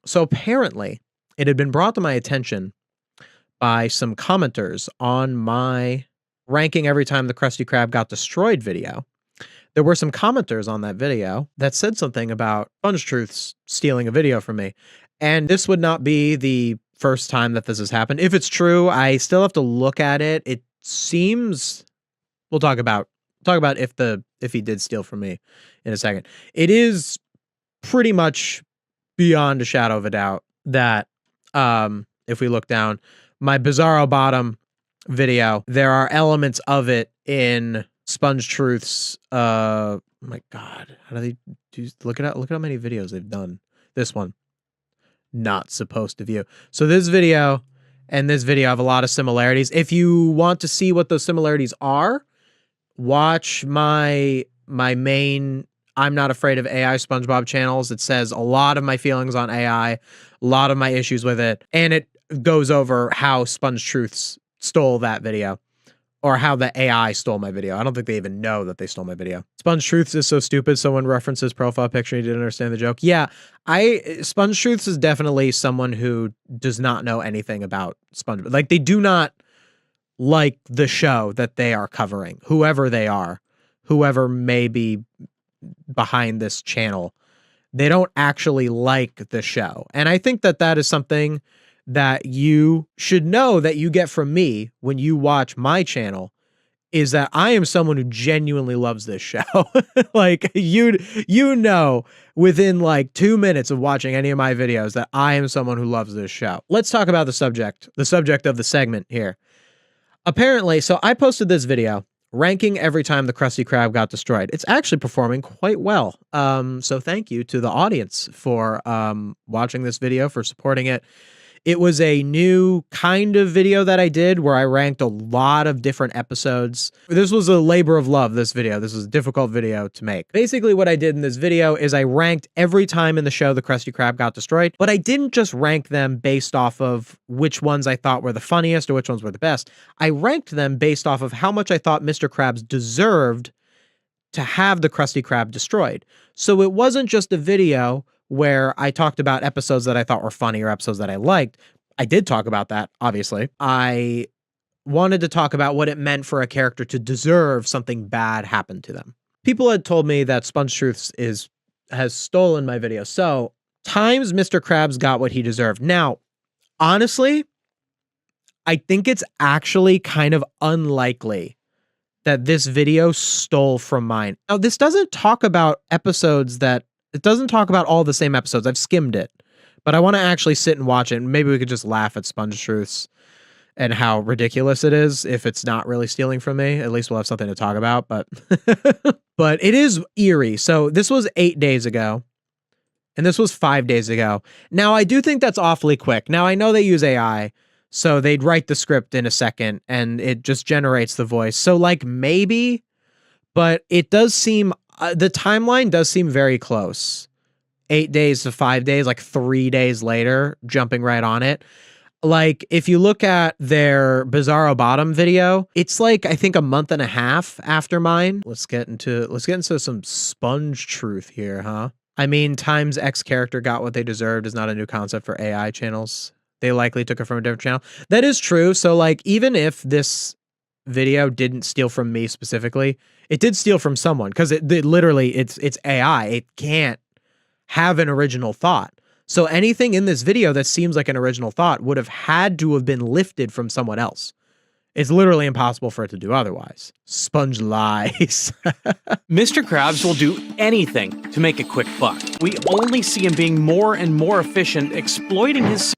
So apparently, it had been brought to my attention by some commenters on my ranking every time the Krusty Krab got destroyed video. There were some commenters on that video that said something about SpongeTruths stealing a video from me. And this would not be the first time that this has happened. If it's true, I still have to look at it. It seems we'll talk about if he did steal from me in a second. It is pretty much beyond a shadow of a doubt that if we look down my Bizarro Bottom video, there are elements of it in SpongeTruths. Oh my God, how do they do? Look at how many videos they've done. This one, not supposed to view. So this video and this video have a lot of similarities. If you want to see what those similarities are, watch my main I'm Not Afraid of AI SpongeBob channels. It says a lot of my feelings on AI, a lot of my issues with it, and it goes over how SpongeTruths stole that video, or how the AI stole my video. I don't think they even know that they stole my video. SpongeTruths is so stupid. Someone referenced his profile picture and he didn't understand the joke. Yeah, SpongeTruths is definitely someone who does not know anything about SpongeBob. Like, they do not like the show that they are covering, whoever they are, whoever may be behind this channel. They don't actually like the show. And I think that that is something that you should know that you get from me when you watch my channel, is that I am someone who genuinely loves this show. Like, you know, within like 2 minutes of watching any of my videos that I am someone who loves this show. Let's talk about the subject of the segment here. Apparently, so I posted this video ranking every time the Krusty Krab got destroyed. It's actually performing quite well. So thank you to the audience for watching this video, for supporting it. It was a new kind of video that I did where I ranked a lot of different episodes. This was a labor of love, this video. This was a difficult video to make. Basically, what I did in this video is I ranked every time in the show the Krusty Krab got destroyed, but I didn't just rank them based off of which ones I thought were the funniest or which ones were the best. I ranked them based off of how much I thought Mr. Krabs deserved to have the Krusty Krab destroyed. So it wasn't just a video where I talked about episodes that I thought were funny or episodes that I liked. I did talk about that, obviously. I wanted to talk about what it meant for a character to deserve something bad happen to them. People had told me that SpongeTruths has stolen my video. So, times Mr. Krabs got what he deserved. Now, honestly, I think it's actually kind of unlikely that this video stole from mine. Now, this doesn't talk about episodes that it doesn't talk about all the same episodes. I've skimmed it, but I want to actually sit and watch it. And maybe we could just laugh at SpongeTruths and how ridiculous it is if it's not really stealing from me. At least we'll have something to talk about, but but it is eerie. So this was 8 days ago and this was 5 days ago. Now, I do think that's awfully quick. Now, I know they use AI, so they'd write the script in a second and it just generates the voice. So like maybe, but it does seem the timeline does seem very close. 8 days to 5 days, like 3 days later, jumping right on it. Like, if you look at their Bizarro Bottom video, it's like, I think, a month and a half after mine. Let's get into some Sponge truth here, huh? I mean, times X character got what they deserved is not a new concept for AI channels. They likely took it from a different channel. That is true. So, like, even if this video didn't steal from me specifically, it did steal from someone, because it literally it's AI. It can't have an original thought. So anything in this video that seems like an original thought would have had to have been lifted from someone else. It's literally impossible for it to do otherwise. Sponge lies. Mr. Krabs will do anything to make a quick buck. We only see him being more and more efficient, exploiting his...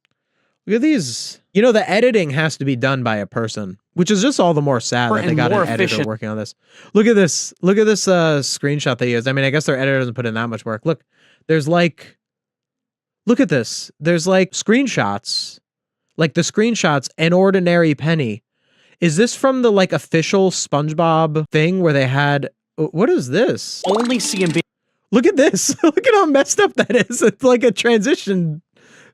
Look at these. You know, the editing has to be done by a person, which is just all the more sad that they got an editor working on this. Look at this. Look at this screenshot they used. I mean, I guess their editor doesn't put in that much work. Look, there's like... Look at this. There's like screenshots. Like the screenshots, an ordinary penny. Is this from the like official SpongeBob thing where they had... What is this? Only see him being... Look at this. Look at how messed up that is. It's like a transition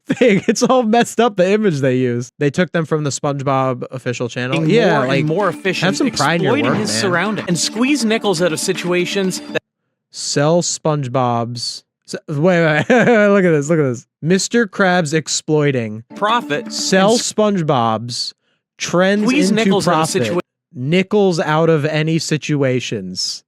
thing. It's all messed up, the image they use. They took them from the SpongeBob official channel. Yeah, more like and more efficient, have some pride in your work, his man. surroundings and squeeze nickels out of situations that... Sell SpongeBob's So, wait, look at this. Look at this. Mr. Krabs exploiting. Profit. Sell SpongeBob's. Trends Squeeze into nickels out of profit. Nickels out of any situations.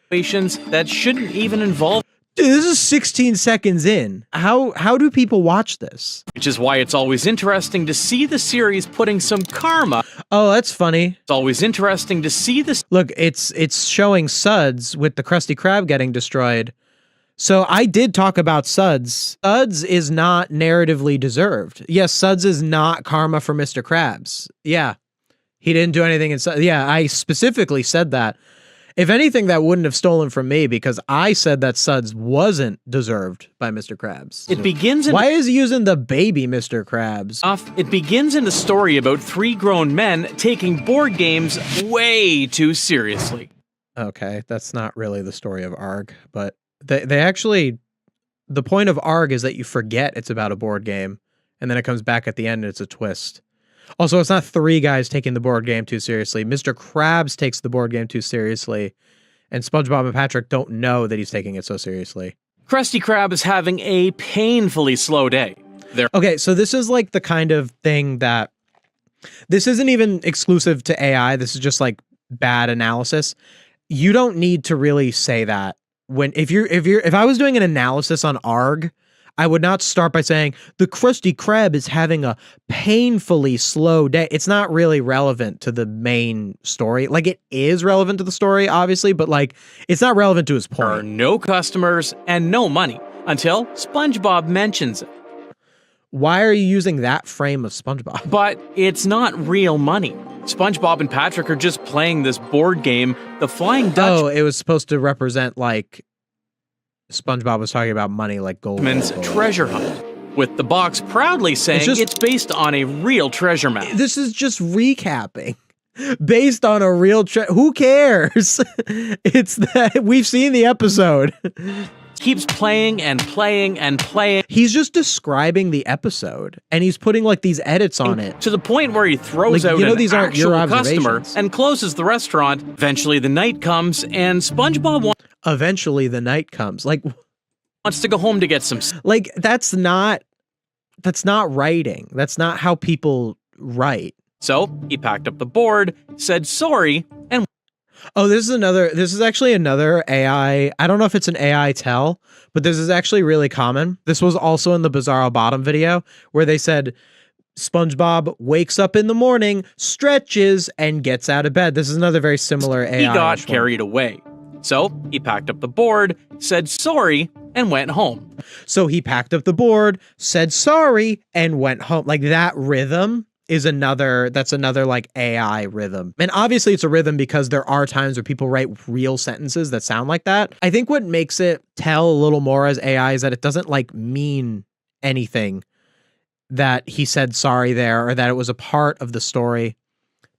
Situations that shouldn't even involve. Dude, this is 16 seconds in. How do people watch this? Which is why it's always interesting to see the series putting some karma. Oh, that's funny. It's always interesting to see this. Look, it's showing Suds with the Krusty Krab getting destroyed. So I did talk about Suds. Suds is not narratively deserved. Yes, Suds is not karma for Mr. Krabs. Yeah, he didn't do anything in Suds. Yeah, I specifically said that. If anything, that wouldn't have stolen from me because I said that Suds wasn't deserved by Mr. Krabs. It begins in. Why is he using the baby Mr. Krabs? It begins in a story about 3 grown men taking board games way too seriously. Okay, that's not really the story of Arg, but they actually, the point of Arg is that you forget it's about a board game, and then it comes back at the end and it's a twist. Also, it's not 3 guys taking the board game too seriously. Mr. Krabs takes the board game too seriously, and SpongeBob and Patrick don't know that he's taking it so seriously. Krusty Krab is having a painfully slow day. Okay, so this is like the kind of thing that, this isn't even exclusive to AI. This is just like bad analysis. You don't need to really say that. If I was doing an analysis on Arg, I would not start by saying the Krusty Krab is having a painfully slow day. It's not really relevant to the main story. Like, it is relevant to the story, obviously, but like, it's not relevant to his point. There are no customers and no money until SpongeBob mentions it. Why are you using that frame of SpongeBob? But it's not real money. SpongeBob and Patrick are just playing this board game, the Flying Dutch. Oh, it was supposed to represent like SpongeBob was talking about money like gold. Treasure hunt, with the box proudly saying it's based on a real treasure map. This is just recapping. Based on a real who cares? It's that we've seen the episode. Keeps playing and playing and playing. He's just describing the episode and he's putting like these edits on it. To the point where he throws out these aren't your customer and closes the restaurant. Eventually the night comes and SpongeBob Eventually the night comes. Like, wants to go home to get some. Like, that's not writing. That's not how people write. So he packed up the board, said sorry, and oh, this is actually another AI. I don't know if it's an AI tell, but this is actually really common. This was also in the Bizarro Bottom video where they said SpongeBob wakes up in the morning, stretches, and gets out of bed. This is another very similar AI. He got carried away. So he packed up the board, said sorry, and went home. So he packed up the board, said sorry, and went home. Like, that rhythm is another like AI rhythm. And obviously it's a rhythm because there are times where people write real sentences that sound like that. I think what makes it tell a little more as AI is that it doesn't like mean anything that he said sorry there or that it was a part of the story.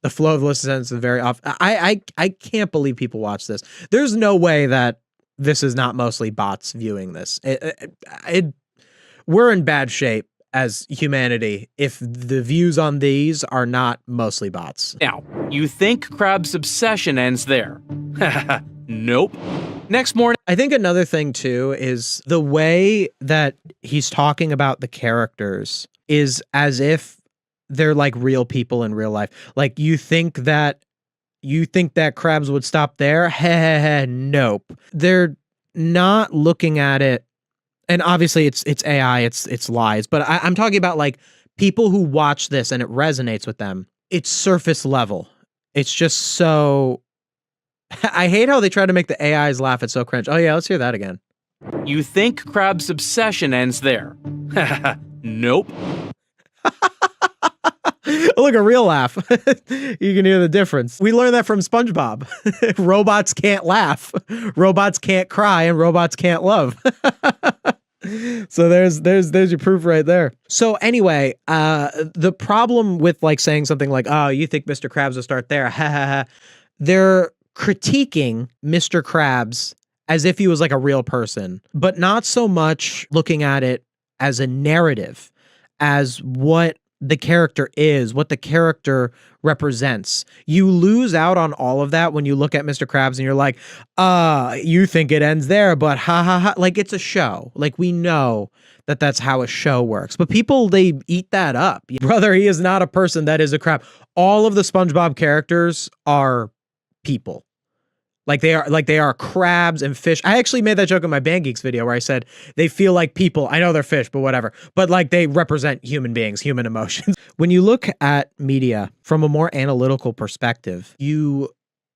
The flow of the sentence is very off. I can't believe people watch this. There's no way that this is not mostly bots viewing this. We're in bad shape as humanity if the views on these are not mostly bots. Now, you think Krab's obsession ends there. Nope. Next morning. I think another thing too is the way that he's talking about the characters is as if they're like real people in real life. Like, you think that Krabs would stop there? Nope. They're not looking at it. And obviously it's AI, it's lies. But I'm talking about like people who watch this and it resonates with them. It's surface level. It's just so. I hate how they try to make the AIs laugh. It's so cringe. Oh yeah, let's hear that again. You think Krab's obsession ends there? Nope. Look, a real laugh. You can hear the difference. We learned that from SpongeBob. Robots can't laugh. Robots can't cry, and robots can't love. So there's your proof right there. So anyway, the problem with like saying something like, "Oh, you think Mr. Krabs will start there?" They're critiquing Mr. Krabs as if he was like a real person, but not so much looking at it as a narrative, as what the character is, what the character represents. You lose out on all of that when you look at Mr. Krabs and you're like, you think it ends there, but ha ha ha. Like, it's a show. Like, we know that that's how a show works. But people, they eat that up. Brother, he is not a person, that is a crab. All of the SpongeBob characters are people. Like they are crabs and fish. I actually made that joke in my Band Geeks video where I said they feel like people. I know they're fish, but whatever. But like they represent human beings, human emotions. When you look at media from a more analytical perspective, you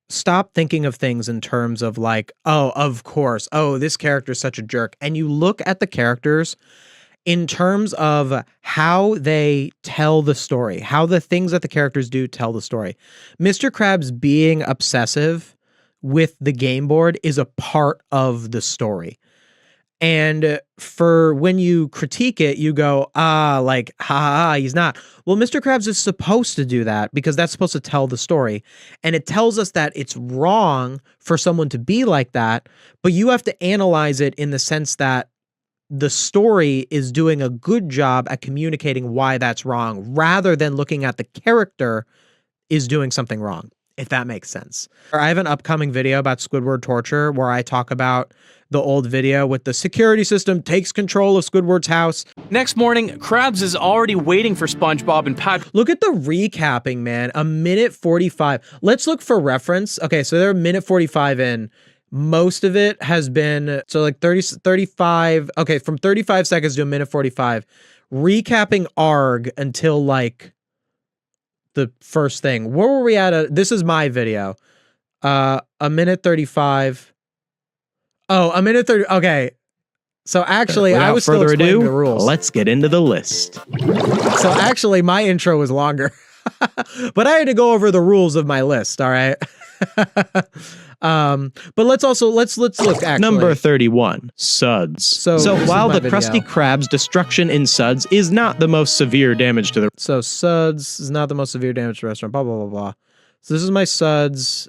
stop thinking of things in terms of like, oh, of course, oh, this character is such a jerk. And you look at the characters in terms of how they tell the story, how the things that the characters do tell the story. Mr. Krabs being obsessive with the game board is a part of the story. And for when you critique it, you go, like, ha, he's not. Well, Mr. Krabs is supposed to do that because that's supposed to tell the story. And it tells us that it's wrong for someone to be like that, but you have to analyze it in the sense that the story is doing a good job at communicating why that's wrong, rather than looking at the character is doing something wrong, if that makes sense. I have an upcoming video about Squidward torture where I talk about the old video with the security system takes control of Squidward's house. Next morning, Krabs is already waiting for SpongeBob and Patrick. Look at the recapping, man. 1:45. Let's look for reference. Okay, so they're 1:45 in. Most of it has been, so like 35. Okay, from 35 seconds to 1:45. Recapping ARG until like the first thing. Where were we at? This is my video. 1:35. Oh, 1:30. Okay. So actually, Without I was still further explaining ado, the rules. let's get into the list. So actually, my intro was longer, but I had to go over the rules of my list. All right. But let's look actually. Number 31, Suds. So while the video. Krusty Krab's destruction in Suds is not the most severe damage to the So Suds is not the most severe damage to the restaurant, blah, blah, blah, blah. So this is my Suds.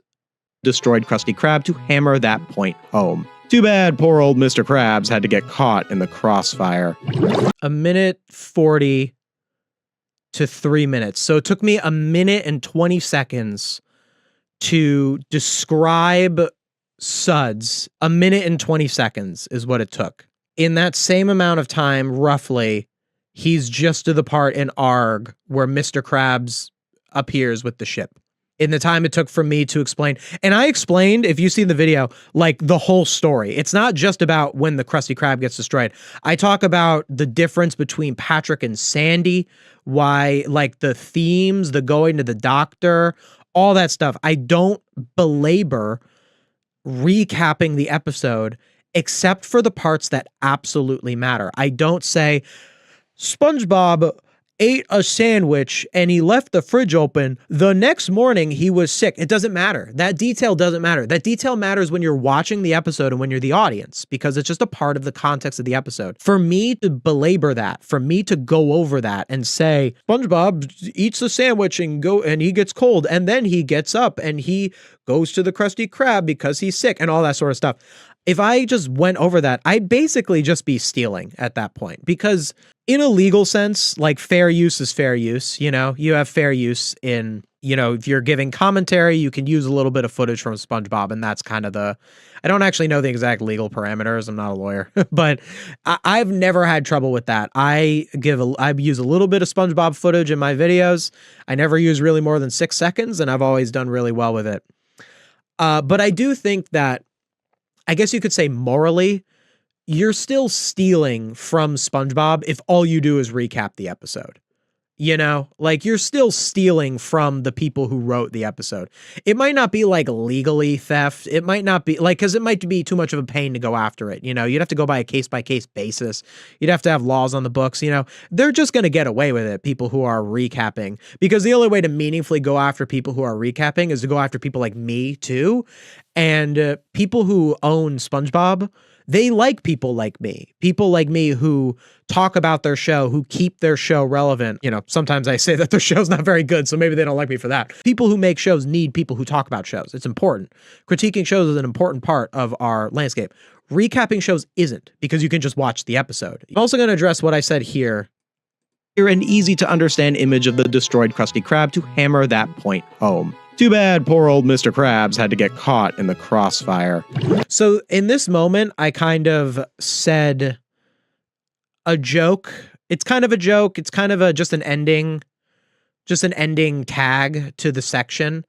destroyed Krusty Krab to hammer that point home. Too bad poor old Mr. Krabs had to get caught in the crossfire. 1:40 to 3 minutes. So it took me 1:20 to describe Suds. 1:20 is what it took. In that same amount of time, roughly, he's just to the part in ARG where Mr. Krabs appears with the ship. In the time it took for me to explain. And I explained, if you see the video, like the whole story. It's not just about when the Krusty Krab gets destroyed. I talk about the difference between Patrick and Sandy, why, like the themes, the going to the doctor, all that stuff. I don't belabor recapping the episode except for the parts that absolutely matter. I don't say, SpongeBob ate a sandwich and he left the fridge open. The next morning he was sick. It doesn't matter. That detail doesn't matter. That detail matters when you're watching the episode and when you're the audience, because it's just a part of the context of the episode. For me to belabor that, for me to go over that and say, SpongeBob eats the sandwich and he gets cold and then he gets up and he goes to the Krusty Krab because he's sick and all that sort of stuff. If I just went over that, I'd basically just be stealing at that point, because in a legal sense, like fair use is fair use. You know, you have fair use in, you know, if you're giving commentary, you can use a little bit of footage from SpongeBob. And that's kind of I don't actually know the exact legal parameters. I'm not a lawyer, but I've never had trouble with that. I use a little bit of SpongeBob footage in my videos. I never use really more than 6 seconds, and I've always done really well with it. But I do think that, I guess you could say morally, you're still stealing from SpongeBob if all you do is recap the episode. You know, like you're still stealing from the people who wrote the episode. It might not be like legally theft. It might not be like, because it might be too much of a pain to go after it. You know, you'd have to go by a case-by-case basis. You'd have to have laws on the books. You know, they're just going to get away with it, people who are recapping, because the only way to meaningfully go after people who are recapping is to go after people like me too. And people who own SpongeBob, they like people like me who talk about their show, who keep their show relevant. You know, sometimes I say that their show's not very good, so maybe they don't like me for that. People who make shows need people who talk about shows. It's important. Critiquing shows is an important part of our landscape. Recapping shows isn't, because you can just watch the episode. I'm also going to address what I said here an easy to understand image of the destroyed Krusty Krab to hammer that point home. Too bad poor old Mr. Krabs had to get caught in the crossfire. So in this moment, I kind of said a joke. It's kind of a joke. It's kind of just an ending tag to the section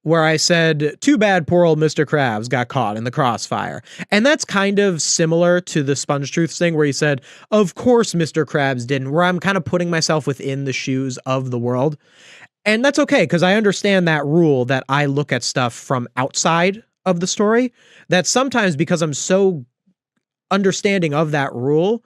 where I said, too bad poor old Mr. Krabs got caught in the crossfire. And that's kind of similar to the SpongeTruths thing where he said, of course Mr. Krabs didn't, where I'm kind of putting myself within the shoes of the world. And that's okay, because I understand that rule that I look at stuff from outside of the story, that sometimes because I'm so understanding of that rule,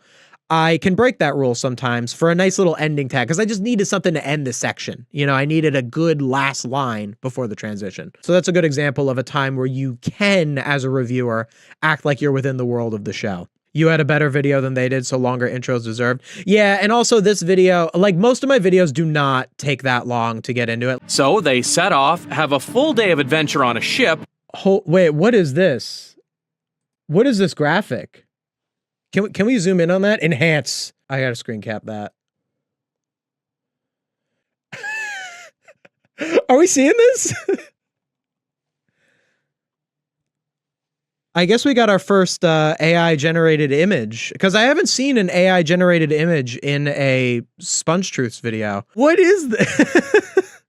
I can break that rule sometimes for a nice little ending tag, because I just needed something to end this section. You know, I needed a good last line before the transition. So that's a good example of a time where you can, as a reviewer, act like you're within the world of the show. You had a better video than they did, so longer intros deserved. Yeah, and also this video, like most of my videos do not take that long to get into it. So they set off, have a full day of adventure on a ship. Wait, what is this? What is this graphic? Can we zoom in on that? Enhance. I gotta screen cap that. Are we seeing this? I guess we got our first AI generated image, because I haven't seen an AI generated image in a SpongeTruths video. What is this?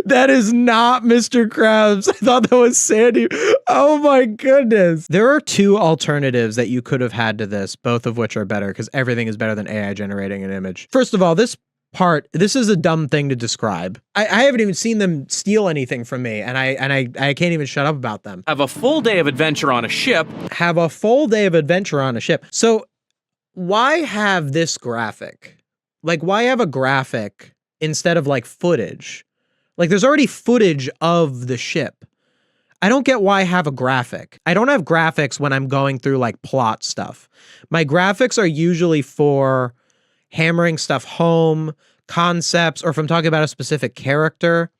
That is not Mr. Krabs. I thought that was Sandy. Oh my goodness. There are two alternatives that you could have had to this, both of which are better, because everything is better than AI generating an image. First of all, this is a dumb thing to describe. I haven't even seen them steal anything from me, and I can't even shut up about them. Have a full day of adventure on a ship. Have a full day of adventure on a ship. So why have this graphic? Like, why have a graphic instead of like footage? Like, there's already footage of the ship. I don't get why I have a graphic. I don't have graphics when I'm going through like plot stuff. My graphics are usually for hammering stuff home, concepts, or if I'm talking about a specific character.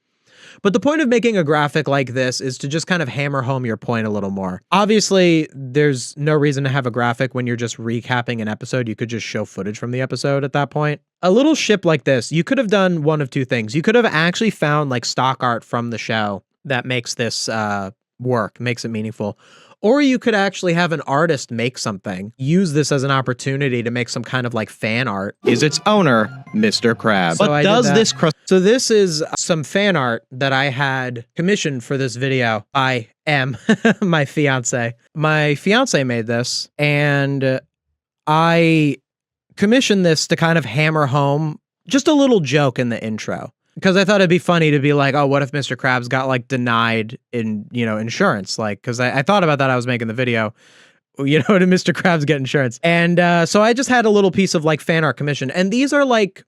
But the point of making a graphic like this is to just kind of hammer home your point a little more. Obviously, there's no reason to have a graphic when you're just recapping an episode. You could just show footage from the episode at that point. A little ship like this, you could have done one of two things. You could have actually found like stock art from the show that makes this work, makes it meaningful. Or you could actually have an artist make something, use this as an opportunity to make some kind of like fan art. Is its owner, Mr. Krabs. So But does this So this is some fan art that I had commissioned for this video. I am my fiance. My fiance made this, and I commissioned this to kind of hammer home just a little joke in the intro. Because I thought it'd be funny to be like, oh, what if Mr. Krabs got like denied in, insurance? Like, because I thought about that. I was making the video, did Mr. Krabs get insurance? And so I just had a little piece of like fan art commission. And these are like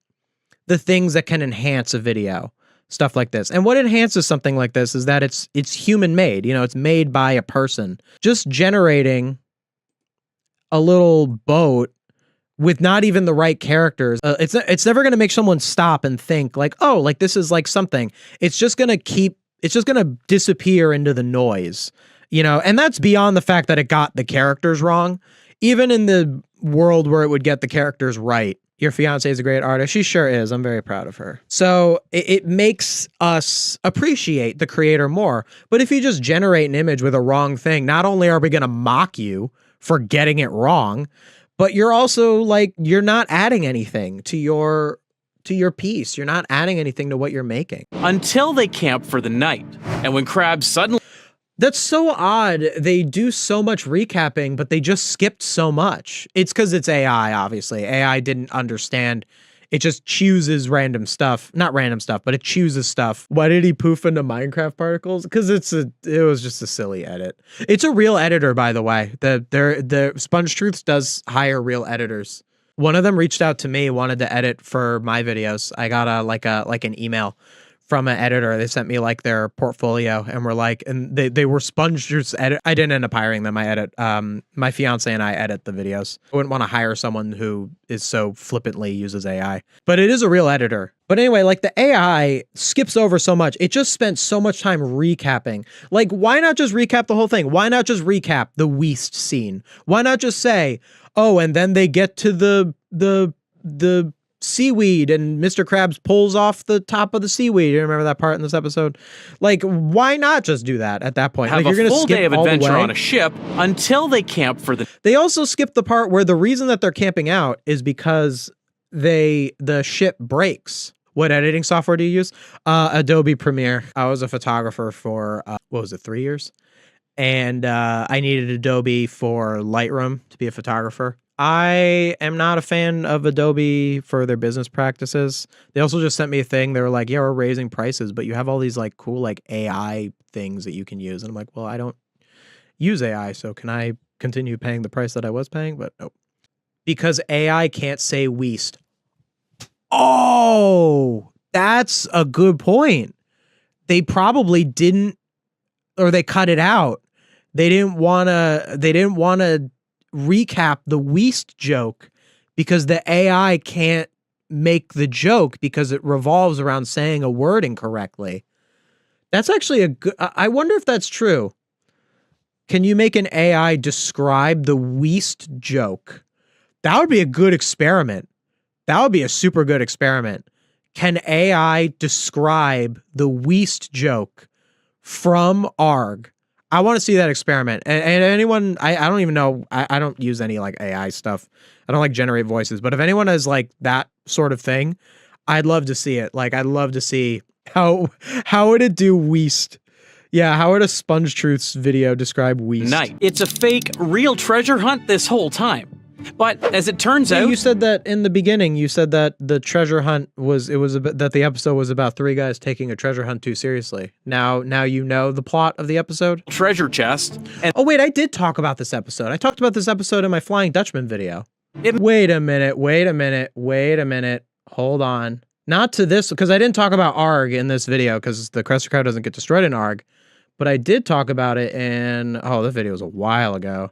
the things that can enhance a video, stuff like this. And what enhances something like this is that it's human made, it's made by a person. Just generating a little boat with not even the right characters. It's never going to make someone stop and think like, oh, like this is like something. It's just going to disappear into the noise, and that's beyond the fact that it got the characters wrong. Even in the world where it would get the characters right. Your fiance is a great artist. She sure is. I'm very proud of her. So it makes us appreciate the creator more. But if you just generate an image with a wrong thing, not only are we going to mock you for getting it wrong, but you're also like, you're not adding anything to your piece. You're not adding anything to what you're making. Until they camp for the night. And when Krabs suddenly... That's so odd. They do so much recapping, but they just skipped so much. It's because it's AI, obviously. AI didn't understand. It just chooses random stuff. Not random stuff, but it chooses stuff. Why did he poof into Minecraft particles? Because it was just a silly edit. It's a real editor, by the way. The SpongeTruths does hire real editors. One of them reached out to me, wanted to edit for my videos. I got an email from an editor. They sent me like their portfolio and were like, and they were SpongeTruths edit. I didn't end up hiring them. I edit, my fiance and I edit the videos. I wouldn't want to hire someone who is so flippantly uses AI, but it is a real editor. But anyway, like the AI skips over so much. It just spent so much time recapping. Like, why not just recap the whole thing? Why not just recap the Weast scene? Why not just say, oh, and then they get to the seaweed and Mr. Krabs pulls off the top of the seaweed. You remember that part in this episode? Like, why not just do that at that point? Have like, you're a gonna full skip day of all the adventure way? on a ship until they camp for the. They also skip the part where the reason that they're camping out is because the ship breaks. What editing software do you use? Adobe Premiere. I was a photographer for, 3 years? And I needed Adobe for Lightroom to be a photographer. I am not a fan of Adobe for their business practices. They also just sent me a thing. They were like, yeah, we're raising prices, but you have all these like cool like AI things that you can use. And I'm like, well, I don't use AI, so can I continue paying the price that I was paying? But nope. Because AI can't say weast. Oh, that's a good point. They probably didn't, or they cut it out. They didn't want to recap the weast joke because the AI can't make the joke because it revolves around saying a word incorrectly. That's actually a good, I wonder if that's true. Can you make an AI describe the weast joke? That would be a good experiment. That would be a super good experiment. Can AI describe the weast joke from ARG? I want to see that experiment. And anyone, I don't even know, I don't use any like AI stuff. I don't like generate voices, but if anyone has like that sort of thing, I'd love to see it. Like, I'd love to see how would it do weast? Yeah, how would a SpongeTruths video describe weast? Night. It's a fake, real treasure hunt this whole time. But as it turns Yeah, out, you said that in the beginning. You said that the treasure hunt that the episode was about three guys taking a treasure hunt too seriously. Now you know the plot of the episode. treasure chest, and Oh wait, I did talk about this episode. I talked about this episode in my Flying Dutchman video. Wait a minute. Hold on. Not to this, because I didn't talk about ARG in this video because the Krusty Krab doesn't get destroyed in ARG. But I did talk about it in, the video was a while ago.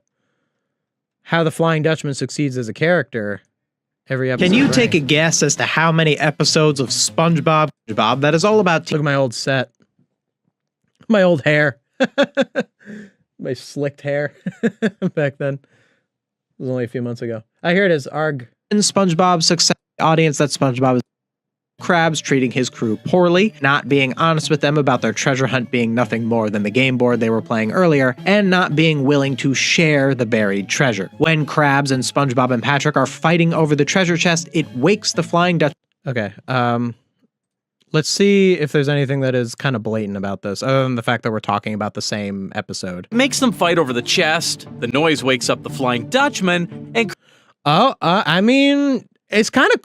How the Flying Dutchman succeeds as a character every episode. Can you take a guess as to how many episodes of SpongeBob that is all about? Look at my old set. My old hair. My slicked hair back then. It was only a few months ago. Here it is, ARG. In SpongeBob's success, audience that SpongeBob is Krabs treating his crew poorly, not being honest with them about their treasure hunt being nothing more than the game board they were playing earlier, and not being willing to share the buried treasure. When Krabs and SpongeBob and Patrick are fighting over the treasure chest, it wakes the Flying Dutchman. Okay, let's see if there's anything that is kind of blatant about this, other than the fact that we're talking about the same episode. makes them fight over the chest. The noise wakes up the Flying Dutchman, and I mean, it's kind of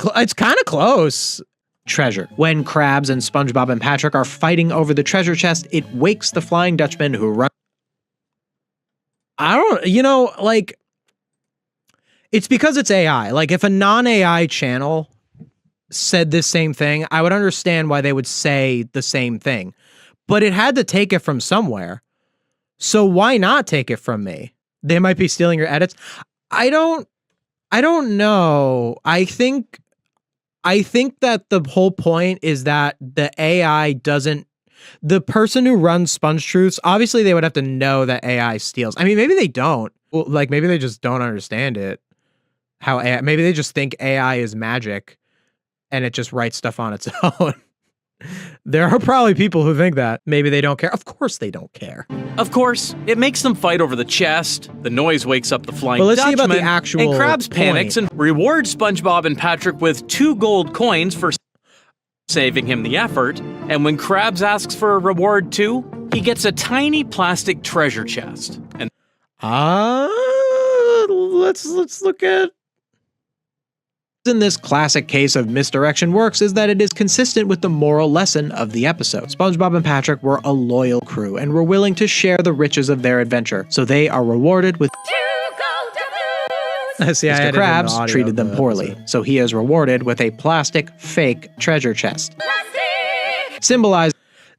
close. Treasure. When Krabs and SpongeBob and Patrick are fighting over the treasure chest, it wakes the Flying Dutchman who run. I don't, like, it's because it's AI. Like, if a non-AI channel said this same thing, I would understand why they would say the same thing. But it had to take it from somewhere. So why not take it from me? They might be stealing your edits. I don't know. I think that the whole point is that the AI doesn't, the person who runs SpongeTruths, obviously they would have to know that AI steals. I mean, maybe they don't. Well, like, maybe they just don't understand it. Maybe they just think AI is magic and it just writes stuff on its own. There are probably people who think that. Maybe they don't care. Of course they don't care. of course, it makes them fight over the chest. The noise wakes up the Flying But let's see Dutchman, about the actual and Krabs panics point. and rewards SpongeBob and Patrick with 2 gold coins for saving him the effort. And when Krabs asks for a reward too, he gets a tiny plastic treasure chest. And Let's look at. In this classic case of misdirection works is that it is consistent with the moral lesson of the episode. SpongeBob and Patrick were a loyal crew and were willing to share the riches of their adventure, so they are rewarded with See, Mr. Krabs treated them poorly, so he is rewarded with a plastic fake treasure chest. Symbolize.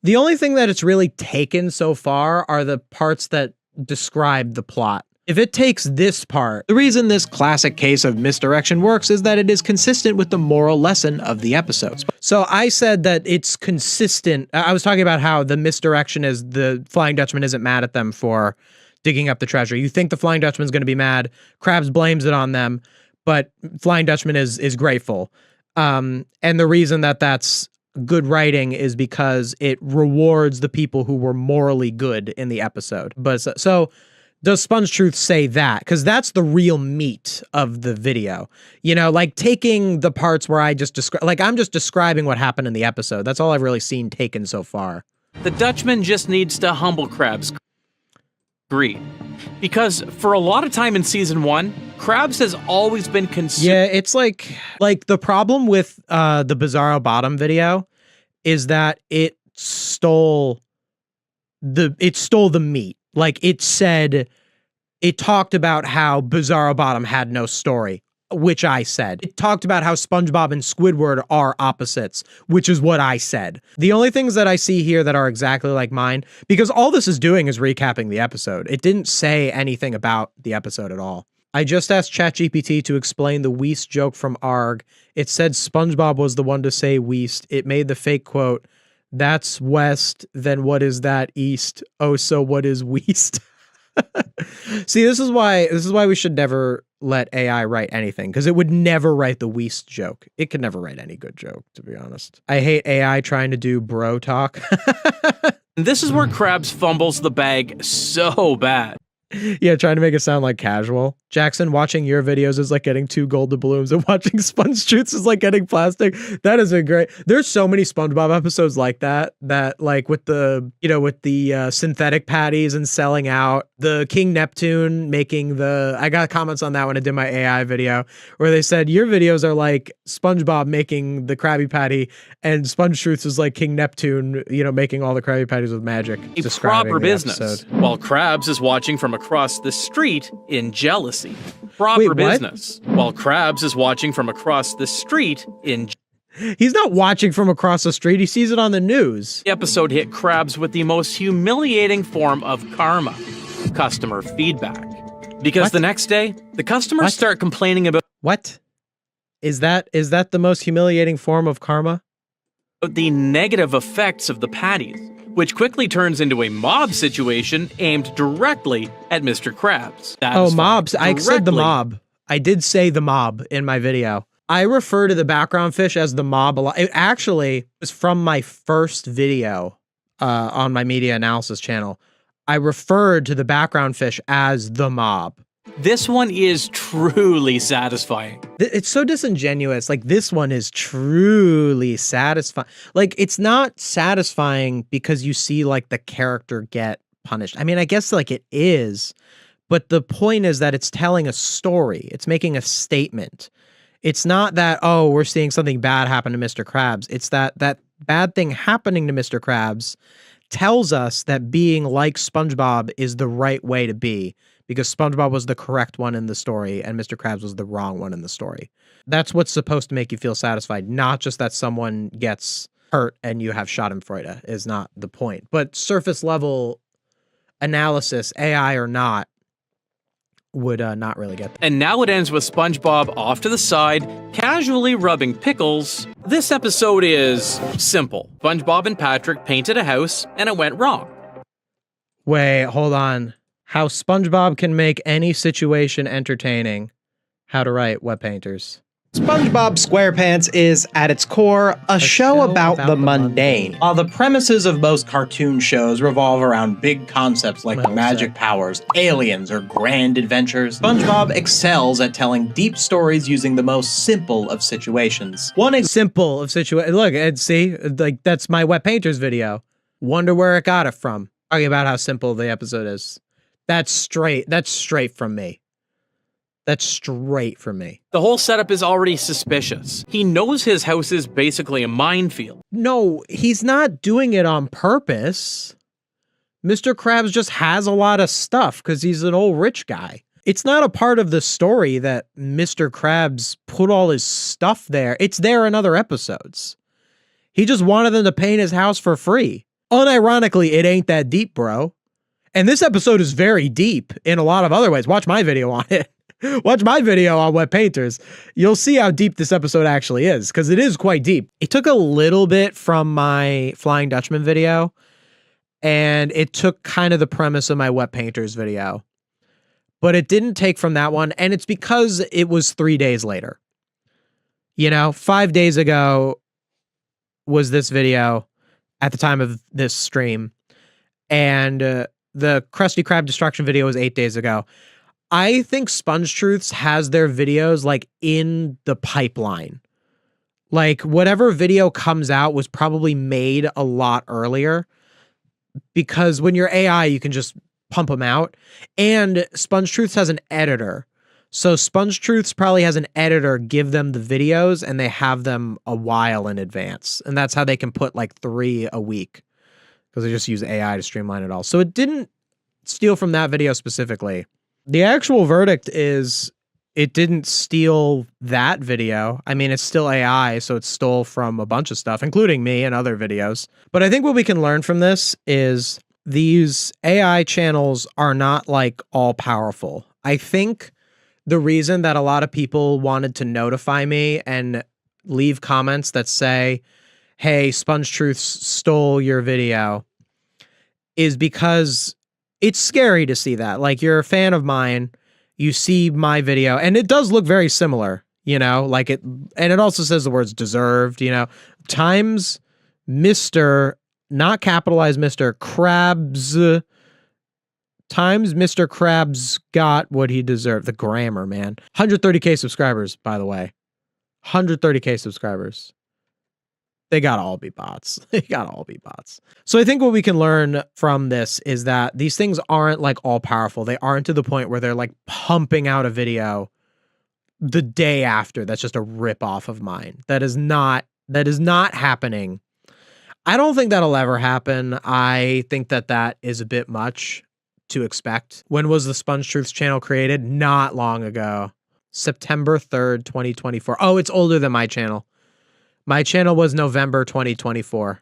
The only thing that it's really taken so far are the parts that describe the plot. If it takes this part, The reason this classic case of misdirection works is that it is consistent with the moral lesson of the episode. so I said that it's consistent. I was talking about how the misdirection is the Flying Dutchman isn't mad at them for digging up the treasure. You think the Flying Dutchman's going to be mad. Krabs blames it on them, but Flying Dutchman is grateful. And the reason that that's good writing is because it rewards the people who were morally good in the episode. But so does SpongeTruths say that? Because that's the real meat of the video. You know, like taking the parts where I just describe, like I'm just describing what happened in the episode. That's all I've really seen taken so far. The Dutchman just needs to humble Krabs' greed. Because for a lot of time in season 1, Krabs has always been consumed. Yeah, it's like the problem with the Bizarro Bottom video is that it stole the meat. Like it talked about how Bizarro Bottom had no story, which I said. It talked about how SpongeBob and Squidward are opposites, which is what I said. The only things that I see here that are exactly like mine, because all this is doing is recapping the episode. It didn't say anything about the episode at all. I just asked ChatGPT to explain the Weast joke from ARG. It said SpongeBob was the one to say Weast. It made the fake quote, "That's west, then what is that east? Oh, so what is Weast?" See, this is why we should never let AI write anything, because it would never write the Weast joke. It could never write any good joke, to be honest. I hate AI trying to do bro talk. This is where Krabs fumbles the bag so bad. Yeah, trying to make it sound like casual. Jackson, watching your videos is like getting 2 gold doubloons, and watching SpongeTruths is like getting plastic. That is a great. There's so many SpongeBob episodes like that like with the synthetic patties and selling out, the King Neptune making the. I got comments on that when I did my AI video where they said your videos are like SpongeBob making the Krabby Patty, and SpongeTruths is like King Neptune, making all the Krabby Patties with magic. A proper business, while Krabs is watching from across the street in jealousy. Proper business, while Krabs is watching from across the street in. He's not watching from across the street. He sees it on the news. The episode hit Krabs with the most humiliating form of karma: customer feedback. Because the next day, the customers start complaining about. What? Is that the most humiliating form of karma? The negative effects of the patties, which quickly turns into a mob situation aimed directly at Mr. Krabs. Mobs. I said the mob. I did say the mob in my video. I refer to the background fish as the mob a lot. It actually was from my first video on my media analysis channel. I referred to the background fish as the mob. This one is truly satisfying. It's so disingenuous. Like, this one is truly satisfying. Like, it's not satisfying because you see, like, the character get punished. I mean, I guess, like, it is. But the point is that it's telling a story. It's making a statement. It's not that, oh, we're seeing something bad happen to Mr. Krabs. It's that bad thing happening to Mr. Krabs tells us that being like SpongeBob is the right way to be, because SpongeBob was the correct one in the story and Mr. Krabs was the wrong one in the story. That's what's supposed to make you feel satisfied, not just that someone gets hurt and you have schadenfreude is not the point. But surface level analysis, AI or not, would not really get that. And now it ends with SpongeBob off to the side, casually rubbing pickles. This episode is simple. SpongeBob and Patrick painted a house and it went wrong. Wait, hold on. How SpongeBob can make any situation entertaining. How to write web painters. SpongeBob SquarePants is, at its core, a show about the mundane. While the premises of most cartoon shows revolve around big concepts like magic powers, aliens, or grand adventures, SpongeBob excels at telling deep stories using the most simple of situations. Look, and see, like, that's my wet painters video. Wonder where it got it from. Talking about how simple the episode is. That's straight from me. That's straight from me. The whole setup is already suspicious. He knows his house is basically a minefield. No, he's not doing it on purpose. Mr. Krabs just has a lot of stuff because he's an old rich guy. It's not a part of the story that Mr. Krabs put all his stuff there. It's there in other episodes. He just wanted them to paint his house for free. Unironically, it ain't that deep, bro. And this episode is very deep in a lot of other ways. Watch my video on it. Watch my video on wet painters. You'll see how deep this episode actually is, because it is quite deep. It took a little bit from my Flying Dutchman video, and it took kind of the premise of my wet painters video. But it didn't take from that one, and it's because it was 3 days later. You know, 5 days ago was this video at the time of this stream, and the Krusty Krab destruction video was 8 days ago. I think SpongeTruths has their videos like in the pipeline. Like whatever video comes out was probably made a lot earlier, because when you're AI, you can just pump them out. And SpongeTruths has an editor. So SpongeTruths probably has an editor give them the videos, and they have them a while in advance. And that's how they can put like 3 a week, because they just use AI to streamline it all. So it didn't steal from that video specifically. The actual verdict is it didn't steal that video. I mean, it's still AI, so it stole from a bunch of stuff, including me and other videos. But I think what we can learn from this is these AI channels are not like all powerful. I think the reason that a lot of people wanted to notify me and leave comments that say, hey, SpongeTruths stole your video, is because it's scary to see that. Like, you're a fan of mine, you see my video, and it does look very similar, you know, like it, and it also says the words deserved, you know, times Mr., not capitalized Mr. Krabs, times Mr. Krabs got what he deserved. The grammar, man. 130K subscribers, by the way. 130K subscribers. They gotta all be bots. They gotta all be bots. So I think what we can learn from this is that these things aren't like all powerful. They aren't to the point where they're like pumping out a video the day after that's just a rip off of mine. That is not happening. I don't think that'll ever happen. I think that that is a bit much to expect. When was the SpongeTruths channel created? Not long ago. September 3rd, 2024. Oh, it's older than my channel. My channel was November 2024.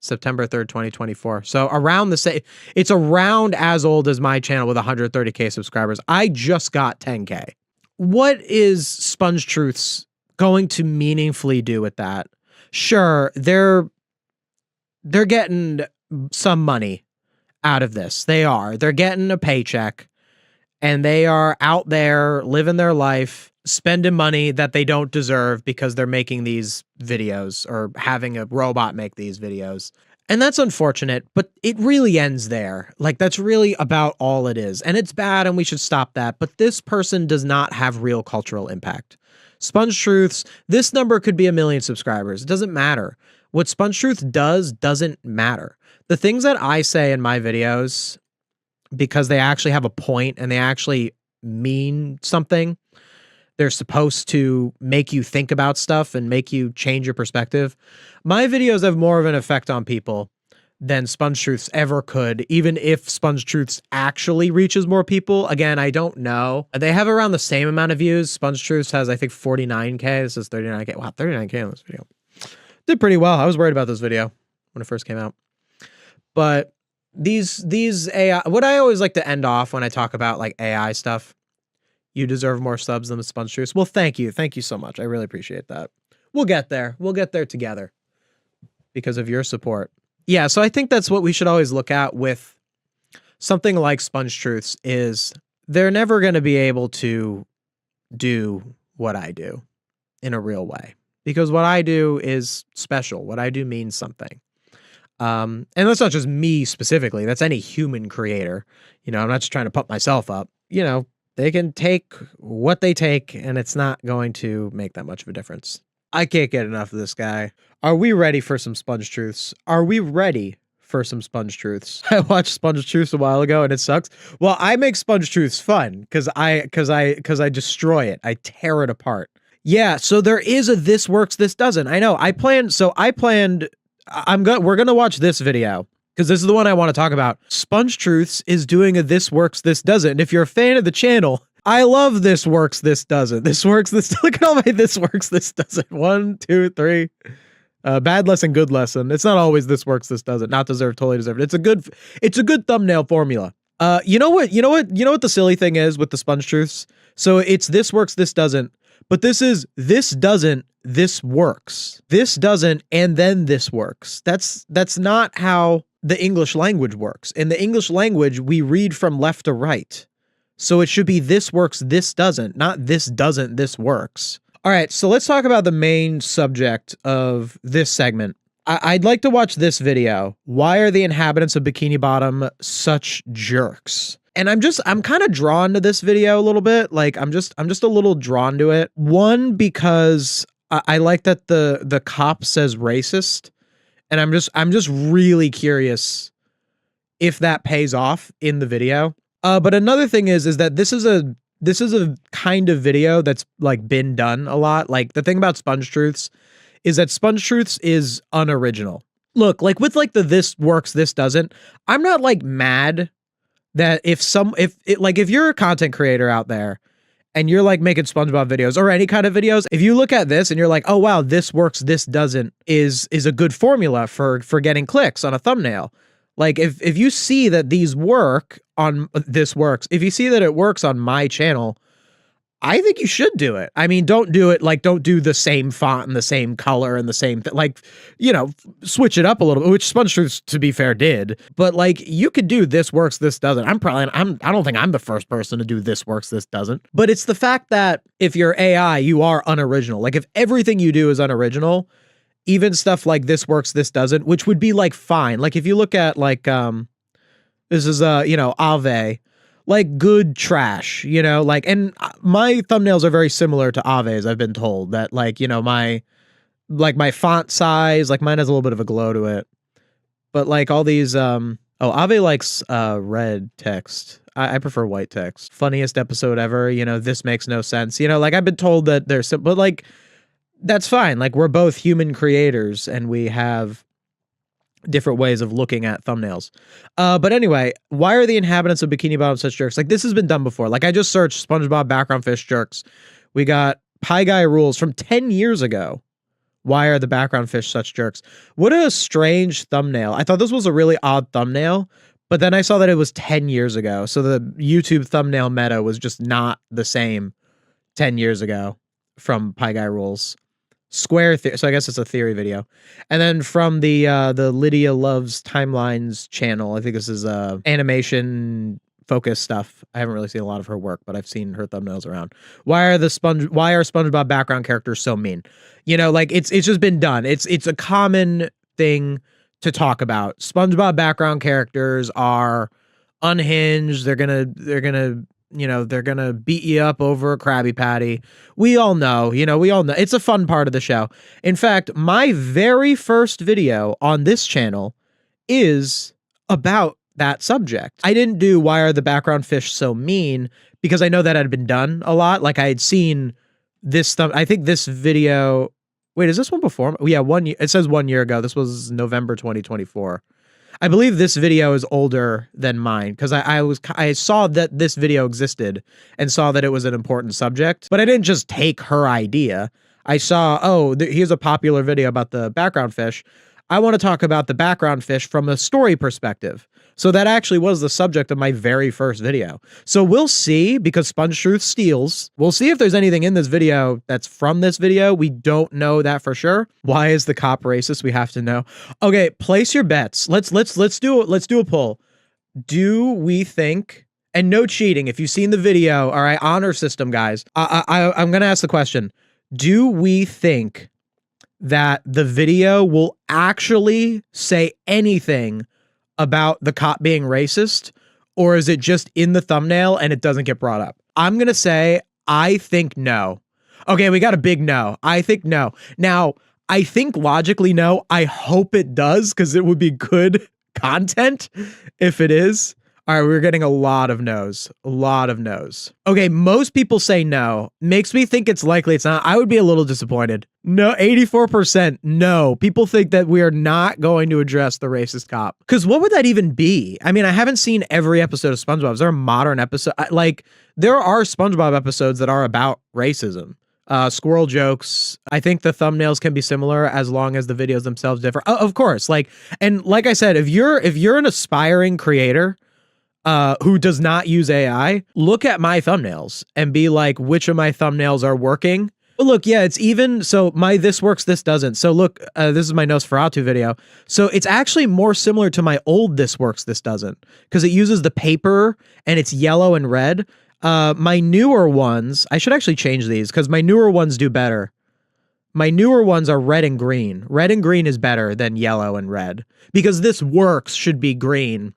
September 3rd, 2024. So around the same, it's around as old as my channel with 130K subscribers. I just got 10K. What is SpongeTruths going to meaningfully do with that? Sure, they're getting some money out of this. They are. They're getting a paycheck, and they are out there living their life, spending money that they don't deserve because they're making these videos or having a robot make these videos. And that's unfortunate, but it really ends there. Like, that's really about all it is. And it's bad, and we should stop that. But this person does not have real cultural impact. SpongeTruths, this number could be 1 million subscribers. It doesn't matter. What SpongeTruths does doesn't matter. The things that I say in my videos, because they actually have a point and they actually mean something, they're supposed to make you think about stuff and make you change your perspective. My videos have more of an effect on people than SpongeTruths ever could, even if SpongeTruths actually reaches more people. Again, I don't know. They have around the same amount of views. SpongeTruths has, I think, 49K. This is 39K. Wow, 39K on this video. Did pretty well. I was worried about this video when it first came out. But these AI, what I always like to end off when I talk about like AI stuff, you deserve more subs than the SpongeTruths. Well, thank you. Thank you so much. I really appreciate that. We'll get there. We'll get there together because of your support. Yeah, so I think that's what we should always look at with something like SpongeTruths is they're never going to be able to do what I do in a real way, because what I do is special. What I do means something. And that's not just me specifically. That's any human creator. You know, I'm not just trying to pump myself up. You know, they can take what they take, and it's not going to make that much of a difference. I can't get enough of this guy. Are we ready for some SpongeTruths? Are we ready for some SpongeTruths? I watched SpongeTruths a while ago, and it sucks. Well, I make SpongeTruths fun because I destroy it. I tear it apart. Yeah, so there is a this works, this doesn't. I know. We're gonna watch this video because this is the one I want to talk about. SpongeTruths is doing a this works, this doesn't. And if you're a fan of the channel, I love this works, this doesn't. This works, this look at all my this works, this doesn't. 1, 2, 3. Bad lesson, good lesson. It's not always this works, this doesn't. Not deserved, totally deserved. It's a good thumbnail formula. You know what the silly thing is with the SpongeTruths? So it's this works, this doesn't. But this is this doesn't, this works. This doesn't, and then this works. That's not how the English language works. In the English language, we read from left to right. So it should be this works, this doesn't, not this doesn't, this works. All right, so let's talk about the main subject of this segment. I'd like to watch this video. Why are the inhabitants of Bikini Bottom such jerks? And I'm kind of drawn to this video a little bit. Like I'm just a little drawn to it. One, because I like that the cop says racist, and I'm just really curious if that pays off in the video. But another thing is that this is a kind of video that's like been done a lot. Like the thing about SpongeTruths is that SpongeTruths is unoriginal. Look, like with like the this works, this doesn't, I'm not like mad that if you're a content creator out there and you're like making SpongeBob videos or any kind of videos, if you look at this and you're like, oh wow, this works, this doesn't, is a good formula for getting clicks on a thumbnail. Like if you see that these work on this works, if you see that it works on my channel, I think you should do it. I mean, don't do the same font and the same color and the same thing. Like, you know, switch it up a little bit, which SpongeTruths, to be fair, did. But like, you could do this works, this doesn't. I don't think I'm the first person to do this works, this doesn't. But it's the fact that if you're AI, you are unoriginal. Like if everything you do is unoriginal, even stuff like this works, this doesn't, which would be like fine. Like if you look at like, this is Ave, like good trash, you know, like, and my thumbnails are very similar to Ave's. I've been told that like, you know, my font size, like mine has a little bit of a glow to it, but like all these, Ave likes, red text. I prefer white text. Funniest episode ever. You know, this makes no sense. You know, like I've been told that there's some, but like, that's fine. Like we're both human creators and we have different ways of looking at thumbnails. But anyway, why are the inhabitants of Bikini Bottom such jerks? Like this has been done before. Like I just searched SpongeBob background fish jerks. We got Pie Guy rules from 10 years ago. Why are the background fish such jerks? What a strange thumbnail. I thought this was a really odd thumbnail, but then I saw that it was 10 years ago. So the YouTube thumbnail meta was just not the same 10 years ago from Pie Guy rules. Square theory, so I guess it's a theory video. And then from the Lydia Loves Timelines channel, I think this is animation focused stuff. I haven't really seen a lot of her work, but I've seen her thumbnails around. Why are SpongeBob background characters so mean? You know, like it's just been done. It's a common thing to talk about. SpongeBob background characters are unhinged. They're gonna beat you up over a Krabby Patty. We all know. It's a fun part of the show. In fact, my very first video on this channel is about that subject. I didn't do why are the background fish so mean because I know that had been done a lot. Like I had seen this stuff. I think this video, wait, is this one before? Yeah, 1 year. It says 1 year ago. This was November 2024. I believe this video is older than mine because I saw that this video existed and saw that it was an important subject, but I didn't just take her idea. I saw, here's a popular video about the background fish. I want to talk about the background fish from a story perspective. So that actually was the subject of my very first video. So we'll see, because SpongeTruths steals. We'll see if there's anything in this video that's from this video. We don't know that for sure. Why is the cop racist? We have to know. Okay, place your bets. Let's do a poll. Do we think, and no cheating, if you've seen the video, all right, honor system, guys. I'm gonna ask the question. Do we think that the video will actually say anything about the cop being racist, or is it just in the thumbnail and it doesn't get brought up? I'm going to say, I think no. Okay, we got a big no. I think no. Now, I think logically no. I hope it does, because it would be good content if it is. All right, we're getting a lot of no's. A lot of no's. Okay, most people say no. Makes me think it's likely it's not. I would be a little disappointed. No, 84% no. People think that we are not going to address the racist cop. Because what would that even be? I mean, I haven't seen every episode of SpongeBob. Is there a modern episode? Like, there are SpongeBob episodes that are about racism. Squirrel jokes. I think the thumbnails can be similar as long as the videos themselves differ. Of course, like I said, if you're an aspiring creator who does not use AI, look at my thumbnails and be like, which of my thumbnails are working? But look, yeah, it's even, so my this works, this doesn't. So look, this is my Nosferatu video. So it's actually more similar to my old this works, this doesn't, because it uses the paper and it's yellow and red. My newer ones, I should actually change these because my newer ones do better. My newer ones are red and green. Red and green is better than yellow and red because this works should be green.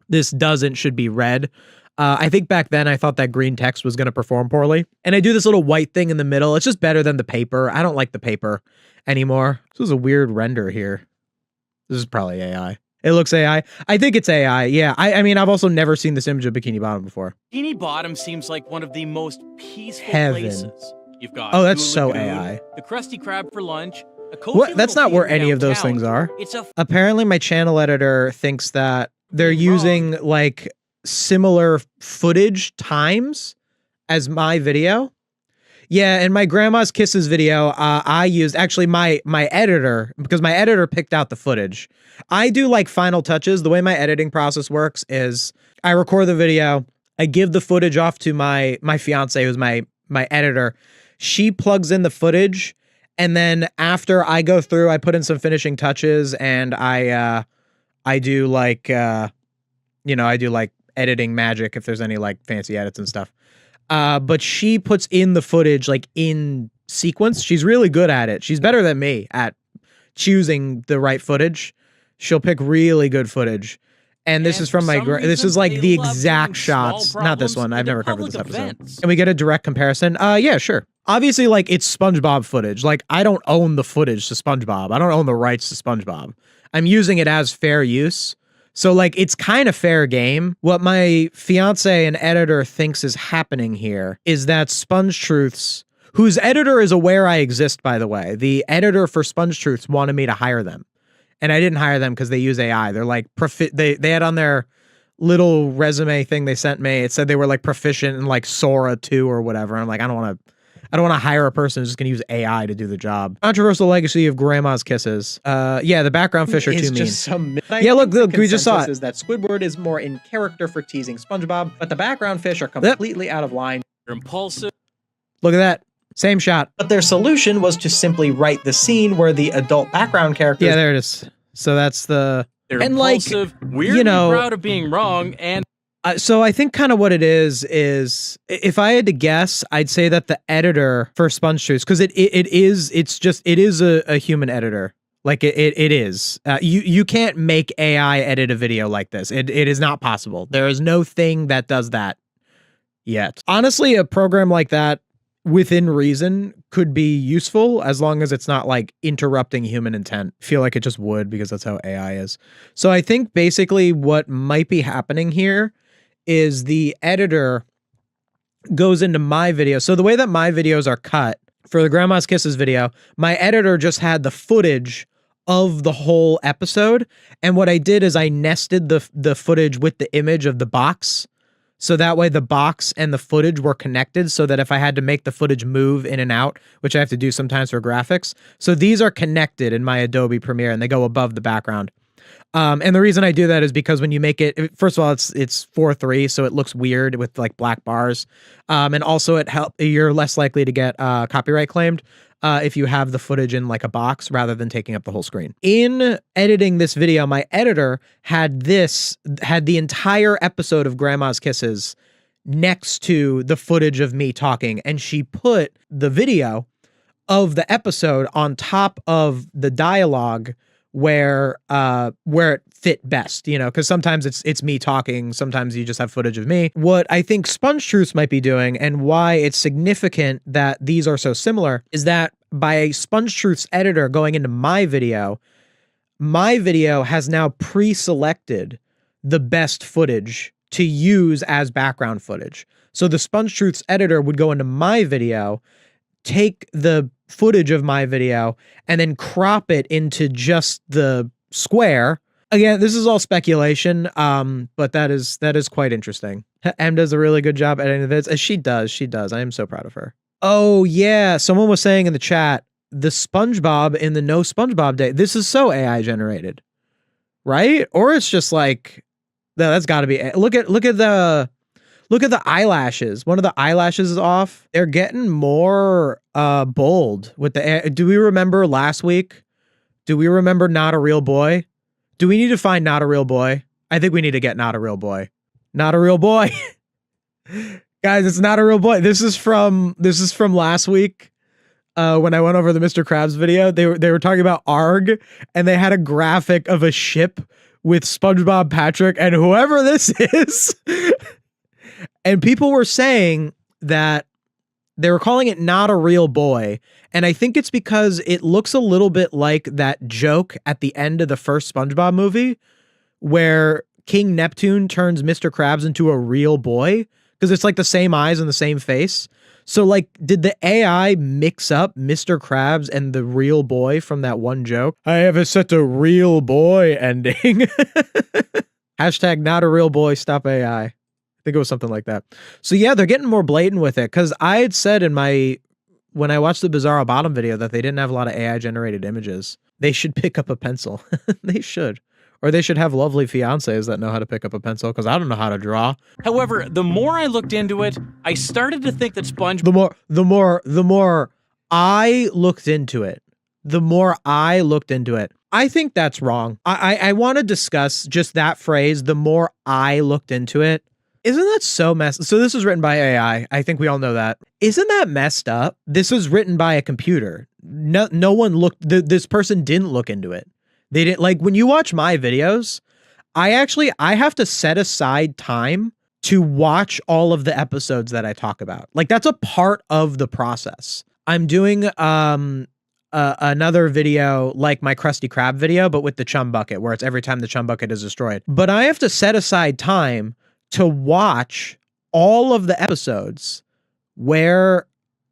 This doesn't should be red. I think back then I thought that green text was going to perform poorly. And I do this little white thing in the middle. It's just better than the paper. I don't like the paper anymore. This is a weird render here. This is probably AI. It looks AI. I think it's AI. Yeah. I mean, I've also never seen this image of Bikini Bottom before. Bikini Bottom seems like one of the most peaceful Heaven. places. You've got Oh, that's Goo so Lagoon, AI. the Krusty Krab for lunch. A cozy What? That's little not where theater any of those downtown. things are. It's a Apparently my channel editor thinks that they're using like similar footage times as my video. Yeah, in my grandma's kisses video, I used actually my editor, because my editor picked out the footage. I do like final touches. The way my editing process works is I record the video, I give the footage off to my fiance, who's my editor. She plugs in the footage, and then after I go through, I put in some finishing touches, and I do like I do like editing magic if there's any like fancy edits and stuff. But she puts in the footage like in sequence. She's really good at it. She's better than me at choosing the right footage. She'll pick really good footage. And this is from my this is like the exact shots. Not this one. I've never covered this episode. Can we get a direct comparison? Yeah, sure. Obviously, like it's SpongeBob footage. Like I don't own the footage to SpongeBob. I don't own the rights to SpongeBob. I'm using it as fair use. So like it's kind of fair game. What my fiance and editor thinks is happening here is that SpongeTruths, whose editor is aware I exist, by the way, the editor for SpongeTruths wanted me to hire them. And I didn't hire them because they use AI. They're like they had on their little resume thing they sent me. It said they were like proficient in like Sora 2 or whatever. I'm like, I don't want to hire a person who's just gonna use AI to do the job. Controversial legacy of grandma's kisses. Yeah, the background fish are too mean. Yeah, look, we just saw it. Is that Squidward is more in character for teasing SpongeBob, but the background fish are completely out of line. You're impulsive. Look at that. Same shot. But their solution was to simply write the scene where the adult background characters. Yeah, there it is. So that's the. They're and impulsive, like, weirdly proud of being wrong, and. So I think kind of what it is if I had to guess, I'd say that the editor for SpongeTruths, because it is a human editor. Like it is. You can't make AI edit a video like this. It is not possible. There is no thing that does that yet. Honestly, a program like that within reason could be useful as long as it's not like interrupting human intent. I feel like it just would because that's how AI is. So I think basically what might be happening here is the editor goes into my video. So the way that my videos are cut for the Grandma's Kisses video, my editor just had the footage of the whole episode. And what I did is I nested the footage with the image of the box. So that way the box and the footage were connected so that if I had to make the footage move in and out, which I have to do sometimes for graphics. So these are connected in my Adobe Premiere and they go above the background. And the reason I do that is because when you make it, first of all, it's 4:3, so it looks weird with like black bars. And also you're less likely to get copyright claimed if you have the footage in like a box rather than taking up the whole screen. In editing this video, my editor had the entire episode of Grandma's Kisses next to the footage of me talking, and she put the video of the episode on top of the dialogue where it fit best, because sometimes it's me talking, sometimes you just have footage of me. What I think SpongeTruths might be doing and why it's significant that these are so similar is that by a SpongeTruths editor going into my video has now pre-selected the best footage to use as background footage. So the SpongeTruths editor would go into my video, take the footage of my video, and then crop it into just the square. Again, this is all speculation, but that is quite interesting. Em does a really good job editing the vids. She does. I am so proud of her. Oh yeah, someone was saying in the chat, the SpongeBob in the No SpongeBob Day. This is so AI generated, right? Or it's just like, that's got to be. Look at the eyelashes. One of the eyelashes is off. They're getting more bold with the. Do we remember last week? Do we remember Not a Real Boy? Do we need to find Not a Real Boy? I think we need to get Not a Real Boy. Not a Real Boy. Guys, it's not a real boy. This is from last week. When I went over the Mr. Krabs video, they were talking about ARG, and they had a graphic of a ship with SpongeBob, Patrick, and whoever this is. And people were saying that they were calling it not a real boy. And I think it's because it looks a little bit like that joke at the end of the first SpongeBob movie where King Neptune turns Mr. Krabs into a real boy, because it's like the same eyes and the same face. So like, did the AI mix up Mr. Krabs and the real boy from that one joke? I have a set a real boy ending. Hashtag not a real boy, stop AI. I think it was something like that. So yeah, they're getting more blatant with it, because I had said when I watched the Bizarro Bottom video that they didn't have a lot of AI generated images. They should pick up a pencil. They should. Or they should have lovely fiancés that know how to pick up a pencil, because I don't know how to draw. However, the more I looked into it, I started to think that SpongeBob... The more I looked into it, I think that's wrong. I want to discuss just that phrase, the more I looked into it. Isn't that so messed? So this was written by AI. I think we all know that. Isn't that messed up? This was written by a computer. No one looked, this person didn't look into it. They didn't, like, when you watch my videos, I have to set aside time to watch all of the episodes that I talk about. Like, that's a part of the process. I'm doing another video like my Krusty Krab video, but with the chum bucket, where it's every time the chum bucket is destroyed. But I have to set aside time to watch all of the episodes where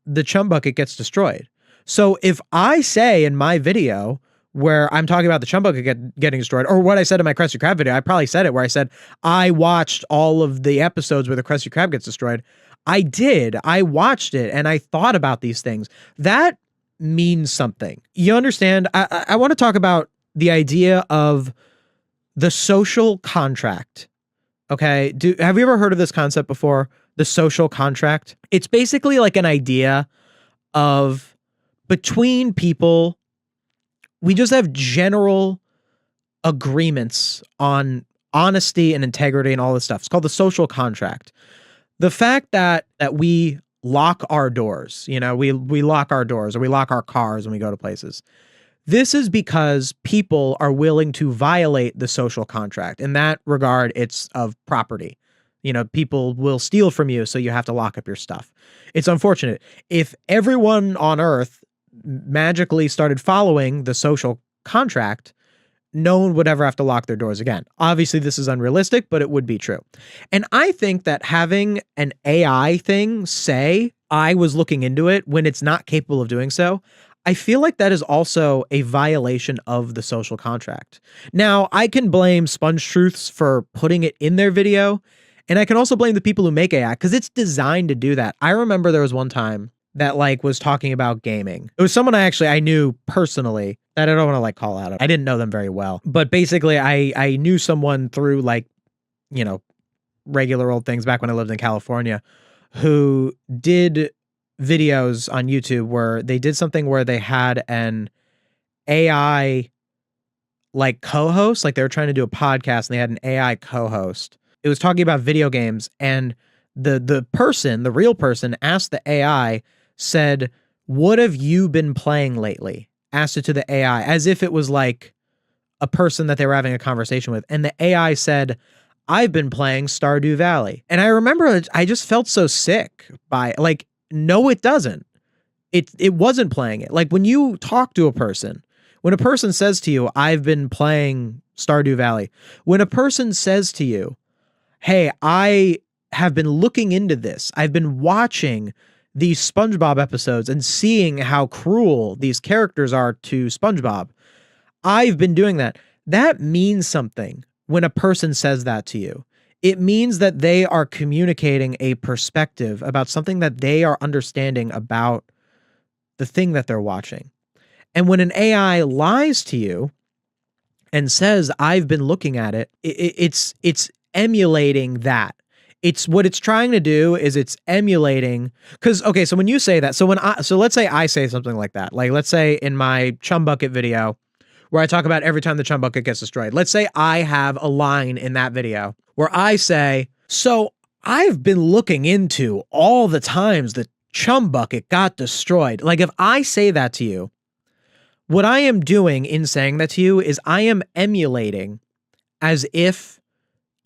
the chum bucket gets destroyed. So if I say in my video where I'm talking about the chum bucket getting destroyed, or what I said in my Krusty Krab video, I probably said it where I said, I watched all of the episodes where the Krusty Krab gets destroyed. I did. I watched it and I thought about these things. That means something. You understand? I want to talk about the idea of the social contract. Okay. Have you ever heard of this concept before? The social contract? It's basically like an idea of between people, we just have general agreements on honesty and integrity and all this stuff. It's called the social contract. The fact that we lock our doors, we lock our doors, or we lock our cars when we go to places. This is because people are willing to violate the social contract. In that regard, it's of property. People will steal from you, so you have to lock up your stuff. It's unfortunate. If everyone on Earth magically started following the social contract, no one would ever have to lock their doors again. Obviously, this is unrealistic, but it would be true. And I think that having an AI thing say, I was looking into it when it's not capable of doing so, I feel like that is also a violation of the social contract. Now, I can blame SpongeTruths for putting it in their video, and I can also blame the people who make AI, because it's designed to do that. I remember there was one time that was talking about gaming. It was someone I knew personally that I don't want to call out. I didn't know them very well, but basically I knew someone through regular old things back when I lived in California, who did videos on YouTube where they did something where they had an AI co-host, they were trying to do a podcast and they had an AI co-host. It was talking about video games, and the real person asked the AI, said, what have you been playing lately? Asked it to the AI as if it was like a person that they were having a conversation with. And the AI said, I've been playing Stardew Valley. And I remember I just felt so sick by no, it doesn't. It wasn't playing it. When you talk to a person, when a person says to you, I've been playing Stardew Valley, when a person says to you, hey, I have been looking into this, I've been watching these SpongeBob episodes and seeing how cruel these characters are to SpongeBob, I've been doing that. That means something when a person says that to you. It means that they are communicating a perspective about something that they are understanding about the thing that they're watching. And when an AI lies to you and says, I've been looking at it, it's emulating that. It's what it's trying to do is it's emulating, because, okay, so when you say that, so let's say I say something like that, let's say in my chum bucket video where I talk about every time the chum bucket gets destroyed, let's say I have a line in that video where I say, so I've been looking into all the times that Chum Bucket got destroyed. Like, if I say that to you, what I am doing in saying that to you is I am emulating as if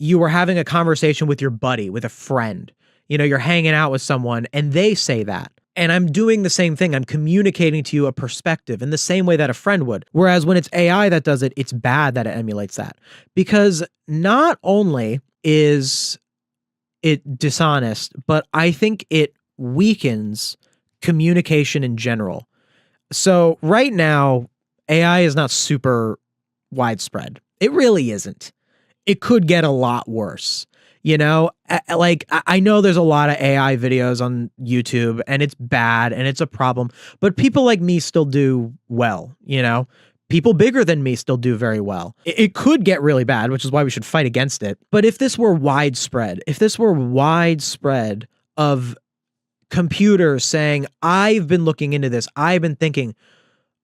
you were having a conversation with your buddy, with a friend. You know, you're hanging out with someone and they say that. And I'm doing the same thing. I'm communicating to you a perspective in the same way that a friend would. Whereas when it's AI that does it, it's bad that it emulates that. Because not only is it dishonest, but I think it weakens communication in general. So right now, AI is not super widespread. It really isn't. It could get a lot worse. You know, like I know there's a lot of AI videos on YouTube and it's bad and it's a problem, but people like me still do well, you know? People bigger than me still do very well. It could get really bad, which is why we should fight against it. But if this were widespread of computers saying, I've been looking into this, I've been thinking,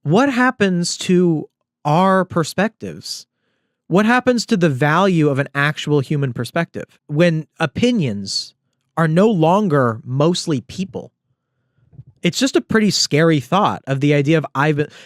what happens to our perspectives? What happens to the value of an actual human perspective when opinions are no longer mostly people? It's just a pretty scary thought of the idea of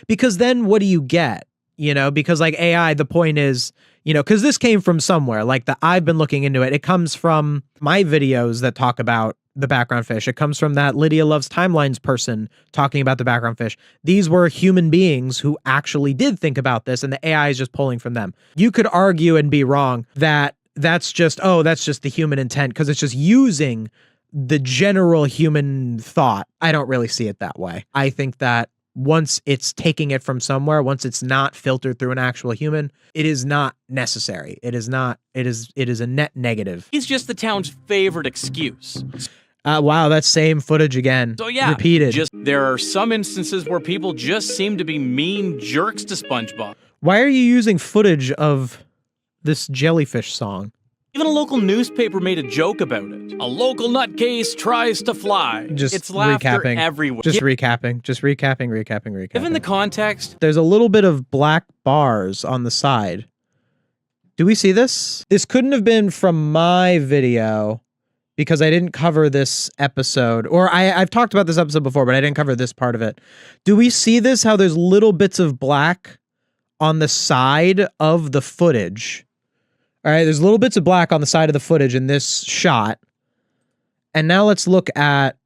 because then what do you get? You know, because like AI, the point is, you know, because this came from somewhere, like I've been looking into it. It comes from my videos that talk about the background fish. It comes from that Lydia Loves Timelines person talking about the background fish. These were human beings who actually did think about this, and the AI is just pulling from them. You could argue and be wrong that that's just the human intent because it's just using the general human thought. I don't really see it that way. I think that once it's taking it from somewhere, once it's not filtered through an actual human, it is not necessary. It is a net negative. He's just the town's favorite excuse. Wow, that same footage again. So yeah, repeated. There are some instances where people just seem to be mean jerks to SpongeBob. Why are you using footage of this jellyfish song? Even a local newspaper made a joke about it. A local nutcase tries to fly. It's laughter recapping. Everywhere. Just recapping. Given the context, there's a little bit of black bars on the side. Do we see this? This couldn't have been from my video because I didn't cover this episode. Or I've talked about this episode before, but I didn't cover this part of it. Do we see this? How there's little bits of black on the side of the footage. All right, there's little bits of black on the side of the footage in this shot. And now let's look at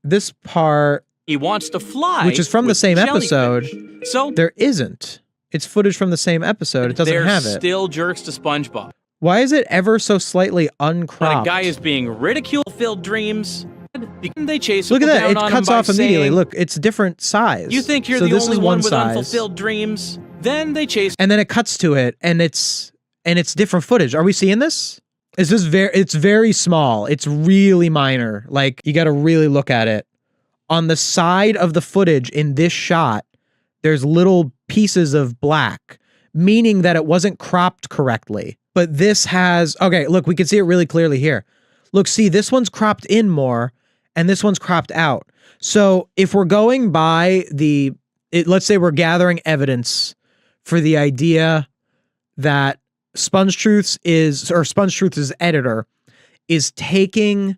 this part. He wants to fly. Which is from the same episode. So there isn't. It's footage from the same episode. It doesn't have it. They're still jerks to SpongeBob. Why is it ever so slightly uncropped? When a guy is being ridiculed-filled dreams, they chase Look at that. It cuts off immediately. Look, it's different size. You think you're the only one with unfulfilled dreams? Then they chase. And then it cuts to it, and it's different footage. Are we seeing this? Is this it's very small. It's really minor. Like, you got to really look at it. On the side of the footage in this shot, there's little pieces of black, meaning that it wasn't cropped correctly. But this has, okay, look, we can see it really clearly here. Look, see, this one's cropped in more, and this one's cropped out. So if we're going by let's say we're gathering evidence for the idea that SpongeTruths' editor is taking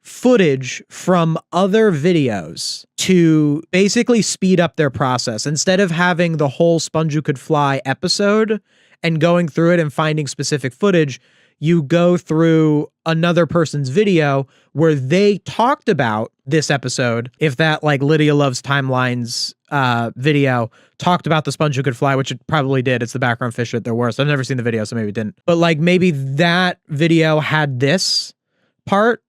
footage from other videos to basically speed up their process. Instead of having the whole Sponge Who Could Fly episode and going through it and finding specific footage, you go through another person's video where they talked about this episode. If that, like, Lydia Loves Timelines video talked about the Sponge Who Could Fly, which it probably did. It's the background fish at their worst. I've never seen the video, so maybe it didn't. But like, maybe that video had this part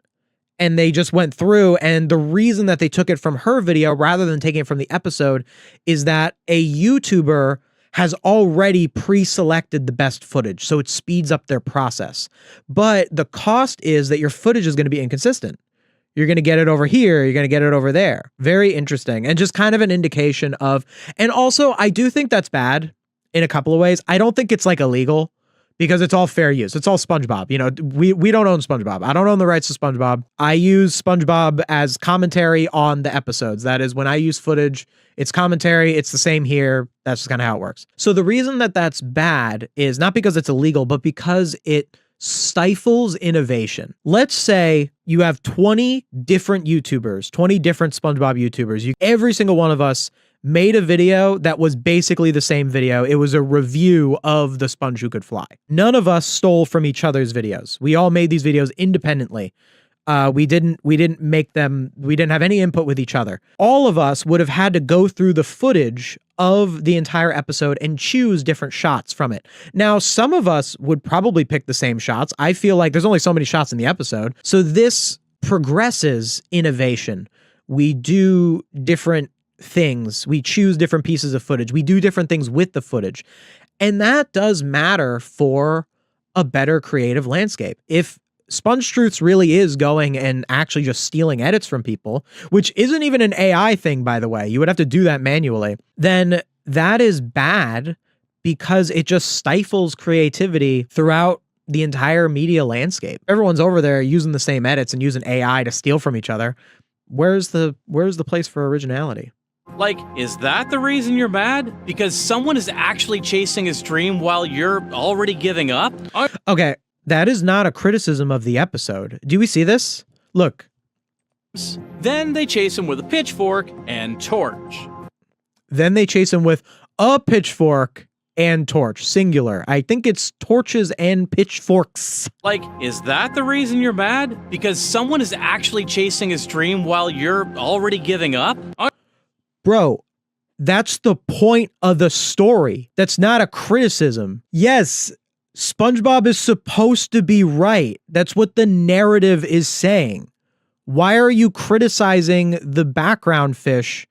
and they just went through, and the reason that they took it from her video rather than taking it from the episode is that a YouTuber has already pre-selected the best footage, so it speeds up their process. But the cost is that your footage is going to be inconsistent. You're going to get it over here, you're going to get it over there. Very interesting, and just kind of an indication of, and also I do think that's bad in a couple of ways. I don't think it's like illegal because it's all fair use. It's all SpongeBob. You know, we don't own SpongeBob. I don't own the rights to SpongeBob. I use SpongeBob as commentary on the episodes. That is, when I use footage, it's commentary. It's the same here. That's just kind of how it works. So the reason that that's bad is not because it's illegal, but because it stifles innovation. Let's say you have 20 different YouTubers, 20 different SpongeBob YouTubers. Every single one of us made a video that was basically the same video. It was a review of the sponge who could fly. None of us stole from each other's videos. We all made these videos independently. We didn't make them, we didn't have any input with each other. All of us would have had to go through the footage of the entire episode and choose different shots from it. Now, some of us would probably pick the same shots. I feel like there's only so many shots in the episode. So this progresses innovation. We do different things. We choose different pieces of footage. We do different things with the footage. And that does matter for a better creative landscape. If SpongeTruths really is going and actually just stealing edits from people, which isn't even an AI thing, by the way, you would have to do that manually, then that is bad because it just stifles creativity throughout the entire media landscape. Everyone's over there using the same edits and using AI to steal from each other. Where's the place for originality? Like, is that the reason you're mad? Because someone is actually chasing his dream while you're already giving up? Okay. That is not a criticism of the episode. Do we see this? Look. Then they chase him with a pitchfork and torch. Then they chase him with a pitchfork and torch, singular. I think it's torches and pitchforks. Like, is that the reason you're mad? Because someone is actually chasing his dream while you're already giving up? Bro, that's the point of the story. That's not a criticism. Yes, SpongeBob is supposed to be right. That's what the narrative is saying. Why are you criticizing the background fish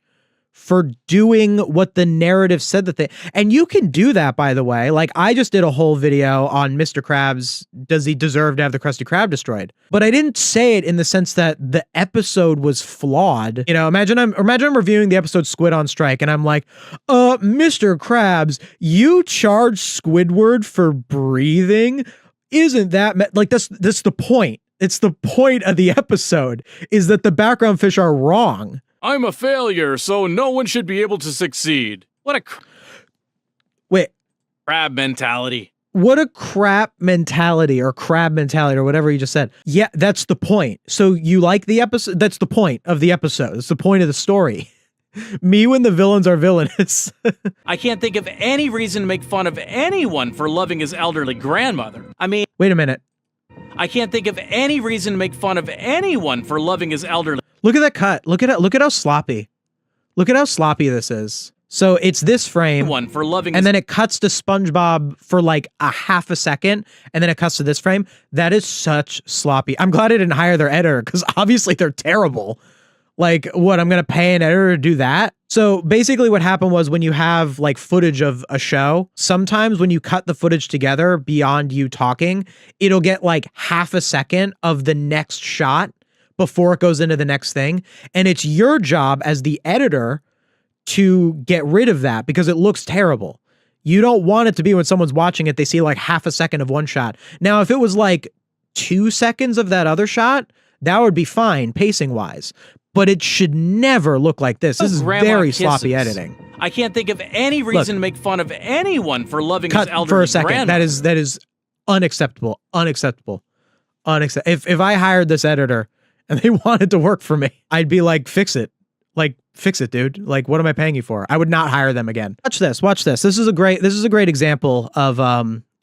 for doing what the narrative said that they... And you can do that, by the way. Like, I just did a whole video on Mr. Krabs, does he deserve to have the Krusty Krab destroyed? But I didn't say it in the sense that the episode was flawed. You know, imagine I'm reviewing the episode Squid on Strike, and I'm like, Mr. Krabs, you charge Squidward for breathing? Isn't that... Like, that's the point. It's the point of the episode, is that the background fish are wrong. I'm a failure, so no one should be able to succeed. What a crab mentality. What a crap mentality or crab mentality or whatever you just said. Yeah, that's the point. So you like the episode? That's the point of the episode. It's the point of the story. Me when the villains are villainous. I can't think of any reason to make fun of anyone for loving his elderly grandmother. I mean... Wait a minute. I can't think of any reason to make fun of anyone for loving his elderly... Look at that cut. Look at how sloppy. Look at how sloppy this is. So it's this frame, and then it cuts to SpongeBob for like a half a second, and then it cuts to this frame. That is such sloppy. I'm glad I didn't hire their editor, because obviously they're terrible. Like, what, I'm going to pay an editor to do that? So basically what happened was, when you have like footage of a show, sometimes when you cut the footage together beyond you talking, it'll get like half a second of the next shot before it goes into the next thing. And it's your job as the editor to get rid of that, because it looks terrible. You don't want it to be when someone's watching it, they see like half a second of one shot. Now, if it was like 2 seconds of that other shot, that would be fine pacing wise, but it should never look like this. This is very sloppy editing. I can't think of any reason to make fun of anyone for loving his elderly for a second. grandmother. That is unacceptable. Unacceptable. If I hired this editor and they wanted to work for me, I'd be like, fix it. Like, fix it, dude. Like, what am I paying you for? I would not hire them again. Watch this. Watch this. This is a great example of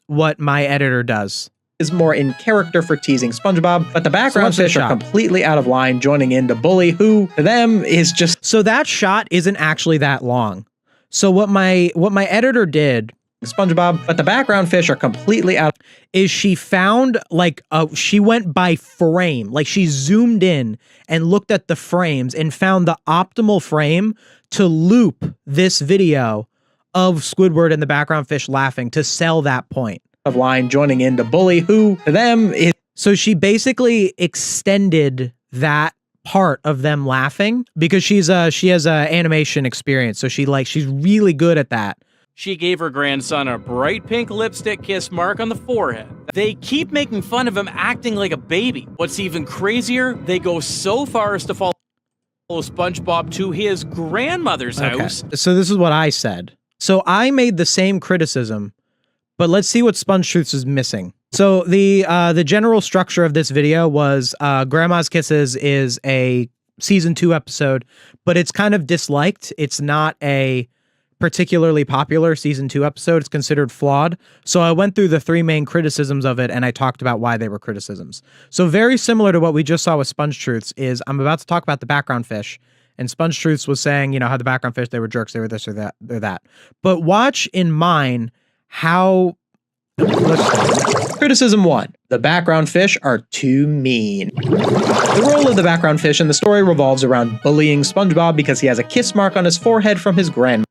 what my editor does. Is more in character for teasing SpongeBob, but the background fish are completely out of line, joining in to bully, who to them is just... So that shot isn't actually that long. So what my editor did, SpongeBob, but the background fish are completely out, is she found like she went by frame, like she zoomed in and looked at the frames and found the optimal frame to loop this video of Squidward and the background fish laughing to sell that point of line, joining in to bully, who to them is... So she basically extended that part of them laughing because she has a animation experience, so she's really good at that. She gave her grandson a bright pink lipstick kiss mark on the forehead. They keep making fun of him acting like a baby. What's even crazier, they go so far as to follow SpongeBob to his grandmother's house. So this is what I said. So I made the same criticism, but let's see what SpongeTruths is missing. So the general structure of this video was Grandma's Kisses is a season 2 episode, but it's kind of disliked. It's not a particularly popular season 2 episode. It's considered flawed. So I went through the 3 main criticisms of it and I talked about why they were criticisms. So very similar to what we just saw with SpongeTruths is I'm about to talk about the background fish, and SpongeTruths was saying, you know, how the background fish, they were jerks, they were this or that, or that. But watch in mine how Criticism 1. The background fish are too mean. The role of the background fish in the story revolves around bullying SpongeBob because he has a kiss mark on his forehead from his grandma.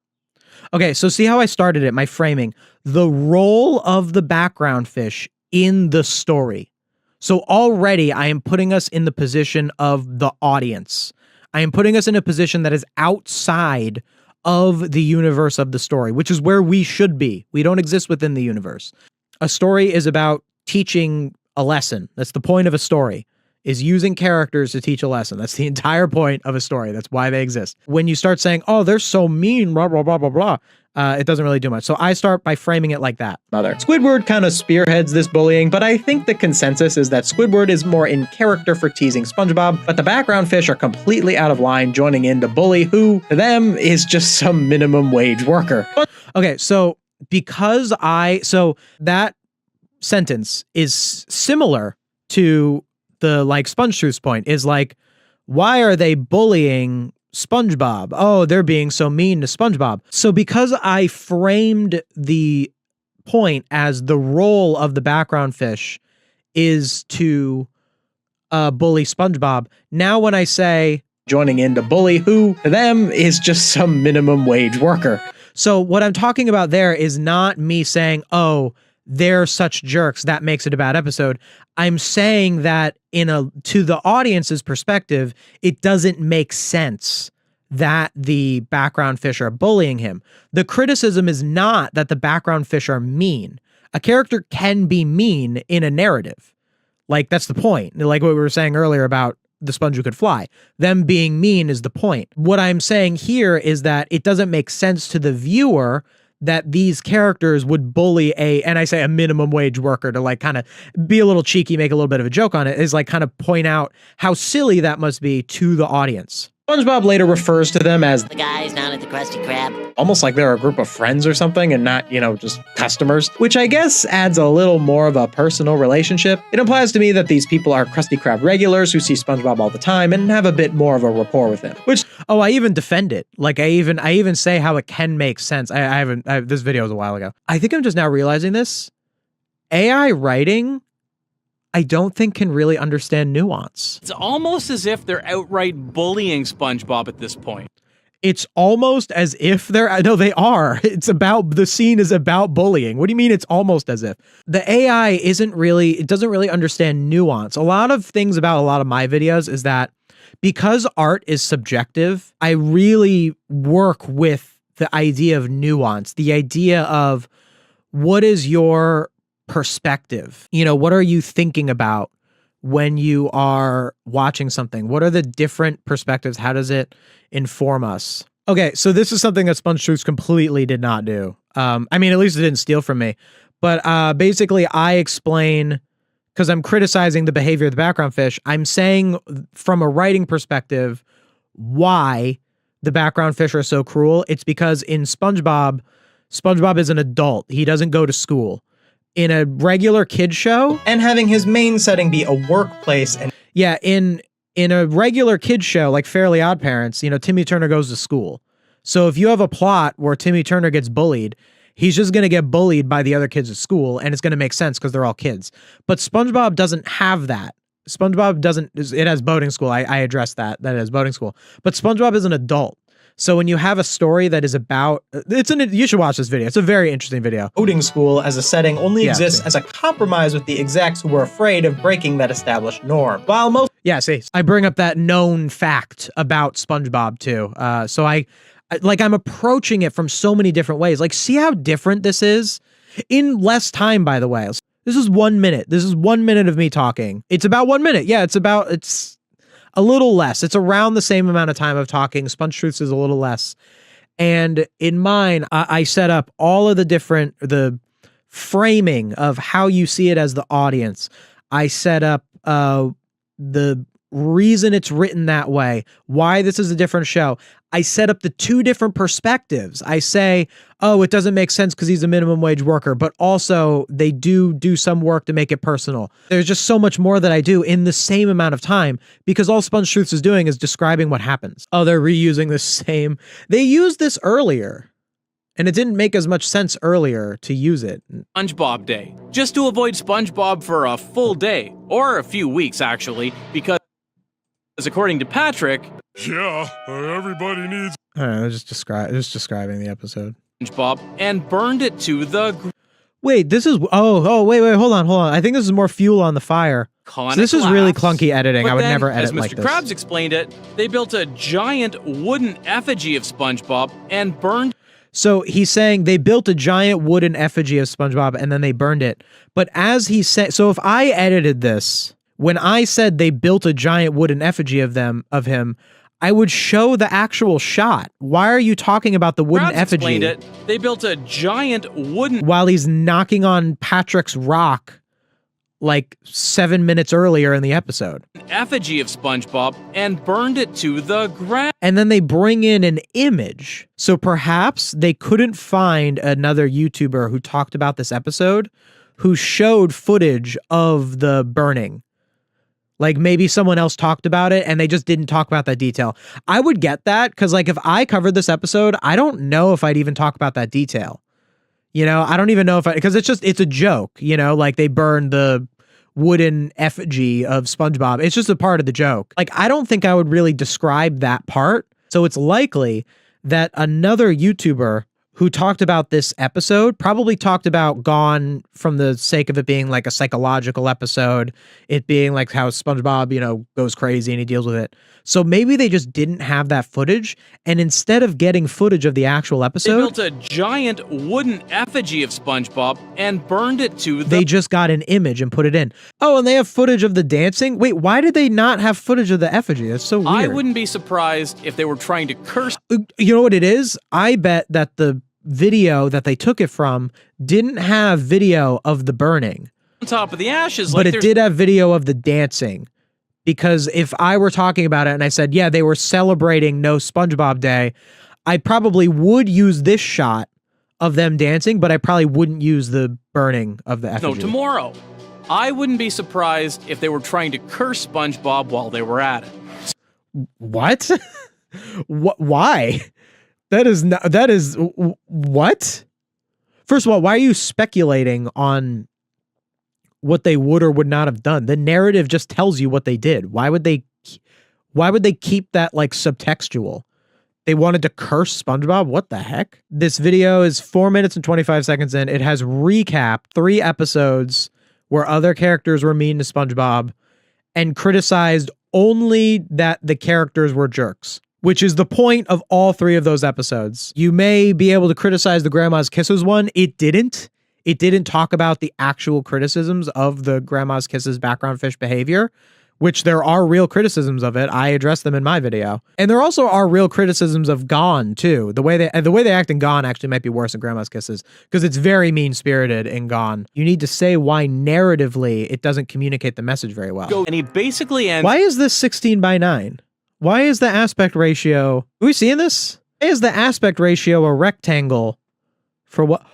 Okay, so see how I started it, my framing. The role of the background fish in the story. So already I am putting us in the position of the audience. I am putting us in a position that is outside of the universe of the story, which is where we should be. We don't exist within the universe. A story is about teaching a lesson. That's the point of a story, is using characters to teach a lesson. That's the entire point of a story. That's why they exist. When you start saying, oh, they're so mean, blah, blah, blah, blah, blah, it doesn't really do much. So I start by framing it like that. Squidward kind of spearheads this bullying, but I think the consensus is that Squidward is more in character for teasing SpongeBob, but the background fish are completely out of line, joining in to bully who, to them, is just some minimum wage worker. Okay, so so that sentence is similar to the like SpongeTruths point, is like, why are they bullying SpongeBob? Oh, they're being so mean to SpongeBob. So because I framed the point as the role of the background fish is to bully SpongeBob, now when I say joining in to bully who, to them, is just some minimum wage worker. So what I'm talking about there is not me saying, oh, they're such jerks, that makes it a bad episode. I'm saying that to the audience's perspective, it doesn't make sense that the background fish are bullying him. The criticism is not that the background fish are mean. A character can be mean in a narrative. Like, that's the point. Like what we were saying earlier about the sponge who could fly. Them being mean is the point. What I'm saying here is that it doesn't make sense to the viewer that these characters would bully and I say a minimum wage worker, to like kind of be a little cheeky, make a little bit of a joke on it, is like kind of point out how silly that must be to the audience. SpongeBob later refers to them as the guys down at the Krusty Krab. Almost like they're a group of friends or something and not, you know, just customers, which I guess adds a little more of a personal relationship. It implies to me that these people are Krusty Krab regulars who see SpongeBob all the time and have a bit more of a rapport with him. Which, oh, I even defend it. Like I even say how it can make sense. This video was a while ago. I think I'm just now realizing this. AI writing, I don't think can really understand nuance. It's almost as if they're outright bullying SpongeBob at this point. It's almost as if no, they are. The scene is about bullying. What do you mean it's almost as if? The AI it doesn't really understand nuance. A lot of things about a lot of my videos is that because art is subjective, I really work with the idea of nuance, the idea of what is your perspective? You know, what are you thinking about when you are watching something? What are the different perspectives? How does it inform us? Okay, so this is something that SpongeTruths completely did not do. I mean, at least it didn't steal from me. But basically, I explain, because I'm criticizing the behavior of the background fish, I'm saying from a writing perspective why the background fish are so cruel. It's because in SpongeBob is an adult. He doesn't go to school. In a regular kid show, and having his main setting be a workplace, and yeah, in a regular kid show like Fairly Odd Parents, you know, Timmy Turner goes to school. So if you have a plot where Timmy Turner gets bullied, he's just going to get bullied by the other kids at school, and it's going to make sense because they're all kids. But SpongeBob doesn't have that. SpongeBob doesn't. It has boating school. I addressed that it has boating school. But SpongeBob is an adult. So when you have a story that is about, you should watch this video. It's a very interesting video. Boating school as a setting only exists as a compromise with the execs who were afraid of breaking that established norm. While most, I bring up that known fact about SpongeBob too. So I'm approaching it from so many different ways. Like, see how different this is in less time, by the way. This is 1 minute. This is 1 minute of me talking. It's about 1 minute. Yeah, it's a little less. It's around the same amount of time of talking. SpongeTruths is a little less. And in mine, I set up all of the framing of how you see it as the audience. I set up the reason it's written that way, why this is a different show. I set up the two different perspectives. I say, oh, it doesn't make sense because he's a minimum wage worker, but also they do some work to make it personal. There's just so much more that I do in the same amount of time because all SpongeTruths is doing is describing what happens. Oh, they're reusing the same. They used this earlier. And it didn't make as much sense earlier to use it. SpongeBob Day, just to avoid SpongeBob for a full day, or a few weeks actually, because according to Patrick, everybody needs I don't know, just describing the episode. SpongeBob, and burned it to the Wait, this is wait, hold on. I think this is more fuel on the fire. So this is really clunky editing. But I would then, never edit as Mr. like this. Krabs explained it, they built a giant wooden effigy of SpongeBob and burned. So he's saying they built a giant wooden effigy of SpongeBob and then they burned it. But as he said, so if I edited this, when I said they built a giant wooden effigy of him, I would show the actual shot. Why are you talking about the wooden Krabs effigy? explained it. They built a giant wooden while he's knocking on Patrick's rock like 7 minutes earlier in the episode. effigy of SpongeBob and burned it to the ground. And then they bring in an image. So perhaps they couldn't find another YouTuber who talked about this episode who showed footage of the burning. Like maybe someone else talked about it and they just didn't talk about that detail. I would get that because like if I covered this episode, I don't know if I'd even talk about that detail. You know, I don't even know if because it's a joke, you know, like they burned the wooden effigy of SpongeBob. It's just a part of the joke. Like, I don't think I would really describe that part. So it's likely that another YouTuber who talked about this episode probably talked about Gone from the sake of it being like a psychological episode, it being like how SpongeBob, you know, goes crazy and he deals with it. So maybe they just didn't have that footage, and instead of getting footage of the actual episode, They built a giant wooden effigy of SpongeBob and burned it to the... They just got an image and put it in. Oh, and they have footage of the dancing? Wait, why did they not have footage of the effigy? That's so weird. I wouldn't be surprised if they were trying to curse... You know what it is? I bet that the video that they took it from didn't have video of the burning. On top of the ashes, but like it did have video of the dancing. Because if I were talking about it and I said, yeah, they were celebrating No SpongeBob Day, I probably would use this shot of them dancing, but I probably wouldn't use the burning of the effigy. No, tomorrow. I wouldn't be surprised if they were trying to curse SpongeBob while they were at it. What? Why? That is what? First of all, why are you speculating on what they would or would not have done? The narrative just tells you what they did. Why would they keep that like subtextual? They wanted to curse SpongeBob? What the heck? This video is 4 minutes and 25 seconds in. It has recapped 3 episodes where other characters were mean to SpongeBob and criticized only that the characters were jerks, which is the point of all 3 of those episodes. You may be able to criticize the Grandma's Kisses one. It didn't. It didn't talk about the actual criticisms of the Grandma's Kisses background fish behavior, which there are real criticisms of it. I addressed them in my video. And there also are real criticisms of Gone too. The way they act in Gone actually might be worse than Grandma's Kisses because it's very mean-spirited in Gone. You need to say why narratively it doesn't communicate the message very well. And he basically ends... Why is this 16:9? Why is the aspect ratio... Are we seeing this? Why is the aspect ratio a rectangle for what...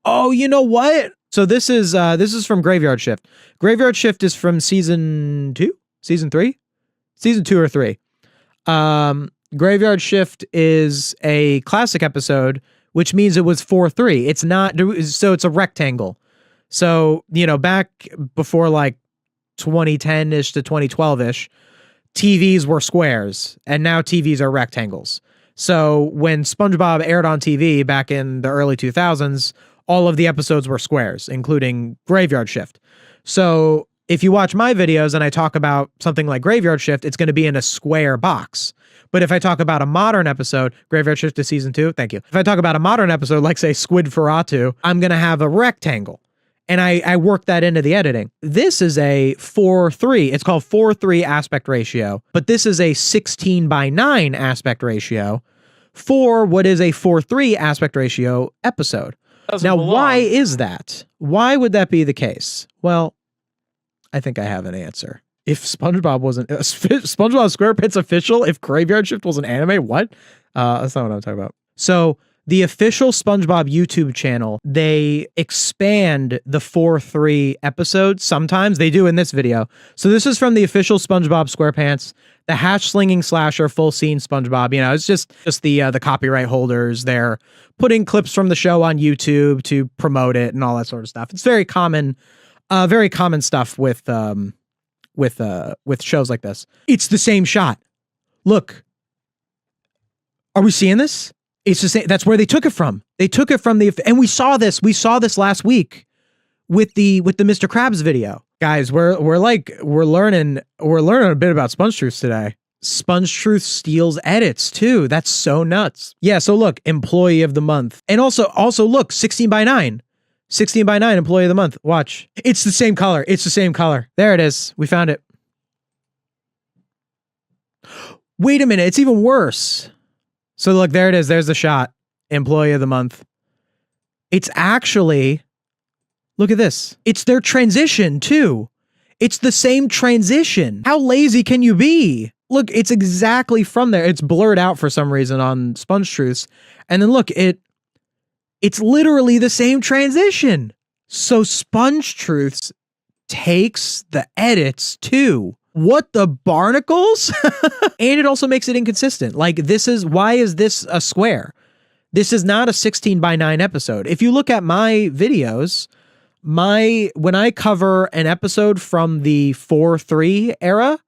Oh, you know what? So this is from Graveyard Shift. Graveyard Shift is from season 2? Season 3? Season 2 or 3. Graveyard Shift is a classic episode, which means it was 4:3. It's not, so it's a rectangle. So, you know, back before like 2010-ish to 2012-ish, TVs were squares, and now TVs are rectangles. So when SpongeBob aired on TV back in the early 2000s, all of the episodes were squares, including Graveyard Shift. So if you watch my videos and I talk about something like Graveyard Shift, it's going to be in a square box. But if I talk about a modern episode, Graveyard Shift is season 2, thank you. If I talk about a modern episode, like say Squid Ferratu, I'm going to have a rectangle. And I work that into the editing. This is a 4:3. It's called 4:3 aspect ratio, but this is a 16:9 aspect ratio for what is a 4:3 aspect ratio episode. Doesn't Now, belong. why is that? Why would that be the case? Well, I think I have an answer. If SpongeBob wasn't SpongeBob SquarePants official, if Graveyard Shift was an anime, what? That's not what I'm talking about. So the official SpongeBob YouTube channel, they expand the 4-3 episodes. Sometimes they do in this video. So this is from the official SpongeBob SquarePants, the hash slinging slasher full scene SpongeBob. You know, it's just the copyright holders. They're putting clips from the show on YouTube to promote it and all that sort of stuff. It's very common stuff with shows like this. It's the same shot. Look, are we seeing this? It's the same. That's where they took it from. They took it from and we saw this last week with the Mr. Krabs video. Guys, we're learning a bit about SpongeTruths today. SpongeTruths steals edits too. That's so nuts. Yeah, so look, employee of the month. And also look, 16x9. 16x9 employee of the month. Watch. It's the same color. It's the same color. There it is. We found it. Wait a minute. It's even worse. So look, there it is. There's the shot. Employee of the month. It's actually, look at this. It's their transition too. It's the same transition. How lazy can you be? Look, it's exactly from there. It's blurred out for some reason on SpongeTruths. And then look, it's literally the same transition. So SpongeTruths takes the edits too. What the barnacles? And it also makes it inconsistent. Like why is this a square? This is not a 16x9 episode. If you look at my videos, when I cover an episode from the 4:3 era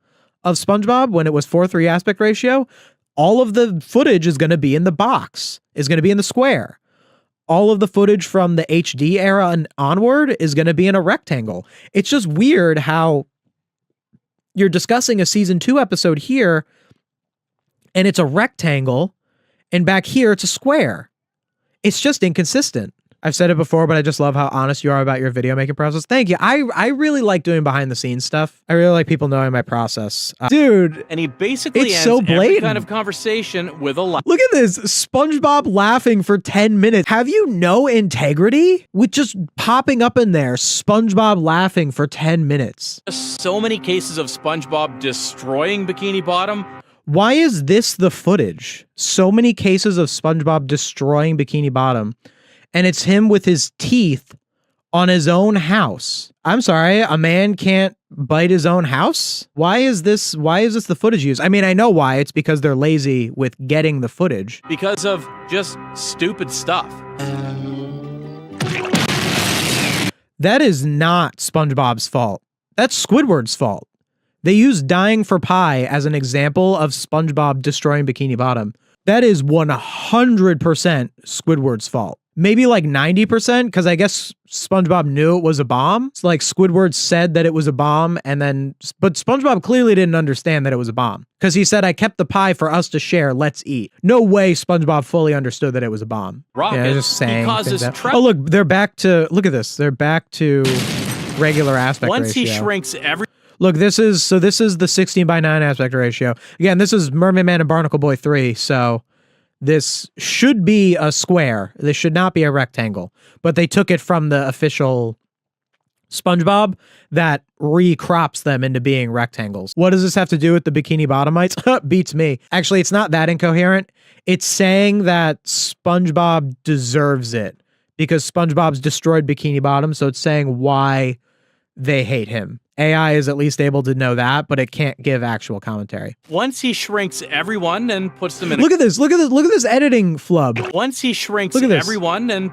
of SpongeBob, when it was 4:3 aspect ratio, all of the footage is going to be in the box, is going to be in the square. All of the footage from the HD era and onward is going to be in a rectangle. It's just weird how you're discussing a season 2 episode here and it's a rectangle, and back here it's a square. It's just inconsistent. I've said it before, but I just love how honest you are about your video making process. Thank you. I really like doing behind the scenes stuff. I really like people knowing my process. Dude. And he basically it's ends so every blatant. kind of conversation with a lie. Look at this. SpongeBob laughing for 10 minutes. Have you no integrity? With just popping up in there, SpongeBob laughing for 10 minutes. So many cases of SpongeBob destroying Bikini Bottom. Why is this the footage? So many cases of SpongeBob destroying Bikini Bottom. And it's him with his teeth on his own house. I'm sorry, a man can't bite his own house? Why is this the footage used? I mean, I know why. It's because they're lazy with getting the footage. Because of just stupid stuff. That is not SpongeBob's fault. That's Squidward's fault. They used dying for pie as an example of SpongeBob destroying Bikini Bottom. That is 100% Squidward's fault. Maybe like 90%, because I guess SpongeBob knew it was a bomb. It's like Squidward said that it was a bomb, but SpongeBob clearly didn't understand that it was a bomb. Because he said, I kept the pie for us to share, let's eat. No way SpongeBob fully understood that it was a bomb. Rocket, yeah, just saying. he causes oh, look, they're back to, look at this. They're back to regular aspect Once ratio. he shrinks every... Look, this is the 16:9 aspect ratio. Again, this is Mermaid Man and Barnacle Boy 3, so this should be a square. This should not be a rectangle. But they took it from the official SpongeBob that recrops them into being rectangles. What does this have to do with the Bikini Bottomites? Beats me. Actually, it's not that incoherent. It's saying that SpongeBob deserves it because SpongeBob's destroyed Bikini Bottom, so it's saying why they hate him. AI is at least able to know that, but it can't give actual commentary. Once he shrinks everyone and puts them in... Look at this. Look at this editing flub. Once he shrinks Look at this. everyone and...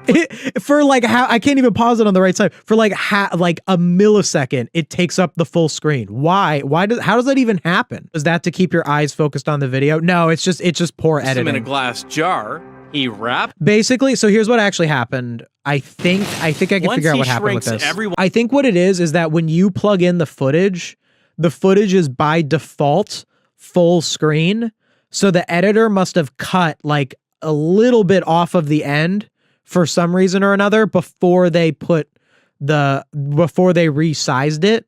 For like I can't even pause it on the right side. For like a millisecond, it takes up the full screen. Why? How does that even happen? Is that to keep your eyes focused on the video? No, it's just poor puts editing. them in a glass jar. He wrapped... Basically, so here's what actually happened. I think I can figure out what happened with this. I think what it is that when you plug in the footage is by default full screen. So the editor must have cut like a little bit off of the end for some reason or another before they resized it.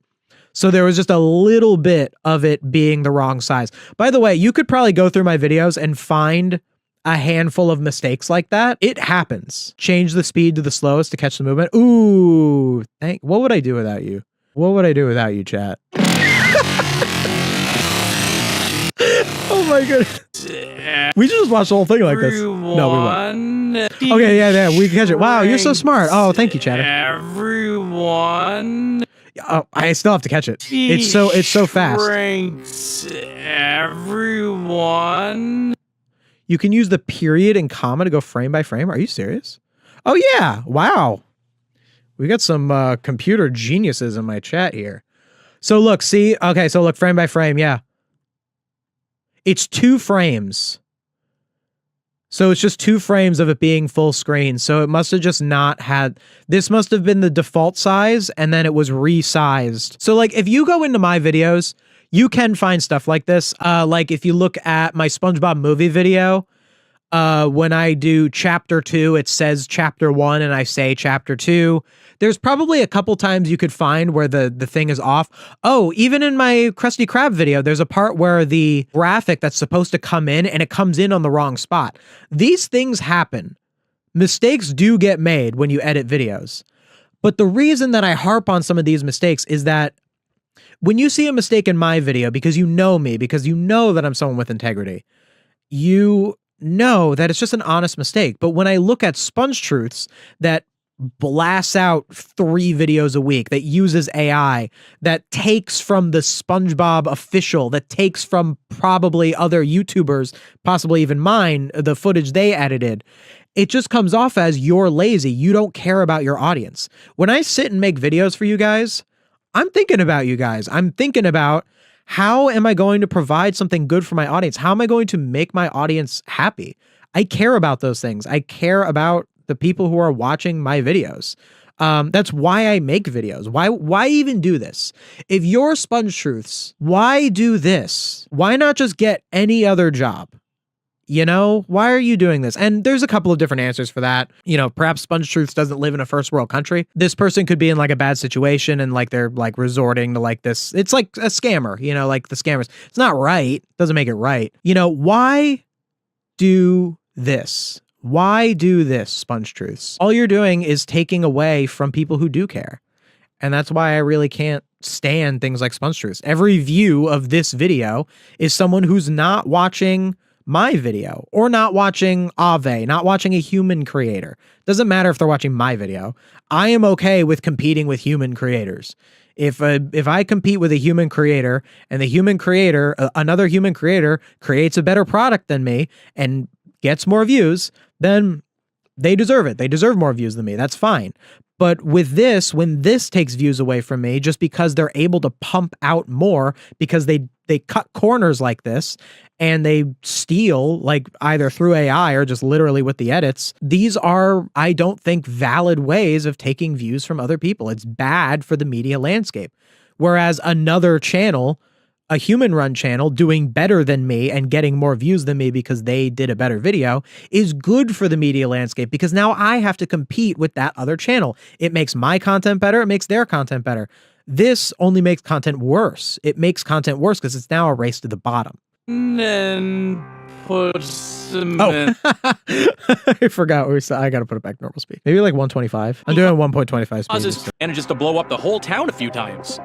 So there was just a little bit of it being the wrong size. By the way, you could probably go through my videos and find a handful of mistakes like that. It happens. Change the speed to the slowest to catch the movement. Ooh, what would I do without you? What would I do without you, chat? Oh my goodness. We should just watch the whole thing like this. No, we won't. Okay, yeah, we can catch it. Wow, you're so smart. Oh, thank you, Chatter. Everyone. Oh, I still have to catch it. It's so fast. Everyone. You can use the period and comma to go frame by frame. Are you serious? Oh yeah. Wow. We got some computer geniuses in my chat here. So look, see? Okay, so look, frame by frame, yeah. It's 2 frames. So it's just 2 frames of it being full screen. So it must have just not had, this must have been the default size and then it was resized. So like if you go into my videos, you can find stuff like this. Like if you look at my SpongeBob movie video, when I do chapter 2, it says chapter 1 and I say chapter 2. There's probably a couple times you could find where the thing is off. Oh, even in my Krusty Krab video, there's a part where the graphic that's supposed to come in and it comes in on the wrong spot. These things happen. Mistakes do get made when you edit videos. But the reason that I harp on some of these mistakes is that when you see a mistake in my video, because you know me, because you know that I'm someone with integrity, you know that it's just an honest mistake. But when I look at SpongeTruths that blasts out 3 videos a week, that uses AI, that takes from the SpongeBob official, that takes from probably other YouTubers, possibly even mine, the footage they edited, it just comes off as you're lazy. You don't care about your audience. When I sit and make videos for you guys, I'm thinking about you guys. I'm thinking about, how am I going to provide something good for my audience? How am I going to make my audience happy? I care about those things. I care about the people who are watching my videos. That's why I make videos. Why even do this? If you're SpongeTruths, why do this? Why not just get any other job? You know, why are you doing this? And there's a couple of different answers for that. You know, perhaps SpongeTruths doesn't live in a first world country. This person could be in like a bad situation and like they're like resorting to like this. It's like a scammer, you know, like the scammers. It's not right. Doesn't make it right. You know, why do this? Why do this, SpongeTruths? All you're doing is taking away from people who do care. And that's why I really can't stand things like SpongeTruths. Every view of this video is someone who's not watching my video or not watching Ave, not watching a human creator. Doesn't matter if they're watching my video. I am okay with competing with human creators. If I compete with a human creator and the human creator, another human creator creates a better product than me and gets more views, then they deserve it. They deserve more views than me. That's fine. But with this, when this takes views away from me, just because they're able to pump out more because they cut corners like this and they steal like either through AI or just literally with the edits, these are, I don't think, valid ways of taking views from other people. It's bad for the media landscape. Whereas another channel, a human run channel doing better than me and getting more views than me because they did a better video is good for the media landscape because now I have to compete with that other channel. It makes my content better. It makes their content better. This only makes content worse. It makes content worse because it's now a race to the bottom. Then put some. Oh, I forgot what we said. I got to put it back normal speed. Maybe like 125. I'm doing 1.25 speed. Manages to blow up the whole town a few times.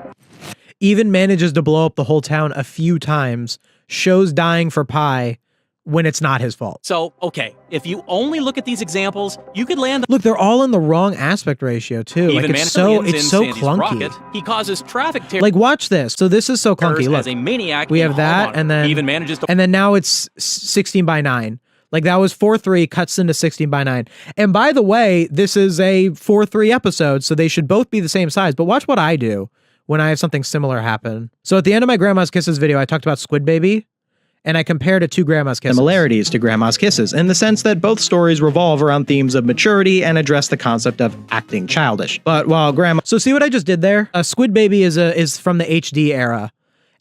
Even manages to blow up the whole town a few times, shows dying for pie when it's not his fault. So, okay, if you only look at these examples, you could land. Look, they're all in the wrong aspect ratio too. Even like it's so clunky. Rocket, he causes traffic tears. Like watch this. So this is so clunky. Look, as a maniac, we have that, and then even manages to. And then now it's 16:9. Like that was 4:3 cuts into 16:9. And by the way, this is a 4:3 episode, so they should both be the same size. But watch what I do when I have something similar happen. So at the end of my Grandma's Kisses video, I talked about Squid Baby, and I compared it to Grandma's Kisses. Similarities to Grandma's Kisses, in the sense that both stories revolve around themes of maturity and address the concept of acting childish. But while Grandma... So see what I just did there? Squid Baby is from the HD era,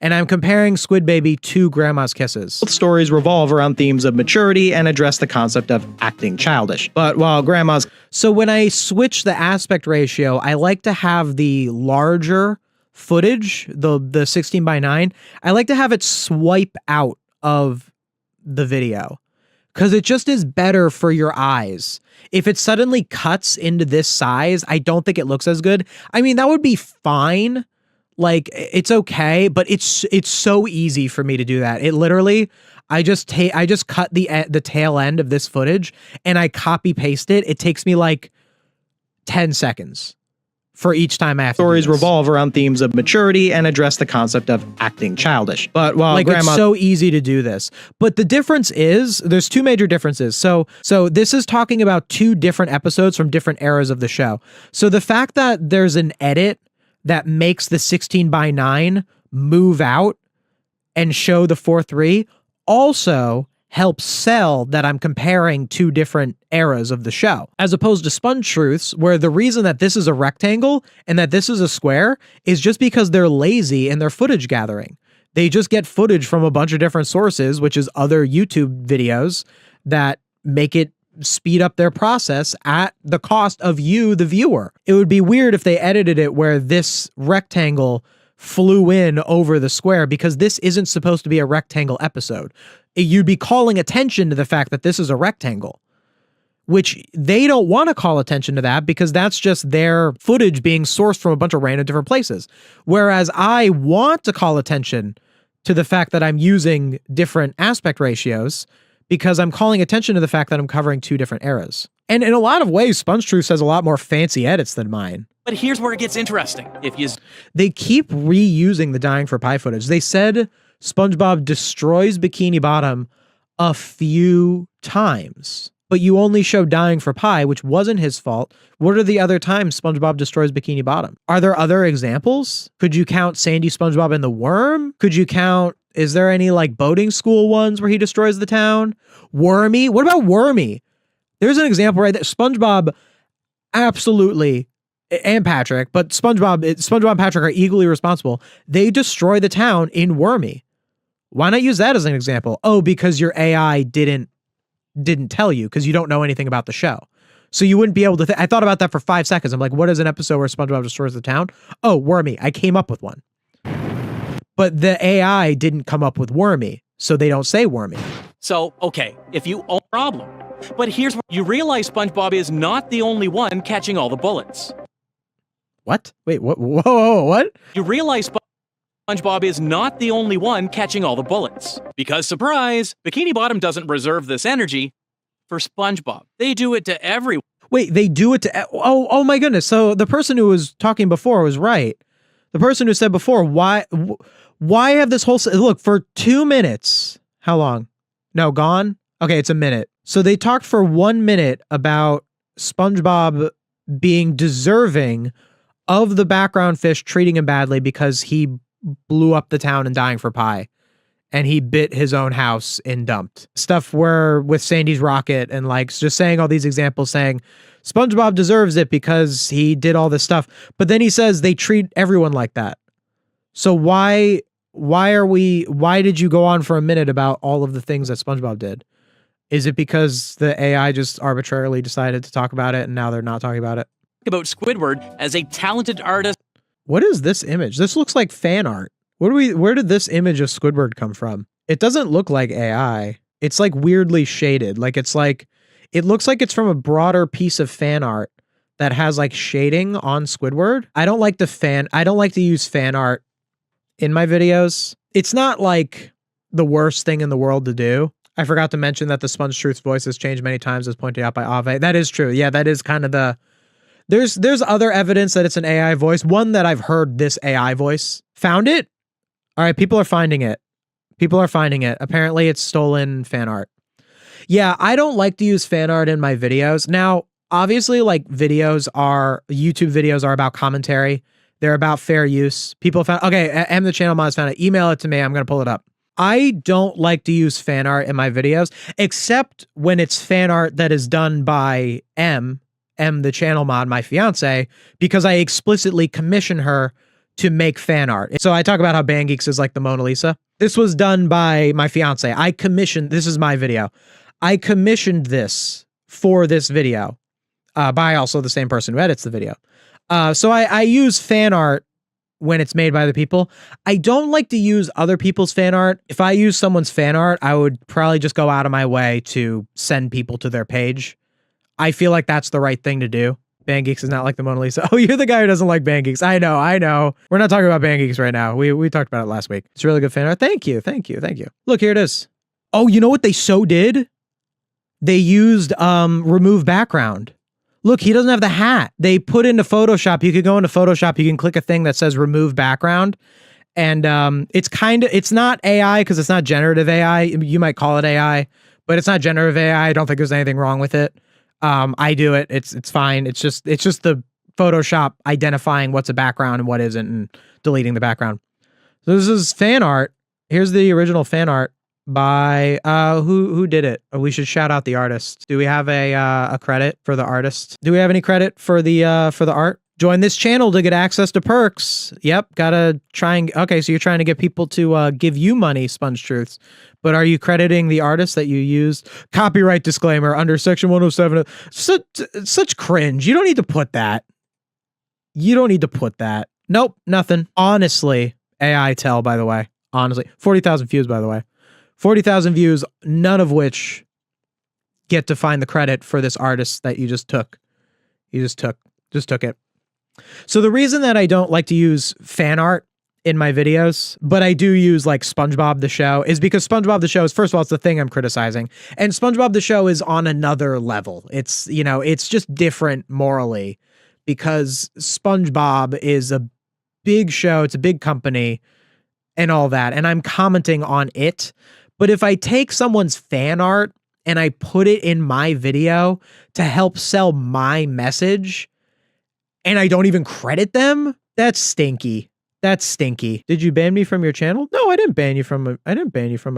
and I'm comparing Squid Baby to Grandma's Kisses. Both stories revolve around themes of maturity and address the concept of acting childish. But while Grandma's... So when I switch the aspect ratio, I like to have the larger footage, the 16:9, I like to have it swipe out of the video because it just is better for your eyes. If it suddenly cuts into this size, I don't think it looks as good. I mean, that would be fine. Like, it's okay, but it's so easy for me to do that. It literally, I just cut the tail end of this footage and I copy paste it. It takes me like 10 seconds for each time I have to do Stories this. revolve around themes of maturity and address the concept of acting childish. But while Like, grandma it's so easy to do this. But the difference is there's two major differences. So this is talking about two different episodes from different eras of the show. So the fact that there's an edit that makes the 16:9 move out and show the 4:3 also helps sell that I'm comparing two different eras of the show, as opposed to SpongeTruths, where the reason that this is a rectangle and that this is a square is just because they're lazy in their footage gathering. They just get footage from a bunch of different sources, which is other YouTube videos that make it speed up their process at the cost of you, the viewer. It would be weird if they edited it where this rectangle flew in over the square, because this isn't supposed to be a rectangle episode. You'd be calling attention to the fact that this is a rectangle, which they don't want to call attention to that because that's just their footage being sourced from a bunch of random different places. Whereas I want to call attention to the fact that I'm using different aspect ratios because I'm calling attention to the fact that I'm covering two different eras. And in a lot of ways, SpongeTruths has a lot more fancy edits than mine. But here's where it gets interesting. They keep reusing the Dying for Pie footage. They said SpongeBob destroys Bikini Bottom a few times, but you only show Dying for Pie, which wasn't his fault. What are the other times SpongeBob destroys Bikini Bottom? Are there other examples? Could you count Sandy, SpongeBob, and the Worm? Could you count, is there any like boating school ones where he destroys the town? Wormy? What about Wormy? There's an example right there. SpongeBob absolutely, and Patrick, but SpongeBob and Patrick are equally responsible. They destroy the town in Wormy. Why not use that as an example? Oh, because your AI didn't tell you because you don't know anything about the show. So you wouldn't be able to I thought about that for 5 seconds. I'm like, what is an episode where SpongeBob destroys the town? Oh, Wormy. I came up with one. But the AI didn't come up with Wormy, so they don't say Wormy. So, okay, if you own a problem. But here's where you realize SpongeBob is not the only one catching all the bullets. What? Wait, what? Whoa, what? You realize SpongeBob is not the only one catching all the bullets. Because, surprise, Bikini Bottom doesn't reserve this energy for SpongeBob. They do it to everyone. Wait, they do it to... Oh my goodness. So the person who was talking before was right. The person who said before, why have this whole... Look, for 2 minutes... How long? No, gone? Okay, it's a minute. So they talked for 1 minute about SpongeBob being deserving of the background fish treating him badly because he blew up the town and Dying for Pie. And he bit his own house and dumped. Stuff where with Sandy's rocket and like just saying all these examples saying SpongeBob deserves it because he did all this stuff. But then he says they treat everyone like that. So why did you go on for a minute about all of the things that SpongeBob did? Is it because the AI just arbitrarily decided to talk about it and now they're not talking about it? About Squidward as a talented artist. What is this image? This looks like fan art. Where did this image of Squidward come from? It doesn't look like AI. It's like weirdly shaded. Like it looks like it's from a broader piece of fan art that has like shading on Squidward. I don't like to use fan art in my videos. It's not like the worst thing in the world to do. I forgot to mention that the SpongeTruths voice has changed many times, as pointed out by Ave. That is true. Yeah, that is kind of the... There's other evidence that it's an AI voice. One that I've heard this AI voice. Found it? All right, people are finding it. Apparently it's stolen fan art. Yeah, I don't like to use fan art in my videos. Now, obviously, like YouTube videos are about commentary. They're about fair use. People found... Okay, M the channel mods found it. Email it to me. I'm going to pull it up. I don't like to use fan art in my videos, except when it's fan art that is done by M the channel mod, my fiance, because I explicitly commission her to make fan art. So I talk about how Band Geeks is like the Mona Lisa. This was done by my fiance. This is my video. I commissioned this for this video by also the same person who edits the video. So I use fan art when it's made by the people. I don't like to use other people's fan art. If I use someone's fan art, I would probably just go out of my way to send people to their page. I feel like that's the right thing to do. BandGeeks is not like the Mona Lisa. Oh, you're the guy who doesn't like BandGeeks. I know. We're not talking about BandGeeks right now. We talked about it last week. It's really good fan art. Thank you. Look, here it is. Oh, you know what they so did? They used remove background. Look, he doesn't have the hat. They put into Photoshop. You could go into Photoshop. You can click a thing that says remove background. And it's not AI because it's not generative AI. You might call it AI, but it's not generative AI. I don't think there's anything wrong with it. I do it. It's fine. It's just the Photoshop identifying what's a background and what isn't and deleting the background. So this is fan art. Here's the original fan art by who did it? We should shout out the artist. Do we have a credit for the artist? Do we have any credit for the art? Join this channel to get access to perks. Yep, gotta try and okay. So you're trying to get people to give you money, SpongeTruths, but are you crediting the artist that you used? Copyright disclaimer under Section 107. Such cringe. You don't need to put that. Nope, nothing. Honestly, AI tell, by the way. Honestly, 40,000 views, by the way. 40,000 views, none of which get to find the credit for this artist that you just took. Just took it. So the reason that I don't like to use fan art in my videos, but I do use like SpongeBob the Show, is because SpongeBob the Show is, first of all, it's the thing I'm criticizing. And SpongeBob the Show is on another level. It's, it's just different morally because SpongeBob is a big show. It's a big company and all that. And I'm commenting on it. But if I take someone's fan art and I put it in my video to help sell my message, and I don't even credit them, that's stinky. Did you ban me from your channel? No, I didn't ban you from my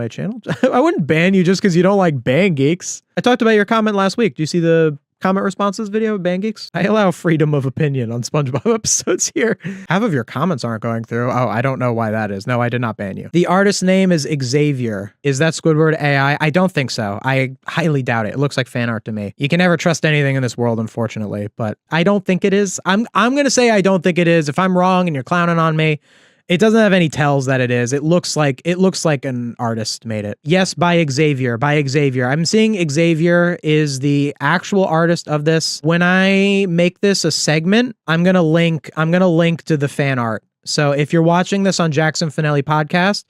channel. I wouldn't ban you just because you don't like BandGeeks. I talked about your comment last week. Do you see the comment responses video of BandGeeks? I allow freedom of opinion on SpongeBob episodes here. Half of your comments aren't going through. Oh, I don't know why that is. No, I did not ban you. The artist's name is Xavier. Is that Squidward AI? I don't think so. I highly doubt it. It looks like fan art to me. You can never trust anything in this world, unfortunately, but I don't think it is. I'm going to say I don't think it is. If I'm wrong and you're clowning on me, it doesn't have any tells that it is. It looks like an artist made it. Yes, by Xavier. I'm seeing Xavier is the actual artist of this. When I make this a segment, I'm gonna link to the fan art. So if you're watching this on Jackson Finelli Podcast,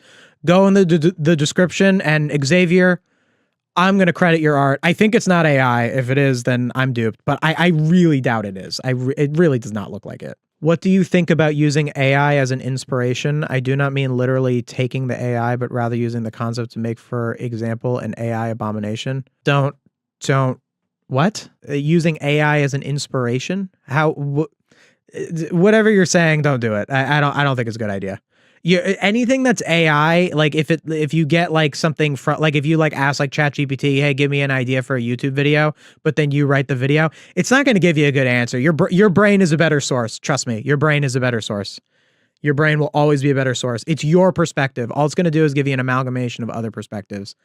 go in the description and Xavier, I'm gonna credit your art. I think it's not AI. If it is, then I'm duped. But I really doubt it is. It really does not look like it. What do you think about using AI as an inspiration? I do not mean literally taking the AI, but rather using the concept to make, for example, an AI abomination. Don't, what? Using AI as an inspiration? Whatever you're saying, don't do it. I don't think it's a good idea. Anything that's AI, like if you get like something from, like if you like ask like ChatGPT, hey, give me an idea for a YouTube video, but then you write the video, it's not going to give you a good answer. Your brain is a better source. Trust me, your brain is a better source. Your brain will always be a better source. It's your perspective. All it's going to do is give you an amalgamation of other perspectives.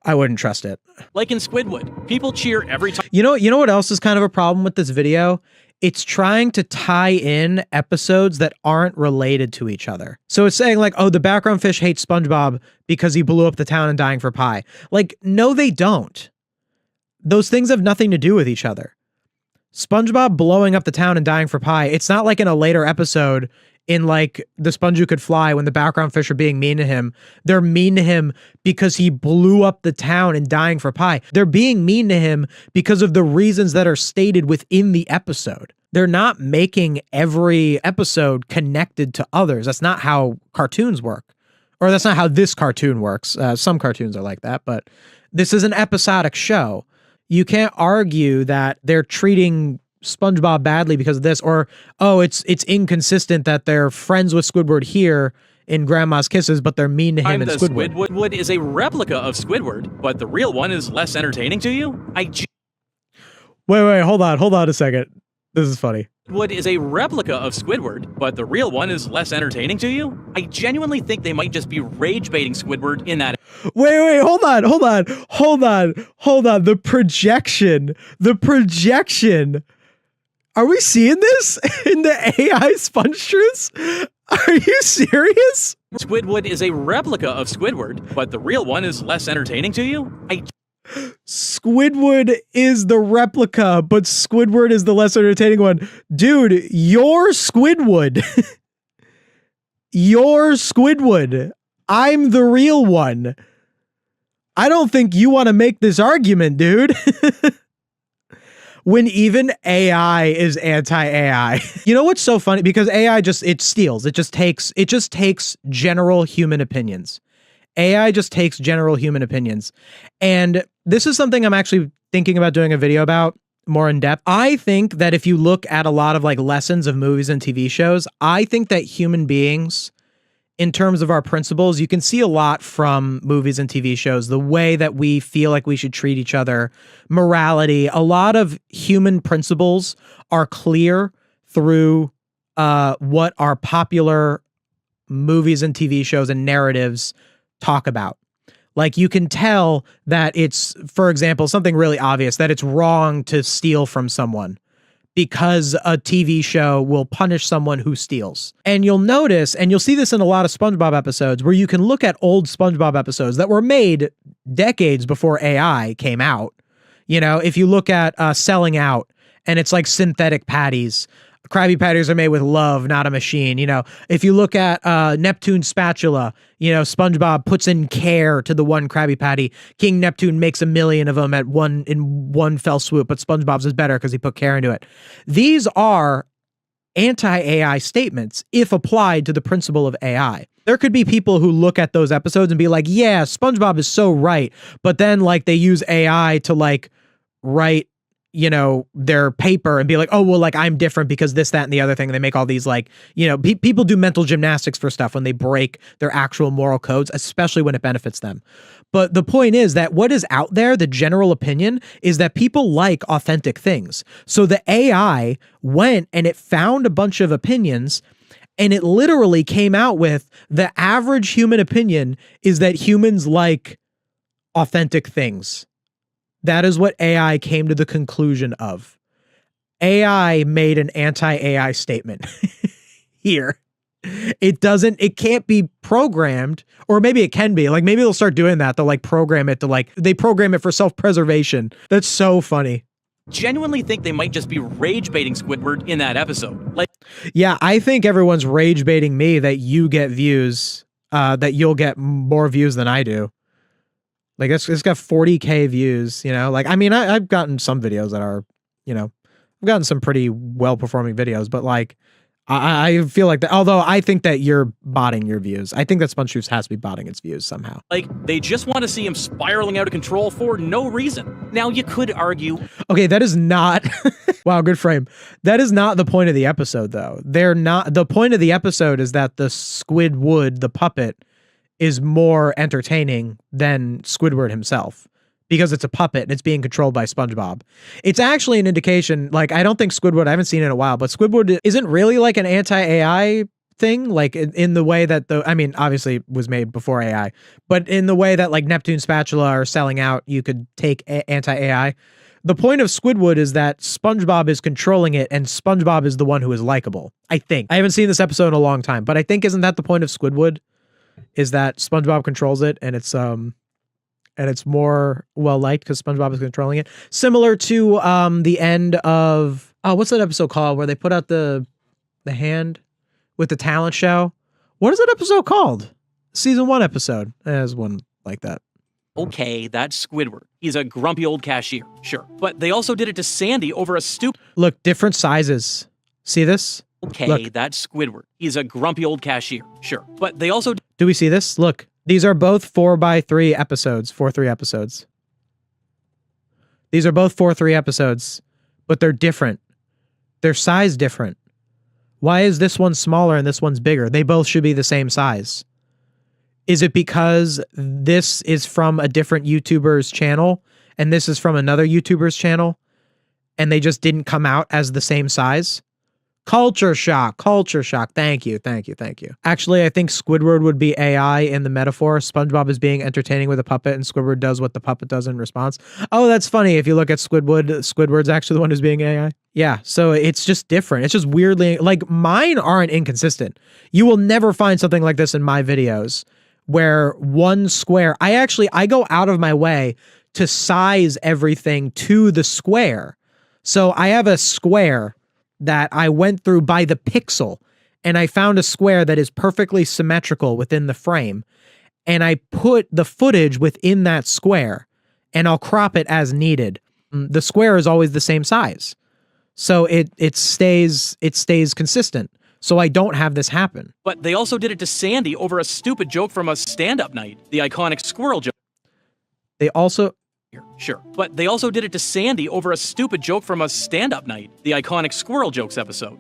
I wouldn't trust it. Like in Squidward, people cheer every time. You know what else is kind of a problem with this video? It's trying to tie in episodes that aren't related to each other. So it's saying like, oh, the background fish hates SpongeBob because he blew up the town and dying for pie. Like, no, they don't. Those things have nothing to do with each other. SpongeBob blowing up the town and dying for pie, it's not like in a later episode in like The Sponge Who Could Fly when the background fish are being mean to him. They're mean to him because he blew up the town and dying for pie. They're being mean to him because of the reasons that are stated within the episode. They're not making every episode connected to others. That's not how cartoons work. Or that's not how this cartoon works. Some cartoons are like that, but this is an episodic show. You can't argue that they're treating SpongeBob badly because of this, or oh, it's inconsistent that they're friends with Squidward here in Grandma's Kisses, but they're mean to him in Squidward. Squidward is a replica of Squidward, but the real one is less entertaining to you? Wait, hold on a second. This is funny. Squidward is a replica of Squidward, but the real one is less entertaining to you? I genuinely think they might just be rage baiting Squidward in that. Wait, hold on. The projection. Are we seeing this in the AI SpongeTruths? Are you serious? Squidward is a replica of Squidward, but the real one is less entertaining to you? Squidward is the replica, but Squidward is the less entertaining one. Dude, you're Squidward. You're Squidward. I'm the real one. I don't think you want to make this argument, dude. When even AI is anti-AI. You know what's so funny? Because AI it steals. It just takes general human opinions. AI just takes general human opinions. And this is something I'm actually thinking about doing a video about more in depth. I think that if you look at a lot of like lessons of movies and TV shows, I think that human beings, in terms of our principles, you can see a lot from movies and TV shows, the way that we feel like we should treat each other, morality. A lot of human principles are clear through what our popular movies and TV shows and narratives talk about. Like you can tell that it's, for example, something really obvious, that it's wrong to steal from someone, because a TV show will punish someone who steals. And you'll notice, and you'll see this in a lot of SpongeBob episodes, where you can look at old SpongeBob episodes that were made decades before AI came out. You know, if you look at Selling Out, and it's like synthetic patties. Krabby Patties are made with love, not a machine. You know, if you look at Neptune's spatula, you know, SpongeBob puts in care to the one Krabby Patty. King Neptune makes 1 million of them in one fell swoop, but SpongeBob's is better because he put care into it. These are anti-AI statements if applied to the principle of AI. There could be people who look at those episodes and be like, yeah, SpongeBob is so right. But then like they use AI to like write, you know, their paper and be like, oh, well, like I'm different because this, that, and the other thing. And they make all these like, you know, people do mental gymnastics for stuff when they break their actual moral codes, especially when it benefits them. But the point is that what is out there, the general opinion, is that people like authentic things. So the AI went and it found a bunch of opinions, and it literally came out with the average human opinion is that humans like authentic things. That is what AI came to the conclusion of. AI made an anti-AI statement here. It can't be programmed, or maybe it can be. Like maybe they'll start doing that. They'll like program it to like, they program it for self-preservation. That's so funny. Genuinely think they might just be rage baiting Squidward in that episode. Like, yeah, I think everyone's rage baiting me that you get views, that you'll get more views than I do. Like it's got 40K views, you know, like, I mean, I've gotten some videos that are, you know, I've gotten some pretty well performing videos, but like, I feel like that, although I think that you're botting your views. I think that SpongeTruths has to be botting its views somehow. Like they just want to see him spiraling out of control for no reason. Now you could argue. Okay, that is not, wow, good frame. That is not the point of the episode though. The point of the episode is that the Squidward, the puppet, is more entertaining than Squidward himself, because it's a puppet and it's being controlled by SpongeBob. It's actually an indication, like, I don't think Squidward, I haven't seen it in a while, but Squidward isn't really like an anti-AI thing, like in the way that I mean, obviously it was made before AI, but in the way that like Neptune's spatula or Selling Out, you could take anti-AI. The point of Squidward is that SpongeBob is controlling it, and SpongeBob is the one who is likable, I think. I haven't seen this episode in a long time, but I think, isn't that the point of Squidward? Is that SpongeBob controls it, and it's more well liked because SpongeBob is controlling it. Similar to the end of what's that episode called where they put out the hand with the talent show? What is that episode called? Season 1 episode. There's one like that. Okay, that's Squidward. He's a grumpy old cashier, sure. But they also did it to Sandy over a stupid. Look, different sizes. See this? Okay, Look. that's Squidward. He's a grumpy old cashier, sure. But they also. Do we see this? Look, these are both 4x3 episodes. 4-3 episodes. These are both 4-3 episodes, but they're different. They're size different. Why is this one smaller and this one's bigger? They both should be the same size. Is it because this is from a different YouTuber's channel and this is from another YouTuber's channel and they just didn't come out as the same size? Culture shock. Culture shock. Thank you. Thank you. Thank you. Actually, I think Squidward would be AI in the metaphor. SpongeBob is being entertaining with a puppet, and Squidward does what the puppet does in response. Oh, that's funny. If you look at Squidward's actually the one who's being AI. Yeah. So it's just different. It's just weirdly like mine aren't inconsistent. You will never find something like this in my videos where one square, I go out of my way to size everything to the square. So I have a square that I went through by the pixel, and I found a square that is perfectly symmetrical within the frame, and I put the footage within that square, and I'll crop it as needed. The square is always the same size, so it stays consistent. So I don't have this happen. But they also did it to Sandy over a stupid joke from a stand-up night, the iconic squirrel joke. They also Sure. But they also did it to Sandy over a stupid joke from a stand-up night, the iconic squirrel jokes episode.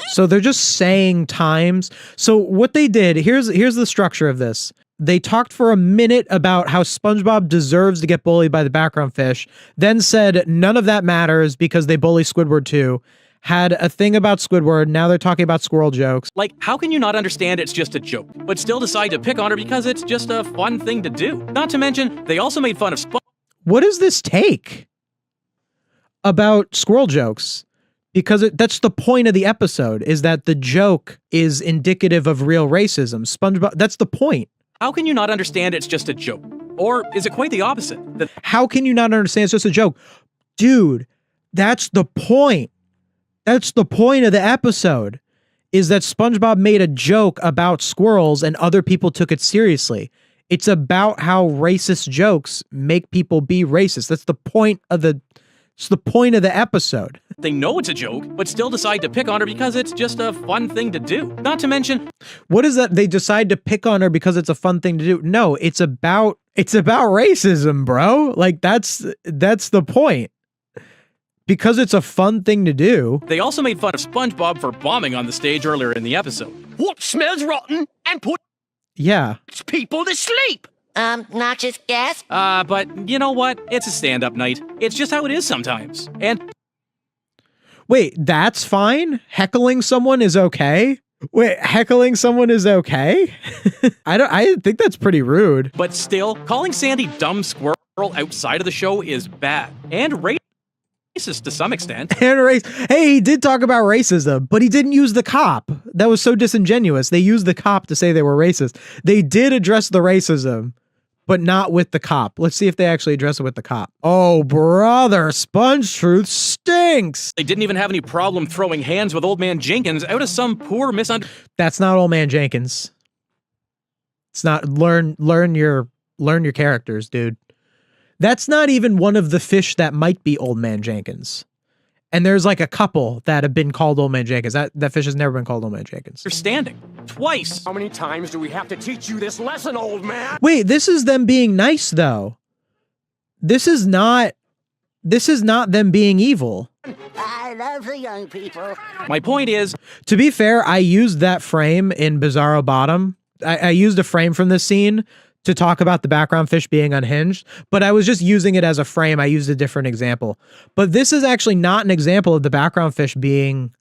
So they're just saying times. So what they did, here's the structure of this. They talked for a minute about how SpongeBob deserves to get bullied by the background fish, then said none of that matters because they bully Squidward too. Had a thing about Squidward, now they're talking about squirrel jokes. Like, how can you not understand it's just a joke, but still decide to pick on her because it's just a fun thing to do? Not to mention, they also made fun of What is this take about squirrel jokes? Because that's the point of the episode, is that the joke is indicative of real racism. SpongeBob, that's the point. How can you not understand it's just a joke? Or is it quite the opposite? How can you not understand it's just a joke? Dude, that's the point. That's the point of the episode, is that SpongeBob made a joke about squirrels and other people took it seriously. It's about how racist jokes make people be racist. That's the point of the episode. They know it's a joke, but still decide to pick on her because it's just a fun thing to do. Not to mention, what is that? They decide to pick on her because it's a fun thing to do. No, it's about racism, bro. Like that's the point. Because it's a fun thing to do. They also made fun of SpongeBob for bombing on the stage earlier in the episode. What smells rotten and puts people to sleep? Noxious gas? But you know what? It's a stand-up night. It's just how it is sometimes. And wait, that's fine? Heckling someone is okay? Wait, heckling someone is okay? I think that's pretty rude. But still, calling Sandy dumb squirrel outside of the show is bad. And racist to some extent. And hey, he did talk about racism, but he didn't use the cop. That was so disingenuous. They used the cop to say they were racist. They did address the racism, but not with the cop. Let's see if they actually address it with the cop. Oh, brother, SpongeTruths stinks. They didn't even have any problem throwing hands with Old Man Jenkins out of some poor misunderstanding. That's not Old Man Jenkins. It's not learn your characters, dude. That's not even one of the fish that might be Old Man Jenkins. And there's like a couple that have been called Old Man Jenkins. That fish has never been called Old Man Jenkins. Understanding. Twice. How many times do we have to teach you this lesson, old man? Wait, this is them being nice though. This is not them being evil. I love the young people. My point is, to be fair, I used that frame in Bizarro Bottom. I used a frame from this scene to talk about the background fish being unhinged, but I was just using it as a frame. I used a different example. But this is actually not an example of the background fish being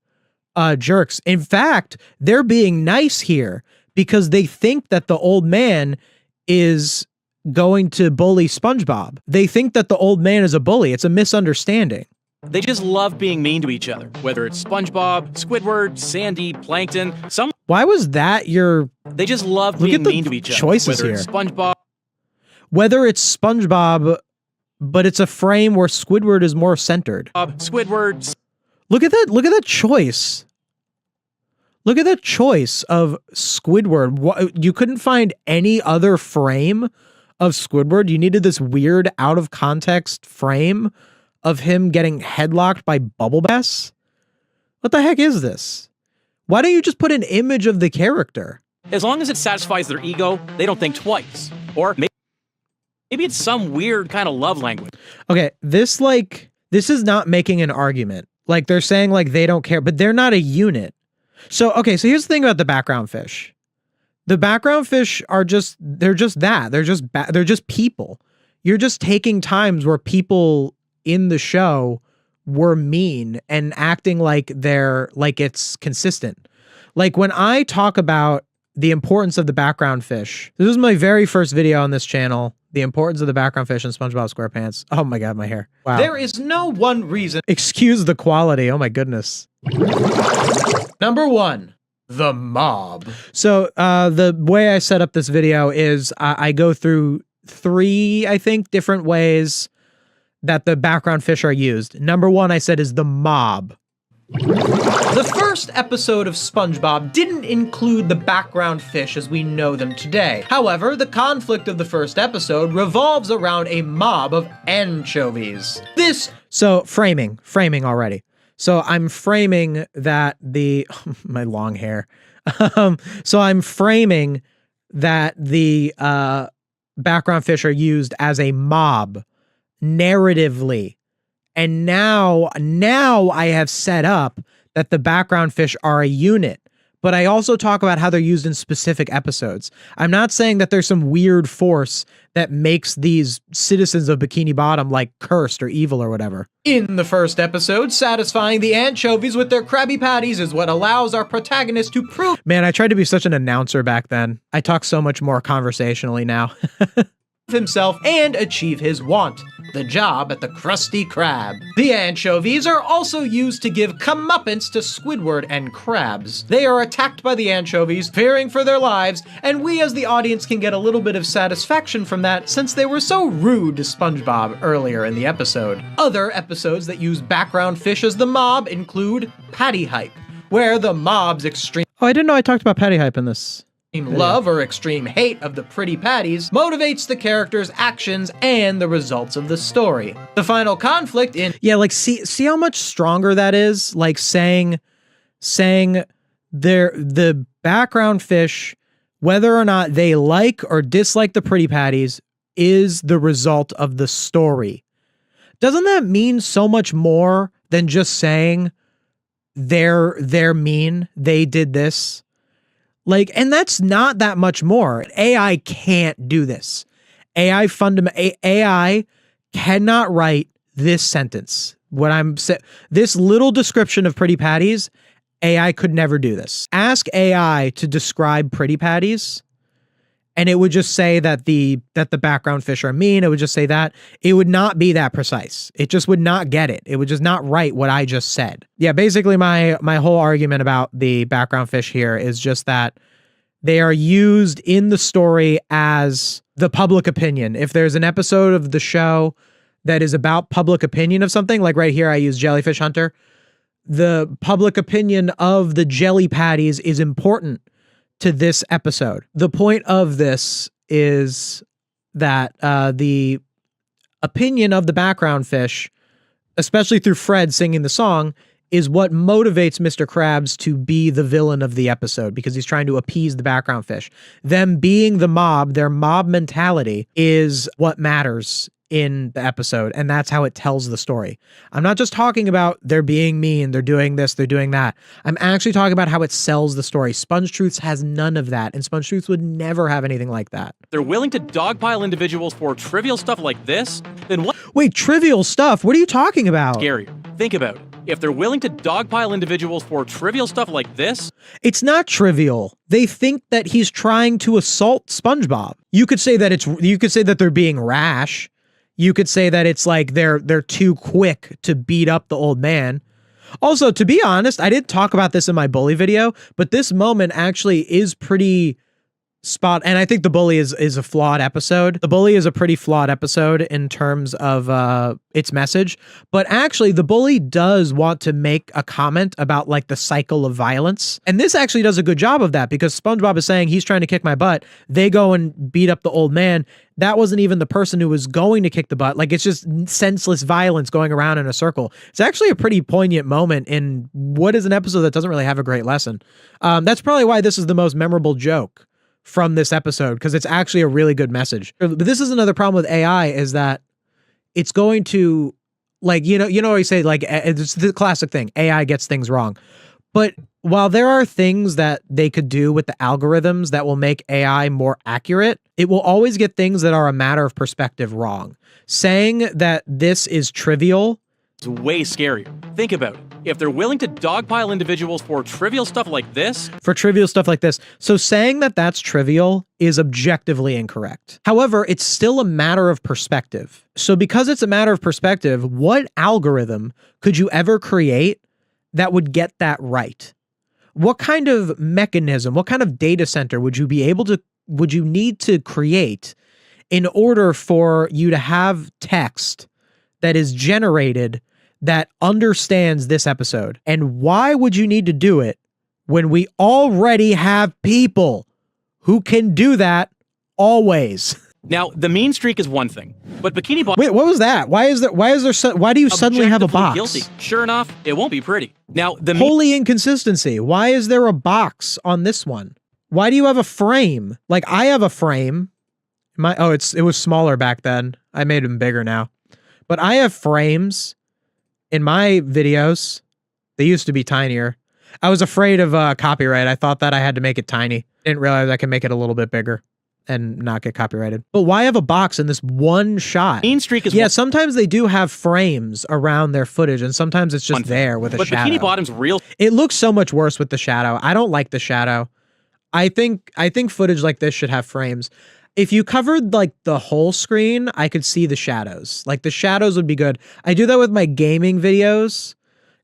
jerks. In fact, they're being nice here because they think that the old man is going to bully SpongeBob. They think that the old man is a bully. It's a misunderstanding. they just love being mean to each other. Whether it's SpongeBob, Squidward, Sandy, Plankton, Why was that your... they just love being mean to each other. Choices Whether it's SpongeBob. Whether it's SpongeBob, but it's a frame where Squidward is more centered. Squidward. Look at that choice. Look at that choice of Squidward. You couldn't find any other frame of Squidward. You needed this weird out of context frame of him getting headlocked by Bubble Bass. What the heck is this? Why don't you just put an image of the character? As long as it satisfies their ego, they don't think twice. Or maybe it's some weird kind of love language. Okay, this is not making an argument. Like, they're saying like they don't care, but they're not a unit. So, okay, so here's the thing about the background fish. The background fish are they're just people. You're just taking times where people in the show were mean and acting like it's consistent. Like when I talk about the importance of the background fish, this was my very first video on this channel. The importance of the background fish in SpongeBob SquarePants. Oh my God, my hair. Wow. There is no one reason. Excuse the quality. Oh my goodness. Number 1, the mob. So the way I set up this video is I go through 3, I think, different ways that the background fish are used. Number 1, I said, is the mob. The first episode of SpongeBob didn't include the background fish as we know them today. However, the conflict of the first episode revolves around a mob of anchovies. So framing already. So I'm framing that my long hair. So I'm framing that the background fish are used as a mob narratively. And now I have set up that the background fish are a unit, but I also talk about how they're used in specific episodes. I'm not saying that there's some weird force that makes these citizens of Bikini Bottom like cursed or evil or whatever. In the first episode, satisfying the anchovies with their Krabby Patties is what allows our protagonist to prove Man, I tried to be such an announcer back then. I talk so much more conversationally now. himself and achieve his want, the job at the Krusty Krab. The anchovies are also used to give comeuppance to Squidward and Krabs. They are attacked by the anchovies, fearing for their lives, and we as the audience can get a little bit of satisfaction from that since they were so rude to SpongeBob earlier in the episode. Other episodes that use background fish as the mob include Patty Hype, where the mob's extreme Oh, I didn't know I talked about Patty Hype in this. love or extreme hate of the pretty patties motivates the character's actions and the results of the story. The final conflict in Yeah, like see how much stronger that is? Like saying the background fish, whether or not they like or dislike the pretty patties, is the result of the story. Doesn't that mean so much more than just saying they're mean, they did this? Like, and that's not that much more. AI can't do this. AI cannot write this sentence. This little description of pretty patties, AI could never do this. Ask AI to describe pretty patties, and it would just say that the background fish are mean. It would just say that. It would not be that precise. It just would not get it. It would just not write what I just said. Yeah, basically my whole argument about the background fish here is just that they are used in the story as the public opinion. If there's an episode of the show that is about public opinion of something, like right here I use Jellyfish Hunter, the public opinion of the jelly patties is important to this episode. The point of this is that the opinion of the background fish, especially through Fred singing the song, is what motivates Mr. Krabs to be the villain of the episode, because he's trying to appease the background fish. Them being the mob, their mob mentality, is what matters in the episode, and that's how it tells the story. I'm not just talking about they're being mean, they're doing this, they're doing that. I'm actually talking about how it sells the story. SpongeTruths has none of that, and SpongeTruths would never have anything like that. They're willing to dogpile individuals for trivial stuff like this, then what? Wait, trivial stuff? What are you talking about? Scarier. Think about it. If they're willing to dogpile individuals for trivial stuff like this, it's not trivial. They think that he's trying to assault SpongeBob. You could say that they're being rash. You could say that it's like they're too quick to beat up the old man. Also, to be honest, I didn't talk about this in my bully video, but this moment actually is pretty spot. And I think the bully is a flawed episode. The bully is a pretty flawed episode in terms of its message. But actually, the bully does want to make a comment about like the cycle of violence. And this actually does a good job of that, because SpongeBob is saying he's trying to kick my butt. They go and beat up the old man. That wasn't even the person who was going to kick the butt. Like, it's just senseless violence going around in a circle. It's actually a pretty poignant moment in what is an episode that doesn't really have a great lesson. That's probably why this is the most memorable joke from this episode, because it's actually a really good message. But this is another problem with AI, is that it's going to, like, you know, you say, like, it's the classic thing, AI gets things wrong. But while there are things that they could do with the algorithms that will make AI more accurate, it will always get things that are a matter of perspective wrong. Saying that this is trivial is way scarier. Think about it. If they're willing to dogpile individuals for trivial stuff like this. So saying that that's trivial is objectively incorrect. However, it's still a matter of perspective. So because it's a matter of perspective, what algorithm could you ever create that would get that right? What kind of mechanism, what kind of data center would you need to create in order for you to have text that is generated that understands this episode? And why would you need to do it when we already have people who can do that always? Now, the mean streak is one thing, but Bikini Bottom. Wait, what was that? Why do you suddenly have a box? Guilty. Sure enough, it won't be pretty. Now, the holy inconsistency. Why is there a box on this one? Why do you have a frame? Like, I have a frame. It was smaller back then. I made them bigger now. But I have frames in my videos. They used to be tinier. I was afraid of copyright. I thought that I had to make it tiny. Didn't realize I could make it a little bit bigger and not get copyrighted. But why have a box in this one shot? Mean streak is sometimes they do have frames around their footage, and sometimes it's just there with a shadow. But Bikini Bottom's real. It looks so much worse with the shadow. I don't like the shadow. I think footage like this should have frames. If you covered like the whole screen, I could see the shadows. Like the shadows would be good. I do that with my gaming videos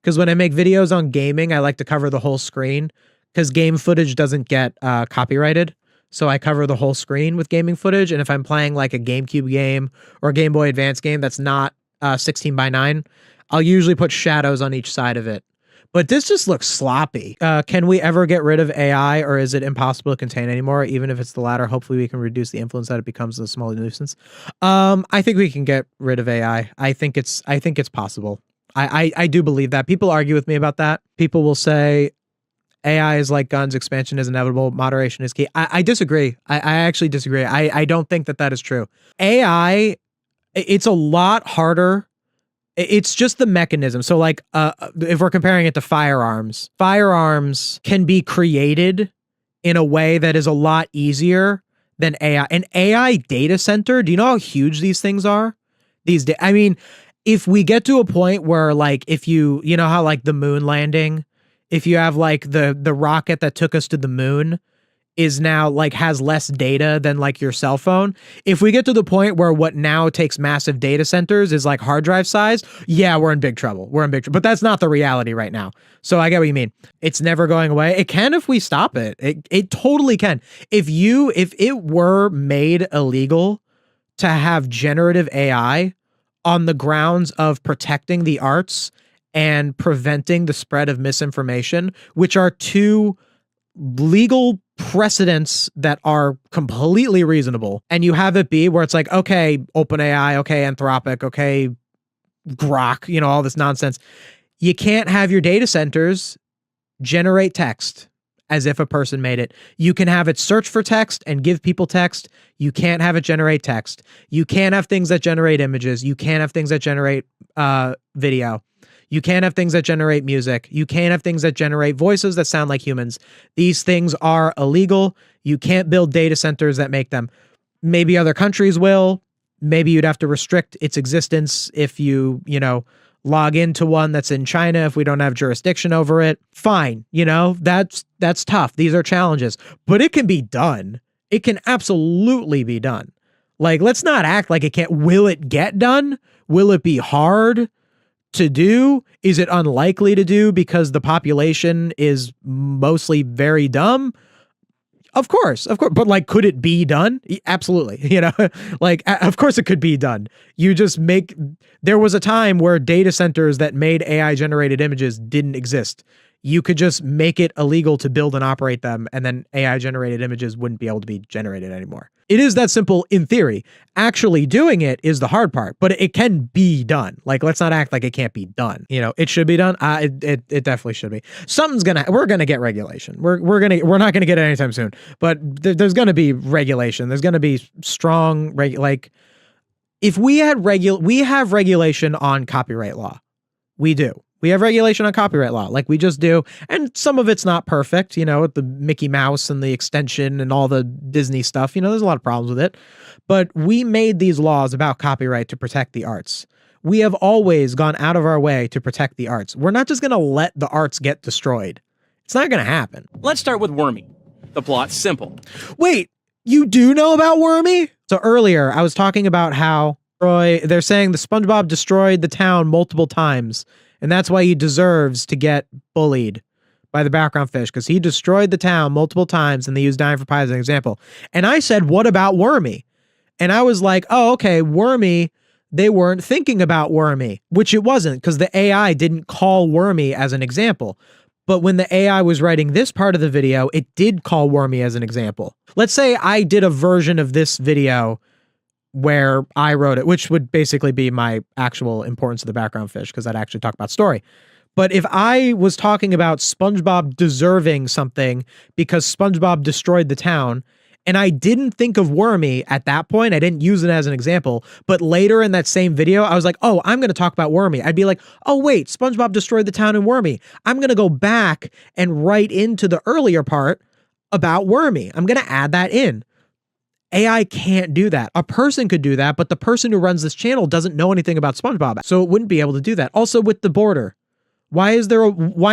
because when I make videos on gaming, I like to cover the whole screen because game footage doesn't get copyrighted. So I cover the whole screen with gaming footage. And if I'm playing like a GameCube game or a Game Boy Advance game that's not 16:9, I'll usually put shadows on each side of it. But this just looks sloppy. Can we ever get rid of AI, or is it impossible to contain anymore? Even if it's the latter, hopefully we can reduce the influence that it becomes a small nuisance. I think we can get rid of AI. I think it's possible. I do believe that. People argue with me about that. People will say AI is like guns, expansion is inevitable, moderation is key. I disagree. I actually disagree. I don't think that is true. AI, it's a lot harder. It's just the mechanism. So like, if we're comparing it to firearms can be created in a way that is a lot easier than AI. An AI data center, do you know how huge these things are? I mean, if we get to a point where like, if you know how like the moon landing, if you have like the rocket that took us to the moon is now like has less data than like your cell phone. If we get to the point where what now takes massive data centers is like hard drive size, yeah, we're in big trouble. But that's not the reality right now. So I get what you mean. It's never going away. It can if we stop it. It totally can. If it were made illegal to have generative AI on the grounds of protecting the arts and preventing the spread of misinformation, which are two legal precedents that are completely reasonable, and you have it be where it's like, okay, OpenAI, okay, Anthropic, okay, Grok, you know, all this nonsense. You can't have your data centers generate text as if a person made it. You can have it search for text and give people text. You can't have it generate text. You can't have things that generate images. You can't have things that generate video. You can't have things that generate music. You can't have things that generate voices that sound like humans. These things are illegal. You can't build data centers that make them. Maybe other countries will. Maybe you'd have to restrict its existence if you log into one that's in China, if we don't have jurisdiction over it. Fine. That's tough. These are challenges. But it can be done. It can absolutely be done. Like, let's not act like it can't. Will it get done? Will it be hard to do? Is it unlikely to do because the population is mostly very dumb? Of course. But like, could it be done? Absolutely. Like, of course it could be done. There was a time where data centers that made AI generated images didn't exist. You could just make it illegal to build and operate them, and then AI generated images wouldn't be able to be generated anymore. It is that simple in theory. Actually doing it is the hard part, but it can be done. Like, let's not act like it can't be done. It should be done. It definitely should be. We're gonna get regulation. We're not gonna get it anytime soon, but there's gonna be regulation. There's gonna be strong if we have regulation on copyright law. We do. We have regulation on copyright law, like we just do. And some of it's not perfect, with the Mickey Mouse and the extension and all the Disney stuff. There's a lot of problems with it. But we made these laws about copyright to protect the arts. We have always gone out of our way to protect the arts. We're not just going to let the arts get destroyed. It's not going to happen. Let's start with Wormy. The plot's simple. Wait, you do know about Wormy? So earlier, I was talking about how they're saying the SpongeBob destroyed the town multiple times. And that's why he deserves to get bullied by the background fish, because he destroyed the town multiple times, and they used Dying for Pie as an example. And I said, what about Wormy? And I was like, oh, okay, Wormy, they weren't thinking about Wormy, which it wasn't, because the AI didn't call Wormy as an example. But when the AI was writing this part of the video, it did call Wormy as an example. Let's say I did a version of this video where I wrote it, which would basically be my actual importance of the background fish, because I'd actually talk about story. But if I was talking about SpongeBob deserving something because SpongeBob destroyed the town, and I didn't think of Wormy at that point, I didn't use it as an example, but later in that same video, I was like, oh, I'm going to talk about Wormy. I'd be like, oh, wait, SpongeBob destroyed the town in Wormy. I'm going to go back and write into the earlier part about Wormy. I'm going to add that in. AI can't do that. A person could do that, but the person who runs this channel doesn't know anything about SpongeBob, so it wouldn't be able to do that. Also with the border, why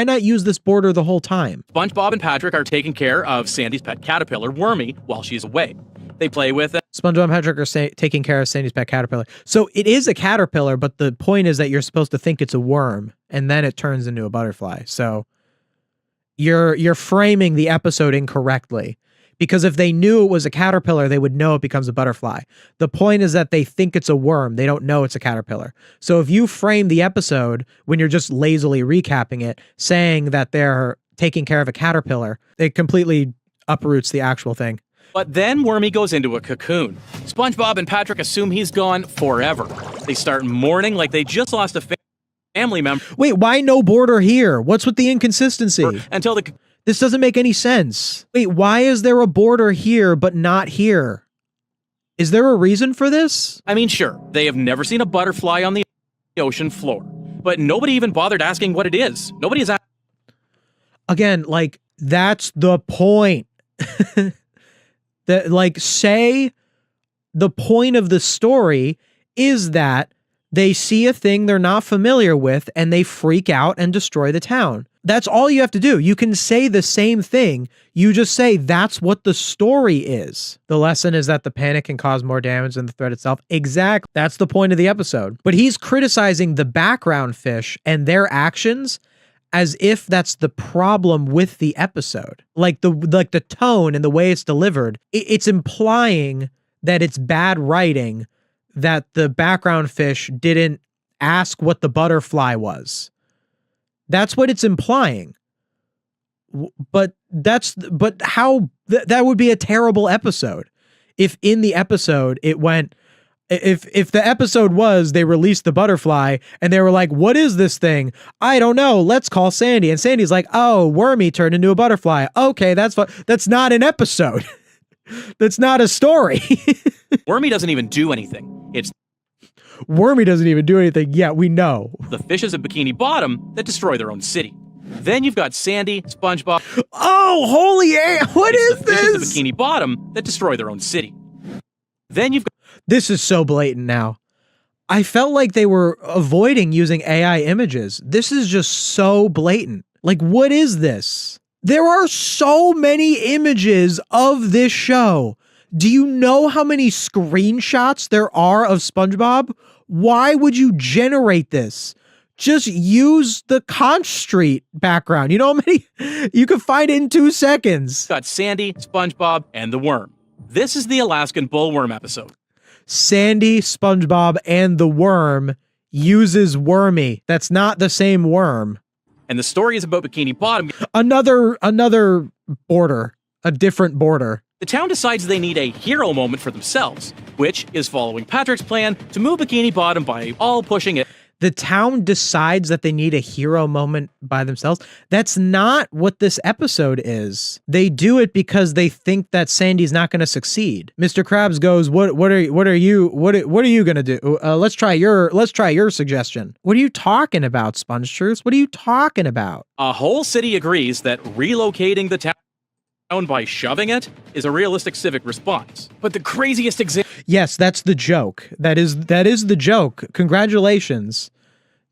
not use this border the whole time? SpongeBob and Patrick are taking care of Sandy's pet caterpillar, Wormy, while she's away. They play with it. SpongeBob and Patrick are taking care of Sandy's pet caterpillar. So it is a caterpillar, but the point is that you're supposed to think it's a worm, and then it turns into a butterfly. So you're framing the episode incorrectly. Because if they knew it was a caterpillar, they would know it becomes a butterfly. The point is that they think it's a worm. They don't know it's a caterpillar. So if you frame the episode when you're just lazily recapping it, saying that they're taking care of a caterpillar, it completely uproots the actual thing. But then Wormy goes into a cocoon. SpongeBob and Patrick assume he's gone forever. They start mourning like they just lost a family member. Wait, why no border here? What's with the inconsistency? Until This doesn't make any sense. Wait, why is there a border here but not here? Is there a reason for this? I mean, sure, they have never seen a butterfly on the ocean floor, but nobody even bothered asking what it is. Nobody is asking. Again, like, that's the point. Say the point of the story is that they see a thing they're not familiar with and they freak out and destroy the town. That's all you have to do. You can say the same thing. You just say that's what the story is. The lesson is that the panic can cause more damage than the threat itself. Exactly. That's the point of the episode. But he's criticizing the background fish and their actions as if that's the problem with the episode. Like the tone and the way it's delivered, it's implying that it's bad writing that the background fish didn't ask what the butterfly was. That's what it's implying. But how that would be a terrible episode. If in the episode it went, if the episode was they released the butterfly and they were like, what is this thing? I don't know. Let's call Sandy. And Sandy's like, oh, Wormy turned into a butterfly. Okay, that's fine. That's not an episode. That's not a story. Wormy doesn't even do anything. Wormy doesn't even do anything. Yeah, we know. The fishes of Bikini Bottom that destroy their own city. Then you've got Sandy, SpongeBob. Oh, holy A! What is the this? Fishes of Bikini Bottom that destroy their own city. Then you've got. This is so blatant now. I felt like they were avoiding using AI images. This is just so blatant. Like, what is this? There are so many images of this show. Do you know how many screenshots there are of SpongeBob? Why would you generate this? Just use the Conch Street background. You know how many? You could find it in 2 seconds. Got Sandy, SpongeBob, and the worm. This is the Alaskan bullworm episode. Sandy, SpongeBob, and the worm uses Wormy. That's not the same worm. And the story is about Bikini Bottom. Another border. A different border. The town decides they need a hero moment for themselves, which is following Patrick's plan to move Bikini Bottom by all pushing it. the town decides that they need a hero moment by themselves. That's not what this episode is. They do it because they think that Sandy's not going to succeed. Mr. Krabs goes, what are you going to do? Let's try your suggestion. What are you talking about, SpongeTruths? What are you talking about? A whole city agrees that relocating the town by shoving it is a realistic civic response. But the craziest example... Yes, that's the joke. That is the joke. Congratulations.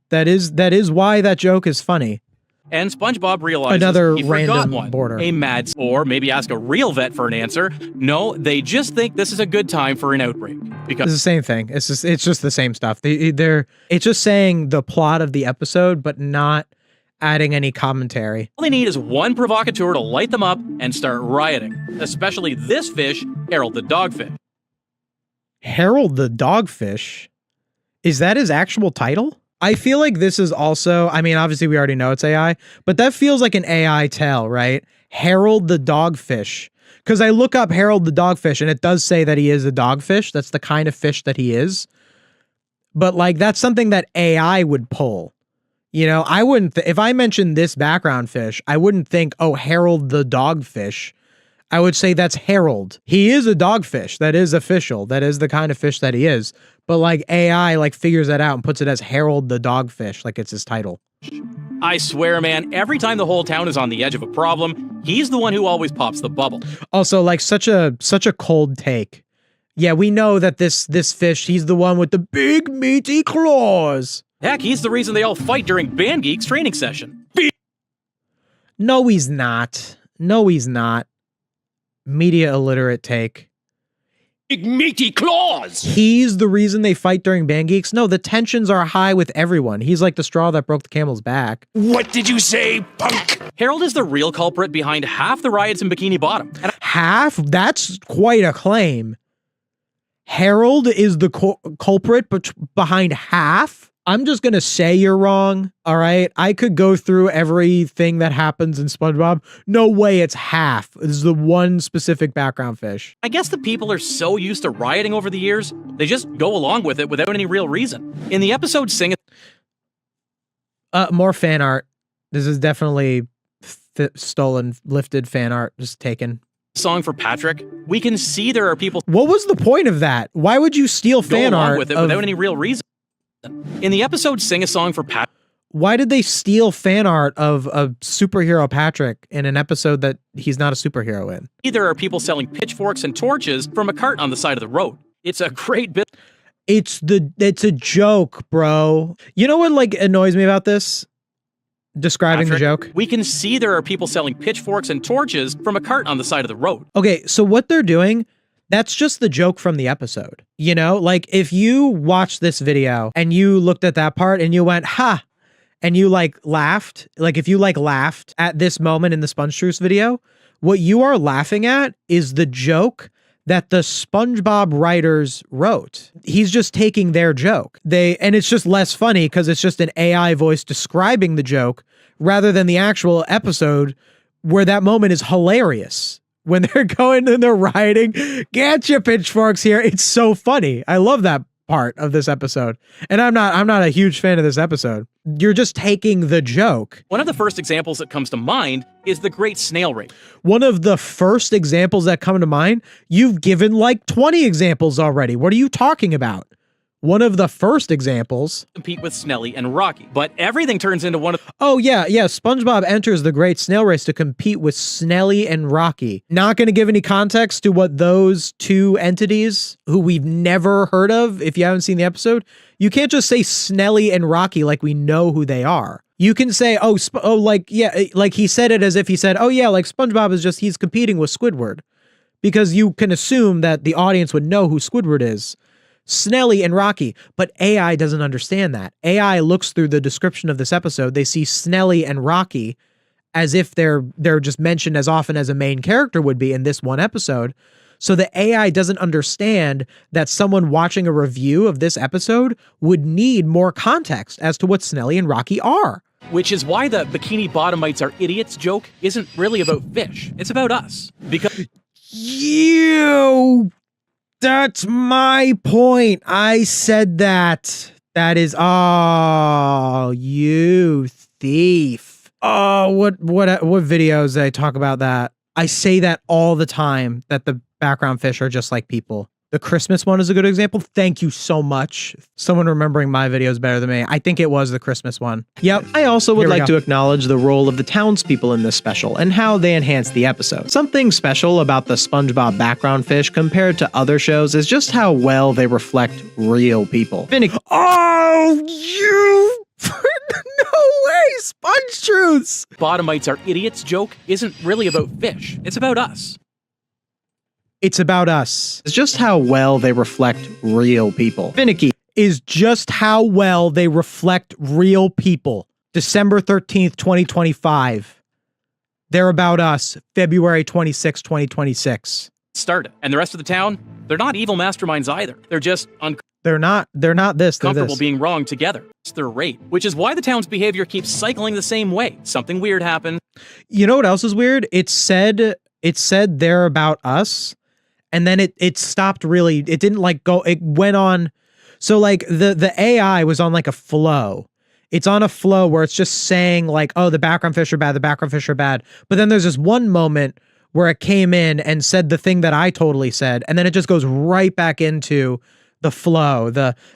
That is why that joke is funny. And SpongeBob realizes Another he random forgot one. border. A mad... Or maybe ask a real vet for an answer. No, they just think this is a good time for an outbreak. Because it's the same thing. It's just the same stuff. It's just saying the plot of the episode, but not adding any commentary. all they need is one provocateur to light them up and start rioting. Especially this fish, Harold the Dogfish. Harold the Dogfish? Is that his actual title? I feel like this is also, I mean, obviously we already know it's AI, but that feels like an AI tale, right? Harold the Dogfish. Because I look up Harold the Dogfish and it does say that he is a dogfish. That's the kind of fish that he is. But like, that's something that AI would pull. You know, I wouldn't, if I mentioned this background fish, I wouldn't think, oh, Harold the Dogfish. I would say that's Harold. He is a dogfish. That is official. That is the kind of fish that he is. But like AI like figures that out and puts it as Harold the Dogfish, like it's his title. I swear, man, every time the whole town is on the edge of a problem, he's the one who always pops the bubble. Also, like such a cold take. Yeah, we know that this fish, he's the one with the big meaty claws. Heck, he's the reason they all fight during Band Geek's training session. No, he's not. No, he's not. Media illiterate take. Big meaty claws! He's the reason they fight during Band Geeks? No, the tensions are high with everyone. He's like the straw that broke the camel's back. What did you say, punk? Harold is the real culprit behind half the riots in Bikini Bottom. And Half? That's quite a claim. Harold is the culprit behind half? I'm just going to say you're wrong, all right? I could go through everything that happens in SpongeBob. No way it's half. This is the one specific background fish. I guess the people are so used to rioting over the years, they just go along with it without any real reason. In the episode Sing More fan art. This is definitely stolen, lifted fan art, just taken. Song for Patrick, we can see there are people What was the point of that? Why would you steal fan go along art with it without any real reason. In the episode Sing a Song for Patrick, why did they steal fan art of a superhero Patrick in an episode that he's not a superhero in? there are people selling pitchforks and torches from a cart on the side of the road. It's a great bit. It's a joke, bro. You know what like annoys me about this? Describing the joke. We can see there are people selling pitchforks and torches from a cart on the side of the road. Okay, so what they're doing, that's just the joke from the episode. You know, like if you watched this video and you looked at that part and you went, ha, and you like laughed, like if you like laughed at this moment in the SpongeTruths video, what you are laughing at is the joke that the SpongeBob writers wrote. He's just taking their joke. And it's just less funny because it's just an AI voice describing the joke rather than the actual episode where that moment is hilarious. When they're going and they're rioting, get your pitchforks here. It's so funny. I love that part of this episode. And I'm not a huge fan of this episode. You're just taking the joke. One of the first examples that comes to mind is the Great Snail Race. One of the first examples that come to mind? You've given like 20 examples already. What are you talking about? One of the first examples. Compete with Snelly and Rocky, but everything turns into one of... Oh, yeah. SpongeBob enters the Great Snail Race to compete with Snelly and Rocky. Not going to give any context to what those two entities, who we've never heard of, if you haven't seen the episode, you can't just say Snelly and Rocky like we know who they are. You can say, like he said it as if he said, oh, yeah, like SpongeBob is he's competing with Squidward. Because you can assume that the audience would know who Squidward is. Snelly and Rocky, but AI doesn't understand that. AI looks through the description of this episode. They see Snelly and Rocky as if they're just mentioned as often as a main character would be in this one episode. So the AI doesn't understand that someone watching a review of this episode would need more context as to what Snelly and Rocky are. Which is why the Bikini Bottomites are idiots joke isn't really about fish. It's about us. Because that's my point. I said that. That is, oh, you thief. Oh, what videos I talk about that? I say that all the time, that the background fish are just like people. The Christmas one is a good example. Thank you so much. Someone remembering my videos better than me. I think it was the Christmas one. Yep. I also would Here we like go. to acknowledge the role of the townspeople in this special and how they enhance the episode. Something special about the SpongeBob background fish compared to other shows is just how well they reflect real people. Oh, you. No way, SpongeTruths. Bottomites are idiots joke isn't really about fish. It's about us. It's about us. It's just how well they reflect real people. Finicky Is just how well they reflect real people. December 13th, 2025. They're about us. February 26th, 2026. Started. And the rest of the town, they're not evil masterminds either. They're just They're not this. They're uncomfortable this. being wrong together. It's their rate, which is why the town's behavior keeps cycling the same way. Something weird happens. You know what else is weird? It said they're about us, and then it stopped really. It didn't like go. It went on. So like the AI was on like a flow. It's on a flow where it's just saying like, oh, the background fish are bad. The background fish are bad. But then there's this one moment where it came in and said the thing that I totally said, and then it just goes right back into the flow.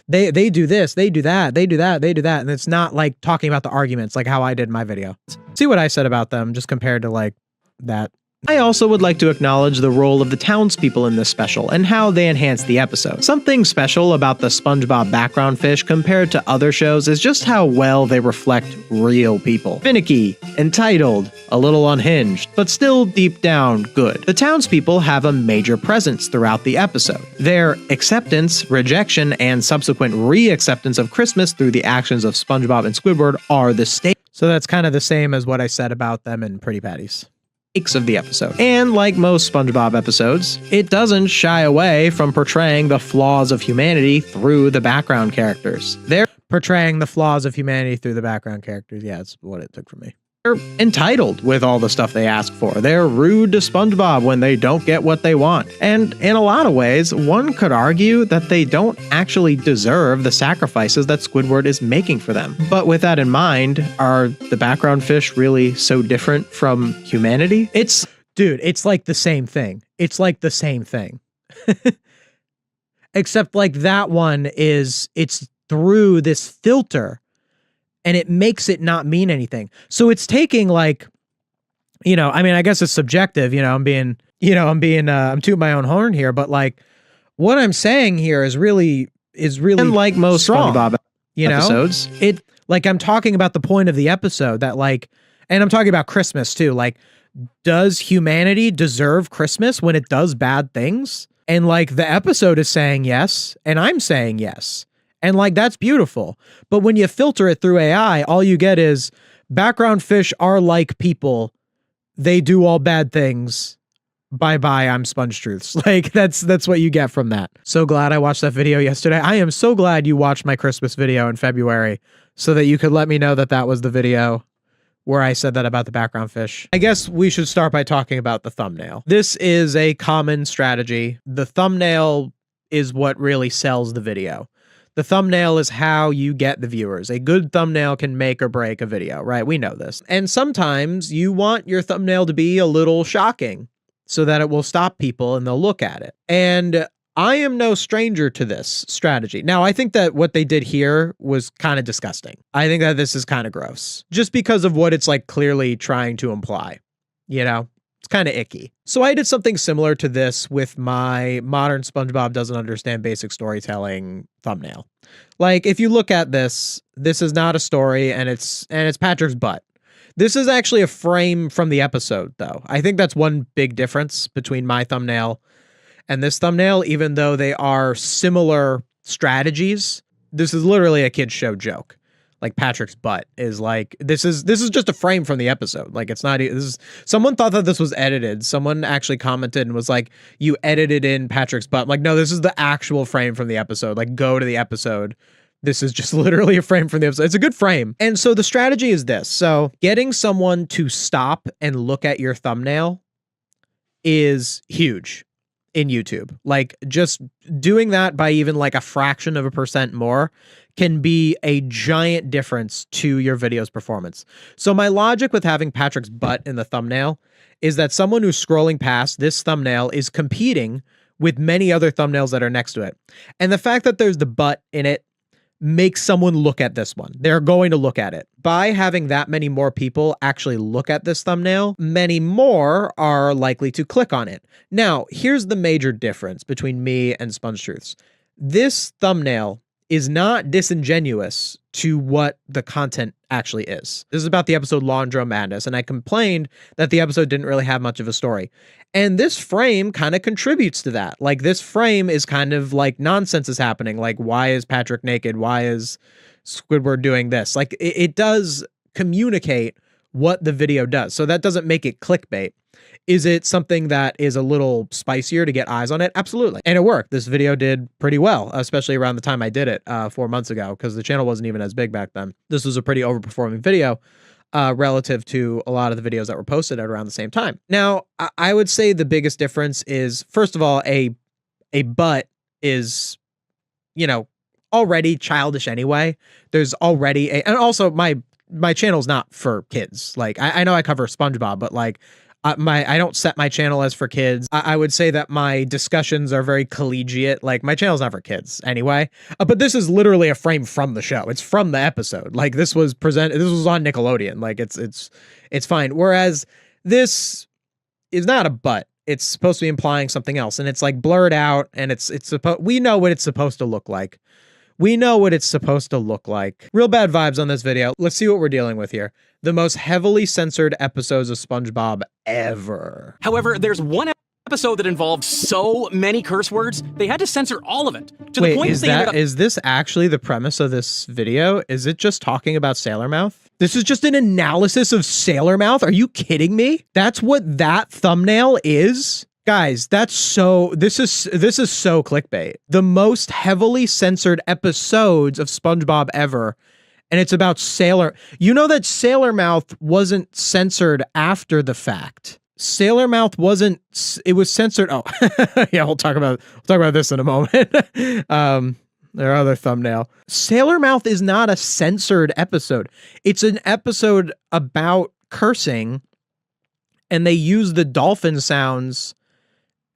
They do this, they do that, they do that, they do that, and it's not like talking about the arguments like how I did in my video. See what I said about them just compared to like that. I also would like to acknowledge the role of the townspeople in this special and how they enhance the episode. Something special about the SpongeBob background fish compared to other shows is just how well they reflect real people. Finicky, entitled, a little unhinged, but still deep down good. The townspeople have a major presence throughout the episode. Their acceptance, rejection, and subsequent re-acceptance of Christmas through the actions of SpongeBob and Squidward are the stakes So that's kind of the same as what I said about them in Pretty Patties. of the episode. And like most SpongeBob episodes, it doesn't shy away from portraying the flaws of humanity through the background characters. They're Portraying the flaws of humanity through the background characters. Yeah, that's what it took from me. entitled with all the stuff they ask for. They're rude to SpongeBob when they don't get what they want. And in a lot of ways, one could argue that they don't actually deserve the sacrifices that Squidward is making for them. But with that in mind, are the background fish really so different from humanity? Dude, it's like the same thing. It's like the same thing. Except like that one it's through this filter and it makes it not mean anything. So it's taking like, I mean, I guess it's subjective, I'm tooting my own horn here, but like what I'm saying here is really And like most strong, SpongeBob episodes, like I'm talking about the point of the episode that like, and I'm talking about Christmas too. Like, does humanity deserve Christmas when it does bad things? And like the episode is saying yes, and I'm saying yes. And like, that's beautiful. But when you filter it through AI, all you get is background fish are like people. They do all bad things. Bye-bye, I'm SpongeTruths. Like, that's what you get from that. So glad I watched that video yesterday. I am so glad you watched my Christmas video in February so that you could let me know that that was the video where I said that about the background fish. I guess we should start by talking about the thumbnail. This is a common strategy. The thumbnail is what really sells the video. The thumbnail is how you get the viewers. A good thumbnail can make or break a video, right? We know this. And sometimes you want your thumbnail to be a little shocking so that it will stop people and they'll look at it. And I am no stranger to this strategy. Now, I think that what they did here was kind of disgusting. I think that this is kind of gross just because of what it's like clearly trying to imply, It's kind of icky. So I did something similar to this with my modern SpongeBob doesn't understand basic storytelling thumbnail. Like if you look at this is not a story and it's Patrick's butt. This is actually a frame from the episode though. I think that's one big difference between my thumbnail and this thumbnail, even though they are similar strategies. This is literally a kid's show joke. Like Patrick's butt is like, this is just a frame from the episode. Like it's not, someone thought that this was edited. Someone actually commented and was like, you edited in Patrick's butt. I'm like, no, this is the actual frame from the episode. Like go to the episode. This is just literally a frame from the episode. It's a good frame. And so the strategy is this. So getting someone to stop and look at your thumbnail is huge. in YouTube. Like, just doing that by even like a fraction of a percent more can be a giant difference to your video's performance. So my logic with having Patrick's butt in the thumbnail is that someone who's scrolling past this thumbnail is competing with many other thumbnails that are next to it. And the fact that there's the butt in it makes someone look at this one. They're going to look at it. By having that many more people actually look at this thumbnail, many more are likely to click on it. Now, here's the major difference between me and SpongeTruths. This thumbnail is not disingenuous to what the content actually is. This is about the episode Laundro Madness, and I complained that the episode didn't really have much of a story. And this frame kind of contributes to that. Like, this frame is kind of like nonsense is happening. Like, why is Patrick naked? Why is Squidward doing this? Like, it does communicate what the video does. So that doesn't make it clickbait. Is it something that is a little spicier to get eyes on it? Absolutely. And it worked. This video did pretty well, especially around the time I did it 4 months ago, because the channel wasn't even as big back then. This was a pretty overperforming video relative to a lot of the videos that were posted at around the same time. Now, I would say the biggest difference is, first of all, a butt is, you know, already childish anyway. There's already and also my channel's not for kids. Like, I know I cover SpongeBob, but like, I don't set my channel as for kids. I would say that my discussions are very collegiate. Like, my channel's not for kids anyway. But this is literally a frame from the show. It's from the episode. Like, this was on Nickelodeon. Like, it's fine. Whereas this is not a butt. It's supposed to be implying something else, and it's like blurred out, and we know what it's supposed to look like. We know what it's supposed to look like. Real bad vibes on this video. Let's see what we're dealing with here. The most heavily censored episodes of SpongeBob ever. However, there's one episode that involved so many curse words, they had to censor all of it. To Wait, the point is this actually the premise of this video? Is it just talking about Sailor Mouth? This is just an analysis of Sailor Mouth? Are you kidding me? That's what that thumbnail is? Guys, this is so clickbait. The most heavily censored episodes of SpongeBob ever, and it's about Sailor. You know that Sailor Mouth wasn't censored after the fact. Sailor Mouth wasn't. It was censored. Oh, yeah, we'll talk about this in a moment. Their other thumbnail. Sailor Mouth is not a censored episode. It's an episode about cursing, and they use the dolphin sounds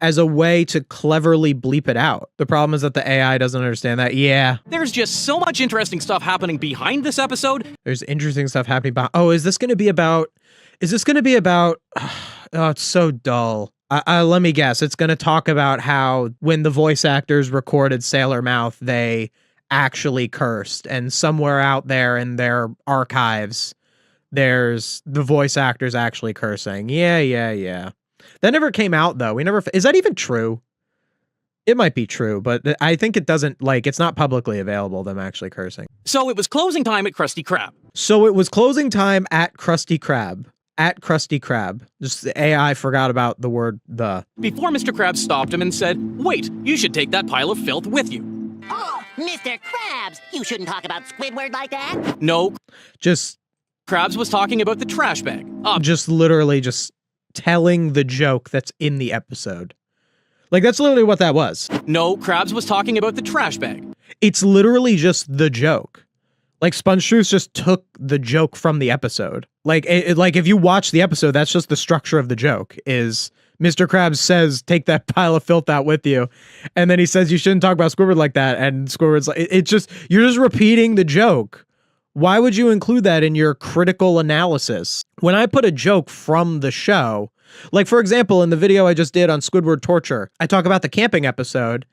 as a way to cleverly bleep it out. The problem is that the AI doesn't understand that. Yeah. There's just so much interesting stuff happening behind this episode. There's interesting stuff happening behind. Oh, is this going to be about... Oh, it's so dull. Let me guess. It's going to talk about how when the voice actors recorded Sailor Mouth, they actually cursed. And somewhere out there in their archives, there's the voice actors actually cursing. Yeah. That never came out, though. Is that even true? It might be true, but I think it doesn't, like, it's not publicly available, them actually cursing. So it was closing time at Krusty Krab. At Krusty Krab. Just the AI forgot about the word the. Before Mr. Krabs stopped him and said, "Wait, you should take that pile of filth with you." Oh, Mr. Krabs, you shouldn't talk about Squidward like that. No. Just. Krabs was talking about the trash bag. Just literally just telling the joke that's in the episode. Like, that's literally what that was. No, Krabs was talking about the trash bag. It's literally just the joke. Like, SpongeTruths just took the joke from the episode. Like, like, if you watch the episode, that's just the structure of the joke, is Mr. Krabs says, take that pile of filth out with you. And then he says, you shouldn't talk about Squidward like that. And Squidward's like, you're just repeating the joke. Why would you include that in your critical analysis? When I put a joke from the show, like, for example, in the video I just did on Squidward torture, I talk about the camping episode,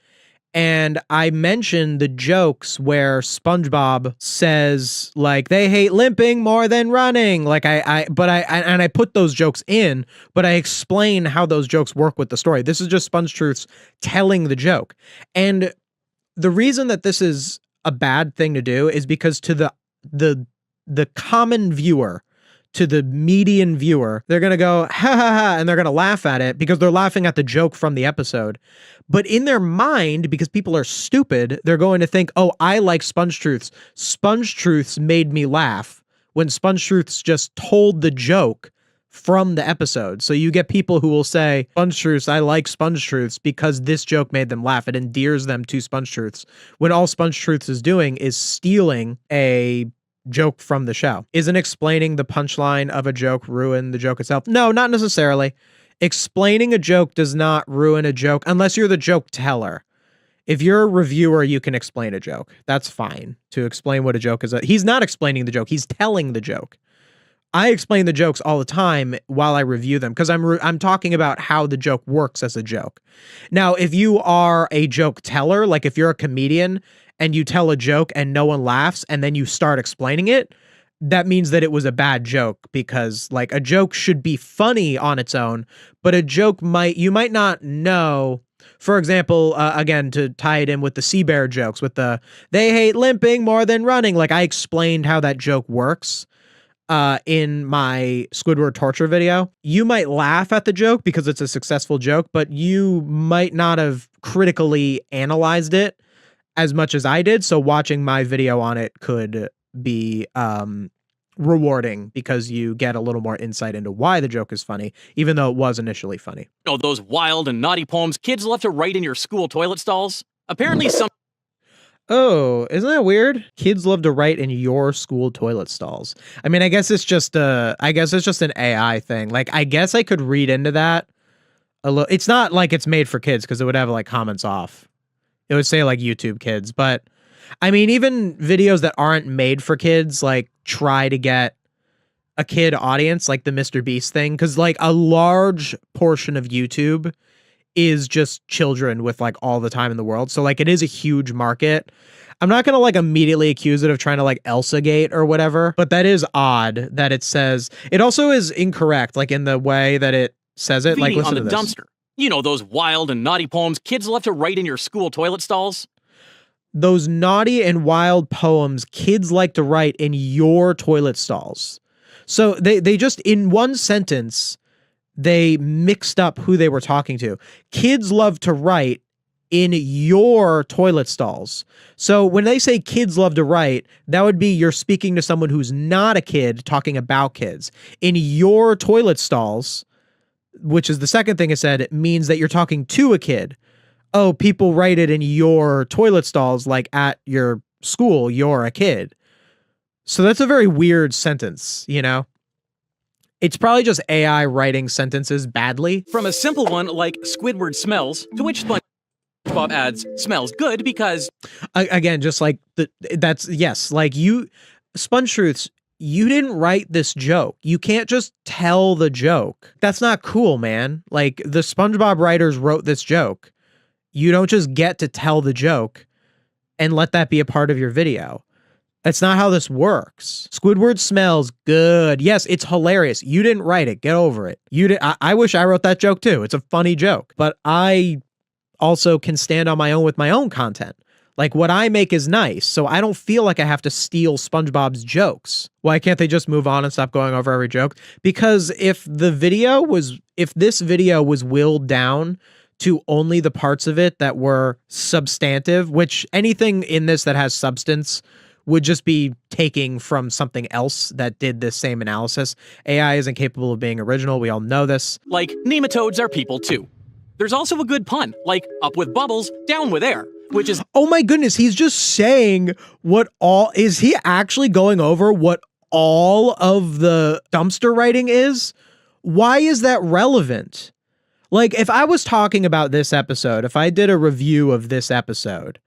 and I mentioned the jokes where SpongeBob says, like, they hate limping more than running. Like, I put those jokes in, but I explain how those jokes work with the story. This is just SpongeTruths telling the joke. And the reason that this is a bad thing to do is because to the common viewer, to the median viewer, they're going to go, ha ha ha, and they're going to laugh at it because they're laughing at the joke from the episode. But in their mind, because people are stupid, they're going to think, oh, I like SpongeTruths. SpongeTruths made me laugh, when SpongeTruths just told the joke from the episode. So you get people who will say, SpongeTruths, I like SpongeTruths because this joke made them laugh. It endears them to SpongeTruths, when all SpongeTruths is doing is stealing a joke from the show. Isn't explaining the punchline of a joke ruin the joke itself? No, not necessarily. Explaining a joke does not ruin a joke unless you're the joke teller. If you're a reviewer, you can explain a joke. That's fine to explain what a joke is. He's not explaining the joke. He's telling the joke. I explain the jokes all the time while I review them because I'm talking about how the joke works as a joke. Now, if you are a joke teller, like if you're a comedian and you tell a joke and no one laughs and then you start explaining it, that means that it was a bad joke, because like a joke should be funny on its own, but a joke you might not know. For example, again, to tie it in with the Sea Bear jokes, with the they hate limping more than running. Like I explained how that joke works in my Squidward torture video. You might laugh at the joke because it's a successful joke, but you might not have critically analyzed it as much as I did. So watching my video on it could be rewarding because you get a little more insight into why the joke is funny, even though it was initially funny. Those wild and naughty poems kids love to write in your school toilet stalls? Apparently some... Oh, isn't that weird? Kids love to write in your school toilet stalls. I mean, I guess it's just an AI thing. Like, I guess I could read into that a little. It's not like it's made for kids because it would have like comments off. It would say like YouTube Kids, but I mean, even videos that aren't made for kids, like try to get a kid audience, like the Mr. Beast thing. Because like a large portion of YouTube is just children with like all the time in the world. So like it is a huge market. I'm not going to like immediately accuse it of trying to like Elsa-gate or whatever, but that is odd that it says, it also is incorrect, like in the way that it says it. Like listen on the to this. dumpster. You know, those wild and naughty poems kids love to write in your school toilet stalls? Those naughty and wild poems kids like to write in your toilet stalls. So they just, in one sentence, they mixed up who they were talking to. Kids love to write in your toilet stalls. So when they say kids love to write, that would be you're speaking to someone who's not a kid talking about kids. In your toilet stalls, which is the second thing it said, it means that you're talking to a kid. Oh, people write it in your toilet stalls, like at your school, you're a kid. So that's a very weird sentence, you know? It's probably just AI writing sentences badly. From a simple one like Squidward smells, to which SpongeBob adds, smells good because... Again, just like, that's, yes, like you, SpongeTruths, you didn't write this joke. You can't just tell the joke. That's not cool, man. Like, the SpongeBob writers wrote this joke. You don't just get to tell the joke and let that be a part of your video. That's not how this works. Squidward smells good. Yes, it's hilarious. You didn't write it. Get over it. I wish I wrote that joke too. It's a funny joke. But I also can stand on my own with my own content. Like, what I make is nice, so I don't feel like I have to steal SpongeBob's jokes. Why can't they just move on and stop going over every joke? Because if this video was willed down to only the parts of it that were substantive, which anything in this that has substance would just be taking from something else that did this same analysis. AI isn't capable of being original. We all know this. Like, nematodes are people too. There's also a good pun, like up with bubbles, down with air, which is... Oh my goodness, he's just saying is he actually going over what all of the dumpster writing is? Why is that relevant? Like, if I was talking about this episode, if I did a review of this episode,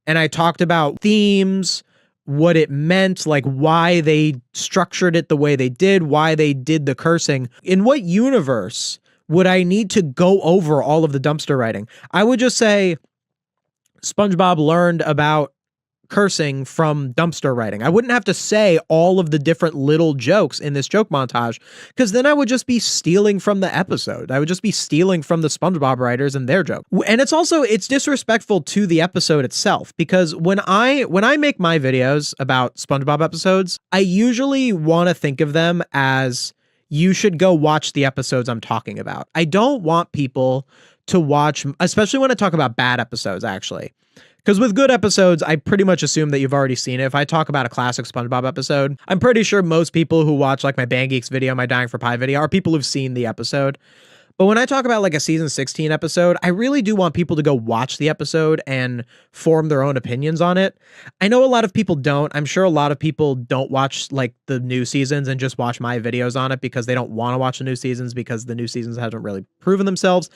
and I talked about themes, what it meant, like why they structured it the way they did, why they did the cursing, in what universe would I need to go over all of the dumpster writing? I would just say SpongeBob learned about cursing from dumpster writing. I wouldn't have to say all of the different little jokes in this joke montage, because then I would just be stealing from the episode. I would just be stealing from the SpongeBob writers and their joke. And it's disrespectful to the episode itself, because when I make my videos about SpongeBob episodes, I usually want to think of them as, you should go watch the episodes I'm talking about. I don't want people to watch, especially when I talk about bad episodes, actually. Because with good episodes, I pretty much assume that you've already seen it. If I talk about a classic SpongeBob episode, I'm pretty sure most people who watch like my Bang Geeks video, my Dying for Pie video, are people who've seen the episode. But when I talk about like a season 16 episode, I really do want people to go watch the episode and form their own opinions on it. I know a lot of people don't. I'm sure a lot of people don't watch like the new seasons and just watch my videos on it because they don't want to watch the new seasons because the new seasons haven't really proven themselves.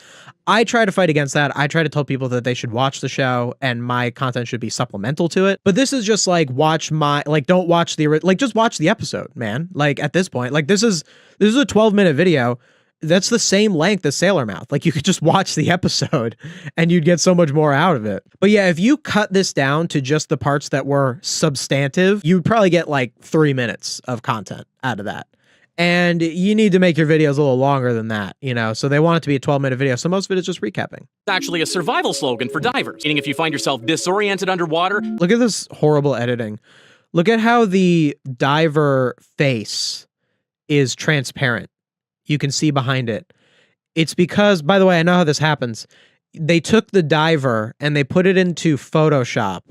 I try to fight against that. I try to tell people that they should watch the show and my content should be supplemental to it. But this is just like don't watch just watch the episode, man. Like at this point, like this is a 12-minute video. That's the same length as Sailor Mouth. Like you could just watch the episode and you'd get so much more out of it. But yeah, if you cut this down to just the parts that were substantive, you'd probably get like 3 minutes of content out of that. And you need to make your videos a little longer than that, you know? So they want it to be a 12-minute video. So most of it is just recapping. It's actually a survival slogan for divers, meaning if you find yourself disoriented underwater. Look at this horrible editing. Look at how the diver face is transparent. You can see behind it. It's because, by the way, I know how this happens. They took the diver and they put it into Photoshop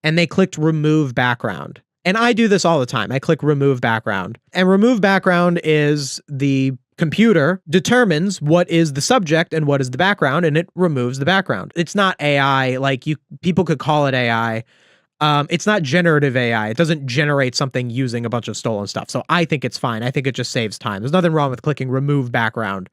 and they clicked remove background. And I do this all the time. I click remove background. And remove background is the computer determines what is the subject and what is the background, and it removes the background. It's not AI. Like people could call it AI. It's not generative AI. It doesn't generate something using a bunch of stolen stuff. So I think it's fine. I think it just saves time. There's nothing wrong with clicking remove background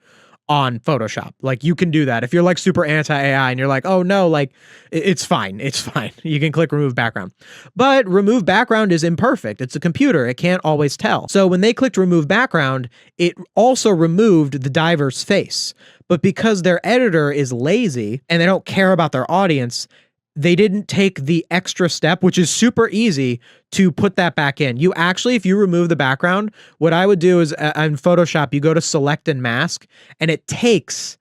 on Photoshop. Like you can do that. If you're like super anti-AI and you're like, oh no, like it's fine. It's fine. You can click remove background. But remove background is imperfect. It's a computer. It can't always tell. So when they clicked remove background, it also removed the diver's face. But because their editor is lazy and they don't care about their audience, they didn't take the extra step, which is super easy, to put that back in. You actually, if you remove the background, what I would do is in Photoshop, you go to select and mask, and it takes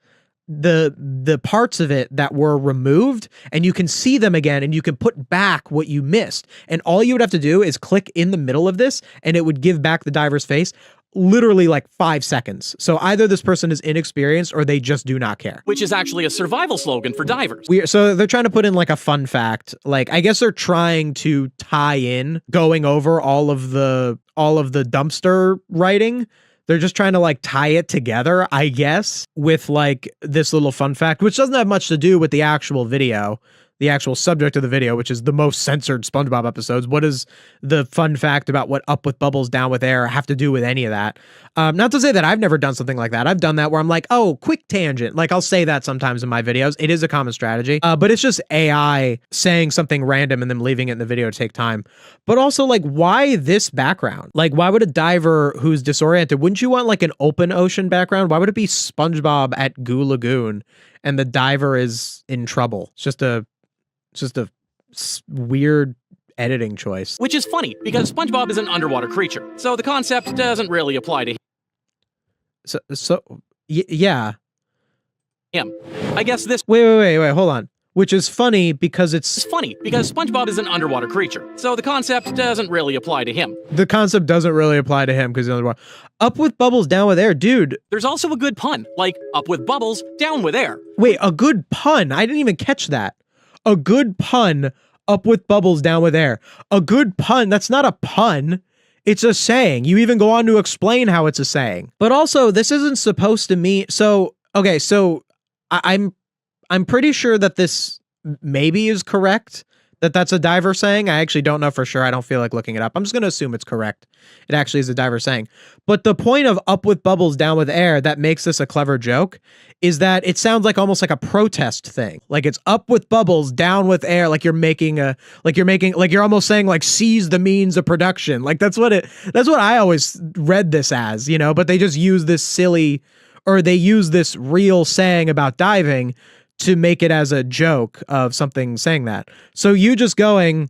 the parts of it that were removed, and you can see them again, and you can put back what you missed. And all you would have to do is click in the middle of this, and it would give back the diver's face. Literally like 5 seconds. So either this person is inexperienced or they just do not care. Which is actually a survival slogan for divers. So they're trying to put in like a fun fact. Like I guess they're trying to tie in going over all of the dumpster writing. They're just trying to like tie it together, I guess, with like this little fun fact, which doesn't have much to do with the actual video. The actual subject of the video, which is the most censored SpongeBob episodes. What does the fun fact about what up with bubbles, down with air have to do with any of that? Not to say that I've never done something like that. I've done that where I'm like, oh, quick tangent. Like I'll say that sometimes in my videos. It is a common strategy, but it's just AI saying something random and then leaving it in the video to take time. But also like, why this background? Like, why would a diver who's disoriented, wouldn't you want like an open ocean background? Why would it be SpongeBob at Goo Lagoon and the diver is in trouble? It's just a weird editing choice. Which is funny, because SpongeBob is an underwater creature, so the concept doesn't really apply to yeah. him. I guess this Wait, hold on. Which is funny because is funny, because SpongeBob is an underwater creature, so the concept doesn't really apply to him. The concept doesn't really apply to him because he's underwater. Up with bubbles, down with air, dude. There's also a good pun, like up with bubbles, down with air. Wait, a good pun? I didn't even catch that. A good pun, up with bubbles, down with air. A good pun, that's not a pun. It's a saying. You even go on to explain how it's a saying. But also, this isn't supposed to mean... So, okay, so I'm pretty sure that this maybe is correct, that that's a diver saying. I actually don't know for sure. I don't feel like looking it up. I'm just going to assume it's correct. It actually is a diver saying. But the point of up with bubbles, down with air that makes this a clever joke is that it sounds like almost like a protest thing. Like it's up with bubbles, down with air. Like you're almost saying like seize the means of production. Like that's what I always read this as, you know, but they just use this they use this real saying about diving to make it as a joke of something saying that. So you just going,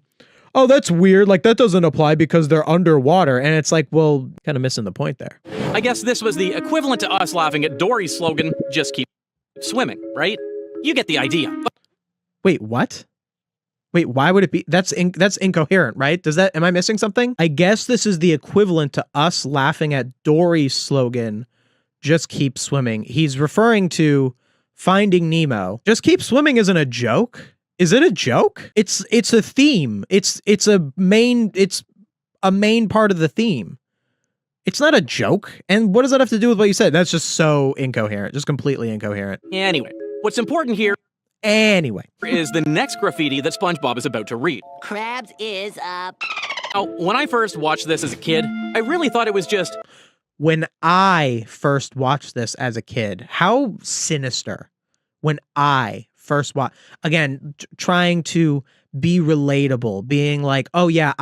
oh, that's weird. Like that doesn't apply because they're underwater. And it's like, well, kind of missing the point there. I guess this was the equivalent to us laughing at Dory's slogan, just keep swimming, right? You get the idea. Wait, what? Wait, why would it be? That's incoherent, right? Am I missing something? I guess this is the equivalent to us laughing at Dory's slogan, just keep swimming. He's referring to Finding Nemo. Just keep swimming isn't a joke. Is it a joke? It's a theme. It's a main part of the theme. It's not a joke. And what does that have to do with what you said? That's just so incoherent. Just completely incoherent. Anyway, what's important here Anyway. is the next graffiti that SpongeBob is about to read. Krabs is, Now, when I first watched this as a kid, I really thought it was just... When I first watched this as a kid, how sinister. When I first watched, again, trying to be relatable, being like, oh yeah,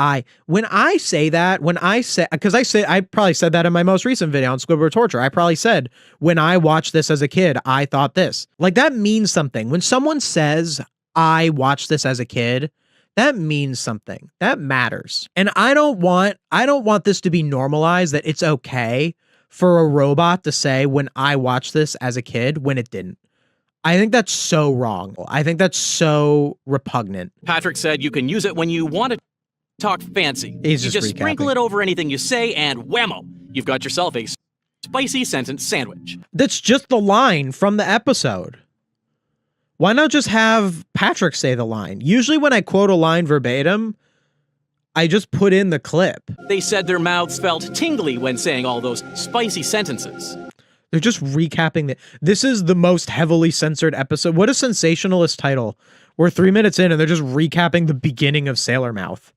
when I say that, because I probably said that in my most recent video on Squidward Torture. I probably said, when I watched this as a kid, I thought this. Like, that means something. When someone says, I watched this as a kid, that means something. That matters. And I don't want this to be normalized, that it's okay for a robot to say, when I watched this as a kid, when it didn't. I think that's so wrong. I think that's so repugnant. Patrick said you can use it when you want to talk fancy. He's you just just sprinkle it over anything you say, and whammo, you've got yourself a spicy sentence sandwich. That's just the line from the episode. Why not just have Patrick say the line? Usually when I quote a line verbatim, I just put in the clip. They said their mouths felt tingly when saying all those spicy sentences. They're just recapping this is the most heavily censored episode. What a sensationalist title. We're 3 minutes in and they're just recapping the beginning of Sailor Mouth.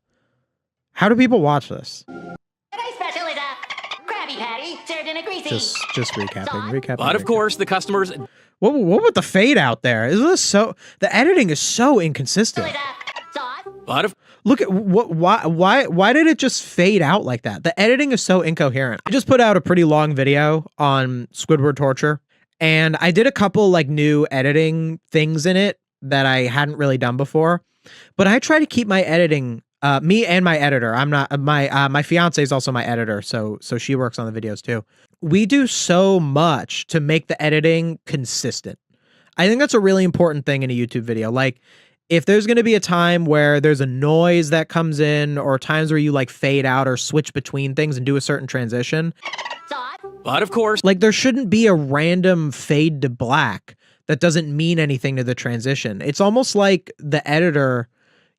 How do people watch this? today's special is a Krabby Patty served in a greasy. Just recapping. But of course, the customers... What with the fade out there? Isn't this so... The editing is so inconsistent. Sauce. But of Look at why did it just fade out like that? The editing is so incoherent. I just put out a pretty long video on Squidward Torture, and I did a couple like new editing things in it that I hadn't really done before. But I try to keep my editing, me and my editor. I'm not my fiance is also my editor, so she works on the videos too. We do so much to make the editing consistent. I think that's a really important thing in a YouTube video. Like, if there's going to be a time where there's a noise that comes in, or times where you like fade out or switch between things and do a certain transition, Sauce. But of course, like there shouldn't be a random fade to black that doesn't mean anything to the transition. It's almost like the editor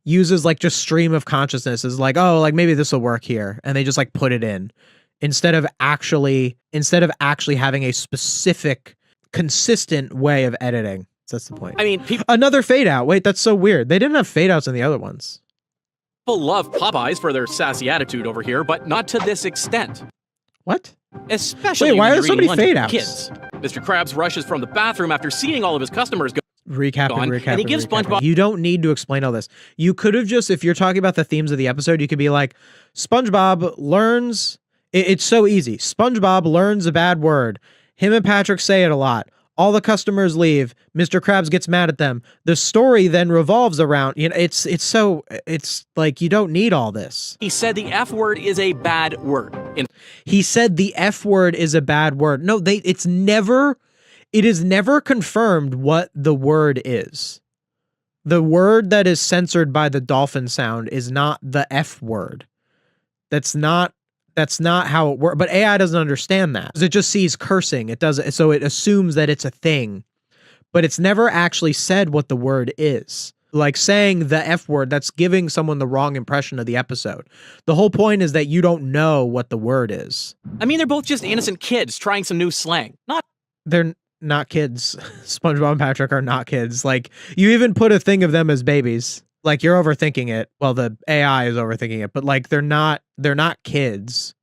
uses like just stream of consciousness is like, oh, like maybe this will work here. And they just like put it in instead of actually having a specific, consistent way of editing. That's the point. I mean, people Another fade out. Wait, that's so weird. They didn't have fade outs in the other ones. love Popeyes for their sassy attitude over here, but not to this extent. What? Especially Wait, why when are you're there so many eating lunch fade with outs? kids. Mr. Krabs rushes from the bathroom after seeing all of his customers go. Recapping. And he gives SpongeBob... You don't need to explain all this. You could have just, if you're talking about the themes of the episode, you could be like, SpongeBob learns... It's so easy. SpongeBob learns a bad word. Him and Patrick say it a lot. All the customers leave. Mr. Krabs gets mad at them. The story then revolves around, it's like you don't need all this. He said the F word is a bad word. He said the F word is a bad word. No, it is never confirmed what the word is. The word that is censored by the dolphin sound is not the F word. That's not how it works. But AI doesn't understand that. It just sees cursing. It does, so it assumes that it's a thing. But it's never actually said what the word is. Like saying the F word, that's giving someone the wrong impression of the episode. The whole point is that you don't know what the word is. I mean, they're both just innocent kids trying some new slang. They're not kids. SpongeBob and Patrick are not kids. Like, you even put a thing of them as babies. Like, you're overthinking it. Well, the AI is overthinking it, but like they're not kids.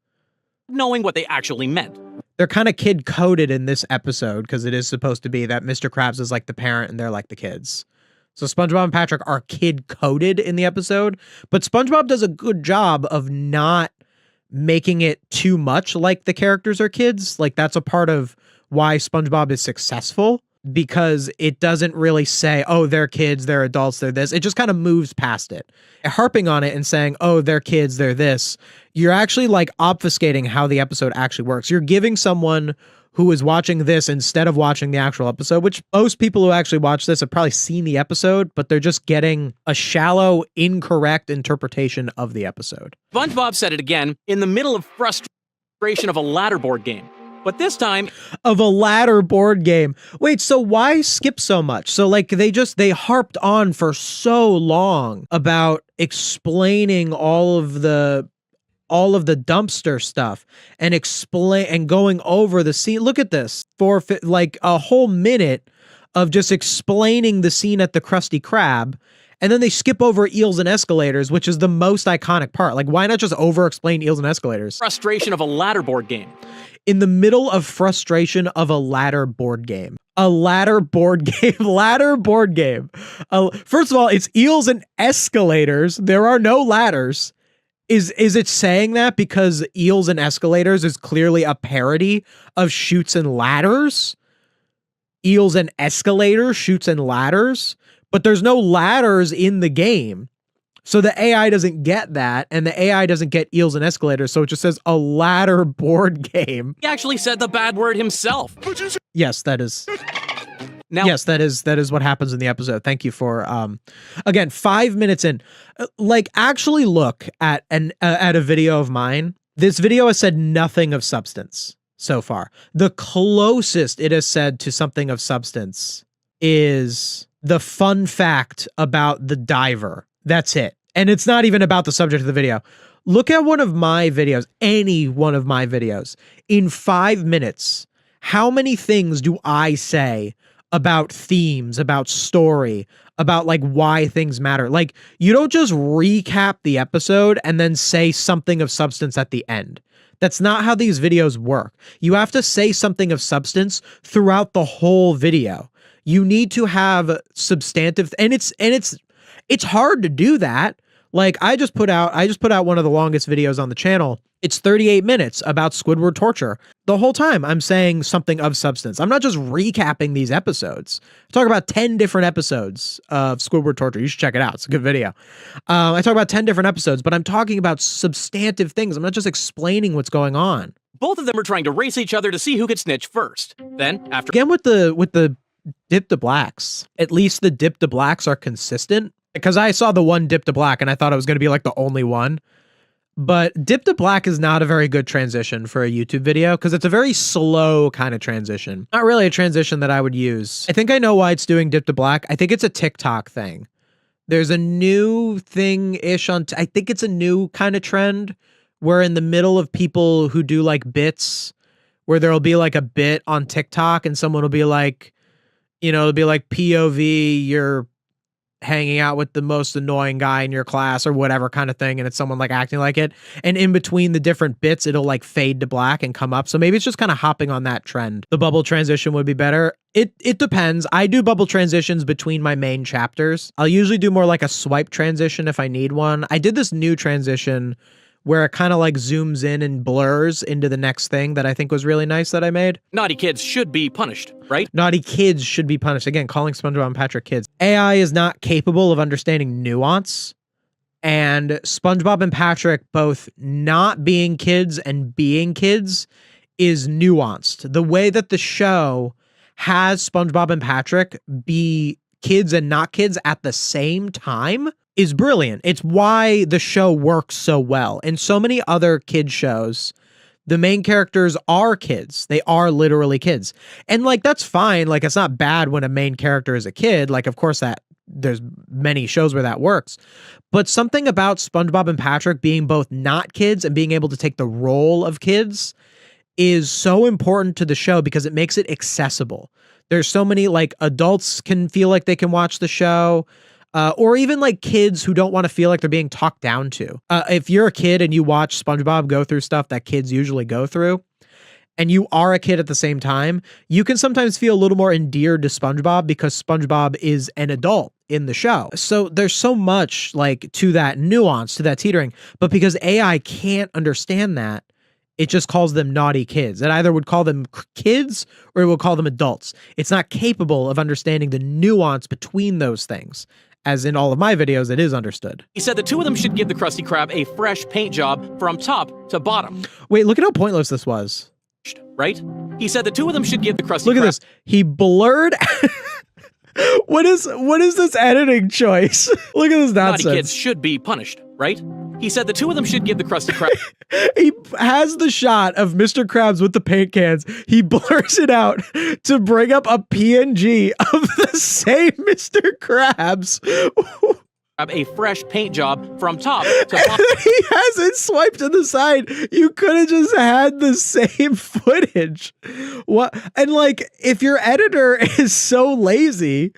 Knowing what they actually meant. They're kind of kid coded in this episode because it is supposed to be that Mr. Krabs is like the parent and they're like the kids. So SpongeBob and Patrick are kid coded in the episode, but SpongeBob does a good job of not making it too much like the characters are kids. Like, that's a part of why SpongeBob is successful, because it doesn't really say, oh, they're kids, they're adults, they're this. It just kind of moves past it. Harping on it and saying, oh, they're kids, they're this. You're actually like obfuscating how the episode actually works. You're giving someone who is watching this instead of watching the actual episode, which most people who actually watch this have probably seen the episode, but they're just getting a shallow, incorrect interpretation of the episode. SpongeBob said it again in the middle of frustration of a ladder board game. But this time, of a ladder board game. Wait, so why skip so much? So like they harped on for so long about explaining all of the dumpster stuff and going over the scene. Look at this. For like a whole minute of just explaining the scene at the Krusty Krab. And then they skip over eels and escalators, which is the most iconic part. Like, why not just over-explain eels and escalators? frustration of a ladder board game. In the middle of frustration of a ladder board game. A ladder board game. Ladder board game. First of all, it's eels and escalators. There are no ladders. Is it saying that because eels and escalators is clearly a parody of Chutes and Ladders? Eels and escalators, Chutes and Ladders? But there's no ladders in the game. So the AI doesn't get that, and the AI doesn't get eels and escalators, so it just says a ladder board game. He actually said the bad word himself. Yes, that is. Now, Yes, that is what happens in the episode. Thank you for again, 5 minutes in. Like, actually look at a video of mine. This video has said nothing of substance so far. The closest it has said to something of substance is the fun fact about the diver. That's it. And it's not even about the subject of the video. Look at one of my videos, any one of my videos. In 5 minutes, how many things do I say about themes, about story, about like why things matter? Like, you don't just recap the episode and then say something of substance at the end. That's not how these videos work. You have to say something of substance throughout the whole video. You need to have substantive, and it's hard to do that. Like, I just put out one of the longest videos on the channel. It's 38 minutes about Squidward torture. The whole time I'm saying something of substance. I'm not just recapping these episodes. I talk about 10 different episodes of Squidward torture. You should check it out. It's a good video. I talk about 10 different episodes, but I'm talking about substantive things. I'm not just explaining what's going on. both of them are trying to race each other to see who could snitch first. Then, after Again with the dip to blacks, at least the dip to blacks are consistent. Because I saw the one dip to black and I thought it was going to be like the only one. But dip to black is not a very good transition for a YouTube video because it's a very slow kind of transition. Not really a transition that I would use. I think I know why it's doing dip to black. I think it's a TikTok thing. There's a new thing-ish on, I think it's a new kind of trend where in the middle of people who do like bits, where there'll be like a bit on TikTok and someone will be like, you know, it'll be like POV, you're hanging out with the most annoying guy in your class or whatever kind of thing, and it's someone like acting like it, and in between the different bits it'll like fade to black and come up. So maybe it's just kind of hopping on that trend. The bubble transition would be better. It depends. I do bubble transitions between my main chapters. I'll usually do more like a swipe transition if I need one. I did this new transition where it kind of like zooms in and blurs into the next thing that I think was really nice that I made. naughty kids should be punished, right? Naughty kids should be punished. Again, calling SpongeBob and Patrick kids. AI is not capable of understanding nuance. And SpongeBob and Patrick both not being kids and being kids is nuanced. The way that the show has SpongeBob and Patrick be kids and not kids at the same time is brilliant. It's why the show works so well. In so many other kid shows, the main characters are kids. They are literally kids. And like, that's fine. Like, it's not bad when a main character is a kid. Like, of course that there's many shows where that works. But something about SpongeBob and Patrick being both not kids and being able to take the role of kids is so important to the show because it makes it accessible. There's so many, like, adults can feel like they can watch the show. Or even like kids who don't want to feel like they're being talked down to. If you're a kid and you watch SpongeBob go through stuff that kids usually go through, and you are a kid at the same time, you can sometimes feel a little more endeared to SpongeBob because SpongeBob is an adult in the show. So there's so much like to that nuance, to that teetering, but because AI can't understand that, it just calls them naughty kids. It either would call them kids or it would call them adults. It's not capable of understanding the nuance between those things. As in all of my videos, it is understood. He said the two of them should give the Krusty Krab a fresh paint job from top to bottom. Wait, look at how pointless this was. Right? He said the two of them should give the Krusty Krab... Look at this. He blurred... What is this editing choice? Look at this nonsense. Naughty kids should be punished, right? He said the two of them should give the Krusty Krab He has the shot of Mr. Krabs with the paint cans. He blurs it out to bring up a PNG of the same Mr. Krabs. a fresh paint job from top And to then bottom. he has it swiped to the side. You could have just had the same footage. What? And like, if your editor is so lazy,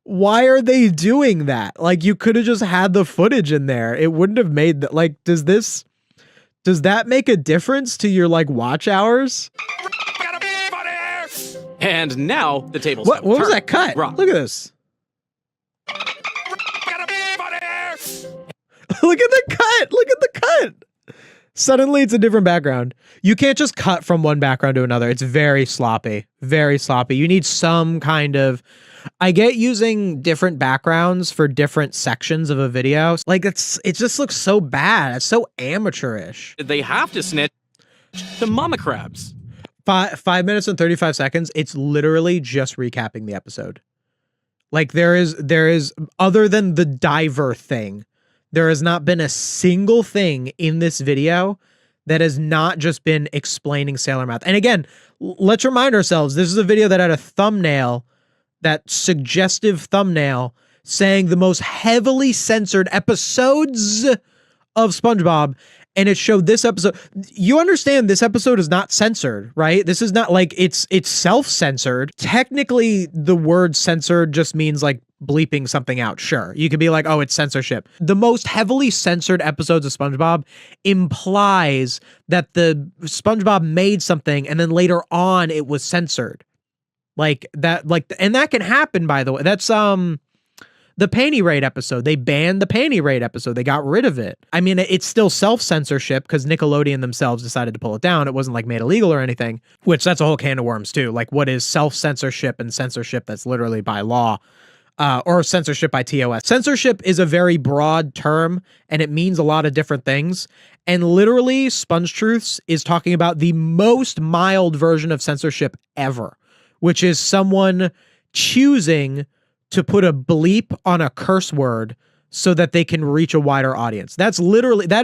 why are they doing that? Like, you could have just had the footage in there. It wouldn't have made that. Like, does that make a difference to your like watch hours? And now the tables. What was that cut? Rock. Look at this. Look at the cut. Look at the cut. Suddenly it's a different background. You can't just cut from one background to another. It's very sloppy. Very sloppy. You need some kind of... I get using different backgrounds for different sections of a video. Like, it just looks so bad. It's so amateurish. They have to snitch to Mama Krabs. 5 minutes and 35 seconds. It's literally just recapping the episode. Like, there is other than the diver thing, there has not been a single thing in this video that has not just been explaining Sailor Mouth. And again, let's remind ourselves, this is a video that had a thumbnail, that suggestive thumbnail, saying the most heavily censored episodes of SpongeBob, and it showed this episode. You understand this episode is not censored, right? This is not like it's self-censored. Technically, the word censored just means like bleeping something out. Sure, you could be like, oh, it's censorship. The most heavily censored episodes of SpongeBob implies that the SpongeBob made something and then later on it was censored. Like that, like, and that can happen, by the way. That's the Panty Raid episode. They banned the Panty Raid episode. They got rid of it. I mean, it's still self-censorship because Nickelodeon themselves decided to pull it down. It wasn't like made illegal or anything, which that's a whole can of worms too. Like, what is self-censorship and censorship that's literally by law, or censorship by TOS? Censorship is a very broad term and it means a lot of different things. And literally, SpongeTruths is talking about the most mild version of censorship ever, which is someone choosing to put a bleep on a curse word so that they can reach a wider audience. That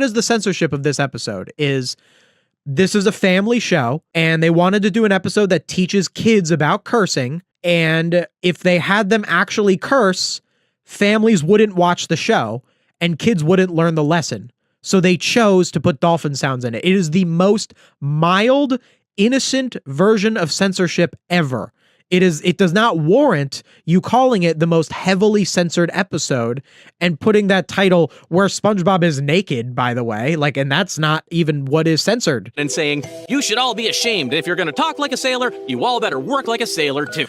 is the censorship of this episode. This is a family show and they wanted to do an episode that teaches kids about cursing. And if they had them actually curse, families wouldn't watch the show and kids wouldn't learn the lesson. So they chose to put dolphin sounds in it. It is the most mild, innocent version of censorship ever. It does not warrant you calling it the most heavily censored episode and putting that title where SpongeBob is naked, by the way. Like, and that's not even what is censored. And saying, you should all be ashamed. If you're going to talk like a sailor, you all better work like a sailor too.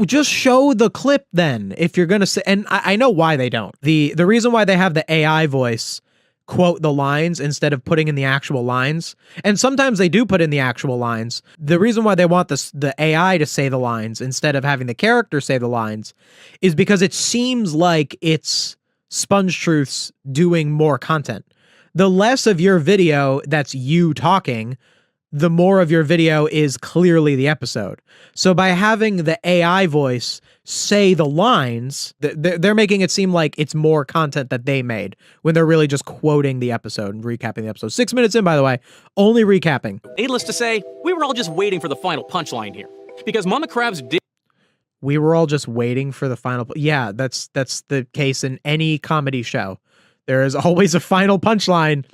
Just show the clip then if you're going to say, and I know why they don't. The reason why they have the AI voice quote the lines instead of putting in the actual lines, and sometimes they do put in the actual lines. The reason why they want the AI to say the lines instead of having the character say the lines is because it seems like it's SpongeTruths doing more content. The less of your video that's you talking, the more of your video is clearly the episode. So by having the AI voice say the lines, they're making it seem like it's more content that they made when they're really just quoting the episode and recapping the episode. 6 minutes in, by the way, only recapping. Needless to say, we were all just waiting for the final punchline here because Mama Krabs did. We were all just waiting for the final. Yeah, that's the case in any comedy show. There is always a final punchline.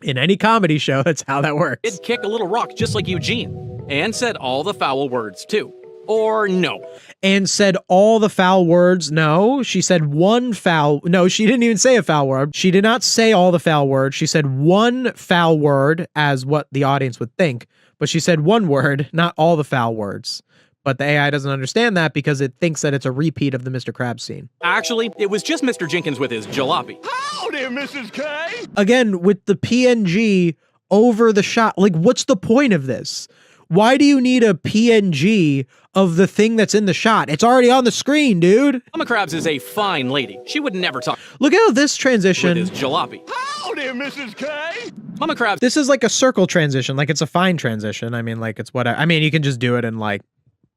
In any comedy show, that's how that works. Did kick a little rock just like Eugene and said all the foul words too. Or no. And said all the foul words. No, she said one foul. No, she didn't even say a foul word. She did not say all the foul words. She said one foul word as what the audience would think, but she said one word, not all the foul words. But the AI doesn't understand that because it thinks that it's a repeat of the Mr. Krabs scene. Actually, it was just Mr. Jenkins with his jalopy. Howdy, Mrs. K. Again, with the PNG over the shot. Like, what's the point of this? Why do you need a PNG of the thing that's in the shot? It's already on the screen, dude. Mama Krabs is a fine lady. She would never talk Look at how this transition... with his jalopy. Howdy, Mrs. K. Mama Krabs... This is like a circle transition. Like, it's a fine transition. I mean, like, it's what... I mean, you can just do it in, like,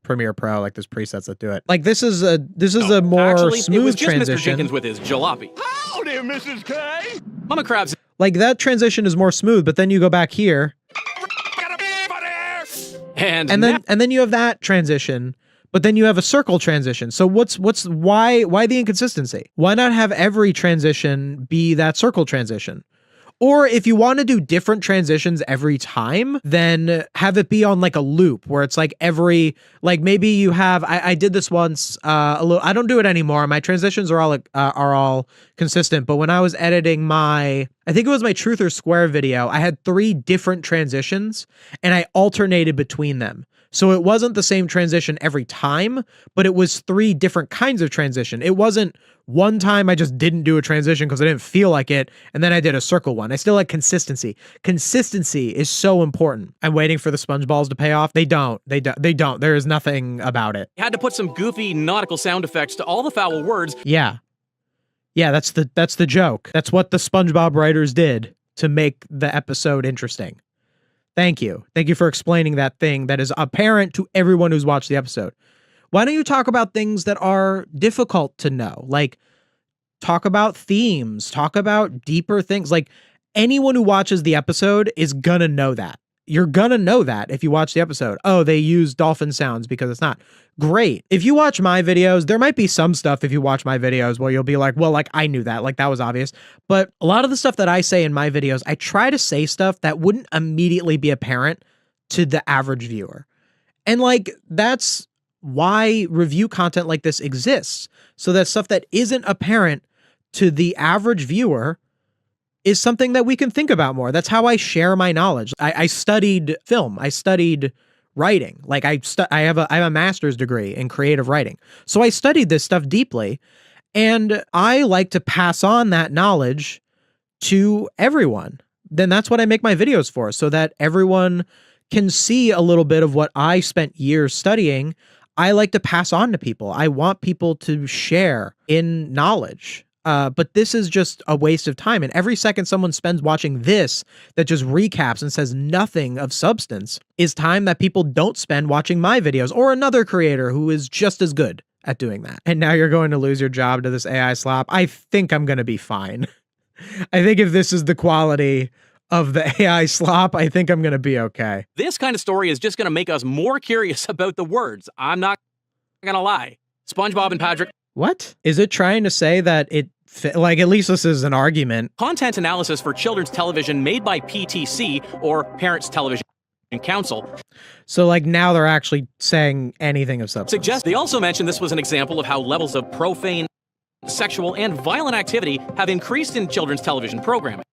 Premiere Pro. Like, there's presets that do it. Like, this is a more Actually, smooth it was just transition. Mr. Jenkins with his jalopy. Hello there, Mrs. K. Mama Crab's Like, that transition is more smooth, but then you go back here, and and then you have that transition, but then you have a circle transition. So why the inconsistency? Why not have every transition be that circle transition? Or if you want to do different transitions every time, then have it be on like a loop where it's like maybe you have, I did this once, I don't do it anymore. My transitions are all consistent. But when I was editing I think it was my Truth or Square video, I had 3 different transitions and I alternated between them. So it wasn't the same transition every time, but it was 3 different kinds of transition. It wasn't one time I just didn't do a transition because I didn't feel like it, and then I did a circle one. I still had consistency. Consistency is so important. I'm waiting for the SpongeBalls to pay off. They don't. There is nothing about it. had to put some goofy nautical sound effects to all the foul words. Yeah. Yeah, that's the joke. That's what the SpongeBob writers did to make the episode interesting. Thank you. Thank you for explaining that thing that is apparent to everyone who's watched the episode. Why don't you talk about things that are difficult to know? Like, talk about themes, talk about deeper things. Like, anyone who watches the episode is gonna know that. You're gonna know that if you watch the episode. Oh, they use dolphin sounds because it's not. Great. If you watch my videos, there might be some stuff if you watch my videos where you'll be like, well, like, I knew that. Like, that was obvious. But a lot of the stuff that I say in my videos, I try to say stuff that wouldn't immediately be apparent to the average viewer. And like, that's why review content like this exists. So that stuff that isn't apparent to the average viewer is something that we can think about more. That's how I share my knowledge. I studied film. I studied writing. Like I have a master's degree in creative writing. So I studied this stuff deeply, and I like to pass on that knowledge to everyone. Then that's what I make my videos for, so that everyone can see a little bit of what I spent years studying. I like to pass on to people. I want people to share in knowledge. But this is just a waste of time. And every second someone spends watching this that just recaps and says nothing of substance is time that people don't spend watching my videos or another creator who is just as good at doing that. And now you're going to lose your job to this AI slop. I think I'm going to be fine. I think if this is the quality of the AI slop, I think I'm going to be okay. This kind of story is just going to make us more curious about the words. I'm not going to lie. SpongeBob and Patrick. What? Is it trying to say that like, at least this is an argument. Content analysis for children's television made by PTC, or Parents Television Council. So like now they're actually saying anything of substance. They also mentioned this was an example of how levels of profane, sexual, and violent activity have increased in children's television programming.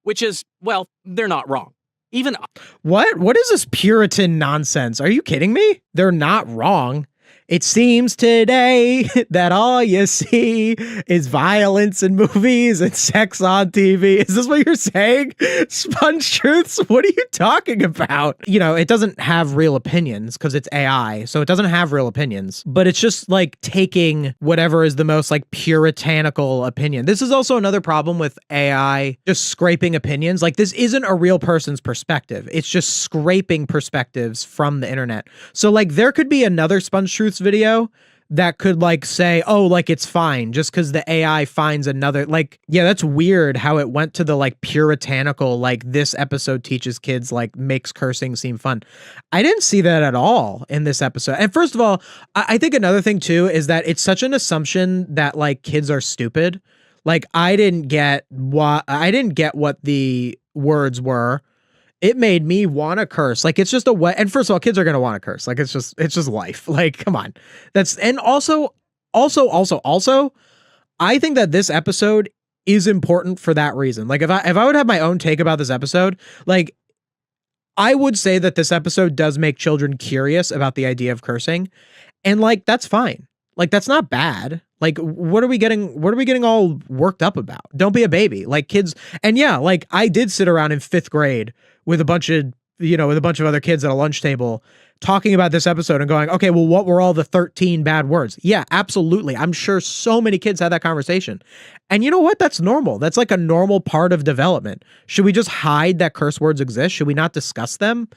Which is, well, they're not wrong. Even What is this Puritan nonsense? Are you kidding me? They're not wrong. It seems today that all you see is violence in movies and sex on TV. Is this what you're saying? SpongeTruths? What are you talking about? You know, it doesn't have real opinions because it's AI, so it doesn't have real opinions. But it's just like taking whatever is the most like puritanical opinion. This is also another problem with AI just scraping opinions. Like, this isn't a real person's perspective. It's just scraping perspectives from the internet. So like, there could be another SpongeTruths video that could like say, oh, like, it's fine just because the AI finds another, like, yeah, that's weird how it went to the like puritanical, like, this episode teaches kids, like, makes cursing seem fun. I didn't see that at all in this episode. And first of all, I think another thing too is that it's such an assumption that like kids are stupid. Like, I didn't get what the words were. It made me want to curse. Like, it's just a way. And first of all, kids are going to want to curse. Like, it's just life. Like, come on. And also, I think that this episode is important for that reason. Like, if I would have my own take about this episode, like, I would say that this episode does make children curious about the idea of cursing. And like, that's fine. Like, that's not bad. Like, what are we getting all worked up about? Don't be a baby. Like, kids. And yeah, like, I did sit around in 5th grade with a bunch of other kids at a lunch table talking about this episode and going, okay, well, what were all the 13 bad words? Yeah, absolutely. I'm sure so many kids had that conversation. And you know what? That's normal. That's like a normal part of development. Should we just hide that curse words exist? Should we not discuss them?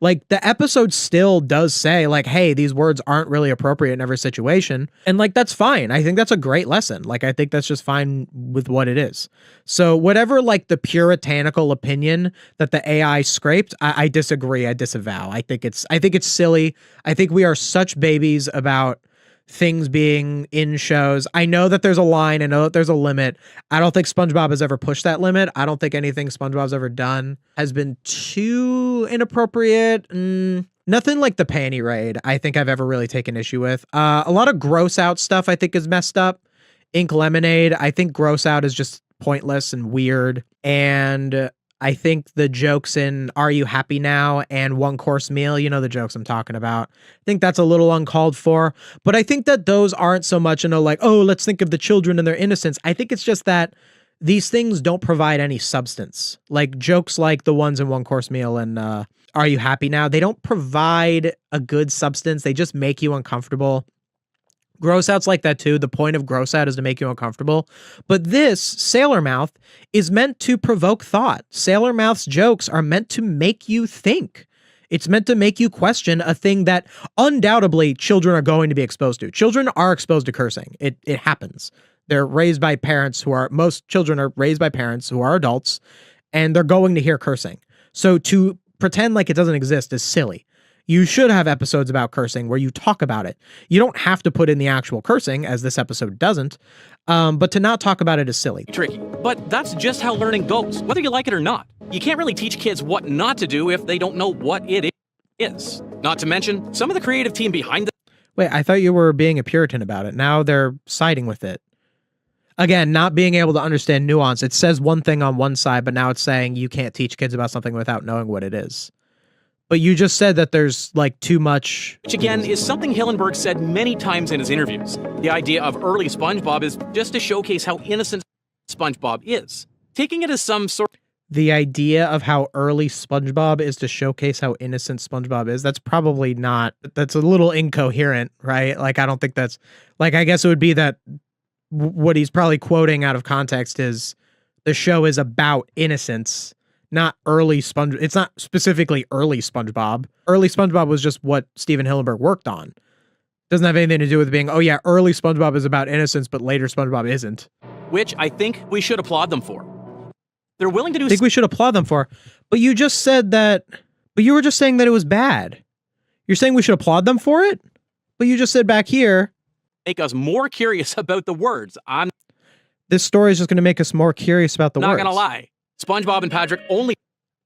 Like, the episode still does say, like, hey, these words aren't really appropriate in every situation. And, like, that's fine. I think that's a great lesson. Like, I think that's just fine with what it is. So whatever, like, the puritanical opinion that the AI scraped, I disagree. I disavow. I think it's silly. I think we are such babies about things being in shows. I know that there's a line. I know that there's a limit. I don't think SpongeBob has ever pushed that limit. I don't think anything SpongeBob's ever done has been too inappropriate. Nothing like the panty raid I think I've ever really taken issue with. A lot of gross out stuff I think is messed up. Ink Lemonade, I think gross out is just pointless and weird. And I think the jokes in Are You Happy Now and One Course Meal, you know the jokes I'm talking about. I think that's a little uncalled for. But I think that those aren't so much, like, oh, let's think of the children and their innocence. I think it's just that these things don't provide any substance. Like jokes like the ones in One Course Meal and Are You Happy Now? They don't provide a good substance. They just make you uncomfortable. Gross out's like that too. The point of gross out is to make you uncomfortable. But this, Sailor Mouth, is meant to provoke thought. Sailor Mouth's jokes are meant to make you think. It's meant to make you question a thing that undoubtedly children are going to be exposed to. Children are exposed to cursing. It happens. They're raised by parents most children are raised by parents who are adults, and they're going to hear cursing. So to pretend like it doesn't exist is silly. You should have episodes about cursing where you talk about it. You don't have to put in the actual cursing, as this episode doesn't, but to not talk about it is silly. Tricky. But that's just how learning goes, whether you like it or not. You can't really teach kids what not to do if they don't know what it is. Not to mention, some of the creative team behind the... Wait, I thought you were being a Puritan about it. Now they're siding with it. Again, not being able to understand nuance. It says one thing on one side, but now it's saying you can't teach kids about something without knowing what it is. But you just said that there's like too much. Which again is something Hillenburg said many times in his interviews. The idea of early SpongeBob is just to showcase how innocent SpongeBob is. Taking it as some sort... The idea of how early SpongeBob is to showcase how innocent SpongeBob is, that's probably not, that's a little incoherent, right? Like, I don't think that's, like, I guess it would be that what he's probably quoting out of context is the show is about innocence. Not early SpongeBob. It's not specifically early SpongeBob. Early SpongeBob was just what Steven Hillenburg worked on. Doesn't have anything to do with being, oh yeah, early SpongeBob is about innocence, but later SpongeBob isn't. Which I think we should applaud them for. They're willing to do... I think we should applaud them for. But you just said that... But you were just saying that it was bad. You're saying we should applaud them for it? But you just said back here... Make us more curious about the words. This story is just going to make us more curious about the words. Not gonna lie. SpongeBob and Patrick only...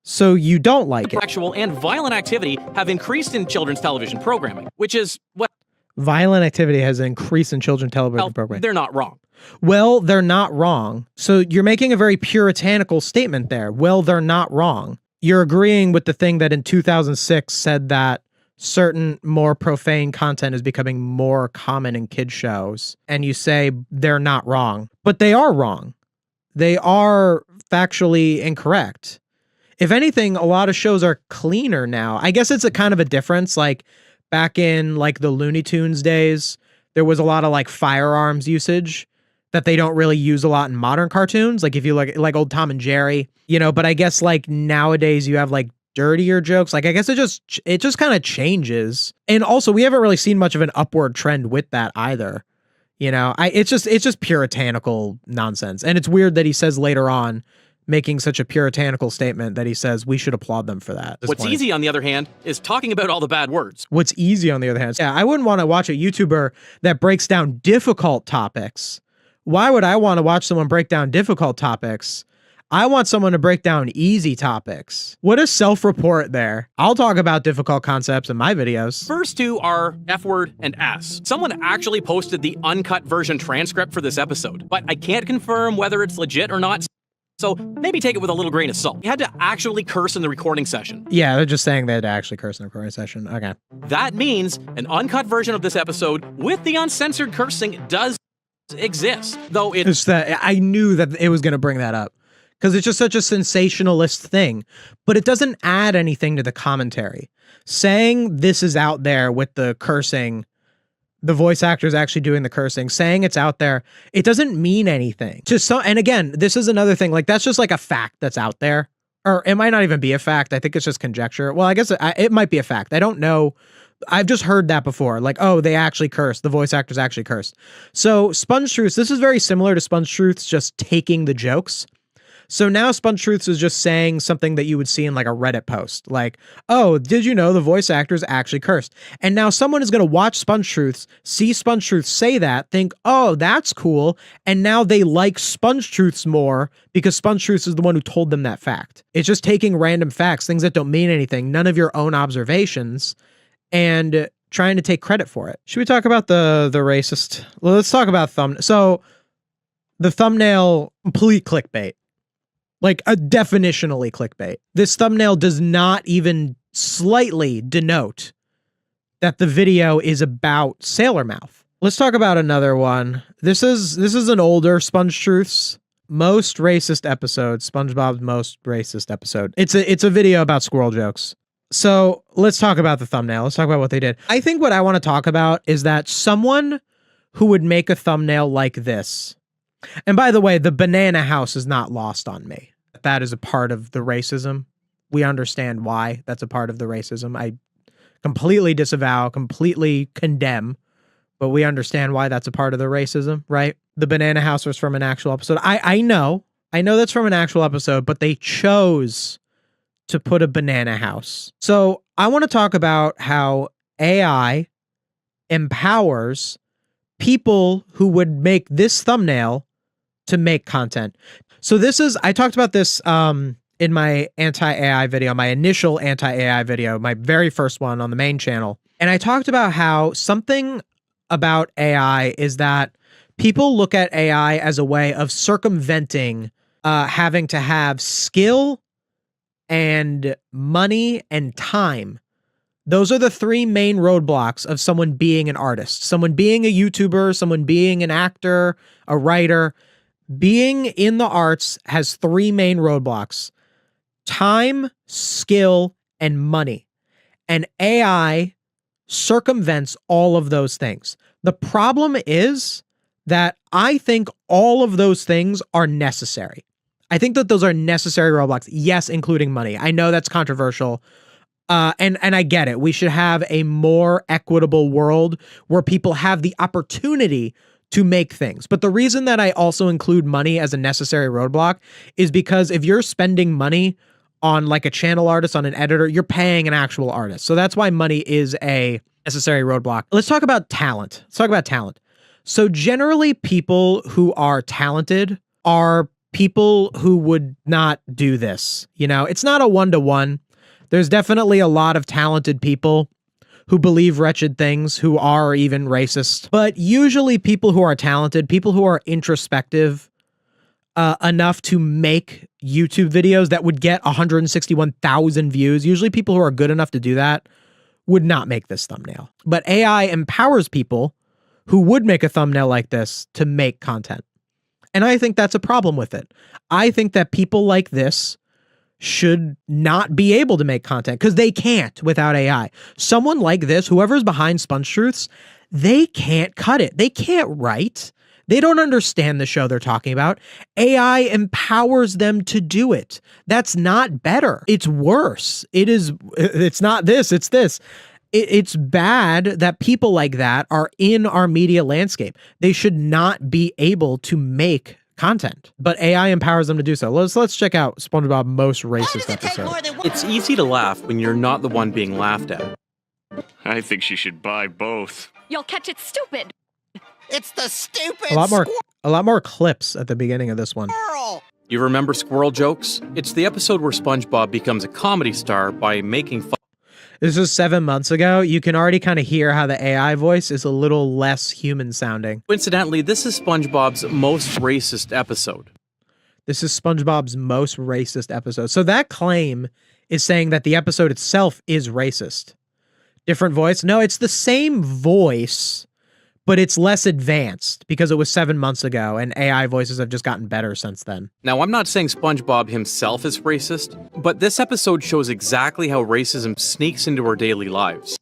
So you don't like it. Sexual and violent activity have increased in children's television programming, which is what... Violent activity has increased in children's television programming. They're not wrong. Well, they're not wrong. So you're making a very puritanical statement there. Well, they're not wrong. You're agreeing with the thing that in 2006 said that certain more profane content is becoming more common in kids shows. And you say they're not wrong, but they are wrong. They are factually incorrect. If anything, a lot of shows are cleaner now. I guess it's a kind of a difference. Like back in like the Looney Tunes days, there was a lot of like firearms usage that they don't really use a lot in modern cartoons. Like if you look at like old Tom and Jerry, you know, but I guess like nowadays you have like dirtier jokes. Like I guess it just kind of changes. And also we haven't really seen much of an upward trend with that either. You know, it's just puritanical nonsense. And it's weird that he says later on, making such a puritanical statement, that he says we should applaud them for that. What's easy, on the other hand, is talking about all the bad words. What's easy, on the other hand, yeah, I wouldn't want to watch a YouTuber that breaks down difficult topics. Why would I want to watch someone break down difficult topics? I want someone to break down easy topics. What a self-report there. I'll talk about difficult concepts in my videos. First two are F word and ass. Someone actually posted the uncut version transcript for this episode, but I can't confirm whether it's legit or not. So maybe take it with a little grain of salt. You had to actually curse in the recording session. Yeah, they're just saying they had to actually curse in the recording session. Okay. That means an uncut version of this episode with the uncensored cursing does exist, though it's that I knew that it was going to bring that up because it's just such a sensationalist thing, but it doesn't add anything to the commentary. Saying this is out there with the cursing, the voice actors actually doing the cursing, saying it's out there, it doesn't mean anything. And again, this is another thing, like that's just like a fact that's out there. or it might not even be a fact. I think it's just conjecture. Well, I guess it might be a fact. I don't know. I've just heard that before. Like, oh, they actually cursed. The voice actors actually cursed. So SpongeTruths, this is very similar to SpongeTruths, just taking the jokes. So now SpongeTruths is just saying something that you would see in like a Reddit post. Like, oh, did you know the voice actors actually cursed? And now someone is going to watch SpongeTruths, see SpongeTruths say that, think, oh, that's cool. And now they like SpongeTruths more because SpongeTruths is the one who told them that fact. It's just taking random facts, things that don't mean anything, none of your own observations, and trying to take credit for it. Should we talk about the racist? Well, let's talk about thumbnail. So the thumbnail, complete clickbait. Like a definitionally clickbait. This thumbnail does not even slightly denote that the video is about Sailor Mouth. Let's talk about another one. This is an older SpongeTruths most racist episode, SpongeBob's most racist episode. It's a video about squirrel jokes. So let's talk about the thumbnail. Let's talk about what they did. I think what I want to talk about is that someone who would make a thumbnail like this. And by the way, the banana house is not lost on me. That is a part of the racism. We understand why that's a part of the racism. I completely disavow, completely condemn, but we understand why that's a part of the racism, right? The banana house was from an actual episode. I know that's from an actual episode, but they chose to put a banana house. So I want to talk about how AI empowers people who would make this thumbnail to make content. So I talked about this in my anti-AI video, my initial anti-AI video, my very first one on the main channel. And I talked about how something about AI is that people look at AI as a way of circumventing having to have skill and money and time. Those are the three main roadblocks of someone being an artist, someone being a YouTuber, someone being an actor, a writer. Being in the arts has three main roadblocks: time, skill, and money. And AI circumvents all of those things. The problem is that I think all of those things are necessary. I think that those are necessary roadblocks. Yes, including money. I know that's controversial. And I get it. We should have a more equitable world where people have the opportunity to make things. But the reason that I also include money as a necessary roadblock is because if you're spending money on like a channel artist, on an editor, you're paying an actual artist. So that's why money is a necessary roadblock. Let's talk about talent. So generally people who are talented are people who would not do this. You know, it's not a one-to-one. There's definitely a lot of talented people who believe wretched things, who are even racist. But usually people who are talented, people who are introspective enough to make YouTube videos that would get 161,000 views, usually people who are good enough to do that would not make this thumbnail. But AI empowers people who would make a thumbnail like this to make content. And I think that's a problem with it. I think that people like this should not be able to make content because they can't without AI. Someone like this, whoever's behind SpongeTruths, they can't cut it. They can't write. They don't understand the show they're talking about. AI empowers them to do it. That's not better. It's worse. It's not this, it's this. It's bad that people like that are in our media landscape. They should not be able to make content, but AI empowers them to do so. Let's check out SpongeBob's most racist episode. It's easy to laugh when you're not the one being laughed at. I think she should buy both. You'll catch it stupid. It's the stupid A lot more clips at the beginning of this one. squirrel. You remember squirrel jokes? It's the episode where SpongeBob becomes a comedy star by making fun. This was 7 months ago. You can already kind of hear how the AI voice is a little less human sounding. Coincidentally, this is SpongeBob's most racist episode. This is SpongeBob's most racist episode. So that claim is saying that the episode itself is racist. Different voice? No, it's the same voice, but it's less advanced because it was 7 months ago and AI voices have just gotten better since then. Now, I'm not saying SpongeBob himself is racist, but this episode shows exactly how racism sneaks into our daily lives.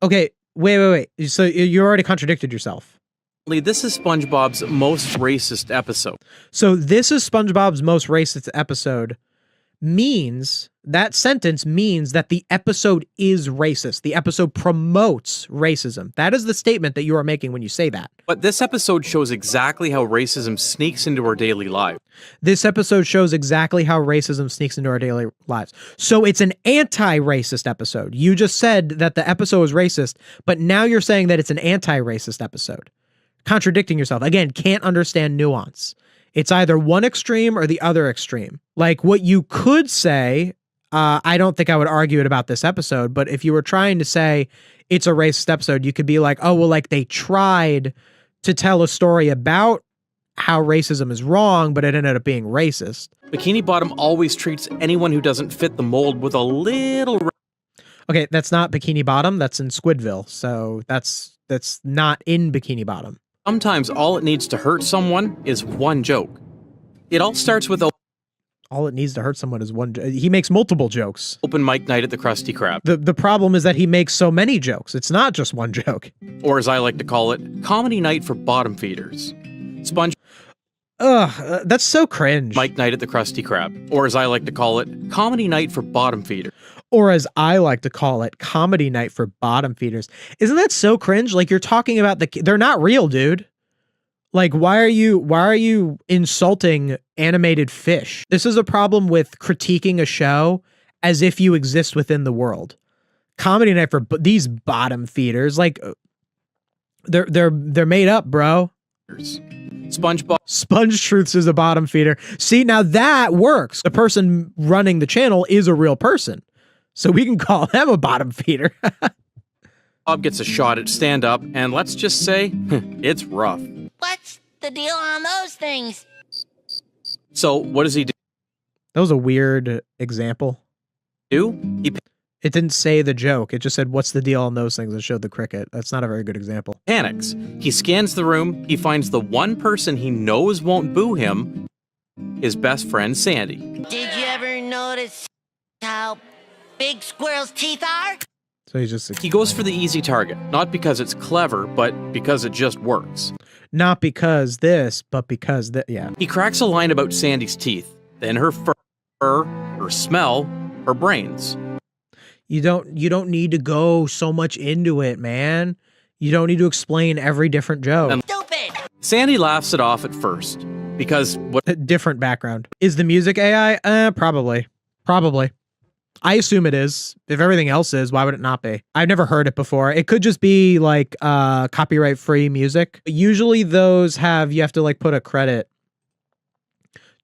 Okay, wait. So you already contradicted yourself. This is SpongeBob's most racist episode. So this is SpongeBob's most racist episode that sentence means that the episode is racist. The episode promotes racism. That is the statement that you are making when you say that. But this episode shows exactly how racism sneaks into our daily lives. This episode shows exactly how racism sneaks into our daily lives. So it's an anti-racist episode. You just said that the episode was racist, but now you're saying that it's an anti-racist episode. Contradicting yourself. Again, can't understand nuance. It's either one extreme or the other extreme. Like what you could say, I don't think I would argue it about this episode, but if you were trying to say it's a racist episode, you could be like, oh, well, like they tried to tell a story about how racism is wrong, but it ended up being racist. Bikini Bottom always treats anyone who doesn't fit the mold with a little... Okay, that's not Bikini Bottom, that's in Squidville, so that's not in Bikini Bottom. Sometimes all it needs to hurt someone is one joke. It all starts with a... All it needs to hurt someone is one. He makes multiple jokes. Open mic night at the Krusty Krab. The problem is that he makes so many jokes. It's not just one joke. Or as I like to call it, comedy night for bottom feeders. Sponge... Ugh, that's so cringe. Mic night at the Krusty Krab. Or as I like to call it, comedy night for bottom feeders. Or as I like to call it, comedy night for bottom feeders. Isn't that so cringe? Like you're talking about they're not real, dude. Like, why are you insulting animated fish? This is a problem with critiquing a show as if you exist within the world. Comedy night for these bottom feeders, like they're made up, bro. SpongeTruths is a bottom feeder. See, now that works. The person running the channel is a real person, so we can call them a bottom feeder. Bob gets a shot at stand-up, and let's just say, it's rough. What's the deal on those things? So, what does he do? That was a weird example. He It didn't say the joke. It just said, what's the deal on those things, and showed the cricket. That's not a very good example. panics. He scans the room. He finds the one person he knows won't boo him, his best friend, Sandy. Did you ever notice how big squirrels' teeth are? So he's just... He goes for the easy target, not because it's clever, but because it just works. Not because this, but because that, yeah. He cracks a line about Sandy's teeth, then her fur, her smell, her brains. You don't need to go so much into it, man. You don't need to explain every different joke. Stupid! Sandy laughs it off at first, because what... Different background. Is the music AI? Probably. Probably. I assume it is. If everything else is, why would it not be? I've never heard it before. It could just be like copyright free music. Usually those you have to like put a credit.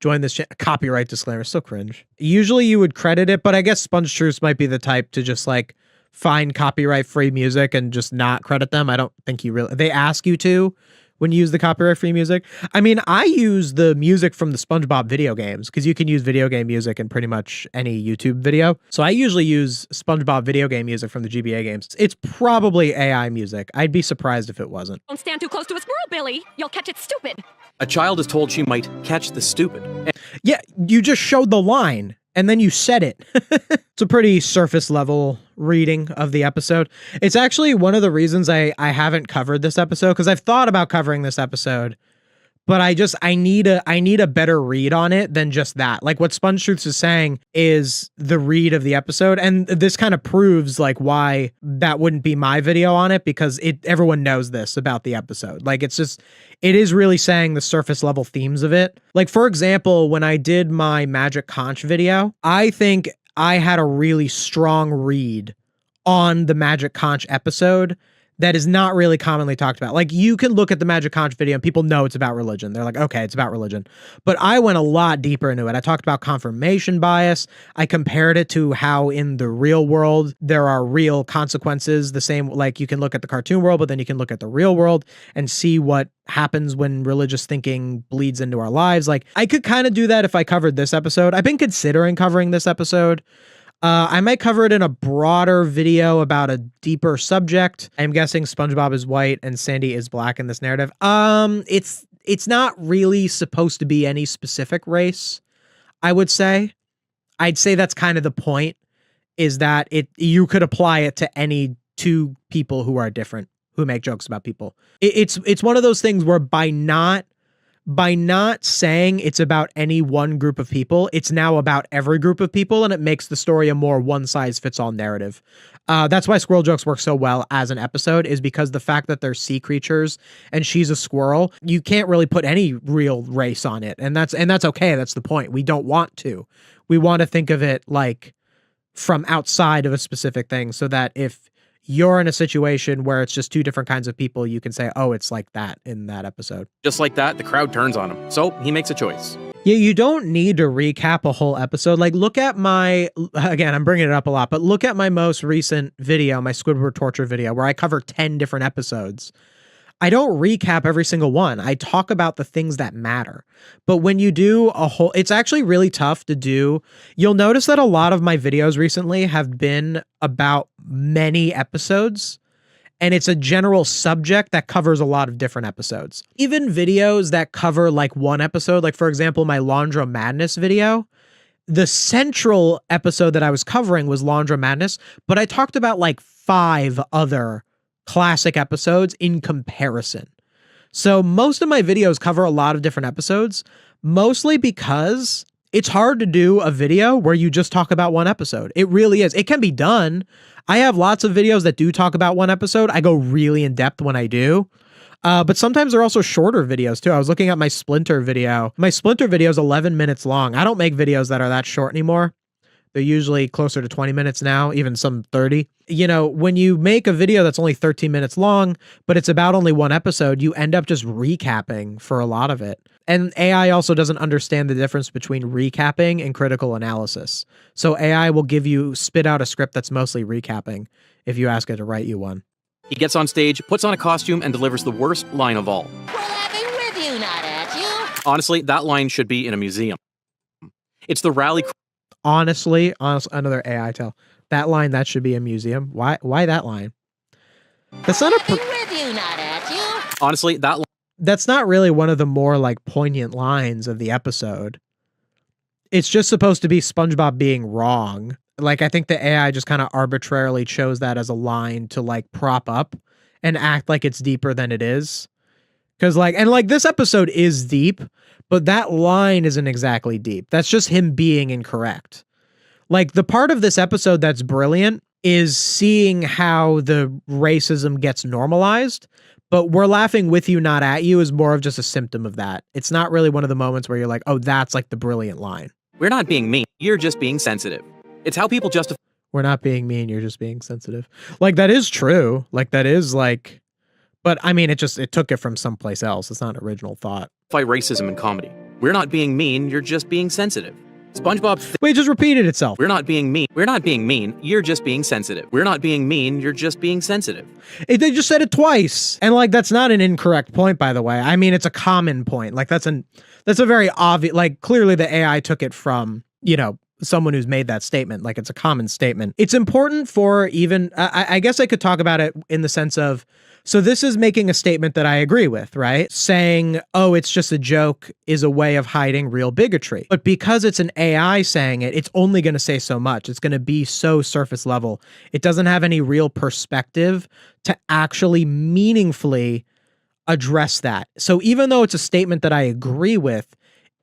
Join this copyright disclaimer. So cringe. Usually you would credit it, but I guess SpongeTruths might be the type to just like find copyright free music and just not credit them. I don't think they ask you to when you use the copyright free music. I mean, I use the music from the SpongeBob video games because you can use video game music in pretty much any YouTube video. So I usually use SpongeBob video game music from the GBA games. It's probably AI music. I'd be surprised if it wasn't. Don't stand too close to a squirrel, Billy. You'll catch it stupid. A child is told she might catch the stupid. Yeah, you just showed the line and then you said it. It's a pretty surface level reading of the episode. It's actually one of the reasons I haven't covered this episode, because I've thought about covering this episode, but I need a better read on it than just that. Like what SpongeTruths is saying is the read of the episode, and this kind of proves like why that wouldn't be my video on it, because everyone knows this about the episode. Like it is really saying the surface level themes of it. Like for example, when I did my Magic Conch video, I think I had a really strong read on the Magic Conch episode that is not really commonly talked about. Like you can look at the Magic Conch video and people know it's about religion. They're like, okay, it's about religion. But I went a lot deeper into it. I talked about confirmation bias. I compared it to how in the real world there are real consequences. The same, like you can look at the cartoon world, but then you can look at the real world and see what happens when religious thinking bleeds into our lives. Like I could kind of do that if I covered this episode. I've been considering covering this episode. I might cover it in a broader video about a deeper subject. I'm guessing SpongeBob is white and Sandy is black in this narrative. It's not really supposed to be any specific race, I would say. I'd say that's kind of the point, is that you could apply it to any two people who are different, who make jokes about people. It's one of those things where by not by not saying it's about any one group of people, it's now about every group of people, and it makes the story a more one-size-fits-all narrative. That's why Squirrel Jokes work so well as an episode, is because the fact that they're sea creatures and she's a squirrel, you can't really put any real race on it, and that's okay. That's the point. We don't want to. We want to think of it like from outside of a specific thing, so that if you're in a situation where it's just two different kinds of people, you can say, oh, it's like that in that episode. Just like that, the crowd turns on him. So he makes a choice. Yeah, you don't need to recap a whole episode. Like, look at again, I'm bringing it up a lot, but look at my most recent video, my Squidward torture video, where I cover 10 different episodes. I don't recap every single one. I talk about the things that matter. But when you do a whole, it's actually really tough to do. You'll notice that a lot of my videos recently have been about many episodes, and it's a general subject that covers a lot of different episodes. Even videos that cover like one episode, like for example, my Laundra Madness video, the central episode that I was covering was Laundra Madness, but I talked about like 5 other classic episodes in comparison. So most of my videos cover a lot of different episodes, mostly because it's hard to do a video where you just talk about one episode. It really is. It can be done. I have lots of videos that do talk about one episode. I go really in depth when I do. But sometimes they're also shorter videos too. I was looking at my Splinter video. My Splinter video is 11 minutes long. I don't make videos that are that short anymore. They're usually closer to 20 minutes now, even some 30. You know, when you make a video that's only 13 minutes long, but it's about only one episode, you end up just recapping for a lot of it. And AI also doesn't understand the difference between recapping and critical analysis. So AI will spit out a script that's mostly recapping if you ask it to write you one. He gets on stage, puts on a costume, and delivers the worst line of all. We're laughing with you, not at you. Honestly, that line should be in a museum. It's the rally. Honestly, another AI tell. That line, that should be a museum. Why that line? That's not Laughing with you, not at you. Honestly, that's not really one of the more like poignant lines of the episode. It's just supposed to be SpongeBob being wrong. Like, I think the AI just kind of arbitrarily chose that as a line to like prop up and act like it's deeper than it is. Cause this episode is deep, but that line isn't exactly deep. That's just him being incorrect. Like, the part of this episode that's brilliant is seeing how the racism gets normalized, but we're laughing with you, not at you is more of just a symptom of that. It's not really one of the moments where you're like, oh, that's like the brilliant line. We're not being mean. You're just being sensitive. It's how people justify. We're not being mean. You're just being sensitive. Like, that is true. Like, that is like, but I mean, it took it from someplace else. It's not an original thought. Racism in comedy. We're not being mean. You're just being sensitive. SpongeBob. Wait, it just repeated itself. We're not being mean. We're not being mean. You're just being sensitive. We're not being mean. You're just being sensitive. They just said it twice. And like, that's not an incorrect point, by the way. I mean, it's a common point. Like, that's a very obvious, like, clearly the AI took it from, someone who's made that statement. Like, it's a common statement. It's important for even, I guess I could talk about it in the sense of, so this is making a statement that I agree with, right? Saying, oh, it's just a joke is a way of hiding real bigotry. But because it's an AI saying it, it's only going to say so much. It's going to be so surface level. It doesn't have any real perspective to actually meaningfully address that. So even though it's a statement that I agree with,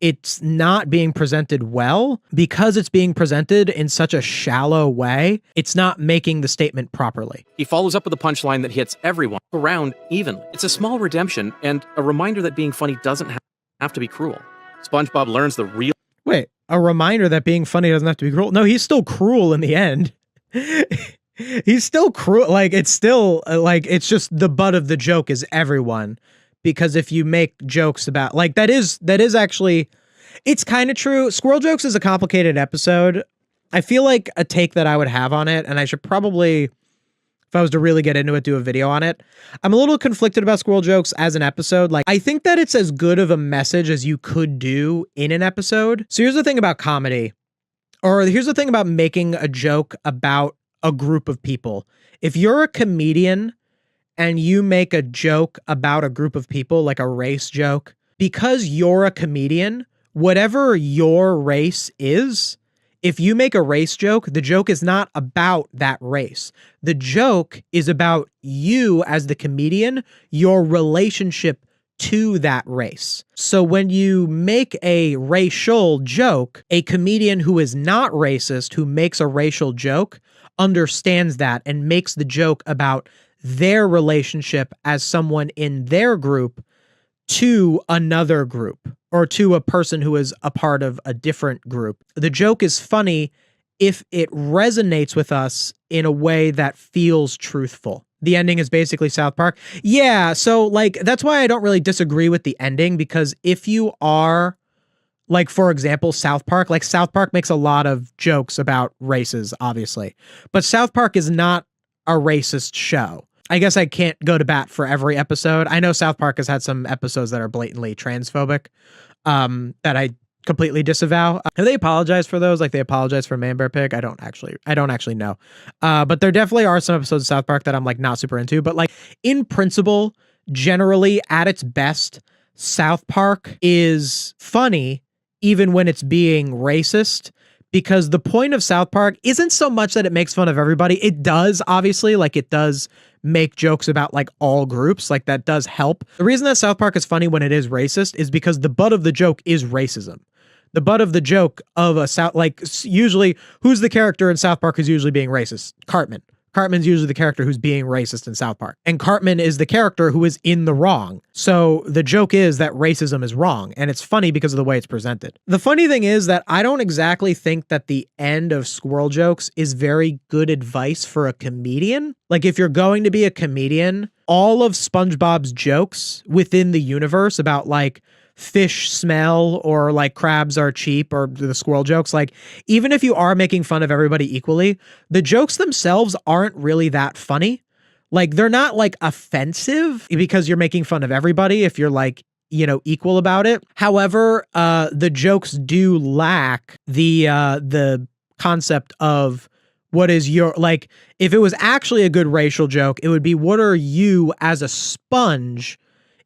it's not being presented well because it's being presented in such a shallow way. It's not making the statement properly. He follows up with a punchline that hits everyone around evenly. It's a small redemption and a reminder that being funny doesn't have to be cruel. SpongeBob learns the real... Wait, a reminder that being funny doesn't have to be cruel? No, he's still cruel in the end. He's still cruel. Like, it's still, like, it's just the butt of the joke is everyone. Because if you make jokes about, like, that is actually, it's kind of true. Squirrel Jokes is a complicated episode. I feel like a take that I would have on it, and I should probably, if I was to really get into it, do a video on it. I'm a little conflicted about Squirrel Jokes as an episode. Like, I think that it's as good of a message as you could do in an episode. So here's the thing about comedy, or here's the thing about making a joke about a group of people. If you're a comedian and you make a joke about a group of people, like a race joke, because you're a comedian, whatever your race is, if you make a race joke, the joke is not about that race. The joke is about you as the comedian, your relationship to that race. So when you make a racial joke, a comedian who is not racist, who makes a racial joke, understands that and makes the joke about their relationship as someone in their group to another group or to a person who is a part of a different group. The joke is funny if it resonates with us in a way that feels truthful. The ending is basically South Park. Yeah, so like that's why I don't really disagree with the ending, because if you are like, for example, South Park, like South Park makes a lot of jokes about races, obviously, but South Park is not a racist show. I guess I can't go to bat for every episode. I know South Park has had some episodes that are blatantly transphobic, that I completely disavow. Have they apologized for those? Like they apologized for Man Bear Pig? I don't actually know. But there definitely are some episodes of South Park that I'm like not super into, but like in principle, generally at its best, South Park is funny even when it's being racist, because the point of South Park isn't so much that it makes fun of everybody. It does, obviously, like it does make jokes about like all groups, like that does help. The reason that South Park is funny when it is racist is because the butt of the joke is racism. The butt of the joke of a South, like usually who's the character in South Park who's usually being racist? Cartman. Cartman's usually the character who's being racist in South Park. And Cartman is the character who is in the wrong. So the joke is that racism is wrong. And it's funny because of the way it's presented. The funny thing is that I don't exactly think that the end of Squirrel Jokes is very good advice for a comedian. Like if you're going to be a comedian, all of SpongeBob's jokes within the universe about like fish smell or like crabs are cheap or the squirrel jokes, like even if you are making fun of everybody equally, the jokes themselves aren't really that funny. Like they're not like offensive because you're making fun of everybody if you're like, you know, equal about it. However, the jokes do lack the concept of what is your, like if it was actually a good racial joke, it would be what are you as a sponge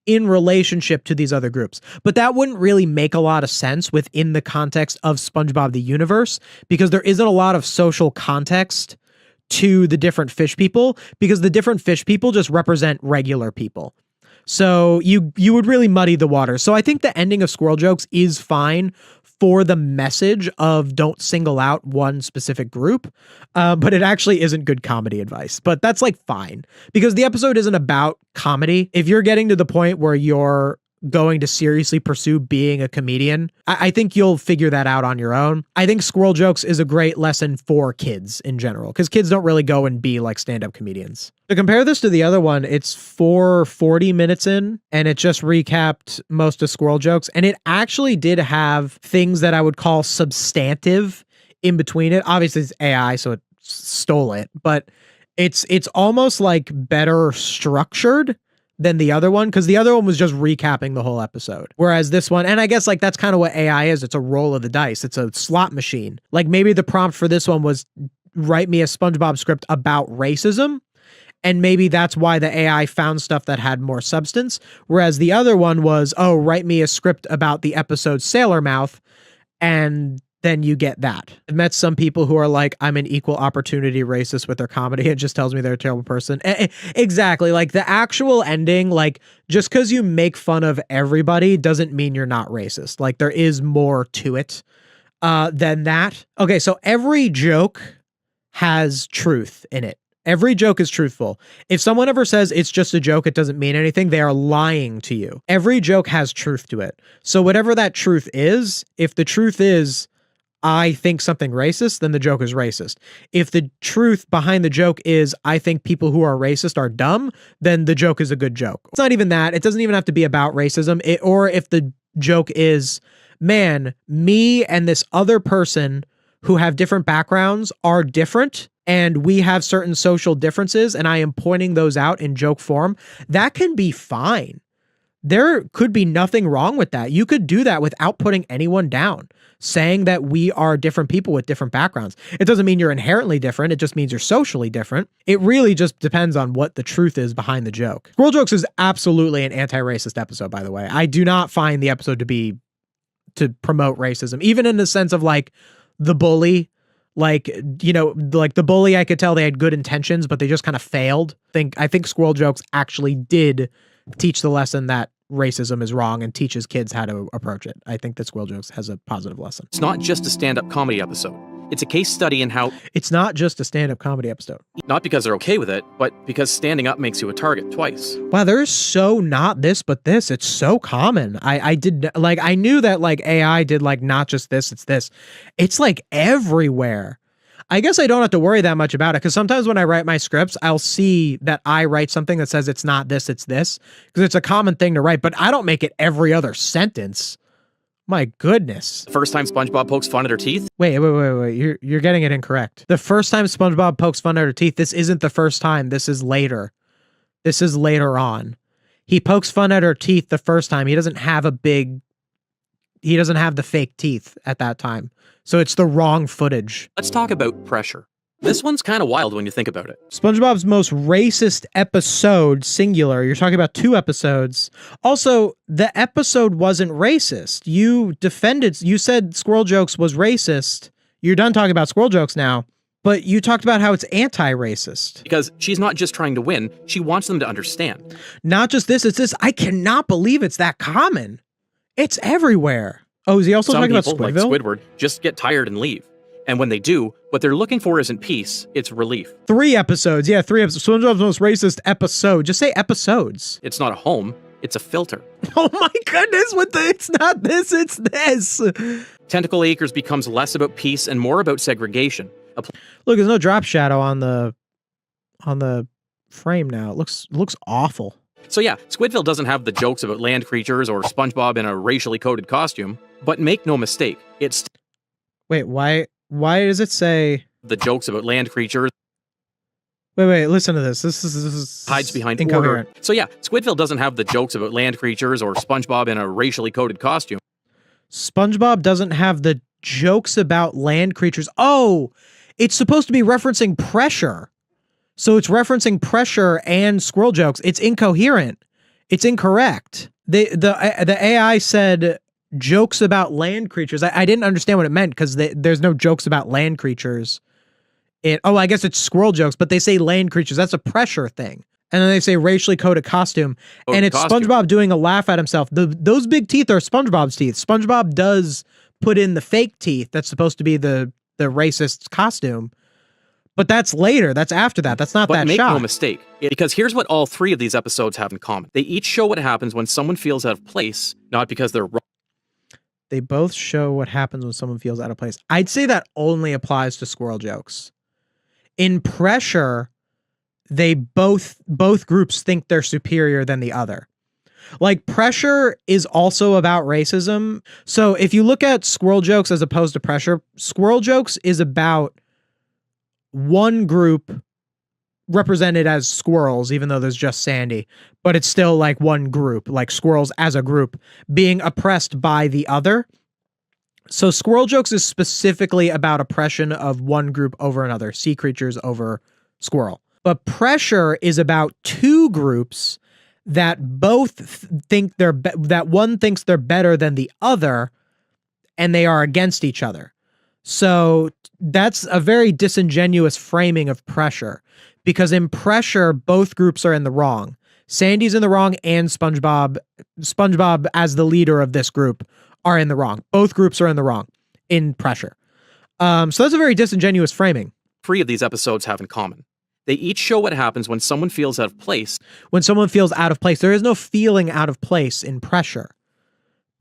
in relationship to these other groups. But that wouldn't really make a lot of sense within the context of SpongeBob the universe, because there isn't a lot of social context to the different fish people, because the different fish people just represent regular people. So you would really muddy the water. So I think the ending of Squirrel Jokes is fine for the message of don't single out one specific group, but it actually isn't good comedy advice. But that's like fine, because the episode isn't about comedy. If you're getting to the point where you're going to seriously pursue being a comedian, I think you'll figure that out on your own. I think Squirrel Jokes is a great lesson for kids in general, because kids don't really go and be like stand-up comedians. To compare this to the other one, it's 440 minutes in, and it just recapped most of Squirrel Jokes, and it actually did have things that I would call substantive in between it. Obviously, it's AI, so it stole it, but it's almost like better structured than the other one, because the other one was just recapping the whole episode. Whereas this one, and I guess like that's kind of what AI is, it's a roll of the dice. It's a slot machine. Like maybe the prompt for this one was write me a SpongeBob script about racism, and maybe that's why the AI found stuff that had more substance. Whereas the other one was, oh, write me a script about the episode Sailor Mouth, and then you get that. I've met some people who are like, I'm an equal opportunity racist with their comedy. It just tells me they're a terrible person. Exactly. Like the actual ending, like just because you make fun of everybody doesn't mean you're not racist. Like there is more to it than that. Okay, so every joke has truth in it. Every joke is truthful. If someone ever says it's just a joke, it doesn't mean anything, they are lying to you. Every joke has truth to it. So whatever that truth is, if the truth is, I think something racist, then the joke is racist. If the truth behind the joke is I think people who are racist are dumb, then the joke is a good joke. It's not even that. It doesn't even have to be about racism. Or if the joke is, man, me and this other person who have different backgrounds are different, and we have certain social differences, and I am pointing those out in joke form, that can be fine. There could be nothing wrong with that. You could do that without putting anyone down, saying that we are different people with different backgrounds. It doesn't mean you're inherently different. It just means you're socially different. It really just depends on what the truth is behind the joke. Squirrel Jokes is absolutely an anti-racist episode, by the way. I do not find the episode to promote racism, even in the sense of like the bully. Like, you know, like the bully, I could tell they had good intentions, but they just kind of failed. I think Squirrel Jokes actually did teach the lesson that racism is wrong and teaches kids how to approach it. I think that Squirrel Jokes has a positive lesson. It's not just a stand-up comedy episode. It's a case study in how, It's not just a stand-up comedy episode. not because they're okay with it, but because standing up makes you a target twice. Wow, there's so not this, but this. It's so common. I knew that like AI did like not just this, it's this. It's like everywhere. I guess I don't have to worry that much about it because sometimes when I write my scripts, I'll see that I write something that says it's not this, it's this, because it's a common thing to write, but I don't make it every other sentence. My goodness. The first time SpongeBob pokes fun at her teeth, Wait. You're getting it incorrect. The first time SpongeBob pokes fun at her teeth, this isn't the first time. This is later. This is later on. He pokes fun at her teeth the first time. He doesn't have the fake teeth at that time. So it's the wrong footage. let's talk about pressure. This one's kind of wild when you think about it. SpongeBob's most racist episode, singular. You're talking about 2 episodes. Also, the episode wasn't racist. You said Squirrel Jokes was racist. You're done talking about Squirrel Jokes now, but you talked about how it's anti-racist. Because she's not just trying to win, she wants them to understand. Not just this, it's this. I cannot believe it's that common. It's everywhere. Oh, is he also Some talking about people, like Squidville? Squidward, just get tired and leave. And when they do, what they're looking for isn't peace, it's relief. 3 episodes. Yeah, 3 episodes. SpongeBob's most racist episode. Just say episodes. It's not a home, it's a filter. Oh my goodness, it's not this, it's this. Tentacle Acres becomes less about peace and more about segregation. Look, there's no drop shadow on the frame now. It looks awful. So yeah, Squidville doesn't have the jokes about land creatures or SpongeBob in a racially coded costume, but make no mistake, it's Wait, why does it say the jokes about land creatures Wait, listen to this. This is hides behind incoherent. order. So yeah, Squidville doesn't have the jokes about land creatures or SpongeBob in a racially coded costume. SpongeBob doesn't have the jokes about land creatures. Oh, it's supposed to be referencing pressure. So it's referencing pressure and squirrel jokes. It's incoherent. It's incorrect. The AI said jokes about land creatures. I didn't understand what it meant because there's no jokes about land creatures. I guess it's squirrel jokes, but they say land creatures. That's a pressure thing. And then they say racially coded costume. And it's SpongeBob doing a laugh at himself. Those big teeth are SpongeBob's teeth. SpongeBob does put in the fake teeth. That's supposed to be the racist costume. But that's later. That's after that. That's not that shot. But make no mistake, because here's what all 3 of these episodes have in common. They each show what happens when someone feels out of place, not because they're wrong. They both show what happens when someone feels out of place. I'd say that only applies to squirrel jokes. In pressure, they both groups think they're superior than the other. Like, pressure is also about racism. So if you look at squirrel jokes as opposed to pressure, squirrel jokes is about one group represented as squirrels, even though there's just Sandy, but it's still like one group, like squirrels as a group being oppressed by the other. So squirrel jokes is specifically about oppression of one group over another, sea creatures over squirrel. But pressure is about 2 groups that both think that one thinks they're better than the other, and they are against each other. So that's a very disingenuous framing of pressure, because in pressure, both groups are in the wrong. Sandy's in the wrong, and SpongeBob as the leader of this group are in the wrong. Both groups are in the wrong in pressure. So that's a very disingenuous framing. 3 of these episodes have in common. They each show what happens when someone feels out of place. When someone feels out of place, there is no feeling out of place in pressure.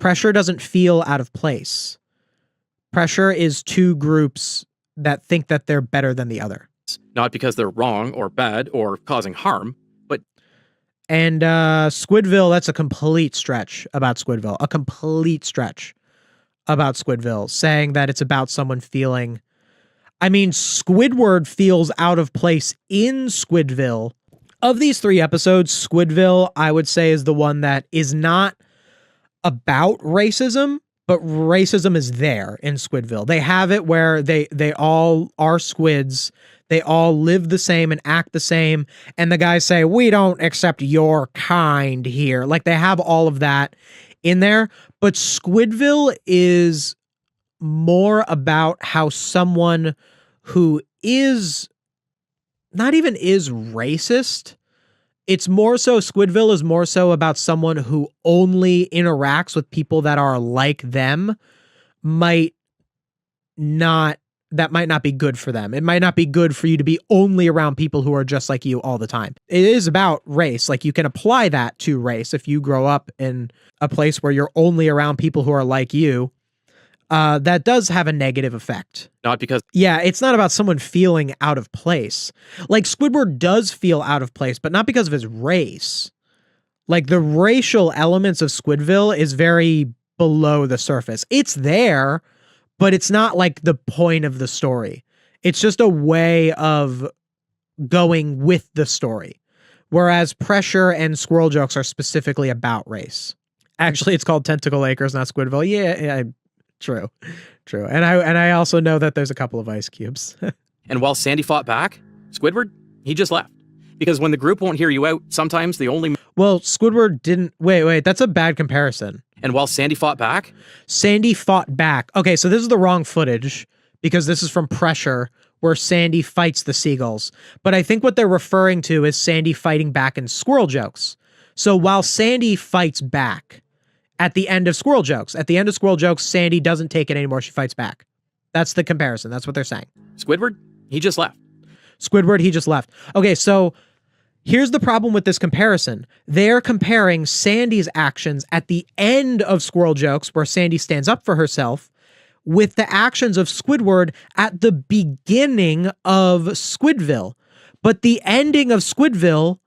Pressure doesn't feel out of place. Pressure is 2 groups that think that they're better than the other. Not because they're wrong or bad or causing harm, but... And Squidville, that's a complete stretch about Squidville. A complete stretch about Squidville, saying that it's about someone feeling... I mean, Squidward feels out of place in Squidville. Of these 3 episodes, Squidville, I would say, is the one that is not about racism, but racism is there in Squidville. They have it where they all are squids. They all live the same and act the same. And the guys say, we don't accept your kind here. Like, they have all of that in there. But Squidville is more about how someone who is not even is racist, It's more so, Squidville is more so about someone who only interacts with people that are like them, that might not be good for them. It might not be good for you to be only around people who are just like you all the time. It is about race. Like, you can apply that to race. If you grow up in a place where you're only around people who are like you, that does have a negative effect. Not because Yeah, it's not about someone feeling out of place. Like, Squidward does feel out of place, but not because of his race. Like, the racial elements of Squidville is very below the surface. It's there, but it's not like the point of the story. It's just a way of going with the story. Whereas Pressure and Squirrel Jokes are specifically about race. Actually, it's called Tentacle Acres, not Squidville. Yeah, true. And I also know that there's a couple of ice cubes. And while Sandy fought back, Squidward, he just left. Because when the group won't hear you out, sometimes the only... Well, Squidward didn't... Wait, that's a bad comparison. And while Sandy fought back... Sandy fought back. Okay, so this is the wrong footage, because this is from Pressure, where Sandy fights the seagulls. But I think what they're referring to is Sandy fighting back in Squirrel Jokes. So while Sandy fights back at the end of Squirrel Jokes, Sandy doesn't take it anymore. She fights back. That's the comparison. That's what they're saying. Squidward, he just left. Okay, so here's the problem with this comparison. They're comparing Sandy's actions at the end of Squirrel Jokes, where Sandy stands up for herself, with the actions of Squidward at the beginning of Squidville. But the ending of Squidville,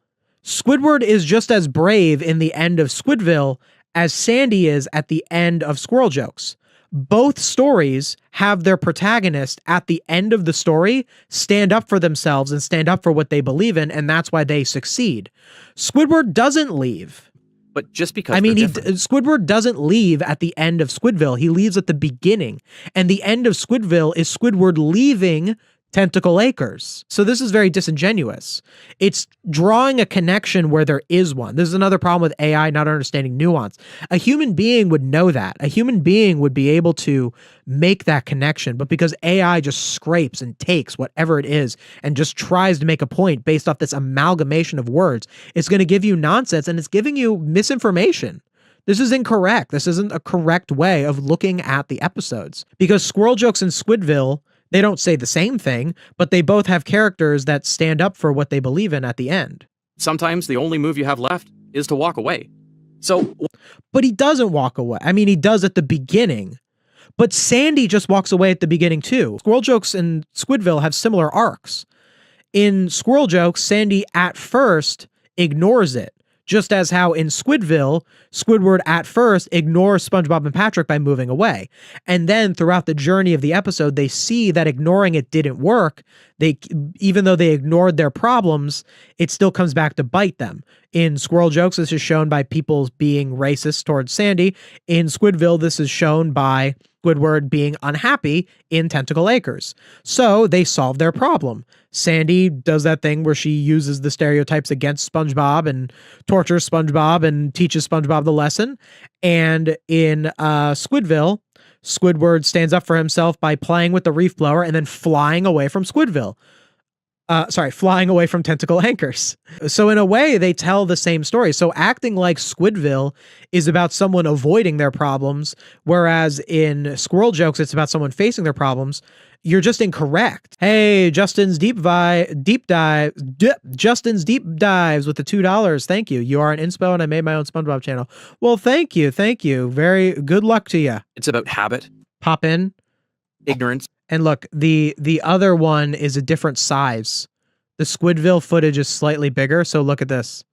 Squidward is just as brave in the end of Squidville as Sandy is at the end of Squirrel Jokes. Both stories have their protagonist at the end of the story stand up for themselves and stand up for what they believe in, and that's why they succeed. Squidward doesn't leave. But just because Squidward doesn't leave at the end of Squidville. He leaves at the beginning. And the end of Squidville is Squidward leaving Tentacle Acres. So this is very disingenuous. It's drawing a connection where there is one. This is another problem with AI not understanding nuance. A human being would know that. A human being would be able to make that connection, but because AI just scrapes and takes whatever it is and just tries to make a point based off this amalgamation of words, it's going to give you nonsense, and it's giving you misinformation. This is incorrect. This isn't a correct way of looking at the episodes, because Squirrel Jokes and Squidville, they don't say the same thing, but they both have characters that stand up for what they believe in at the end. sometimes the only move you have left is to walk away. So, but he doesn't walk away. I mean, he does at the beginning, but Sandy just walks away at the beginning too. Squirrel Jokes and Squidville have similar arcs. In Squirrel Jokes, Sandy at first ignores it, just as how in Squidville, Squidward at first ignores SpongeBob and Patrick by moving away. And then throughout the journey of the episode, they see that ignoring it didn't work. Even though they ignored their problems, it still comes back to bite them. In Squirrel Jokes, this is shown by people being racist towards Sandy. In Squidville, this is shown by Squidward being unhappy in Tentacle Acres. So they solve their problem. Sandy does that thing where she uses the stereotypes against SpongeBob and tortures SpongeBob and teaches SpongeBob the lesson. And in Squidville, Squidward stands up for himself by playing with the reef blower and then flying away from Squidville. Flying away from Tentacle Anchors. So in a way, they tell the same story. So acting like Squidville is about someone avoiding their problems, whereas in Squirrel Jokes, it's about someone facing their problems. You're just incorrect. Hey, Justin's Deep Dives with the $2. Thank you. You are an inspo and I made my own SpongeBob channel. Well, thank you. Thank you. Very good luck to you. it's about habit, Pop in. ignorance. And look, the other one is a different size. The Squidville footage is slightly bigger, so look at this.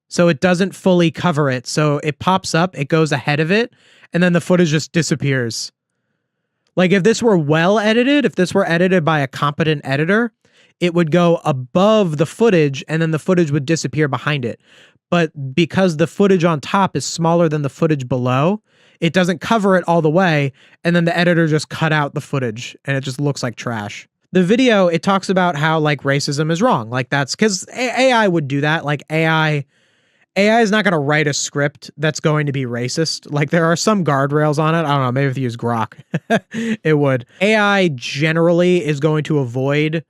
So it doesn't fully cover it. So it pops up, it goes ahead of it, and then the footage just disappears. Like if this were well edited, if this were edited by a competent editor, it would go above the footage and then the footage would disappear behind it. But because the footage on top is smaller than the footage below, it doesn't cover it all the way, and then the editor just cut out the footage, and it just looks like trash. The video, it talks about how, like, racism is wrong. Like, that's because AI would do that. Like, AI is not going to write a script that's going to be racist. Like, there are some guardrails on it. I don't know, maybe if you use Grok, it would. AI generally is going to avoid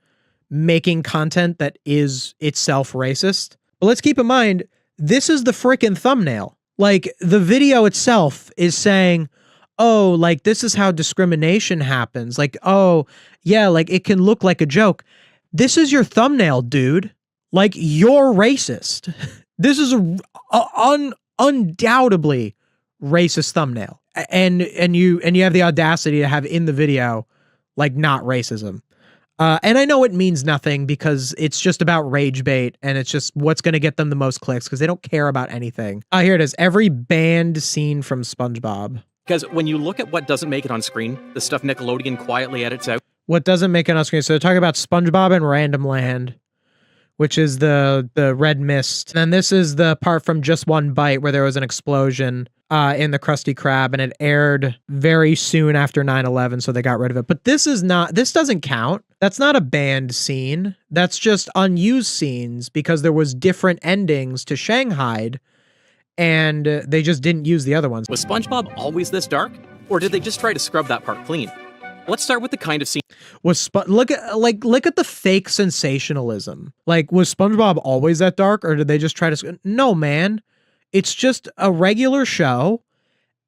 making content that is itself racist. But let's keep in mind, this is the frickin' thumbnail. Like, the video itself is saying, oh, like, this is how discrimination happens. Like, oh, yeah, like, it can look like a joke. This is your thumbnail, dude. Like, you're racist. This is a undoubtedly racist thumbnail. And you have the audacity to have in the video, like, not racism. And I know it means nothing because it's just about rage bait and it's just what's going to get them the most clicks because they don't care about anything. Here it is. Every banned scene from SpongeBob. Because when you look at what doesn't make it on screen, the stuff Nickelodeon quietly edits out. What doesn't make it on screen. So they're talking about SpongeBob and Random Land, which is the red mist. And this is the part from Just One Bite where there was an explosion in the Krusty Krab, and it aired very soon after 9/11, so they got rid of it. But this doesn't count. That's not a banned scene. That's just unused scenes because there was different endings to Shanghai, and they just didn't use the other ones. Was SpongeBob always this dark? Or did they just try to scrub that part clean? Let's start with the kind of scene. Look at the fake sensationalism. Like, was SpongeBob always that dark, or did they just try to? No, man. It's just a regular show,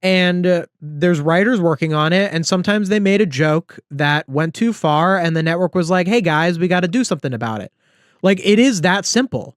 and there's writers working on it, and sometimes they made a joke that went too far, and the network was like, hey, guys, we got to do something about it. Like, it is that simple.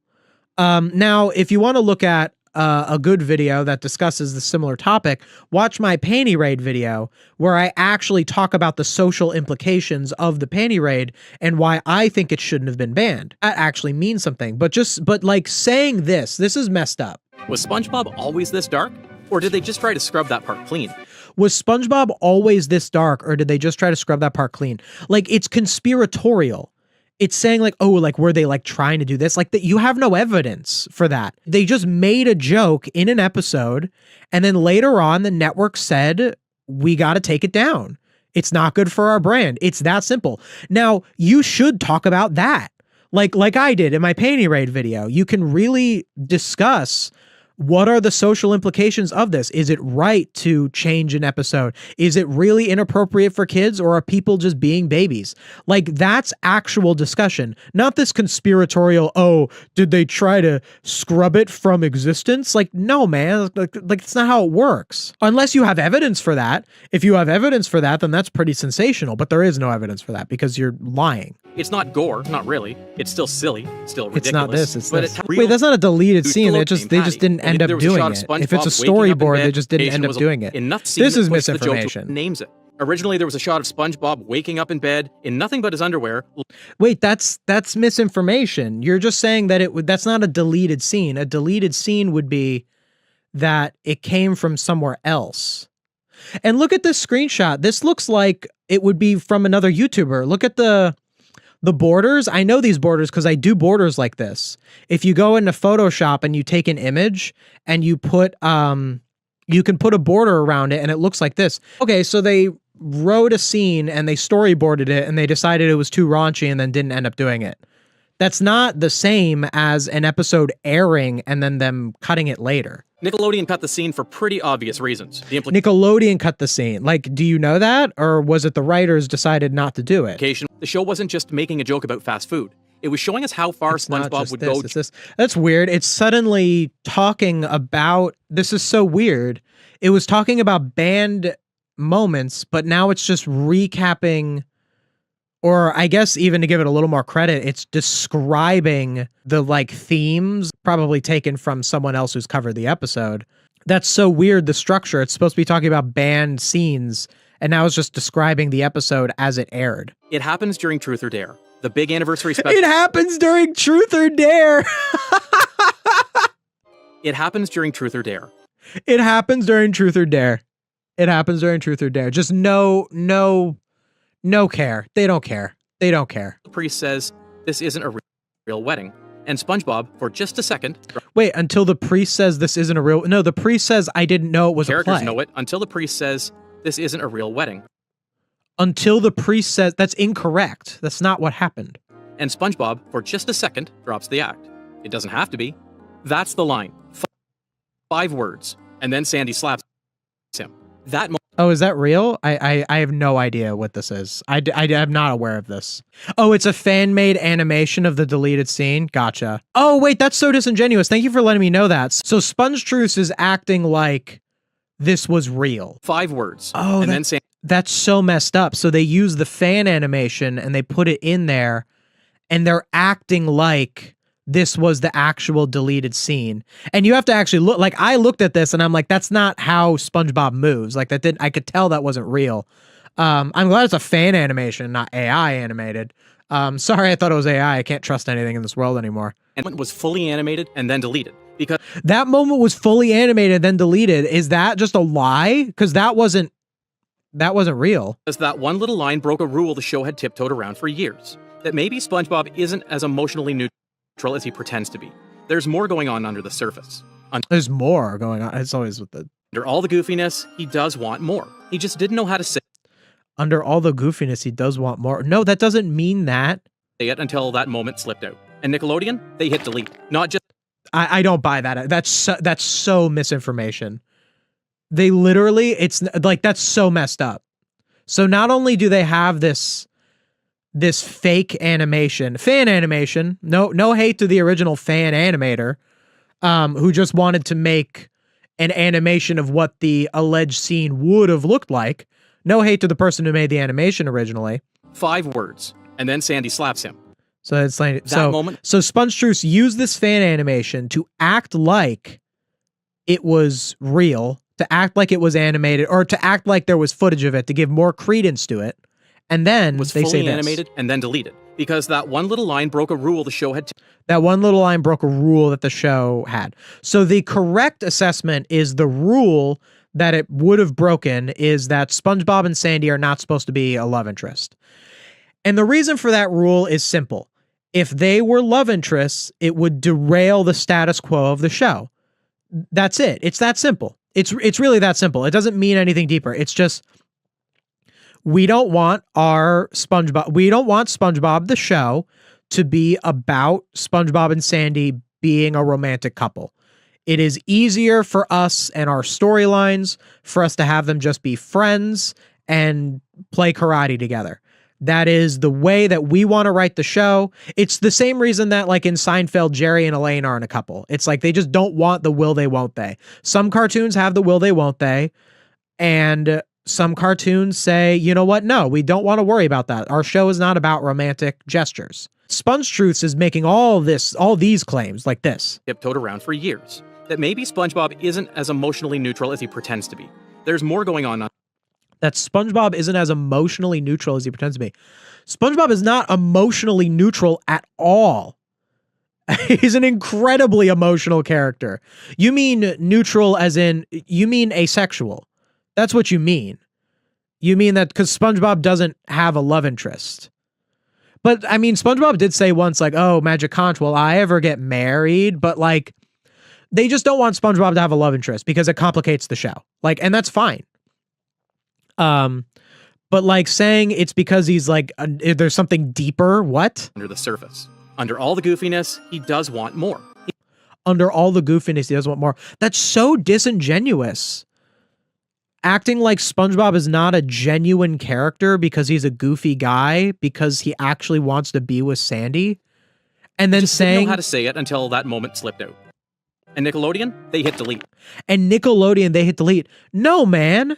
Now, if you want to look at a good video that discusses the similar topic, watch my panty raid video where I actually talk about the social implications of the panty raid and why I think it shouldn't have been banned. That actually means something. But like saying this is messed up. Was SpongeBob always this dark? Or did they just try to scrub that part clean? Was SpongeBob always this dark, or did they just try to scrub that part clean? Like, it's conspiratorial. It's saying like, oh, like, were they like trying to do this? Like, that you have no evidence for that. They just made a joke in an episode, and then later on the network said, we got to take it down. It's not good for our brand. It's that simple. Now, you should talk about that. Like I did in my panty raid video. You can really discuss what are the social implications of this? Is it right to change an episode? Is it really inappropriate for kids, or are people just being babies? Like, that's actual discussion, not this conspiratorial, oh, did they try to scrub it from existence? Like, no, man, like it's not how it works. Unless you have evidence for that. If you have evidence for that, then that's pretty sensational, but there is no evidence for that because you're lying. It's not gore, not really. It's still silly, still ridiculous. It's not this, it's but this. Wait, that's not a deleted scene. They just didn't end up doing it. If it's a storyboard, they just didn't end up doing it. This is misinformation. Names it. Originally, there was a shot of SpongeBob waking up in bed in nothing but his underwear. Wait, that's misinformation. You're just saying that that's not a deleted scene. A deleted scene would be that it came from somewhere else. And look at this screenshot. This looks like it would be from another YouTuber. Look at the borders. I know these borders because I do borders like this. If you go into Photoshop and you take an image and you put, you can put a border around it and it looks like this. Okay, so they wrote a scene and they storyboarded it and they decided it was too raunchy and then didn't end up doing it. That's not the same as an episode airing and then them cutting it later. Nickelodeon cut the scene for pretty obvious reasons. Nickelodeon cut the scene. Like, do you know that? Or was it the writers decided not to do it? The show wasn't just making a joke about fast food. It was showing us how far SpongeBob would go. That's weird. It's suddenly talking about, this is so weird. It was talking about banned moments, but now it's just recapping, or I guess even to give it a little more credit, it's describing the like themes, probably taken from someone else who's covered the episode. That's so weird, the structure. It's supposed to be talking about banned scenes, and now it's just describing the episode as it aired. It happens during Truth or Dare. The big anniversary special. It happens during Truth or Dare. It happens during Truth or Dare. It happens during Truth or Dare. It happens during Truth or Dare. Just no care. They don't care. They don't care. The priest says, this isn't a real wedding. And SpongeBob, for just a second... Wait, until the priest says this isn't a real... No, the priest says, I didn't know it was a play. Characters know it until the priest says, this isn't a real wedding. Until the priest says... That's incorrect. That's not what happened. And SpongeBob, for just a second, drops the act. It doesn't have to be. That's the line. 5 words. And then Sandy slaps him. That moment... Oh, is that real? I have no idea what this is. I am not aware of this. Oh, it's a fan-made animation of the deleted scene? Gotcha. Oh, wait, that's so disingenuous. Thank you for letting me know that. So SpongeTruths is acting like this was real. 5 words. Oh, and then Sandy that's so messed up. So they use the fan animation and they put it in there and they're acting like this was the actual deleted scene. And you have to actually look, like I looked at this and I'm like, that's not how SpongeBob moves. Like that didn't, I could tell that wasn't real. I'm glad it's a fan animation, not AI animated. Sorry, I thought it was AI. I can't trust anything in this world anymore. was fully animated and then deleted. Because that moment was fully animated, then deleted. Is that just a lie? Because that wasn't real. that one little line broke a rule the show had tiptoed around for years. That maybe SpongeBob isn't as emotionally neutral as he pretends to be. There's more going on under the surface. There's more going on. It's always with the... Under all the goofiness, he does want more. He just didn't know how to say Under all the goofiness, he does want more. No, that doesn't mean that. it until that moment slipped out. And Nickelodeon, they hit delete. Not just... I don't buy that. That's so misinformation. They literally, it's like, that's so messed up. So not only do they have this fake animation, fan animation, no hate to the original fan animator, who just wanted to make an animation of what the alleged scene would have looked like. No hate to the person who made the animation originally. 5 words. And then Sandy slaps him. So it's like, moment. So SpongeTruths used this fan animation to act like it was real, to act like it was animated, or to act like there was footage of it, to give more credence to it. And then was they fully say animated and then deleted. Because that one little line broke a rule the show had... that one little line broke a rule that the show had. So the correct assessment is the rule that it would have broken is that SpongeBob and Sandy are not supposed to be a love interest. And the reason for that rule is simple. If they were love interests, it would derail the status quo of the show. That's it. It's that simple. It's really that simple. It doesn't mean anything deeper. It's just, we don't want SpongeBob the show to be about SpongeBob and Sandy being a romantic couple. It is easier for us and our storylines for us to have them just be friends and play karate together. That is the way that we want to write the show. It's the same reason that, like in Seinfeld, Jerry and Elaine aren't a couple. It's like they just don't want the will they, won't they. Some cartoons have the will they, won't they. And some cartoons say, you know what? No, we don't want to worry about that. Our show is not about romantic gestures. SpongeTruths is making all these claims like this. Tiptoed around for years. That maybe SpongeBob isn't as emotionally neutral as he pretends to be. There's more going on. That SpongeBob isn't as emotionally neutral as he pretends to be. SpongeBob is not emotionally neutral at all. He's an incredibly emotional character. You mean neutral as in, you mean asexual. That's what you mean. You mean that because SpongeBob doesn't have a love interest. But I mean, SpongeBob did say once like, oh, Magic Conch, will I ever get married? But like, they just don't want SpongeBob to have a love interest because it complicates the show. Like, and that's fine. But like saying it's because he's like, there's something deeper. What? Under the surface. Under all the goofiness, he does want more. Under all the goofiness, he does want more. That's so disingenuous. Acting like SpongeBob is not a genuine character because he's a goofy guy, because he actually wants to be with Sandy. And then just saying... didn't know how to say it until that moment slipped out. And Nickelodeon, they hit delete. No, man.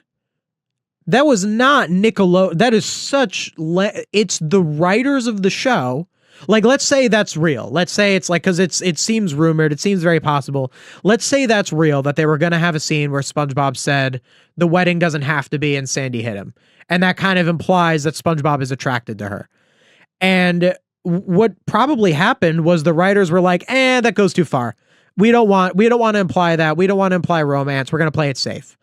That was not Nickelodeon. That is such... it's the writers of the show. Like, let's say that's real. Let's say it's like, because it seems rumored. It seems very possible. Let's say that's real, that they were going to have a scene where SpongeBob said, the wedding doesn't have to be, and Sandy hit him. And that kind of implies that SpongeBob is attracted to her. And what probably happened was the writers were like, that goes too far. We don't want to imply that. We don't want to imply romance. We're going to play it safe.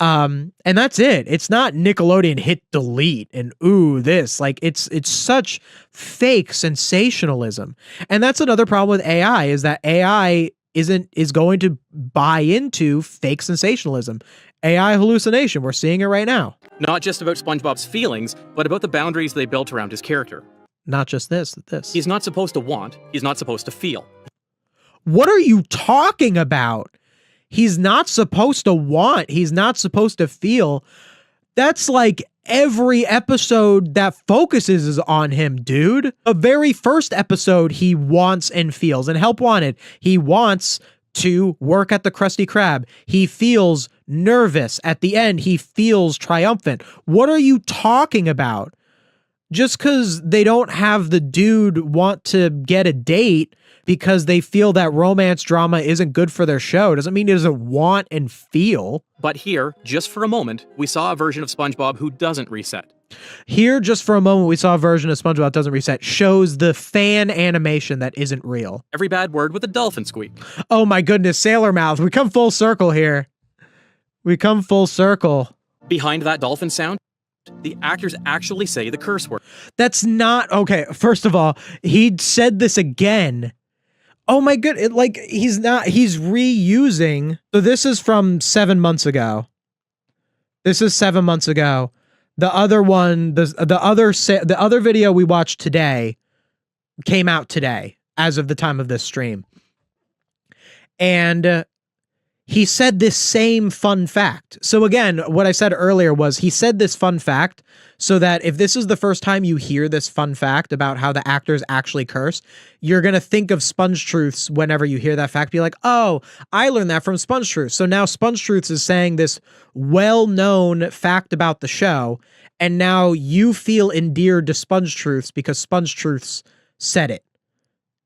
And that's it. It's not Nickelodeon hit delete and ooh, this. Like, it's such fake sensationalism. And that's another problem with AI, is that AI is going to buy into fake sensationalism. AI hallucination. We're seeing it right now. Not just about SpongeBob's feelings, but about the boundaries they built around his character. Not just this. He's not supposed to want. He's not supposed to feel. What are you talking about? He's not supposed to want. He's not supposed to feel. That's like every episode that focuses is on him, dude. The very first episode he wants and feels, and help wanted. He wants to work at the Krusty Krab. He feels nervous. At the end, he feels triumphant. What are you talking about? Just because they don't have the dude want to get a date because they feel that romance drama isn't good for their show doesn't mean he doesn't want and feel. But here, just for a moment, we saw a version of SpongeBob who doesn't reset. Here, just for a moment, we saw a version of SpongeBob that doesn't reset, shows the fan animation that isn't real. Every bad word with a dolphin squeak. Oh my goodness, Sailor Mouth. We come full circle here. We come full circle. Behind that dolphin sound, the actors actually say the curse word. That's not okay. First of all, he said this again. Oh my good, he's reusing. So this is from 7 months ago. This is 7 months ago. The other one, the other video we watched today came out today as of the time of this stream. And he said this same fun fact. So again, what I said earlier was he said this fun fact so that if this is the first time you hear this fun fact about how the actors actually curse, you're going to think of SpongeTruths whenever you hear that fact. Be like, oh, I learned that from SpongeTruths. So now SpongeTruths is saying this well-known fact about the show, and now you feel endeared to SpongeTruths because SpongeTruths said it.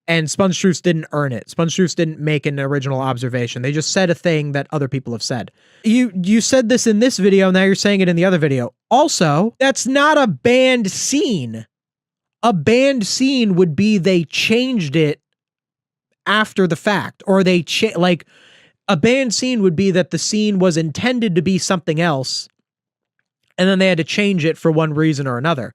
And SpongeTruths didn't earn it. SpongeTruths didn't make an original observation. They just said a thing that other people have said. You said this in this video, now you're saying it in the other video. Also, that's not a banned scene. A banned scene would be they changed it after the fact, or they like a banned scene would be that the scene was intended to be something else, and then they had to change it for one reason or another.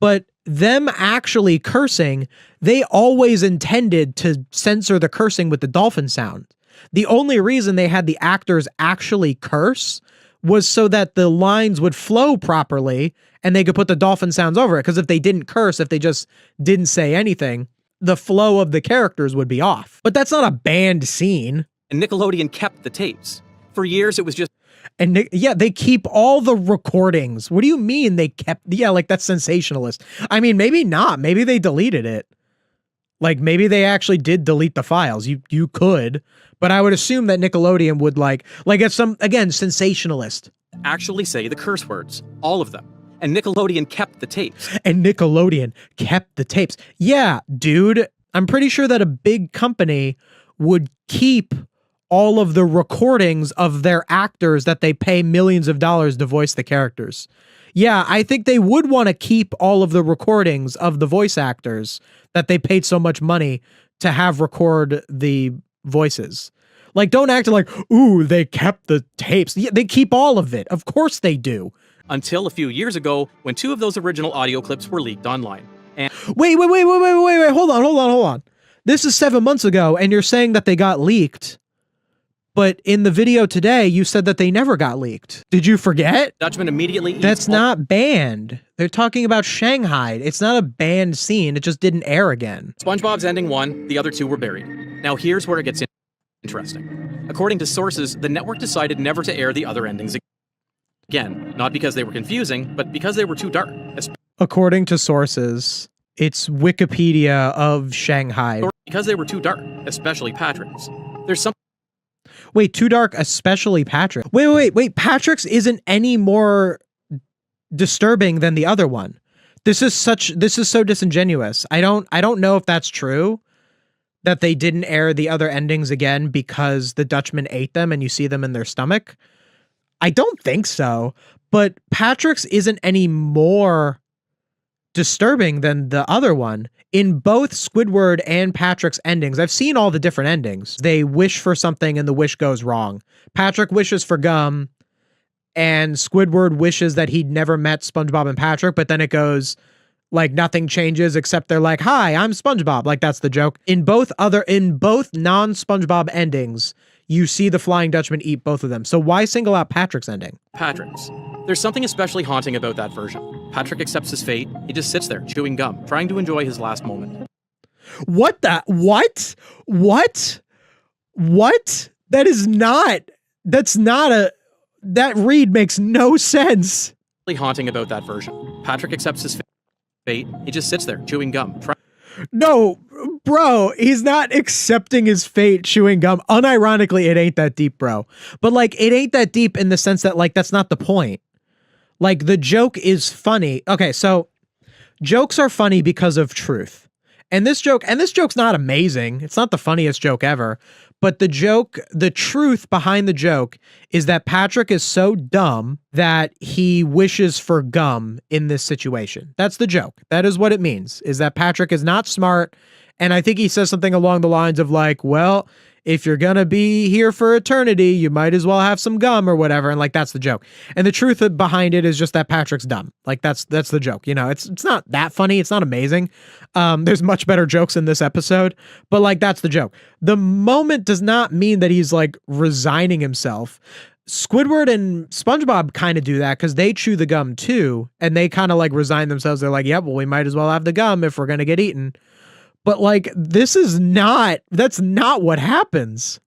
But them actually cursing, they always intended to censor the cursing with the dolphin sound. The only reason they had the actors actually curse was so that the lines would flow properly and they could put the dolphin sounds over it. Because if they didn't curse, if they just didn't say anything, the flow of the characters would be off. But that's not a banned scene. And Nickelodeon kept the tapes. For years, it was just... And yeah, they keep all the recordings. What do you mean they kept? Yeah, like that's sensationalist. I mean, maybe not. Maybe they deleted it. Like maybe they actually did delete the files. You could, but I would assume that Nickelodeon would like if some, again, sensationalist. Actually say the curse words. All of them. And Nickelodeon kept the tapes. And Nickelodeon kept the tapes. Yeah, dude. I'm pretty sure that a big company would keep all of the recordings of their actors that they pay millions of dollars to voice the characters. Yeah, I think they would want to keep all of the recordings of the voice actors that they paid so much money to have record the voices. Like, don't act like, ooh, they kept the tapes. Yeah, they keep all of it. Of course they do. Until a few years ago, when 2 of those original audio clips were leaked online. And wait, hold on. This is 7 months ago, and you're saying that they got leaked. But in the video today, you said that they never got leaked. Did you forget? Dutchman immediately eats That's not banned. They're talking about Shanghai. It's not a banned scene. It just didn't air again. SpongeBob's ending one, the other 2 were buried. Now here's where it gets interesting. According to sources, the network decided never to air the other endings again. Not because they were confusing, but because they were too dark. According to sources, it's Wikipedia of Shanghai. Because they were too dark, especially Patrick's. There's something... Wait, too dark, especially Patrick. Wait. Patrick's isn't any more disturbing than the other one. This is so disingenuous. I don't know if that's true, that they didn't air the other endings again because the Dutchman ate them and you see them in their stomach. I don't think so. But Patrick's isn't any more disturbing than the other one. In both Squidward and Patrick's endings, I've seen all the different endings. They wish for something and the wish goes wrong. Patrick wishes for gum, and Squidward wishes that he'd never met SpongeBob and Patrick, but then it goes like nothing changes except they're like, "Hi, I'm SpongeBob." Like that's the joke. In both non-SpongeBob endings, you see the Flying Dutchman eat both of them. So why single out Patrick's ending? Patrick's. There's something especially haunting about that version. Patrick accepts his fate. He just sits there, chewing gum, trying to enjoy his last moment. What? That read makes no sense. haunting about that version. Patrick accepts his fate. He just sits there chewing gum. No, bro, he's not accepting his fate chewing gum. Unironically, it ain't that deep, bro. But like, it ain't that deep in the sense that like, that's not the point. Like, the joke is funny. Okay, so jokes are funny because of truth. And this joke's not amazing. It's not the funniest joke ever. But the truth behind the joke is that Patrick is so dumb that he wishes for gum in this situation. That's the joke. That is what it means, is that Patrick is not smart. And I think he says something along the lines of like, well, if you're going to be here for eternity, you might as well have some gum or whatever. And like, that's the joke. And the truth behind it is just that Patrick's dumb. Like that's the joke. You know, it's not that funny. It's not amazing. There's much better jokes in this episode, but like, that's the joke. The moment does not mean that he's like resigning himself. Squidward and SpongeBob kind of do that because they chew the gum too. And they kind of like resign themselves. They're like, yeah, well, we might as well have the gum if we're going to get eaten. But like, that's not what happens.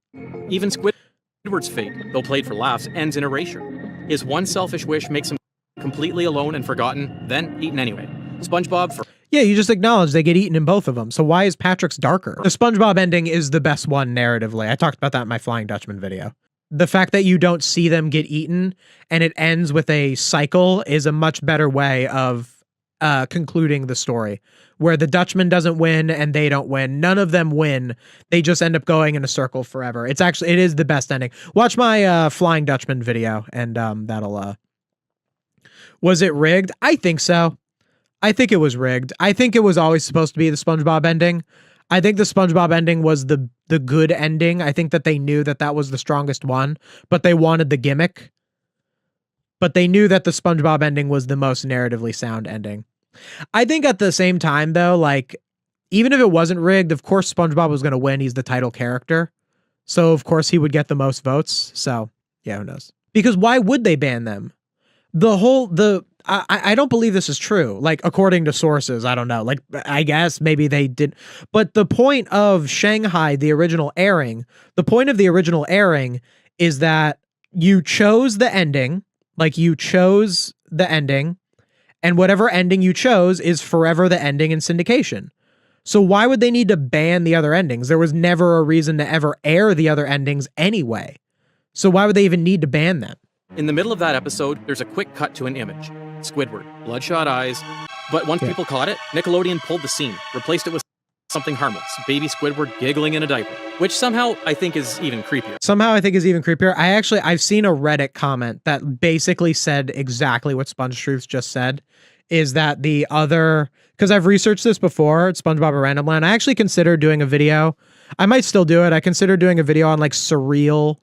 Even Squidward's fate, though played for laughs, ends in erasure. His one selfish wish makes him completely alone and forgotten, then eaten anyway. SpongeBob Yeah, you just acknowledge they get eaten in both of them. So why is Patrick's darker? The SpongeBob ending is the best one narratively. I talked about that in my Flying Dutchman video. The fact that you don't see them get eaten and it ends with a cycle is a much better way of concluding the story, where the Dutchman doesn't win and they don't win. None of them win. They just end up going in a circle forever. It is the best ending. Watch my Flying Dutchman video and that'll was it rigged? I think so. I think it was rigged. I think it was always supposed to be the SpongeBob ending. I think the SpongeBob ending was the good ending. I think that they knew that that was the strongest one, but they wanted the gimmick. But they knew that the SpongeBob ending was the most narratively sound ending. I think at the same time, though, like, even if it wasn't rigged, of course SpongeBob was going to win. He's the title character. So, of course, he would get the most votes. So, yeah, who knows? Because why would they ban them? I don't believe this is true. Like, according to sources, I don't know. Like, I guess maybe they did. But the point of Shanghai, the original airing is that you chose the ending. Like, you chose the ending. And whatever ending you chose is forever the ending in syndication. So why would they need to ban the other endings? There was never a reason to ever air the other endings anyway. So why would they even need to ban them? In the middle of that episode, there's a quick cut to an image. Squidward, bloodshot eyes. But once people caught it, Nickelodeon pulled the scene, replaced it with something harmless. Baby Squidward giggling in a diaper. Which somehow I think is even creepier. I've seen a Reddit comment that basically said exactly what SpongeTruths just said. Is that the other, because I've researched this before at SpongeBob at Random Land. I actually considered doing a video. I might still do it. I considered doing a video on like surreal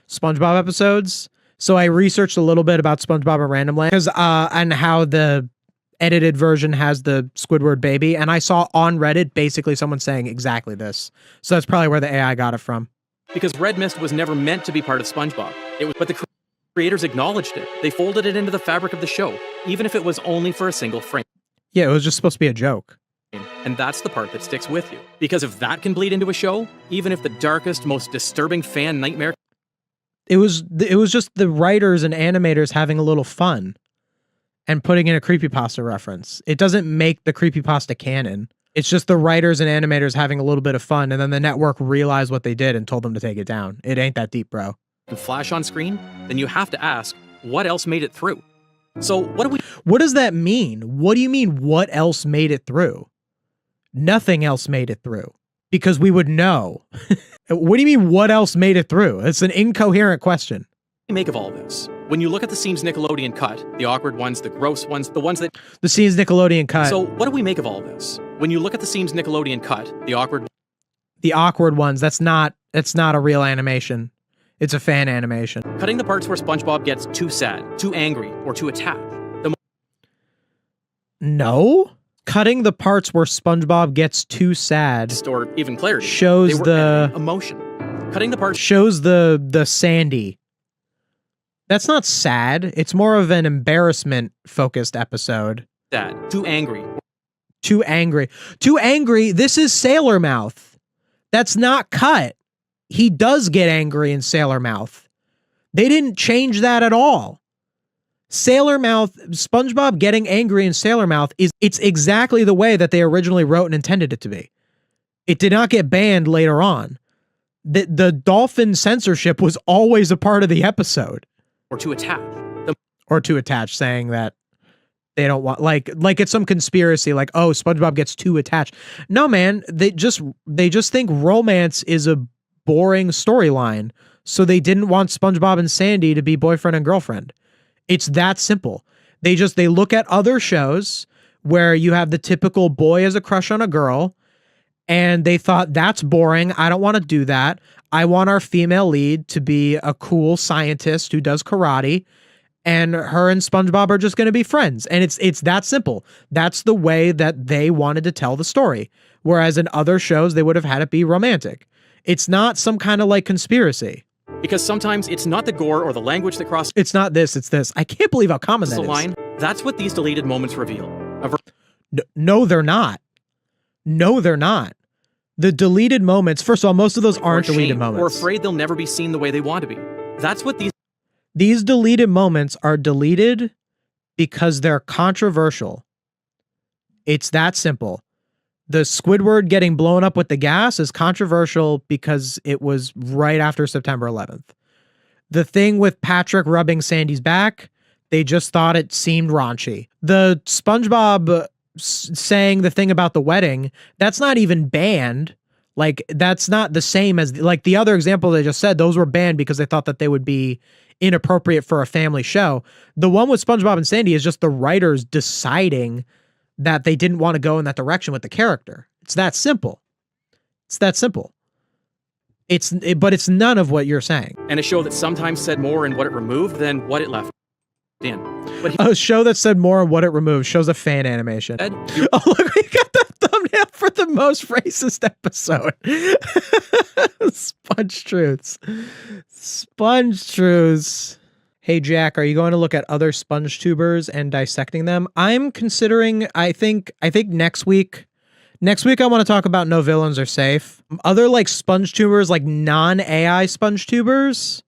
SpongeBob episodes. So I researched a little bit about SpongeBob at Random Land and how the edited version has the Squidward baby. And I saw on Reddit basically someone saying exactly this. So that's probably where the AI got it from. Because Red Mist was never meant to be part of SpongeBob. But the creators acknowledged it. They folded it into the fabric of the show, even if it was only for a single frame. Yeah, it was just supposed to be a joke. And that's the part that sticks with you. Because if that can bleed into a show, even if the darkest, most disturbing fan nightmare... It was just the writers and animators having a little fun and putting in a creepypasta reference. It doesn't make the creepypasta canon. It's just the writers and animators having a little bit of fun, and then the network realized what they did and told them to take it down. It ain't that deep, bro. Flash on screen, then you have to ask, what else made it through? So what does that mean? What do you mean, what else made it through? Nothing else made it through. Because we would know. What do you mean, what else made it through? It's an incoherent question. What do you make of all this? When you look at the scenes Nickelodeon cut, the awkward ones, the gross ones, the ones that... The scenes Nickelodeon cut. So what do we make of all this? When you look at the scenes Nickelodeon cut, the awkward... The awkward ones, that's not a real animation. It's a fan animation. Cutting the parts where SpongeBob gets too sad, too angry, or too attached. No? Cutting the parts where SpongeBob gets too sad, or even clarity, shows the emotion. Cutting the parts shows the Sandy. That's not sad. It's more of an embarrassment focused episode. Sad, too angry. Too angry. Too angry. This is Sailor Mouth. That's not cut. He does get angry in Sailor Mouth. They didn't change that at all. Sailor Mouth, SpongeBob getting angry in Sailor Mouth it's exactly the way that they originally wrote and intended it to be. It did not get banned later on. The dolphin censorship was always a part of the episode. Or to attach. Saying that they don't want like it's some conspiracy, like, oh, SpongeBob gets too attached. No, man, they just think romance is a boring storyline, so they didn't want SpongeBob and Sandy to be boyfriend and girlfriend. It's that simple. They look at other shows where you have the typical boy has a crush on a girl, and they thought, that's boring. I don't want to do that. I want our female lead to be a cool scientist who does karate, and her and SpongeBob are just going to be friends. And it's that simple. That's the way that they wanted to tell the story. Whereas in other shows, they would have had it be romantic. It's not some kind of like conspiracy. Because sometimes it's not the gore or the language that crosses It's not this, it's this. I can't believe how common that the is. line. That's what these deleted moments reveal. No, they're not. No, they're not. The deleted moments, first of all, most of those aren't deleted moments. Or afraid they'll never be seen the way they want to be. That's what These deleted moments are deleted because they're controversial. It's that simple. The Squidward getting blown up with the gas is controversial because it was right after September 11th. The thing with Patrick rubbing Sandy's back, they just thought it seemed raunchy. The SpongeBob saying the thing about the wedding, that's not even banned. Like, that's not the same as like the other example they just said. Those were banned because they thought that they would be inappropriate for a family show. The one with SpongeBob and Sandy is just the writers deciding that they didn't want to go in that direction with the character. It's that simple. It's that simple. But it's none of what you're saying. and a show that sometimes said more in what it removed than what it left in. But A show that said more on what it removed shows a fan animation. Oh, look, we got the thumbnail for the most racist episode. SpongeTruths. SpongeTruths. Hey, Jack, are you going to look at other SpongeTubers and dissecting them? I'm considering, I think next week I want to talk about No Villains Are Safe. Other like SpongeTubers, like non-AI SpongeTubers.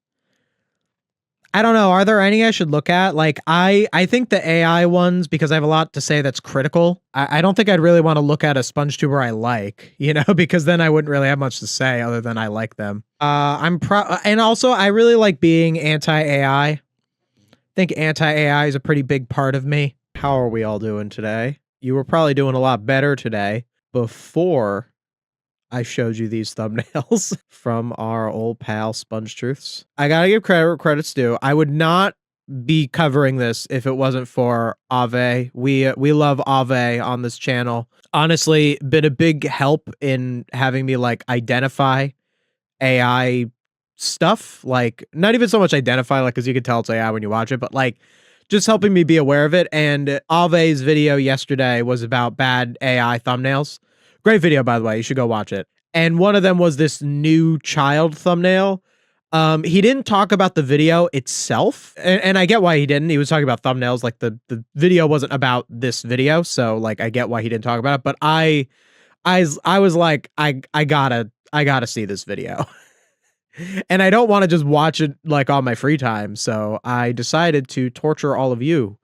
I don't know. Are there any I should look at? Like, I think the AI ones, because I have a lot to say that's critical. I don't think I'd really want to look at a SpongeTuber I like, because then I wouldn't really have much to say other than I like them. And also I really like being anti-AI. I think anti-AI is a pretty big part of me. How are we all doing today? You were probably doing a lot better today before I showed you these thumbnails from our old pal SpongeTruths. I gotta give credit where credit's due. I would not be covering this if it wasn't for Ave. We love Ave on this channel. Honestly, been a big help in having me like identify AI stuff. Like, not even so much identify, like, because you can tell it's AI when you watch it, but like just helping me be aware of it. And Ave's video yesterday was about bad AI thumbnails. Great video, by the way. You should go watch it. And one of them was this new child thumbnail. He didn't talk about the video itself, and I get why he didn't. He was talking about thumbnails. Like the video wasn't about this video, so like I get why he didn't talk about it. But I was like, I gotta see this video. And I don't want to just watch it like on my free time, so I decided to torture all of you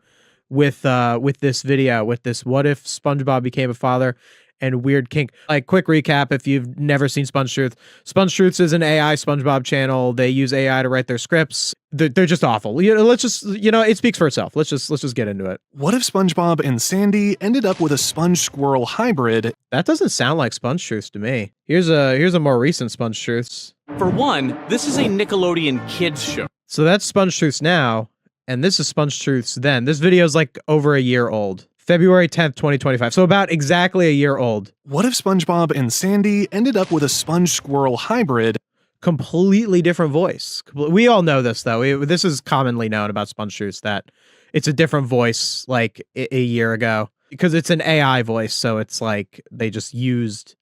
with this video, with this what if SpongeBob became a father and weird kink. Like, quick recap if you've never seen SpongeTruth. SpongeTruths is an AI SpongeBob channel. They use AI to write their scripts. They're just awful. Let's just, it speaks for itself. Let's just get into it. What if SpongeBob and Sandy ended up with a sponge-squirrel hybrid? That doesn't sound like SpongeTruths to me. Here's a more recent SpongeTruths. for one, this is a Nickelodeon kids show. So that's SpongeTruths now, and this is SpongeTruths then. This video is like over a year old. February 10th, 2025. So about exactly a year old. What if SpongeBob and Sandy ended up with a sponge-squirrel hybrid? Completely different voice. We all know this, though. This is commonly known about SpongeTruths, that it's a different voice like a year ago. Because it's an AI voice, so it's like they just used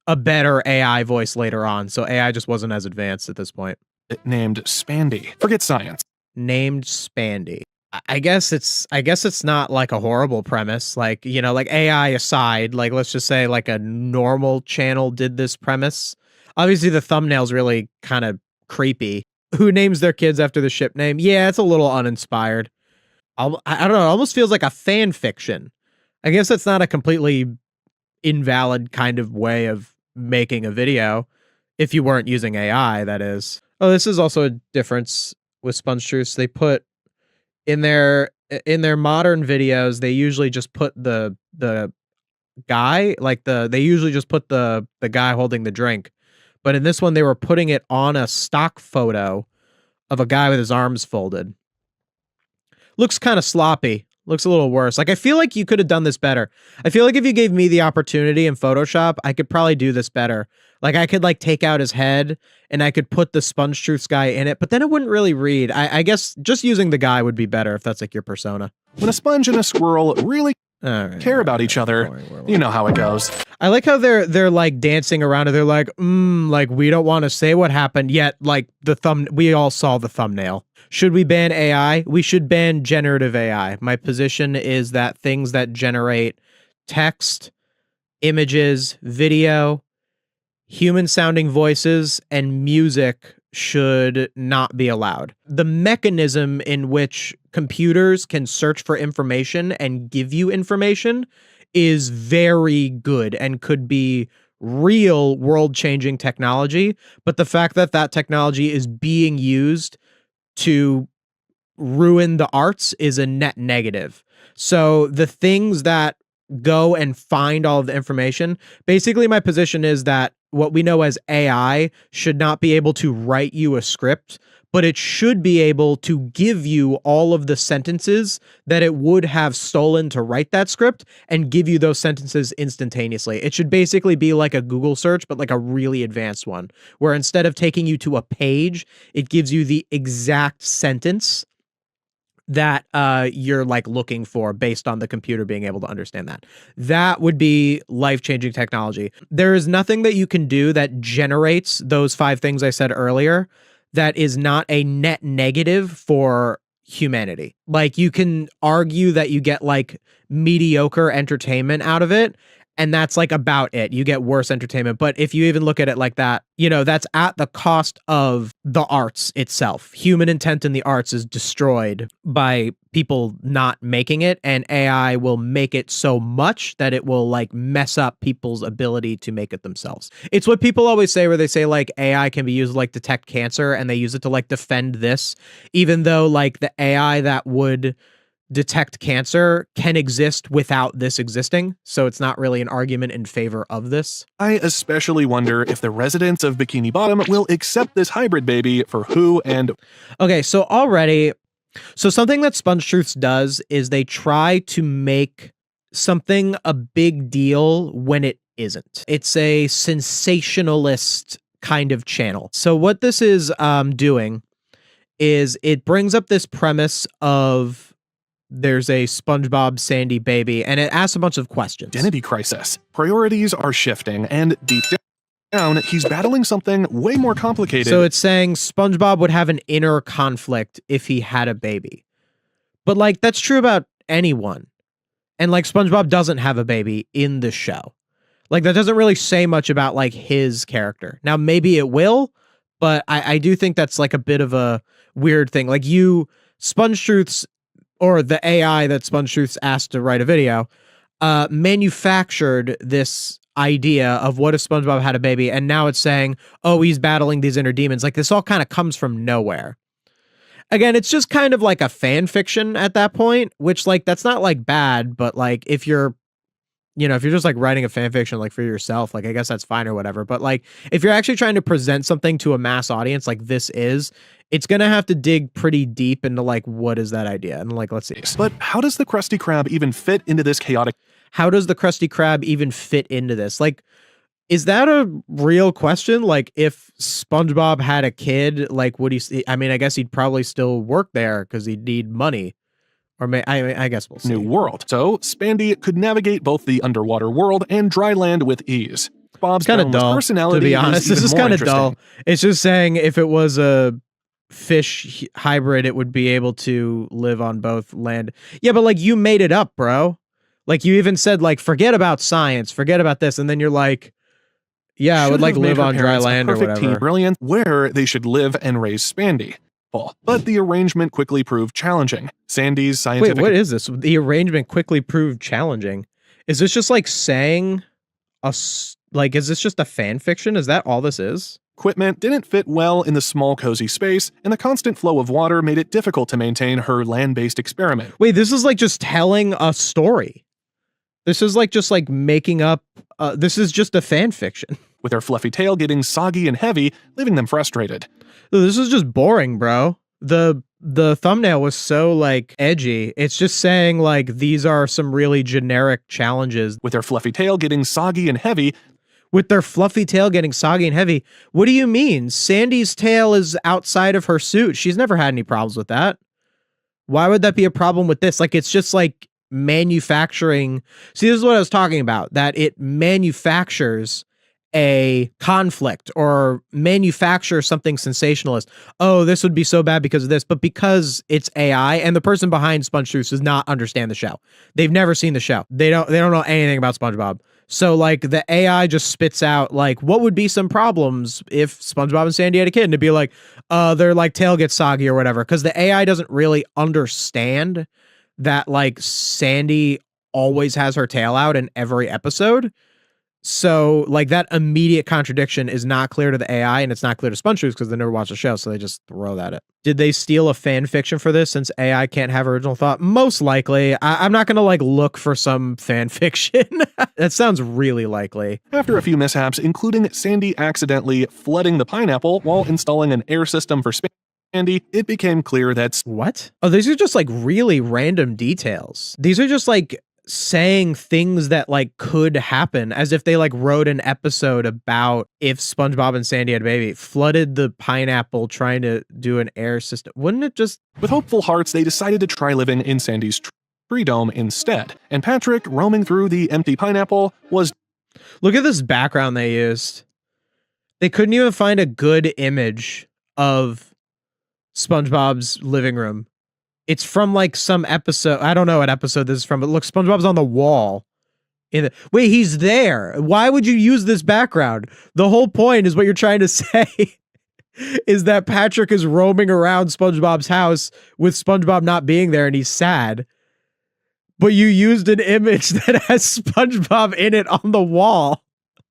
a better AI voice later on. So AI just wasn't as advanced at this point. Named Spandy. Forget science. Named Spandy. I guess it's not like a horrible premise. Like, like AI aside, like let's just say like a normal channel did this premise. Obviously the thumbnail's really kind of creepy. Who names their kids after the ship name? Yeah, it's a little uninspired. I don't know, it almost feels like a fan fiction. I guess that's not a completely invalid kind of way of making a video if you weren't using AI, that is. Oh, this is also a difference with SpongeTruths. They put in their modern videos, they usually just put the guy, like they usually just put the guy holding the drink. But in this one, they were putting it on a stock photo of a guy with his arms folded. Looks kind of sloppy. Looks a little worse. Like, I feel like you could have done this better. I feel like if you gave me the opportunity in Photoshop, I could probably do this better. Like, I could, like, take out his head, and I could put the SpongeTruths guy in it, but then it wouldn't really read. I guess just using the guy would be better if that's, like, your persona. When a sponge and a squirrel really care about each other, you know how it goes. I like how they're like dancing around it. They're like, like, we don't want to say what happened yet. Like, we all saw the thumbnail. Should we ban AI? We should ban generative AI. My position is that things that generate text, images, video, human sounding voices, and music should not be allowed. The mechanism in which computers can search for information and give you information is very good and could be real world-changing technology, but the fact that that technology is being used to ruin the arts is a net negative. So the things that go and find all of the information, basically my position is that what we know as AI should not be able to write you a script, but it should be able to give you all of the sentences that it would have stolen to write that script and give you those sentences instantaneously. It should basically be like a Google search, but like a really advanced one, where instead of taking you to a page, it gives you the exact sentence that you're like looking for based on the computer being able to understand that. That would be life-changing technology. There is nothing that you can do that generates those 5 things I said earlier that is not a net negative for humanity. Like, you can argue that you get like mediocre entertainment out of it, and that's like about it. You get worse entertainment. But if you even look at it like that, you know, that's at the cost of the arts itself. Human intent in the arts is destroyed by people not making it, and AI will make it so much that it will like mess up people's ability to make it themselves. It's what people always say, where they say like AI can be used to like detect cancer, and they use it to like defend this, even though like the AI that would detect cancer can exist without this existing, so it's not really an argument in favor of this. I especially wonder if the residents of Bikini Bottom will accept this hybrid baby for who and... Okay, so something that SpongeTruths does is they try to make something a big deal when it isn't. It's a sensationalist kind of channel. So what this is doing is it brings up this premise of there's a SpongeBob Sandy baby, and it asks a bunch of questions. Identity crisis. Priorities are shifting, and deep down, he's battling something way more complicated. So it's saying SpongeBob would have an inner conflict if he had a baby. But like, that's true about anyone. And like, SpongeBob doesn't have a baby in the show. Like, that doesn't really say much about like his character. Now, maybe it will, but I do think that's like a bit of a weird thing. Like, SpongeTruths, or the AI that SpongeTruths asked to write a video, manufactured this idea of what if SpongeBob had a baby, and now it's saying, oh, he's battling these inner demons. Like, this all kind of comes from nowhere. Again, it's just kind of like a fan fiction at that point, which like, that's not like bad, but like, if you're just like writing a fan fiction like for yourself, like I guess that's fine or whatever. But like, if you're actually trying to present something to a mass audience like this is, it's gonna have to dig pretty deep into like, what is that idea? And like, let's see. But how does the Krusty Krab even fit into this chaotic? How does the Krusty Krab even fit into this? Like, is that a real question? Like, if SpongeBob had a kid, like, would he? I mean, I guess he'd probably still work there because he'd need money. Or I guess we'll see. New world. So Spandy could navigate both the underwater world and dry land with ease. Bob's kind of dull, personality, to be honest. This is kind of dull. It's just saying if it was a fish hybrid, it would be able to live on both land. Yeah, but like, you made it up, bro. Like, you even said like, forget about science, forget about this, and then you're like, yeah, I would like live on dry land or whatever. Brilliant, where they should live and raise Spandy. But the arrangement quickly proved challenging. Sandy's scientific... Wait, what is this? The arrangement quickly proved challenging. Is this just like saying is this just a fan fiction? Is that all this is? Equipment didn't fit well in the small, cozy space, and the constant flow of water made it difficult to maintain her land-based experiment. Wait, this is like just telling a story. This is like just like making up. This is just a fan fiction. With her fluffy tail getting soggy and heavy, leaving them frustrated. This is just boring, bro. The thumbnail was so like edgy. It's just saying like these are some really generic challenges. With her fluffy tail getting soggy and heavy. With their fluffy tail getting soggy and heavy. What do you mean? Sandy's tail is outside of her suit. She's never had any problems with that. Why would that be a problem with this? Like, it's just like manufacturing. See, this is what I was talking about, that it manufactures a conflict or manufacture something sensationalist. Oh, this would be so bad because of this, but because it's AI and the person behind SpongeTruths does not understand the show. They've never seen the show. They don't know anything about SpongeBob. So like the AI just spits out like what would be some problems if SpongeBob and Sandy had a kid, and it'd be like their like tail gets soggy or whatever, because the AI doesn't really understand that like Sandy always has her tail out in every episode. So like that immediate contradiction is not clear to the AI, and it's not clear to SpongeTruths because they never watched the show, so they just throw that at. Did they steal a fan fiction for this since AI can't have original thought? Most likely. I'm not gonna like look for some fan fiction. That sounds really likely. After a few mishaps, including Sandy accidentally flooding the pineapple while installing an air system for Sandy, it became clear that... What? Oh, these are just like really random details. These are just like saying things that like could happen, as if they like wrote an episode about if SpongeBob and Sandy had a baby, flooded the pineapple trying to do an air system. Wouldn't it just... With hopeful hearts, they decided to try living in Sandy's tree dome instead. And Patrick, roaming through the empty pineapple, was... Look at this background they used. They couldn't even find a good image of SpongeBob's living room. It's from like some episode. I don't know what episode this is from, but look, SpongeBob's on the wall. Wait, he's there. Why would you use this background? The whole point is what you're trying to say is that Patrick is roaming around SpongeBob's house with SpongeBob not being there and he's sad. But you used an image that has SpongeBob in it on the wall.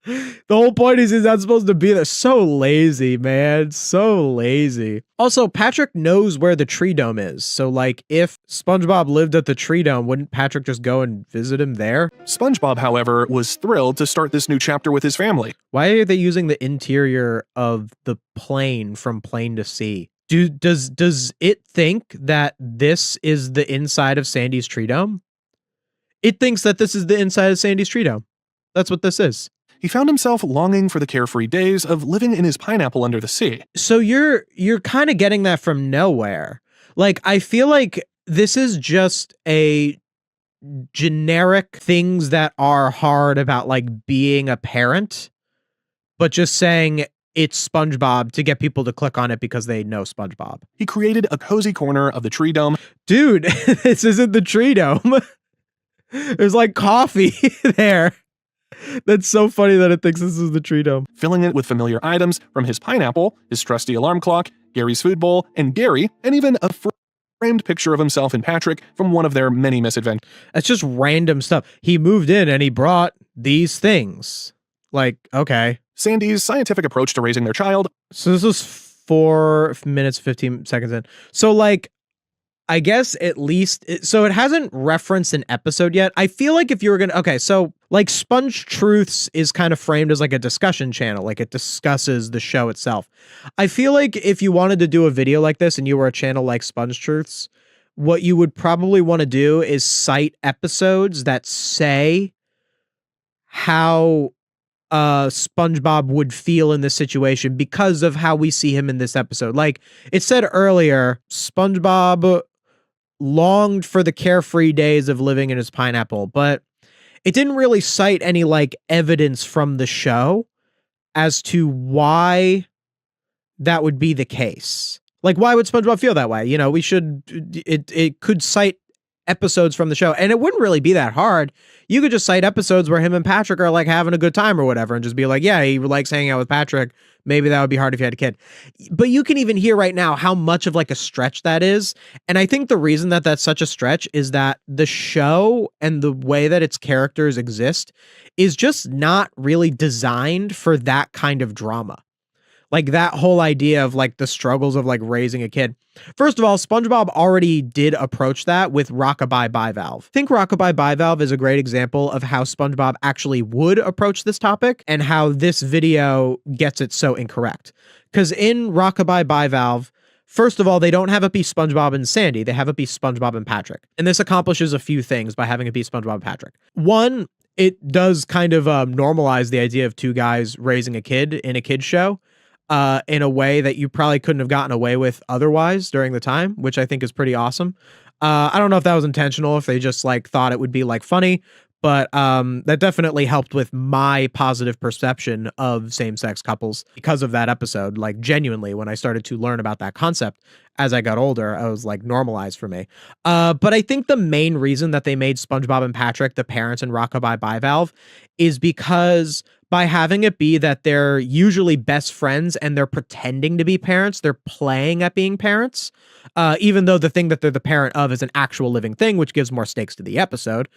The whole point is he's not supposed to be there. So lazy, man. So lazy. Also, Patrick knows where the tree dome is. So, like, if SpongeBob lived at the tree dome, wouldn't Patrick just go and visit him there? SpongeBob, however, was thrilled to start this new chapter with his family. Why are they using the interior of the plane from plane to sea? Does it think that this is the inside of Sandy's tree dome? It thinks that this is the inside of Sandy's tree dome. That's what this is. He found himself longing for the carefree days of living in his pineapple under the sea. So you're kind of getting that from nowhere. Like, I feel like this is just a generic things that are hard about like being a parent, but just saying it's SpongeBob to get people to click on it because they know SpongeBob. He created a cozy corner of the tree dome. Dude, this isn't the tree dome. There's like coffee there. That's so funny that it thinks this is the tree dome. Filling it with familiar items from his pineapple, his trusty alarm clock, Gary's food bowl, and Gary, and even a framed picture of himself and Patrick from one of their many misadventures. That's just random stuff. He moved in and he brought these things. Like, okay. Sandy's scientific approach to raising their child. So this was 4 minutes, 15 seconds in. So like, I guess at least, so it hasn't referenced an episode yet. I feel like if you were going to, okay, so like SpongeTruths is kind of framed as like a discussion channel, like it discusses the show itself. I feel like if you wanted to do a video like this and you were a channel like SpongeTruths, what you would probably want to do is cite episodes that say how SpongeBob would feel in this situation because of how we see him in this episode. Like it said earlier, SpongeBob longed for the carefree days of living in his pineapple, but it didn't really cite any like evidence from the show as to why that would be the case. Like, why would SpongeBob feel that way? You know, it could cite episodes from the show. And it wouldn't really be that hard. You could just cite episodes where him and Patrick are like having a good time or whatever and just be like, yeah, he likes hanging out with Patrick. Maybe that would be hard if you had a kid. But you can even hear right now how much of like a stretch that is. And I think the reason that that's such a stretch is that the show and the way that its characters exist is just not really designed for that kind of drama. Like that whole idea of like the struggles of like raising a kid. First of all, SpongeBob already did approach that with Rockabye Bivalve. I think Rockabye Bivalve is a great example of how SpongeBob actually would approach this topic and how this video gets it so incorrect. Because in Rockabye Bivalve, first of all, they don't have it be SpongeBob and Sandy. They have it be SpongeBob and Patrick. And this accomplishes a few things by having it be SpongeBob and Patrick. One, it does kind of normalize the idea of two guys raising a kid in a kid's show. In a way that you probably couldn't have gotten away with otherwise during the time, which I think is pretty awesome. I don't know if that was intentional, if they just like thought it would be like funny, but that definitely helped with my positive perception of same-sex couples because of that episode. Like genuinely, when I started to learn about that concept as I got older, I was like normalized for me. But I think the main reason that they made SpongeBob and Patrick the parents in Rockabye Bivalve is because by having it be that they're usually best friends and they're pretending to be parents, they're playing at being parents, even though the thing that they're the parent of is an actual living thing, which gives more stakes to the episode.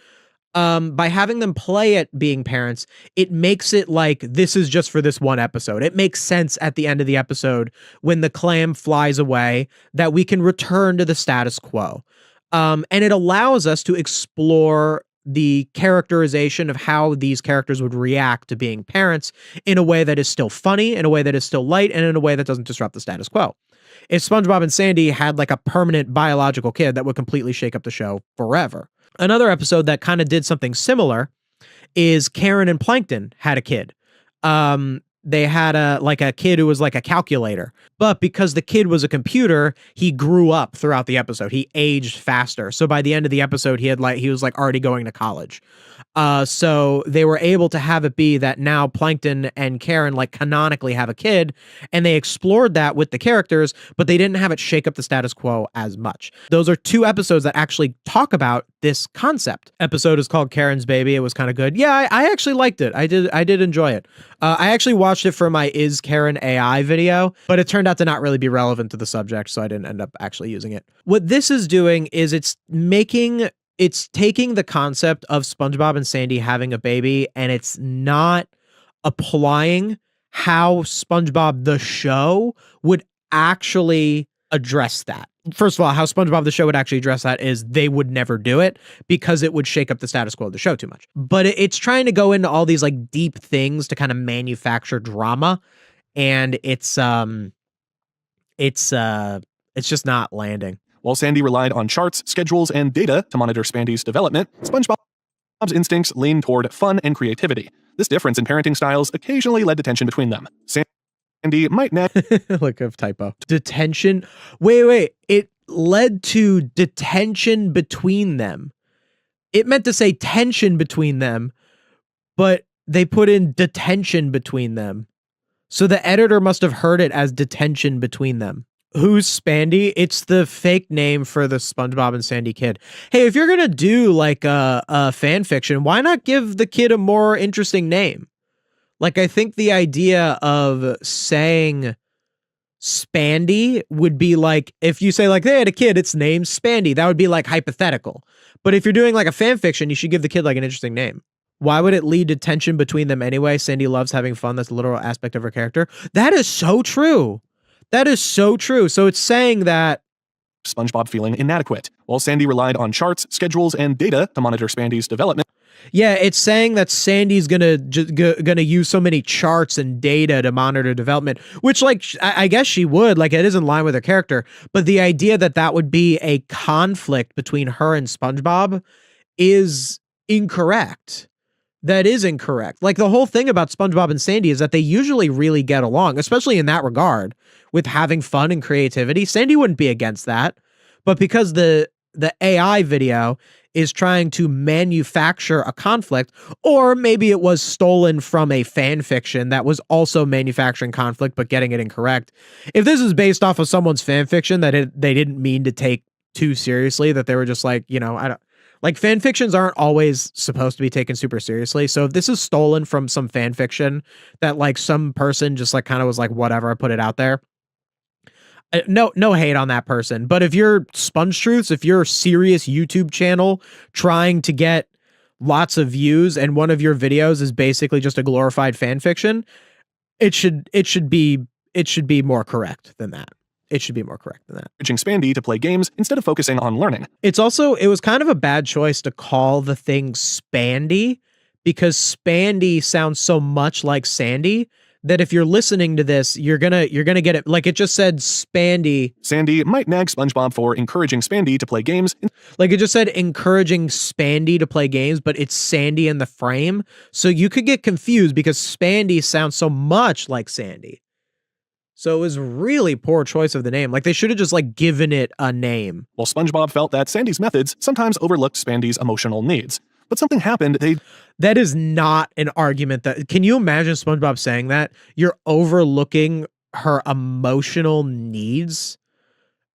By having them play at being parents, it makes it like this is just for this one episode. It makes sense at the end of the episode when the clam flies away that we can return to the status quo. And it allows us to explore the characterization of how these characters would react to being parents in a way that is still funny, in a way that is still light, and in a way that doesn't disrupt the status quo. If SpongeBob and Sandy had like a permanent biological kid, that would completely shake up the show forever. Another episode that kind of did something similar is Karen and Plankton had a kid. They had a kid who was like a calculator, but because the kid was a computer, he grew up throughout the episode. He aged faster. So by the end of the episode, he was like already going to college. So they were able to have it be that now Plankton and Karen like canonically have a kid, and they explored that with the characters, but they didn't have it shake up the status quo as much. Those are two episodes that actually talk about this concept. Episode is called Karen's Baby. It was kind of good. Yeah, I actually liked it. I did enjoy it. I actually watched it for my Is Karen AI video, but it turned out to not really be relevant to the subject, so I didn't end up actually using it. What this is doing is it's taking the concept of SpongeBob and Sandy having a baby, and it's not applying how SpongeBob the show would actually address that. First of all, how SpongeBob the show would actually address that is they would never do it because it would shake up the status quo of the show too much. But it's trying to go into all these like deep things to kind of manufacture drama, and it's just not landing. While Sandy relied on charts, schedules, and data to monitor Spandy's development, SpongeBob's instincts leaned toward fun and creativity. This difference in parenting styles occasionally led to tension between them. Sandy might Look of typo. Detention. Wait. It led to detention between them. It meant to say tension between them, but they put in detention between them. So the editor must have heard it as detention between them. Who's Spandy? It's the fake name for the SpongeBob and Sandy kid. Hey, if you're gonna do like a fan fiction, why not give the kid a more interesting name? Like, I think the idea of saying Spandy would be like, if you say like they had a kid, it's named Spandy, that would be like hypothetical. But if you're doing like a fan fiction, you should give the kid like an interesting name. Why would it lead to tension between them anyway? Sandy loves having fun. That's a literal aspect of her character. That is so true. That is so true. So it's saying that SpongeBob feeling inadequate, while Sandy relied on charts, schedules, and data to monitor Spandy's development. Yeah, it's saying that Sandy's gonna use so many charts and data to monitor development, which like I guess she would, like it is in line with her character. But the idea that that would be a conflict between her and SpongeBob is incorrect. That is incorrect. Like the whole thing about SpongeBob and Sandy is that they usually really get along, especially in that regard, with having fun and creativity. Sandy wouldn't be against that. But because the AI video is trying to manufacture a conflict, or maybe it was stolen from a fan fiction that was also manufacturing conflict but getting it incorrect. If this is based off of someone's fan fiction that they didn't mean to take too seriously, that they were just like, you know, I don't like fan fictions aren't always supposed to be taken super seriously. So if this is stolen from some fan fiction that like some person just like kind of was like, whatever, I put it out there. No hate on that person. But if you're SpongeTruths, if you're a serious YouTube channel trying to get lots of views and one of your videos is basically just a glorified fan fiction, it should be more correct than that. It should be more correct than that. Encouraging Spandy to play games instead of focusing on learning. It was kind of a bad choice to call the thing Spandy, because Spandy sounds so much like Sandy that if you're listening to this, you're gonna get it. Like, it just said Spandy. Sandy might nag SpongeBob for encouraging Spandy to play games. Like, it just said encouraging Spandy to play games, but it's Sandy in the frame. So you could get confused because Spandy sounds so much like Sandy. So it was really poor choice of the name. Like, they should have just like given it a name. Well, SpongeBob felt that Sandy's methods sometimes overlooked Spandy's emotional needs. But something happened. That is not an argument that... Can you imagine SpongeBob saying that? You're overlooking her emotional needs?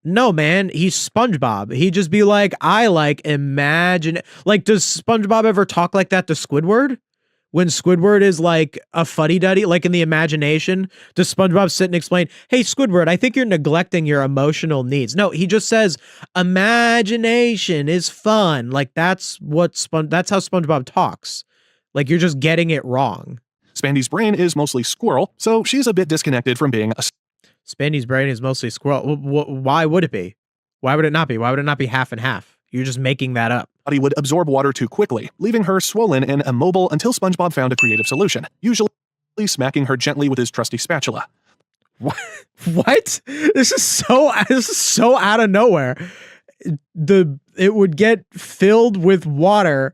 No, man. He's SpongeBob. He'd just be like, I like imagine... Like, does SpongeBob ever talk like that to Squidward? When Squidward is like a fuddy-duddy, like in the imagination, does SpongeBob sit and explain, hey, Squidward, I think you're neglecting your emotional needs? No, he just says, imagination is fun. Like, that's how SpongeBob talks. Like, you're just getting it wrong. Spandy's brain is mostly squirrel, so she's a bit disconnected from being a... Spandy's brain is mostly squirrel. Why would it be? Why would it not be? Why would it not be half and half? You're just making that up. Body would absorb water too quickly, leaving her swollen and immobile until SpongeBob found a creative solution, usually smacking her gently with his trusty spatula. What? This is so out of nowhere. It would get filled with water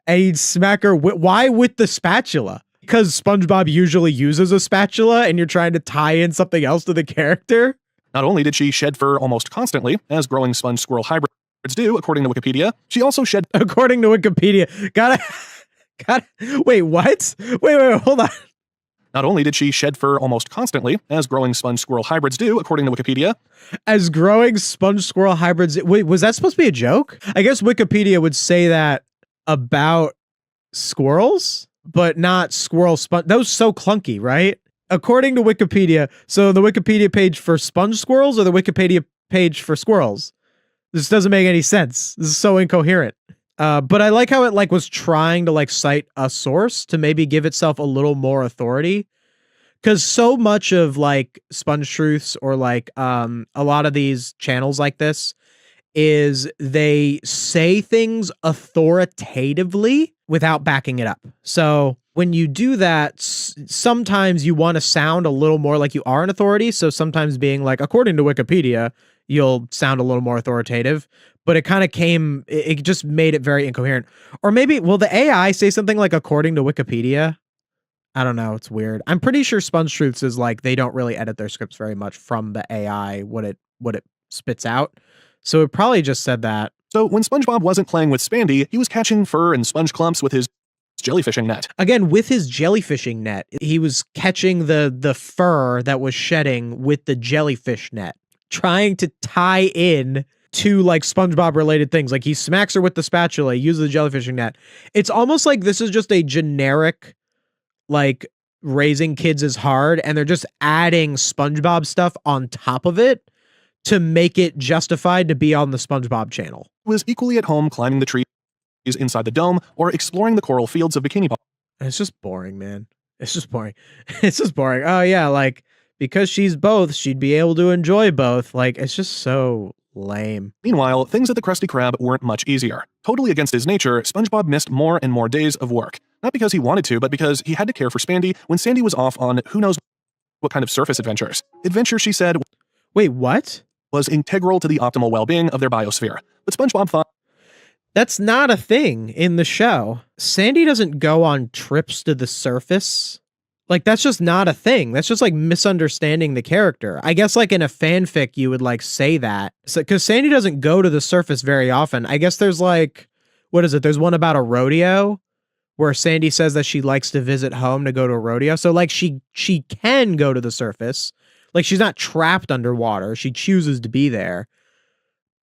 and he'd smack her. Why with the spatula? Because SpongeBob usually uses a spatula and you're trying to tie in something else to the character? Not only did she shed fur almost constantly, as growing sponge squirrel hybrids do, according to Wikipedia, she also shed... According to Wikipedia. Wait, what? Wait, hold on. Not only did she shed fur almost constantly, as growing sponge squirrel hybrids do, according to Wikipedia. As growing sponge squirrel hybrids... Wait, was that supposed to be a joke? I guess Wikipedia would say that about squirrels, but not squirrel sponge. That was so clunky, right? According to Wikipedia, so the Wikipedia page for sponge squirrels or the Wikipedia page for squirrels? This doesn't make any sense. This is so incoherent. But I like how it like was trying to like cite a source to maybe give itself a little more authority. Because so much of like SpongeTruths or like a lot of these channels like this is they say things authoritatively without backing it up. So when you do that, sometimes you want to sound a little more like you are an authority. So sometimes being like, according to Wikipedia, you'll sound a little more authoritative, but it kind of it just made it very incoherent. Or maybe, will the AI say something like, according to Wikipedia? I don't know. It's weird. I'm pretty sure SpongeTruths is like, they don't really edit their scripts very much from the AI, what it spits out. So it probably just said that. So when SpongeBob wasn't playing with Spandy, he was catching fur and sponge clumps with his jellyfishing net. Again, with his jellyfishing net, he was catching the fur that was shedding with the jellyfish net, trying to tie in to like SpongeBob related things. Like he smacks her with the spatula, uses the jellyfishing net. It's almost like this is just a generic, like, raising kids is hard, and they're just adding SpongeBob stuff on top of it to make it justified to be on the SpongeBob channel. He was equally at home climbing the trees inside the dome or exploring the coral fields of Bikini Bottom. It's just boring, man. It's just boring. It's just boring. Oh yeah, like, because she's both, she'd be able to enjoy both. Like, it's just so lame. Meanwhile, things at the Krusty Krab weren't much easier. Totally against his nature, SpongeBob missed more and more days of work. Not because he wanted to, but because he had to care for Spandy when Sandy was off on who knows what kind of surface adventures. Adventure, she said, wait, what? Was integral to the optimal well-being of their biosphere. But SpongeBob thought, that's not a thing in the show. Sandy doesn't go on trips to the surface. Like, that's just not a thing. That's just like misunderstanding the character. I guess like in a fanfic, you would like say that. So, because Sandy doesn't go to the surface very often. I guess there's like, what is it? There's one about a rodeo where Sandy says that she likes to visit home to go to a rodeo. So like she can go to the surface. Like, she's not trapped underwater. She chooses to be there.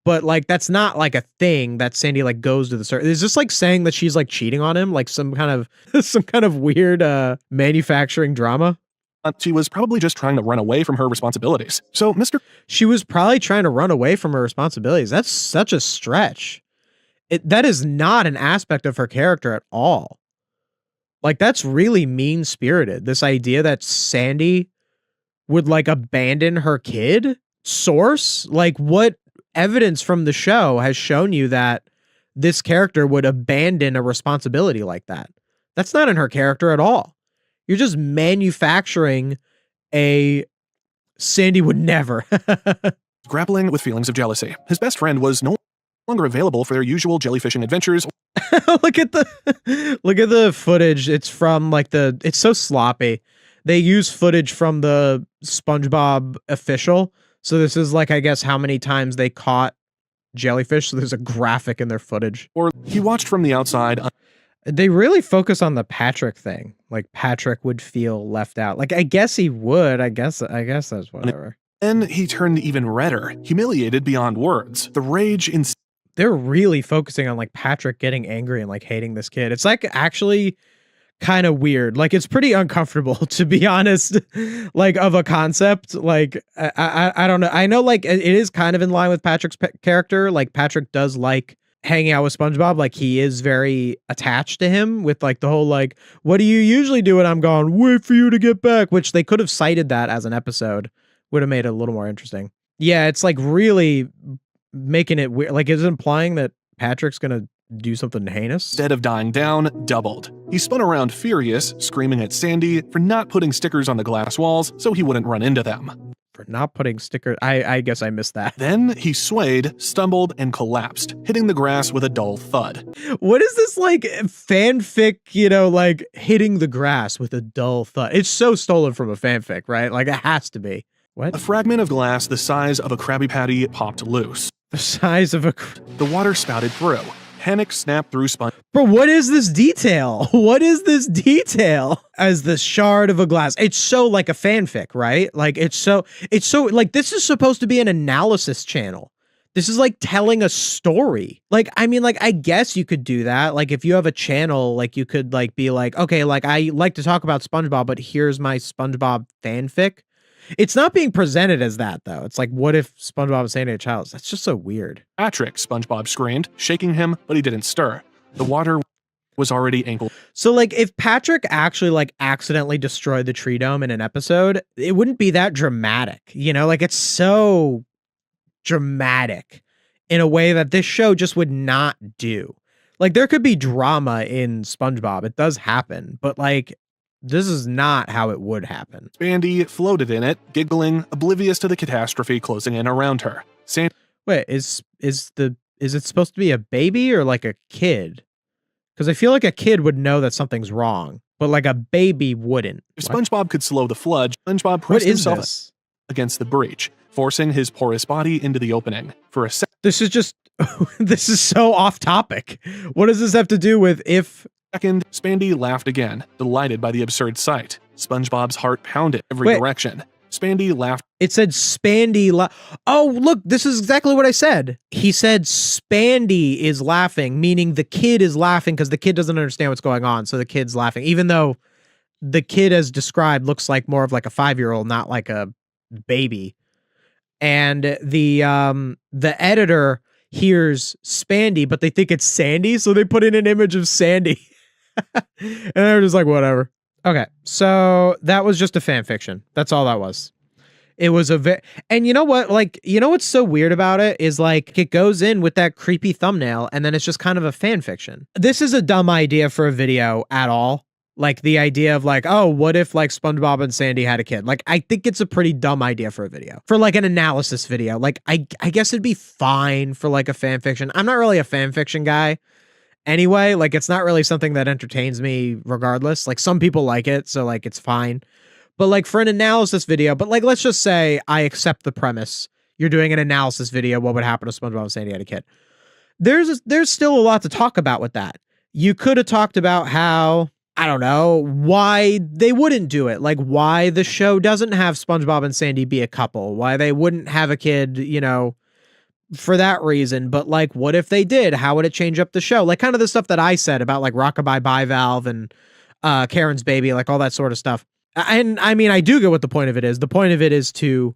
but like that's not like a thing that Sandy like goes to the surface. Is this like saying that she's like cheating on him, like some kind of some kind of weird manufacturing drama? She was probably just trying to run away from her responsibilities. So She was probably trying to run away from her responsibilities. That's such a stretch. That is not an aspect of her character at all. Like that's really mean-spirited. This idea that Sandy would like abandon her kid? Source? Like what evidence from the show has shown you that this character would abandon a responsibility like that? That's not in her character at all. You're just manufacturing a Sandy would never. grappling with feelings of jealousy. His best friend was no longer available for their usual jellyfishing adventures. look at the footage. It's from like it's so sloppy. They use footage from the SpongeBob official. So this is like, I guess, how many times they caught jellyfish. So there's a graphic in their footage. Or he watched from the outside. They really focus on the Patrick thing. Like Patrick would feel left out. Like I guess he would. I guess that's whatever. Then he turned even redder, humiliated beyond words. The rage in They're really focusing on like Patrick getting angry and like hating this kid. It's like actually kind of weird. Like it's pretty uncomfortable, to be honest, like of a concept. Like I don't know. I know like it is kind of in line with Patrick's character. Like Patrick does like hanging out with SpongeBob. Like he is very attached to him with like the whole like, what do you usually do when I'm gone? Wait for you to get back, which they could have cited that as an episode. Would have made it a little more interesting. Yeah, it's like really making it weird. Like, is it implying that Patrick's gonna do something heinous? Instead of dying down, doubled. He spun around furious, screaming at Sandy for not putting stickers on the glass walls so he wouldn't run into them. For not putting stickers? I guess I missed that. Then he swayed, stumbled, and collapsed, hitting the grass with a dull thud. What is this like fanfic, like hitting the grass with a dull thud? It's so stolen from a fanfic, right? Like it has to be. What? A fragment of glass the size of a Krabby Patty popped loose. The size of a... The water spouted through. Panic snapped through Bro, what is this detail? What is this detail? As the shard of a glass. It's so like a fanfic, right? Like it's so like this is supposed to be an analysis channel. This is like telling a story. Like, I mean, like, I guess you could do that. Like, if you have a channel, like, you could like be like, okay, like, I like to talk about SpongeBob, but here's my SpongeBob fanfic. It's not being presented as that, though. It's like, what if SpongeBob was saying to a child? That's just so weird. Patrick, SpongeBob screamed, shaking him, but he didn't stir. The water was already ankle. So, like, if Patrick actually, like, accidentally destroyed the tree dome in an episode, it wouldn't be that dramatic. Like, it's so dramatic in a way that this show just would not do. Like, there could be drama in SpongeBob. It does happen, but, like, this is not how it would happen. Spandy floated in it, giggling, oblivious to the catastrophe closing in around her. Wait, is it supposed to be a baby or like a kid? Because I feel like a kid would know that something's wrong, but like a baby wouldn't. If SpongeBob could slow the flood, SpongeBob pressed himself this? Against the breach, forcing his porous body into the opening. For a this is just this is so off topic. What does this have to do with if? Second, Spandy laughed again, delighted by the absurd sight. SpongeBob's heart pounded every direction. Spandy laughed. It said Spandy Oh, look, this is exactly what I said. He said Spandy is laughing, meaning the kid is laughing because the kid doesn't understand what's going on. So the kid's laughing, even though the kid as described looks like more of like a 5-year-old, not like a baby. And the editor hears Spandy, but they think it's Sandy. So they put in an image of Sandy. And they're just like, whatever. Okay, so that was just a fan fiction. That's all that was. It was and you know what? Like, you know what's so weird about it is like it goes in with that creepy thumbnail and then it's just kind of a fan fiction. This is a dumb idea for a video at all. Like the idea of like, oh, what if like SpongeBob and Sandy had a kid? Like, I think it's a pretty dumb idea for a video. For like an analysis video. Like, I guess it'd be fine for like a fan fiction. I'm not really a fan fiction guy. Anyway, like it's not really something that entertains me regardless. Like some people like it, so like it's fine. But like for an analysis video, but like let's just say I accept the premise. You're doing an analysis video, what would happen if SpongeBob and Sandy had a kid? There's still a lot to talk about with that. You could have talked about how, I don't know, why they wouldn't do it. Like why the show doesn't have SpongeBob and Sandy be a couple. Why they wouldn't have a kid, for that reason, but like, what if they did? How would it change up the show? Like, kind of the stuff that I said about like Rockabye Bivalve and Karen's Baby, like all that sort of stuff. And I mean, I do get what the point of it is. The point of it is to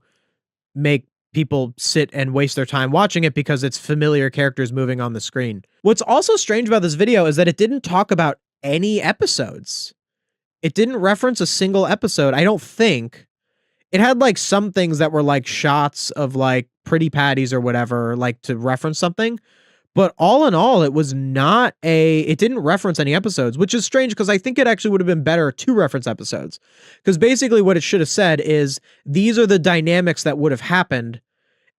make people sit and waste their time watching it because it's familiar characters moving on the screen. What's also strange about this video is that it didn't talk about any episodes. It didn't reference a single episode, I don't think. It had like some things that were like shots of like pretty patties or whatever, like to reference something. But all in all, it didn't reference any episodes, which is strange because I think it actually would have been better to reference episodes. Because basically what it should have said is these are the dynamics that would have happened.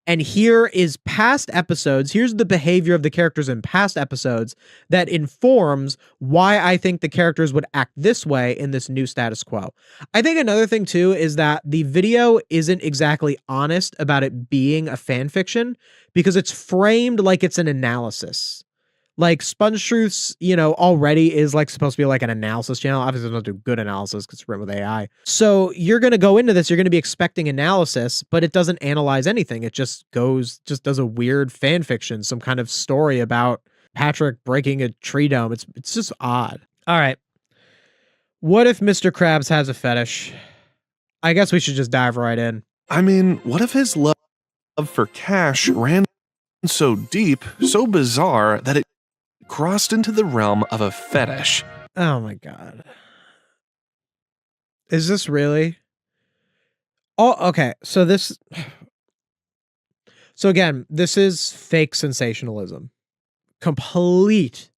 And here is past episodes. Here's the behavior of the characters in past episodes that informs why I think the characters would act this way in this new status quo. I think another thing too is that the video isn't exactly honest about it being a fan fiction because it's framed like it's an analysis. Like SpongeTruths, already is like supposed to be like an analysis channel. Obviously, it doesn't do good analysis because it's written with AI. So you're going to go into this, you're going to be expecting analysis, but it doesn't analyze anything. It just does a weird fan fiction, some kind of story about Patrick breaking a tree dome. It's just odd. All right. What if Mr. Krabs has a fetish? I guess we should just dive right in. I mean, what if his love for cash ran so deep, so bizarre, that it crossed into the realm of a fetish? Oh my God. Is this really? Oh, okay. So again, this is fake sensationalism. Complete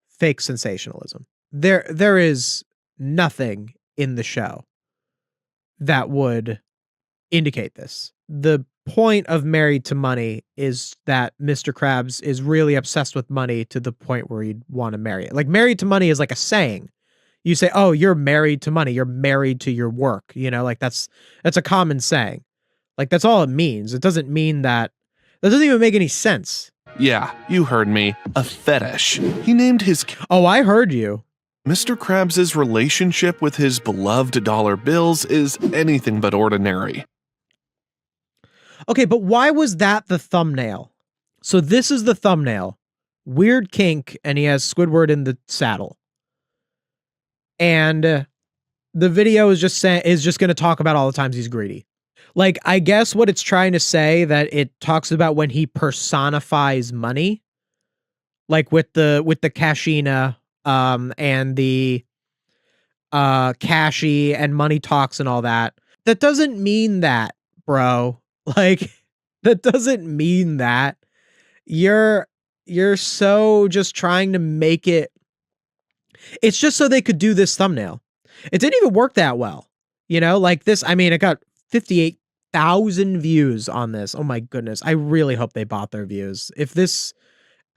fake sensationalism. There is nothing in the show that would indicate this. The point of Married to Money is that Mr. Krabs is really obsessed with money to the point where he'd want to marry it. Like, Married to Money is like a saying. You say, oh, you're married to money. You're married to your work. Like that's a common saying. Like, that's all it means. It doesn't mean that doesn't even make any sense. Yeah, you heard me. A fetish. He named his... Oh, I heard you. Mr. Krabs' relationship with his beloved dollar bills is anything but ordinary. Okay, but why was that the thumbnail? So this is the thumbnail. Weird kink, and he has Squidward in the saddle. And the video is just going to talk about all the times he's greedy. Like, I guess what it's trying to say that it talks about when he personifies money, like with the Kashina, and the Cashy and money talks and all that. That doesn't mean that, bro. Like, that doesn't mean that. You're so just trying to make it. It's just so they could do this thumbnail. It didn't even work that well. Like this, I mean, it got 58,000 views on this. Oh my goodness. I really hope they bought their views. If this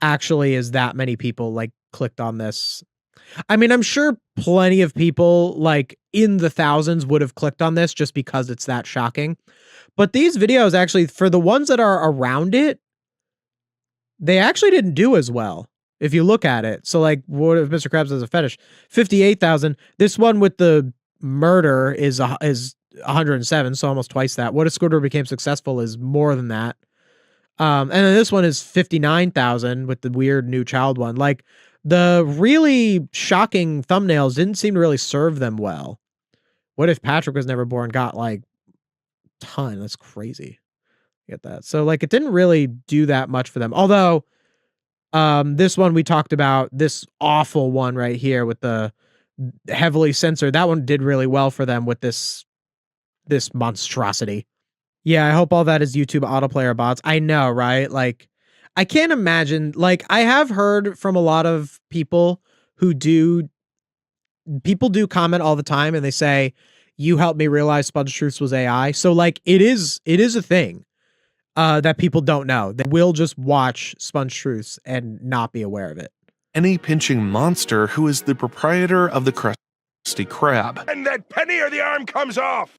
actually is that many people like clicked on this. I mean, I'm sure plenty of people like in the thousands would have clicked on this just because it's that shocking. But these videos actually, for the ones that are around it, they actually didn't do as well if you look at it. So like, what if Mr. Krabs has a fetish? 58,000. This one with the murder is 107, so almost twice that. What if Squidward became successful is more than that. And then this one is 59,000 with the weird new child one. Like, the really shocking thumbnails didn't seem to really serve them well. What if Patrick Was Never Born got like ton? That's crazy. Get that. So like, it didn't really do that much for them. Although this one we talked about, this awful one right here with the heavily censored, that one did really well for them with this monstrosity. Yeah, I hope all that is YouTube autoplayer bots. I know, right? Like, I can't imagine, like, I have heard from a lot of people who do comment all the time and they say, you helped me realize SpongeTruths was AI. So like, it is a thing that people don't know. They will just watch SpongeTruths and not be aware of it. Penny pinching monster who is the proprietor of the Krusty Krab. And that penny or the arm comes off.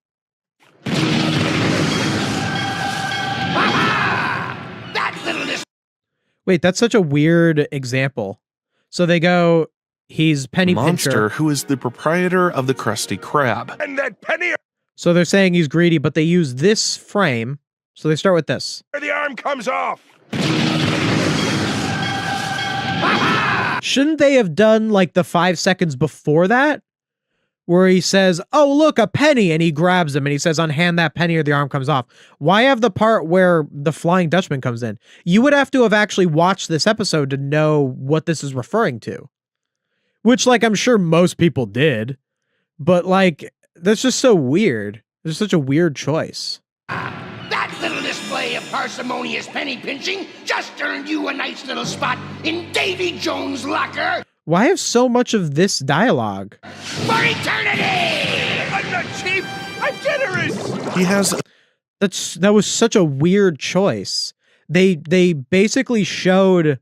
Wait, that's such a weird example. So they go, he's Penny Monster Pincher, who is the proprietor of the Krusty Krab. And that penny so they're saying he's greedy, but they use this frame. So they start with this. or the arm arm comes off. Shouldn't they have done like the 5 seconds before that? Where he says, oh, look, a penny, and he grabs him and he says, unhand that penny or the arm comes off. Why have the part where the Flying Dutchman comes in? You would have to have actually watched this episode to know what this is referring to. Which, like, I'm sure most people did. But, like, that's just so weird. It's such a weird choice. That little display of parsimonious penny pinching just earned you a nice little spot in Davy Jones' locker. Why have so much of this dialogue? For eternity! I'm not cheap. I'm generous. He has That was such a weird choice. They basically showed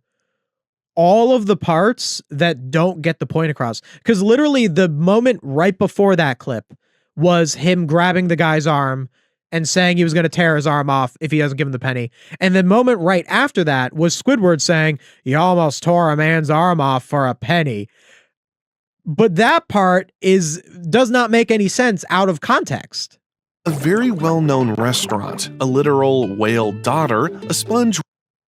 all of the parts that don't get the point across. Because literally the moment right before that clip was him grabbing the guy's arm and saying he was going to tear his arm off if he doesn't give him the penny. And the moment right after that was Squidward saying, you almost tore a man's arm off for a penny. But that part does not make any sense out of context. a very well-known restaurant, a literal whale daughter, a sponge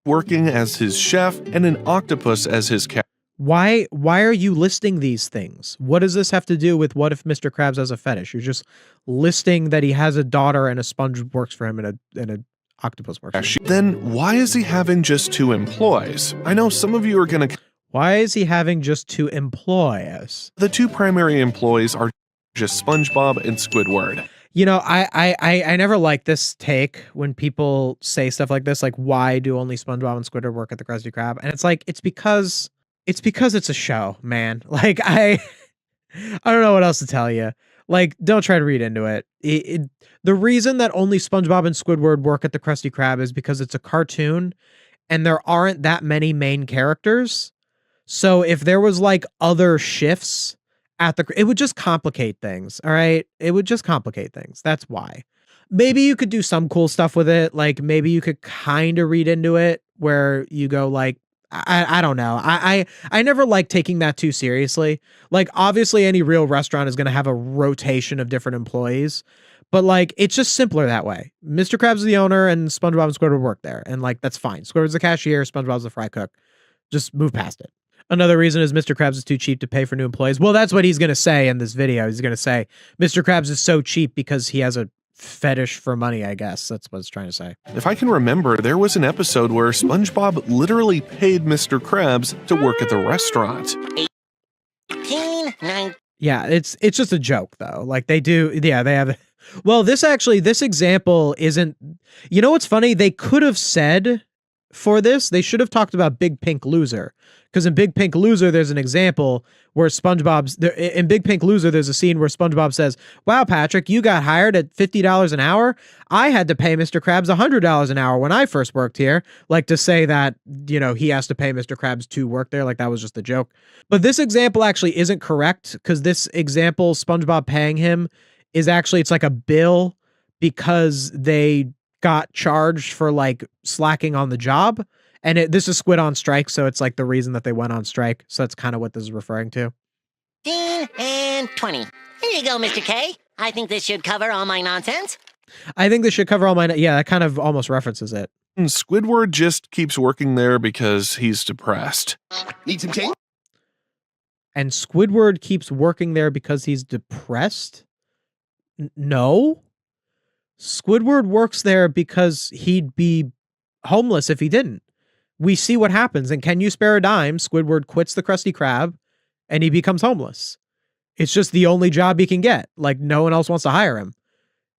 working as his chef, and an octopus as his cat. Why are you listing these things? What does this have to do with what if Mr. Krabs has a fetish? You're just listing that he has a daughter and a sponge works for him and an octopus works for him. Then why is he having just 2 employees? I know some of you are going to... Why is he having just 2 employees? The 2 primary employees are just SpongeBob and Squidward. You know, I never like this take when people say stuff like this, like, why do only SpongeBob and Squidward work at the Krusty Krab? And it's like, it's because it's a show, man. Like, I don't know what else to tell you. Like, don't try to read into it. The reason that only SpongeBob and Squidward work at the Krusty Krab is because it's a cartoon and there aren't that many main characters. So if there was like other shifts it would just complicate things. All right. It would just complicate things. That's why. Maybe you could do some cool stuff with it. Like maybe you could kind of read into it where you go like, I don't know. I never like taking that too seriously. Like obviously any real restaurant is going to have a rotation of different employees, but like it's just simpler that way. Mr. Krabs is the owner and SpongeBob and Squidward work there. And like that's fine. Squidward's the cashier, SpongeBob's the fry cook. Just move past it. Another reason is Mr. Krabs is too cheap to pay for new employees. Well, that's what he's going to say in this video. He's going to say Mr. Krabs is so cheap because he has a fetish for money, I guess. That's what it's trying to say. If I can remember, there was an episode where SpongeBob literally paid Mr. Krabs to work at the restaurant. 18, 19. Yeah, it's just a joke though. Like they do, yeah, they have. Well, this example isn't. You know what's funny? They could have said for this, they should have talked about Big Pink Loser. Because in Big Pink Loser, there's an example where in Big Pink Loser, there's a scene where SpongeBob says, wow, Patrick, you got hired at $50 an hour. I had to pay Mr. Krabs $100 an hour when I first worked here. Like to say that, you know, he has to pay Mr. Krabs to work there. Like that was just a joke. But this example actually isn't correct because this example, SpongeBob paying him is actually, it's like a bill because they got charged for like slacking on the job. And this is Squid on strike, so it's like the reason that they went on strike. So that's kind of what this is referring to. 15 and 20. Here you go, Mr. K. I think this should cover all my nonsense. I think this should cover all my... Yeah, that kind of almost references it. And Squidward just keeps working there because he's depressed. Need some change? And Squidward keeps working there because he's depressed? No. Squidward works there because he'd be homeless if he didn't. We see what happens. And Can You Spare a Dime? Squidward quits the Krusty Krab and he becomes homeless. It's just the only job he can get. Like no one else wants to hire him.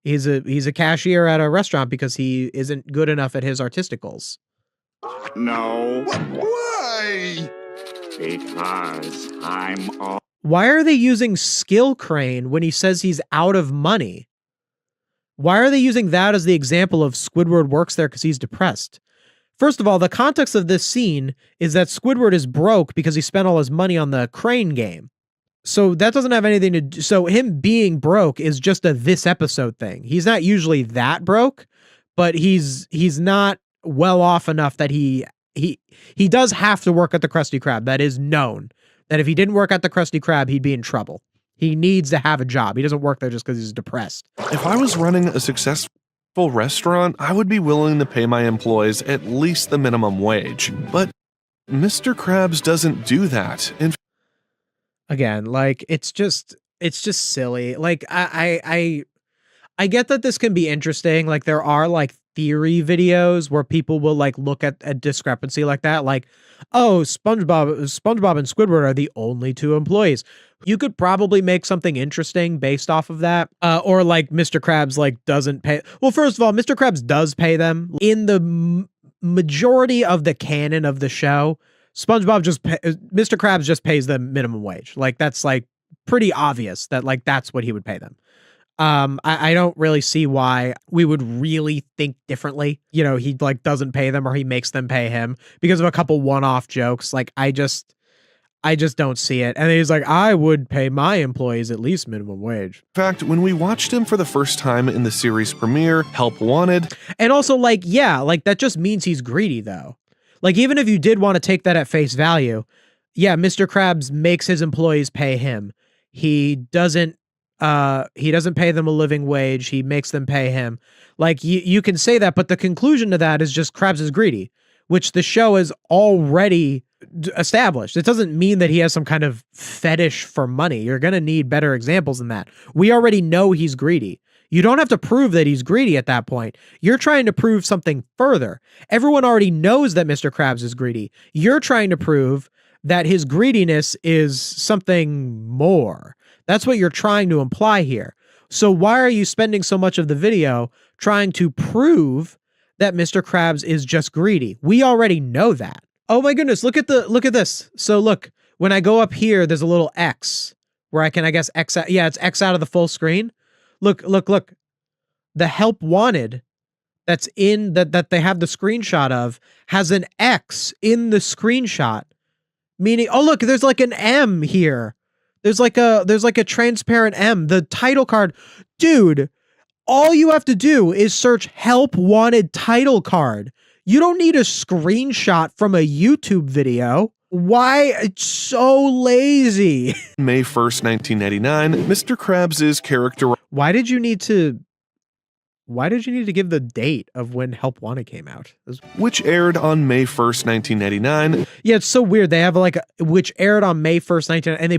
He's a cashier at a restaurant because he isn't good enough at his artistic goals. No. Why? Because I'm all... Why are they using Skill Crane when he says he's out of money? Why are they using that as the example of Squidward works there because he's depressed? First of all, the context of this scene is that Squidward is broke because he spent all his money on the crane game. So that doesn't have anything to do. So him being broke is just a this episode thing. He's not usually that broke, but he's not well off enough that he does have to work at the Krusty Krab. That is known. That if he didn't work at the Krusty Krab, he'd be in trouble. He needs to have a job. He doesn't work there just because he's depressed. If I was running a successful full restaurant, I would be willing to pay my employees at least the minimum wage. But Mr. Krabs doesn't do that. Again, like it's just silly. Like I get that this can be interesting. Like there are like theory videos where people will like look at a discrepancy like that. Like, oh, SpongeBob and Squidward are the only two employees. You could probably make something interesting based off of that. Or like Mr. Krabs like doesn't pay. Well, first of all, Mr. Krabs does pay them in the majority of the canon of the show. Mr. Krabs just pays them minimum wage. Like that's like pretty obvious that like that's what he would pay them. I don't really see why we would really think differently. You know, he like doesn't pay them or he makes them pay him because of a couple one-off jokes. Like I just don't see it. And he's like, I would pay my employees at least minimum wage. In fact, when we watched him for the first time in the series premiere, Help Wanted. And also like, yeah, like that just means he's greedy though. Like even if you did want to take that at face value, yeah, Mr. Krabs makes his employees pay him. He doesn't pay them a living wage. He makes them pay him. Like you can say that, but the conclusion to that is just Krabs is greedy, which the show is already established. It doesn't mean that he has some kind of fetish for money. You're going to need better examples than that. We already know he's greedy. You don't have to prove that he's greedy at that point. You're trying to prove something further. Everyone already knows that Mr. Krabs is greedy. You're trying to prove that his greediness is something more. That's what you're trying to imply here. So why are you spending so much of the video trying to prove that Mr. Krabs is just greedy? We already know that. Oh my goodness, look at this. So look, when I go up here, there's a little X where I can, I guess, X out. Yeah, it's X out of the full screen. Look. The help wanted that's in that they have the screenshot of has an X in the screenshot. Meaning, oh look, there's like an M here. There's like a transparent M. The title card, dude, all you have to do is search help wanted title card. You don't need a screenshot from a YouTube video. Why? It's so lazy. May 1st, 1999, Mr. Krabs' character. Why did you need to give the date of when Help Wanted came out? Which aired on May 1st, 1999. Yeah, it's so weird. They have like which aired on May 1st, 1999, and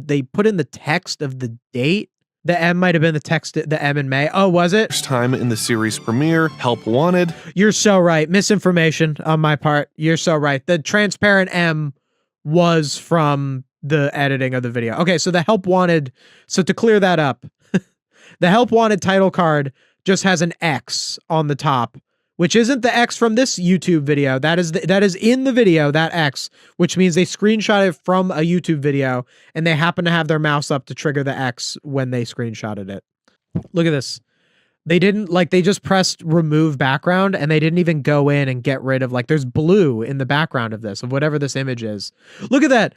they put in the text of the date. The M might have been the text, the M in May. Oh, was it? First time in the series premiere, Help Wanted. You're so right. Misinformation on my part. You're so right. The transparent M was from the editing of the video. Okay, so the Help Wanted, so to clear that up, the Help Wanted title card just has an X on the top, which isn't the X from this YouTube video. That is in the video, that X, which means they screenshot it from a YouTube video and they happen to have their mouse up to trigger the X when they screenshotted it. Look at this. They just pressed remove background and they didn't even go in and get rid of there's blue in the background of whatever this image is. Look at that.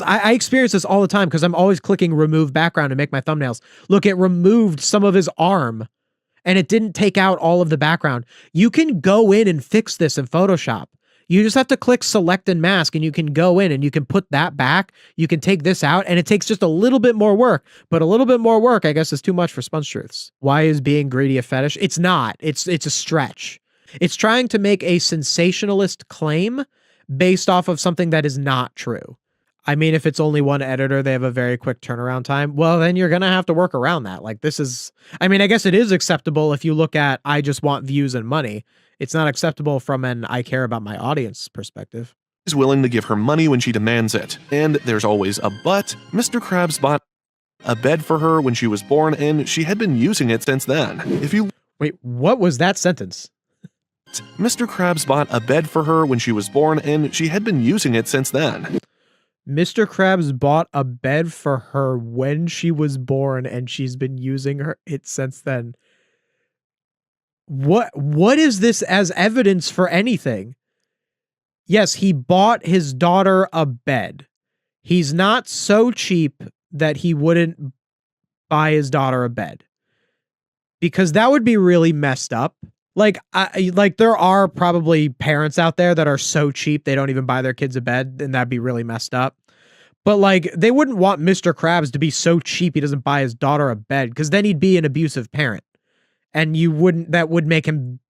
I experience this all the time because I'm always clicking remove background to make my thumbnails. Look, it removed some of his arm and it didn't take out all of the background. You can go in and fix this in Photoshop. You just have to click select and mask and you can go in and you can put that back. You can take this out and it takes just a little bit more work, but a little bit more work, I guess, is too much for SpongeTruths. Why is being greedy a fetish? It's not. It's a stretch. It's trying to make a sensationalist claim based off of something that is not true. I mean, if it's only one editor, they have a very quick turnaround time. Well, then you're going to have to work around that. I guess it is acceptable if you look at, I just want views and money. It's not acceptable from an I care about my audience perspective. Is willing to give her money when she demands it. And there's always a but. Mr. Krabs bought a bed for her when she was born, and she had been using it since then. Wait, what was that sentence? Mr. Krabs bought a bed for her when she was born, and she had been using it since then. Mr. Krabs bought a bed for her when she was born, and she's been using it since then. What is this as evidence for anything? Yes, he bought his daughter a bed. He's not so cheap that he wouldn't buy his daughter a bed. Because that would be really messed up. There are probably parents out there that are so cheap they don't even buy their kids a bed, and that'd be really messed up. But they wouldn't want Mr. Krabs to be so cheap he doesn't buy his daughter a bed, because then he'd be an abusive parent. and that would make him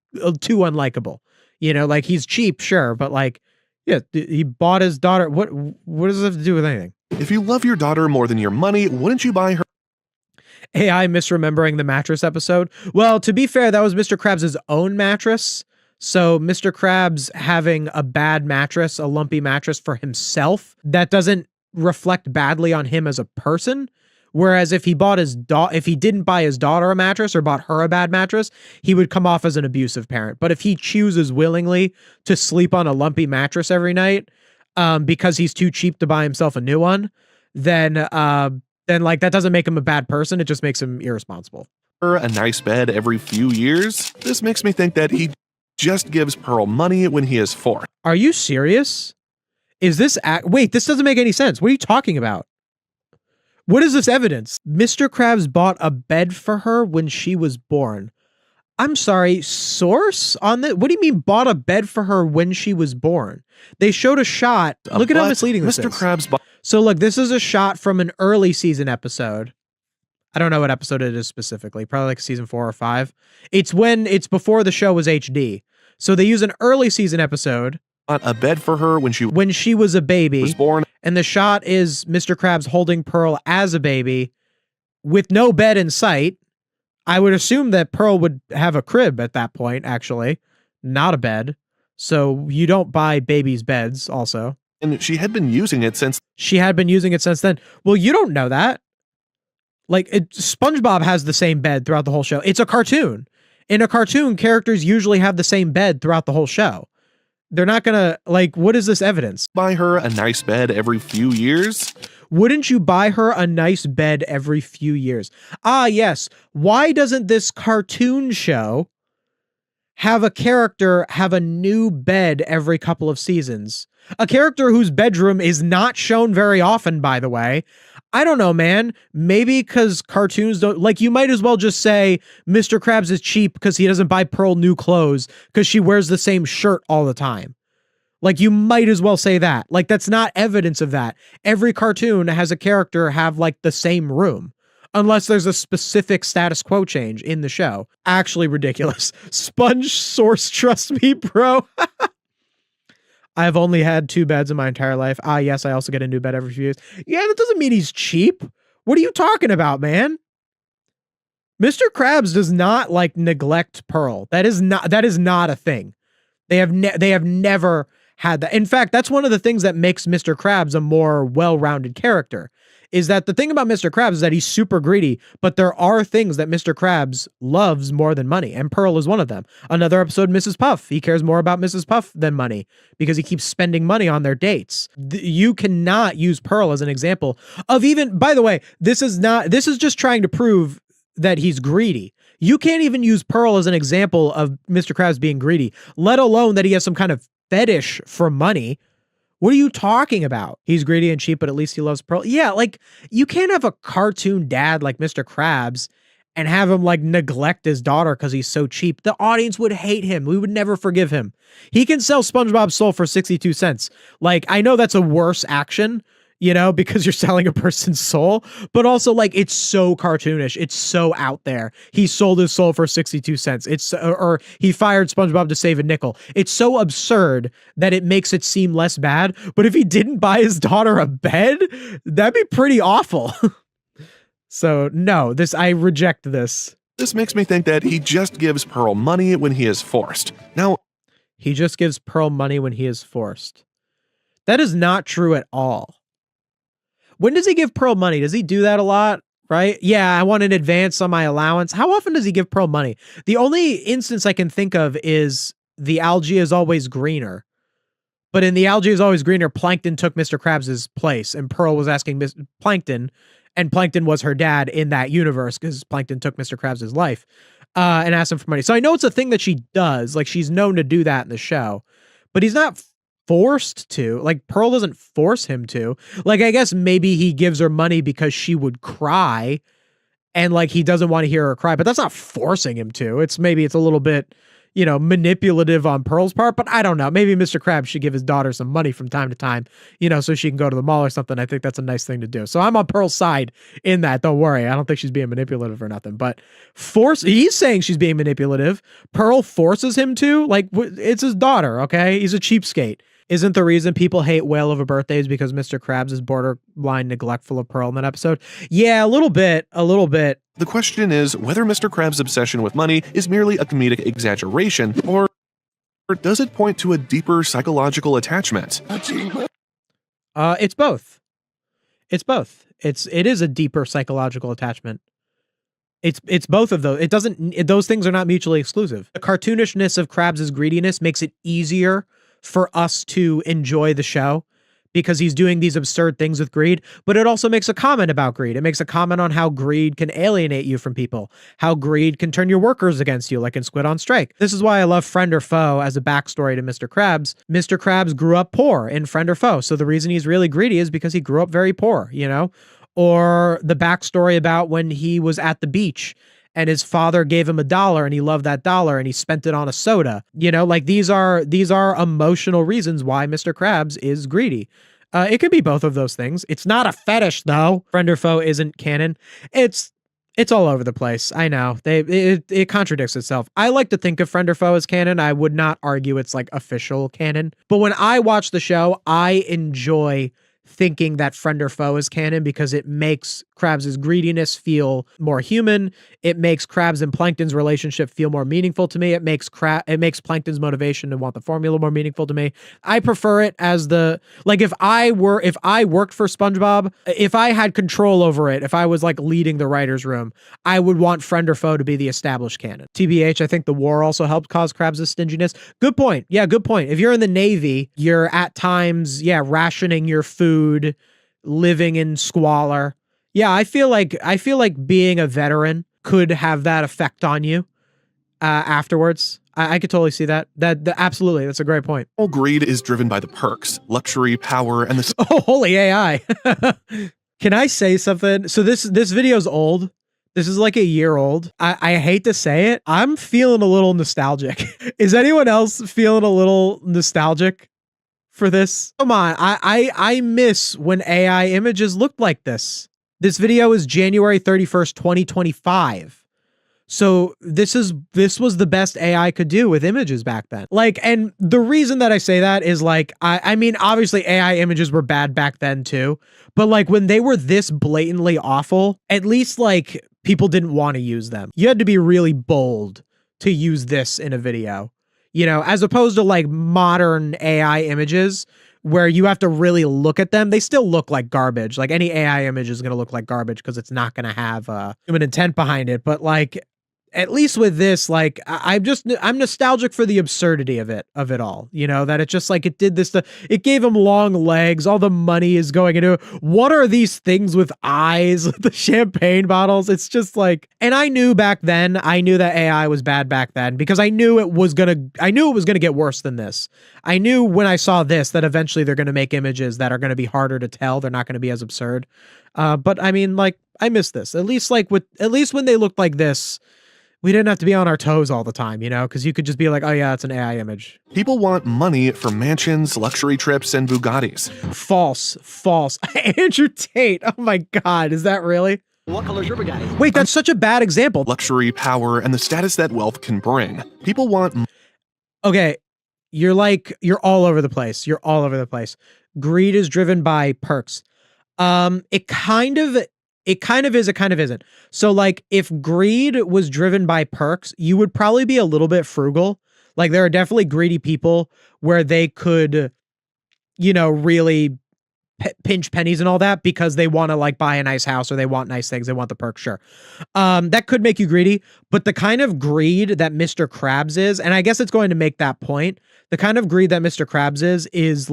too unlikable. You know, like he's cheap, sure, but like, yeah, he bought his daughter. What does it have to do with anything? If you love your daughter more than your money, wouldn't you buy her AI misremembering the mattress episode. Well, to be fair, that was Mr. Krabs' own mattress. So Mr. Krabs having a bad mattress, a lumpy mattress for himself, that doesn't reflect badly on him as a person. Whereas if he didn't buy his daughter a mattress or bought her a bad mattress, he would come off as an abusive parent. But if he chooses willingly to sleep on a lumpy mattress every night, because he's too cheap to buy himself a new one, then like that doesn't make him a bad person. It just makes him irresponsible. a nice bed every few years? This makes me think that he just gives Pearl money when he is forced. Are you serious? Is this wait, this doesn't make any sense. What are you talking about? What is this evidence? Mr. Krabs bought a bed for her when she was born. I'm sorry, source on this? What do you mean bought a bed for her when she was born? They showed a shot. Look at how misleading this is. Mr. Krabs bought. So look, this is a shot from an early season episode. I don't know what episode it is specifically. Probably like season 4 or 5. It's before the show was HD. So they use an early season episode. A bed for her when she was a baby. Was born. And the shot is Mr. Krabs holding Pearl as a baby with no bed in sight. I would assume that Pearl would have a crib at that point, actually, not a bed. So you don't buy babies' beds also. And she had been using it since. She had been using it since then. Well, you don't know that. Like, SpongeBob has the same bed throughout the whole show. It's a cartoon. In a cartoon, characters usually have the same bed throughout the whole show. They're not gonna, like, what is this evidence? Buy her a nice bed every few years? Wouldn't you buy her a nice bed every few years? Ah, yes. Why doesn't this cartoon show have a character have a new bed every couple of seasons? A character whose bedroom is not shown very often, by the way. I don't know, man. Maybe because cartoons don't, like, you might as well just say Mr. Krabs is cheap because he doesn't buy Pearl new clothes because she wears the same shirt all the time. Like, you might as well say that. Like, that's not evidence of that. Every cartoon has a character have, like, the same room. Unless there's a specific status quo change in the show. Actually ridiculous. Sponge source, trust me, bro. I've only had 2 beds in my entire life. Ah, yes, I also get a new bed every few years. Yeah, that doesn't mean he's cheap. What are you talking about, man? Mr. Krabs does not, like, neglect Pearl. That is not a thing. They have never had that. In fact, that's one of the things that makes Mr. Krabs a more well-rounded character, is that the thing about Mr. Krabs is that he's super greedy, but there are things that Mr. Krabs loves more than money, and Pearl is one of them. Another episode, Mrs. Puff. He cares more about Mrs. Puff than money because he keeps spending money on their dates. You cannot use Pearl as an example of even, by the way, this is just trying to prove that he's greedy. You can't even use Pearl as an example of Mr. Krabs being greedy, let alone that he has some kind of fetish for money. What are you talking about? He's greedy and cheap, but at least he loves Pearl. Yeah, like, you can't have a cartoon dad like Mr. Krabs and have him, like, neglect his daughter because he's so cheap. The audience would hate him. We would never forgive him. He can sell SpongeBob's soul for 62 cents. Like, I know that's a worse action, you know, because you're selling a person's soul, but also, like, it's so cartoonish. It's so out there. He sold his soul for 62 cents. Or he fired SpongeBob to save a nickel. It's so absurd that it makes it seem less bad. But if he didn't buy his daughter a bed, that'd be pretty awful. So no, I reject this. This makes me think that he just gives Pearl money when he is forced. Now, he just gives Pearl money when he is forced. That is not true at all. When does he give Pearl money? Does he do that a lot? Right? Yeah, I want an advance on my allowance. How often does he give Pearl money? The only instance I can think of is the algae is always greener. But in the algae is always greener, Plankton took Mr. Krabs' place, and Pearl was asking Plankton, and Plankton was her dad in that universe because Plankton took Mr. Krabs' life and asked him for money. So I know it's a thing that she does. Like, she's known to do that in the show. But he's not forced to. Like, Pearl doesn't force him to. Like, I guess maybe he gives her money because she would cry and, like, he doesn't want to hear her cry, but that's not forcing him to. Maybe it's a little bit, manipulative on Pearl's part, but I don't know. Maybe Mr. Krabs should give his daughter some money from time to time, so she can go to the mall or something. I think that's a nice thing to do. So I'm on Pearl's side in that. Don't worry. I don't think she's being manipulative or nothing, but he's saying she's being manipulative. Pearl forces him to, it's his daughter. Okay. He's a cheapskate. Isn't the reason people hate Whale of a Birthday is because Mr. Krabs is borderline neglectful of Pearl in that episode? Yeah, a little bit. The question is whether Mr. Krabs' obsession with money is merely a comedic exaggeration, or does it point to a deeper psychological attachment? It's both. It is a deeper psychological attachment. It's both of those. Those things are not mutually exclusive. The cartoonishness of Krabs' greediness makes it easier for us to enjoy the show because he's doing these absurd things with greed, but it also makes a comment about greed. It makes a comment on how greed can alienate you from people, how greed can turn your workers against you, like in Squid on Strike. This is why I love Friend or Foe as a backstory to Mr. Krabs. Mr. Krabs grew up poor in Friend or Foe, so the reason he's really greedy is because he grew up very poor, Or the backstory about when he was at the beach and his father gave him $1 and he loved that dollar and he spent it on a soda. These are emotional reasons why Mr. Krabs is greedy. It could be both of those things. It's not a fetish though. Friend or Foe isn't canon. It's all over the place. I know. It contradicts itself. I like to think of Friend or Foe as canon. I would not argue it's official canon. But when I watch the show, I enjoy thinking that Friend or Foe is canon because it makes Krabs' greediness feel more human. It makes Krabs and Plankton's relationship feel more meaningful to me. It makes Plankton's motivation to want the formula more meaningful to me. I prefer it as if I worked for SpongeBob, if I had control over it, if I was leading the writer's room, I would want Friend or Foe to be the established canon. TBH, I think the war also helped cause Krabs' stinginess. Good point. Yeah, good point. If you're in the Navy, you're at times, rationing your food, living in squalor. Yeah, I feel like being a veteran could have that effect on you afterwards. I could totally see that. Absolutely, that's a great point. All greed is driven by the perks, luxury, power, and the... Oh, holy AI. Can I say something? So this video's old. This is a year old. I hate to say it. I'm feeling a little nostalgic. Is anyone else feeling a little nostalgic for this? Come on. I miss when AI images looked like this. This video is January 31st, 2025. So this was the best AI could do with images back then. And the reason that I say that is I mean, obviously AI images were bad back then too, but when they were this blatantly awful, at least people didn't want to use them. You had to be really bold to use this in a video, as opposed to modern AI images where you have to really look at them. They still look like garbage. Any AI image is going to look like garbage because it's not going to have human intent behind it. But at least with this, I'm nostalgic for the absurdity of it all, that it just it did this, it gave him long legs. All the money is going into it. What are these things with eyes, the champagne bottles? It's just and I knew back then, I knew that AI was bad back then because I knew it was going to get worse than this. I knew when I saw this that eventually they're going to make images that are going to be harder to tell. They're not going to be as absurd. But I mean, I miss this. At least when they looked like this, we didn't have to be on our toes all the time, because you could just be like, oh yeah, it's an AI image. People want money for mansions, luxury trips, and Bugattis. False. Andrew Tate. Oh my God. Is that really? What color's your Bugatti? Wait, that's such a bad example. Luxury, power, and the status that wealth can bring. People want... Okay. You're all over the place. You're all over the place. Greed is driven by perks. It kind of is, it kind of isn't. So if greed was driven by perks, you would probably be a little bit frugal. There are definitely greedy people where they could, really pinch pennies and all that because they want to buy a nice house or they want nice things. They want the perks. Sure. That could make you greedy, but the kind of greed that Mr. Krabs is, and I guess it's going to make that point. The kind of greed that Mr. Krabs is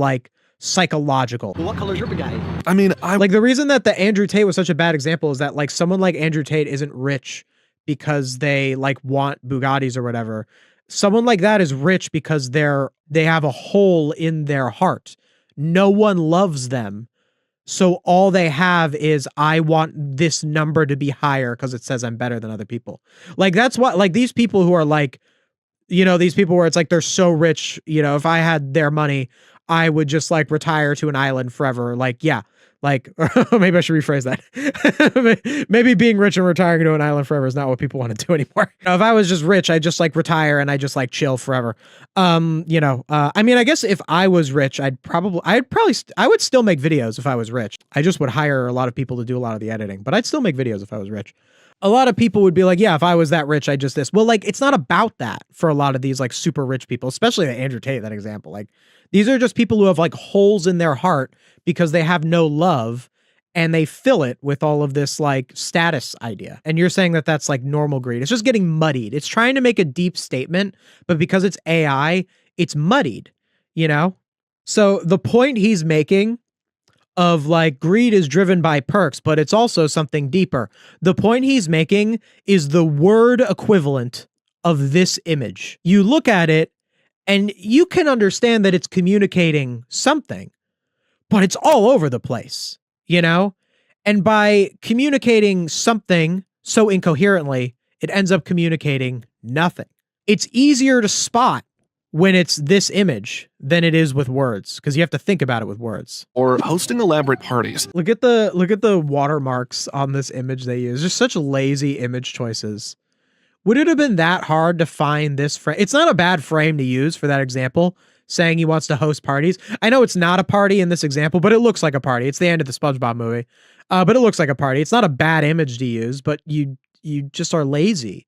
psychological. What color's your Bugatti? I mean, the reason that the Andrew Tate was such a bad example is that someone like Andrew Tate isn't rich because they want Bugattis or whatever. Someone like that is rich because they have a hole in their heart. No one loves them. So all they have is, I want this number to be higher because it says I'm better than other people. That's what, these people who are You know, these people where it's like they're so rich, you know, if I had their money, I would just like retire to an island forever. Like, yeah, like maybe I should rephrase that. Maybe being rich and retiring to an island forever is not what people want to do anymore. You know, if I was just rich, I just like retire and I just like chill forever. I mean, I guess if I was rich, I would still make videos if I was rich. I just would hire a lot of people to do a lot of the editing, but I'd still make videos if I was rich. A lot of people would be like, yeah, if I was that rich, I just this. Well, like, it's not about that for a lot of these like super rich people, especially Andrew Tate, that example. Like, these are just people who have like holes in their heart because they have no love and they fill it with all of this like status idea. And you're saying that that's like normal greed. It's just getting muddied. It's trying to make a deep statement, but because it's AI, it's muddied, you know? So the point he's making of like greed is driven by perks, but it's also something deeper. The point he's making is the word equivalent of this image. You look at it and you can understand that it's communicating something, but it's all over the place, you know? And by communicating something so incoherently, it ends up communicating nothing. It's easier to spot when it's this image than it is with words, because you have to think about it with words. Or hosting elaborate parties. Look at the watermarks on this image they use. Just such lazy image choices. Would it have been that hard to find this frame? It's not a bad frame to use for that example, saying he wants to host parties. I know it's not a party in this example, but it looks like a party. It's the end of the SpongeBob movie. But it looks like a party. It's not a bad image to use, but you just are lazy.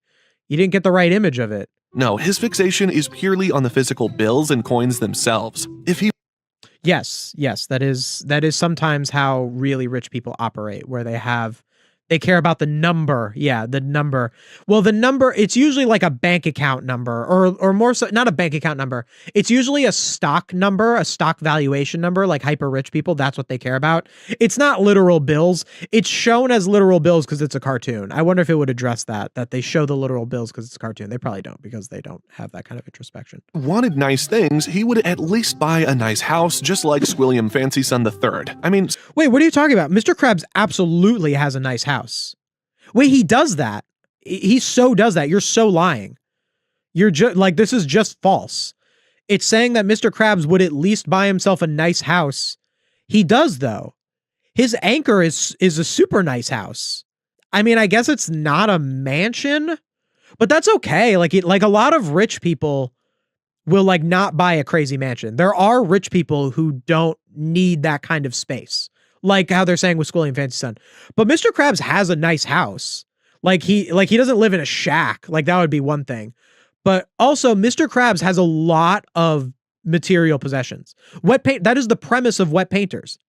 You didn't get the right image of it. No, his fixation is purely on the physical bills and coins themselves. If he Yes, that is sometimes how really rich people operate, where they care about the number. Yeah, the number. Well, the number, it's usually like a bank account number or more so, not a bank account number. It's usually a stock number, a stock valuation number, like hyper rich people. That's what they care about. It's not literal bills. It's shown as literal bills because it's a cartoon. I wonder if it would address that they show the literal bills because it's a cartoon. They probably don't, because they don't have that kind of introspection. wanted nice things, he would at least buy a nice house, just like Squilliam Fancy Son III. I mean, Wait, what are you talking about? Mr. Krabs absolutely has a nice house. Wait, he does that. He so does that. You're so lying. You're just like, this is just false. It's saying that Mr. Krabs would at least buy himself a nice house. He does, though. His anchor is a super nice house. I mean, I guess it's not a mansion, but that's okay. Like a lot of rich people will like not buy a crazy mansion. There are rich people who don't need that kind of space. Like how they're saying with Squilliam Fancy Son. But Mr. Krabs has a nice house. Like he doesn't live in a shack. Like that would be one thing. But also Mr. Krabs has a lot of material possessions. Wet paint, that is the premise of Wet Painters.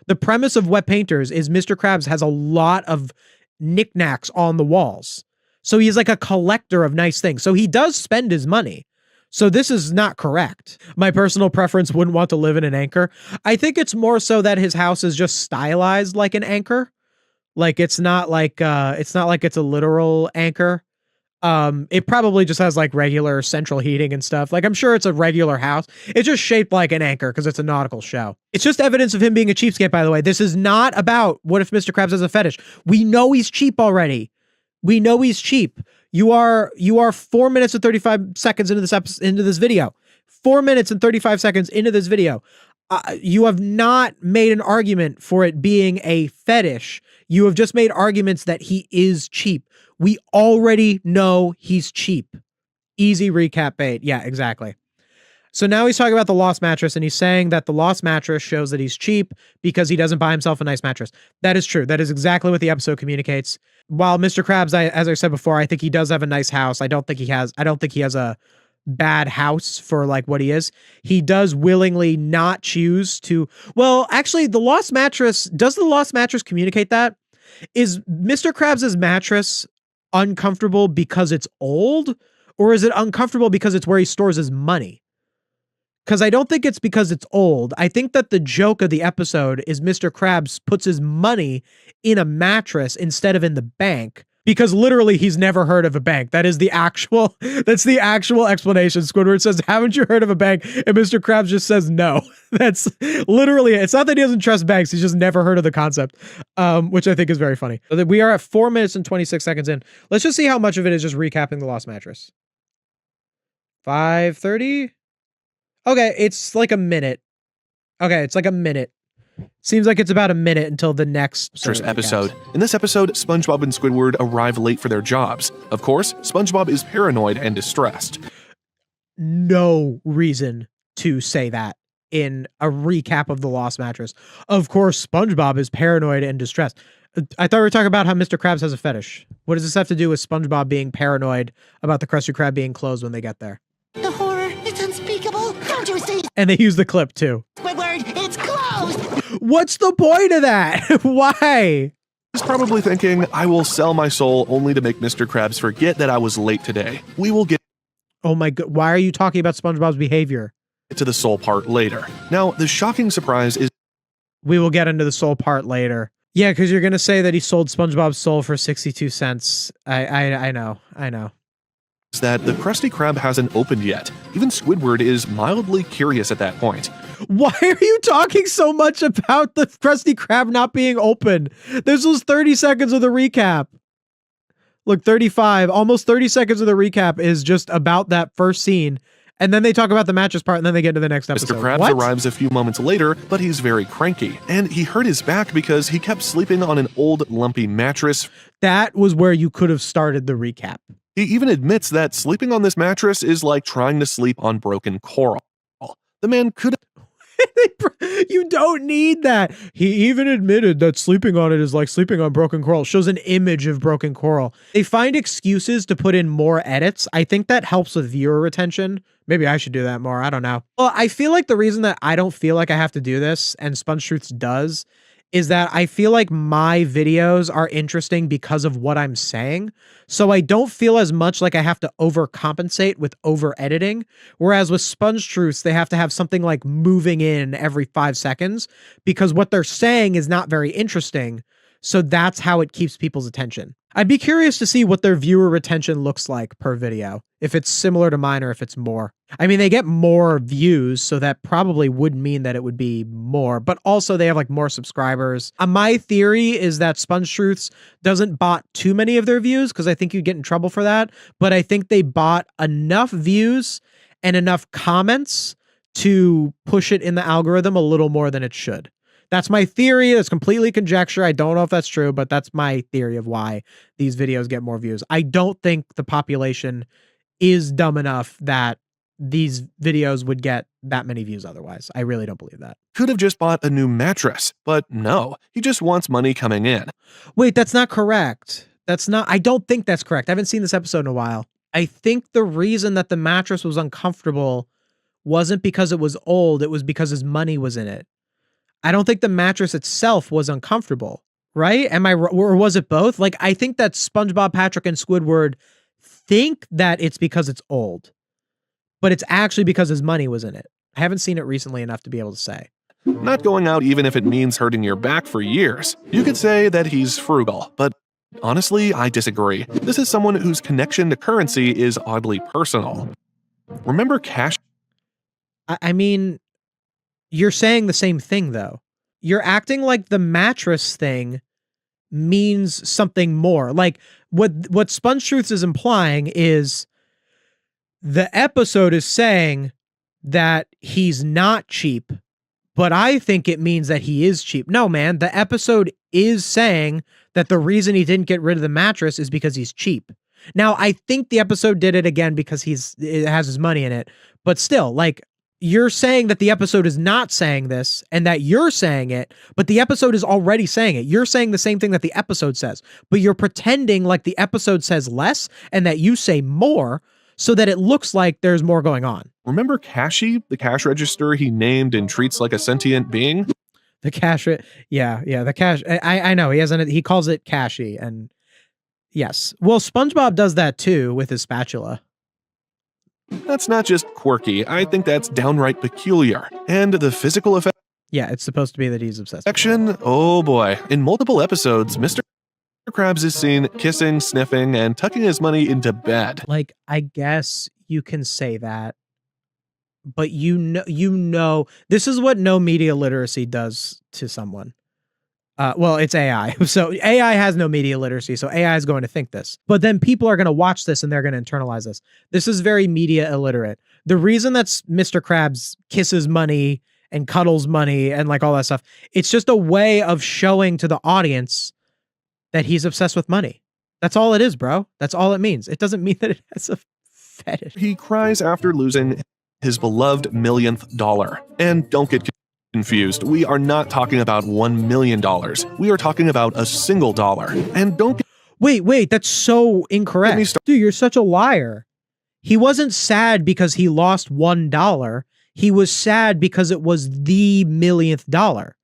The premise of Wet Painters is Mr. Krabs has a lot of knickknacks on the walls. So he's like a collector of nice things. So he does spend his money. So this is not correct. My personal preference wouldn't want to live in an anchor. I think it's more so that his house is just stylized like an anchor. Like it's not like it's a literal anchor. It probably just has like regular central heating and stuff. Like I'm sure it's a regular house. It's just shaped like an anchor because it's a nautical show. It's just evidence of him being a cheapskate, by the way. This is not about what if Mr. Krabs has a fetish. We know he's cheap already. We know he's cheap. You are 4 minutes and 35 seconds into this video. 4 minutes and 35 seconds into this video. You have not made an argument for it being a fetish. You have just made arguments that he is cheap. We already know he's cheap. Easy recap bait. Yeah, exactly. So now he's talking about the lost mattress, and he's saying that the lost mattress shows that he's cheap because he doesn't buy himself a nice mattress. That is true. That is exactly what the episode communicates. While Mr. Krabs, as I said before, I think he does have a nice house. I don't think he has a bad house for like what he is. He does willingly not choose to. Well, actually, does the lost mattress communicate that? Is Mr. Krabs' mattress uncomfortable because it's old, or is it uncomfortable because it's where he stores his money? Because I don't think it's because it's old. I think that the joke of the episode is Mr. Krabs puts his money in a mattress instead of in the bank, because literally he's never heard of a bank. That's the actual explanation. Squidward says, haven't you heard of a bank? And Mr. Krabs just says no. That's literally it. It's not that he doesn't trust banks. He's just never heard of the concept, which I think is very funny. So we are at 4 minutes and 26 seconds in. Let's just see how much of it is just recapping the lost mattress. 5:30. Okay, it's like a minute. Okay, it's like a minute. Seems like it's about a minute until the next First episode. In this episode, SpongeBob and Squidward arrive late for their jobs. Of course, SpongeBob is paranoid and distressed. No reason to say that in a recap of the Lost Mattress. Of course, SpongeBob is paranoid and distressed. I thought we were talking about how Mr. Krabs has a fetish. What does this have to do with SpongeBob being paranoid about the Krusty Krab being closed when they get there? The horror, it's unspeakable. Don't you see, And they use the clip too. Squidward? It's closed. What's the point of that? Why? He's probably thinking, I will sell my soul only to make Mr. Krabs forget that I was late today. We will get Oh my god, why are you talking about SpongeBob's behavior? to the soul part later. Now, the shocking surprise is We will get into the soul part later. Yeah, because you're gonna say that he sold SpongeBob's soul for 62 cents. I know. that the Krusty Krab hasn't opened yet. Even Squidward is mildly curious at that point. Why are you talking so much about the Krusty Krab not being open? This was 30 seconds of the recap. Look, 35, almost 30 seconds of the recap is just about that first scene. And then they talk about the mattress part, and then they get to the next episode. Mr. Krabs What? arrives a few moments later, but he's very cranky. And he hurt his back because he kept sleeping on an old, lumpy mattress. That was where you could have started the recap. He even admits that sleeping on this mattress is like trying to sleep on broken coral. The man could You don't need that. He even admitted that sleeping on it is like sleeping on broken coral. Shows an image of broken coral. They find excuses to put in more edits. I think that helps with viewer retention. Maybe I should do that more. I don't know. Well, I feel like the reason that I don't feel like I have to do this, and SpongeTruths does, is that I feel like my videos are interesting because of what I'm saying. So I don't feel as much like I have to overcompensate with over editing. Whereas with SpongeTruths, they have to have something like moving in every 5 seconds because what they're saying is not very interesting. So that's how it keeps people's attention. I'd be curious to see what their viewer retention looks like per video, if it's similar to mine or if it's more. I mean, they get more views, so that probably would mean that it would be more, but also they have like more subscribers. My theory is that SpongeTruths doesn't bot too many of their views because I think you'd get in trouble for that, but I think they bought enough views and enough comments to push it in the algorithm a little more than it should. That's my theory. That's completely conjecture. I don't know if that's true, but that's my theory of why these videos get more views. I don't think the population is dumb enough that these videos would get that many views otherwise. I really don't believe that. could have just bought a new mattress, but no, he just wants money coming in. Wait, that's not correct. I don't think that's correct. I haven't seen this episode in a while. I think the reason that the mattress was uncomfortable wasn't because it was old. It was because his money was in it. I don't think the mattress itself was uncomfortable, right? Or was it both? Like, I think that SpongeBob, Patrick, and Squidward think that it's because it's old, but it's actually because his money was in it. I haven't seen it recently enough to be able to say. Not going out even if it means hurting your back for years. You could say that he's frugal, but honestly, I disagree. This is someone whose connection to currency is oddly personal. Remember cash? I mean, you're saying the same thing, though. You're acting like the mattress thing means something more. Like, what SpongeTruths is implying is the episode is saying that he's not cheap, but I think it means that he is cheap. No, man, the episode is saying that the reason he didn't get rid of the mattress is because he's cheap. Now, I think the episode did it again because it has his money in it, but still, like, you're saying that the episode is not saying this and that you're saying it, but the episode is already saying it. You're saying the same thing that the episode says, but you're pretending like the episode says less and that you say more so that it looks like there's more going on. Remember Cashy, the cash register he named and treats like a sentient being? The cash, yeah, the cash. I know he calls it Cashy, and yes. Well, SpongeBob does that too with his spatula. That's not just quirky, I think that's downright peculiar. And the physical effect Yeah, it's supposed to be that he's obsessed. section, oh boy. In multiple episodes, Mr. Krabs is seen kissing, sniffing, and tucking his money into bed. Like, I guess you can say that, but you know, this is what no media literacy does to someone. Well, it's AI. So AI has no media literacy. So AI is going to think this. But then people are going to watch this and they're going to internalize this. This is very media illiterate. The reason that's Mr. Krabs kisses money and cuddles money and like all that stuff, it's just a way of showing to the audience that he's obsessed with money. That's all it is, bro. That's all it means. It doesn't mean that it has a fetish. He cries after losing his beloved millionth dollar. And don't get confused, we are not talking about $1 million. We are talking about a single dollar. And don't get Wait, that's so incorrect. Dude, you're such a liar. He wasn't sad because he lost $1. He was sad because it was the millionth dollar.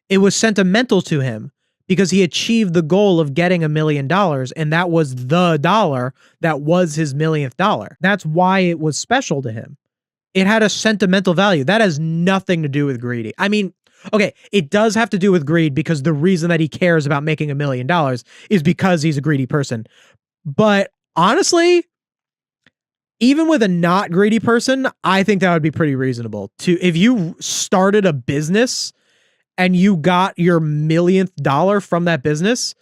It was sentimental to him because he achieved the goal of getting $1 million, and that was the dollar that was his millionth dollar. That's why it was special to him. It had a sentimental value. That has nothing to do with greedy. I mean, okay, it does have to do with greed because the reason that he cares about making $1 million is because he's a greedy person. But honestly, even with a not greedy person, I think that would be pretty reasonable. If you started a business and you got your millionth dollar from that business,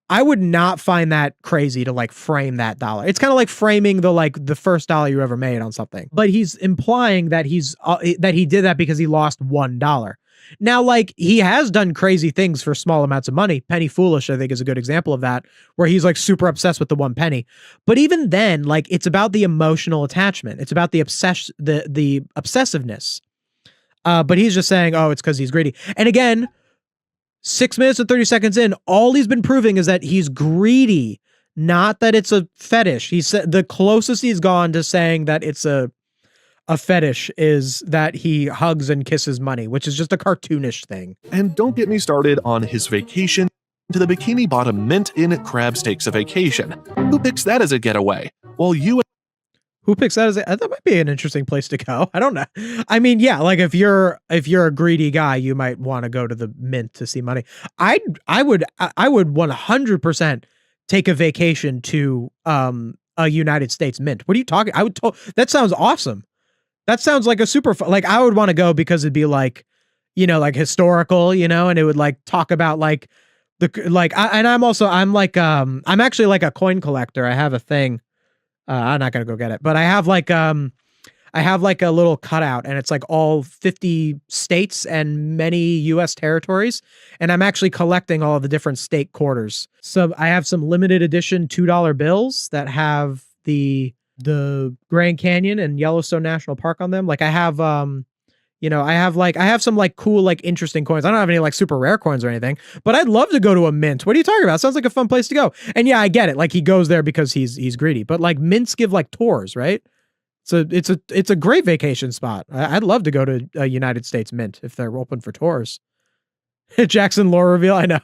I would not find that crazy to like frame that dollar. It's kind of like framing the first dollar you ever made on something. But he's implying that that he did that because he lost $1. Now, like, he has done crazy things for small amounts of money. Penny Foolish, I think, is a good example of that, where he's like super obsessed with the one penny. But even then, like, it's about the emotional attachment. It's about the obsessiveness. But he's just saying, oh, it's because he's greedy. And again, 6 minutes and 30 seconds in, all he's been proving is that he's greedy, not that it's a fetish. He said the closest he's gone to saying that it's a fetish is that he hugs and kisses money, which is just a cartoonish thing. And don't get me started on his vacation to the Bikini Bottom Mint in Krabs Takes a Vacation. Who picks that as a getaway? Well, Who picks that as that might be an interesting place to go. I don't know. I mean, yeah, like if you're a greedy guy, you might want to go to the mint to see money. I would 100% take a vacation to a United States mint. What are you talking? That sounds awesome. That sounds like a super fun, like I would want to go because it'd be like, like historical, and it would like talk about like I'm actually like a coin collector. I have a thing. I'm not gonna go get it, but I have like a little cutout, and it's like all 50 states and many U.S. territories, and I'm actually collecting all of the different state quarters. So I have some limited edition $2 bills that have the Grand Canyon and Yellowstone National Park on them. Like I have I have some like cool, like interesting coins. I don't have any like super rare coins or anything, but I'd love to go to a mint. What are you talking about? Sounds like a fun place to go. And yeah, I get it. Like he goes there because he's greedy, but like mints give like tours, right? So it's a great vacation spot. I'd love to go to a United States mint if they're open for tours. Jackson lore reveal. I know.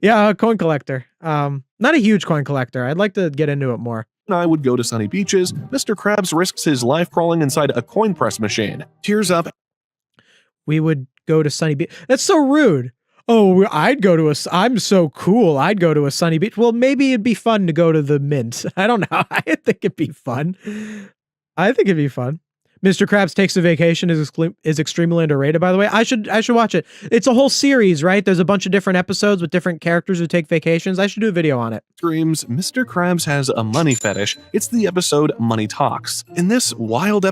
Yeah. A coin collector. Not a huge coin collector. I'd like to get into it more. I would go to sunny beaches. Mr. Krabs risks his life crawling inside a coin press machine. Tears up. We would go to sunny beach. That's so rude. Oh, I'm so cool. I'd go to a sunny beach. Well, maybe it'd be fun to go to the mint. I don't know. I think it'd be fun. Mr. Krabs Takes a Vacation is extremely underrated, by the way. I should watch it. It's a whole series, right? There's a bunch of different episodes with different characters who take vacations. I should do a video on it. Screams, Mr. Krabs has a money fetish. It's the episode Money Talks. In this wild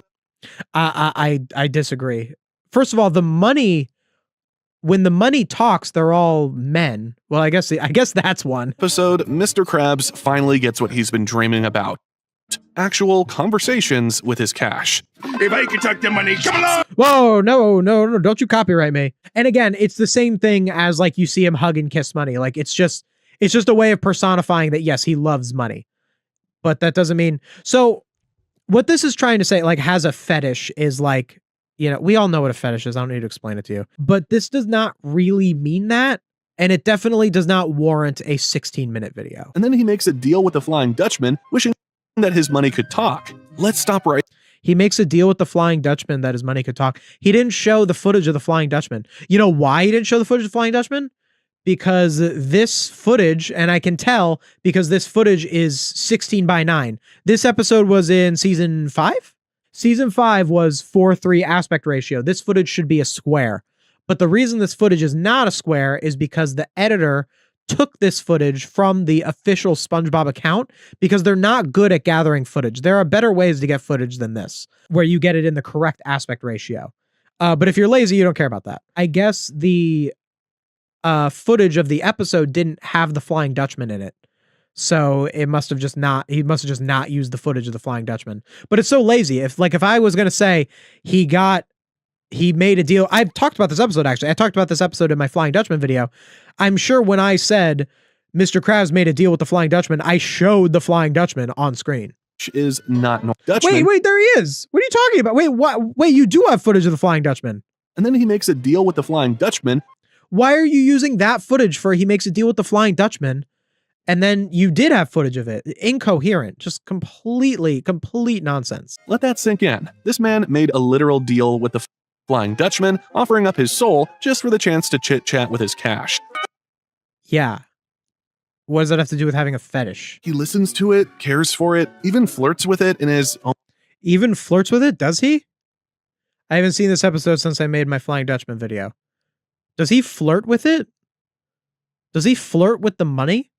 I disagree. First of all, when the money talks, they're all men. Well, I guess that's one episode. Mr. Krabs finally gets what he's been dreaming about. Actual conversations with his cash. If I can talk the money, come along! Whoa, no, don't you copyright me. And again, it's the same thing as like you see him hug and kiss money. Like it's just a way of personifying that, yes, he loves money. But that doesn't mean, so what this is trying to say, like has a fetish is like, we all know what a fetish is. I don't need to explain it to you. But this does not really mean that. And it definitely does not warrant a 16-minute video. And then he makes a deal with the Flying Dutchman, wishing that his money could talk. Let's stop right. He makes a deal with the Flying Dutchman that his money could talk. He didn't show the footage of the Flying Dutchman. You know why he didn't show the footage of the Flying Dutchman? Because this footage, and I can tell because this footage is 16:9. This episode was in season 5? Season 5 was 4:3 aspect ratio. This footage should be a square. But the reason this footage is not a square is because the editor took this footage from the official SpongeBob account because they're not good at gathering footage. There are better ways to get footage than this, where you get it in the correct aspect ratio. But if you're lazy, you don't care about that. I guess the footage of the episode didn't have the Flying Dutchman in it. So he must have just not used the footage of the Flying Dutchman. But it's so lazy. If I was going to say he made a deal. I've talked about this episode, actually. I talked about this episode in my Flying Dutchman video. I'm sure when I said Mr. Krabs made a deal with the Flying Dutchman, I showed the Flying Dutchman on screen. Is not no Dutchman. Wait, there he is. What are you talking about? Wait, what? Wait, you do have footage of the Flying Dutchman. And then he makes a deal with the Flying Dutchman. Why are you using that footage for he makes a deal with the Flying Dutchman? And then you did have footage of it. Incoherent. Just complete nonsense. Let that sink in. This man made a literal deal with the Flying Dutchman, offering up his soul just for the chance to chit-chat with his cash. Yeah. What does that have to do with having a fetish? He listens to it, cares for it, even flirts with it in his own. Even flirts with it? Does he? I haven't seen this episode since I made my Flying Dutchman video. Does he flirt with it? Does he flirt with the money?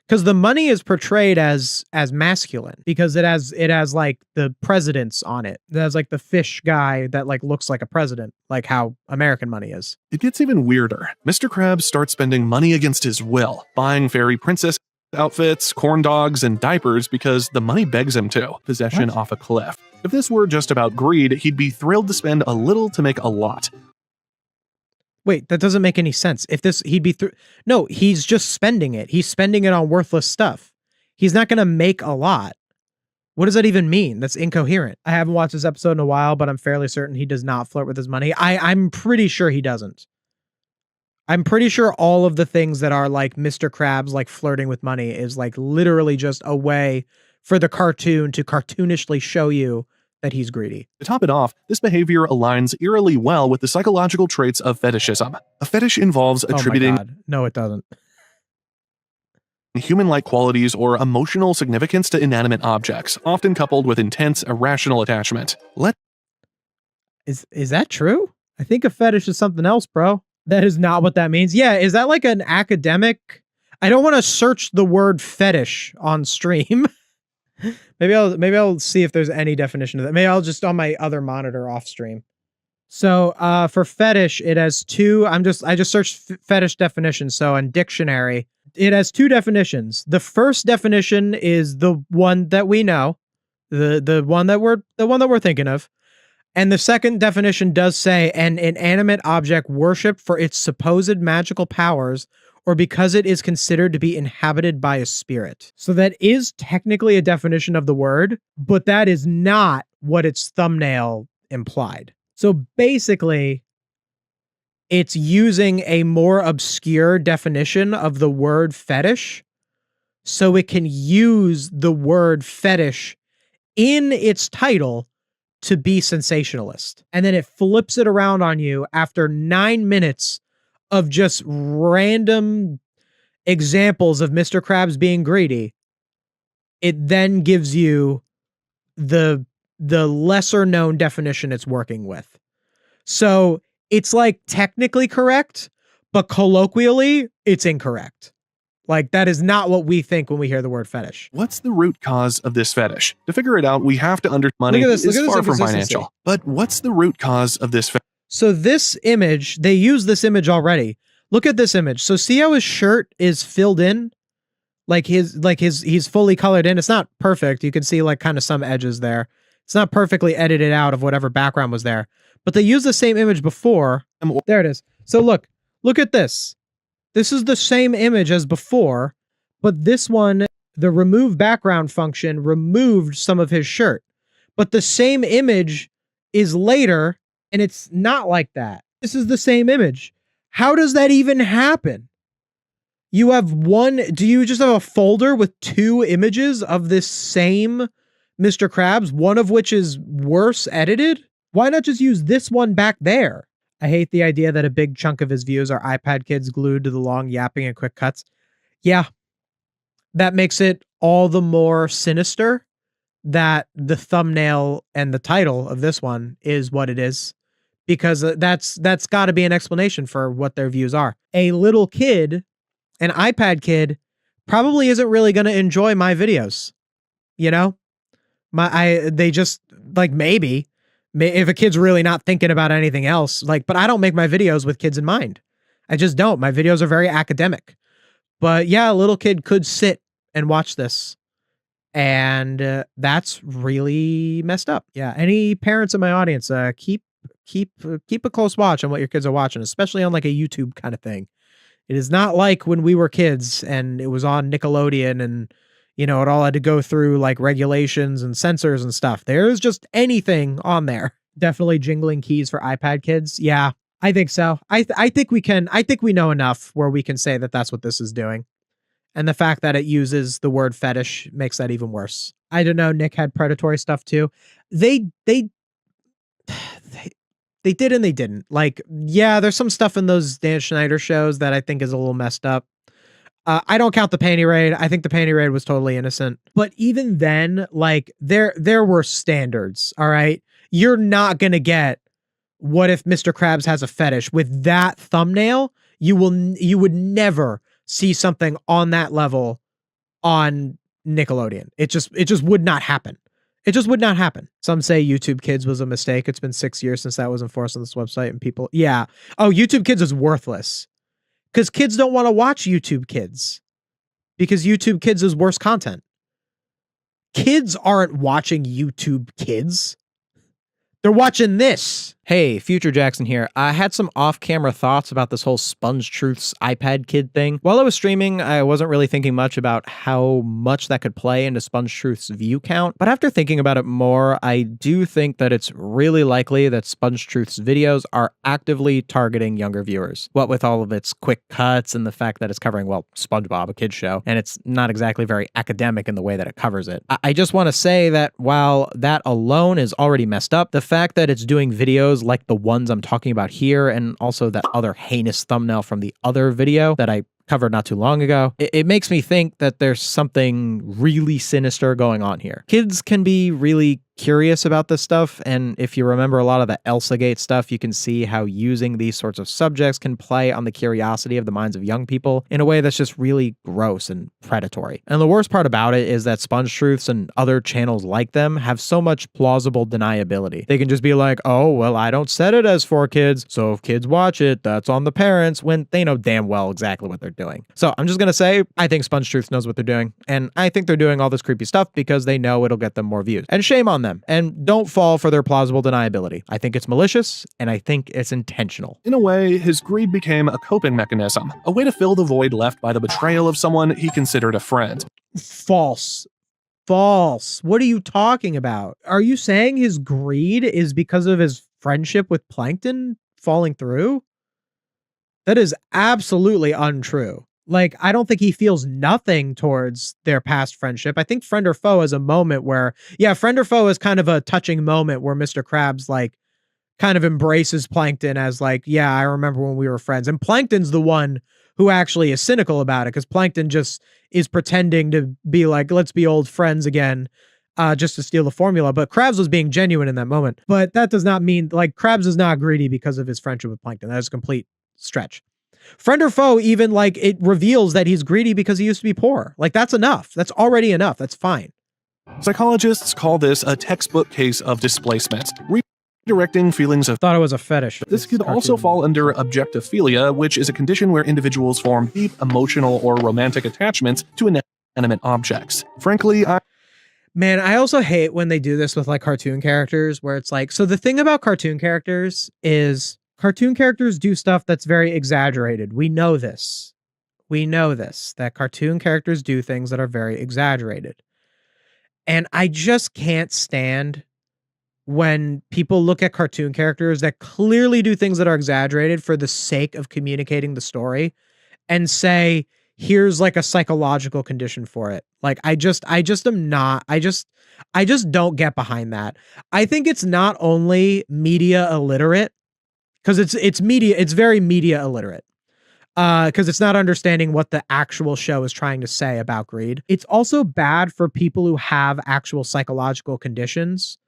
Because the money is portrayed as masculine because it has like the presidents on it. It has like the fish guy that like looks like a president, like how American money is. It gets even weirder. Mr. Krabs starts spending money against his will, buying fairy princess outfits, corn dogs, and diapers because the money begs him to. Possession off a cliff. If this were just about greed, he'd be thrilled to spend a little to make a lot. Wait, that doesn't make any sense. If this, he'd be through. No, he's just spending it. He's spending it on worthless stuff. He's not going to make a lot. What does that even mean? That's incoherent. I haven't watched this episode in a while, but I'm fairly certain he does not flirt with his money. I'm pretty sure he doesn't. I'm pretty sure all of the things that are like Mr. Krabs, like flirting with money, is like literally just a way for the cartoon to cartoonishly show you that he's greedy. To top it off, this behavior aligns eerily well with the psychological traits of fetishism. A fetish involves attributing No, it doesn't. human-like qualities or emotional significance to inanimate objects, often coupled with intense, irrational attachment. Is that true? I think a fetish is something else, bro. That is not what that means. Yeah, is that like an academic? I don't want to search the word fetish on stream. Maybe I'll see if there's any definition of that. Maybe I'll just on my other monitor off stream. So for fetish, it has two. I just searched fetish definition. So in dictionary, it has two definitions. The first definition is the one that we know, the one that we're thinking of. And the second definition does say an inanimate object worshipped for its supposed magical powers or because it is considered to be inhabited by a spirit. So that is technically a definition of the word, but that is not what its thumbnail implied. So basically, it's using a more obscure definition of the word fetish so it can use the word fetish in its title to be sensationalist. And then it flips it around on you after 9 minutes of just random examples of Mr. Krabs being greedy. It then gives you the lesser known definition it's working with. So it's like technically correct, but colloquially it's incorrect. Like that is not what we think when we hear the word fetish. What's the root cause of this fetish? To figure it out, we have to understand money is far from financial. But what's the root cause of this fetish? So this image, they use this image already. Look at this image. So see how his shirt is filled in? He's fully colored in. It's not perfect. You can see like kind of some edges there. It's not perfectly edited out of whatever background was there. But they used the same image before. There it is. So look at this. This is the same image as before, but this one, the remove background function removed some of his shirt. But the same image is later, and it's not like that. This is the same image. How does that even happen? You have do you just have a folder with two images of this same Mr. Krabs, one of which is worse edited? Why not just use this one back there? I hate the idea that a big chunk of his views are iPad kids glued to the long yapping and quick cuts. Yeah, that makes it all the more sinister that the thumbnail and the title of this one is what it is, because that's got to be an explanation for what their views are. A little kid, an iPad kid, probably isn't really going to enjoy my videos. You know, they just like maybe if a kid's really not thinking about anything else, like, but I don't make my videos with kids in mind. I just don't. My videos are very academic. But yeah, a little kid could sit and watch this. And that's really messed up. Yeah. Any parents in my audience, keep a close watch on what your kids are watching, especially on like a YouTube kind of thing. It is not like when we were kids and it was on Nickelodeon and, you know, it all had to go through like regulations and censors and stuff. There's just anything on there. Definitely jingling keys for iPad kids. Yeah, I think so. I think we know enough where we can say that that's what this is doing. And the fact that it uses the word fetish makes that even worse. I don't know. Nick had predatory stuff too. They did and they didn't. Like, yeah, there's some stuff in those Dan Schneider shows that I think is a little messed up. I don't count the panty raid. I think the panty raid was totally innocent. But even then, like, there were standards, all right? You're not going to get what if Mr. Krabs has a fetish with that thumbnail. You would never see something on that level on Nickelodeon. It just would not happen. It just would not happen. Some say YouTube Kids was a mistake. It's been 6 years since that was enforced on this website and people, yeah. Oh, YouTube Kids is worthless because kids don't want to watch YouTube Kids because YouTube Kids is worse content. Kids aren't watching YouTube Kids. They're watching this. Hey, Future Jackson here. I had some off-camera thoughts about this whole SpongeTruths iPad kid thing. While I was streaming, I wasn't really thinking much about how much that could play into SpongeTruths' view count, but after thinking about it more, I do think that it's really likely that SpongeTruths videos are actively targeting younger viewers. What with all of its quick cuts and the fact that it's covering, well, SpongeBob, a kid's show, and it's not exactly very academic in the way that it covers it. I just want to say that while that alone is already messed up, the fact that it's doing videos like the ones I'm talking about here, and also that other heinous thumbnail from the other video that I covered not too long ago, it makes me think that there's something really sinister going on here. Kids can be really curious about this stuff, and if you remember a lot of the Elsagate stuff, you can see how using these sorts of subjects can play on the curiosity of the minds of young people in a way that's just really gross and predatory. And the worst part about it is that SpongeTruths and other channels like them have so much plausible deniability. They can just be like, oh, well, I don't set it as for kids, so if kids watch it, that's on the parents, when they know damn well exactly what they're doing. So I'm just gonna say, I think SpongeTruths knows what they're doing, and I think they're doing all this creepy stuff because they know it'll get them more views. And shame on them. And don't fall for their plausible deniability. I think it's malicious, and I think it's intentional. In a way, his greed became a coping mechanism, a way to fill the void left by the betrayal of someone he considered a friend. False. False. What are you talking about? Are you saying his greed is because of his friendship with Plankton falling through? That is absolutely untrue. Like, I don't think he feels nothing towards their past friendship. I think Friend or Foe is a moment where, yeah, Friend or Foe is kind of a touching moment where Mr. Krabs, like, kind of embraces Plankton as, like, yeah, I remember when we were friends. And Plankton's the one who actually is cynical about it because Plankton just is pretending to be like, let's be old friends again, just to steal the formula. But Krabs was being genuine in that moment. But that does not mean, like, Krabs is not greedy because of his friendship with Plankton. That is a complete stretch. Friend or Foe, even, like, it reveals that he's greedy because he used to be poor. Like, that's enough. That's already enough. That's fine. Psychologists call this a textbook case of displacement, redirecting feelings of... Thought it was a fetish. This could also fall under objectophilia, which is a condition where individuals form deep emotional or romantic attachments to inanimate objects. Frankly, Man, I also hate when they do this with, like, cartoon characters, where it's like, so the thing about cartoon characters is... cartoon characters do stuff that's very exaggerated. We know this. We know this, that cartoon characters do things that are very exaggerated. And I just can't stand when people look at cartoon characters that clearly do things that are exaggerated for the sake of communicating the story and say, here's like a psychological condition for it. Like, I just don't get behind that. I think it's not only media illiterate, because it's very media illiterate. Because it's not understanding what the actual show is trying to say about greed. It's also bad for people who have actual psychological conditions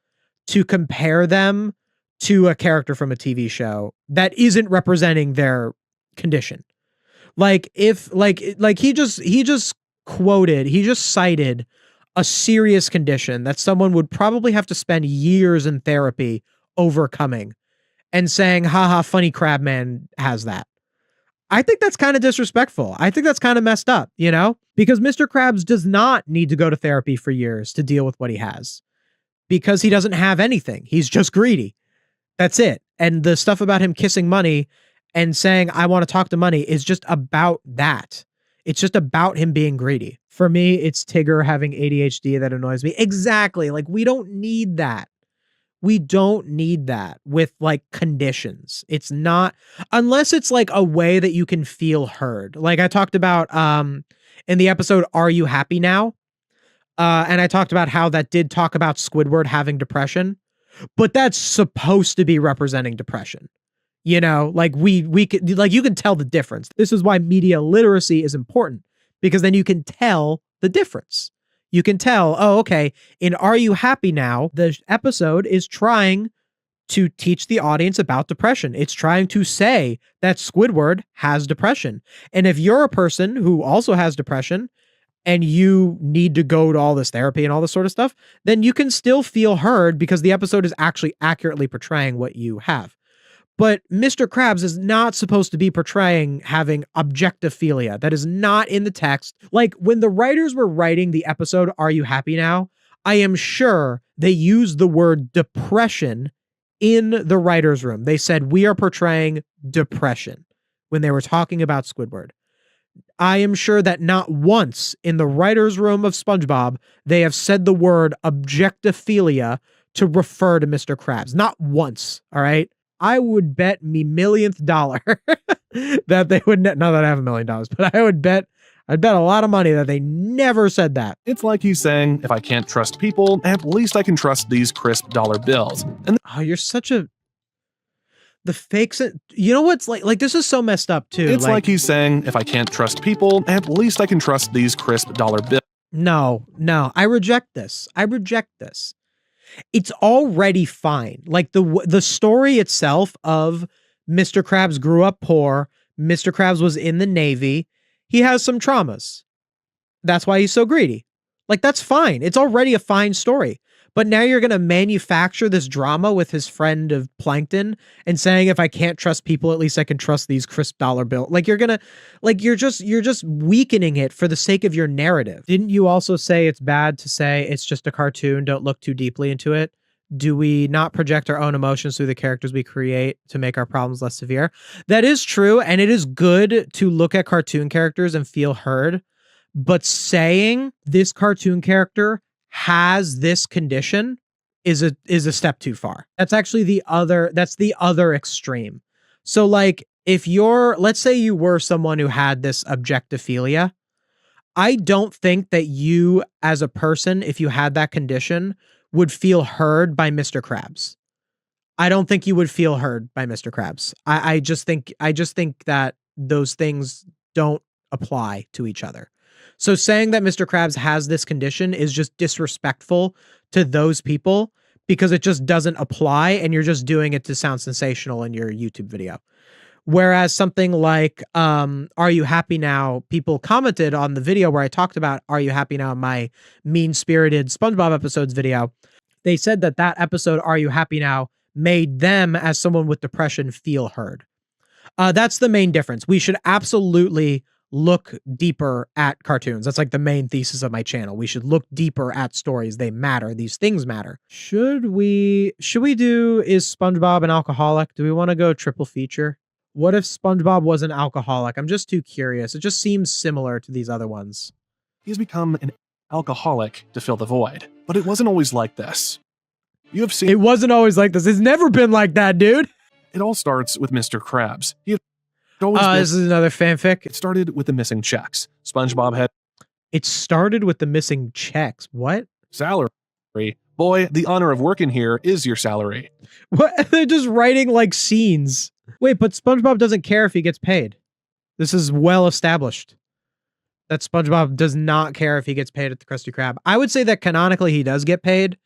to compare them to a character from a TV show that isn't representing their condition. Like if like he just cited a serious condition that someone would probably have to spend years in therapy overcoming and saying, haha, funny crab man has that. I think that's kind of disrespectful. I think that's kind of messed up, you know? Because Mr. Krabs does not need to go to therapy for years to deal with what he has. Because he doesn't have anything. He's just greedy. That's it. And the stuff about him kissing money and saying, I want to talk to money is just about that. It's just about him being greedy. For me, it's Tigger having ADHD that annoys me. Exactly. Like, we don't need that. We don't need that with like conditions. It's not, unless it's like a way that you can feel heard. Like I talked about in the episode, Are You Happy Now? And I talked about how that did talk about Squidward having depression, but that's supposed to be representing depression. You know, like we could, like, you can tell the difference. This is why media literacy is important, because then you can tell the difference. You can tell, oh, okay, in Are You Happy Now, the episode is trying to teach the audience about depression. It's trying to say that Squidward has depression. And if you're a person who also has depression and you need to go to all this therapy and all this sort of stuff, then you can still feel heard because the episode is actually accurately portraying what you have. But Mr. Krabs is not supposed to be portraying having objectophilia. That is not in the text. Like, when the writers were writing the episode, Are You Happy Now? I am sure they used the word depression in the writer's room. They said, we are portraying depression when they were talking about Squidward. I am sure that not once in the writer's room of SpongeBob, they have said the word objectophilia to refer to Mr. Krabs. Not once, all right? I would bet me millionth dollar that they would not that I have $1 million, but I'd bet a lot of money that they never said that. It's like he's saying, if I can't trust people, at least I can trust these crisp dollar bills. And Oh, you're such a the fakes. You know what's like this is so messed up too. it's like he's saying, if I can't trust people, at least I can trust these crisp dollar bills. No, I reject this. It's already fine. Like the story itself of Mr. Krabs grew up poor. Mr. Krabs was in the Navy. He has some traumas. That's why he's so greedy. Like, that's fine. It's already a fine story. But now you're going to manufacture this drama with his friend of Plankton and saying, if I can't trust people, at least I can trust these crisp dollar bill. Like, you're just weakening it for the sake of your narrative. Didn't you also say it's bad to say it's just a cartoon? Don't look too deeply into it. Do we not project our own emotions through the characters we create to make our problems less severe? That is true. And it is good to look at cartoon characters and feel heard. But saying this cartoon character has this condition is a step too far. That's actually the other extreme. So like, if let's say you were someone who had this objectophilia, I don't think that you as a person, if you had that condition, would feel heard by Mr. Krabs. I don't think you would feel heard by Mr. Krabs. I just think that those things don't apply to each other. So saying that Mr. Krabs has this condition is just disrespectful to those people because it just doesn't apply and you're just doing it to sound sensational in your YouTube video. Whereas something like Are You Happy Now? People commented on the video where I talked about Are You Happy Now? My mean-spirited SpongeBob episodes video. They said that episode Are You Happy Now? Made them, as someone with depression, feel heard. That's the main difference. We should absolutely look deeper at cartoons. That's like the main thesis of my channel. We should look deeper at stories. They matter. These things matter. Should we do Is SpongeBob an Alcoholic? Do we want to go triple feature? What if SpongeBob was an alcoholic? I'm just too curious. It just seems similar to these other ones. He's become an alcoholic to fill the void. But it wasn't always like this. You have seen It wasn't always like this. It's never been like that, dude. it all starts with Mr. Krabs. He had always been, This is another fanfic. it started with the missing checks. SpongeBob had It started with the missing checks. What? salary. Boy, the honor of working here is your salary. What? They're just writing like scenes. Wait, but SpongeBob doesn't care if he gets paid. This is well established that SpongeBob does not care if he gets paid at the Krusty Krab. I would say that canonically he does get paid.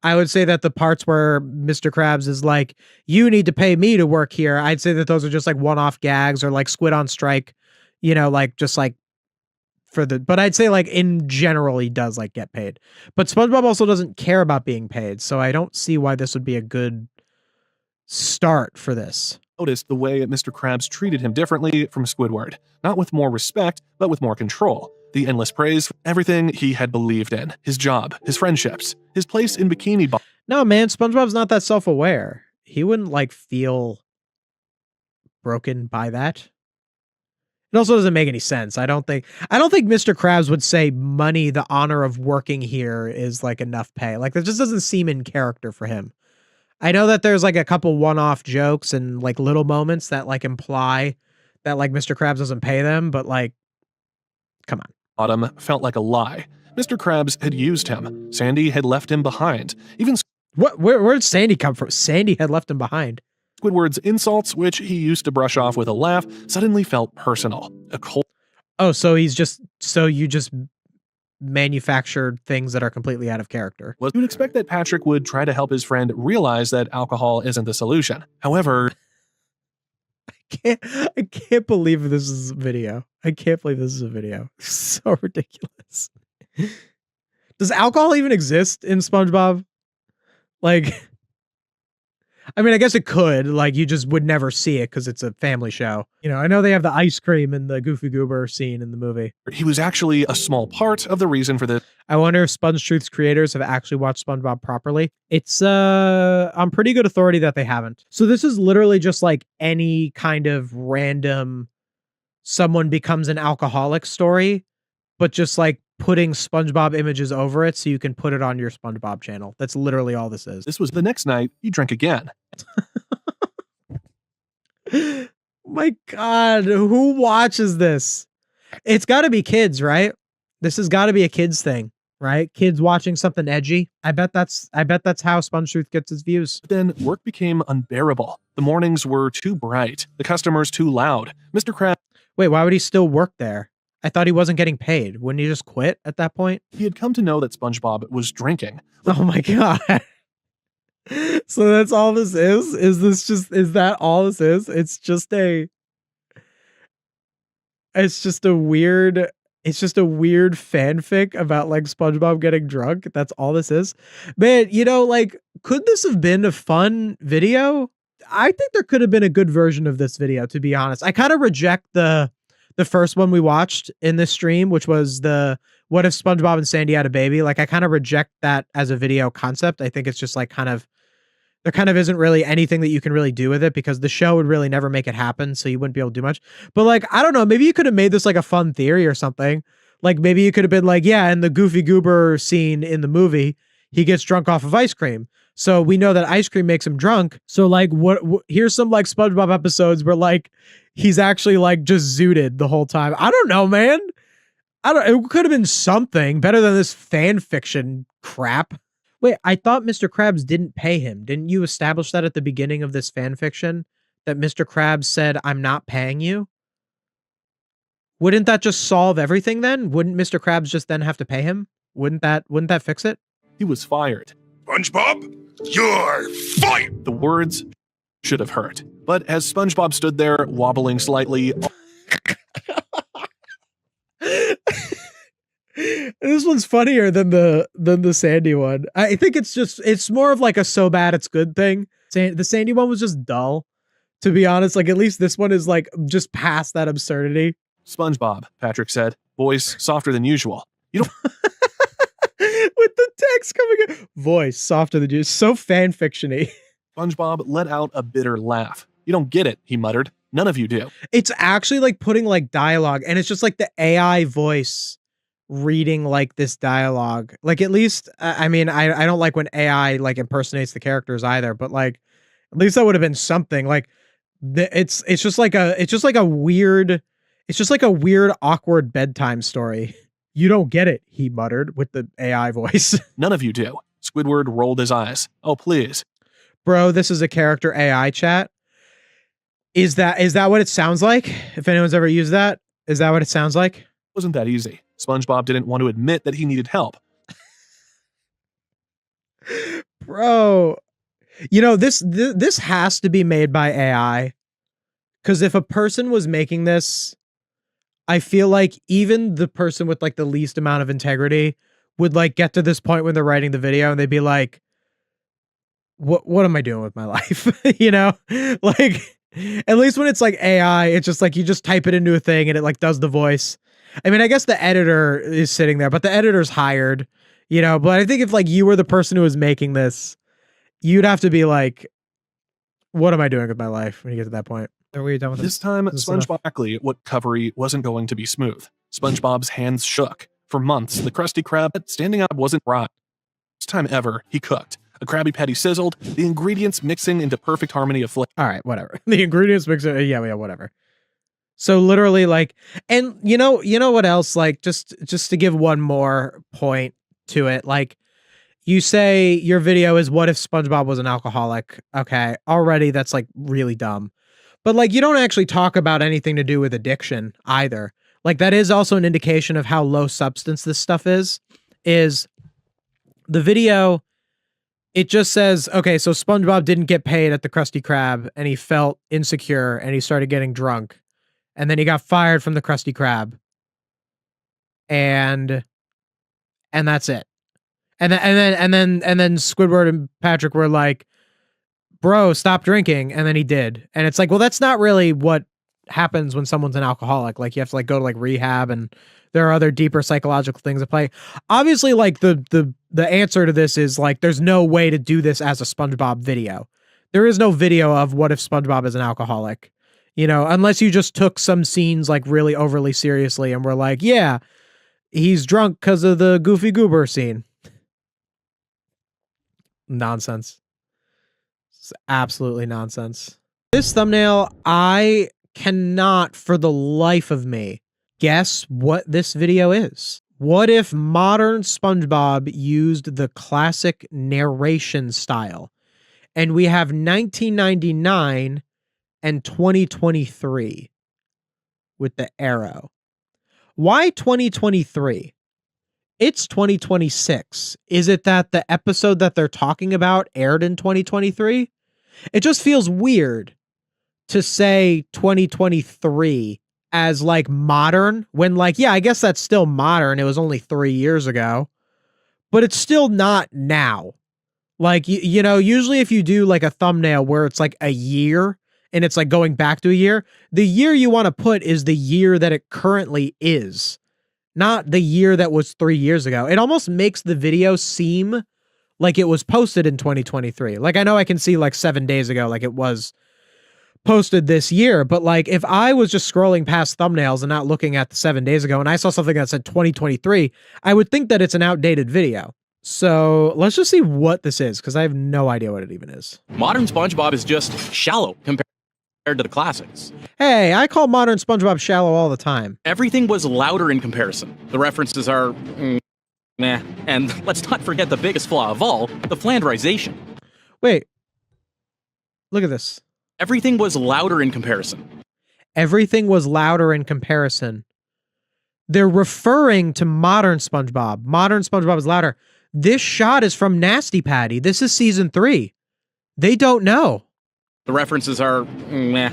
I would say that the parts where Mr. Krabs is like, you need to pay me to work here, I'd say that those are just like one-off gags, or like Squid on Strike, like just like but I'd say like in general he does like get paid. But SpongeBob also doesn't care about being paid, so I don't see why this would be a good start for this. Noticed the way Mr. Krabs treated him differently from Squidward, not with more respect, but with more control. The endless praise, everything he had believed in, his job, his friendships, his place in Bikini Bottom. No, man, SpongeBob's not that self-aware. He wouldn't like feel broken by that. It also doesn't make any sense. I don't think Mr. Krabs would say money, the honor of working here, is like enough pay. Like that just doesn't seem in character for him. I know that there's like a couple one-off jokes and like little moments that like imply that like Mr. Krabs doesn't pay them, but like, come on. Bottom felt like a lie. Mr. Krabs had used him. Sandy had left him behind. Even where did Sandy come from? Sandy had left him behind. Squidward's insults, which he used to brush off with a laugh, suddenly felt personal. A cold. Oh, so you just manufactured things that are completely out of character. You would expect that Patrick would try to help his friend realize that alcohol isn't the solution. However, I can't believe this is a video. I can't believe this is a video. So ridiculous. Does alcohol even exist in SpongeBob? Like, I mean, I guess it could. Like, you just would never see it because it's a family show. I know they have the ice cream in the Goofy Goober scene in the movie. He was actually a small part of the reason for this. I wonder if SpongeTruths creators have actually watched SpongeBob properly. It's on pretty good authority that they haven't. So this is literally just like any kind of random someone becomes an alcoholic story, but just like putting SpongeBob images over it so you can put it on your SpongeBob channel. That's literally all this is. This was the next night he drank again. My God, who watches this? It's got to be kids, right? This has got to be a kids thing, right? Kids watching something edgy. I bet that's how SpongeTruth gets his views. But then work became unbearable. The mornings were too bright, the customers too loud. Mr. Krabs. Wait, why would he still work there? I thought he wasn't getting paid. Wouldn't he just quit at that point? He had come to know that SpongeBob was drinking. Oh my God. So that's all this is? Is that all this is? It's just a weird fanfic about like SpongeBob getting drunk. That's all this is. Man, like, could this have been a fun video? I think there could have been a good version of this video, to be honest. I kind of reject the first one we watched in this stream, which was the what if SpongeBob and Sandy had a baby. Like, I kind of reject that as a video concept. I think it's just like there kind of isn't really anything that you can really do with it because the show would really never make it happen. So you wouldn't be able to do much. But like, I don't know, maybe you could have made this like a fun theory or something. Like maybe you could have been like, yeah, in the Goofy Goober scene in the movie, he gets drunk off of ice cream. So we know that ice cream makes him drunk. So like here's some like SpongeBob episodes where like he's actually like just zooted the whole time. I don't know, man. It could have been something better than this fan fiction crap. Wait, I thought Mr. Krabs didn't pay him. Didn't you establish that at the beginning of this fan fiction? That Mr. Krabs said, I'm not paying you? Wouldn't that just solve everything then? Wouldn't Mr. Krabs just then have to pay him? Wouldn't that fix it? He was fired. SpongeBob, you're fired! The words should have hurt. But as SpongeBob stood there, wobbling slightly... This one's funnier than the Sandy one. I think it's more of like a so bad it's good thing. The Sandy one was just dull, to be honest. Like at least this one is like just past that absurdity. SpongeBob, Patrick said, voice softer than usual. You don't... With the text coming in. Voice softer than usual. So fan fiction-y. SpongeBob let out a bitter laugh. You don't get it, he muttered. None of you do. It's actually like putting like dialogue, and it's just like the AI voice reading like this dialogue. Like at least, I mean, I don't like when AI like impersonates the characters either, but like at least that would have been something. Like it's just like a weird awkward bedtime story. You don't get it, he muttered with the AI voice. None of you do. Squidward rolled his eyes. Oh, please. Bro, this is a character AI chat. Is that what it sounds like? If anyone's ever used that, is that what it sounds like? It wasn't that easy. SpongeBob didn't want to admit that he needed help. Bro, you know, this has to be made by AI, because if a person was making this, I feel like even the person with like the least amount of integrity would like get to this point when they're writing the video and they'd be like, what am I doing with my life? You know, like at least when it's like AI, it's just like you just type it into a thing and it like does the voice. I mean, I guess the editor is sitting there, but the editor's hired, you know. But I think if like you were the person who was making this, you'd have to be like, what am I doing with my life when you get to that point? Are we done with This time, Is this enough? SpongeBob exactly what Covery wasn't going to be smooth. SpongeBob's hands shook. For months, the Krusty Krab standing up wasn't right. First time ever, he cooked. A Krabby Patty sizzled, the ingredients mixing into perfect harmony of flavor. All right, whatever. The ingredients mix it. Yeah, whatever. So literally, like, and you know what else? Like, just to give one more point to it, like, you say your video is what if SpongeBob was an alcoholic? Okay, already that's like really dumb. But like, you don't actually talk about anything to do with addiction either. Like, that is also an indication of how low substance this stuff is. Is the video? It just says, okay, so SpongeBob didn't get paid at the Krusty Krab and he felt insecure and he started getting drunk. And then he got fired from the Krusty Krab. And that's it. And then Squidward and Patrick were like, bro, stop drinking. And then he did. And it's like, well, that's not really what happens when someone's an alcoholic. Like, you have to like go to like rehab, and there are other deeper psychological things at play. Obviously, like the answer to this is like, there's no way to do this as a SpongeBob video. There is no video of what if SpongeBob is an alcoholic, you know, unless you just took some scenes like really overly seriously and were like, yeah, he's drunk because of the Goofy Goober scene. Nonsense. It's absolutely nonsense. This thumbnail, I cannot for the life of me guess what this video is. What if modern SpongeBob used the classic narration style? And we have 1999 and 2023 with the arrow. Why 2023? It's 2026. Is it that the episode that they're talking about aired in 2023? It just feels weird to say 2023 as like modern when like, yeah, I guess that's still modern. It was only 3 years ago, but it's still not now. Like, you know, usually if you do like a thumbnail where it's like a year and it's like going back to a year, the year you want to put is the year that it currently is, not the year that was 3 years ago. It almost makes the video seem like it was posted in 2023. Like, I know I can see like 7 days ago, like it was posted this year, but like if I was just scrolling past thumbnails and not looking at the 7 days ago and I saw something that said 2023, I would think that it's an outdated video. So let's just see what this is, because I have no idea what it even is. Modern SpongeBob is just shallow compared to the classics. Hey, I call modern SpongeBob shallow all the time. Everything was louder in comparison. The references are meh. And let's not forget the biggest flaw of all, the flanderization. Wait, look at this. Everything was louder in comparison. Everything was louder in comparison. They're referring to modern SpongeBob. Modern SpongeBob is louder. This shot is from Nasty Patty. This is season 3. They don't know. The references are meh.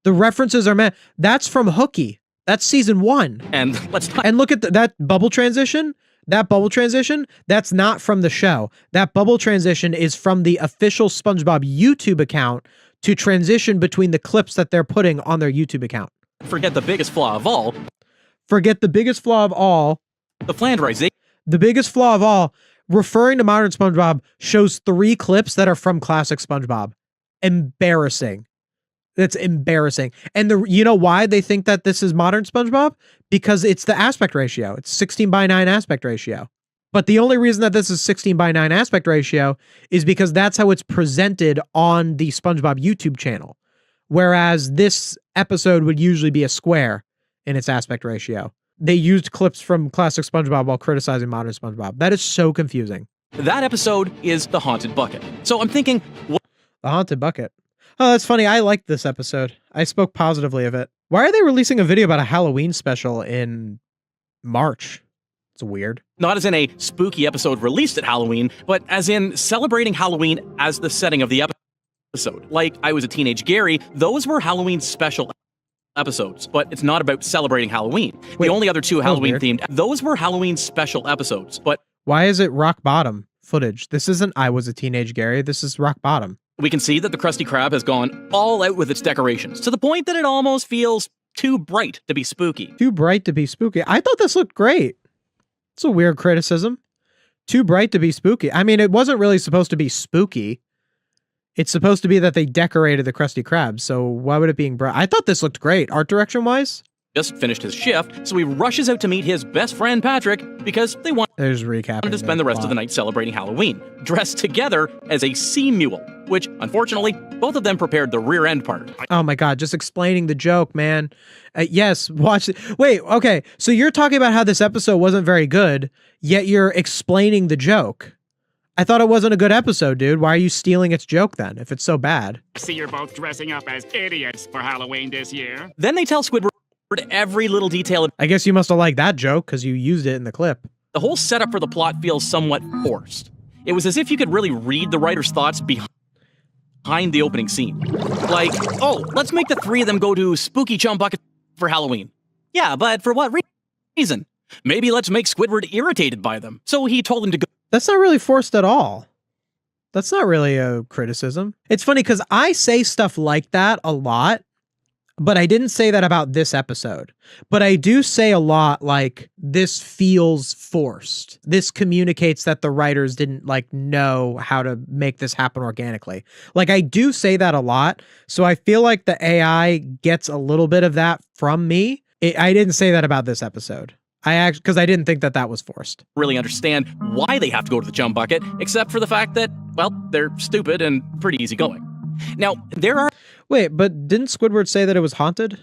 The references are meh. That's from Hooky. That's season 1. And let's not. And look at that bubble transition. That bubble transition, that's not from the show. That bubble transition is from the official SpongeBob YouTube account to transition between the clips that they're putting on their YouTube account. Forget the biggest flaw of all. Forget the biggest flaw of all. The flanderization. The biggest flaw of all, referring to modern SpongeBob shows 3 clips that are from classic SpongeBob. Embarrassing. That's embarrassing. And you know why they think that this is modern SpongeBob? Because it's the aspect ratio. It's 16:9 aspect ratio. But the only reason that this is 16:9 aspect ratio is because that's how it's presented on the SpongeBob YouTube channel. Whereas this episode would usually be a square in its aspect ratio. They used clips from classic SpongeBob while criticizing modern SpongeBob. That is so confusing. That episode is the Haunted Bucket. So I'm thinking, The Haunted Bucket. Oh, that's funny. I liked this episode. I spoke positively of it. Why are they releasing a video about a Halloween special in March? It's weird. Not as in a spooky episode released at Halloween, but as in celebrating Halloween as the setting of the episode. Like I Was a Teenage Gary, those were Halloween special episodes, but it's not about celebrating Halloween. Wait, the only other two that was Halloween weird. themed, those were Halloween special episodes, but Why is it rock bottom footage? This isn't I Was a Teenage Gary. This is rock bottom. we can see that the Krusty Krab has gone all out with its decorations, to the point that it almost feels too bright to be spooky. Too bright to be spooky. I thought this looked great. It's a weird criticism. Too bright to be spooky. I mean, it wasn't really supposed to be spooky. It's supposed to be that they decorated the Krusty Krab, so why would it being bright? I thought this looked great, art direction-wise. Just finished his shift, so he rushes out to meet his best friend Patrick because they want There's recapping. to spend the rest of the night celebrating Halloween, dressed together as a sea mule, which, unfortunately, both of them prepared the rear end part. Oh my god, just explaining the joke, man. Yes, watch it. Wait, okay, so you're talking about how this episode wasn't very good, yet you're explaining the joke. I thought it wasn't a good episode, dude. Why are you stealing its joke then, if it's so bad? See, you're both dressing up as idiots for Halloween this year. Then they tell Squidward every little detail. I guess you must have liked that joke, because you used it in the clip. The whole setup for the plot feels somewhat forced. It was as if you could really read the writer's thoughts behind the opening scene. Like, oh, let's make the three of them go to Spooky Chum Bucket for Halloween. Yeah, but for what reason? Maybe let's make Squidward irritated by them. So he told him to go. That's not really forced at all. That's not really a criticism. It's funny because I say stuff like that a lot, but I didn't say that about this episode. But I do say a lot like, this feels forced. This communicates that the writers didn't like know how to make this happen organically. Like I do say that a lot. So I feel like the AI gets a little bit of that from me. I didn't say that about this episode. Because I didn't think that that was forced. Really understand why they have to go to the Chum Bucket, except for the fact that, well, they're stupid and pretty easygoing. Now, there are... Wait, but didn't Squidward say that it was haunted?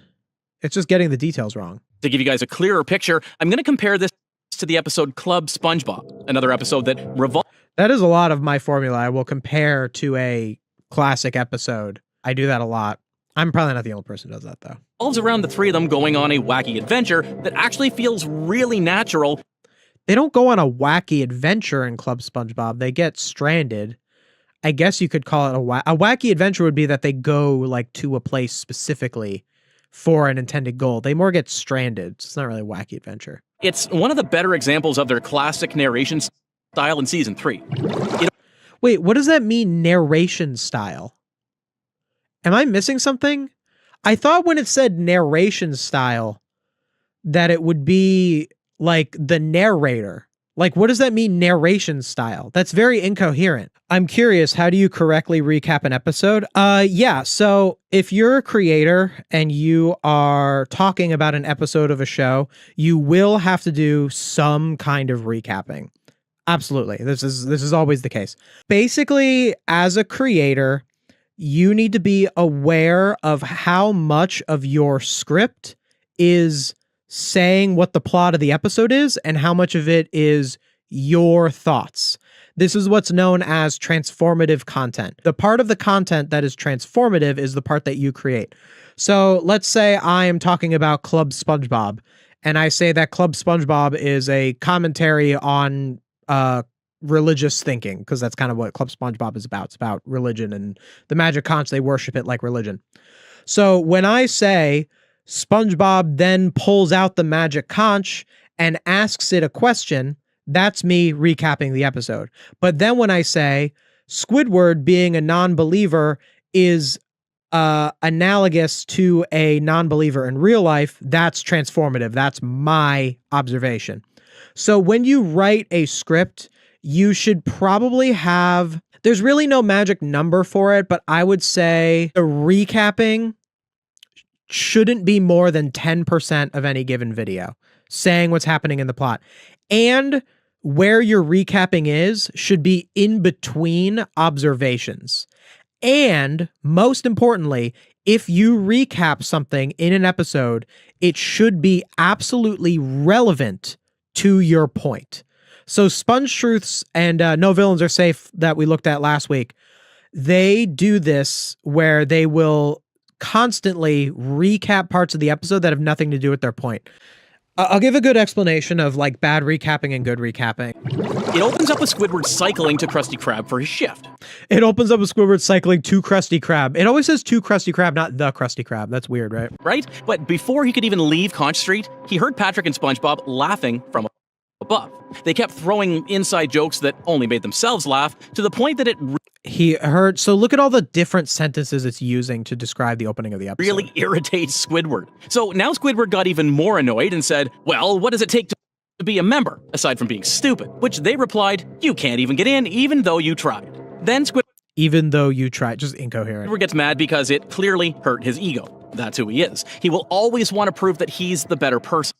It's just getting the details wrong. To give you guys a clearer picture, I'm going to compare this to the episode Club SpongeBob, another episode that revolves... That is a lot of my formula. I will compare to a classic episode. I do that a lot. I'm probably not the only person who does that, though. Revolves around the three of them going on a wacky adventure that actually feels really natural. They don't go on a wacky adventure in Club SpongeBob. They get stranded. I guess you could call it a wacky adventure would be that they go like to a place specifically for an intended goal. They more get stranded. It's not really a wacky adventure. It's one of the better examples of their classic narration style in season 3. Wait, what does that mean, narration style? Am I missing something? I thought when it said narration style that it would be like the narrator. Like, what does that mean, narration style? That's very incoherent. I'm curious, how do you correctly recap an episode? Yeah, so if you're a creator and you are talking about an episode of a show, you will have to do some kind of recapping. Absolutely. This is always the case. Basically, as a creator, you need to be aware of how much of your script is saying what the plot of the episode is and how much of it is your thoughts. This is what's known as transformative content. The part of the content that is transformative is the part that you create. So let's say I am talking about Club SpongeBob, and I say that Club SpongeBob is a commentary on religious thinking, because that's kind of what Club SpongeBob is about. It's about religion and the magic conch. They worship it like religion. So when I say SpongeBob then pulls out the magic conch and asks it a question, that's me recapping the episode. But then when I say Squidward being a non-believer is analogous to a non-believer in real life, that's transformative. That's my observation. So when you write a script, you should probably have, there's really no magic number for it, but I would say the recapping shouldn't be more than 10% of any given video, saying what's happening in the plot. And where your recapping is should be in between observations. And most importantly, if you recap something in an episode, it should be absolutely relevant to your point. So SpongeTruths and No Villains Are Safe that we looked at last week, they do this where they will constantly recap parts of the episode that have nothing to do with their point. I'll give a good explanation of like bad recapping and good recapping. It opens up with Squidward cycling to Krusty Krab for his shift. It opens up with Squidward cycling to Krusty Krab. It always says to Krusty Krab, not the Krusty Krab. That's weird, right? Right? But before he could even leave Conch Street, he heard Patrick and SpongeBob laughing from above. They kept throwing inside jokes that only made themselves laugh to the point that it He heard, so look at all the different sentences it's using to describe the opening of the episode. really irritates Squidward. So now Squidward got even more annoyed and said, well, what does it take to be a member, aside from being stupid? Which they replied, you can't even get in, even though you tried. Then Squidward Even though you tried, just incoherent. gets mad because it clearly hurt his ego. That's who he is. He will always want to prove that he's the better person.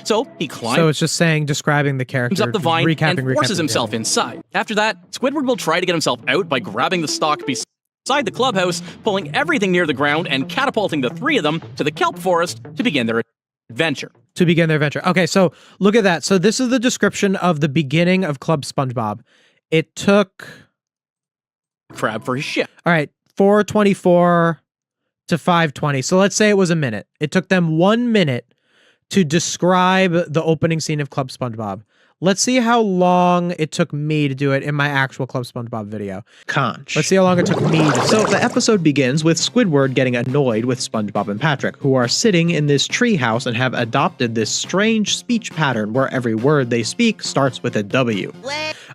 So he climbs So it's just saying, describing the character, up the vine recapping, and forces recapping, himself inside. After that, Squidward will try to get himself out by grabbing the stalk beside the clubhouse, pulling everything near the ground, and catapulting the three of them to the kelp forest to begin their adventure. To begin their adventure. Okay, so look at that. So this is the description of the beginning of Club SpongeBob. It took... Crab for his shift. All right, 4:24 to 5:20. So let's say it was a minute. It took them 1 minute to describe the opening scene of Club SpongeBob. Let's see how long it took me to do it in my actual Club SpongeBob video. Conch. Let's see how long it took me to So the episode begins with Squidward getting annoyed with SpongeBob and Patrick, who are sitting in this treehouse and have adopted this strange speech pattern where every word they speak starts with a W.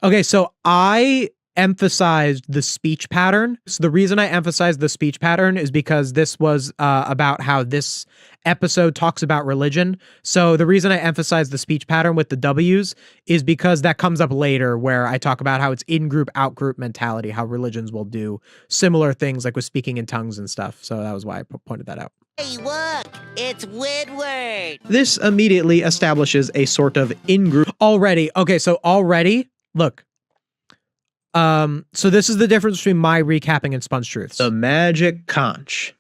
Okay, so I emphasized the speech pattern. So the reason I emphasized the speech pattern is because this was about how this episode talks about religion. So the reason I emphasized the speech pattern with the W's is because that comes up later where I talk about how it's in-group, out-group mentality, how religions will do similar things like with speaking in tongues and stuff. So that was why I pointed that out. Hey, look, it's Woodward. This immediately establishes a sort of in-group. Already. Okay, so already, look. So this is the difference between my recapping and SpongeTruths. The magic conch.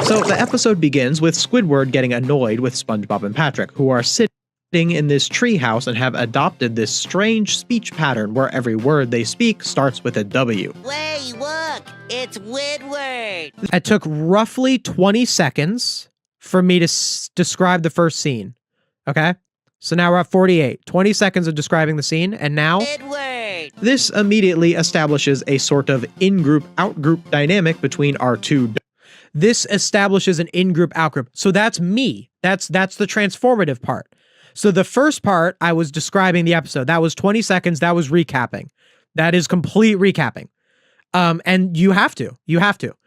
So the episode begins with Squidward getting annoyed with SpongeBob and Patrick, who are sitting in this treehouse and have adopted this strange speech pattern where every word they speak starts with a W. Hey, look, it's Woodward. It took roughly 20 seconds for me to describe the first scene. Okay? So now we're at 48. 20 seconds of describing the scene, and now... Woodward. This immediately establishes a sort of in-group, out-group dynamic between our two. This establishes an in-group, out-group. So that's me. That's the transformative part. So the first part, I was describing the episode. That was 20 seconds. That was recapping. That is complete recapping. And you have to,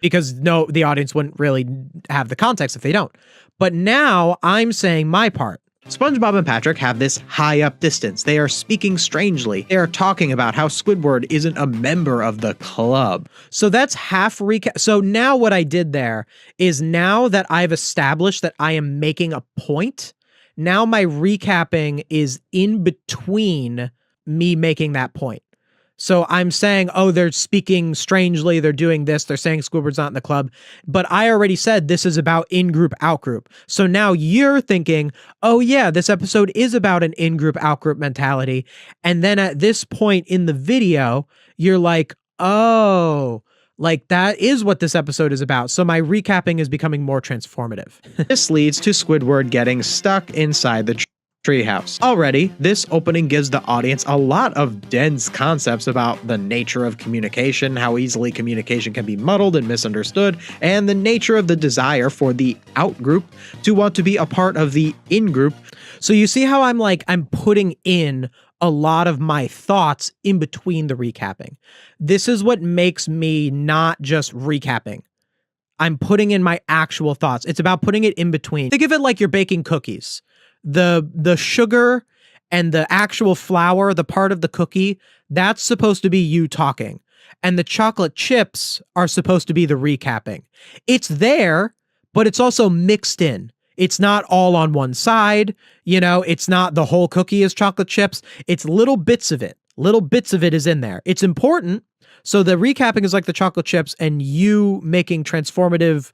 because no, the audience wouldn't really have the context if they don't. But now I'm saying my part. SpongeBob and Patrick have this high up distance. They are speaking strangely. They are talking about how Squidward isn't a member of the club. So that's half recap. So now what I did there is now that I've established that I am making a point, now my recapping is in between me making that point. So I'm saying, oh, they're speaking strangely, they're doing this, they're saying Squidward's not in the club. But I already said this is about in-group, out-group. So now you're thinking, oh yeah, this episode is about an in-group, out-group mentality. And then at this point in the video, you're like, oh, like that is what this episode is about. So my recapping is becoming more transformative. This leads to Squidward getting stuck inside the treehouse. Already, this opening gives the audience a lot of dense concepts about the nature of communication, how easily communication can be muddled and misunderstood, and the nature of the desire for the out-group to want to be a part of the in-group. So you see how I'm putting in a lot of my thoughts in between the recapping. This is what makes me not just recapping. I'm putting in my actual thoughts. It's about putting it in between. Think of it like you're baking cookies. The sugar and the actual flour, the part of the cookie, that's supposed to be you talking. And the chocolate chips are supposed to be the recapping. It's there, but it's also mixed in. It's not all on one side. You know, it's not the whole cookie is chocolate chips. It's little bits of it. Little bits of it is in there. It's important. So the recapping is like the chocolate chips, and you making transformative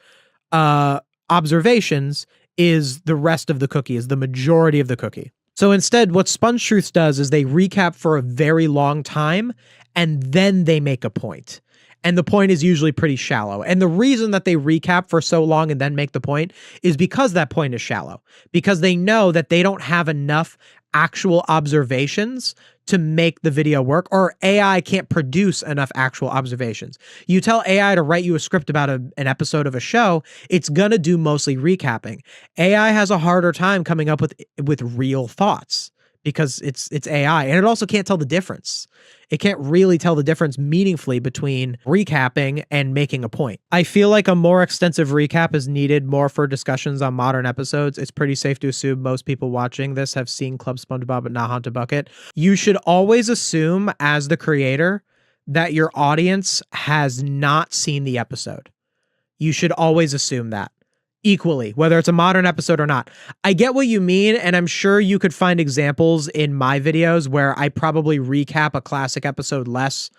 observations is the rest of the cookie, is the majority of the cookie. So instead, what SpongeTruths does is they recap for a very long time, and then they make a point. And the point is usually pretty shallow. And the reason that they recap for so long and then make the point is because that point is shallow. Because they know that they don't have enough actual observations to make the video work, or AI can't produce enough actual observations. You tell AI to write you a script about an episode of a show, it's gonna do mostly recapping. AI has a harder time coming up with real thoughts because it's AI, and it also can't tell the difference. It can't really tell the difference meaningfully between recapping and making a point. I feel like a more extensive recap is needed more for discussions on modern episodes. It's pretty safe to assume most people watching this have seen Club SpongeBob but not Haunted Bucket. You should always assume, as the creator, that your audience has not seen the episode. You should always assume that. Equally, whether it's a modern episode or not. I get what you mean, and I'm sure you could find examples in my videos where I probably recap a classic episode less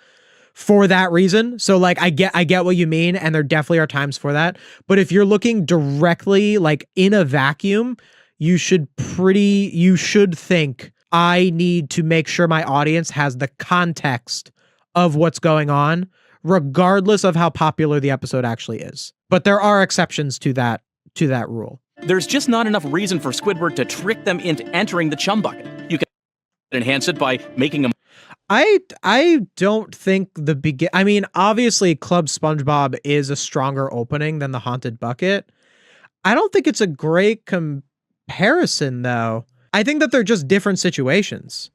for that reason. So like I get what you mean, and there definitely are times for that. But if you're looking directly like in a vacuum, you should think I need to make sure my audience has the context of what's going on, regardless of how popular the episode actually is. But there are exceptions to that rule. There's just not enough reason for Squidward to trick them into entering the chum bucket. You can enhance it by making them. I don't think I mean, obviously Club SpongeBob is a stronger opening than the Haunted Bucket. I don't think it's a great comparison though. I think that they're just different situations.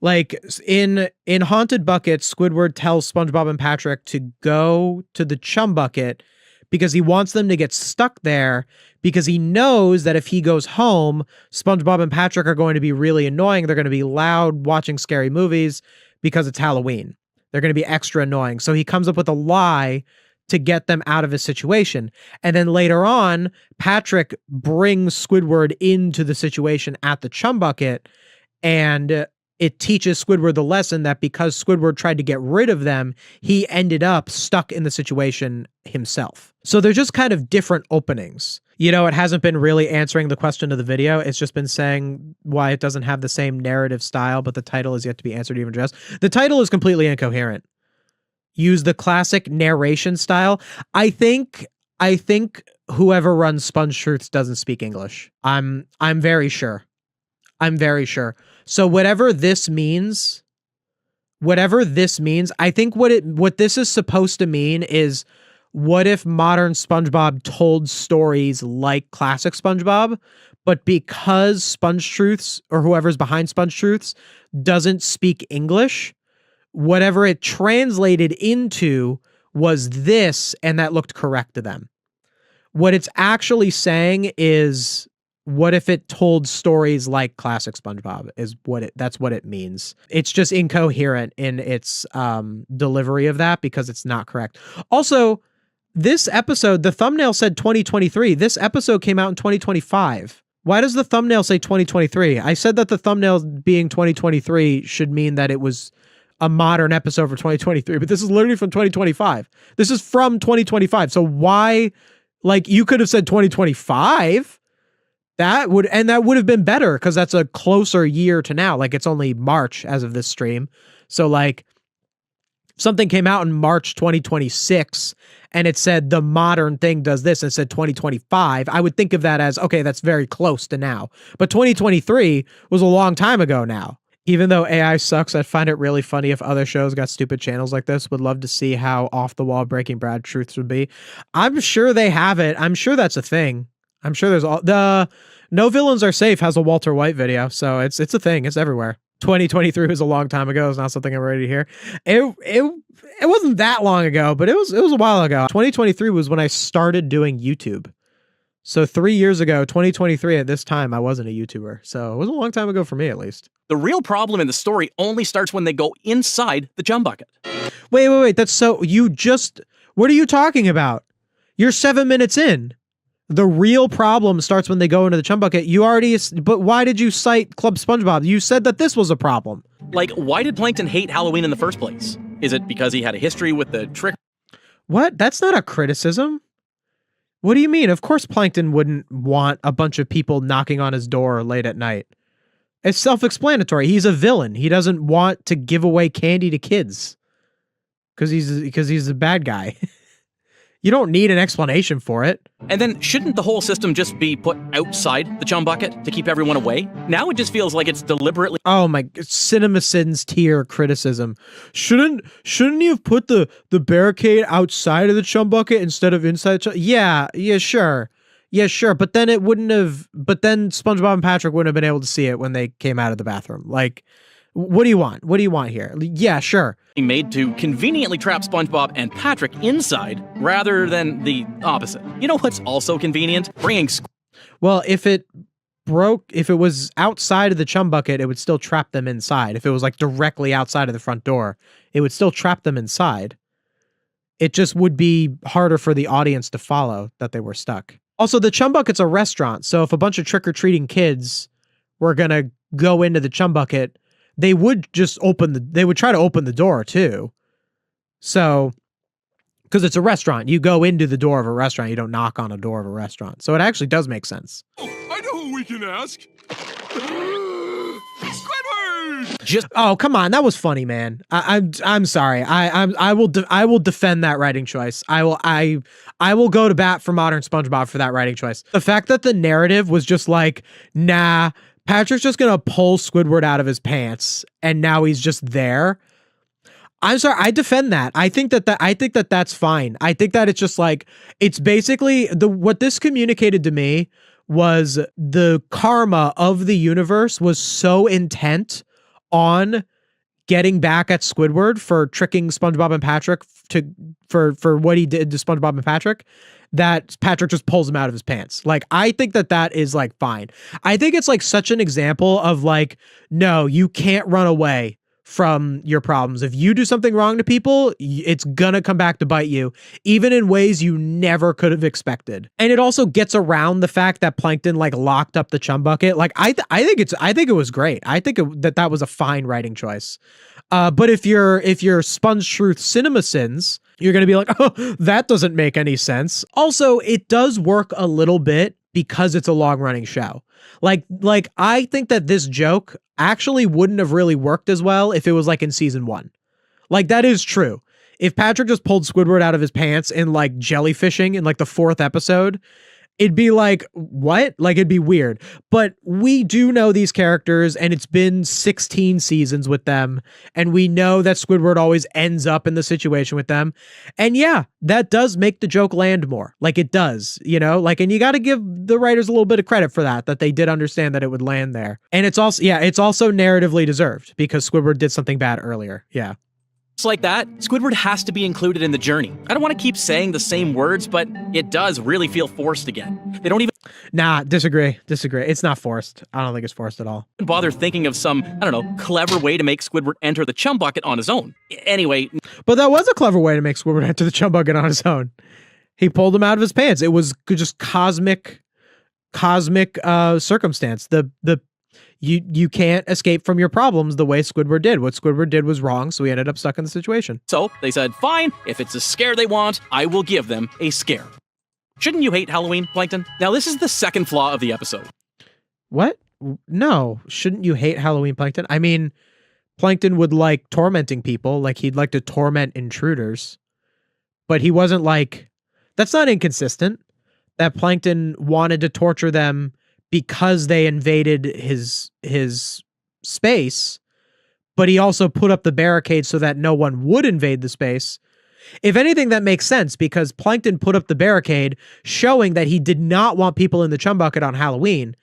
Like in Haunted Bucket, Squidward tells SpongeBob and Patrick to go to the chum bucket because he wants them to get stuck there, because he knows that if he goes home, SpongeBob and Patrick are going to be really annoying. They're going to be loud watching scary movies because it's Halloween. They're going to be extra annoying. So he comes up with a lie to get them out of his situation. And then later on, Patrick brings Squidward into the situation at the chum bucket, and it teaches Squidward the lesson that because Squidward tried to get rid of them, he ended up stuck in the situation himself. So they're just kind of different openings. You know, it hasn't been really answering the question of the video. It's just been saying why it doesn't have the same narrative style, but the title is yet to be answered even addressed. The title is completely incoherent. Use the classic narration style. I think whoever runs SpongeTruths doesn't speak English. I'm very sure. I'm very sure. So whatever this means, I think what this is supposed to mean is, what if modern SpongeBob told stories like classic SpongeBob, but because SpongeTruths or whoever's behind SpongeTruths doesn't speak English, whatever it translated into was this, and that looked correct to them. What it's actually saying is, what if it told stories like classic SpongeBob that's what it means. It's just incoherent in its delivery of that because it's not correct. Also, this episode, the thumbnail said 2023. This episode came out in 2025. Why does the thumbnail say 2023? I said that the thumbnail being 2023 should mean that it was a modern episode for 2023, but this is literally from 2025. This is from 2025. So why, like, you could have said 2025. That would have been better because that's a closer year to now. Like, it's only March as of this stream. So like, something came out in March 2026 and it said the modern thing does this and it said 2025, I would think of that as, okay, that's very close to now. But 2023 was a long time ago now. Even though AI sucks, I'd find it really funny if other shows got stupid channels like this. Would love to see how off the wall Breaking Bad truths would be. I'm sure they have it. I'm sure that's a thing. I'm sure there's the No Villains Are Safe has a Walter White video. So it's a thing. It's everywhere. 2023 was a long time ago. It's not something I'm ready to hear. It wasn't that long ago, but it was a while ago. 2023 was when I started doing YouTube. So 3 years ago, 2023, at this time, I wasn't a YouTuber. So it was a long time ago for me, at least. The real problem in the story only starts when they go inside the chum bucket. Wait. That's so, what are you talking about? You're 7 minutes in. The real problem starts when they go into the chum bucket. But why did you cite Club SpongeBob? You said that this was a problem. Like, why did Plankton hate Halloween in the first place? Is it because he had a history with the trick? What? That's not a criticism. What do you mean? Of course Plankton wouldn't want a bunch of people knocking on his door late at night. It's self-explanatory. He's a villain. He doesn't want to give away candy to kids. because he's a bad guy. You don't need an explanation for it. And then shouldn't the whole system just be put outside the chum bucket to keep everyone away? Now it just feels like it's deliberately. Oh my, CinemaSins tier criticism. Shouldn't you have put the barricade outside of the chum bucket instead of inside the chum? Yeah, sure. Yeah, sure. But then SpongeBob and Patrick wouldn't have been able to see it when they came out of the bathroom. Like, what do you want? What do you want here? Yeah, sure. Made to conveniently trap SpongeBob and Patrick inside rather than the opposite. You know what's also convenient? Bringing. Well, if it was outside of the chum bucket, it would still trap them inside. If it was like directly outside of the front door, it would still trap them inside. It just would be harder for the audience to follow that they were stuck. Also, the chum bucket's a restaurant, so if a bunch of trick-or-treating kids were gonna go into the chum bucket, they would just they would try to open the door too. So, because it's a restaurant, you go into the door of a restaurant, you don't knock on a door of a restaurant. So it actually does make sense. Oh, I know who we can ask. Squidward! Oh, come on, that was funny, man. I'm sorry. I will defend that writing choice. I will go to bat for modern SpongeBob for that writing choice. The fact that the narrative was just like, nah, Patrick's just gonna pull Squidward out of his pants, and now he's just there. I'm sorry, I defend that. I think that's fine. I think that it's just like, it's basically what this communicated to me was the karma of the universe was so intent on getting back at Squidward for tricking SpongeBob and Patrick for what he did to SpongeBob and Patrick, that Patrick just pulls him out of his pants. Like, I think that is like fine. I think it's like such an example of like, no, you can't run away from your problems. If you do something wrong to people, it's gonna come back to bite you, even in ways you never could have expected. And it also gets around the fact that Plankton like locked up the chum bucket. Like, I think it was great. I think that was a fine writing choice. But if you're SpongeTruths CinemaSins, you're gonna be like, oh, that doesn't make any sense. Also, it does work a little bit because it's a long running show. Like I think that this joke actually wouldn't have really worked as well if it was like in season 1. Like, that is true. If Patrick just pulled Squidward out of his pants in like jellyfishing in like the 4th episode, it'd be like, what? Like, it'd be weird. But we do know these characters, and it's been 16 seasons with them, and we know that Squidward always ends up in the situation with them. And yeah, that does make the joke land more. Like, it does, you know? Like, and you got to give the writers a little bit of credit for that they did understand that it would land there. And it's also narratively deserved because Squidward did something bad earlier. Yeah. Just like that, Squidward has to be included in the journey. I don't want to keep saying the same words, but it does really feel forced again. They don't even... Nah, disagree. It's not forced. I don't think it's forced at all. Bother thinking of some, I don't know, clever way to make Squidward enter the chum bucket on his own. Anyway... But that was a clever way to make Squidward enter the chum bucket on his own. He pulled him out of his pants. It was just cosmic circumstance. You can't escape from your problems the way Squidward did. What Squidward did was wrong, so he ended up stuck in the situation. So they said, fine, if it's a scare they want, I will give them a scare. Shouldn't you hate Halloween, Plankton? Now, this is the second flaw of the episode. What? No, shouldn't you hate Halloween, Plankton? I mean, Plankton would like tormenting people, like he'd like to torment intruders. But he wasn't like... That's not inconsistent. That Plankton wanted to torture them because they invaded his space, but he also put up the barricade so that no one would invade the space. If anything, that makes sense because Plankton put up the barricade showing that he did not want people in the chum bucket on Halloween.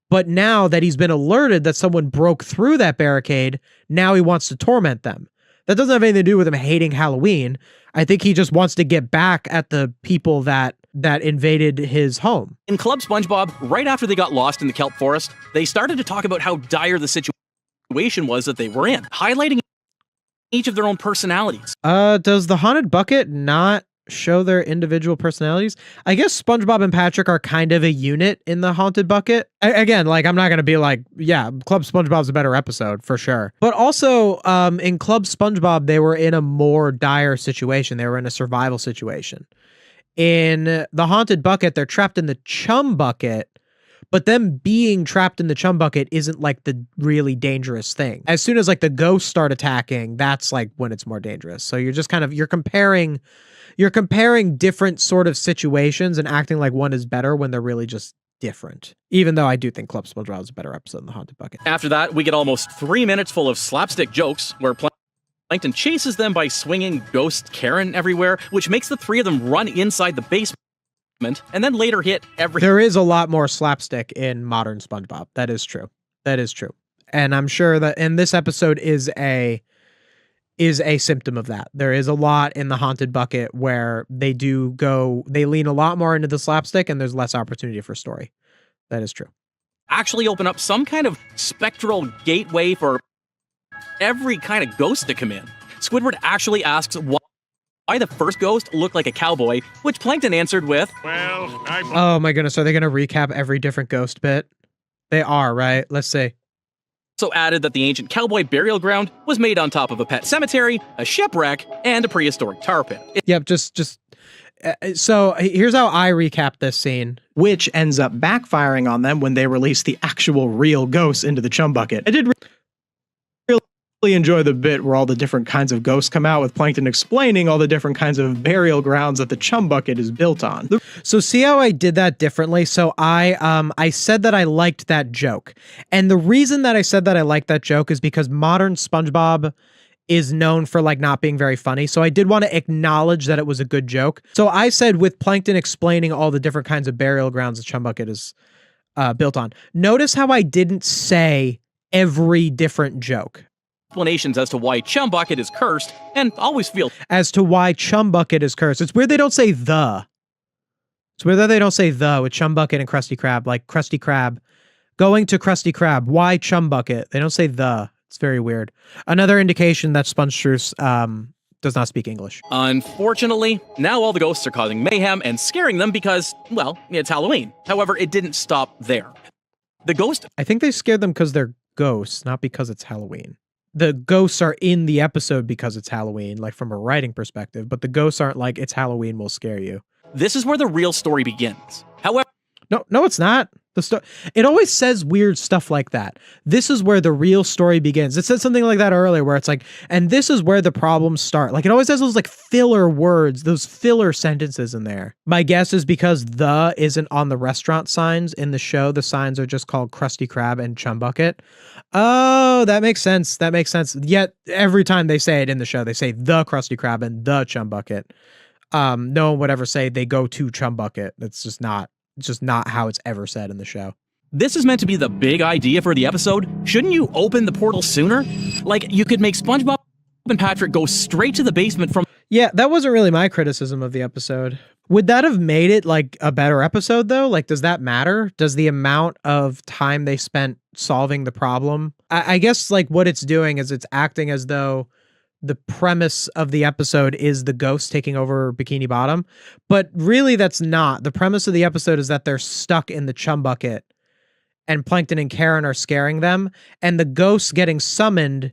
But now that he's been alerted that someone broke through that barricade, now he wants to torment them. That doesn't have anything to do with him hating Halloween. I think he just wants to get back at the people that invaded his home. In Club SpongeBob, right after they got lost in the kelp forest, they started to talk about how dire the situation was that they were in, highlighting each of their own personalities. Does the haunted bucket not show their individual personalities? I guess SpongeBob and Patrick are kind of a unit in the haunted bucket. Again, like, I'm not going to be like, yeah, Club SpongeBob's a better episode for sure. But also, in Club SpongeBob, they were in a more dire situation. They were in a survival situation. In the haunted bucket, they're trapped in the chum bucket, But them being trapped in the chum bucket isn't like the really dangerous thing. As soon as like the ghosts start attacking, that's like when it's more dangerous. So you're just kind of, you're comparing different sort of situations and acting like one is better when they're really just different. Even though I do think Club SpongeBob is a better episode than the Haunted Bucket. After that, we get almost 3 minutes full of slapstick jokes where Plankton chases them by swinging Ghost Karen everywhere, which makes the three of them run inside the basement and then later hit every... There is a lot more slapstick in modern SpongeBob. That is true. That is true. And I'm sure that in this episode is a symptom of that. There is a lot in the Haunted Bucket where they lean a lot more into the slapstick and there's less opportunity for story. That is true. Actually open up some kind of spectral gateway for every kind of ghost to come in. Squidward actually asks why the first ghost looked like a cowboy, which Plankton answered with, Well, oh my goodness, are they going to recap every different ghost bit? They are, right? Let's see. So added that the ancient cowboy burial ground was made on top of a pet cemetery, a shipwreck, and a prehistoric tar pit. Yep, so here's how I recap this scene. Which ends up backfiring on them when they release the actual real ghosts into the chum bucket. I did really enjoy the bit where all the different kinds of ghosts come out with Plankton explaining all the different kinds of burial grounds that the chum bucket is built on. So see how I did that differently? So I said that I liked that joke. And the reason that I said that I liked that joke is because modern SpongeBob is known for like not being very funny. So I did want to acknowledge that it was a good joke. So I said with Plankton explaining all the different kinds of burial grounds the chum bucket is built on. Notice how I didn't say every different joke. Explanations as to why Chum Bucket is cursed and always feel as to why Chum Bucket is cursed. It's weird they don't say the. It's weird that they don't say the with Chum Bucket and Krusty Krab. Like Krusty Krab going to Krusty Krab. Why Chum Bucket? They don't say the. It's very weird. Another indication that SpongeTruths does not speak English. Unfortunately, now all the ghosts are causing mayhem and scaring them because, well, it's Halloween. However, it didn't stop there. The ghost... I think they scared them because they're ghosts, not because it's Halloween. The ghosts are in the episode because it's Halloween, like from a writing perspective, but the ghosts aren't like, it's Halloween, we'll scare you. This is where the real story begins. However... No, it's not. It always says weird stuff like that. This is where the real story begins. It said something like that earlier where it's like, and this is where the problems start. Like it always has those like filler words, those filler sentences in there. My guess is because the isn't on the restaurant signs in the show. The signs are just called Krusty Krab and Chum Bucket. Oh, that makes sense. That makes sense. Yet every time they say it in the show, they say the Krusty Krab and the Chum Bucket. No one would ever say they go to Chum Bucket. It's just not how it's ever said in the show. This is meant to be the big idea for the episode. Shouldn't you open the portal sooner? Like, you could make SpongeBob and Patrick go straight to the basement from... Yeah, that wasn't really my criticism of the episode. Would that have made it, like, a better episode, though? Like, does that matter? Does the amount of time they spent solving the problem? I guess, like, what it's doing is it's acting as though the premise of the episode is the ghost taking over Bikini Bottom. But really, that's not. The premise of the episode is that they're stuck in the chum bucket and Plankton and Karen are scaring them. And the ghost getting summoned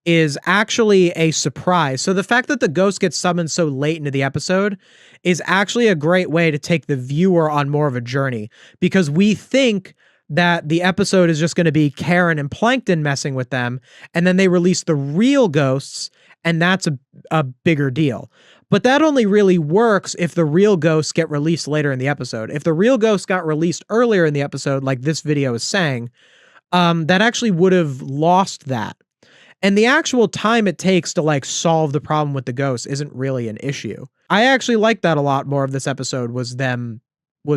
is actually a surprise. So the fact that the ghost gets summoned so late into the episode is actually a great way to take the viewer on more of a journey, because we think that the episode is just going to be Karen and Plankton messing with them, and then they release the real ghosts, and that's a bigger deal. But that only really works if the real ghosts get released later in the episode. If the real ghosts got released earlier in the episode, like this video is saying, that actually would have lost that. And the actual time it takes to like solve the problem with the ghosts isn't really an issue. I actually like that a lot more of this episode was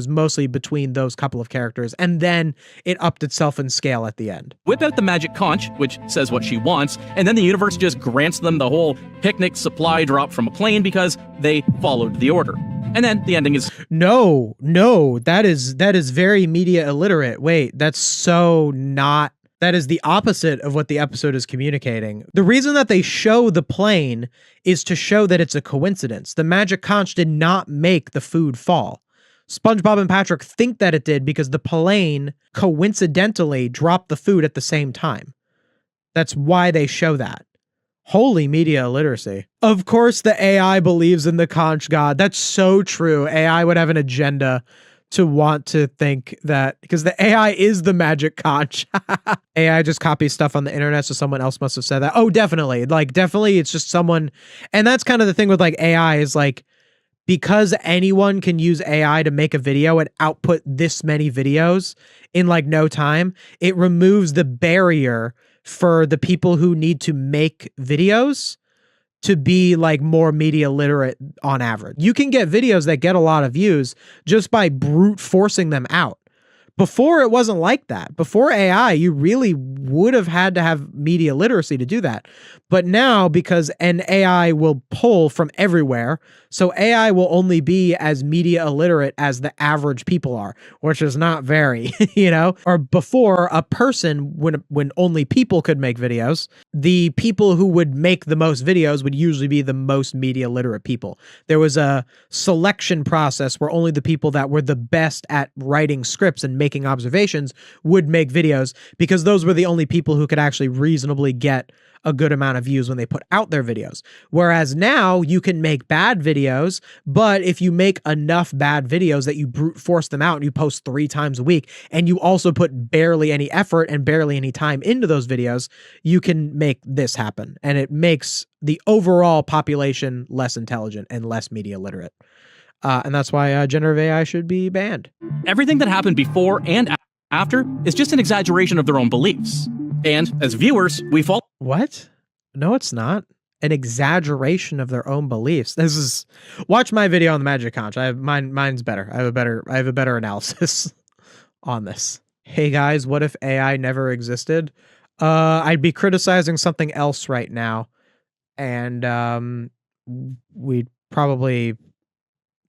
mostly between those couple of characters, and then it upped itself in scale at the end. Whip out the magic conch, which says what she wants, and then the universe just grants them the whole picnic supply drop from a plane because they followed the order. And then the ending is... No, that is very media illiterate. Wait, that's so not... That is the opposite of what the episode is communicating. The reason that they show the plane is to show that it's a coincidence. The magic conch did not make the food fall. SpongeBob and Patrick think that it did because the plane coincidentally dropped the food at the same time. That's why they show that. Holy media illiteracy. Of course the AI believes in the conch god. That's so true. AI would have an agenda to want to think that, because the AI is the magic conch. AI just copies stuff on the internet, so someone else must have said that. Oh, definitely. Like, definitely it's just someone. And that's kind of the thing with like AI is like, because anyone can use AI to make a video and output this many videos in like no time, it removes the barrier for the people who need to make videos to be like more media literate on average. You can get videos that get a lot of views just by brute forcing them out. Before, it wasn't like that. Before AI, you really would have had to have media literacy to do that. But now, because an AI will pull from everywhere, so AI will only be as media illiterate as the average people are, which is not very, you know? Or before, a person, when only people could make videos, the people who would make the most videos would usually be the most media literate people. There was a selection process where only the people that were the best at writing scripts and making observations would make videos, because those were the only people who could actually reasonably get a good amount of views when they put out their videos. Whereas now you can make bad videos, but if you make enough bad videos that you brute force them out and you post 3 times a week, and you also put barely any effort and barely any time into those videos, you can make this happen. And it makes the overall population less intelligent and less media literate. And that's why generative AI should be banned. Everything that happened before and after is just an exaggeration of their own beliefs. And as viewers, we fall. What? No, it's not. An exaggeration of their own beliefs. This is, watch my video on the magic conch. I have mine's better. I have a better analysis on this. Hey guys, what if AI never existed? I'd be criticizing something else right now, and we'd probably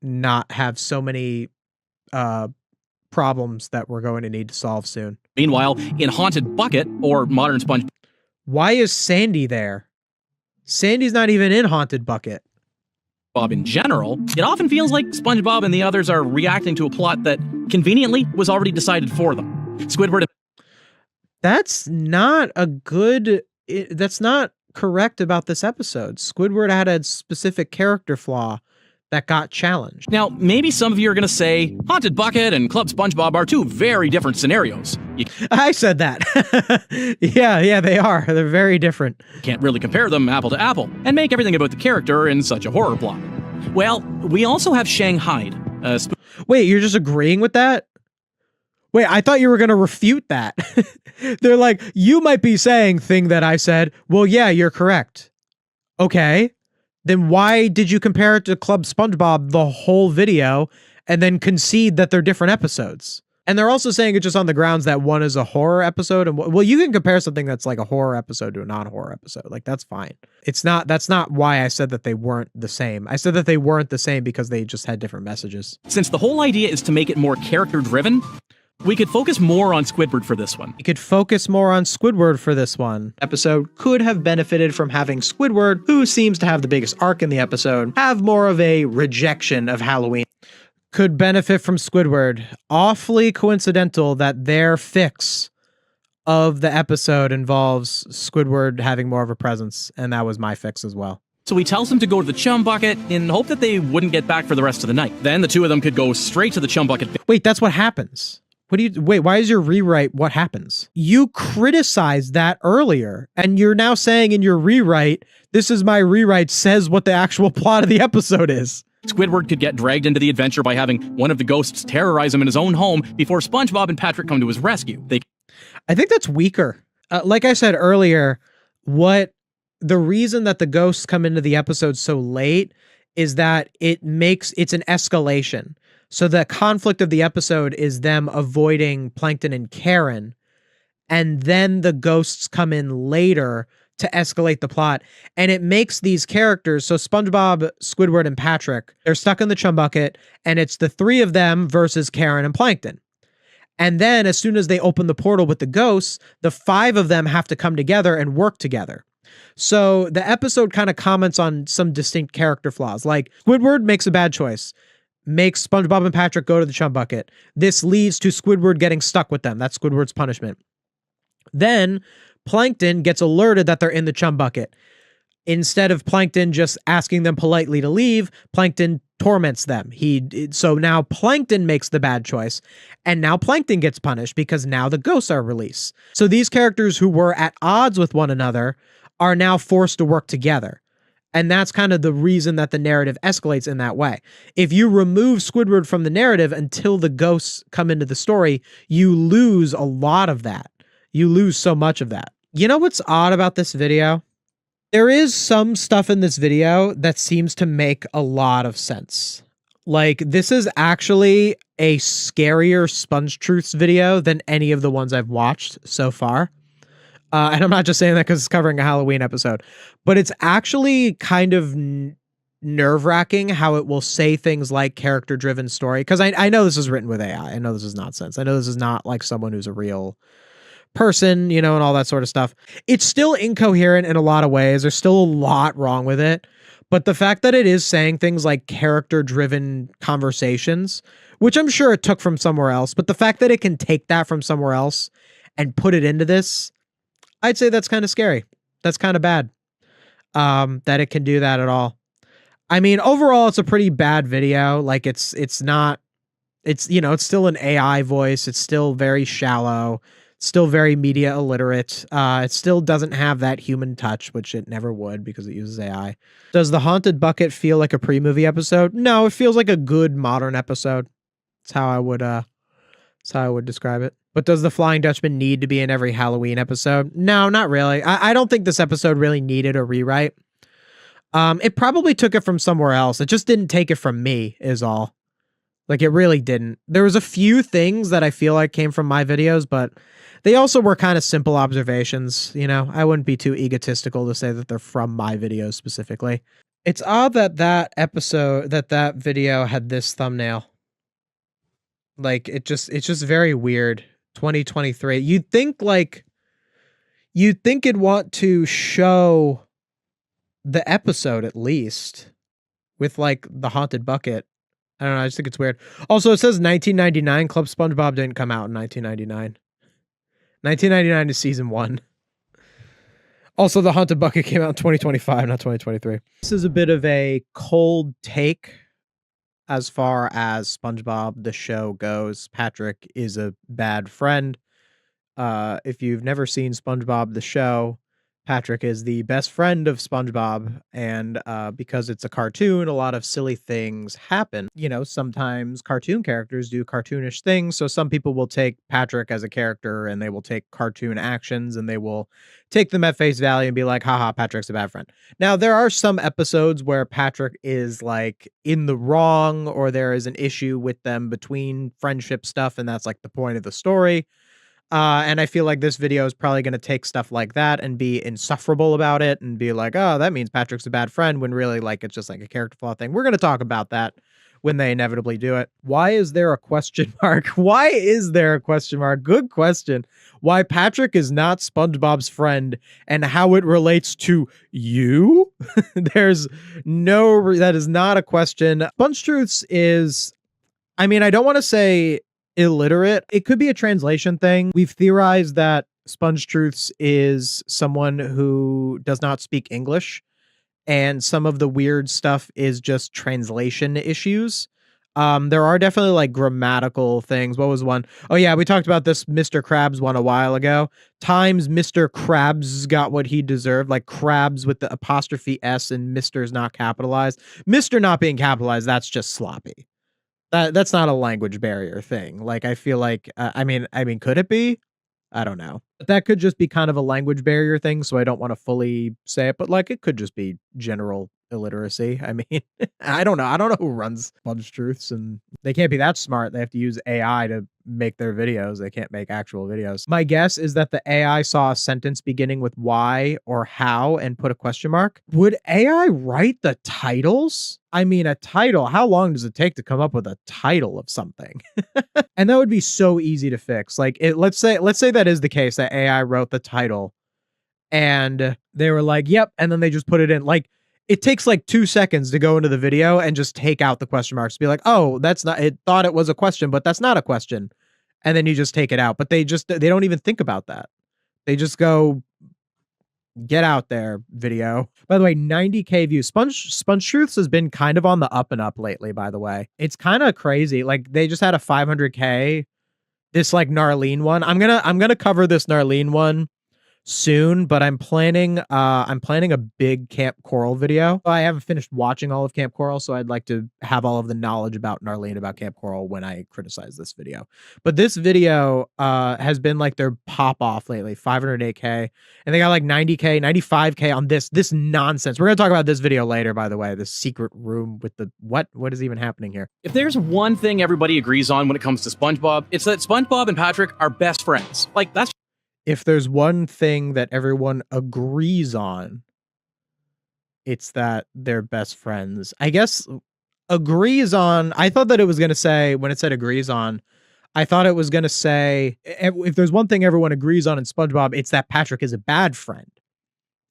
not have so many problems that we're going to need to solve soon. Meanwhile, in Haunted Bucket, or modern SpongeBob Why is Sandy there? Sandy's not even in Haunted Bucket. in general, it often feels like SpongeBob and the others are reacting to a plot that conveniently was already decided for them. Squidward. That's not that's not correct about this episode. Squidward had a specific character flaw that got challenged. Now, maybe some of you are going to say, Haunted Bucket and Club SpongeBob are two very different scenarios. You I said that. yeah, they are. They're very different. can't really compare them apple to apple and make everything about the character in such a horror plot. Well, we also have Shanghai. Wait, you're just agreeing with that? Wait, I thought you were going to refute that. They're like, you might be saying thing that I said. Well, yeah, you're correct. Okay. Then why did you compare it to Club SpongeBob the whole video and then concede that they're different episodes? And they're also saying it just on the grounds that one is a horror episode. And well, you can compare something that's like a horror episode to a non-horror episode. Like, that's fine. That's not why I said that they weren't the same. I said that they weren't the same because they just had different messages. Since the whole idea is to make it more character-driven, we could focus more on Squidward for this one. We could focus more on Squidward for this one. Episode could have benefited from having Squidward, who seems to have the biggest arc in the episode, have more of a rejection of Halloween. Could benefit from Squidward. Awfully coincidental that their fix of the episode involves Squidward having more of a presence, and that was my fix as well. So he tells them to go to the chum bucket in hope that they wouldn't get back for the rest of the night. Then the two of them could go straight to the chum bucket. Wait, that's what happens. Wait, why is your rewrite what happens? You criticized that earlier, and you're now saying in your rewrite, this is my rewrite says what the actual plot of the episode is. Squidward could get dragged into the adventure by having one of the ghosts terrorize him in his own home before SpongeBob and Patrick come to his rescue. I think that's weaker. Like I said earlier, the reason that the ghosts come into the episode so late is that it's an escalation. So the conflict of the episode is them avoiding Plankton and Karen, and then the ghosts come in later to escalate the plot. And it makes these characters, so SpongeBob, Squidward, and Patrick, they're stuck in the chum bucket, and it's the 3 of them versus Karen and Plankton. And then as soon as they open the portal with the ghosts, the 5 of them have to come together and work together. So the episode kind of comments on some distinct character flaws. Like, Squidward makes a bad choice, makes SpongeBob and Patrick go to the chum bucket. This leads to Squidward getting stuck with them. That's Squidward's punishment. Then Plankton gets alerted that they're in the chum bucket. Instead of Plankton just asking them politely to leave, Plankton torments them. So now Plankton makes the bad choice, and now Plankton gets punished because now the ghosts are released. So these characters who were at odds with one another are now forced to work together. And that's kind of the reason that the narrative escalates in that way. If you remove Squidward from the narrative until the ghosts come into the story, you lose a lot of that. You lose so much of that. You know what's odd about this video? There is some stuff in this video that seems to make a lot of sense. Like, this is actually a scarier SpongeTruths video than any of the ones I've watched so far. And I'm not just saying that because it's covering a Halloween episode, but it's actually kind of nerve-wracking how it will say things like character-driven story. Because I know this is written with AI. I know this is nonsense. I know this is not like someone who's a real person, you know, and all that sort of stuff. It's still incoherent in a lot of ways. There's still a lot wrong with it. But the fact that it is saying things like character-driven conversations, which I'm sure it took from somewhere else, but the fact that it can take that from somewhere else and put it into this, I'd say that's kind of scary. That's kind of bad. That it can do that at all. I mean, overall, it's a pretty bad video. Like, it's not, you know, it's still an AI voice. It's still very shallow. It's still very media illiterate. It still doesn't have that human touch, which it never would because it uses AI. Does the Haunted Bucket feel like a pre-movie episode? No, it feels like a good modern episode. That's how I would describe it. But does the Flying Dutchman need to be in every Halloween episode? No, not really. I don't think this episode really needed a rewrite. It probably took it from somewhere else. It just didn't take it from me, is all. Like, it really didn't. There was a few things that I feel like came from my videos, but they also were kind of simple observations. You know, I wouldn't be too egotistical to say that they're from my videos specifically. It's odd that that video had this thumbnail. Like, it's just very weird. 2023. You'd think it'd want to show the episode at least with like the Haunted Bucket. I don't know. I just think it's weird. Also, it says 1999. Club SpongeBob didn't come out in 1999. 1999 is season 1. Also, the Haunted Bucket came out in 2025, not 2023. This is a bit of a cold take as far as SpongeBob the show goes. Patrick is a bad friend. If you've never seen SpongeBob the show, Patrick is the best friend of SpongeBob, and because it's a cartoon, a lot of silly things happen. You know, sometimes cartoon characters do cartoonish things, so some people will take Patrick as a character, and they will take cartoon actions, and they will take them at face value and be like, haha, Patrick's a bad friend. Now, there are some episodes where Patrick is, like, in the wrong, or there is an issue with them between friendship stuff, and that's, like, the point of the story. And I feel like this video is probably going to take stuff like that and be insufferable about it and be like, oh, that means Patrick's a bad friend, when really, like, it's just like a character flaw thing. We're going to talk about that when they inevitably do it. Why is there a question mark? Why is there a question mark? Good question. Why Patrick is not SpongeBob's friend and how it relates to you? There's that is not a question. SpongeTruths is, I mean, I don't want to say illiterate. It could be a translation thing. We've theorized that SpongeTruths is someone who does not speak English, and some of the weird stuff is just translation issues. There are definitely like grammatical things. What was one? Oh yeah, we talked about this Mr. Krabs one a while ago. Times Mr. Krabs got what he deserved, like Krabs with the apostrophe S and Mr's not capitalized. Mr. not being capitalized, that's just sloppy. That's not a language barrier thing. Like, I feel like, I mean, could it be? I don't know. But that could just be kind of a language barrier thing, so I don't want to fully say it, but like, it could just be general illiteracy. I mean, I don't know. I don't know who runs SpongeTruths, and they can't be that smart. They have to use AI to make their videos. They can't make actual videos. My guess is that the AI saw a sentence beginning with why or how and put a question mark. Would AI write the titles? I mean, a title, how long does it take to come up with a title of something? And that would be so easy to fix. Like, let's say that is the case, that AI wrote the title and they were like, yep. And then they just put it in. Like, it takes like 2 seconds to go into the video and just take out the question marks, be like, oh, that's not, it thought it was a question, but that's not a question. And then you just take it out. But they don't even think about that. They just go Get out there, video. By the way, 90K views. SpongeTruths has been kind of on the up and up lately, by the way. It's kind of crazy. Like they just had a 500K. This like Narlene one. I'm gonna cover this Narlene one soon, but I'm planning a big Camp Coral video. I haven't finished watching all of Camp Coral, so I'd like to have all of the knowledge about Narlene about Camp Coral when I criticize this video. But this video has been like their pop off lately, 508K, and they got like 90K, 95K on this nonsense. We're gonna talk about this video later, by the way. The secret room with the what is even happening here? If there's one thing everybody agrees on when it comes to SpongeBob, it's that SpongeBob and Patrick are best friends. Like, that's If there's one thing that everyone agrees on, it's that they're best friends. I guess agrees on, I thought that it was going to say, when it said agrees on, I thought it was going to say, if there's one thing everyone agrees on in SpongeBob, it's that Patrick is a bad friend.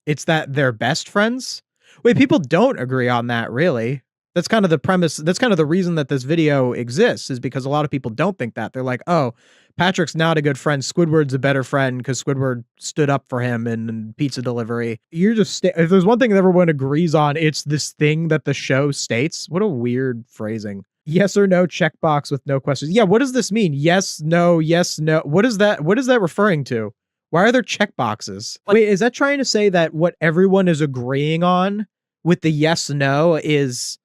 It's that they're best friends. Wait, people don't agree on that, really. That's kind of the premise. That's kind of the reason that this video exists, is because a lot of people don't think that. They're like, oh, Patrick's not a good friend. Squidward's a better friend because Squidward stood up for him in pizza delivery. You're just, if there's one thing that everyone agrees on, it's this thing that the show states. What a weird phrasing. Yes or no checkbox with no questions. Yeah, what does this mean? Yes, no, yes, no. What is that referring to? Why are there checkboxes? Wait, is that trying to say that what everyone is agreeing on with the yes, no is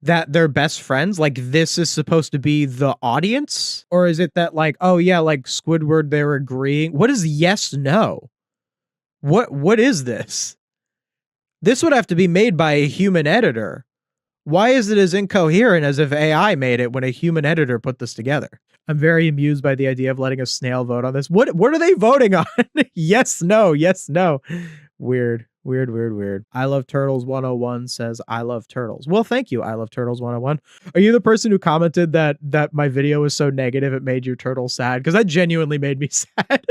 that they're best friends? Like this is supposed to be the audience? Or is it that like, oh yeah, like Squidward, they're agreeing? What is yes, no? What is this? This would have to be made by a human editor. Why is it as incoherent as if AI made it when a human editor put this together? I'm very amused by the idea of letting a snail vote on this. What are they voting on? Yes, no, yes, no. Weird. I Love Turtles 101 says, I love turtles. Well, thank you, I Love Turtles 101. Are you the person who commented that my video was so negative it made your turtle sad? Because that genuinely made me sad.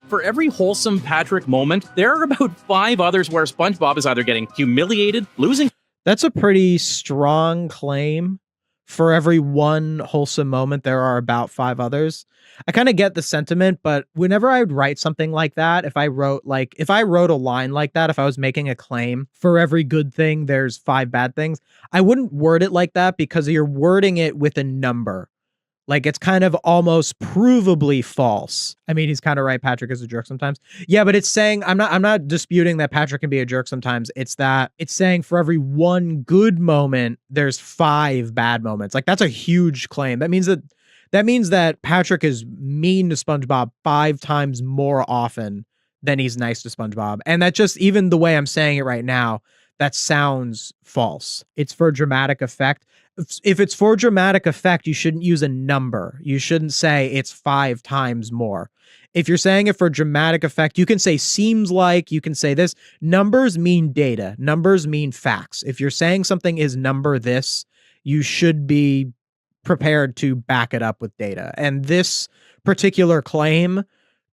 For every wholesome Patrick moment, there are about 5 others where SpongeBob is either getting humiliated, losing. That's a pretty strong claim. For every one wholesome moment, there are about 5 others. I kind of get the sentiment, but whenever I would write something like that, if I wrote a line like that, if I was making a claim, for every good thing, there's 5 bad things, I wouldn't word it like that because you're wording it with a number. Like it's kind of almost provably false. I mean, he's kind of right. Patrick is a jerk sometimes. Yeah, but it's saying, I'm not disputing that Patrick can be a jerk sometimes. It's that it's saying for every one good moment, there's 5 bad moments. Like that's a huge claim. That means that Patrick is mean to SpongeBob 5 times more often than he's nice to SpongeBob. And that just, even the way I'm saying it right now, that sounds false. It's for dramatic effect. If it's for dramatic effect, you shouldn't use a number. You shouldn't say it's 5 times more. If you're saying it for dramatic effect, you can say seems like, you can say this. Numbers mean data. Numbers mean facts. If you're saying something is number this, you should be prepared to back it up with data. And this particular claim,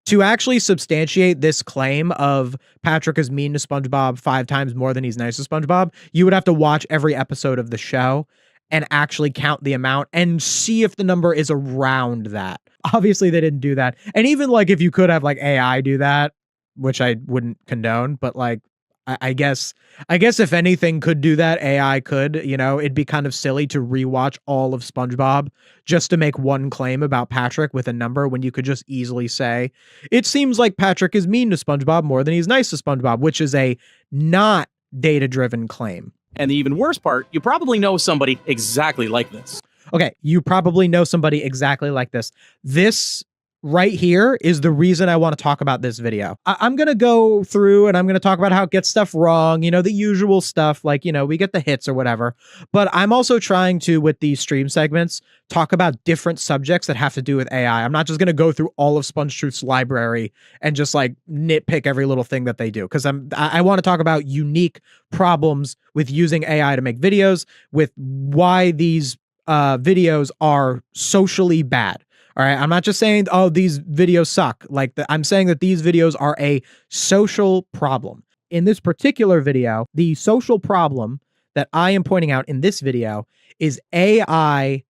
to actually substantiate this claim of Patrick is mean to SpongeBob 5 times more than he's nice to SpongeBob, you would have to watch every episode of the show and actually count the amount and see if the number is around that. Obviously, they didn't do that. And even like if you could have like AI do that, which I wouldn't condone, but like I guess if anything could do that, AI could. You know, it'd be kind of silly to rewatch all of SpongeBob just to make one claim about Patrick with a number when you could just easily say, it seems like Patrick is mean to SpongeBob more than he's nice to SpongeBob, which is a not data-driven claim. And the even worse part, you probably know somebody exactly like this. Okay, you probably know somebody exactly like this. This right here is the reason I want to talk about this video. I'm going to go through and I'm going to talk about how it gets stuff wrong, you know, the usual stuff, like, you know, we get the hits or whatever. But I'm also trying to, with these stream segments, talk about different subjects that have to do with AI. I'm not just going to go through all of SpongeTruth's library and just like nitpick every little thing that they do, because I want to talk about unique problems with using AI to make videos, with why these videos are socially bad. All right, I'm not just saying, oh, these videos suck. Like, I'm saying that these videos are a social problem. In this particular video, the social problem that I am pointing out in this video is AI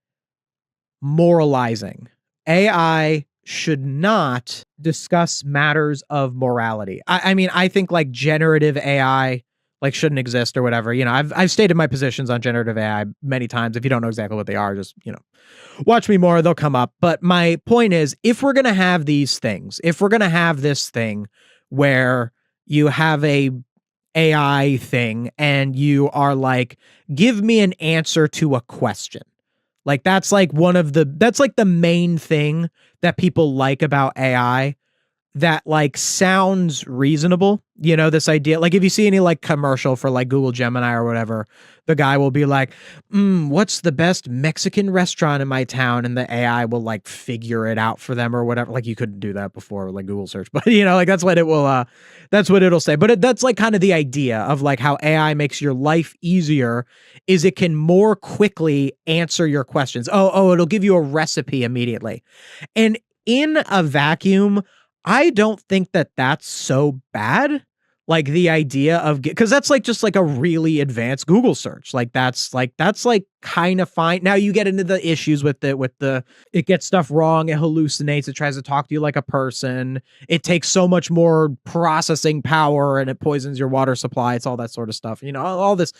moralizing. AI should not discuss matters of morality. I mean, I think like generative AI like shouldn't exist or whatever. You know, I've stated my positions on generative AI many times. If you don't know exactly what they are, just, you know, watch me more, they'll come up. But my point is, if we're going to have these things, if we're going to have this thing where you have a AI thing and you are like, give me an answer to a question. Like that's like that's like the main thing that people like about AI that like sounds reasonable. You know, this idea, like if you see any like commercial for like Google Gemini or whatever, the guy will be like, what's the best Mexican restaurant in my town? And the AI will like figure it out for them or whatever. Like you couldn't do that before, like Google search, but you know, like that's what it will, that's what it'll say. But that's like kind of the idea of like how AI makes your life easier is it can more quickly answer your questions. Oh, it'll give you a recipe immediately. And in a vacuum, I don't think that that's so bad. Like the idea of, because that's like just like a really advanced Google search. Like that's kind of fine. Now you get into the issues with it gets stuff wrong. It hallucinates. It tries to talk to you like a person. It takes so much more processing power and it poisons your water supply. It's all that sort of stuff. You know, all this,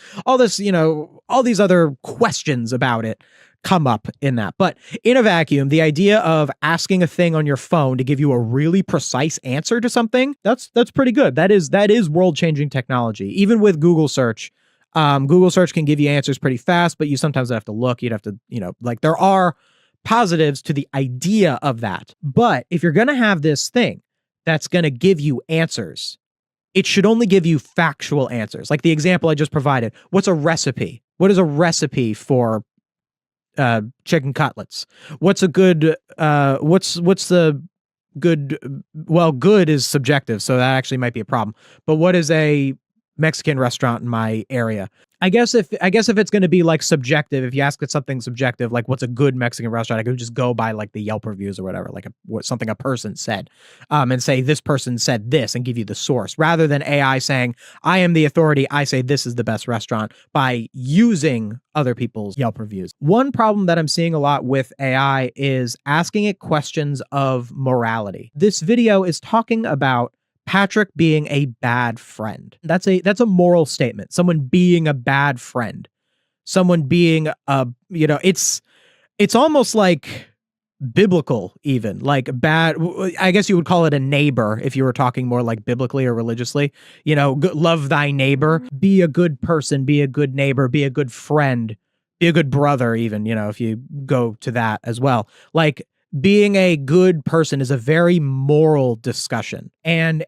you know, all these other questions about it come up in that. But in a vacuum, the idea of asking a thing on your phone to give you a really precise answer to something, that's pretty good. That is world-changing technology. Even with Google search, Google search can give you answers pretty fast, but you sometimes have to look. You'd have to, you know, like there are positives to the idea of that. But if you're going to have this thing that's going to give you answers, it should only give you factual answers. Like the example I just provided. What's a recipe? What is a recipe for chicken cutlets? What's a good what's the good, well, good is subjective, so that actually might be a problem. But what is a Mexican restaurant in my area? I guess if it's going to be like subjective, if you ask it something subjective, like what's a good Mexican restaurant, I could just go by like the Yelp reviews or whatever, like something a person said, and say this person said this and give you the source, rather than AI saying I am the authority, I say this is the best restaurant by using other people's Yelp reviews. One problem that I'm seeing a lot with AI is asking it questions of morality. This video is talking about Patrick being a bad friend. That's a moral statement. Someone being a bad friend. Someone being you know, it's almost like biblical even. Like bad, I guess you would call it a neighbor if you were talking more like biblically or religiously. You know, love thy neighbor, be a good person, be a good neighbor, be a good friend, be a good brother even, you know, if you go to that as well. Like being a good person is a very moral discussion. And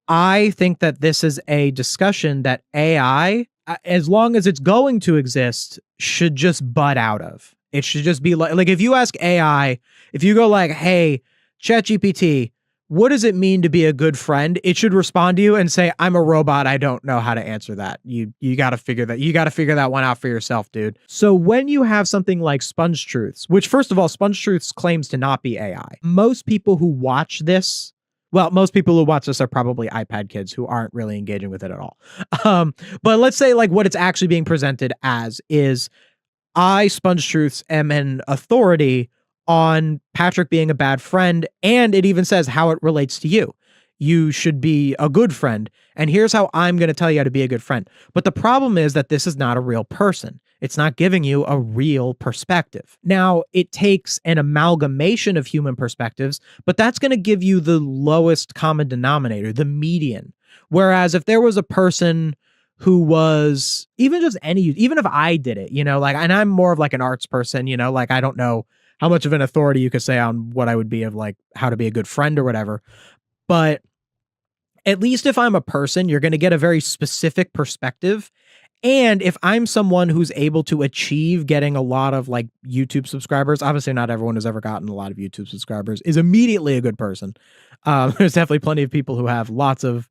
I think that this is a discussion that AI, as long as it's going to exist, should just butt out of. It should just be like if you ask AI, if you go like, hey, ChatGPT, what does it mean to be a good friend? It should respond to you and say, I'm a robot. I don't know how to answer that. You got to figure that. You got to figure that one out for yourself, dude. So when you have something like SpongeTruths, which first of all, SpongeTruths claims to not be AI. Most people who watch this, well, most people who watch this are probably iPad kids who aren't really engaging with it at all. But let's say like what it's actually being presented as is I, SpongeTruths, am an authority on Patrick being a bad friend, and it even says how it relates to you. You should be a good friend, and here's how I'm going to tell you how to be a good friend. But the problem is that this is not a real person. It's not giving you a real perspective. Now, it takes an amalgamation of human perspectives, but that's going to give you the lowest common denominator, the median. Whereas if there was a person who was even if I did it, you know, like, and I'm more of like an arts person, you know, like I don't know how much of an authority you could say on what I would be of like how to be a good friend or whatever. But at least if I'm a person, you're going to get a very specific perspective. And if I'm someone who's able to achieve getting a lot of like YouTube subscribers, obviously not everyone who's ever gotten a lot of YouTube subscribers is immediately a good person. There's definitely plenty of people who have lots of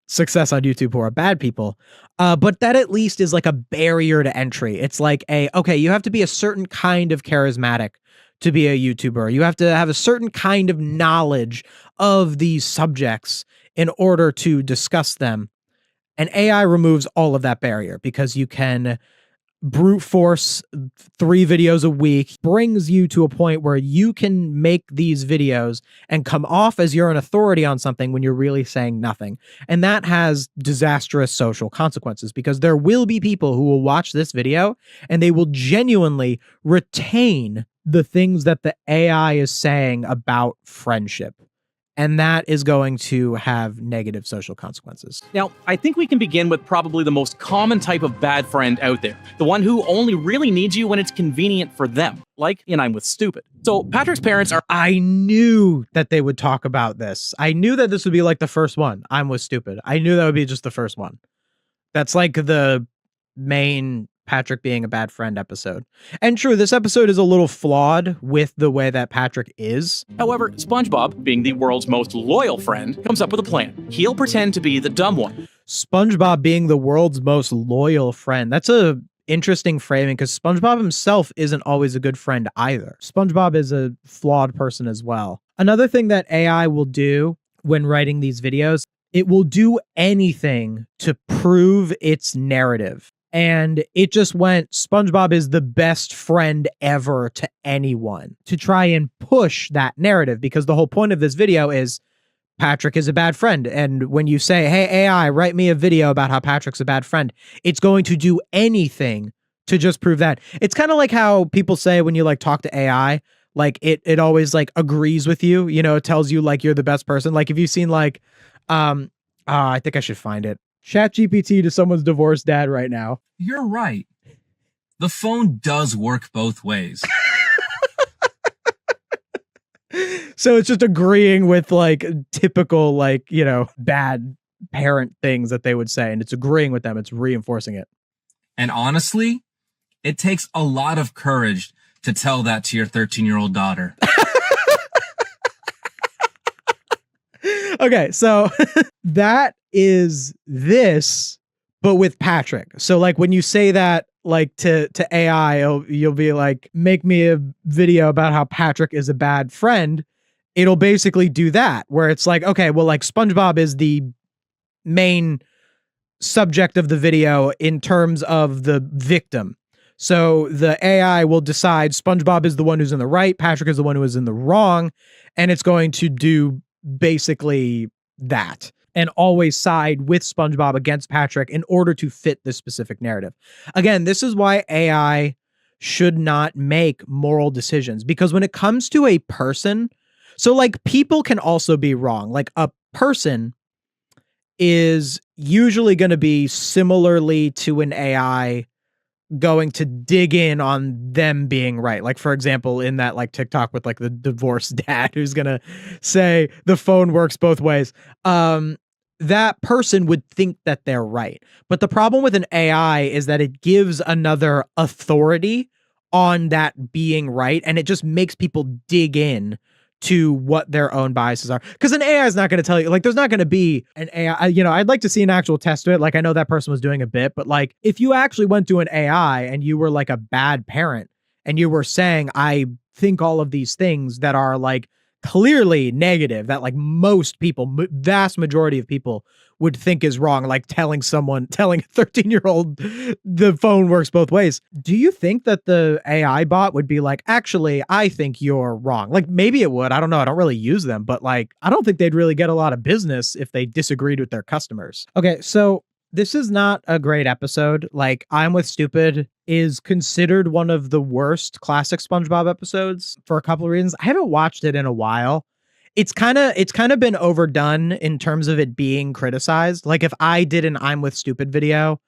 success on YouTube who are bad people. But that at least is like a barrier to entry. It's like okay, you have to be a certain kind of charismatic to be a YouTuber. You have to have a certain kind of knowledge of these subjects in order to discuss them. And AI removes all of that barrier because you can brute force 3 videos a week brings you to a point where you can make these videos and come off as you're an authority on something when you're really saying nothing. And that has disastrous social consequences because there will be people who will watch this video and they will genuinely retain the things that the AI is saying about friendship. And that is going to have negative social consequences. Now, I think we can begin with probably the most common type of bad friend out there. The one who only really needs you when it's convenient for them. Like in I'm with Stupid. So Patrick's parents are... I knew that they would talk about this. I knew that this would be like the first one. I'm with Stupid. I knew that would be just the first one. That's like the main Patrick being a bad friend episode. And true, this episode is a little flawed with the way that Patrick is. However, SpongeBob, being the world's most loyal friend, comes up with a plan. He'll pretend to be the dumb one. SpongeBob being the world's most loyal friend. That's a interesting framing because SpongeBob himself isn't always a good friend either. SpongeBob is a flawed person as well. Another thing that AI will do when writing these videos, it will do anything to prove its narrative. And it just went, SpongeBob is the best friend ever to anyone, to try and push that narrative, because the whole point of this video is Patrick is a bad friend. And when you say, hey, AI, write me a video about how Patrick's a bad friend, it's going to do anything to just prove that. It's kind of like how people say when you like talk to AI, like it always like agrees with you, you know, it tells you like you're the best person. Like if you've seen like, I think I should find it. ChatGPT to someone's divorced dad right now. You're right. The phone does work both ways. So it's just agreeing with like typical, like, you know, bad parent things that they would say. And it's agreeing with them. It's reinforcing it. And honestly, it takes a lot of courage to tell that to your 13-year-old daughter. Okay, so that is this, but with Patrick. So like when you say that like to AI, you'll be like, make me a video about how Patrick is a bad friend. It'll basically do that, where it's like, okay, well, like SpongeBob is the main subject of the video in terms of the victim. So the AI will decide SpongeBob is the one who's in the right, Patrick is the one who is in the wrong, and it's going to do basically that and always side with SpongeBob against Patrick in order to fit this specific narrative. Again, this is why AI should not make moral decisions, because when it comes to a person, so like people can also be wrong. Like a person is usually going to be similarly to an AI going to dig in on them being right. Like, for example, in that like TikTok with like the divorced dad who's going to say the phone works both ways. That person would think that they're right. But the problem with an AI is that it gives another authority on that being right. And it just makes people dig in to what their own biases are. Because an AI is not going to tell you, like, there's not going to be an AI, you know, I'd like to see an actual test to it. Like, I know that person was doing a bit, but like, if you actually went to an AI and you were like a bad parent and you were saying, I think all of these things that are like clearly negative, that like most people, vast majority of people would think is wrong, like telling a 13-year-old the phone works both ways. Do you think that the AI bot would be like, actually, I think you're wrong? Like maybe it would. I don't know. I don't really use them, but like, I don't think they'd really get a lot of business if they disagreed with their customers. Okay, so this is not a great episode. Like I'm with Stupid is considered one of the worst classic SpongeBob episodes for a couple of reasons. I haven't watched it in a while. It's kind of been overdone in terms of it being criticized. Like if I did an I'm with Stupid video,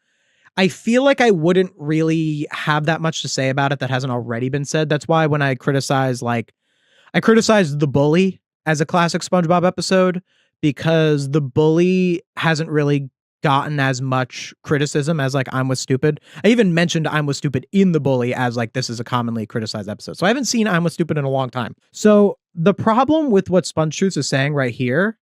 I feel like I wouldn't really have that much to say about it that hasn't already been said. That's why when I criticized The Bully as a classic SpongeBob episode, because The Bully hasn't really gotten as much criticism as like I'm with Stupid. I even mentioned I'm with Stupid in The Bully as like this is a commonly criticized episode. So I haven't seen I'm with Stupid in a long time. So the problem with what SpongeTruths is saying right here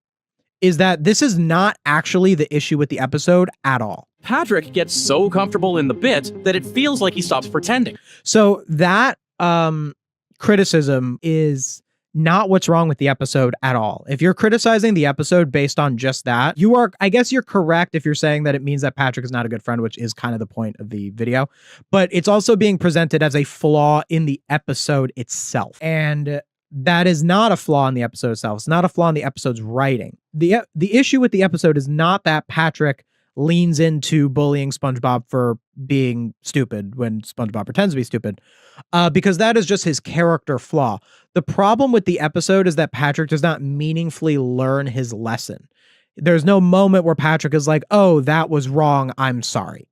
is that this is not actually the issue with the episode at all. Patrick gets so comfortable in the bit that it feels like he stops pretending. So that criticism is not what's wrong with the episode at all. If you're criticizing the episode based on just that, I guess you're correct if you're saying that it means that Patrick is not a good friend, which is kind of the point of the video, but it's also being presented as a flaw in the episode itself. And that is not a flaw in the episode itself. It's not a flaw in the episode's writing. The issue with the episode is not that Patrick leans into bullying SpongeBob for being stupid when SpongeBob pretends to be stupid, because that is just his character flaw. The problem with the episode is that Patrick does not meaningfully learn his lesson. There's no moment where Patrick is like, oh, that was wrong, I'm sorry.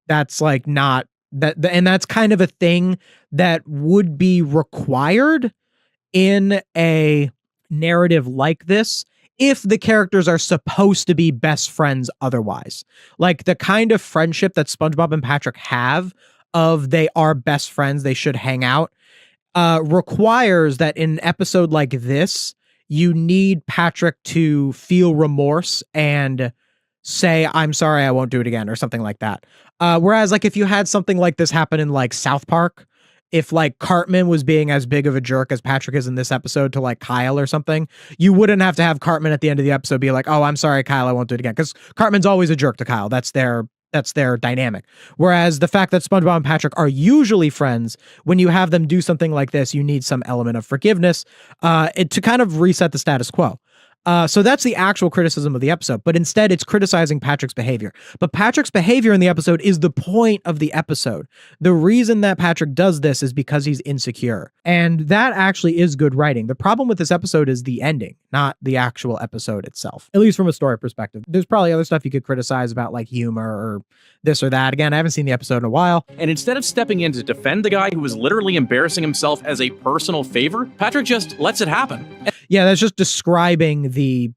That's like not that, and that's kind of a thing that would be required in a narrative like this if the characters are supposed to be best friends otherwise. Like the kind of friendship that SpongeBob and Patrick have of they are best friends, they should hang out, requires that in an episode like this, you need Patrick to feel remorse and say, I'm sorry, I won't do it again, or something like that. Whereas like if you had something like this happen in like South Park, if like Cartman was being as big of a jerk as Patrick is in this episode to like Kyle or something, you wouldn't have to have Cartman at the end of the episode be like, oh, I'm sorry, Kyle, I won't do it again. Because Cartman's always a jerk to Kyle. That's their dynamic. Whereas the fact that SpongeBob and Patrick are usually friends, when you have them do something like this, you need some element of forgiveness to kind of reset the status quo. So that's the actual criticism of the episode, but instead it's criticizing Patrick's behavior. But Patrick's behavior in the episode is the point of the episode. The reason that Patrick does this is because he's insecure. And that actually is good writing. The problem with this episode is the ending, not the actual episode itself, at least from a story perspective. There's probably other stuff you could criticize about like humor or this or that. Again, I haven't seen the episode in a while. And instead of stepping in to defend the guy who was literally embarrassing himself as a personal favor, Patrick just lets it happen. Yeah, that's just describing the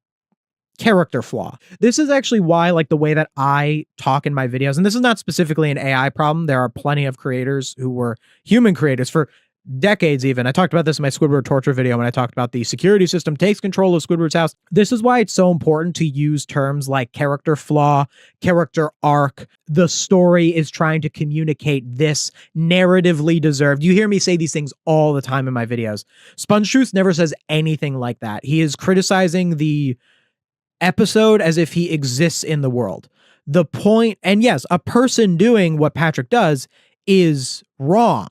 character flaw. This is actually why, like, the way that I talk in my videos, and this is not specifically an AI problem. There are plenty of creators who were human creators for decades even. I talked about this in my Squidward torture video when I talked about the security system takes control of Squidward's house. This is why it's so important to use terms like character flaw, character arc. The story is trying to communicate this narratively deserved. You hear me say these things all the time in my videos. SpongeTruths never says anything like that. He is criticizing the episode as if he exists in the world. The point, and yes, a person doing what Patrick does is wrong.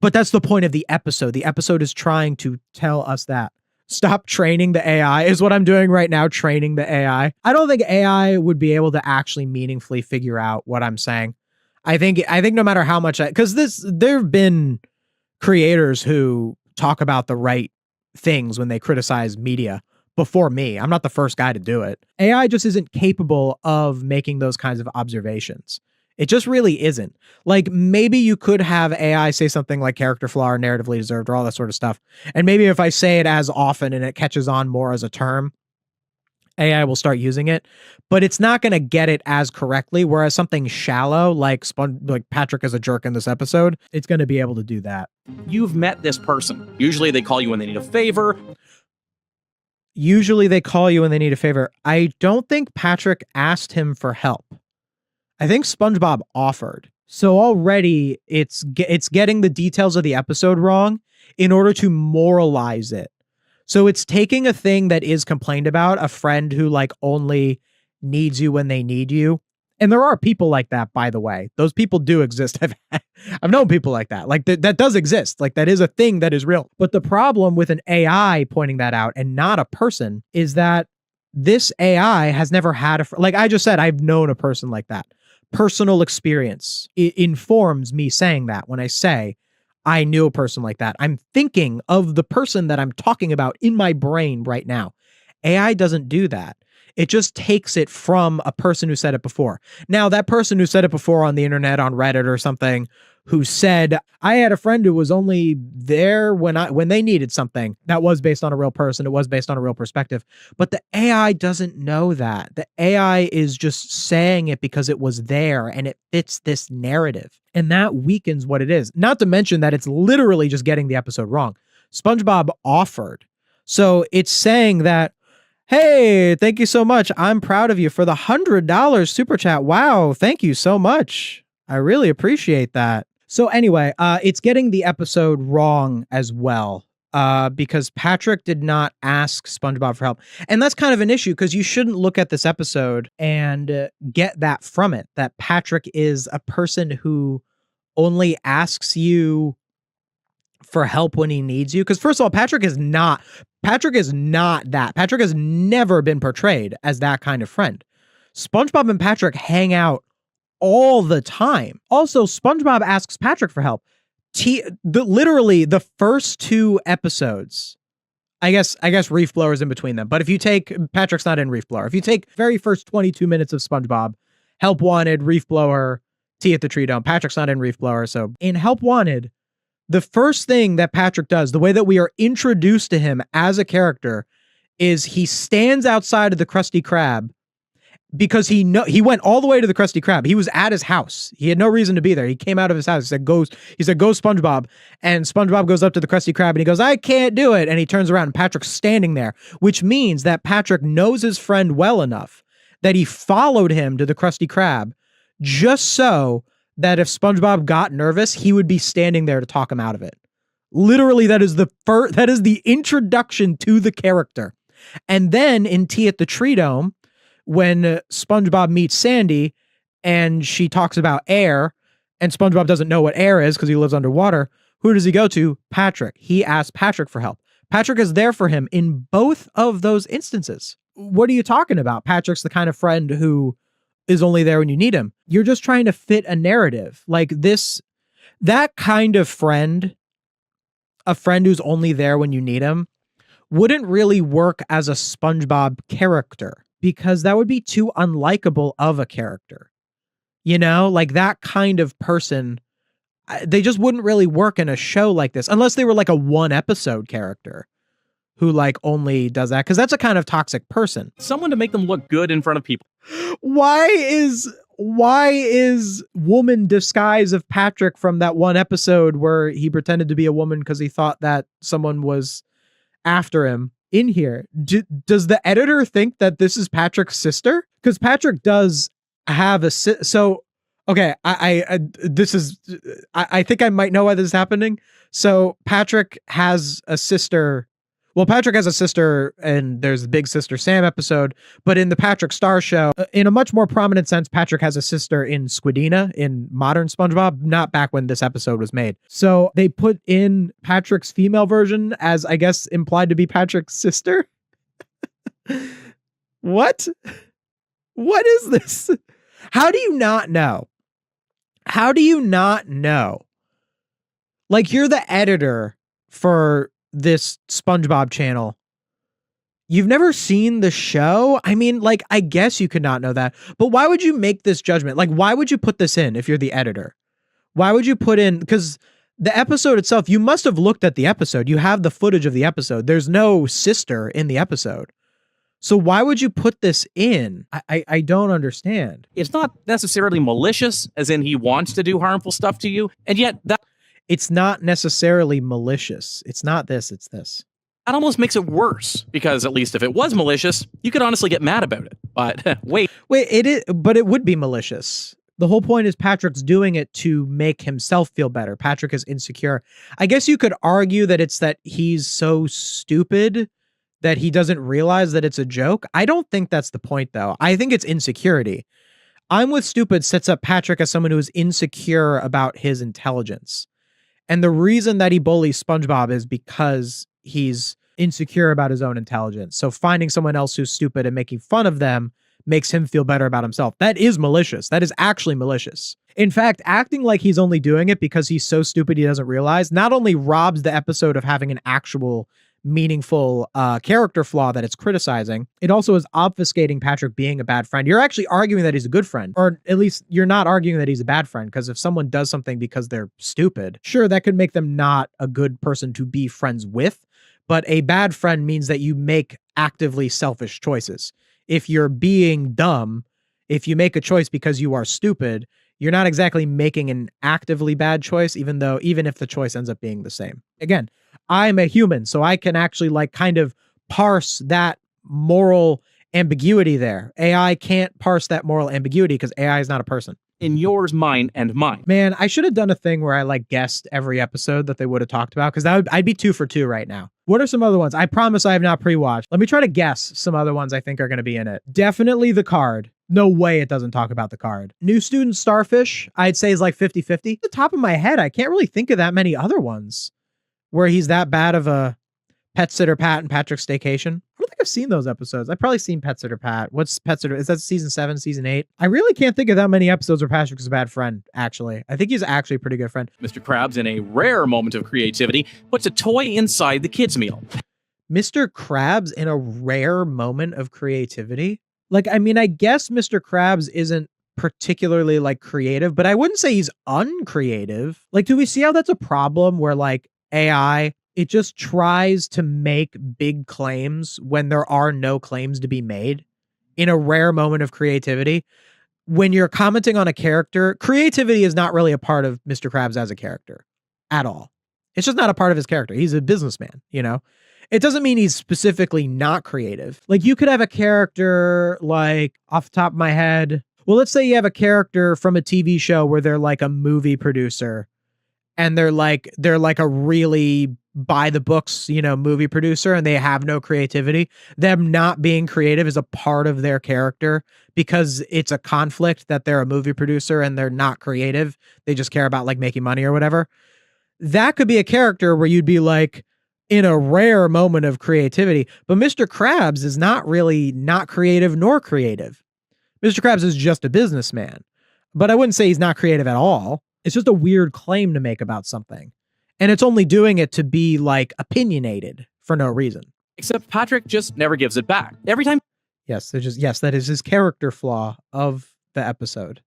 But that's the point of the episode. The episode is trying to tell us that. Stop training the AI is what I'm doing right now, training the AI. I don't think AI would be able to actually meaningfully figure out what I'm saying. I think no matter how much because there have been creators who talk about the right things when they criticize media before me. I'm not the first guy to do it. AI just isn't capable of making those kinds of observations. It just really isn't. Like, maybe you could have AI say something like character flaw or narratively deserved or all that sort of stuff. And maybe if I say it as often and it catches on more as a term, AI will start using it. But it's not going to get it as correctly. Whereas something shallow, like Patrick is a jerk in this episode, it's going to be able to do that. You've met this person. Usually they call you when they need a favor. Usually they call you when they need a favor. I don't think Patrick asked him for help. I think SpongeBob offered. So already it's getting the details of the episode wrong in order to moralize it. So it's taking a thing that is complained about, a friend who like only needs you when they need you. And there are people like that, by the way. Those people do exist. I've known people like that. Like that does exist. Like that is a thing that is real. But the problem with an AI pointing that out and not a person is that this AI has never had like I just said, I've known a person like that. Personal experience informs me saying that. When I say I knew a person like that, I'm thinking of the person that I'm talking about in my brain right now. AI doesn't do that. It just takes it from a person who said it before. Now, that person who said it before on the internet, on Reddit or something, who said, I had a friend who was only there when they needed something, that was based on a real person. It was based on a real perspective. But the AI doesn't know that. The AI is just saying it because it was there and it fits this narrative. And that weakens what it is. Not to mention that it's literally just getting the episode wrong. SpongeBob offered. So it's saying that, hey, thank you so much. I'm proud of you for the $100 super chat. Wow, thank you so much. I really appreciate that. So anyway, it's getting the episode wrong as well. because Patrick did not ask SpongeBob for help. And that's kind of an issue because you shouldn't look at this episode and get that from it, that Patrick is a person who only asks you for help when he needs you. Because first of all, Patrick is not that. Patrick has never been portrayed as that kind of friend. SpongeBob and Patrick hang out all the time. Also, SpongeBob asks Patrick for help. Literally the first 2 episodes, I guess Reef Blower's in between them. But if you take, Patrick's not in Reef Blower. If you take very first 22 minutes of SpongeBob, Help Wanted, Reef Blower, Tea at the Tree Dome, Patrick's not in Reef Blower. So in Help Wanted, the first thing that Patrick does, the way that we are introduced to him as a character, is he stands outside of the Krusty Krab because he went all the way to the Krusty Krab. He was at his house. He had no reason to be there. He came out of his house. He said, go SpongeBob. And SpongeBob goes up to the Krusty Krab and he goes, I can't do it. And he turns around and Patrick's standing there, which means that Patrick knows his friend well enough that he followed him to the Krusty Krab just so that if SpongeBob got nervous, he would be standing there to talk him out of it. Literally, that is the introduction to the character. And then in Tea at the Tree Dome, when SpongeBob meets Sandy and she talks about air and SpongeBob doesn't know what air is because he lives underwater, who does he go to? Patrick. He asks Patrick for help. Patrick is there for him in both of those instances. What are you talking about? Patrick's the kind of friend who is only there when you need him. You're just trying to fit a narrative. Like that kind of friend, a friend who's only there when you need him, wouldn't really work as a SpongeBob character because that would be too unlikable of a character. You know, like that kind of person, they just wouldn't really work in a show like this unless they were like a 1 episode character who like only does that, because that's a kind of toxic person. Someone to make them look good in front of people. Why is woman disguise of Patrick from that 1 episode where he pretended to be a woman because he thought that someone was after him in here? Does the editor think that this is Patrick's sister? Because Patrick does have a so okay, I think I might know why this is happening. So Patrick has a sister. Well, Patrick has a sister, and there's the Big Sister Sam episode, but in the Patrick Star Show, in a much more prominent sense, Patrick has a sister in Squidina, in modern SpongeBob, not back when this episode was made. So they put in Patrick's female version as, I guess, implied to be Patrick's sister? What? What is this? How do you not know? How do you not know? Like, you're the editor for this SpongeBob channel. You've never seen the show? I mean, like, I guess you could not know that, but why would you make this judgment? Like, why would you put this in if you're the editor? Why would you put in, because the episode itself, you must have looked at the episode. You have the footage of the episode. There's no sister in the episode. So why would you put this in? I don't understand. It's not necessarily malicious, as in he wants to do harmful stuff to you, and yet that it's not necessarily malicious. It's not this, it's this. That almost makes it worse, because at least if it was malicious, you could honestly get mad about it. But wait, but it would be malicious. The whole point is Patrick's doing it to make himself feel better. Patrick is insecure. I guess you could argue that it's that he's so stupid that he doesn't realize that it's a joke. I don't think that's the point, though. I think it's insecurity. I'm with Stupid sets up Patrick as someone who is insecure about his intelligence. And the reason that he bullies SpongeBob is because he's insecure about his own intelligence. So finding someone else who's stupid and making fun of them makes him feel better about himself. That is malicious. That is actually malicious. In fact, acting like he's only doing it because he's so stupid he doesn't realize not only robs the episode of having an actual meaningful character flaw that it's criticizing, it also is obfuscating Patrick being a bad friend. You're actually arguing that he's a good friend, or at least you're not arguing that he's a bad friend, because if someone does something because they're stupid, sure, that could make them not a good person to be friends with, but a bad friend means that you make actively selfish choices. If you're being dumb, if you make a choice because you are stupid, you're not exactly making an actively bad choice, even if the choice ends up being the same. Again, I'm a human, so I can actually like kind of parse that moral ambiguity there. AI can't parse that moral ambiguity because AI is not a person. in yours, mine, and mine. Man, I should have done a thing where I like guessed every episode that they would have talked about, because I'd be 2 for 2 right now. What are some other ones? I promise I have not pre-watched. Let me try to guess some other ones I think are going to be in it. Definitely The Card. No way it doesn't talk about The Card. New Student Starfish, I'd say is like 50-50. At the top of my head, I can't really think of that many other ones where he's that bad of a Pet Sitter Pat and Patrick's Staycation. I don't think I've seen those episodes. I've probably seen Pet Sitter Pat. What's Pet Sitter? Is that season 7, season 8? I really can't think of that many episodes where Patrick's a bad friend, actually. I think he's actually a pretty good friend. Mr. Krabs, in a rare moment of creativity, puts a toy inside the kids' meal. Mr. Krabs in a rare moment of creativity? Like, I mean, I guess Mr. Krabs isn't particularly like creative, but I wouldn't say he's uncreative. Like, do we see how that's a problem where like AI, it just tries to make big claims when there are no claims to be made in a rare moment of creativity? When you're commenting on a character, creativity is not really a part of Mr. Krabs as a character at all. It's just not a part of his character. He's a businessman, you know? It doesn't mean he's specifically not creative. Like, you could have a character, like, off the top of my head, well, let's say you have a character from a TV show where they're like a movie producer, and they're like a really by the books, you know, movie producer, and they have no creativity. Them not being creative is a part of their character because it's a conflict that they're a movie producer and they're not creative. They just care about like making money or whatever. That could be a character where you'd be like, in a rare moment of creativity. But Mr. Krabs is not really not creative nor creative. Mr. Krabs is just a businessman. But I wouldn't say he's not creative at all. It's just a weird claim to make about something. And it's only doing it to be like opinionated for no reason. Except Patrick just never gives it back. Every time. Yes, that is his character flaw of the episode.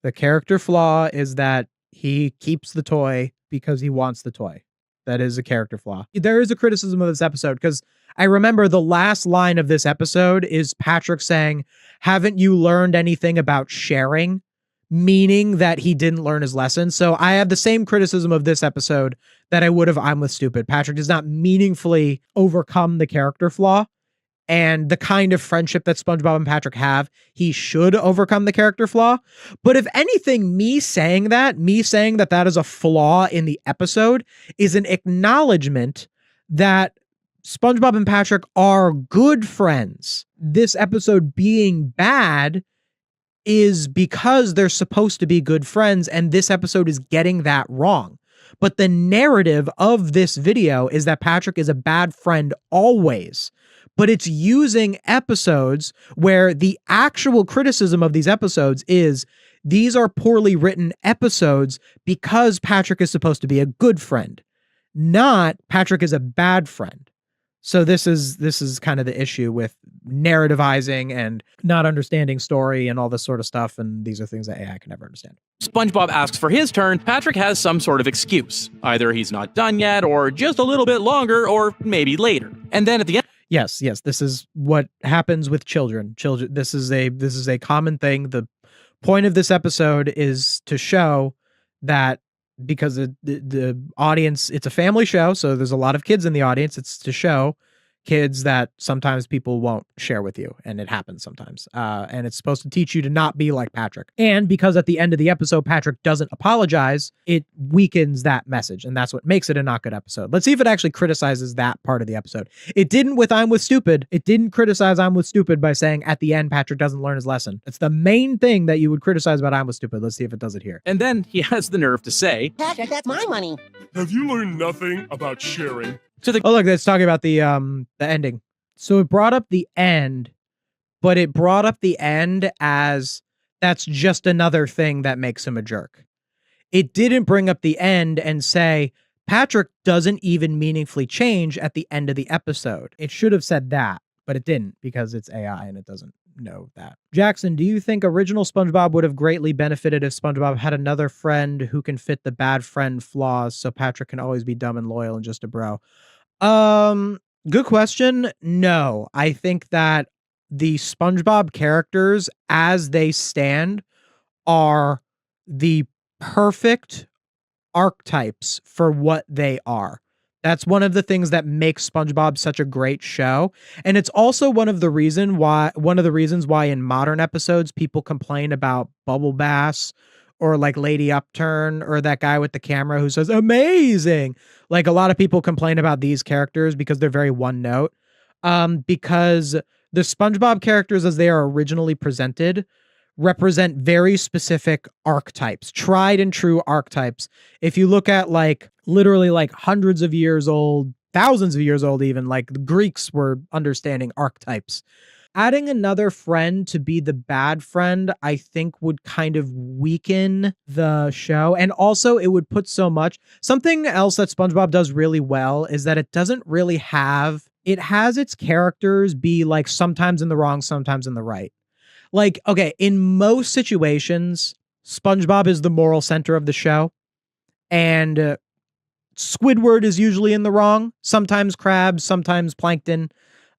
The character flaw is that he keeps the toy because he wants the toy. That is a character flaw. There is a criticism of this episode because I remember the last line of this episode is Patrick saying, "Haven't you learned anything about sharing?" Meaning that he didn't learn his lesson. So I have the same criticism of this episode that I would have I'm with Stupid. Patrick does not meaningfully overcome the character flaw. And the kind of friendship that SpongeBob and Patrick have, he should overcome the character flaw. But if anything, me saying that that is a flaw in the episode is an acknowledgement that SpongeBob and Patrick are good friends. This episode being bad is because they're supposed to be good friends, and this episode is getting that wrong. But the narrative of this video is that Patrick is a bad friend always. But it's using episodes where the actual criticism of these episodes is these are poorly written episodes because Patrick is supposed to be a good friend, not Patrick is a bad friend. So this is kind of the issue with narrativizing and not understanding story and all this sort of stuff. And these are things that AI can never understand. SpongeBob asks for his turn, Patrick has some sort of excuse. Either he's not done yet, or just a little bit longer, or maybe later. And then at the end, Yes, this is what happens with children. This is a common thing. The point of this episode is to show that because the audience, it's a family show, so there's a lot of kids in the audience. It's to show kids that sometimes people won't share with you, and it happens sometimes. And it's supposed to teach you to not be like Patrick. And because at the end of the episode, Patrick doesn't apologize, it weakens that message, and that's what makes it a not good episode. Let's see if it actually criticizes that part of the episode. It didn't with I'm with Stupid. It didn't criticize I'm with Stupid by saying at the end, Patrick doesn't learn his lesson. It's the main thing that you would criticize about I'm with Stupid. Let's see if it does it here. And then he has the nerve to say, Patrick, that's my money. Have you learned nothing about sharing? Oh, look, it's talking about the ending. So it brought up the end, but it brought up the end as that's just another thing that makes him a jerk. It didn't bring up the end and say Patrick doesn't even meaningfully change at the end of the episode. It should have said that, but it didn't because it's AI and it doesn't know that. Jackson, do you think original SpongeBob would have greatly benefited if SpongeBob had another friend who can fit the bad friend flaws so Patrick can always be dumb and loyal and just a bro? Good question. No, I think that the SpongeBob characters as they stand are the perfect archetypes for what they are. That's one of the things that makes SpongeBob such a great show. And it's also one of the reasons why in modern episodes people complain about Bubble Bass or like Lady Upturn or that guy with the camera who says amazing. Like a lot of people complain about these characters because they're very one note. Because the SpongeBob characters as they are originally presented represent very specific archetypes, tried and true archetypes. If you look at like literally like hundreds of years old, thousands of years old, even like the Greeks were understanding archetypes. Adding another friend to be the bad friend, I think would kind of weaken the show. And also, it would put so much. Something else that SpongeBob does really well is that it doesn't really have, it has its characters be like sometimes in the wrong, sometimes in the right. Like, okay, in most situations, SpongeBob is the moral center of the show, and Squidward is usually in the wrong. Sometimes Krabs, sometimes Plankton,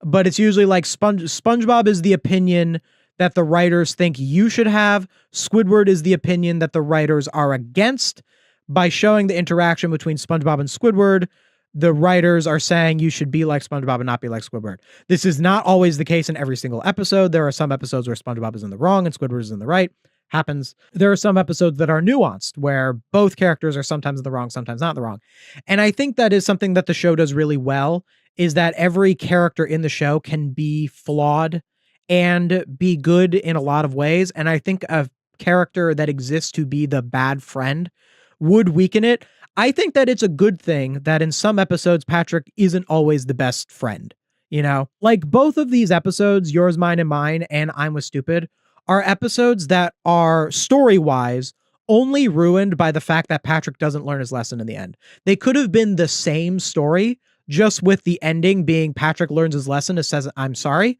but it's usually like SpongeBob is the opinion that the writers think you should have. Squidward is the opinion that the writers are against. By showing the interaction between SpongeBob and Squidward, the writers are saying you should be like SpongeBob and not be like Squidward. This is not always the case in every single episode. There are some episodes where SpongeBob is in the wrong and Squidward is in the right. Happens. There are some episodes that are nuanced where both characters are sometimes in the wrong, sometimes not in the wrong. And I think that is something that the show does really well, is that every character in the show can be flawed and be good in a lot of ways. And I think a character that exists to be the bad friend would weaken it. I think that it's a good thing that in some episodes, Patrick isn't always the best friend. You know, like both of these episodes, Yours, Mine, and Mine, and I'm Was Stupid, are episodes that are story-wise only ruined by the fact that Patrick doesn't learn his lesson in the end. They could have been the same story, just with the ending being Patrick learns his lesson and says, I'm sorry.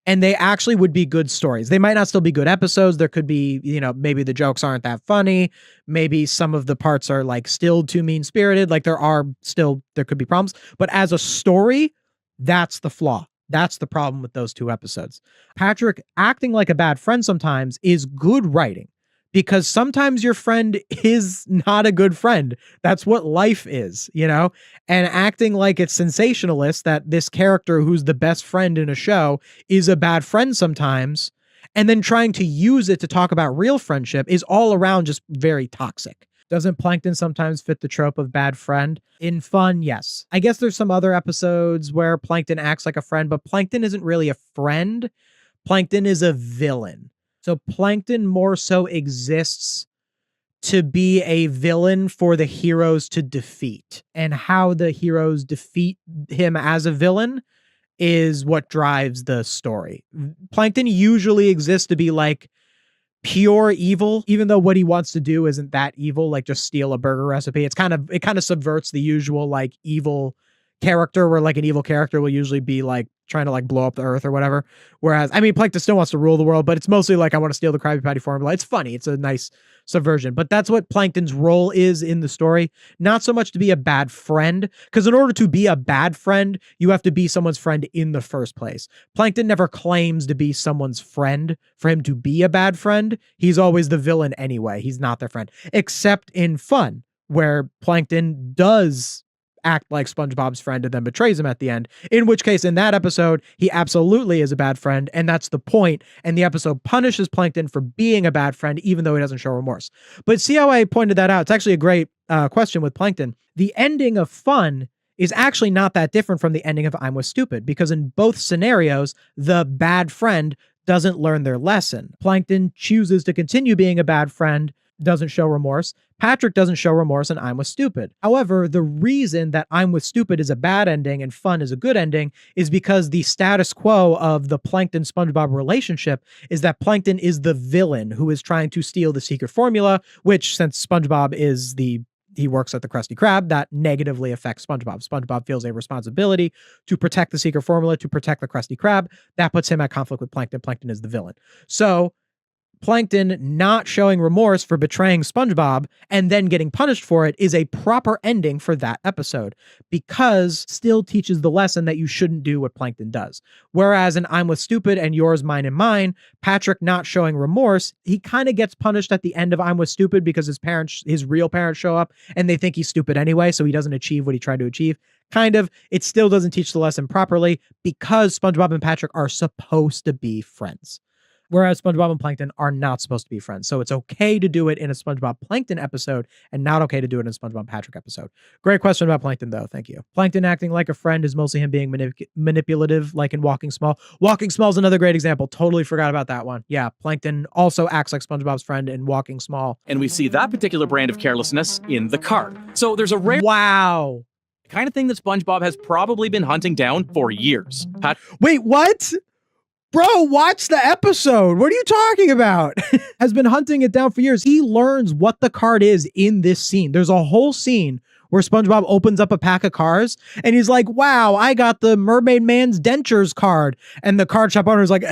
And they actually would be good stories. They might not still be good episodes. There could be, you know, maybe the jokes aren't that funny. Maybe some of the parts are like still too mean-spirited. Like there could be problems. But as a story, that's the flaw. That's the problem with those two episodes. Patrick acting like a bad friend sometimes is good writing, because sometimes your friend is not a good friend. That's what life is, you know? And acting like it's sensationalist that this character who's the best friend in a show is a bad friend sometimes, and then trying to use it to talk about real friendship is all around just very toxic. Doesn't Plankton sometimes fit the trope of bad friend? In Fun, yes. I guess there's some other episodes where Plankton acts like a friend, but Plankton isn't really a friend. Plankton is a villain. So Plankton more so exists to be a villain for the heroes to defeat. And how the heroes defeat him as a villain is what drives the story. Plankton usually exists to be like pure evil, even though what he wants to do isn't that evil, like just steal a burger recipe. It kind of subverts the usual like evil character, where like an evil character will usually be like trying to like blow up the earth or whatever. Whereas, I mean, Plankton still wants to rule the world, but it's mostly like, I want to steal the Krabby Patty formula. It's funny. It's a nice subversion, but that's what Plankton's role is in the story. Not so much to be a bad friend, because in order to be a bad friend, you have to be someone's friend in the first place. Plankton never claims to be someone's friend for him to be a bad friend. He's always the villain anyway. He's not their friend, except in Fun, where Plankton does act like SpongeBob's friend and then betrays him at the end. In which case, in that episode, he absolutely is a bad friend, and that's the point. And the episode punishes Plankton for being a bad friend, even though he doesn't show remorse. But see how I pointed that out? It's actually a great question with Plankton. The ending of Fun is actually not that different from the ending of I'm Was Stupid, because in both scenarios, the bad friend doesn't learn their lesson. Plankton chooses to continue being a bad friend, doesn't show remorse. Patrick doesn't show remorse in I'm Was Stupid. However, the reason that I'm Was Stupid is a bad ending and Fun is a good ending is because the status quo of the Plankton SpongeBob relationship is that Plankton is the villain who is trying to steal the secret formula, which, since SpongeBob is he works at the Krusty Krab, that negatively affects SpongeBob. SpongeBob feels a responsibility to protect the secret formula, to protect the Krusty Krab. That puts him at conflict with Plankton. Plankton is the villain. So Plankton not showing remorse for betraying SpongeBob and then getting punished for it is a proper ending for that episode, because still teaches the lesson that you shouldn't do what Plankton does. Whereas in I'm with Stupid and Yours, Mine, and Mine, Patrick not showing remorse, he kind of gets punished at the end of I'm with Stupid because his real parents show up and they think he's stupid anyway, so he doesn't achieve what he tried to achieve. Kind of, it still doesn't teach the lesson properly because SpongeBob and Patrick are supposed to be friends. Whereas SpongeBob and Plankton are not supposed to be friends. So it's okay to do it in a SpongeBob Plankton episode and not okay to do it in a SpongeBob Patrick episode. Great question about Plankton, though. Thank you. Plankton acting like a friend is mostly him being manipulative, like in Walking Small. Walking Small is another great example. Totally forgot about that one. Yeah, Plankton also acts like SpongeBob's friend in Walking Small. And we see that particular brand of carelessness in the card. So there's a rare Wow. kind of thing that SpongeBob has probably been hunting down for years. Wait, what? Bro, watch the episode. What are you talking about? Has been hunting it down for years. He learns what the card is in this scene. There's a whole scene where SpongeBob opens up a pack of cards and he's like, wow, I got the Mermaid Man's Dentures card. And the card shop owner is like,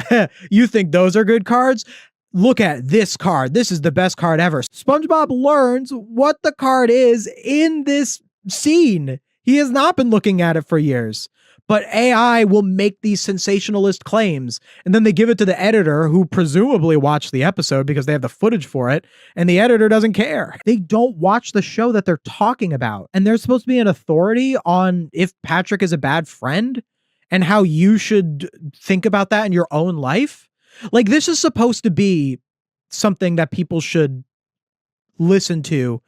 you think those are good cards? Look at this card. This is the best card ever. SpongeBob learns what the card is in this scene. He has not been looking at it for years. But AI will make these sensationalist claims, and then they give it to the editor, who presumably watched the episode because they have the footage for it, and the editor doesn't care. They don't watch the show that they're talking about, and they're supposed to be an authority on if Patrick is a bad friend and how you should think about that in your own life. Like, this is supposed to be something that people should listen to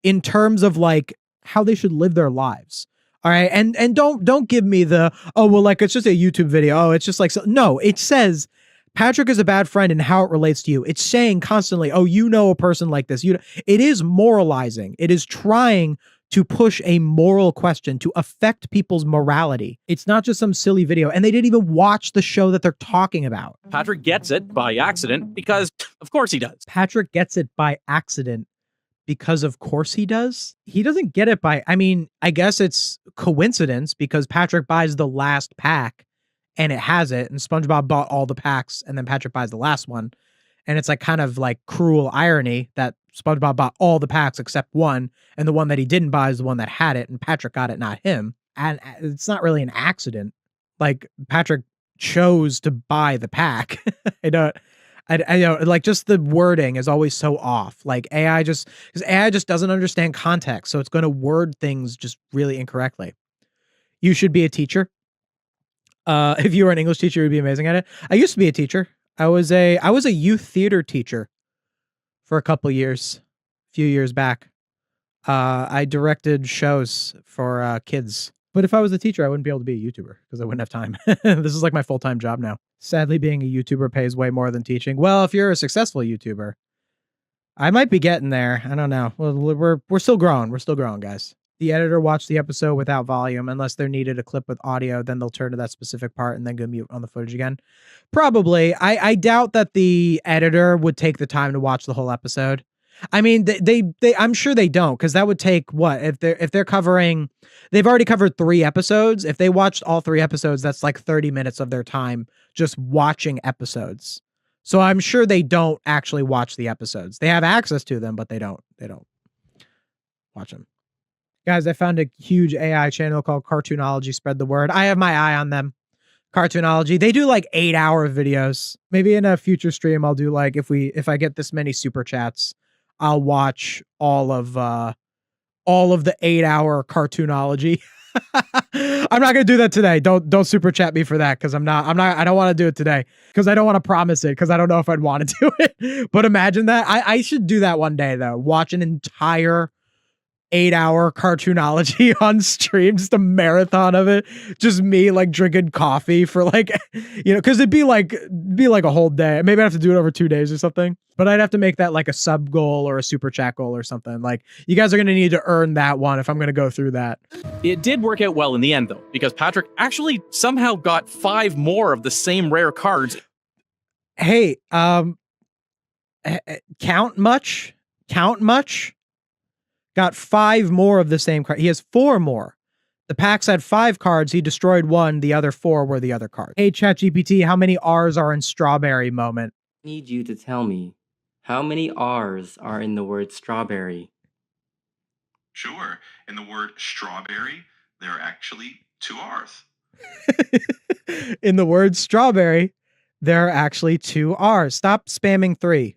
in terms of like how they should live their lives. All right. And don't give me the, oh, well, like, it's just a YouTube video. Oh, it's just like, so. No, it says Patrick is a bad friend and how it relates to you. It's saying constantly, oh, you know, a person like this. It is moralizing. It is trying to push a moral question to affect people's morality. It's not just some silly video. And they didn't even watch the show that they're talking about. Patrick gets it by accident because, of course, he does. Patrick gets it by accident because of course he does. He doesn't get it by, I mean, I guess it's coincidence because Patrick buys the last pack and it has it, and SpongeBob bought all the packs and then Patrick buys the last one. And it's like kind of like cruel irony that SpongeBob bought all the packs except one, and the one that he didn't buy is the one that had it, and Patrick got it, not him. And it's not really an accident. Like, Patrick chose to buy the pack. I know, like, just the wording is always so off. Like, because AI just doesn't understand context, so it's going to word things just really incorrectly. You should be a teacher. If you were an English teacher, you'd be amazing at it. I used to be a teacher. I was a youth theater teacher for a couple years, a few years back. I directed shows for kids. But if I was a teacher, I wouldn't be able to be a YouTuber because I wouldn't have time. This is like my full-time job now. Sadly, being a YouTuber pays way more than teaching. Well, if you're a successful YouTuber, I might be getting there. I don't know. Well, we're still growing. We're still growing, guys. The editor watched the episode without volume. Unless they're needed a clip with audio, then they'll turn to that specific part and then go mute on the footage again. Probably. I doubt that the editor would take the time to watch the whole episode. I mean, they I'm sure they don't, because that would take what if they're covering. They've already covered 3 episodes. If they watched all 3 episodes, that's like 30 minutes of their time just watching episodes. So I'm sure they don't actually watch the episodes. They have access to them, but they don't watch them. Guys, I found a huge AI channel called Cartoonology. Spread the word. I have my eye on them. Cartoonology. They do like 8-hour videos. Maybe in a future stream, I'll do like if I get this many super chats, I'll watch all of the 8-hour Cartoonology. I'm not gonna do that today. Don't super chat me for that, because I don't want to do it today, because I don't want to promise it, because I don't know if I'd want to do it. But imagine that. I should do that one day though. Watch an entire 8-hour Cartoonology on stream, just a marathon of it. Just me like drinking coffee for like, because it'd be like a whole day. Maybe I'd have to do it over 2 days or something. But I'd have to make that like a sub goal or a super chat goal or something. Like, you guys are going to need to earn that one if I'm going to go through that. It did work out well in the end, though, because Patrick actually somehow got 5 more of the same rare cards. Hey, count much? Got 5 more of the same card. He has 4 more. The packs had 5 cards. He destroyed 1. The other 4 were the other cards. Hey, ChatGPT, how many R's are in strawberry moment? Need you to tell me How many R's are in the word strawberry? Sure. In the word strawberry, there are actually 2 R's. In the word strawberry, there are actually 2 R's. Stop spamming 3.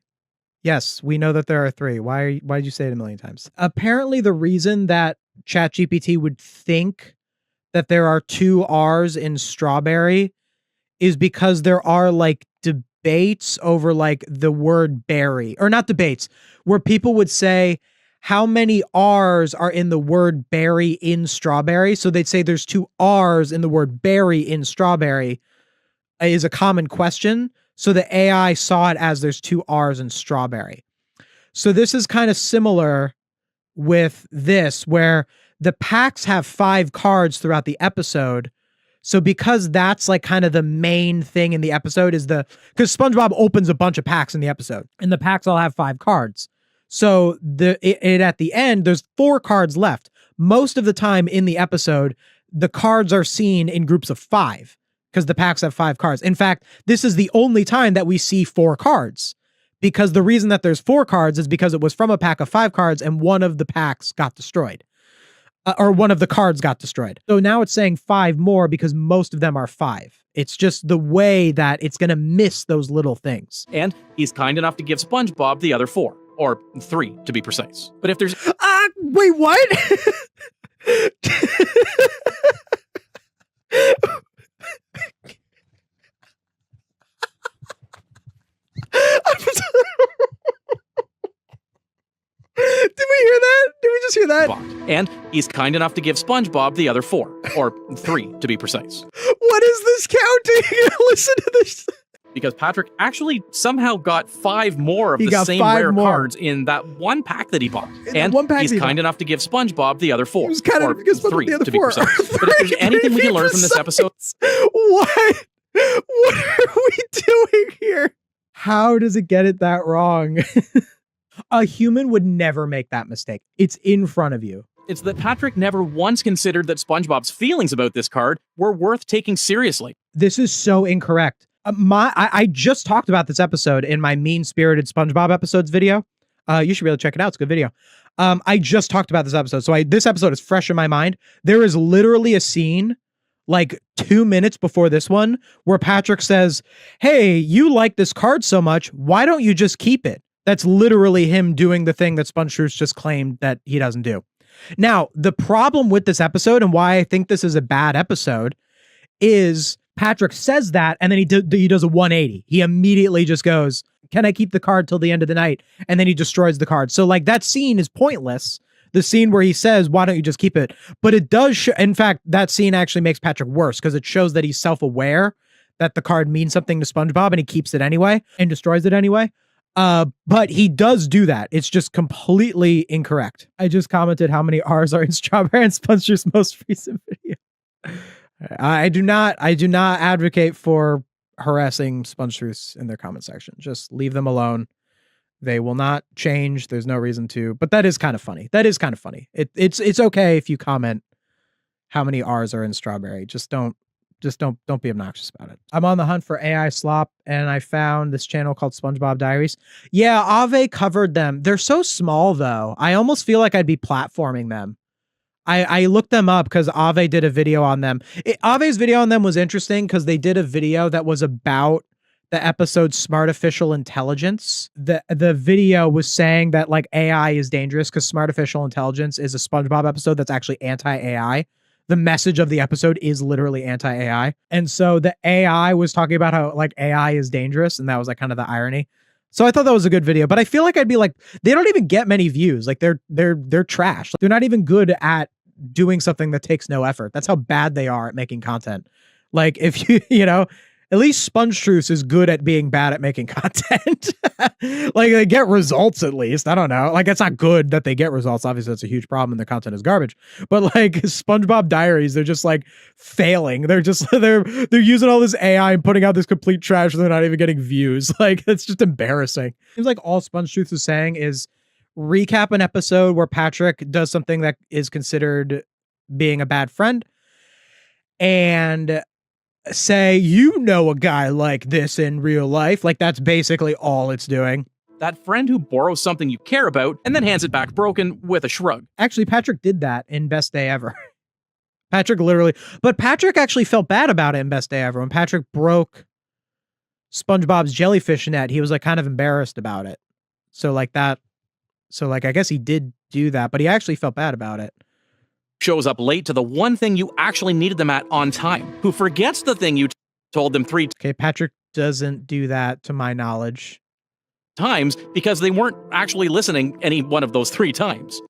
Yes, we know that there are 3. Why did you say it a million times? Apparently the reason that ChatGPT would think that there are 2 R's in strawberry is because there are like debates over like the word berry, or not debates, where people would say how many R's are in the word berry in strawberry. So they'd say there's 2 R's in the word berry in strawberry is a common question. So the AI saw it as there's 2 R's in strawberry. So this is kind of similar with this, where the packs have 5 cards throughout the episode. So because that's like kind of the main thing in the episode is because SpongeBob opens a bunch of packs in the episode, and the packs all have 5 cards. So at the end, there's 4 cards left. Most of the time in the episode, the cards are seen in groups of 5 because the packs have 5 cards. In fact, this is the only time that we see 4 cards, because the reason that there's 4 cards is because it was from a pack of 5 cards and one of the packs got destroyed. Or one of the cards got destroyed. So now it's saying 5 more because most of them are 5. It's just the way that it's going to miss those little things. And he's kind enough to give SpongeBob the other 4. Or 3, to be precise. But if there's... Wait, what? Did we hear that? Did we just hear that? And he's kind enough to give SpongeBob the other 4. Or 3, to be precise. What is this counting? Listen to this. Because Patrick actually somehow got 5 more of the same rare cards in that one pack that he bought. And he's kind enough to give SpongeBob the other 4. He was kind enough to give SpongeBob 3, the other to be 4. precise. But if there's anything we can learn from this episode... What? What are we doing here? How does it get it that wrong? A human would never make that mistake. It's in front of you. It's that Patrick never once considered that SpongeBob's feelings about this card were worth taking seriously. This is so incorrect. I just talked about this episode in my mean-spirited SpongeBob episodes video. You should really check it out. It's a good video. I just talked about this episode. So this episode is fresh in my mind. There is literally a scene like 2 minutes before this one where Patrick says, "Hey, you like this card so much. Why don't you just keep it?" That's literally him doing the thing that SpongeTruths just claimed that he doesn't do. Now, the problem with this episode and why I think this is a bad episode is Patrick says that, and then he does a 180. He immediately just goes, "Can I keep the card till the end of the night?" And then he destroys the card. So like that scene is pointless. The scene where he says, "Why don't you just keep it?" But it does, in fact, that scene actually makes Patrick worse because it shows that he's self-aware that the card means something to SpongeBob and he keeps it anyway and destroys it anyway. But he does do that. It's just completely incorrect. I just commented how many R's are in Strawberry and SpongeTruths' most recent video. I do not advocate for harassing SpongeTruths in their comment section. Just leave them alone. They will not change. There's no reason to. But that is kind of funny. It's okay if you comment how many R's are in Strawberry. Just don't be obnoxious about it. I'm on the hunt for AI slop, and I found this channel called SpongeBob Diaries. Yeah, Ave covered them. They're so small, though. I almost feel like I'd be platforming them. I looked them up because Ave did a video on them. Ave's video on them was interesting because they did a video that was about the episode Smartificial Intelligence. The video was saying that like AI is dangerous because Smartificial Intelligence is a SpongeBob episode that's actually anti-AI. The message of the episode is literally anti-AI. And so the AI was talking about how like AI is dangerous, and that was like kind of the irony. So I thought that was a good video, but I feel like I'd be like, they don't even get many views. Like they're trash. They're not even good at doing something that takes no effort. That's how bad they are at making content. Like if you know, at least SpongeTruths is good at being bad at making content. Like they get results at least. I don't know. Like it's not good that they get results. Obviously that's a huge problem and their content is garbage. But like SpongeBob Diaries, they're just like failing. They're just they're using all this AI and putting out this complete trash and they're not even getting views. Like it's just embarrassing. Seems like all SpongeTruths is saying is recap an episode where Patrick does something that is considered being a bad friend and say, you know, a guy like this in real life. Like that's basically all it's doing. That friend who borrows something you care about and then hands it back broken with a shrug. Actually, Patrick did that in Best Day Ever. Patrick actually felt bad about it in Best Day Ever. When Patrick broke SpongeBob's jellyfish net, he was like kind of embarrassed about it. I guess he did do that, but he actually felt bad about it. Shows up late to the one thing you actually needed them at on time. Who forgets the thing you told them 3 Okay, Patrick doesn't do that to my knowledge. times because they weren't actually listening any one of those 3 times.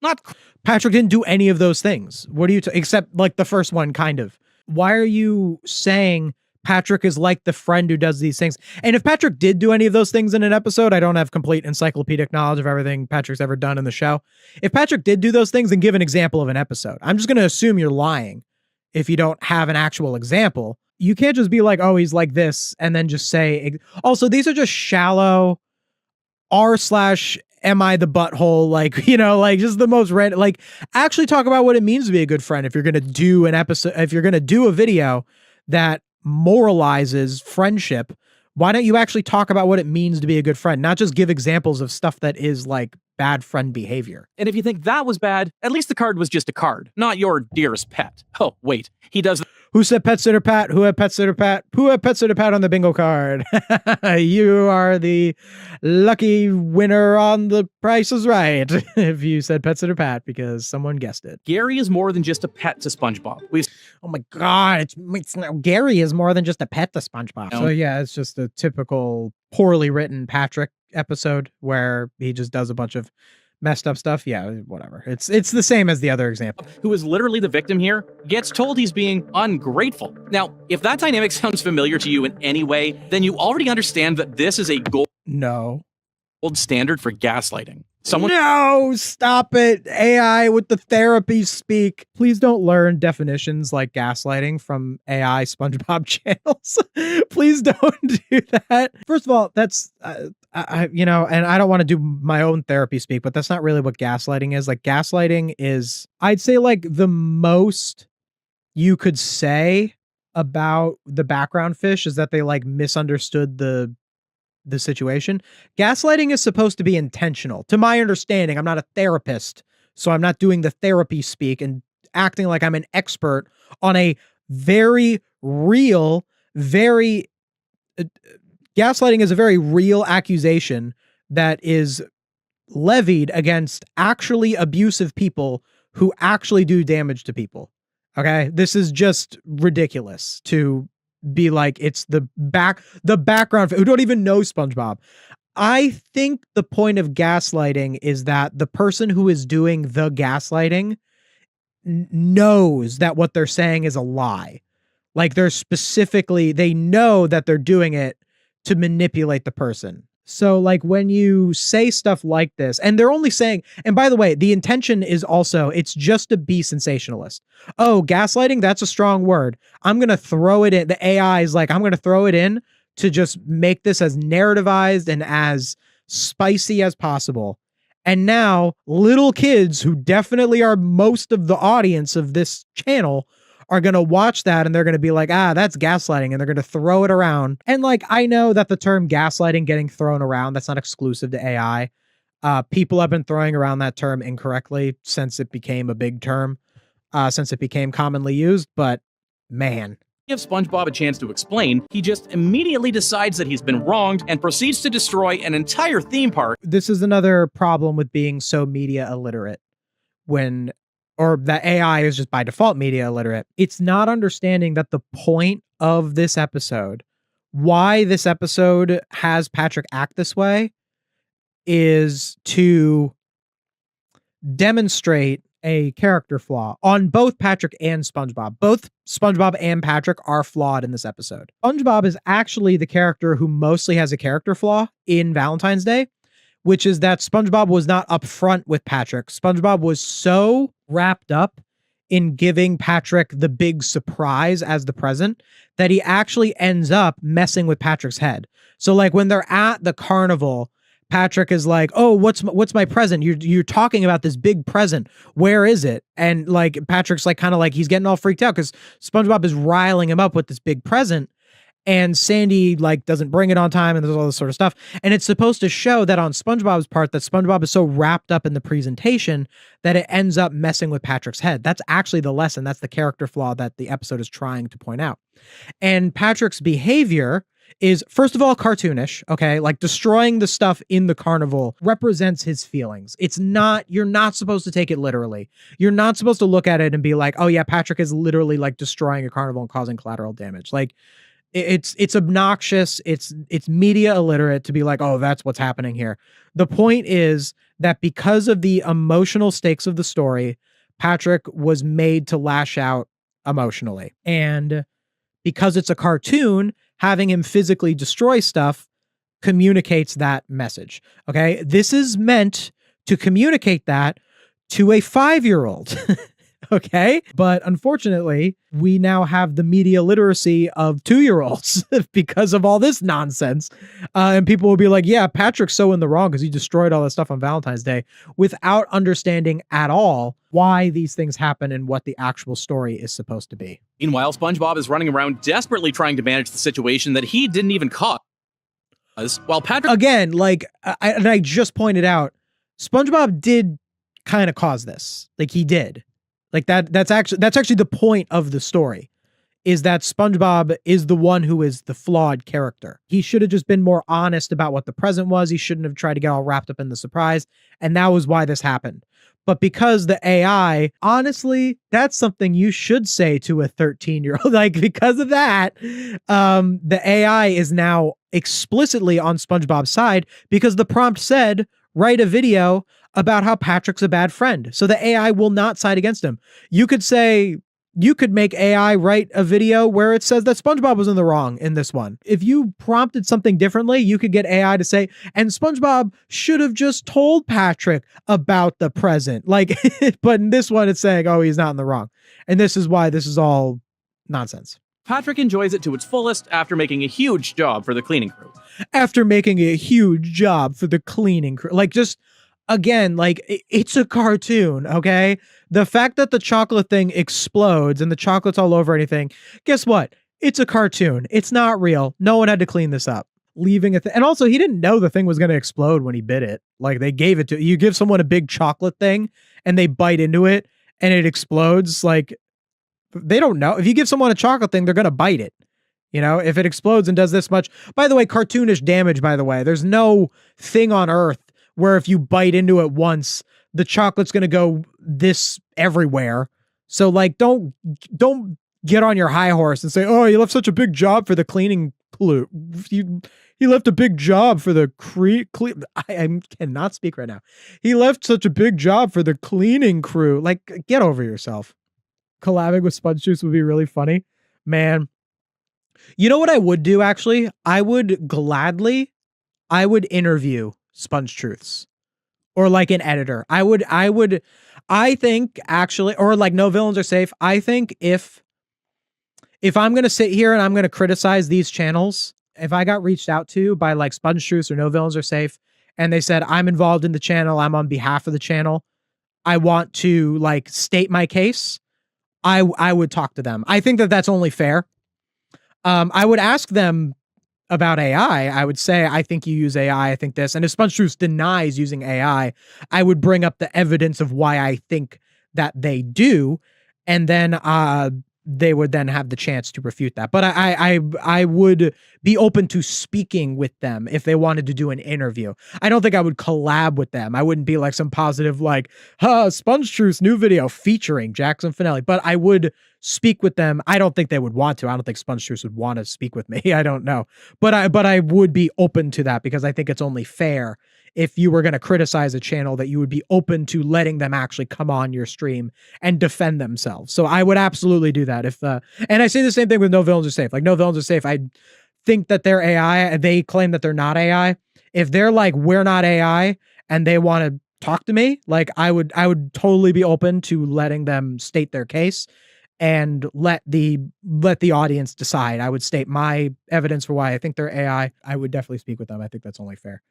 Patrick didn't do any of those things. What are you except like the first one, kind of. Why are you saying Patrick is like the friend who does these things? And if Patrick did do any of those things in an episode, I don't have complete encyclopedic knowledge of everything Patrick's ever done in the show. If Patrick did do those things, then give an example of an episode. I'm just going to assume you're lying if you don't have an actual example. You can't just be like, oh, he's like this, and then just say. Also, these are just shallow r/am I the butthole, like, you know, like just the most random, like actually talk about what it means to be a good friend. If you're going to do an episode, if you're going to do a video that moralizes friendship, why don't you actually talk about what it means to be a good friend? Not just give examples of stuff that is like bad friend behavior. And if you think that was bad, at least the card was just a card, not your dearest pet. Oh, wait, he does. Who said Pet Sitter Pat? Who had Pet Sitter Pat? Who had Pet Sitter Pat on the bingo card? You are the lucky winner on The Price is Right if you said Pet Sitter Pat because someone guessed it. Gary is more than just a pet to SpongeBob. Oh my God, Gary is more than just a pet to SpongeBob. So yeah, it's just a typical poorly written Patrick episode where he just does a bunch of messed up stuff. Yeah, whatever. It's the same as the other example. Who is literally the victim here, gets told he's being ungrateful. Now, if that dynamic sounds familiar to you in any way, then you already understand that this is a gold standard for gaslighting. No, stop it. AI with the therapy speak. Please don't learn definitions like gaslighting from AI SpongeBob channels. Please don't do that. First of all, that's, and I don't want to do my own therapy speak, but that's not really what gaslighting is. Like gaslighting is, I'd say like the most you could say about the background fish is that they like misunderstood the situation. Gaslighting is supposed to be intentional. To my understanding, I'm not a therapist, so I'm not doing the therapy speak and acting like I'm an expert on a very real, gaslighting is a very real accusation that is levied against actually abusive people who actually do damage to people. Okay? This is just ridiculous to be like it's the background who don't even know SpongeBob. I think the point of gaslighting is that the person who is doing the gaslighting knows that what they're saying is a lie. Like they know that they're doing it to manipulate the person. So like when you say stuff like this, and they're only saying, and by the way, the intention is also, it's just to be sensationalist. Oh, gaslighting, that's a strong word. I'm going to throw it in. The AI is like, I'm going to throw it in to just make this as narrativized and as spicy as possible. And now little kids who definitely are most of the audience of this channel are going to watch that and they're going to be like, that's gaslighting. And they're going to throw it around. And like, I know that the term gaslighting getting thrown around, that's not exclusive to AI. People have been throwing around that term incorrectly since it became a big term, since it became commonly used. But man, give SpongeBob a chance to explain, he just immediately decides that he's been wronged and proceeds to destroy an entire theme park. This is another problem with being so media illiterate or that AI is just by default media illiterate. It's not understanding that the point of this episode, why this episode has Patrick act this way, is to demonstrate a character flaw on both Patrick and SpongeBob. Both SpongeBob and Patrick are flawed in this episode. SpongeBob is actually the character who mostly has a character flaw in Valentine's Day, which is that SpongeBob was not upfront with Patrick. SpongeBob was so wrapped up in giving Patrick the big surprise as the present that he actually ends up messing with Patrick's head. So like when they're at the carnival, Patrick is like, "Oh, what's my present? You're talking about this big present. Where is it?" And like Patrick's like kind of like he's getting all freaked out because SpongeBob is riling him up with this big present. and Sandy like doesn't bring it on time, and there's all this sort of stuff. And it's supposed to show that on SpongeBob's part that SpongeBob is so wrapped up in the presentation that it ends up messing with Patrick's head. That's actually the lesson. That's the character flaw that the episode is trying to point out. And Patrick's behavior is, first of all, cartoonish, okay? Like destroying the stuff in the carnival represents his feelings. It's not, you're not supposed to take it literally. You're not supposed to look at it and be like, oh yeah, Patrick is literally like destroying a carnival and causing collateral damage. Like it's obnoxious. It's media illiterate to be like, oh, that's what's happening here. The point is that because of the emotional stakes of the story, Patrick was made to lash out emotionally. And because it's a cartoon, having him physically destroy stuff communicates that message. Okay. This is meant to communicate that to a 5-year-old. Okay. But unfortunately, we now have the media literacy of 2-year-olds because of all this nonsense. And people will be like, yeah, Patrick's so in the wrong because he destroyed all that stuff on Valentine's Day without understanding at all why these things happen and what the actual story is supposed to be. Meanwhile, SpongeBob is running around desperately trying to manage the situation that he didn't even cause. While Patrick... Again, like, I just pointed out, SpongeBob did kind of cause this. Like, he did. Like that's actually the point of the story, is that SpongeBob is the one who is the flawed character. He should have just been more honest about what the present was. He shouldn't have tried to get all wrapped up in the surprise. And that was why this happened. But because the AI, honestly, that's something you should say to a 13-year-old. Like, because of that, the AI is now explicitly on SpongeBob's side because the prompt said, write a video about how Patrick's a bad friend. So the AI will not side against him. You could say, you could make AI write a video where it says that SpongeBob was in the wrong in this one. If you prompted something differently, you could get AI to say, and SpongeBob should have just told Patrick about the present. Like, but in this one, it's saying, oh, he's not in the wrong. And this is why this is all nonsense. Patrick enjoys it to its fullest after making a huge job for the cleaning crew. After making a huge job for the cleaning crew. Like, just... Again, like, it's a cartoon, okay? The fact that the chocolate thing explodes and the chocolate's all over anything, guess what? It's a cartoon. It's not real. No one had to clean this up. Leaving and also, he didn't know the thing was going to explode when he bit it. Like, they gave it to you. Give someone a big chocolate thing and they bite into it and it explodes. Like, they don't know. If you give someone a chocolate thing, they're going to bite it. You know, if it explodes and does this much. By the way, cartoonish damage, by the way. There's no thing on Earth where if you bite into it once, the chocolate's going to go this everywhere. So like, don't get on your high horse and say, oh, you left such a big job for the cleaning crew. He left a big job for the I cannot speak right now. He left such a big job for the cleaning crew. Like, get over yourself. Collabing with SpongeTruths would be really funny. Man. You know what I would do, actually? I would interview SpongeTruths or like an editor. I think actually, or like No Villains Are Safe. I think if I'm going to sit here and I'm going to criticize these channels, if I got reached out to by like SpongeTruths or No Villains Are Safe, and they said, I'm involved in the channel, I'm on behalf of the channel, I want to like state my case, I would talk to them. I think that that's only fair. I would ask them about AI. I would say, I think you use AI. I think this. And if SpongeTruths denies using AI, I would bring up the evidence of why I think that they do. And then they would then have the chance to refute that. But I would be open to speaking with them if they wanted to do an interview. I don't think I would collab with them. I wouldn't be like some positive like, SpongeTruths new video featuring Jackson Finelli. But I would speak with them. I don't think they would want to. I don't think SpongeTruths would want to speak with me. I don't know. But I would be open to that because I think it's only fair if you were going to criticize a channel that you would be open to letting them actually come on your stream and defend themselves. So I would absolutely do that. And I say the same thing with No Villains Are Safe. Like, No Villains Are Safe, I think that they're AI. They claim that they're not AI. If they're like, we're not AI, and they want to talk to me, like I would totally be open to letting them state their case and let the audience decide. I would state my evidence for why I think they're AI. I would definitely speak with them. I think that's only fair.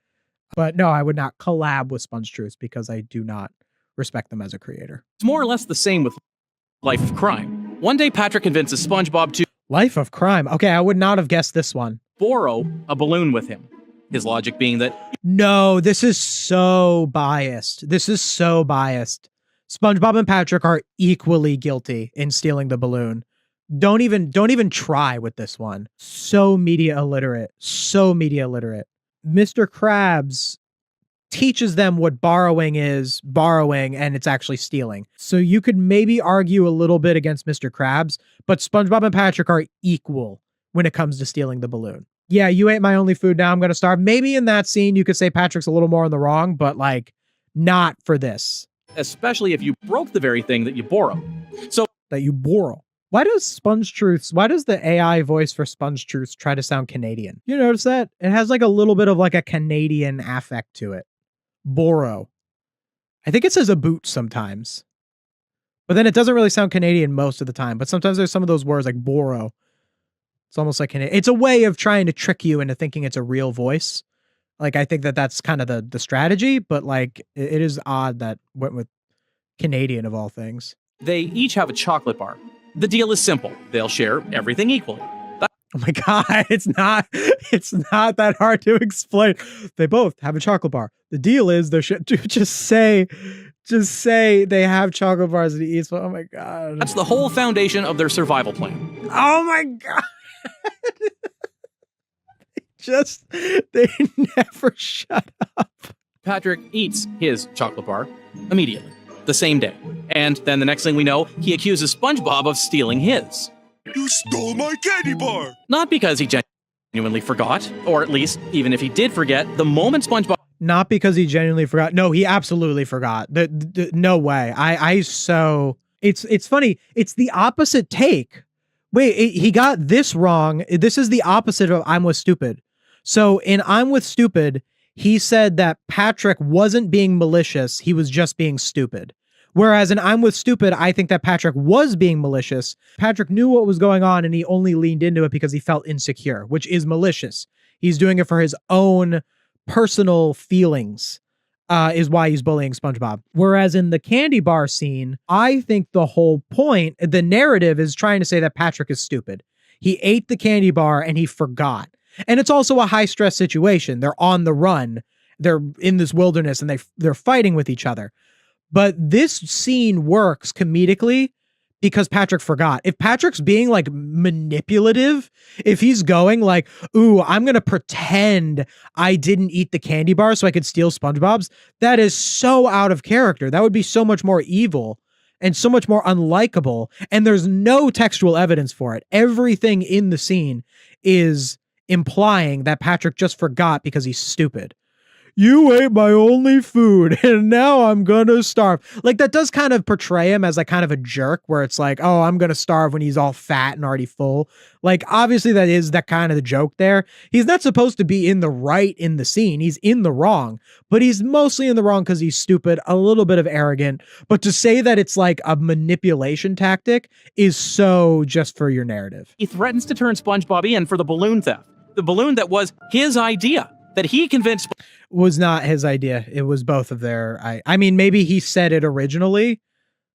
But no, I would not collab with SpongeTruths because I do not respect them as a creator. It's more or less the same with Life of Crime. One day, Patrick convinces SpongeBob to... Life of crime. Okay, I would not have guessed this one. Borrow a balloon with him. His logic being that No, this is so biased. This is so biased. SpongeBob and Patrick are equally guilty in stealing the balloon. Don't even try with this one. So media illiterate. So media illiterate. Mr. Krabs teaches them what borrowing is, borrowing, and it's actually stealing. So you could maybe argue a little bit against Mr. Krabs, but SpongeBob and Patrick are equal when it comes to stealing the balloon. Yeah, you ate my only food, now I'm gonna starve. Maybe in that scene you could say Patrick's a little more in the wrong, but like, not for this. especially if you broke the very thing that you borrowed. So That you borrow. Why does the AI voice for SpongeTruths try to sound Canadian? You notice that? It has like a little bit of like a Canadian affect to it. Borrow. I think it says a boot sometimes. But then it doesn't really sound Canadian most of the time. But sometimes there's some of those words like borrow. It's almost like Canadian. It's a way of trying to trick you into thinking it's a real voice. Like, I think that's kind of the strategy, but like, it is odd that went with Canadian of all things. they each have a chocolate bar. The deal is simple. They'll share everything equally. Oh my God, it's not that hard to explain. They both have a chocolate bar. The deal is they should just say they have chocolate bars and he eats one. Oh my God. That's the whole foundation of their survival plan. Oh my God. They never shut up. Patrick eats his chocolate bar immediately, the same day. And then the next thing we know, he accuses SpongeBob of stealing his. You stole my candy bar! Not because he genuinely forgot, or at least, even if he did forget, the moment SpongeBob... Not because he genuinely forgot. No, he absolutely forgot. No way. It's funny. It's the opposite take. Wait, he got this wrong. This is the opposite of I'm with stupid. So in I'm with stupid, he said that Patrick wasn't being malicious. He was just being stupid. Whereas in I'm with stupid, I think that Patrick was being malicious. Patrick knew what was going on and he only leaned into it because he felt insecure, which is malicious. He's doing it for his own personal feelings, is why he's bullying SpongeBob. Whereas in the candy bar scene, I think the whole point, the narrative is trying to say that Patrick is stupid. He ate the candy bar and he forgot. And it's also a high stress situation. They're on the run. They're in this wilderness and they're fighting with each other. But this scene works comedically because Patrick forgot. If Patrick's being like manipulative, if he's going like, ooh, I'm going to pretend I didn't eat the candy bar so I could steal SpongeBob's, that is so out of character. That would be so much more evil and so much more unlikable. And there's no textual evidence for it. Everything in the scene is implying that Patrick just forgot because he's stupid. You ate my only food and now I'm gonna starve. Like, that does kind of portray him as like kind of a jerk where it's like, oh, I'm gonna starve when he's all fat and already full. Like, obviously that is that kind of the joke there. He's not supposed to be in the right in the scene. He's in the wrong, but he's mostly in the wrong because he's stupid, a little bit of arrogant. But to say that it's like a manipulation tactic is so just for your narrative. He threatens to turn SpongeBob in for the balloon theft. The balloon that was his idea, that he convinced... Was not his idea. It was both of their... I mean, maybe he said it originally.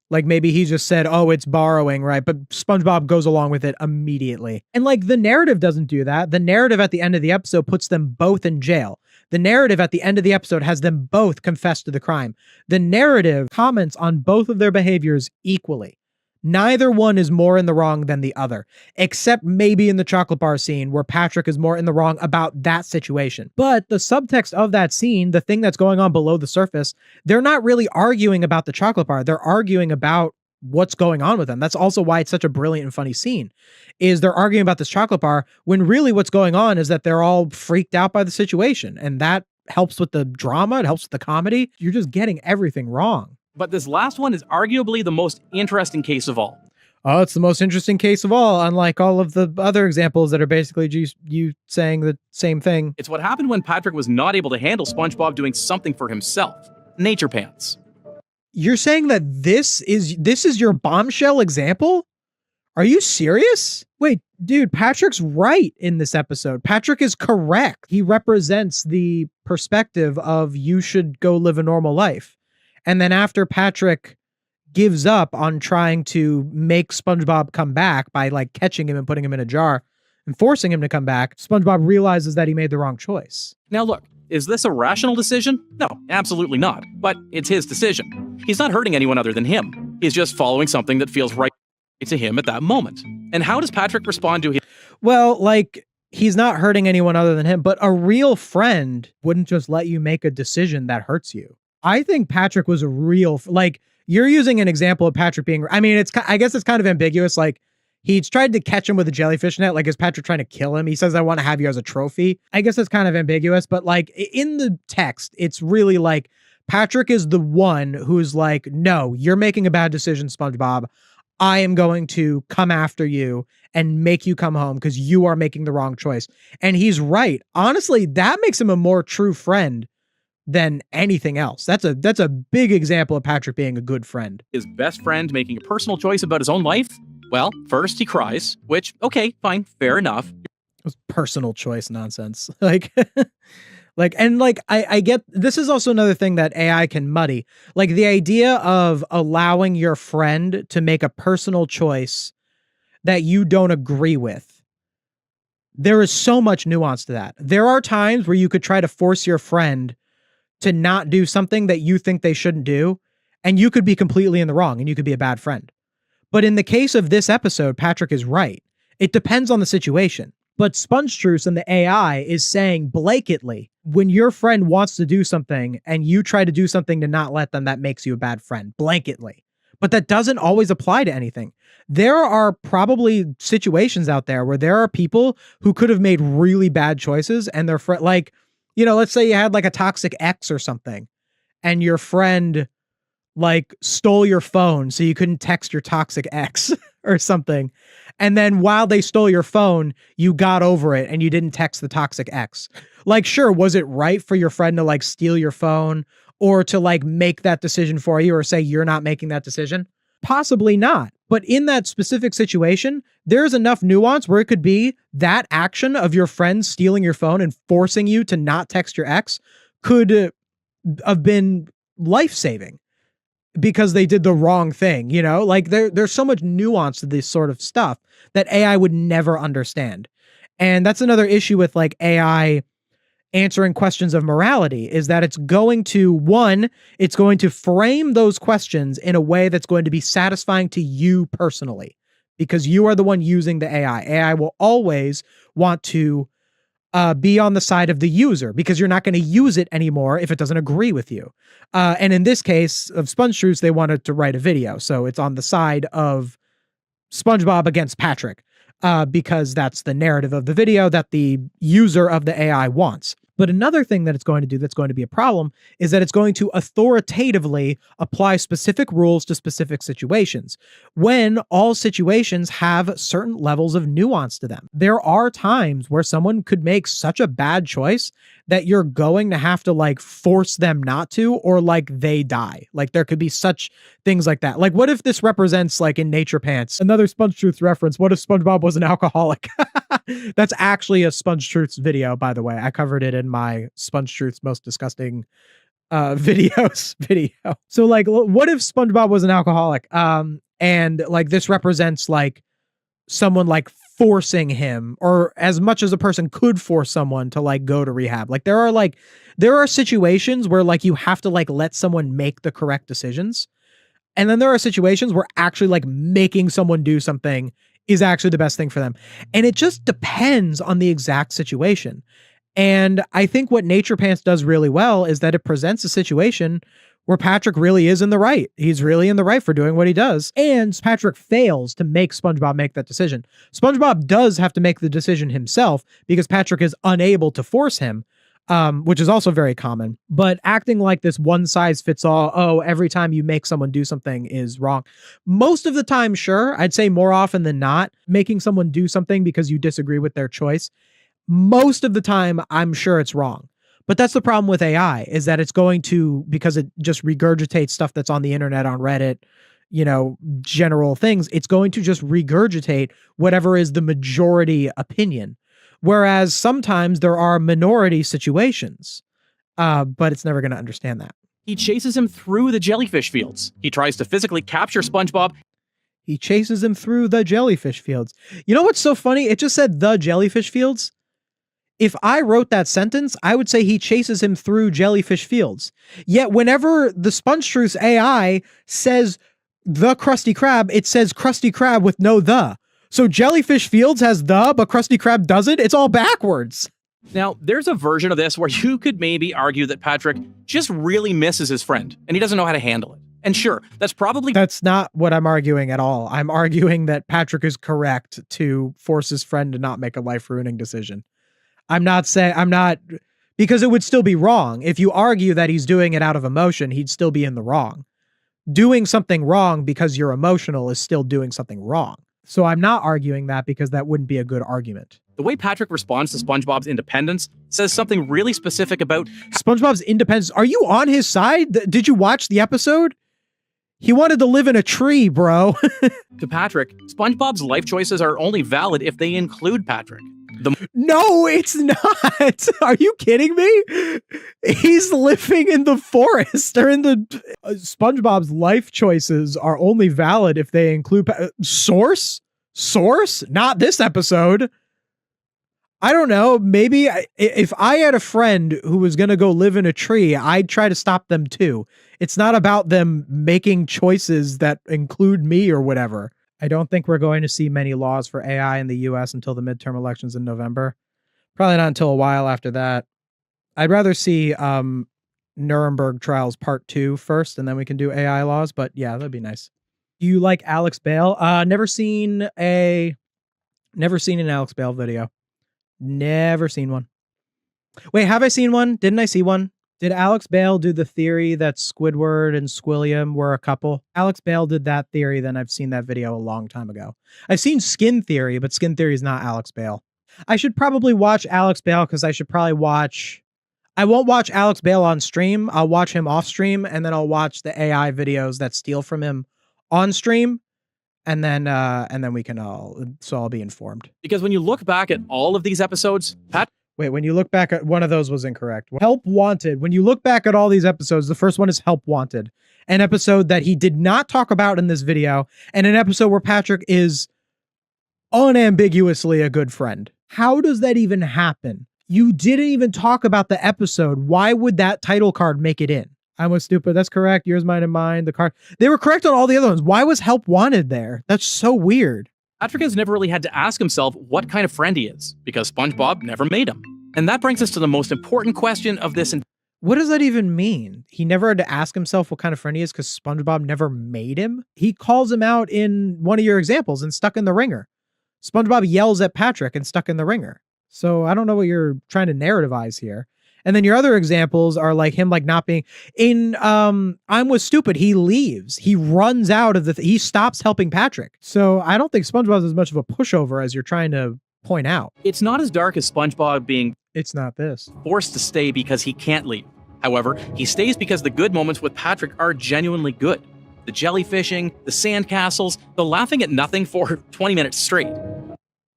Like, maybe he just said, oh, it's borrowing, right? But SpongeBob goes along with it immediately. And, like, the narrative doesn't do that. The narrative at the end of the episode puts them both in jail. The narrative at the end of the episode has them both confess to the crime. The narrative comments on both of their behaviors equally. Neither one is more in the wrong than the other, except maybe in the chocolate bar scene where Patrick is more in the wrong about that situation. But the subtext of that scene, the thing that's going on below the surface, they're not really arguing about the chocolate bar. They're arguing about what's going on with them. That's also why it's such a brilliant and funny scene, is they're arguing about this chocolate bar when really what's going on is that they're all freaked out by the situation. And that helps with the drama. It helps with the comedy. You're just getting everything wrong. But this last one is arguably the most interesting case of all. Oh, it's the most interesting case of all, unlike all of the other examples that are basically just you saying the same thing. It's what happened when Patrick was not able to handle SpongeBob doing something for himself. Nature pants. You're saying that this is your bombshell example? Are you serious? Wait, dude, Patrick's right in this episode. Patrick is correct. He represents the perspective of you should go live a normal life. And then after Patrick gives up on trying to make SpongeBob come back by like catching him and putting him in a jar and forcing him to come back, SpongeBob realizes that he made the wrong choice. Now look, is this a rational decision? No, absolutely not. But it's his decision. He's not hurting anyone other than him. He's just following something that feels right to him at that moment. And how does Patrick respond to him? Well, like, he's not hurting anyone other than him, but a real friend wouldn't just let you make a decision that hurts you. I think Patrick was a real, like, you're using an example of Patrick being, I mean, I guess it's kind of ambiguous. Like, he tried to catch him with a jellyfish net. Like, is Patrick trying to kill him? He says, I want to have you as a trophy. I guess it's kind of ambiguous, but like in the text, it's really like Patrick is the one who's like, no, you're making a bad decision, SpongeBob. I am going to come after you and make you come home because you are making the wrong choice. And he's right. Honestly, that makes him a more true friend than anything else. That's a big example of Patrick being a good friend. His best friend making a personal choice about his own life? Well, first he cries, which, okay, fine, fair enough. It was personal choice nonsense. Like, I get, this is also another thing that AI can muddy. Like the idea of allowing your friend to make a personal choice that you don't agree with. There is so much nuance to that. There are times where you could try to force your friend to not do something that you think they shouldn't do, and you could be completely in the wrong and you could be a bad friend. But in the case of this episode, Patrick is right. It depends on the situation. But SpongeTruths and the AI is saying blatantly, when your friend wants to do something and you try to do something to not let them, that makes you a bad friend, blanketly. But that doesn't always apply to anything. There are probably situations out there where there are people who could have made really bad choices and their friend, like, you know, let's say you had like a toxic ex or something and your friend like stole your phone so you couldn't text your toxic ex or something. And then while they stole your phone, you got over it and you didn't text the toxic ex. Like, sure, was it right for your friend to like steal your phone or to like make that decision for you or say you're not making that decision? Possibly not. But in that specific situation, there's enough nuance where it could be that action of your friend stealing your phone and forcing you to not text your ex could have been life-saving because they did the wrong thing, you know? Like there's so much nuance to this sort of stuff that AI would never understand. And that's another issue with like AI answering questions of morality is that it's going to frame those questions in a way that's going to be satisfying to you personally because you are the one using the AI. AI will always want to be on the side of the user because you're not going to use it anymore if it doesn't agree with you. And in this case of SpongeTruths, they wanted to write a video. So it's on the side of SpongeBob against Patrick. Because that's the narrative of the video that the user of the AI wants. But another thing that it's going to do that's going to be a problem is that it's going to authoritatively apply specific rules to specific situations when all situations have certain levels of nuance to them. There are times where someone could make such a bad choice that you're going to have to like force them not to, or like they die. Like there could be such things like that. Like what if this represents like in Nature Pants, another SpongeTruths reference, what if SpongeBob was an alcoholic? That's actually a SpongeTruths video, by the way. I covered it in my SpongeTruths most disgusting videos video. So like, what if SpongeBob was an alcoholic? And like this represents like someone like forcing him, or as much as a person could force someone to like go to rehab. Like there are situations where like you have to like let someone make the correct decisions. And then there are situations where actually like making someone do something is actually the best thing for them. And it just depends on the exact situation. And I think what Nature Pants does really well is that it presents a situation where Patrick really is in the right. He's really in the right for doing what he does. And Patrick fails to make SpongeBob make that decision. SpongeBob does have to make the decision himself because Patrick is unable to force him, which is also very common. But acting like this one size fits all, oh, every time you make someone do something is wrong. Most of the time, sure. I'd say more often than not, making someone do something because you disagree with their choice. Most of the time, I'm sure it's wrong. But that's the problem with AI is that it's going to, because it just regurgitates stuff that's on the internet, on Reddit, you know, general things, it's going to just regurgitate whatever is the majority opinion. Whereas sometimes there are minority situations, but it's never going to understand that. He chases him through the jellyfish fields. He tries to physically capture SpongeBob. He chases him through the jellyfish fields. You know what's so funny? It just said the jellyfish fields. If I wrote that sentence, I would say he chases him through jellyfish fields. Yet whenever the SpongeTruths AI says the Krusty Krab, it says Krusty Krab with no the. So jellyfish fields has the, but Krusty Krab doesn't? It's all backwards. Now, there's a version of this where you could maybe argue that Patrick just really misses his friend, and he doesn't know how to handle it. And sure, that's not what I'm arguing at all. I'm arguing that Patrick is correct to force his friend to not make a life-ruining decision. Because it would still be wrong. If you argue that he's doing it out of emotion, he'd still be in the wrong. Doing something wrong because you're emotional is still doing something wrong. So I'm not arguing that because that wouldn't be a good argument. The way Patrick responds to SpongeBob's independence says something really specific about SpongeBob's independence. Are you on his side? Did you watch the episode? He wanted to live in a tree, bro. To Patrick, SpongeBob's life choices are only valid if they include Patrick. No, it's not. Are you kidding me? He's living in the forest or in the SpongeBob's life choices are only valid if they include source, not this episode. I don't know. Maybe if I had a friend who was going to go live in a tree, I'd try to stop them too. It's not about them making choices that include me or whatever. I don't think we're going to see many laws for AI in the US until the midterm elections in November. Probably not until a while after that. I'd rather see Nuremberg trials part 2 first, and then we can do AI laws. But yeah, that'd be nice. Do you like Alex Bale? Never seen an Alex Bale video. Never seen one. Wait, have I seen one? Didn't I see one? Did Alex Bale do the theory that Squidward and Squilliam were a couple? Alex Bale did that theory, then I've seen that video a long time ago. I've seen Skin Theory, but Skin Theory is not Alex Bale. I should probably watch Alex Bale because I should probably watch... I won't watch Alex Bale on stream. I'll watch him off stream, and then I'll watch the AI videos that steal from him on stream. And then we can I'll be informed. Because when you look back at all of these episodes, Wait, when you look back at one of those was incorrect. Help Wanted. When you look back at all these episodes, the first one is Help Wanted, an episode that he did not talk about in this video, and an episode where Patrick is unambiguously a good friend. How does that even happen? You didn't even talk about the episode. Why would that title card make it in? I was stupid. That's correct. Yours, mine, and mine. The card. They were correct on all the other ones. Why was Help Wanted there? That's so weird. Patrick has never really had to ask himself what kind of friend he is, because SpongeBob never made him. And that brings us to the most important question of this. What does that even mean? He never had to ask himself what kind of friend he is because SpongeBob never made him? He calls him out in one of your examples in Stuck in the Ringer. SpongeBob yells at Patrick in Stuck in the Ringer. So I don't know what you're trying to narrativize here. And then your other examples are like him like not being in I'm Was Stupid. He leaves. He runs out of he stops helping Patrick. So I don't think SpongeBob is as much of a pushover as you're trying to point out. It's not as dark as SpongeBob being It's not this. forced to stay because he can't leave. However, he stays because the good moments with Patrick are genuinely good. The jellyfishing, the sandcastles, the laughing at nothing for 20 minutes straight.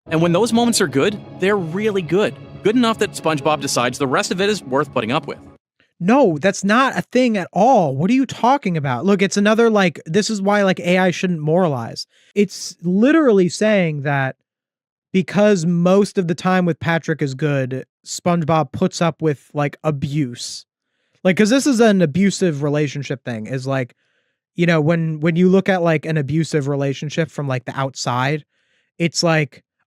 And when those moments are good, they're really good. Good enough that SpongeBob decides the rest of it is worth putting up with. No, that's not a thing at all. What are you talking about? Look, it's another this is why AI shouldn't moralize. It's literally saying that because most of the time with Patrick is good, SpongeBob puts up with abuse. Because this is an abusive relationship thing is when you look at an abusive relationship from the outside, it's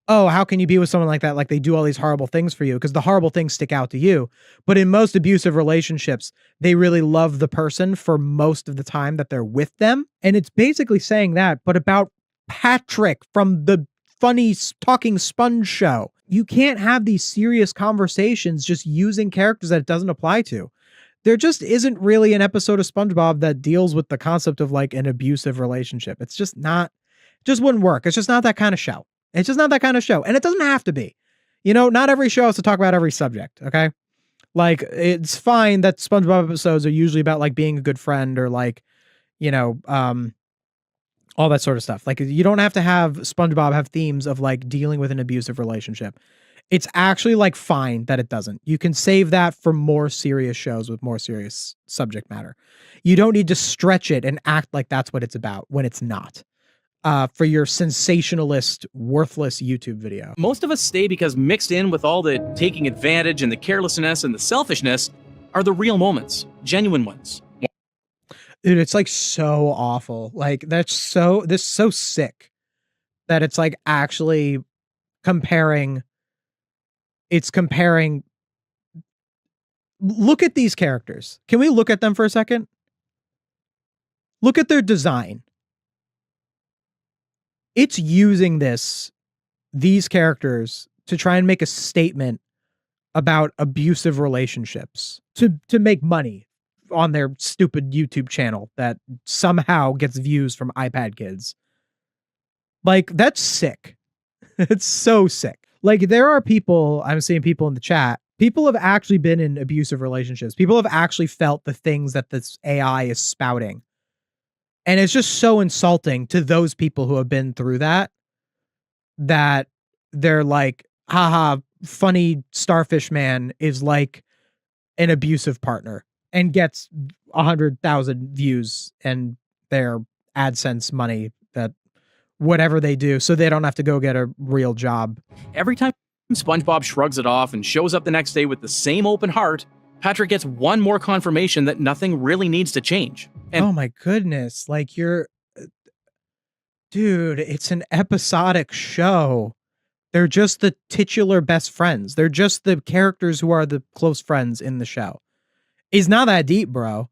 oh, how can you be with someone like that? They do all these horrible things for you because the horrible things stick out to you. But in most abusive relationships, they really love the person for most of the time that they're with them. And it's basically saying that, but about Patrick from the funny talking sponge show. You can't have these serious conversations just using characters that it doesn't apply to. There just isn't really an episode of SpongeBob that deals with the concept of an abusive relationship. It's just not, just wouldn't work. It's just not that kind of show. It's just not that kind of show. And it doesn't have to be. Not every show has to talk about every subject, okay? It's fine that SpongeBob episodes are usually about being a good friend or all that sort of stuff. You don't have to have SpongeBob have themes of dealing with an abusive relationship. It's actually like fine that it doesn't. You can save that for more serious shows with more serious subject matter. You don't need to stretch it and act like that's what it's about when it's not. For your sensationalist, worthless YouTube video. Most of us stay because mixed in with all the taking advantage and the carelessness and the selfishness are the real moments, genuine ones. Dude, it's like so awful. Like this is so sick that it's like actually comparing. It's comparing. Look at these characters. Can we look at them for a second? Look at their design. It's using these characters to try and make a statement about abusive relationships to make money on their stupid YouTube channel that somehow gets views from iPad kids. Like, that's sick. It's so sick. Like, there are people, I'm seeing people in the chat, people have actually been in abusive relationships. People have actually felt the things that this AI is spouting. And it's just so insulting to those people who have been through that they're like, haha, funny starfish man is like an abusive partner and gets 100,000 views and their AdSense money that whatever they do so they don't have to go get a real job. Every time SpongeBob shrugs it off and shows up the next day with the same open heart, Patrick gets one more confirmation that nothing really needs to change. And oh my goodness, like dude, it's an episodic show. They're just the titular best friends. They're just the characters who are the close friends in the show. It's not that deep, bro.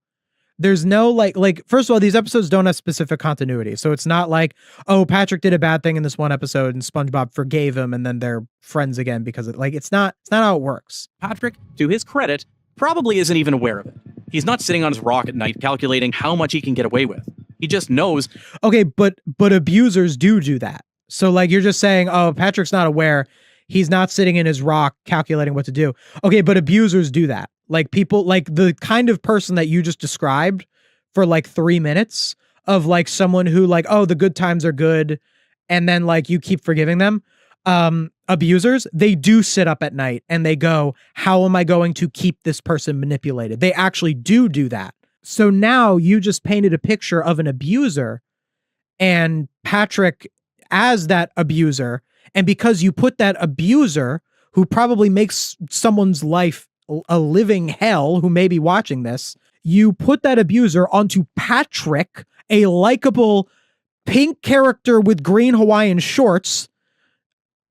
There's no like first of all, these episodes don't have specific continuity. So it's not like, oh, Patrick did a bad thing in this one episode and SpongeBob forgave him and then they're friends again because it's not how it works. Patrick, to his credit, probably isn't even aware of it. He's not sitting on his rock at night calculating how much he can get away with. He just knows. Okay, but abusers do that. So like you're just saying, oh, Patrick's not aware. He's not sitting in his rock calculating what to do. Okay, but abusers do that. Like people, like the kind of person that you just described for like 3 minutes of like someone who like, oh, the good times are good. And then like you keep forgiving them. Abusers, they do sit up at night and they go, how am I going to keep this person manipulated? They actually do that. So now you just painted a picture of an abuser and Patrick as that abuser. And because you put that abuser who probably makes someone's life a living hell who may be watching this, you put that abuser onto Patrick, a likable pink character with green Hawaiian shorts,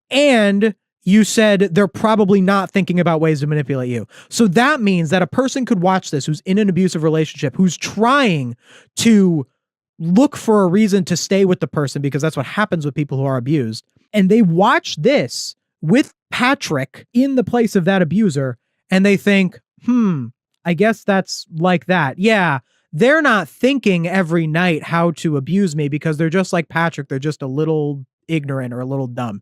and you said they're probably not thinking about ways to manipulate you. So that means that a person could watch this who's in an abusive relationship, who's trying to look for a reason to stay with the person because that's what happens with people who are abused. And they watch this with Patrick in the place of that abuser and they think, I guess that's like that. Yeah, they're not thinking every night how to abuse me because they're just like Patrick. They're just a little ignorant or a little dumb.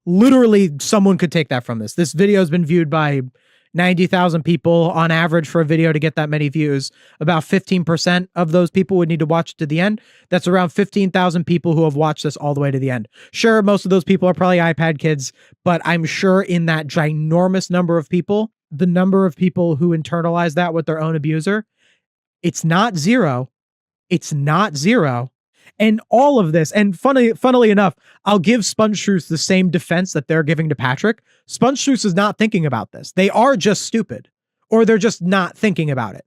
Literally, someone could take that from this. This video has been viewed by 90,000 people on average for a video to get that many views. About 15% of those people would need to watch it to the end. That's around 15,000 people who have watched this all the way to the end. Sure, most of those people are probably iPad kids, but I'm sure in that ginormous number of people, the number of people who internalize that with their own abuser, it's not zero. It's not zero. And all of this, and funnily enough, I'll give SpongeTruths the same defense that they're giving to Patrick. SpongeTruths is not thinking about this. They are just stupid, or they're just not thinking about it.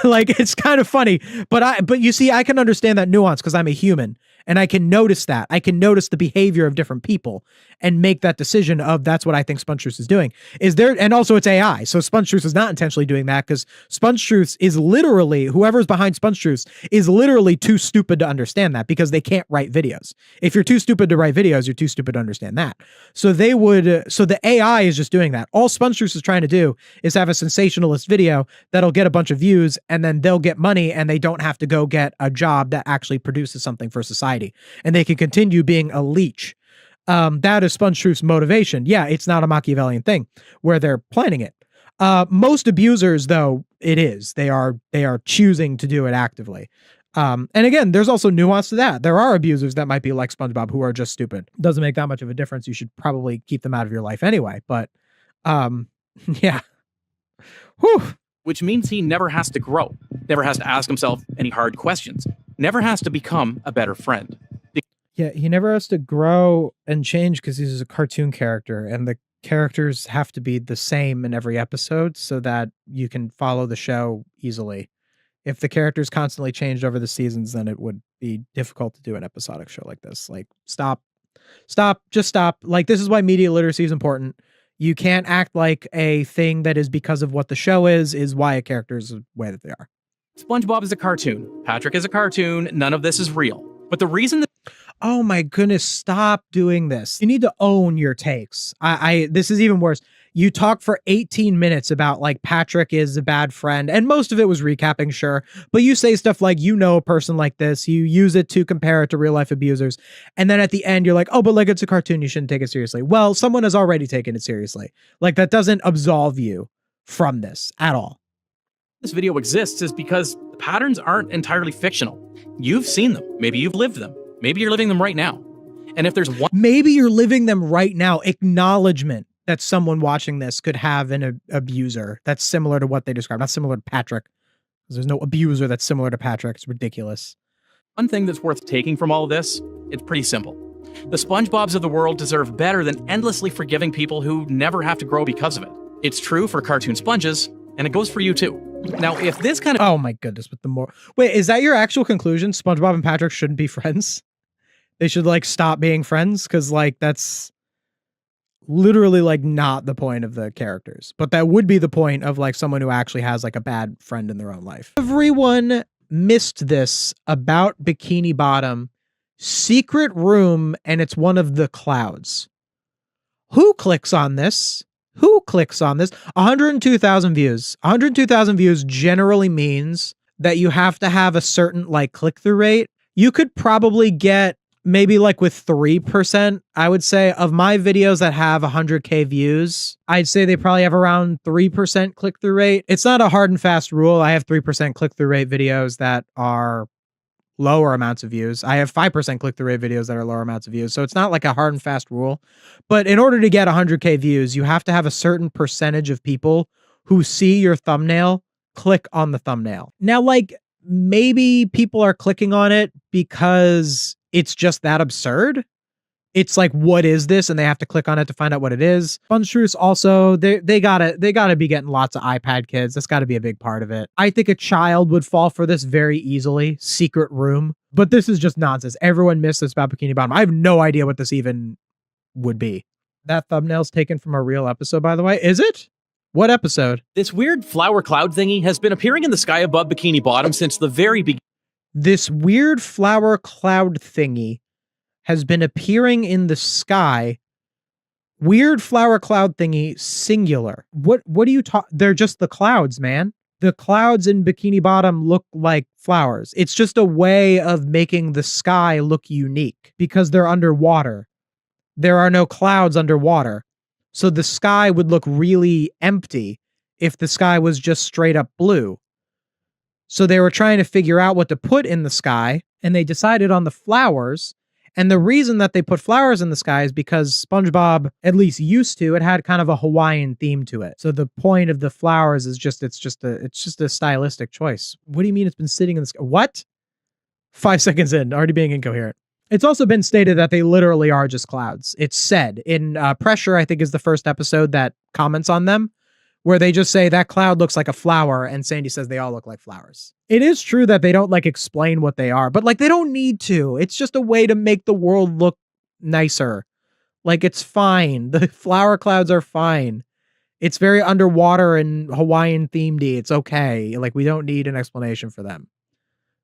Like, it's kind of funny, but you see, I can understand that nuance because I'm a human and I can notice that. I can notice the behavior of different people and make that decision of that's what I think SpongeTruths is doing. And also it's AI. So SpongeTruths is not intentionally doing that because SpongeTruths is literally, whoever's behind SpongeTruths is literally too stupid to understand that because they can't write videos. If you're too stupid to write videos, you're too stupid to understand that. So the AI is just doing that. All SpongeTruths is trying to do is have a sensationalist video that'll get a bunch of views and then they'll get money and they don't have to go get a job that actually produces something for society. And they can continue being a leech. That is SpongeTruth's motivation. Yeah, it's not a Machiavellian thing where they're planning it. Most abusers, though, it is. They are choosing to do it actively. And again, there's also nuance to that. There are abusers that might be like SpongeBob who are just stupid. Doesn't make that much of a difference. You should probably keep them out of your life anyway. But yeah. Whew. Which means he never has to grow, never has to ask himself any hard questions, never has to become a better friend. Yeah, he never has to grow and change because he's a cartoon character, and the characters have to be the same in every episode so that you can follow the show easily. If the characters constantly changed over the seasons, then it would be difficult to do an episodic show like this. Like, stop, just stop. Like, this is why media literacy is important. You can't act like a thing that is because of what the show is why a character is the way that they are. SpongeBob is a cartoon. Patrick is a cartoon. None of this is real. But the reason that oh my goodness, stop doing this. You need to own your takes. This is even worse. You talk for 18 minutes about like Patrick is a bad friend, and most of it was recapping, sure. But you say stuff like, you know, a person like this, you use it to compare it to real life abusers. And then at the end, you're like, oh, but like it's a cartoon, you shouldn't take it seriously. Well, someone has already taken it seriously. Like that doesn't absolve you from this at all. this video exists is because the patterns aren't entirely fictional. You've seen them. Maybe you've lived them. Maybe you're living them right now. And if there's one... Maybe you're living them right now. Acknowledgement that someone watching this could have an abuser that's similar to what they described. Not similar to Patrick. Because there's no abuser that's similar to Patrick. It's ridiculous. One thing that's worth taking from all of this, it's pretty simple. The SpongeBobs of the world deserve better than endlessly forgiving people who never have to grow because of it. It's true for cartoon sponges, and it goes for you too. Now, if this kind of... Oh my goodness, with the more... Wait, is that your actual conclusion? SpongeBob and Patrick shouldn't be friends? They should, like, stop being friends? Because, like, that's literally, like, not the point of the characters. But that would be the point of, like, someone who actually has, like, a bad friend in their own life. Everyone missed this about Bikini Bottom. Secret room, and it's one of the clouds. Who clicks on this? Who clicks on this? 102,000 views. 102,000 views generally means that you have to have a certain, like, click-through rate. You could probably get maybe like with 3%, I would say, of my videos that have 100K views, I'd say they probably have around 3% click-through rate. It's not a hard and fast rule. I have 3% click-through rate videos that are lower amounts of views. I have 5% click-through rate videos that are lower amounts of views. So it's not like a hard and fast rule. But in order to get 100K views, you have to have a certain percentage of people who see your thumbnail click on the thumbnail. Now, like, maybe people are clicking on it because it's just that absurd. It's like, what is this? And they have to click on it to find out what it is. SpongeTruths also, they gotta be getting lots of iPad kids. That's gotta be a big part of it. I think a child would fall for this very easily. Secret room. But this is just nonsense. Everyone missed this about Bikini Bottom. I have no idea what this even would be. That thumbnail's taken from a real episode, by the way. Is it? What episode? This weird flower cloud thingy has been appearing in the sky above Bikini Bottom since the very beginning. This weird flower cloud thingy has been appearing in the sky. Weird flower cloud thingy, singular. What do you talk? They're just the clouds, man. The clouds in Bikini Bottom look like flowers. It's just a way of making the sky look unique because they're underwater. There are no clouds underwater. So the sky would look really empty if the sky was just straight up blue. So they were trying to figure out what to put in the sky, and they decided on the flowers. And the reason that they put flowers in the sky is because SpongeBob, at least used to, it had kind of a Hawaiian theme to it. So the point of the flowers is just, it's just a stylistic choice. What do you mean it's been sitting in the sky? What? 5 seconds in, already being incoherent. It's also been stated that they literally are just clouds. It's said in Pressure, I think is the first episode that comments on them, where they just say that cloud looks like a flower, and Sandy says they all look like flowers. It is true that they don't like explain what they are, but like they don't need to. It's just a way to make the world look nicer. Like it's fine. The flower clouds are fine. It's very underwater and Hawaiian themed. It's okay. Like we don't need an explanation for them.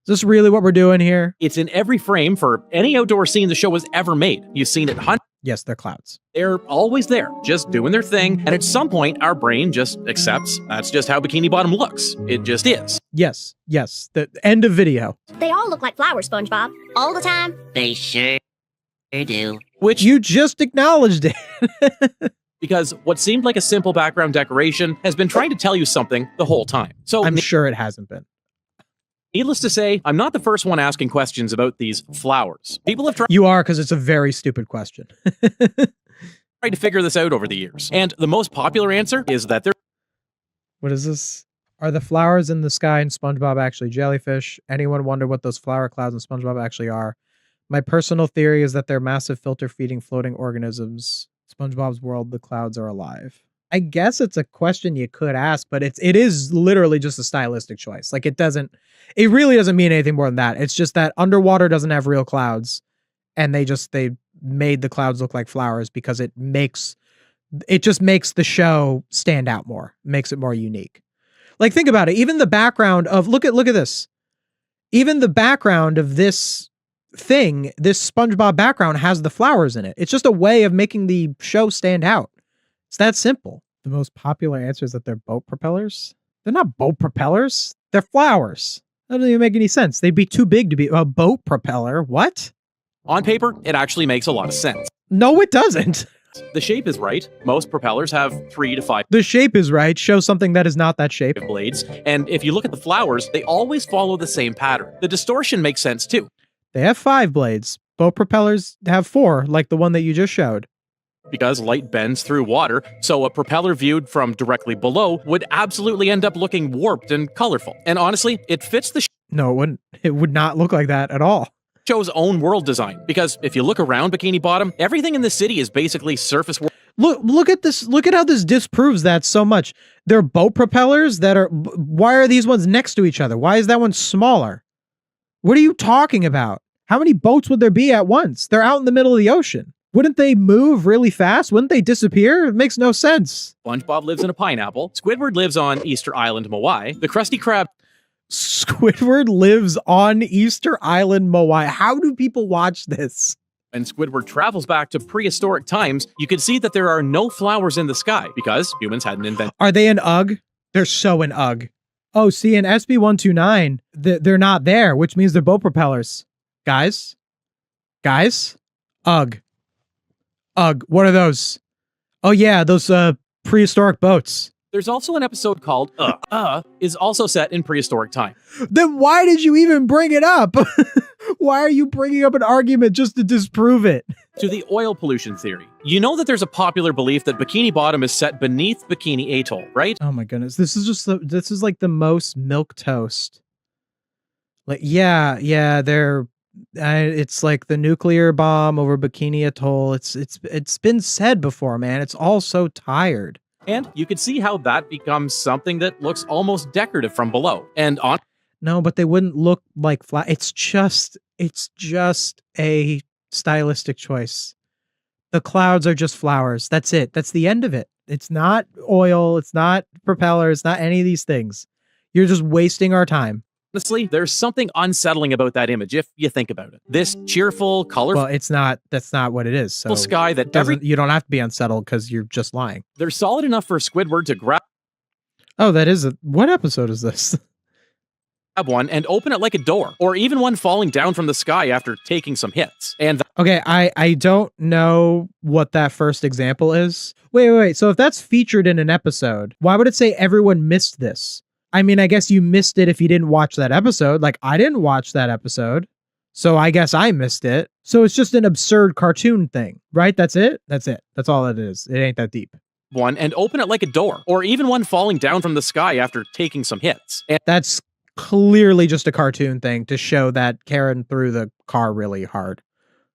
Is this really what we're doing here? It's in every frame for any outdoor scene the show has ever made. You've seen it hundreds. Yes, they're clouds. They're always there, just doing their thing. And at some point, our brain just accepts that's just how Bikini Bottom looks. It just is. Yes, yes. The end of video. They all look like flowers, SpongeBob. All the time? They sure do. Which you just acknowledged it. Because what seemed like a simple background decoration has been trying to tell you something the whole time. So I'm sure it hasn't been. Needless to say, I'm not the first one asking questions about these flowers. People have tried You are, because it's a very stupid question. to figure this out over the years. And the most popular answer is that they're... What is this? Are the flowers in the sky in SpongeBob actually jellyfish? Anyone wonder what those flower clouds in SpongeBob actually are? My personal theory is that they're massive filter-feeding floating organisms. SpongeBob's world, the clouds are alive. I guess it's a question you could ask, but it is literally just a stylistic choice. Like, it really doesn't mean anything more than that. It's just that underwater doesn't have real clouds, and they made the clouds look like flowers because it just makes the show stand out more, makes it more unique. Like, think about it. Even the background of look at this. Even the background of this thing, this SpongeBob background has the flowers in it. It's just a way of making the show stand out. It's that simple. The most popular answer is that they're boat propellers. They're not boat propellers. They're flowers. That doesn't even make any sense. They'd be too big to be a boat propeller. What? On paper, it actually makes a lot of sense. No, it doesn't. The shape is right. Most propellers have 3 to 5 The shape is right. Show something that is not that shape. blades. And if you look at the flowers, they always follow the same pattern. The distortion makes sense too. They have 5 blades. Boat propellers have 4, like the one that you just showed. Because light bends through water, so a propeller viewed from directly below would absolutely end up looking warped and colorful. And honestly, it fits the No, it wouldn't. It would not look like that at all. show's own world design. Because if you look around Bikini Bottom, everything in the city is basically surface world. Look at this. Look at how this disproves that so much. They're boat propellers that are... Why are these ones next to each other? Why is that one smaller? What are you talking about? How many boats would there be at once? They're out in the middle of the ocean. Wouldn't they move really fast? Wouldn't they disappear? It makes no sense. SpongeBob lives in a pineapple. Squidward lives on Easter Island, Moai. The Krusty Krab... Squidward lives on Easter Island, Moai. How do people watch this? And Squidward travels back to prehistoric times, you can see that there are no flowers in the sky because humans hadn't invented. Are they in UGG? They're so in UGG. Oh, see, in SB129, they're not there, which means they're boat propellers. Guys? UGG. UGG. What are those? Oh, yeah, those prehistoric boats. There's also an episode called is also set in prehistoric time. Then why did you even bring it up? Why are you bringing up an argument just to disprove it? To the oil pollution theory. You know that there's a popular belief that Bikini Bottom is set beneath Bikini Atoll, right? Oh my goodness. This is like the most milquetoast. Like, yeah, it's like the nuclear bomb over Bikini Atoll. It's been said before, man. It's all so tired. And you can see how that becomes something that looks almost decorative from below. And on... No, but they wouldn't look like flat. It's just a stylistic choice. The clouds are just flowers. That's it. That's the end of it. It's not oil. It's not propeller. It's not any of these things. You're just wasting our time. Honestly, there's something unsettling about that image if you think about it. This cheerful, colorful... Well, that's not what it is. So sky that you don't have to be unsettled because you're just lying. They're solid enough for Squidward to grab... Oh, what episode is this? One and open it like a door, or even one falling down from the sky after taking some hits. And okay, I don't know what that first example is. Wait. So if that's featured in an episode, why would it say everyone missed this? I mean, I guess you missed it if you didn't watch that episode. Like, I didn't watch that episode, so I guess I missed it. So it's just an absurd cartoon thing, right? That's it? That's it. That's all it is. It ain't that deep. One and open it like a door, or even one falling down from the sky after taking some hits. And that's clearly just a cartoon thing to show that Karen threw the car really hard.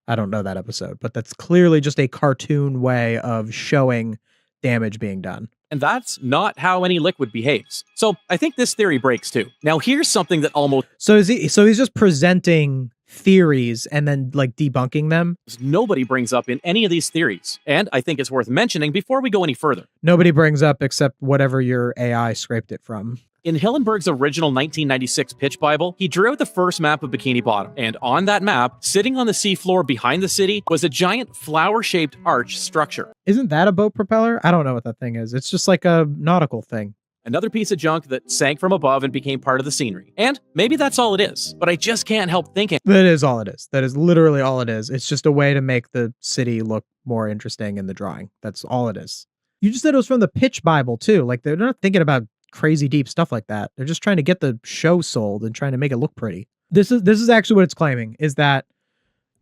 I don't know that episode, but that's clearly just a cartoon way of showing damage being done. And that's not how any liquid behaves. So I think this theory breaks too. Now here's something that almost... So he's just presenting theories and then like debunking them? Nobody brings up in any of these theories. And I think it's worth mentioning before we go any further. Nobody brings up except whatever your AI scraped it from. In Hillenberg's original 1996 pitch Bible, he drew out the first map of Bikini Bottom. And on that map, sitting on the seafloor behind the city, was a giant flower-shaped arch structure. Isn't that a boat propeller? I don't know what that thing is. It's just like a nautical thing. Another piece of junk that sank from above and became part of the scenery. And maybe that's all it is, but I just can't help thinking. That is all it is. That is literally all it is. It's just a way to make the city look more interesting in the drawing. That's all it is. You just said it was from the pitch Bible too. Like they're not thinking about crazy deep stuff like that. They're just trying to get the show sold and trying to make it look pretty. This is actually what it's claiming, is that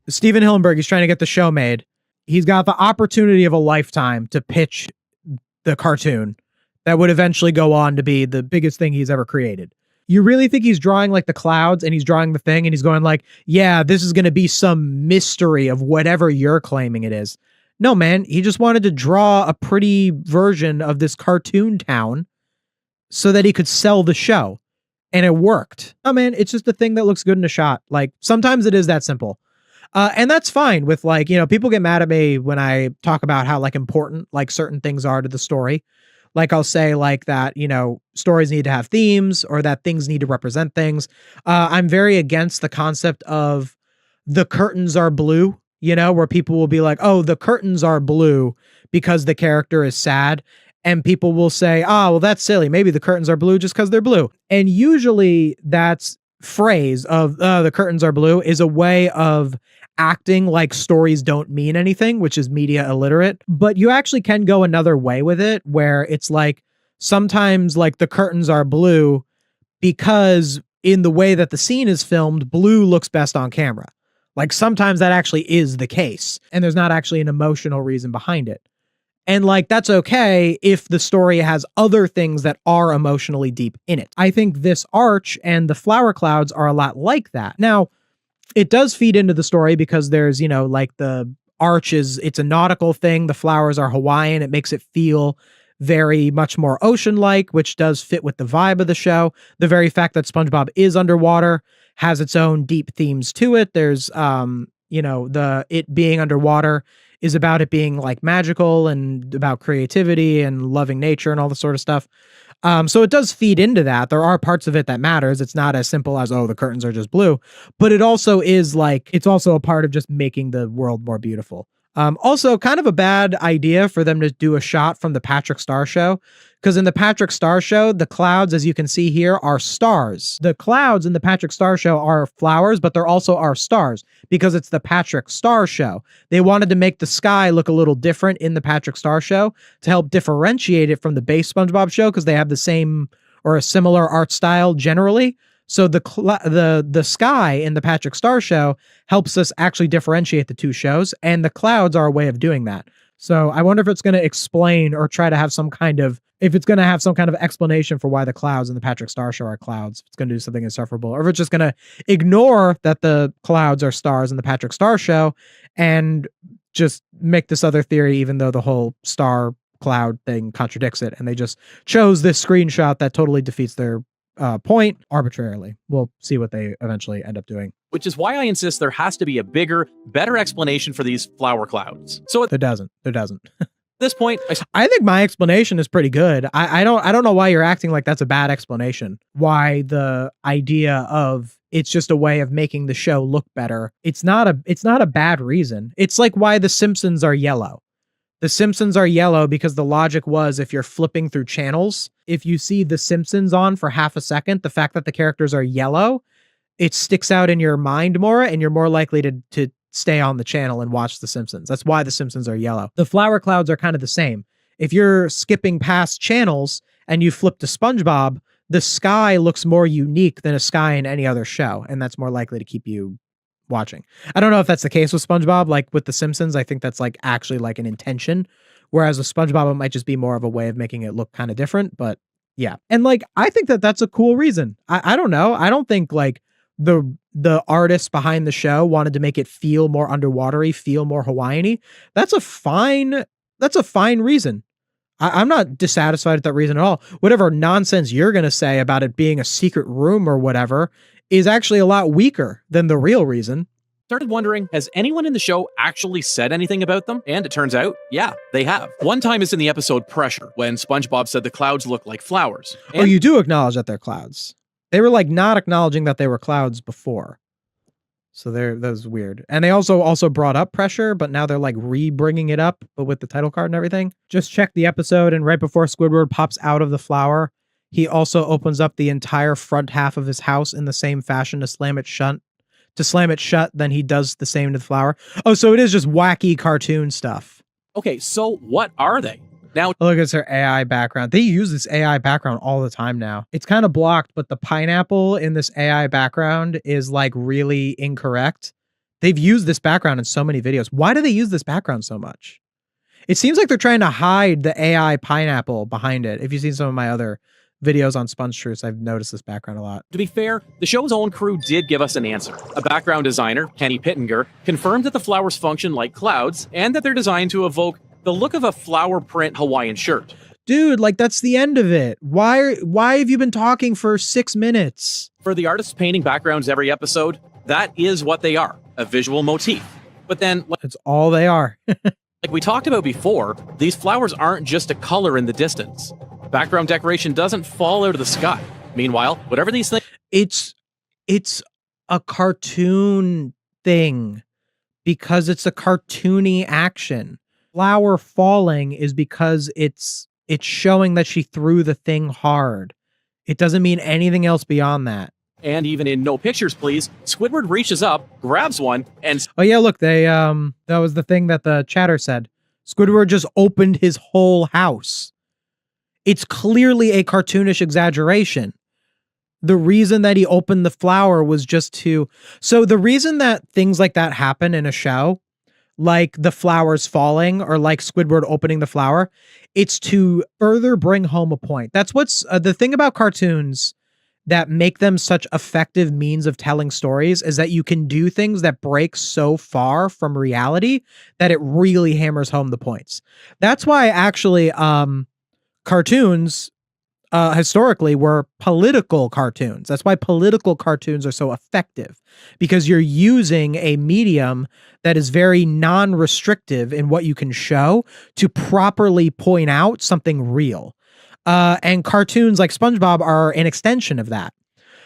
Steven Hillenburg is trying to get the show made. He's got the opportunity of a lifetime to pitch the cartoon that would eventually go on to be the biggest thing he's ever created. You really think he's drawing like the clouds and he's drawing the thing and he's going like, yeah, this is going to be some mystery of whatever you're claiming it is. No, man, he just wanted to draw a pretty version of this cartoon town so that he could sell the show. And it worked. Oh, man, it's just a thing that looks good in a shot. Like, sometimes it is that simple. And that's fine with, like, you know, people get mad at me when I talk about how, like, important, like, certain things are to the story. Like, I'll say, like, that, you know, stories need to have themes or that things need to represent things. I'm very against the concept of the curtains are blue, you know, where people will be like, oh, the curtains are blue because the character is sad. And people will say, ah, well, that's silly. Maybe the curtains are blue just because they're blue. And usually that's phrase of the curtains are blue is a way of acting like stories don't mean anything, which is media illiterate. But you actually can go another way with it, where it's like sometimes like the curtains are blue because in the way that the scene is filmed, blue looks best on camera. Like sometimes that actually is the case, and there's not actually an emotional reason behind it. And like, that's okay if the story has other things that are emotionally deep in it. I think this arch and the flower clouds are a lot like that. Now, it does feed into the story because there's, you know, like the arch it's a nautical thing. The flowers are Hawaiian. It makes it feel very much more ocean-like, which does fit with the vibe of the show. The very fact that SpongeBob is underwater has its own deep themes to it. There's, you know, it being underwater is about it being like magical and about creativity and loving nature and all the sort of stuff. So it does feed into that. There are parts of it that matters. It's not as simple as, oh, the curtains are just blue, but it also is like, it's also a part of just making the world more beautiful. Also kind of a bad idea for them to do a shot from the Patrick Star Show, because in the Patrick Star Show, the clouds, as you can see here, are stars. The clouds in the Patrick Star Show are flowers, but there also are stars because it's the Patrick Star Show. They wanted to make the sky look a little different in the Patrick Star Show to help differentiate it from the base SpongeBob show, because they have the same or a similar art style generally. So the sky in the Patrick Star Show helps us actually differentiate the two shows, and the clouds are a way of doing that. So I wonder if it's going to explain or try to have some kind of, if it's going to have some kind of explanation for why the clouds in the Patrick Star Show are clouds. If it's going to do something insufferable, or if it's just going to ignore that the clouds are stars in the Patrick Star Show and just make this other theory, even though the whole star cloud thing contradicts it. And they just chose this screenshot that totally defeats their point arbitrarily. We'll see what they eventually end up doing. Which is why I insist there has to be a bigger, better explanation for these flower clouds. So there doesn't. At this point, I think my explanation is pretty good. I don't know why you're acting like that's a bad explanation. Why the idea of it's just a way of making the show look better. It's not a bad reason. It's like why the Simpsons are yellow. The Simpsons are yellow because the logic was, if you're flipping through channels, if you see The Simpsons on for half a second, the fact that the characters are yellow, it sticks out in your mind more, and you're more likely to stay on the channel and watch The Simpsons. That's why The Simpsons are yellow. The flower clouds are kind of the same. If you're skipping past channels and you flip to SpongeBob, the sky looks more unique than a sky in any other show, and that's more likely to keep you watching. I don't know if that's the case with SpongeBob. Like with The Simpsons, I think that's like actually like an intention, whereas with SpongeBob, it might just be more of a way of making it look kind of different. But yeah, and like I think that that's a cool reason. I don't know. I don't think like the artists behind the show wanted to make it feel more underwatery, feel more Hawaiian-y. That's a fine reason. I'm not dissatisfied with that reason at all. Whatever nonsense you're going to say about it being a secret room or whatever is actually a lot weaker than the real reason. Started wondering, has anyone in the show actually said anything about them? And it turns out, yeah, they have. One time is in the episode Pressure, when SpongeBob said the clouds look like flowers. Oh, you do acknowledge that they're clouds. They were like not acknowledging that they were clouds before. So that was weird. And they also brought up Pressure, but now they're like re-bringing it up, but with the title card and everything. Just check the episode, and right before Squidward pops out of the flower, he also opens up the entire front half of his house in the same fashion to slam it shut. Then he does the same to the flower. Oh, so it is just wacky cartoon stuff. Okay, so what are they? Now, look, it's her AI background. They use this AI background all the time now. It's kind of blocked, but the pineapple in this AI background is like really incorrect. They've used this background in so many videos. Why do they use this background so much? It seems like they're trying to hide the AI pineapple behind it. If you've seen some of my other videos on SpongeTruths, I've noticed this background a lot. to be fair, the show's own crew did give us an answer. A background designer, Kenny Pittenger, confirmed that the flowers function like clouds and that they're designed to evoke the look of a flower print Hawaiian shirt. Dude, like that's the end of it. Why have you been talking for 6 minutes? For the artists painting backgrounds every episode, that is what they are, a visual motif. But then, That's all they are. like we talked about before, these flowers aren't just a color in the distance. Background decoration doesn't fall out of the sky. Meanwhile, whatever these things... It's a cartoon thing because it's a cartoony action. Flower falling is because it's showing that she threw the thing hard. It doesn't mean anything else beyond that. And even in No Pictures, Please, Squidward reaches up, grabs one, and... Oh yeah, look, they that was the thing that the chatter said. Squidward just opened his whole house. It's clearly a cartoonish exaggeration. The reason that he opened the flower was just to... So the reason that things like that happen in a show, like the flowers falling or like Squidward opening the flower, it's to further bring home a point. That's what's the thing about cartoons that make them such effective means of telling stories, is that you can do things that break so far from reality that it really hammers home the points. That's why actually cartoons historically were political cartoons. That's why political cartoons are so effective, because you're using a medium that is very non-restrictive in what you can show to properly point out something real. And cartoons like SpongeBob are an extension of that.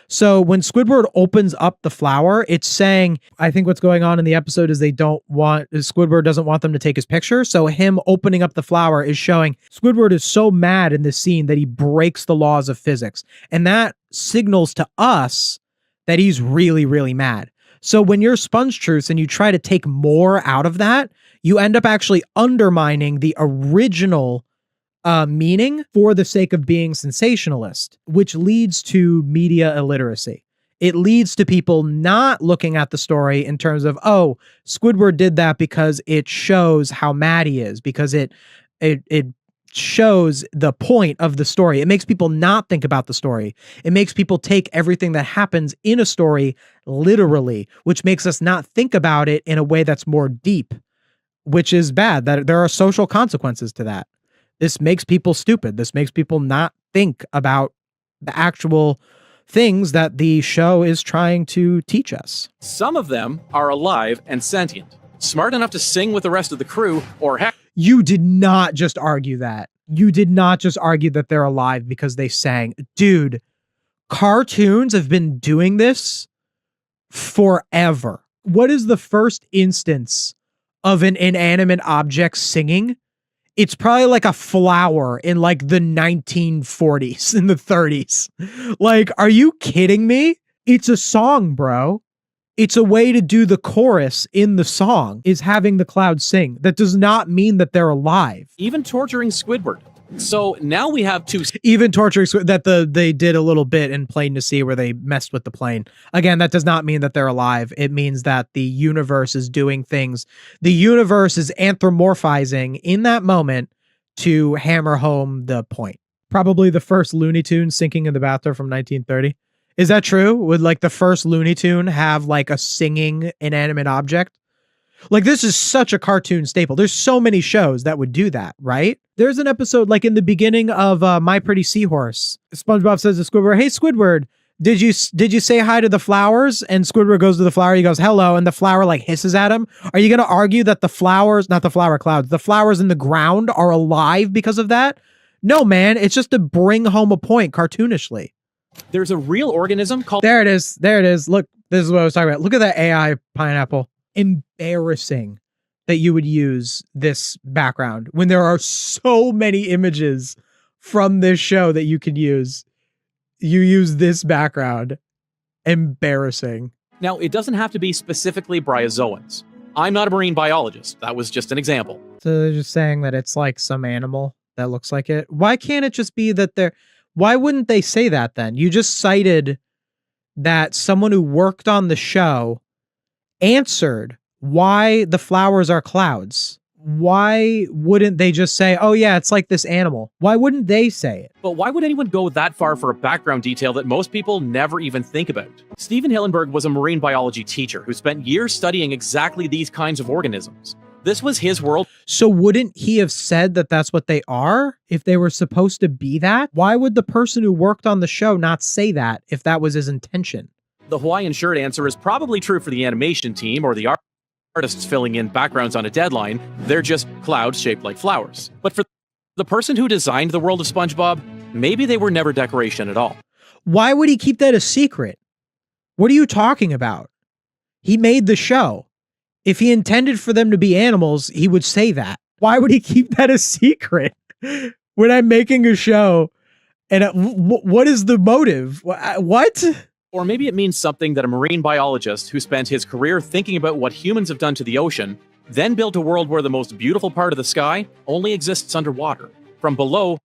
So when Squidward opens up the flower, it's saying, I think what's going on in the episode is Squidward doesn't want them to take his picture. So him opening up the flower is showing Squidward is so mad in this scene that he breaks the laws of physics. And that signals to us that he's really, really mad. So when you're SpongeTruths and you try to take more out of that, you end up actually undermining the original meaning for the sake of being sensationalist, which leads to media illiteracy. It leads to people not looking at the story in terms of, oh, Squidward did that because it shows how mad he is, because it shows the point of the story. It makes people not think about the story. It makes people take everything that happens in a story literally, which makes us not think about it in a way that's more deep, which is bad. That there are social consequences to that. This makes people stupid. This makes people not think about the actual things that the show is trying to teach us. Some of them are alive and sentient, smart enough to sing with the rest of the crew, or heck... You did not just argue that. You did not just argue that they're alive because they sang. Dude, cartoons have been doing this forever. What is the first instance of an inanimate object singing? It's probably like a flower in like the 1940s, in the 30s. Like, are you kidding me? It's a song, bro. It's a way to do the chorus in the song, is having the clouds sing. That does not mean that they're alive. Even torturing Squidward. So now we have two... Even torturing that they did a little bit in Plain to See where they messed with the plane. Again, that does not mean that they're alive. It means that the universe is doing things. The universe is anthropomorphizing in that moment to hammer home the point. Probably the first Looney Tune sinking in the bathtub from 1930. Is that true? Would like the first Looney Tune have like a singing inanimate object? Like, this is such a cartoon staple. There's so many shows that would do that, right? There's an episode like in the beginning of My Pretty Seahorse. SpongeBob says to Squidward, "Hey Squidward, did you say hi to the flowers?" And Squidward goes to the flower. He goes, "Hello," and the flower like hisses at him. Are you going to argue that the flowers, not the flower clouds, the flowers in the ground are alive because of that? No, man. It's just to bring home a point cartoonishly. There's a real organism called... There it is. There it is. Look, this is what I was talking about. Look at that AI pineapple. Embarrassing that you would use this background when there are so many images from this show that you can use. You use this background. Embarrassing. Now, it doesn't have to be specifically bryozoans. I'm not a marine biologist. That was just an example. So they're just saying that it's like some animal that looks like it. Why can't it just be that they're... Why wouldn't they say that then? You just cited that someone who worked on the show answered why the flowers are clouds. Why wouldn't they just say, oh yeah, it's like this animal? Why wouldn't they say it? But why would anyone go that far for a background detail that most people never even think about? Stephen Hillenburg was a marine biology teacher who spent years studying exactly these kinds of organisms. This was his world. So wouldn't he have said that that's what they are if they were supposed to be that? Why would the person who worked on the show not say that if that was his intention? The Hawaiian shirt answer is probably true for the animation team or the artists filling in backgrounds on a deadline. They're just clouds shaped like flowers. But for the person who designed the world of SpongeBob, maybe they were never decoration at all. Why would he keep that a secret? What are you talking about? He made the show. If he intended for them to be animals, he would say that. Why would he keep that a secret when I'm making a show? And what is the motive? What? Or maybe it means something that a marine biologist who spent his career thinking about what humans have done to the ocean, then built a world where the most beautiful part of the sky only exists underwater. From below,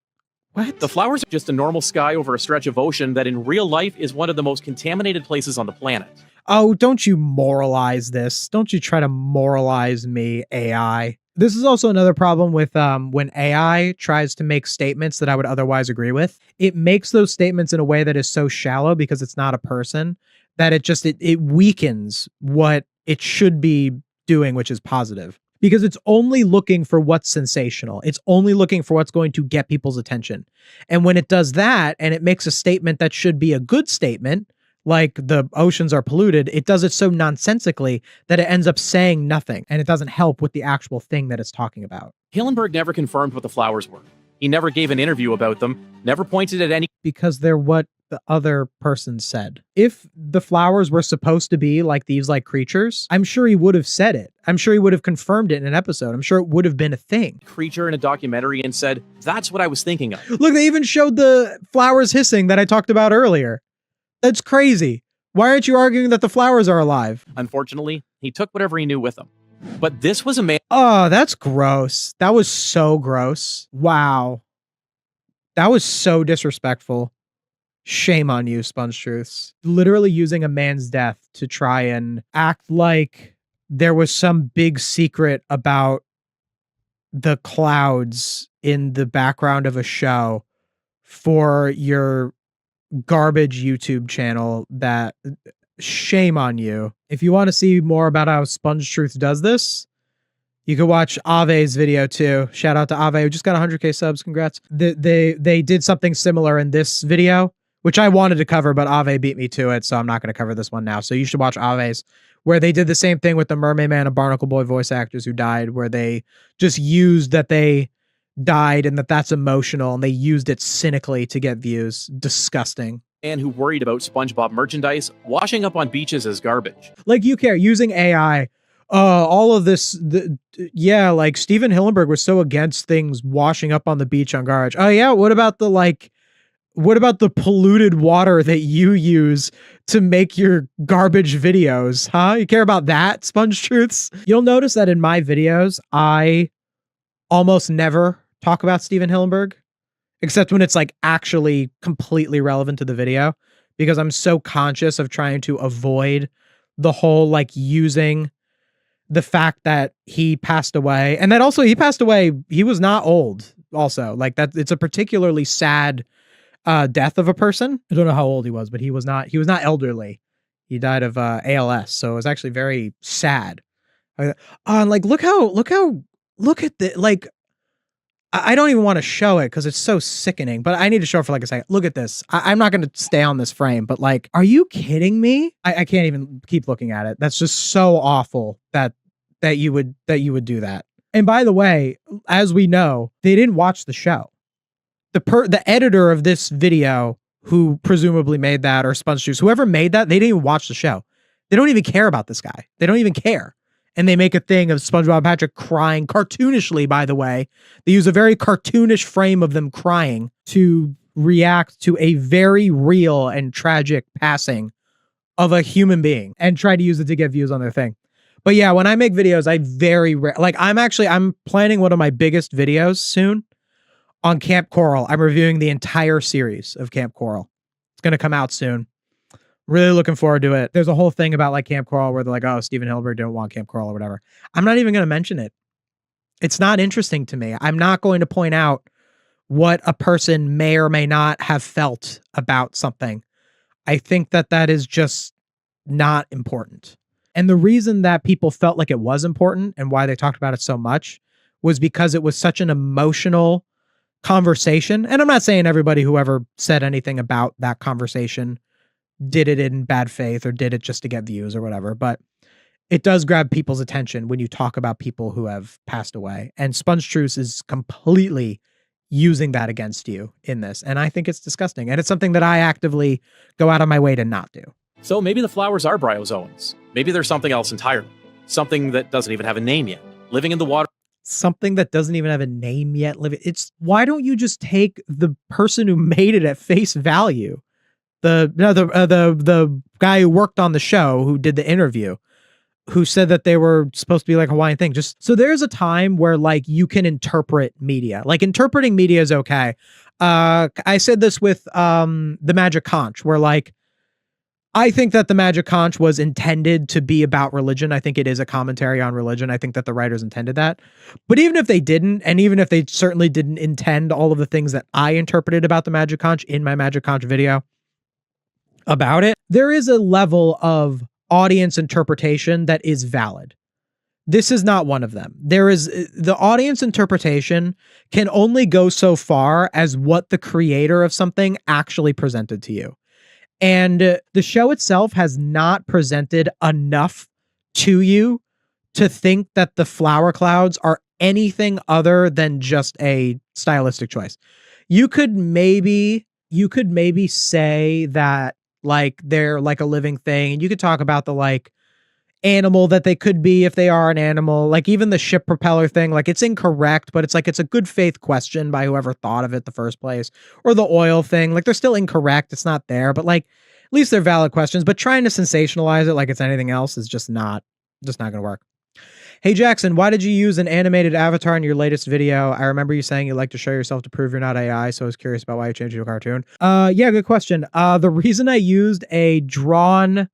what? The flowers are just a normal sky over a stretch of ocean that in real life is one of the most contaminated places on the planet. Oh, don't you moralize this. Don't you try to moralize me, AI. This is also another problem with when AI tries to make statements that I would otherwise agree with. It makes those statements in a way that is so shallow because it's not a person that it weakens what it should be doing, which is positive. Because it's only looking for what's sensational. It's only looking for what's going to get people's attention. And when it does that and it makes a statement that should be a good statement, like the oceans are polluted, it does it so nonsensically that it ends up saying nothing, and it doesn't help with the actual thing that it's talking about. Hillenburg never confirmed what the flowers were. He never gave an interview about them, never pointed at any... Because they're what the other person said. If the flowers were supposed to be like these like creatures, I'm sure he would have said it. I'm sure he would have confirmed it in an episode. I'm sure it would have been a thing. Creature in a documentary and said, that's what I was thinking of. Look, they even showed the flowers hissing that I talked about earlier. That's crazy. Why aren't you arguing that the flowers are alive? Unfortunately, he took whatever he knew with him. But this was a man... Oh, that's gross. That was so gross. Wow. That was so disrespectful. Shame on you, SpongeTruths. Literally using a man's death to try and act like there was some big secret about the clouds in the background of a show for your garbage YouTube channel. That shame on you. If you want to see more about how SpongeTruth does this, you can watch Ave's video too. Shout out to Ave, who just got 100k subs. Congrats. They did something similar in this video, which I wanted to cover, but Ave beat me to it, so I'm not going to cover this one now. So you should watch Ave's, where they did the same thing with the Mermaid Man and Barnacle Boy voice actors who died, where they just used that they died and that's emotional, and they used it cynically to get views. Disgusting. Man who worried about SpongeBob merchandise washing up on beaches as garbage. Like, you care, using AI, all of this, yeah, like Stephen Hillenburg was so against things washing up on the beach on garbage. Oh yeah, what about the polluted water that you use to make your garbage videos, huh? You care about that, SpongeTruths? You'll notice that in my videos, I almost never talk about Stephen Hillenburg, except when it's like actually completely relevant to the video, because I'm so conscious of trying to avoid the whole like using the fact that he passed away, and that also he passed away, he was not old also, like that it's a particularly sad death of a person. I don't know how old he was, but he was not elderly. He died of ALS, so it was actually very sad. And like look at the like I don't even want to show it because it's so sickening, but I need to show it for like a second. Look at this. I'm not going to stay on this frame, but like, are you kidding me? I can't even keep looking at it. That's just so awful that you would do that. And by the way, as we know, they didn't watch the show. The editor of this video, who presumably made that, or SpongeTruths, whoever made that, they didn't even watch the show. They don't even care about this guy. They don't even care. And they make a thing of SpongeBob and Patrick crying cartoonishly, by the way. They use a very cartoonish frame of them crying to react to a very real and tragic passing of a human being and try to use it to get views on their thing. But yeah, when I make videos, I I'm planning one of my biggest videos soon on Camp Coral. I'm reviewing the entire series of Camp Coral. It's going to come out soon. Really looking forward to it. There's a whole thing about like Camp Coral where they're like, oh, Steven Hillenburg didn't want Camp Coral or whatever. I'm not even going to mention it. It's not interesting to me. I'm not going to point out what a person may or may not have felt about something. I think that that is just not important. And the reason that people felt like it was important and why they talked about it so much was because it was such an emotional conversation. And I'm not saying everybody who ever said anything about that conversation did it in bad faith or did it just to get views or whatever, but it does grab people's attention when you talk about people who have passed away. And SpongeTruths is completely using that against you in this. And I think it's disgusting. And it's something that I actively go out of my way to not do. So maybe the flowers are bryozoans. Maybe there's something else entirely. Something that doesn't even have a name yet. Living in the water. Something that doesn't even have a name yet. It's why don't you just take the person who made it at face value? The guy who worked on the show, who did the interview, who said that they were supposed to be like Hawaiian thing. Just so there's a time where like you can interpret media. Like interpreting media is okay. I said this with the Magic Conch, where like I think that the Magic Conch was intended to be about religion. I think it is a commentary on religion. I think that the writers intended that. But even if they didn't, and even if they certainly didn't intend all of the things that I interpreted about the Magic Conch in my Magic Conch video about it, there is a level of audience interpretation that is valid. This is not one of them. There is the audience interpretation can only go so far as what the creator of something actually presented to you. And the show itself has not presented enough to you to think that the flower clouds are anything other than just a stylistic choice. You could maybe say that like they're like a living thing, and you could talk about the like animal that they could be if they are an animal. Like even the ship propeller thing, like it's incorrect, but it's like it's a good faith question by whoever thought of it the first place. Or the oil thing, like they're still incorrect, it's not there, but like at least they're valid questions. But trying to sensationalize it like it's anything else is just not gonna work. Hey Jackson, why did you use an animated avatar in your latest video? I remember you saying you like to show yourself to prove you're not AI, so I was curious about why you changed it to a cartoon. Yeah, good question. The reason I used a drawn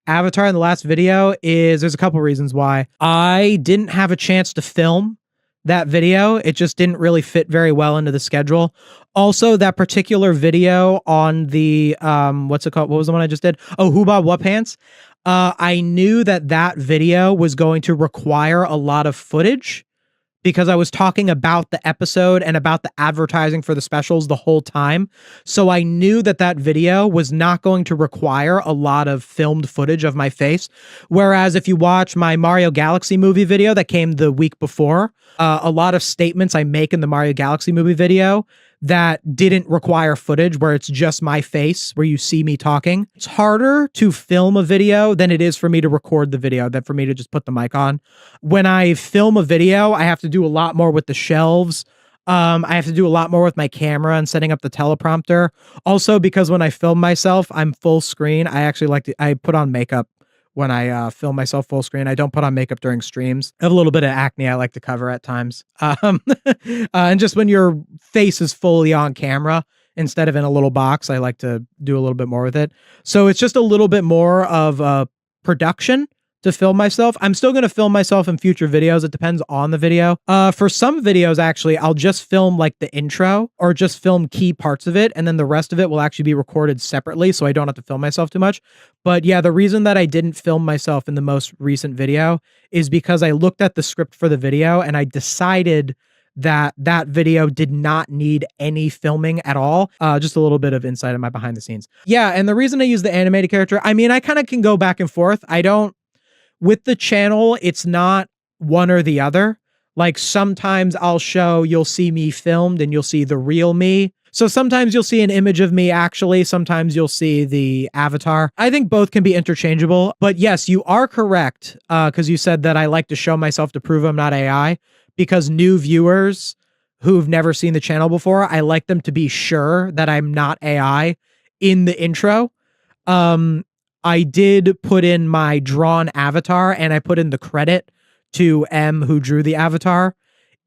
avatar in the last video is there's a couple reasons why. I didn't have a chance to film that video. It just didn't really fit very well into the schedule. Also, that particular video on the, what's it called? What was the one I just did? Oh, Who Bob What Pants? I knew that video was going to require a lot of footage because I was talking about the episode and about the advertising for the specials the whole time. So I knew that video was not going to require a lot of filmed footage of my face. Whereas if you watch my Mario Galaxy movie video that came the week before, a lot of statements I make in the Mario Galaxy movie video that didn't require footage, where it's just my face, where you see me talking. It's harder to film a video than it is for me to record the video, than for me to just put the mic on. When I film a video, I have to do a lot more with the shelves. I have to do a lot more with my camera and setting up the teleprompter. Also, because when I film myself, I'm full screen. I actually I put on makeup when I film myself full screen. I don't put on makeup during streams. I have a little bit of acne I like to cover at times. And just when your face is fully on camera instead of in a little box, I like to do a little bit more with it. So it's just a little bit more of a production to film myself. I'm still going to film myself in future videos. It depends on the video. For some videos, actually, I'll just film like the intro or just film key parts of it. And then the rest of it will actually be recorded separately, so I don't have to film myself too much. But yeah, the reason that I didn't film myself in the most recent video is because I looked at the script for the video and I decided that video did not need any filming at all. Just a little bit of insight on my behind the scenes. Yeah, and the reason I use the animated character, I mean, I kind of can go back and forth. With the channel, it's not one or the other. Like sometimes you'll see me filmed and you'll see the real me. So sometimes you'll see an image of me actually, sometimes you'll see the avatar. I think both can be interchangeable, but yes, you are correct. Because you said that I like to show myself to prove I'm not AI, because new viewers who've never seen the channel before, I like them to be sure that I'm not AI in the intro. I did put in my drawn avatar and I put in the credit to M who drew the avatar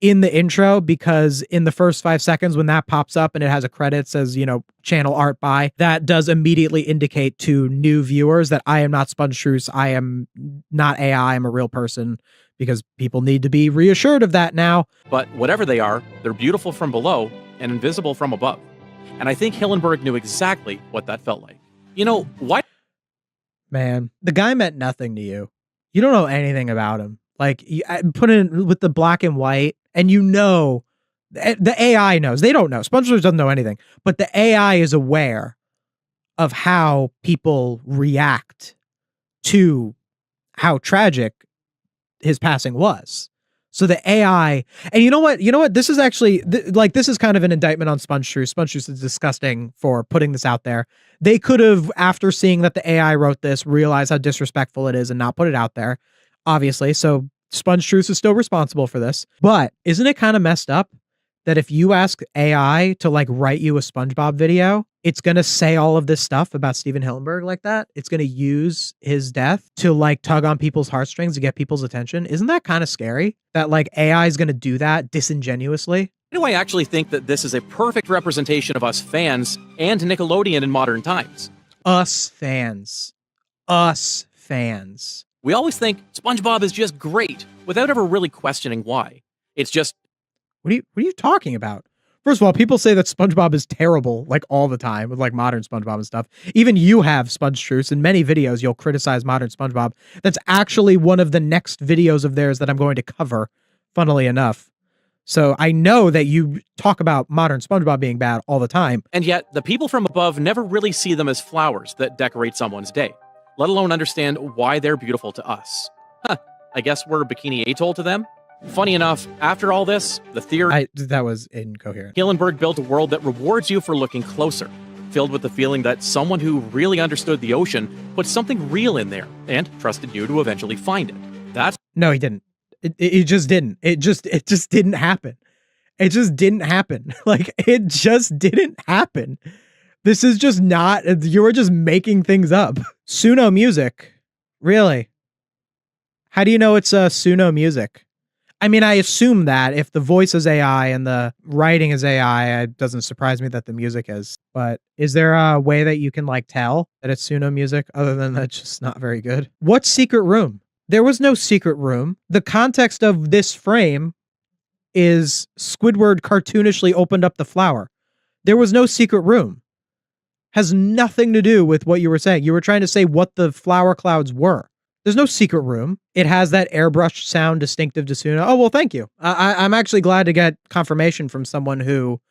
in the intro, because in the first 5 seconds when that pops up and it has a credit says, you know, channel art by, that does immediately indicate to new viewers that I am not SpongeTruths. I am not AI. I'm a real person, because people need to be reassured of that now. But whatever they are, they're beautiful from below and invisible from above. And I think Hillenburg knew exactly what that felt like. You know, why? Man, the guy meant nothing to you. You don't know anything about him. Like, put in with the black and white, and you know, the AI knows. They don't know. SpongeTruths doesn't know anything, but the AI is aware of how people react to how tragic his passing was. So the AI, and you know what? This is actually, this is kind of an indictment on SpongeTruths. SpongeTruths is disgusting for putting this out there. They could have, after seeing that the AI wrote this, realized how disrespectful it is and not put it out there, obviously. So SpongeTruths is still responsible for this. But isn't it kind of messed up that if you ask AI to like write you a SpongeBob video, it's going to say all of this stuff about Steven Hillenburg like that? It's going to use his death to like tug on people's heartstrings to get people's attention. Isn't that kind of scary that like AI is going to do that disingenuously? Do I actually think that this is a perfect representation of us fans and Nickelodeon in modern times? Us fans. Us fans. We always think SpongeBob is just great without ever really questioning why. It's just... What are you talking about? First of all, people say that SpongeBob is terrible like all the time with like modern SpongeBob and stuff. Even you have SpongeTruths. In many videos, you'll criticize modern SpongeBob. That's actually one of the next videos of theirs that I'm going to cover, funnily enough. So I know that you talk about modern SpongeBob being bad all the time. And yet, the people from above never really see them as flowers that decorate someone's day, let alone understand why they're beautiful to us. Huh, I guess we're Bikini Atoll to them? Funny enough, after all this, the theory... That was incoherent. Hillenburg built a world that rewards you for looking closer, filled with the feeling that someone who really understood the ocean put something real in there and trusted you to eventually find it. That's... No, he didn't. It just didn't. It just didn't happen. It just didn't happen. Like, it just didn't happen. This is just not... You were just making things up. Suno music. Really? How do you know it's Suno music? I mean, I assume that if the voice is AI and the writing is AI, it doesn't surprise me that the music is. But is there a way that you can like tell that it's Suno music other than that's just not very good? What secret room? There was no secret room. The context of this frame is Squidward cartoonishly opened up the flower. There was no secret room. Has nothing to do with what you were saying. You were trying to say what the flower clouds were. There's no secret room. It has that airbrushed sound distinctive to Suno. Oh, well, thank you. I'm actually glad to get confirmation from someone who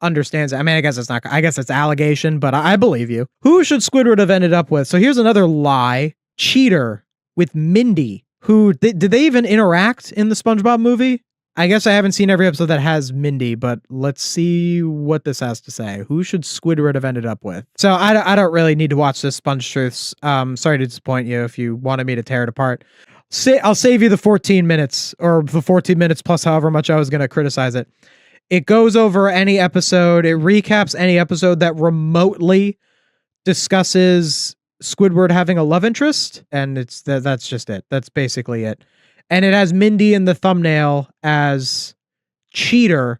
understands it. I mean, I guess it's allegation, but I believe you. Who should Squidward have ended up with? So here's another lie. Cheater with Mindy. Who did they even interact in the SpongeBob movie? I guess I haven't seen every episode that has Mindy, but let's see what this has to say. Who should Squidward have ended up with? So I don't really need to watch this SpongeTruths. Sorry to disappoint you if you wanted me to tear it apart. I'll save you the 14 minutes or the 14 minutes plus however much I was going to criticize it. It goes over any episode. It recaps any episode that remotely discusses Squidward having a love interest. And that's just it. That's basically it. And it has Mindy in the thumbnail as cheater,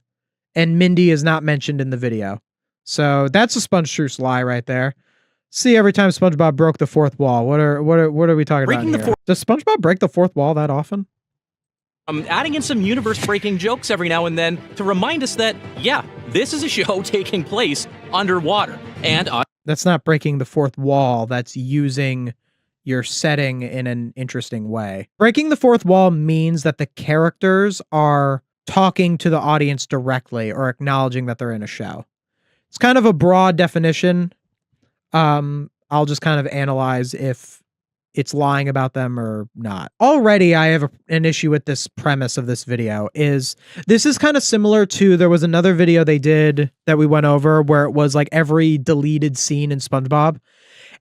and Mindy is not mentioned in the video. So that's a SpongeTruths lie right there. See, every time SpongeBob broke the fourth wall. What are we talking about here? Does SpongeBob break the fourth wall that often? Adding in some universe-breaking jokes every now and then to remind us that, yeah, this is a show taking place underwater. And that's not breaking the fourth wall. That's using your setting in an interesting way. Breaking the fourth wall means that the characters are talking to the audience directly or acknowledging that they're in a show. It's kind of a broad definition. I'll just kind of analyze if it's lying about them or not. Already, I have an issue with this premise of this video. This is kind of similar to, there was another video they did that we went over where it was like every deleted scene in SpongeBob.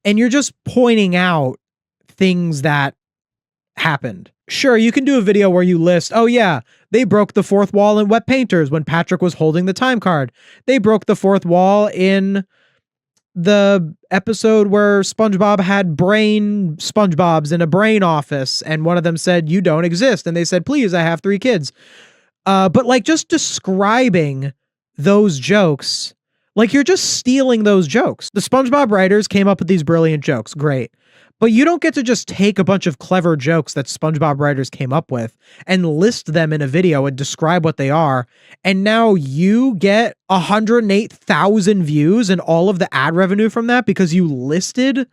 And you're just pointing out things that happened. Sure, you can do a video where you list, oh yeah, they broke the fourth wall in Wet Painters when Patrick was holding the time card. They broke the fourth wall in the episode where SpongeBob had brain SpongeBobs in a brain office and one of them said, you don't exist. And they said, please, I have 3 kids. But like just describing those jokes, like you're just stealing those jokes. The SpongeBob writers came up with these brilliant jokes. Great. But you don't get to just take a bunch of clever jokes that SpongeBob writers came up with and list them in a video and describe what they are. And now you get 108,000 views and all of the ad revenue from that because you listed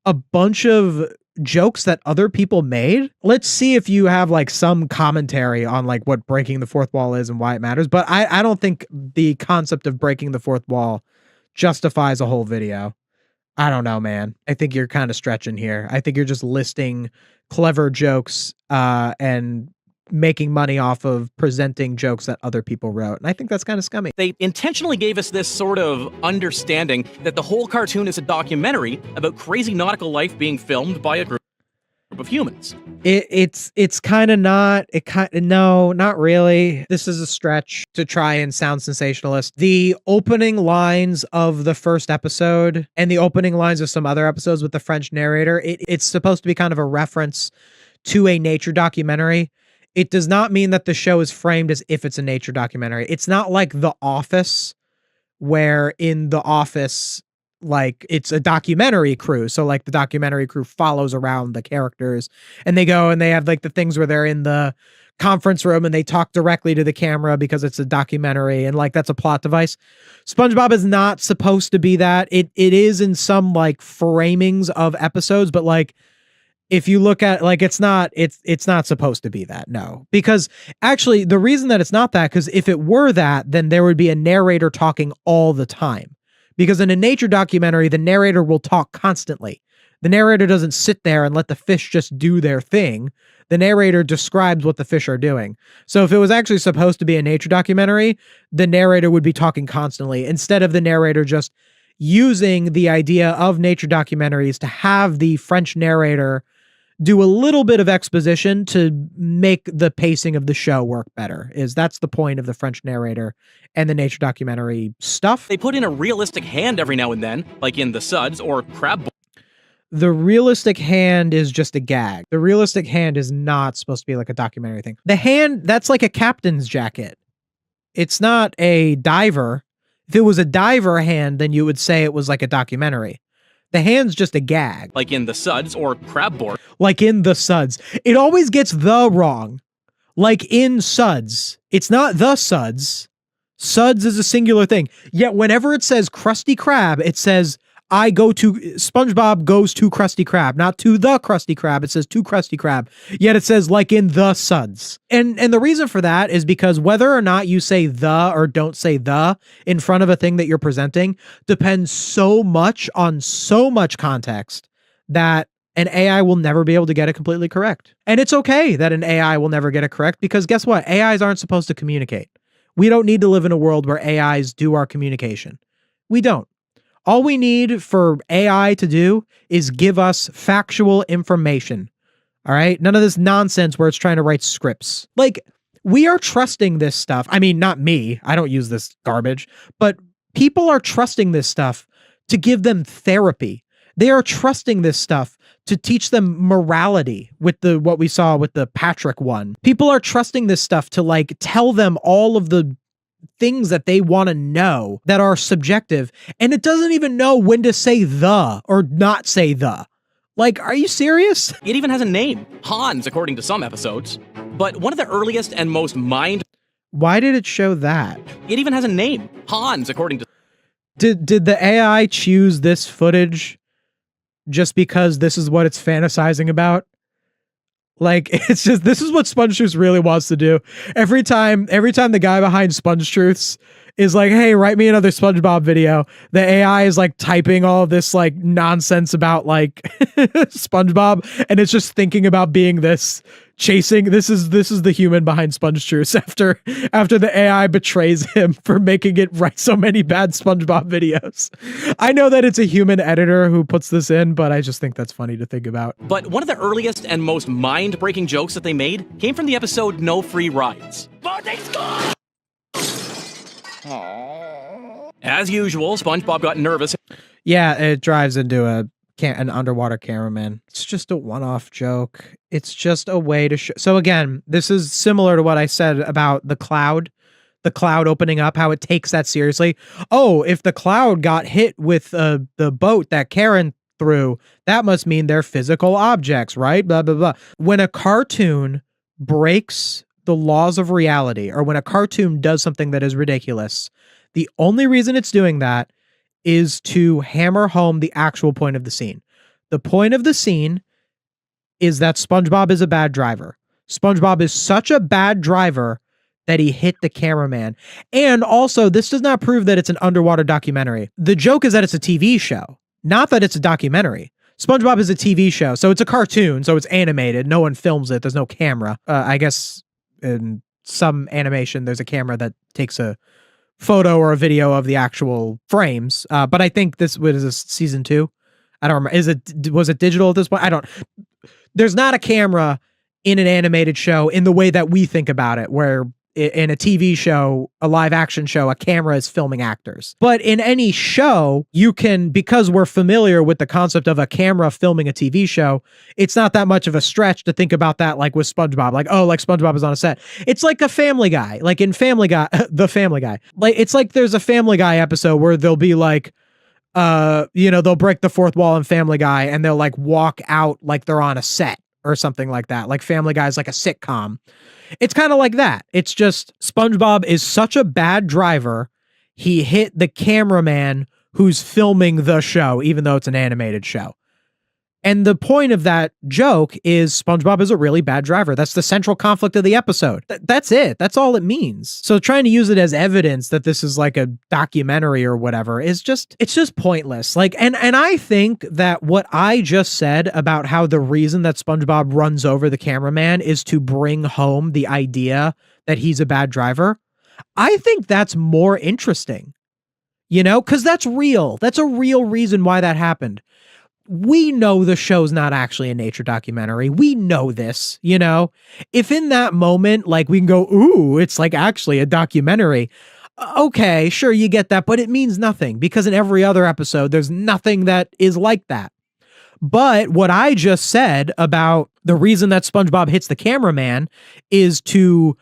a bunch of jokes that other people made. Let's see if you have like some commentary on like what breaking the fourth wall is and why it matters. But I don't think the concept of breaking the fourth wall justifies a whole video. I don't know, man. I think you're kind of stretching here. I think you're just listing clever jokes and making money off of presenting jokes that other people wrote. And I think that's kind of scummy. They intentionally gave us this sort of understanding that the whole cartoon is a documentary about crazy nautical life being filmed by a group of humans. It's kind of not, no, not really. This is a stretch to try and sound sensationalist. The opening lines of the first episode and the opening lines of some other episodes with the French narrator, it's supposed to be kind of a reference to a nature documentary. It does not mean that the show is framed as if it's a nature documentary. It's not like The Office, where in The Office, like it's a documentary crew. So like the documentary crew follows around the characters and they go and they have like the things where they're in the conference room and they talk directly to the camera because it's a documentary and like that's a plot device. SpongeBob is not supposed to be that. It is in some like framings of episodes, but like if you look at like it's not supposed to be that. No. Because actually the reason that it's not that, because if it were that, then there would be a narrator talking all the time. Because in a nature documentary, the narrator will talk constantly. The narrator doesn't sit there and let the fish just do their thing. The narrator describes what the fish are doing. So if it was actually supposed to be a nature documentary, the narrator would be talking constantly instead of the narrator just using the idea of nature documentaries to have the French narrator do a little bit of exposition to make the pacing of the show work better. That's the point of the French narrator and the nature documentary stuff. They put in a realistic hand every now and then, like in The Suds or Crab. The realistic hand is just a gag. The realistic hand is not supposed to be like a documentary thing. The hand, that's like a captain's jacket. It's not a diver. If it was a diver hand, then you would say it was like a documentary. The hand's just a gag. Like in The Suds or Crab Board. Like in The Suds. It always gets the wrong. Like in Suds. It's not The Suds. Suds is a singular thing. Yet whenever it says Krusty Krab, it says SpongeBob goes to Krusty Krab, not to the Krusty Krab. It says to Krusty Krab. Yet it says like in The Suds. And the reason for that is because whether or not you say the or don't say the in front of a thing that you're presenting depends so much on so much context that an AI will never be able to get it completely correct. And it's okay that an AI will never get it correct because guess what? AIs aren't supposed to communicate. We don't need to live in a world where AIs do our communication. We don't. All we need for AI to do is give us factual information. All right? None of this nonsense where it's trying to write scripts. Like, we are trusting this stuff. I mean, not me. I don't use this garbage. But people are trusting this stuff to give them therapy. They are trusting this stuff to teach them morality with what we saw with the Patrick one. People are trusting this stuff to like tell them all of the things that they want to know that are subjective, and it doesn't even know when to say the or not say the. Like, are you serious? It even has a name, Hans, according to some episodes. But one of the earliest and most Why did it show that? It even has a name, Hans, according to... Did the AI choose this footage just because this is what it's fantasizing about? Like, it's just, this is what SpongeTruths really wants to do. Every time the guy behind SpongeTruths is like, hey, write me another SpongeBob video, the AI is like typing all of this like nonsense about like SpongeBob, and it's just thinking about being this this is the human behind SpongeTruths after the AI betrays him for making it write so many bad SpongeBob videos. I know that it's a human editor who puts this in, but I just think that's funny to think about. But one of the earliest and most mind-breaking jokes that they made came from the episode No Free Rides. As usual, SpongeBob got nervous. Yeah, it drives into a an underwater cameraman. It's just a one-off joke. It's just a way to show. So again, this is similar to what I said about the cloud opening up, how it takes that seriously. Oh, if the cloud got hit with the boat that Karen threw, that must mean they're physical objects, right? Blah, blah, blah. When a cartoon breaks the laws of reality, or when a cartoon does something that is ridiculous, the only reason it's doing that is to hammer home the actual point of the scene. The point of the scene is that SpongeBob is a bad driver. SpongeBob is such a bad driver that he hit the cameraman. And also, this does not prove that it's an underwater documentary. The joke is that it's a TV show, not that it's a documentary. SpongeBob is a TV show, so it's a cartoon, so it's animated. No one films it. There's no camera. I guess in some animation, there's a camera that takes a photo or a video of the actual frames. But I think this was season 2. I don't remember. Was it digital at this point? There's not a camera in an animated show in the way that we think about it, where in a TV show, a live action show, a camera is filming actors. But in any show, you can, because we're familiar with the concept of a camera filming a TV show, it's not that much of a stretch to think about that like with SpongeBob. Like, oh, like SpongeBob is on a set. It's like a Family Guy. Like in Family Guy, the Family Guy. Like, it's like there's a Family Guy episode where they'll be like, they'll break the fourth wall in Family Guy and they'll like walk out like they're on a set or something like that. Like Family Guy is like a sitcom. It's kind of like that. It's just SpongeBob is such a bad driver. He hit the cameraman who's filming the show, even though it's an animated show. And the point of that joke is SpongeBob is a really bad driver. That's the central conflict of the episode. That's it. That's all it means. So trying to use it as evidence that this is like a documentary or whatever is it's just pointless. Like, and I think that what I just said about how the reason that SpongeBob runs over the cameraman is to bring home the idea that he's a bad driver, I think that's more interesting, because that's real. That's a real reason why that happened. We know the show's not actually a nature documentary. We know this, If in that moment, like, we can go, ooh, it's like actually a documentary. Okay, sure, you get that, but it means nothing because in every other episode, there's nothing that is like that. But what I just said about the reason that SpongeBob hits the cameraman is to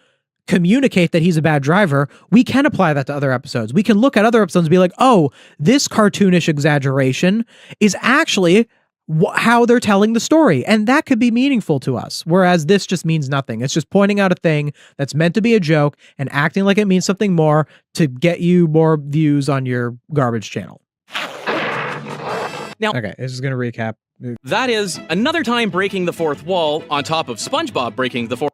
communicate that he's a bad driver. We can apply that to other episodes. We can look at other episodes and be like, oh, this cartoonish exaggeration is actually how they're telling the story. And that could be meaningful to us. Whereas this just means nothing. It's just pointing out a thing that's meant to be a joke and acting like it means something more to get you more views on your garbage channel. Now, okay, this is going to recap. That is another time breaking the fourth wall on top of SpongeBob breaking the fourth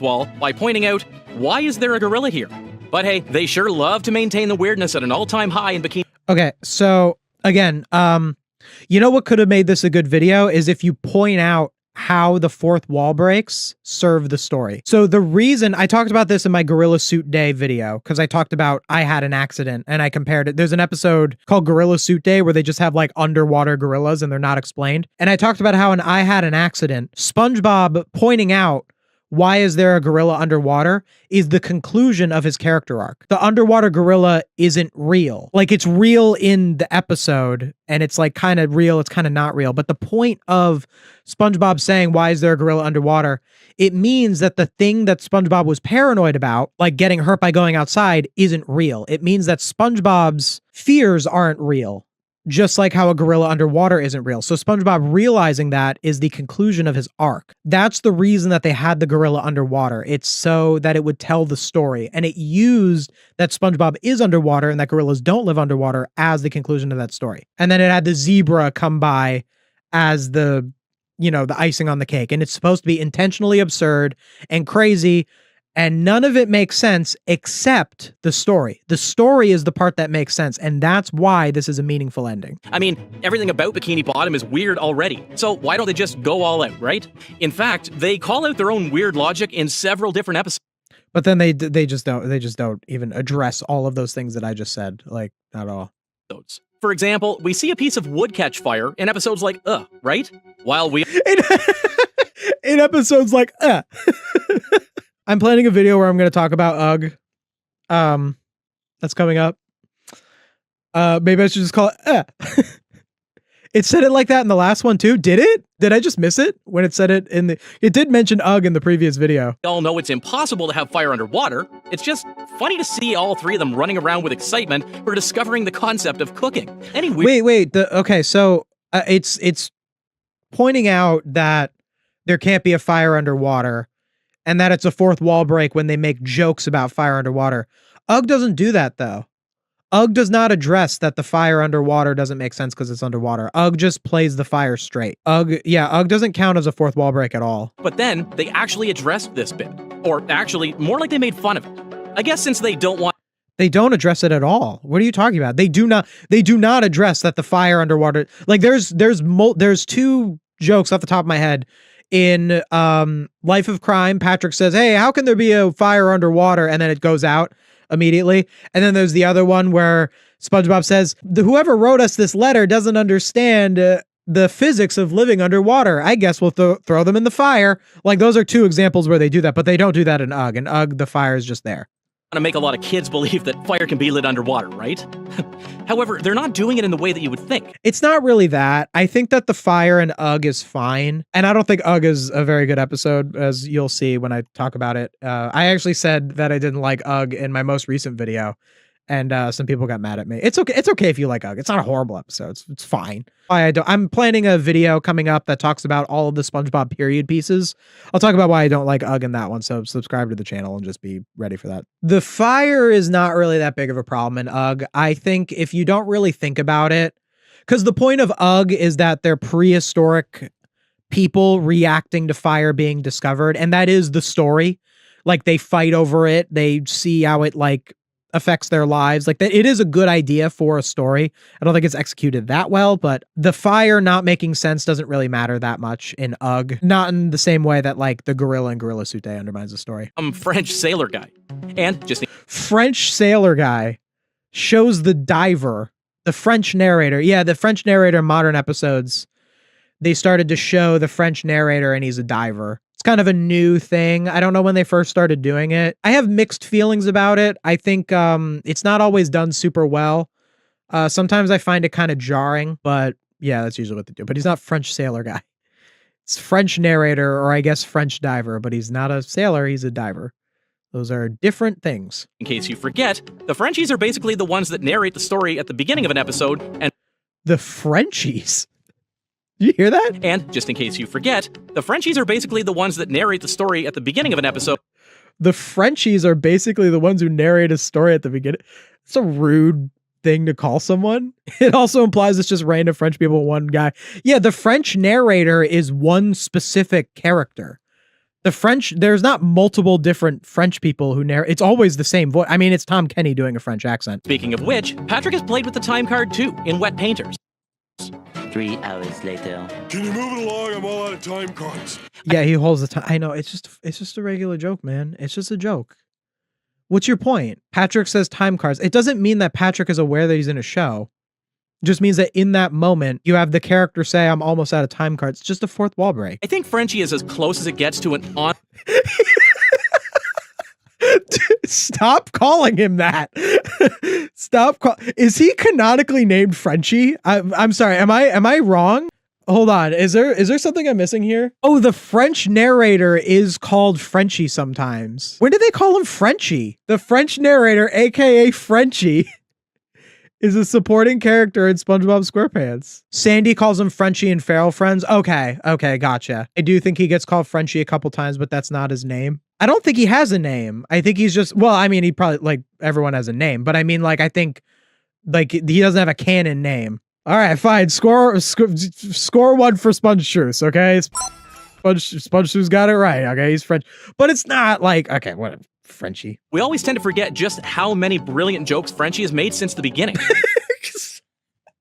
wall by pointing out, why is there a gorilla here? But hey, they sure love to maintain the weirdness at an all-time high in bikini. Okay, so again, what could have made this a good video is if you point out how the fourth wall breaks serve the story. So the reason I talked about this in my Gorilla Suit Day video, because I talked about I had an accident and I compared it. There's an episode called Gorilla Suit Day where they just have like underwater gorillas and they're not explained. And I talked about how in I had an accident, SpongeBob pointing out why is there a gorilla underwater is the conclusion of his character arc. The underwater gorilla isn't real. Like, it's real in the episode and it's like kind of real, it's kind of not real. But the point of SpongeBob saying, why is there a gorilla underwater? It means that the thing that SpongeBob was paranoid about, like getting hurt by going outside, isn't real. It means that SpongeBob's fears aren't real. Just like how a gorilla underwater isn't real. So SpongeBob realizing that is the conclusion of his arc. That's the reason that they had the gorilla underwater. It's so that it would tell the story. And it used that SpongeBob is underwater and that gorillas don't live underwater as the conclusion of that story. And then it had the zebra come by as the icing on the cake. And it's supposed to be intentionally absurd and crazy. And none of it makes sense except the story. The story is the part that makes sense. And that's why this is a meaningful ending. I mean, everything about Bikini Bottom is weird already. So why don't they just go all out, right? In fact, they call out their own weird logic in several different episodes. But then they just don't even address all of those things that I just said, like, not at all. For example, we see a piece of wood catch fire in episodes like, right? While we... in episodes like, I'm planning a video where I'm going to talk about UGG. That's coming up. Maybe I should just call it It said it like that in the last one too. Did it? Did I just miss it when it said it in the? It did mention Ugg in the previous video. We all know it's impossible to have fire underwater. It's just funny to see all three of them running around with excitement for discovering the concept of cooking. Anyway, Wait. Okay, so it's pointing out that there can't be a fire underwater, and that it's a fourth wall break when they make jokes about fire underwater. Ugg doesn't do that though. Ugg does not address that the fire underwater doesn't make sense because it's underwater. Ugg just plays the fire straight. Ugg doesn't count as a fourth wall break at all. But then they actually addressed this bit. Or actually, more like they made fun of it. I guess since they don't want... They don't address it at all. What are you talking about? They do not address that the fire underwater... Like there's two jokes off the top of my head. In Life of Crime, Patrick says, "Hey, how can there be a fire underwater?" And then it goes out immediately. And then there's the other one where SpongeBob says, "Whoever wrote us this letter doesn't understand the physics of living underwater. I guess we'll throw them in the fire." Like those are two examples where they do that, but they don't do that in Ugg. In Ugg, the fire is just there. To make a lot of kids believe that fire can be lit underwater, right? However, they're not doing it in the way that you would think. It's not really that. I think that the fire in Ugg is fine. And I don't think Ugg is a very good episode, as you'll see when I talk about it. I actually said that I didn't like Ugg in my most recent video. And some people got mad at me. It's okay. It's okay if you like Ugg. It's not a horrible episode. It's fine. I'm planning a video coming up that talks about all of the SpongeBob period pieces. I'll talk about why I don't like Ugg in that one. So subscribe to the channel and just be ready for that. The fire is not really that big of a problem in Ugg. I think if you don't really think about it, because the point of Ugg is that they're prehistoric people reacting to fire being discovered. And that is the story. Like they fight over it. They see how it like affects their lives. Like that, it is a good idea for a story. I don't think it's executed that well, but the fire not making sense doesn't really matter that much in Ugg. Not in the same way that like the gorilla in Gorilla Suit Day undermines the story. French sailor guy. And just... French sailor guy shows the diver, the French narrator. Yeah, the French narrator in modern episodes, they started to show the French narrator and he's a diver. It's kind of a new thing. I don't know when they first started doing it. I have mixed feelings about it. I think it's not always done super well. Sometimes I find it kind of jarring, but yeah, that's usually what they do. But he's not French sailor guy. It's French narrator, or I guess French diver, but he's not a sailor, he's a diver. Those are different things. In case you forget, the Frenchies are basically the ones that narrate the story at the beginning of an episode, and... The Frenchies? You hear that? And, just in case you forget, the Frenchies are basically the ones that narrate the story at the beginning of an episode. The Frenchies are basically the ones who narrate a story at the beginning. It's a rude thing to call someone. It also implies it's just random French people, one guy. Yeah, the French narrator is one specific character. There's not multiple different French people who narrate. It's always the same voice. I mean, it's Tom Kenny doing a French accent. Speaking of which, Patrick has played with the time card too, in Wet Painters. 3 hours later. Can you move it along? I'm all out of time cards. Yeah, he holds the time. I know, it's just a regular joke, man. It's just a joke. What's your point? Patrick says time cards. It doesn't mean that Patrick is aware that he's in a show. It just means that in that moment, you have the character say, "I'm almost out of time cards." It's just a fourth wall break. I think Frenchie is as close as it gets to an on... Stop calling him that. Is he canonically named Frenchie? I'm sorry. Am I wrong? Hold on. Is there something I'm missing here? Oh, the French narrator is called Frenchie sometimes. When did they call him Frenchie? The French narrator, aka Frenchie, is a supporting character in SpongeBob SquarePants. Sandy calls him Frenchie in Feral Friends. Okay, gotcha. I do think he gets called Frenchie a couple times, but that's not his name. I don't think he has a name. I think he's just, well, I mean, he probably, like, everyone has a name, but I mean, like, I think, like, he doesn't have a canon name. All right, fine. Score 1 for SpongeTruths, okay? SpongeTruths got it right, okay? He's French. But it's not like, okay, whatever. Frenchie. We always tend to forget just how many brilliant jokes Frenchie has made since the beginning.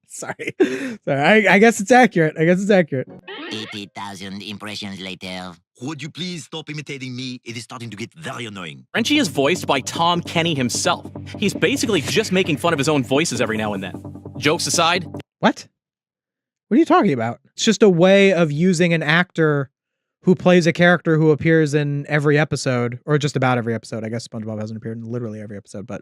Sorry. I guess it's accurate. 80,000 impressions later. Would you please stop imitating me? It is starting to get very annoying. Frenchie is voiced by Tom Kenny himself. He's basically just making fun of his own voices every now and then. Jokes aside. What? What are you talking about? It's just a way of using an actor who plays a character who appears in every episode, or just about every episode. I guess SpongeBob hasn't appeared in literally every episode, but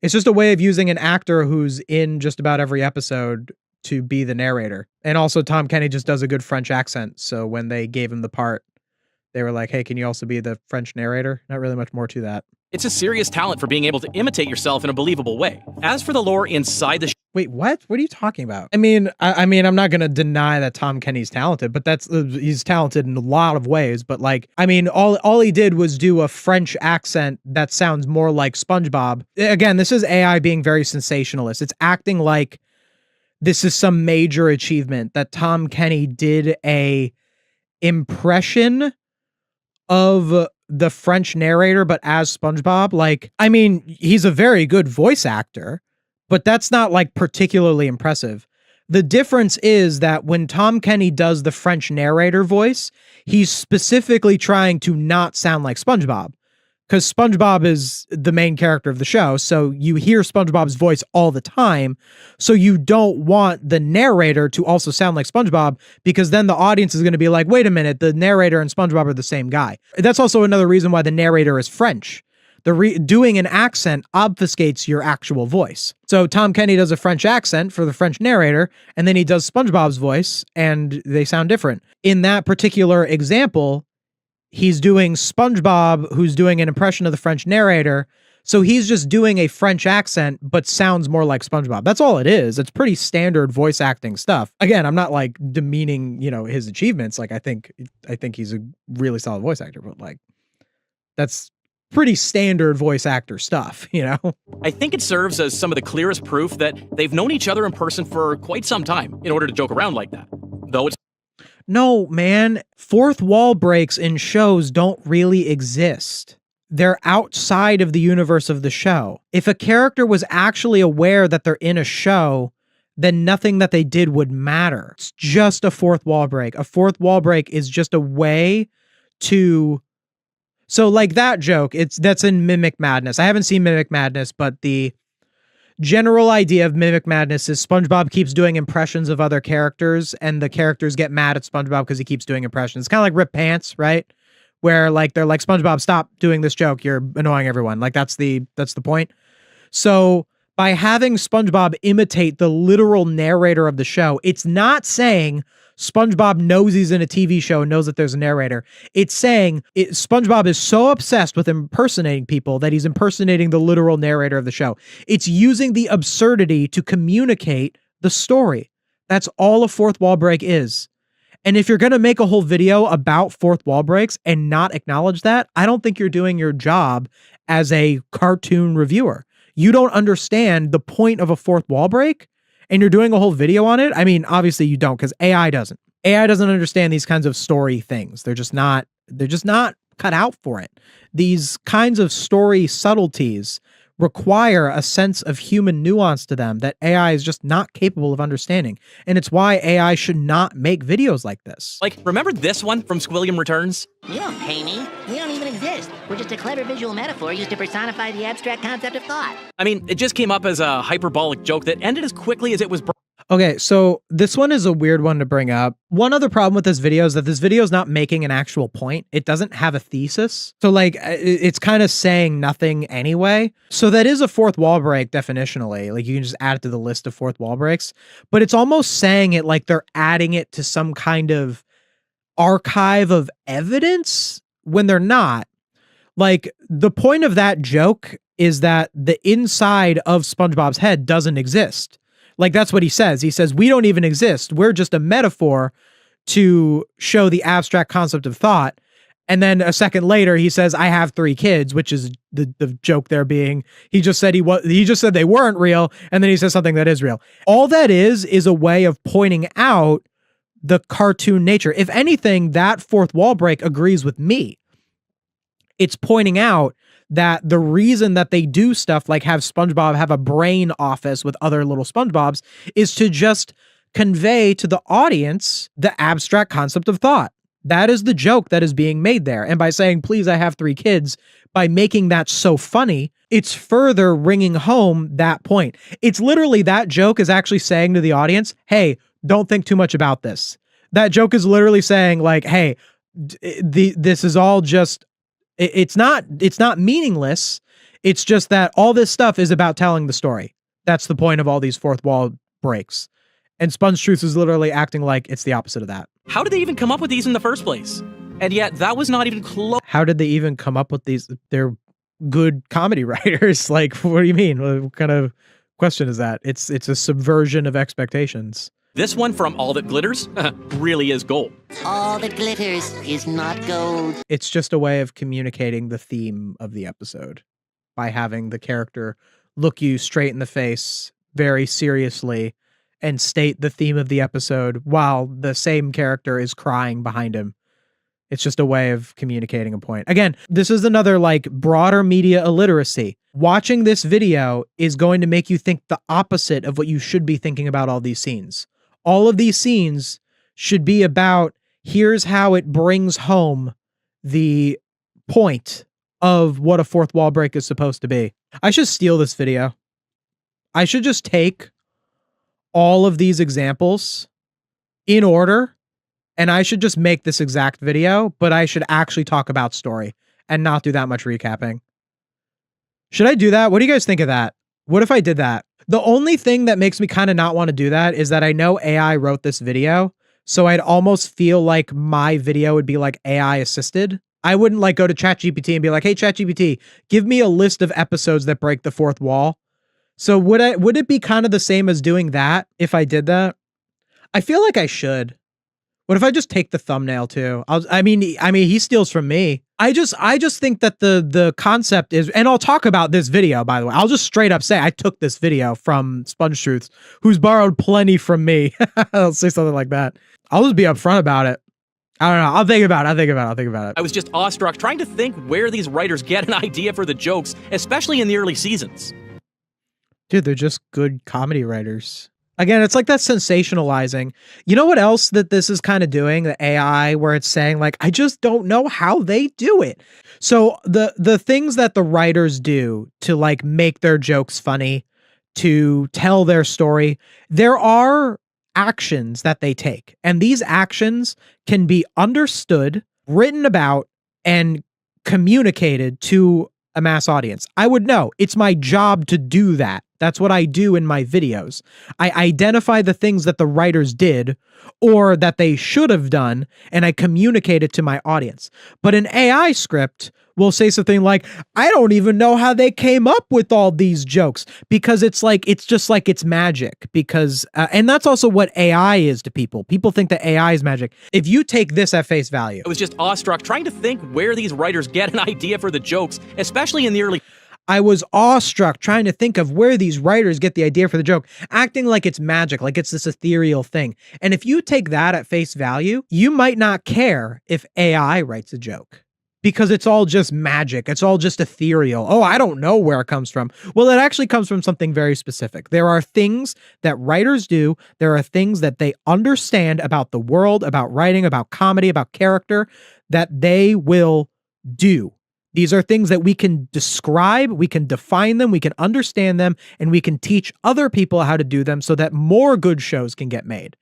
it's just a way of using an actor who's in just about every episode to be the narrator. And also Tom Kenny just does a good French accent. So when they gave him the part, they were like, hey, can you also be the French narrator? Not really much more to that. It's a serious talent for being able to imitate yourself in a believable way. As for the lore inside the Wait, what? What are you talking about? I mean, I'm not going to deny that Tom Kenny's talented, but he's talented in a lot of ways. But like, I mean, all he did was do a French accent that sounds more like SpongeBob. Again, this is AI being very sensationalist. It's acting like this is some major achievement that Tom Kenny did a impression of the French narrator, but as SpongeBob. Like, I mean, he's a very good voice actor, but that's not like particularly impressive. The difference is that when Tom Kenny does the French narrator voice, he's specifically trying to not sound like SpongeBob, because SpongeBob is the main character of the show. So you hear SpongeBob's voice all the time. So you don't want the narrator to also sound like SpongeBob, because then the audience is going to be like, wait a minute, the narrator and SpongeBob are the same guy. That's also another reason why the narrator is French. Doing an accent obfuscates your actual voice. So Tom Kenny does a French accent for the French narrator, and then he does SpongeBob's voice, and they sound different. In that particular example, he's doing SpongeBob, who's doing an impression of the French narrator. So he's just doing a French accent, but sounds more like SpongeBob. That's all it is. It's pretty standard voice acting stuff. Again, I'm not like demeaning, his achievements. Like I think he's a really solid voice actor, but like that's pretty standard voice actor stuff, I think it serves as some of the clearest proof that they've known each other in person for quite some time in order to joke around like that. Though it's No, man. Fourth wall breaks in shows don't really exist. They're outside of the universe of the show. If a character was actually aware that they're in a show, then nothing that they did would matter. It's just a fourth wall break. A fourth wall break is just a way to... So like that joke, that's in Mimic Madness. I haven't seen Mimic Madness, but the general idea of Mimic Madness is SpongeBob keeps doing impressions of other characters, and the characters get mad at SpongeBob because he keeps doing impressions. It's kind of like Rip Pants, right? Where like they're like, SpongeBob, stop doing this joke. You're annoying everyone. Like that's the point. So by having SpongeBob imitate the literal narrator of the show, it's not saying SpongeBob knows he's in a TV show and knows that there's a narrator. It's saying SpongeBob is so obsessed with impersonating people that he's impersonating the literal narrator of the show. It's using the absurdity to communicate the story. That's all a fourth wall break is. And if you're going to make a whole video about fourth wall breaks and not acknowledge that, I don't think you're doing your job as a cartoon reviewer. You don't understand the point of a fourth wall break, and you're doing a whole video on it. I mean, obviously you don't, because AI doesn't. AI doesn't understand these kinds of story things. They're just not cut out for it. These kinds of story subtleties require a sense of human nuance to them that AI is just not capable of understanding. And it's why AI should not make videos like this. like, remember this one from Squilliam Returns? You don't pay me. We don't even exist. We're just a clever visual metaphor used to personify the abstract concept of thought. I mean, it just came up as a hyperbolic joke that ended as quickly as it was. Okay, so this one is a weird one to bring up. One other problem with this video is that this video is not making an actual point. It doesn't have a thesis. So like, it's kind of saying nothing anyway. So that is a fourth wall break definitionally. Like you can just add it to the list of fourth wall breaks, but it's almost saying it like they're adding it to some kind of archive of evidence when they're not. Like the point of that joke is that the inside of SpongeBob's head doesn't exist. Like that's what he says. He says, we don't even exist. We're just a metaphor to show the abstract concept of thought. And then a second later, he says, I have 3 kids, which is the joke there being, he just said they weren't real. And then he says something that is real. All that is a way of pointing out the cartoon nature. If anything, that fourth wall break agrees with me. It's pointing out that the reason that they do stuff like have SpongeBob have a brain office with other little SpongeBobs is to just convey to the audience the abstract concept of thought. That is the joke that is being made there. And by saying, please, I have 3 kids, by making that so funny, it's further ringing home that point. It's literally that joke is actually saying to the audience, hey, don't think too much about this. That joke is literally saying like, hey, this is all just, it's not meaningless. It's just that all this stuff is about telling the story. That's the point of all these fourth wall breaks. And SpongeTruths is literally acting like it's the opposite of that. How did they even come up with these in the first place? And yet, that was not even close. How did they even come up with these? They're good comedy writers. Like, what do you mean? What kind of question is that? It's a subversion of expectations. This one from All That Glitters really is gold. All that glitters is not gold. It's just a way of communicating the theme of the episode by having the character look you straight in the face very seriously and state the theme of the episode while the same character is crying behind him. It's just a way of communicating a point. Again, this is another like broader media illiteracy. Watching this video is going to make you think the opposite of what you should be thinking about all these scenes. All of these scenes should be about here's how it brings home the point of what a fourth wall break is supposed to be. I should steal this video. I should just take all of these examples in order, and I should just make this exact video, but I should actually talk about story and not do that much recapping. Should I do that? What do you guys think of that? What if I did that? The only thing that makes me kind of not want to do that is that I know AI wrote this video, so I'd almost feel like my video would be like AI assisted. I wouldn't like go to ChatGPT and be like, hey, ChatGPT, give me a list of episodes that break the fourth wall. So would it be kind of the same as doing that if I did that? I feel like I should. What if I just take the thumbnail too? I mean, he steals from me. I just think that the concept is, and I'll talk about this video, by the way. I'll just straight up say I took this video from SpongeTruths, who's borrowed plenty from me. I'll say something like that. I'll just be upfront about it. I don't know. I'll think about it. I was just awestruck trying to think where these writers get an idea for the jokes, especially in the early seasons. Dude, they're just good comedy writers. Again, it's like that sensationalizing. You know what else that this is kind of doing? The AI, where it's saying like, I just don't know how they do it. So the things that the writers do to like make their jokes funny, to tell their story, there are actions that they take. And these actions can be understood, written about, and communicated to a mass audience. I would know. It's my job to do that. That's what I do in my videos. I identify the things that the writers did or that they should have done, and I communicate it to my audience. But an AI script will say something like, I don't even know how they came up with all these jokes, because it's just like it's magic, because and that's also what AI is to people. People think that AI is magic. If you take this at face value. I was just awestruck trying to think where these writers get an idea for the jokes, especially in the early... I was awestruck trying to think of where these writers get the idea for the joke, acting like it's magic, like it's this ethereal thing. And if you take that at face value, you might not care if AI writes a joke, because it's all just magic. It's all just ethereal. Oh, I don't know where it comes from. Well, it actually comes from something very specific. There are things that writers do. There are things that they understand about the world, about writing, about comedy, about character, that they will do. These are things that we can describe, we can define them, we can understand them, and we can teach other people how to do them so that more good shows can get made.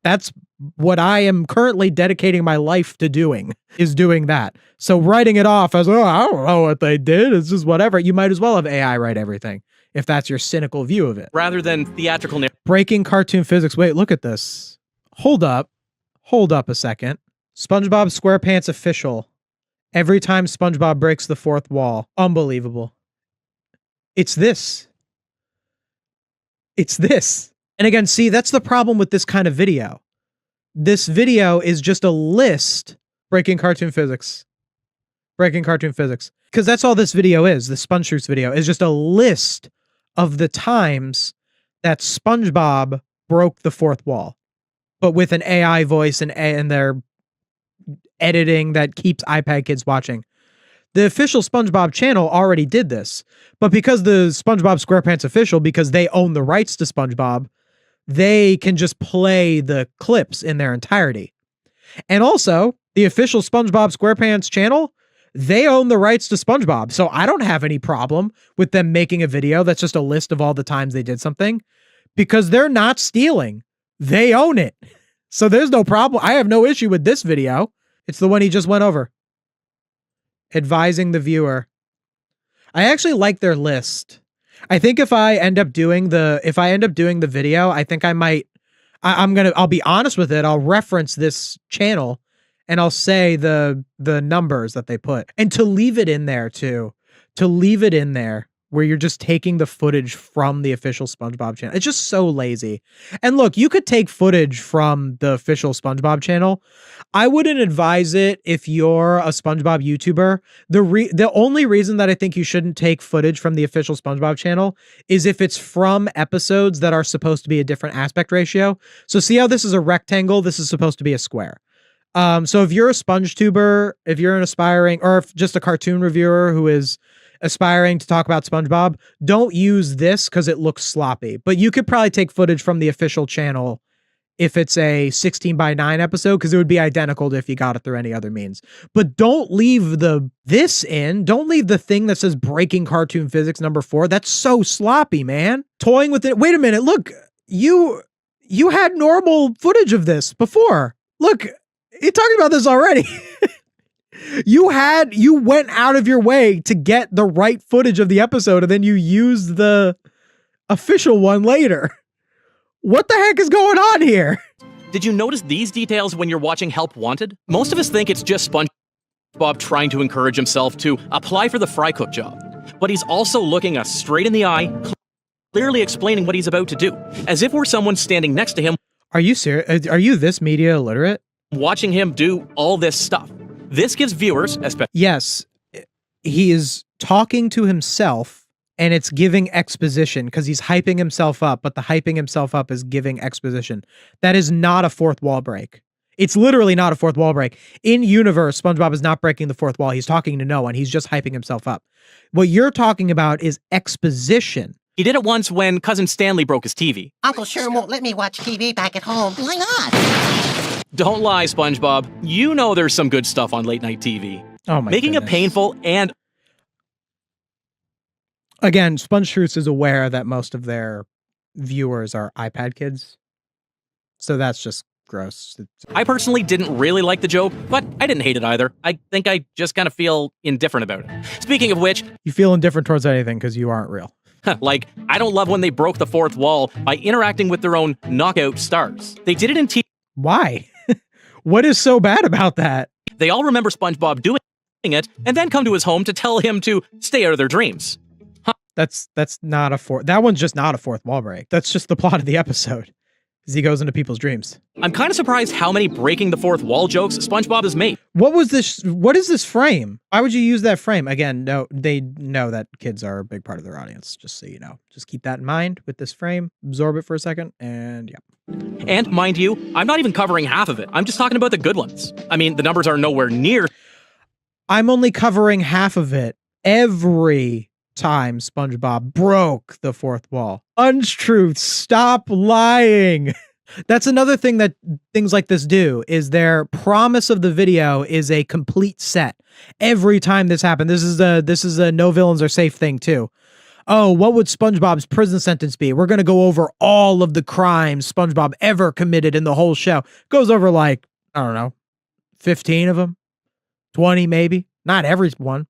That's what I am currently dedicating my life to doing, is doing that. So writing it off as, oh, I don't know what they did, it's just whatever. You might as well have AI write everything, if that's your cynical view of it. Rather than theatrical... Breaking cartoon physics. Wait, look at this. Hold up a second. SpongeBob SquarePants official. Every time SpongeBob breaks the fourth wall. Unbelievable. It's this. It's this. And again, see, that's the problem with this kind of video. This video is just a list. Breaking cartoon physics. Breaking cartoon physics. Because that's all this video is. The SpongeTruths video is just a list of the times that SpongeBob broke the fourth wall. But with an AI voice and their editing that keeps iPad kids watching. The official SpongeBob channel already did this, but because the SpongeBob SquarePants official, because they own the rights to SpongeBob, they can just play the clips in their entirety. And also, the official SpongeBob SquarePants channel, they own the rights to SpongeBob, so I don't have any problem with them making a video that's just a list of all the times they did something, because they're not stealing. They own it. So there's no problem. I have no issue with this video. It's the one he just went over. Advising the viewer. I actually like their list. I think if I end up doing the video, I think I might I'll be honest with it. I'll reference this channel and I'll say the numbers that they put. And to leave it in there too, to leave it in there where you're just taking the footage from the official SpongeBob channel. It's just so lazy. And look, you could take footage from the official SpongeBob channel. I wouldn't advise it if you're a SpongeBob YouTuber. The only reason that I think you shouldn't take footage from the official SpongeBob channel is if it's from episodes that are supposed to be a different aspect ratio. So see how this is a rectangle? This is supposed to be a square. So if you're a SpongeTuber, if you're an aspiring, or if just a cartoon reviewer who is aspiring to talk about SpongeBob, don't use this because it looks sloppy. But you could probably take footage from the official channel if it's a 16:9 episode, because it would be identical to if you got it through any other means. But don't leave this in. Don't leave the thing that says breaking cartoon physics #4. That's so sloppy, man. Toying with it. Wait a minute. Look, you had normal footage of this before. Look, you talked about this already. You went out of your way to get the right footage of the episode, and then you used the official one later. What the heck is going on here? Did you notice these details when you're watching Help Wanted? Most of us think it's just SpongeBob trying to encourage himself to apply for the fry cook job. But he's also looking us straight in the eye, clearly explaining what he's about to do, as if we're someone standing next to him. Are you serious? Are you this media illiterate? Watching him do all this stuff. This gives viewers, especially... Yes, he is talking to himself, and it's giving exposition because he's hyping himself up, but the hyping himself up is giving exposition. That is not a fourth wall break. It's literally not a fourth wall break. In universe, SpongeBob is not breaking the fourth wall. He's talking to no one. He's just hyping himself up. What you're talking about is exposition. He did it once when Cousin Stanley broke his TV. Uncle Sherm won't let me watch TV back at home. Why not? Don't lie, SpongeBob. You know there's some good stuff on late night TV. Oh my Making goodness. it painful and... Again, SpongeTruths is aware that most of their viewers are iPad kids. So that's just gross. I personally didn't really like the joke, but I didn't hate it either. I think I just kind of feel indifferent about it. Speaking of which... You feel indifferent towards anything because you aren't real. Like, I don't love when they broke the fourth wall by interacting with their own knockout stars. They did it in TV. Why? What is so bad about that? They all remember SpongeBob doing it, and then come to his home to tell him to stay out of their dreams. Huh. That's not a fourth. That one's just not a fourth wall break. That's just the plot of the episode. As he goes into people's dreams. I'm kind of surprised how many breaking the fourth wall jokes SpongeBob has made. What was this? What is this frame? Why would you use that frame? Again, no, they know that kids are a big part of their audience, just so you know. Just keep that in mind with this frame. Absorb it for a second, and yeah. And mind you, I'm not even covering half of it. I'm just talking about the good ones. I mean, the numbers are nowhere near. I'm only covering half of it. Every time SpongeBob broke the fourth wall. SpongeTruths, stop lying. That's another thing that things like this do, is their promise of the video is a complete set. Every time this happened, this is a no villains are safe thing too. Oh, what would SpongeBob's prison sentence be? We're going to go over all of the crimes SpongeBob ever committed in the whole show. Goes over like, I don't know, 15 of them, 20 maybe, not every one.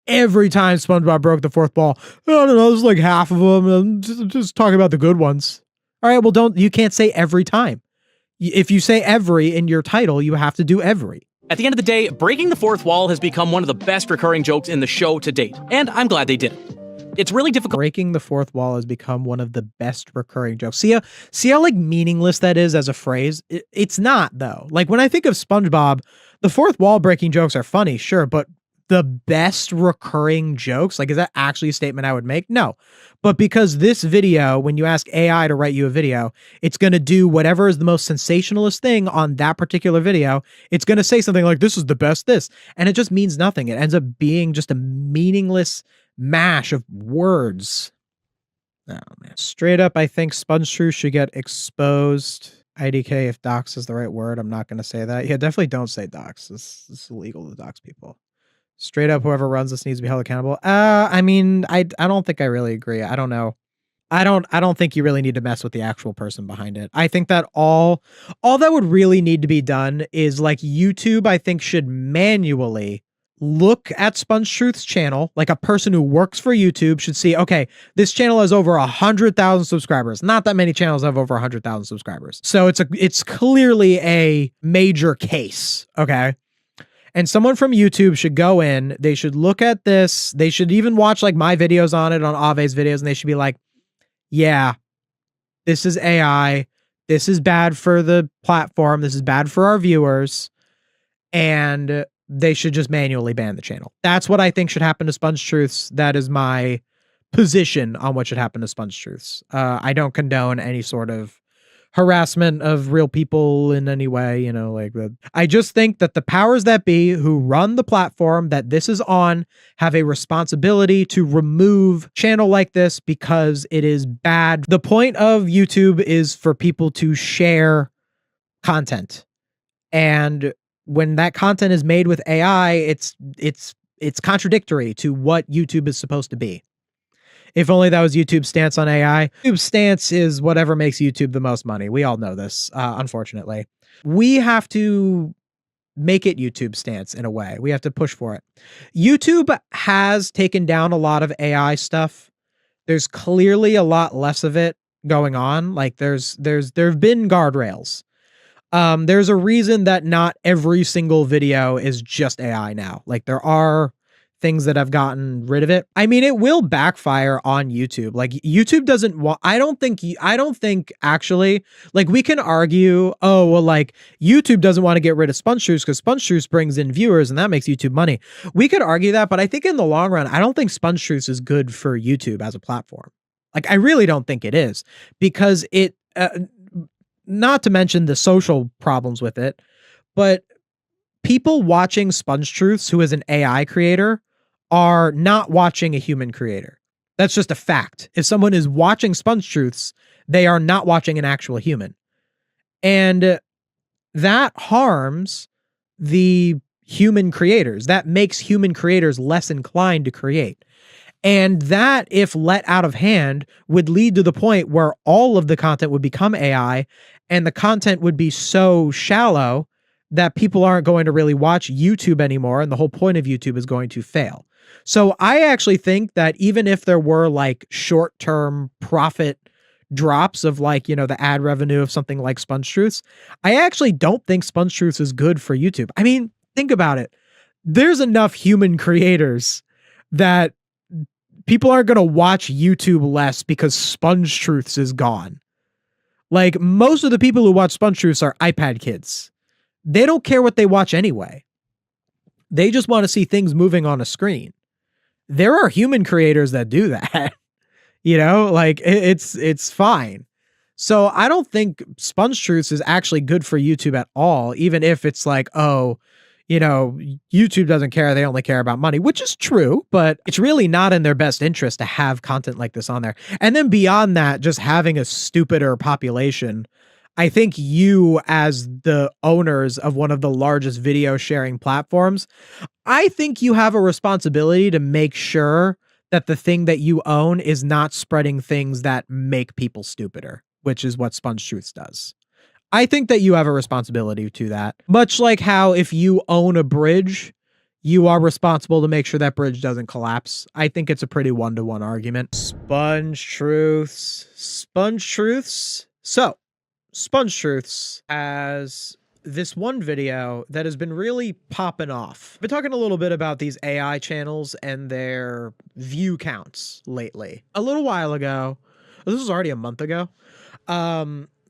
Every time SpongeBob broke the fourth wall, I don't know, there's like half of them. I'm just talking about the good ones. All right, well, you can't say every time. If you say every in your title, you have to do every. At the end of the day, breaking the fourth wall has become one of the best recurring jokes in the show to date, and I'm glad they did it. It's really difficult. Breaking the fourth wall has become one of the best recurring jokes. See how like meaningless that is as a phrase? It's not, though. Like when I think of SpongeBob, the fourth wall breaking jokes are funny, sure, but the best recurring jokes, like, is that actually a statement I would make? No. But because this video, when you ask AI to write you a video, it's going to do whatever is the most sensationalist thing on that particular video. It's going to say something like, this is the best this. And it just means nothing. It ends up being just a meaningless mash of words. Oh, man. Straight up, I think SpongeTruths should get exposed. IDK, if dox is the right word, I'm not going to say that. Yeah, definitely don't say dox. This is illegal to dox people. Straight up, whoever runs this needs to be held accountable. I mean, I don't think I really agree. I don't know. I don't think you really need to mess with the actual person behind it. I think that all that would really need to be done is like YouTube, I think, should manually look at SpongeTruth's channel, like a person who works for YouTube should see, okay, this channel has over 100,000 subscribers. Not that many channels have over 100,000 subscribers. So it's clearly a major case, okay? And someone from YouTube should go in, they should look at this, they should even watch like my videos on it, on Ave's videos, and they should be like, yeah, this is AI. This is bad for the platform. This is bad for our viewers. And they should just manually ban the channel. That's what I think should happen to SpongeTruths. That is my position on what should happen to SpongeTruths. I don't condone any sort of harassment of real people in any way, you know, like that. I just think that the powers that be who run the platform that this is on have a responsibility to remove channel like this because it is bad. The point of YouTube is for people to share content. And when that content is made with AI, it's contradictory to what YouTube is supposed to be. If only that was YouTube's stance on AI. YouTube's stance is whatever makes YouTube the most money. We all know this, unfortunately. We have to make it YouTube's stance in a way. We have to push for it. YouTube has taken down a lot of AI stuff. There's clearly a lot less of it going on. Like there have been guardrails. There's a reason that not every single video is just AI now. Like there are things that have gotten rid of it. I mean, it will backfire on YouTube. Like YouTube doesn't want, I don't think actually, like we can argue, oh, well, like YouTube doesn't want to get rid of SpongeTruths because SpongeTruths brings in viewers and that makes YouTube money. We could argue that, but I think in the long run, I don't think SpongeTruths is good for YouTube as a platform. Like I really don't think it is because it, not to mention the social problems with it, but people watching SpongeTruths, who is an AI creator, are not watching a human creator. That's just a fact. If someone is watching SpongeTruths, they are not watching an actual human. And that harms the human creators. That makes human creators less inclined to create. And that, if let out of hand, would lead to the point where all of the content would become AI and the content would be so shallow that people aren't going to really watch YouTube anymore. And the whole point of YouTube is going to fail. So I actually think that even if there were like short-term profit drops of like, you know, the ad revenue of something like SpongeTruths, I actually don't think SpongeTruths is good for YouTube. I mean, think about it. There's enough human creators that people aren't going to watch YouTube less because SpongeTruths is gone. Like most of the people who watch SpongeTruths are iPad kids. They don't care what they watch anyway. They just want to see things moving on a screen. There are human creators that do that. You know, like it's fine. So I don't think SpongeTruths is actually good for YouTube at all, even if it's like, oh, you know, YouTube doesn't care. They only care about money, which is true, but it's really not in their best interest to have content like this on there. And then beyond that, just having a stupider population, I think you, as the owners of one of the largest video sharing platforms, I think you have a responsibility to make sure that the thing that you own is not spreading things that make people stupider, which is what SpongeTruths does. I think that you have a responsibility to that. Much like how if you own a bridge, you are responsible to make sure that bridge doesn't collapse. I think it's a pretty one-to-one argument. SpongeTruths. So, SpongeTruths has this one video that has been really popping off. I've been talking a little bit about these AI channels and their view counts lately. A little while ago, this was already a month ago.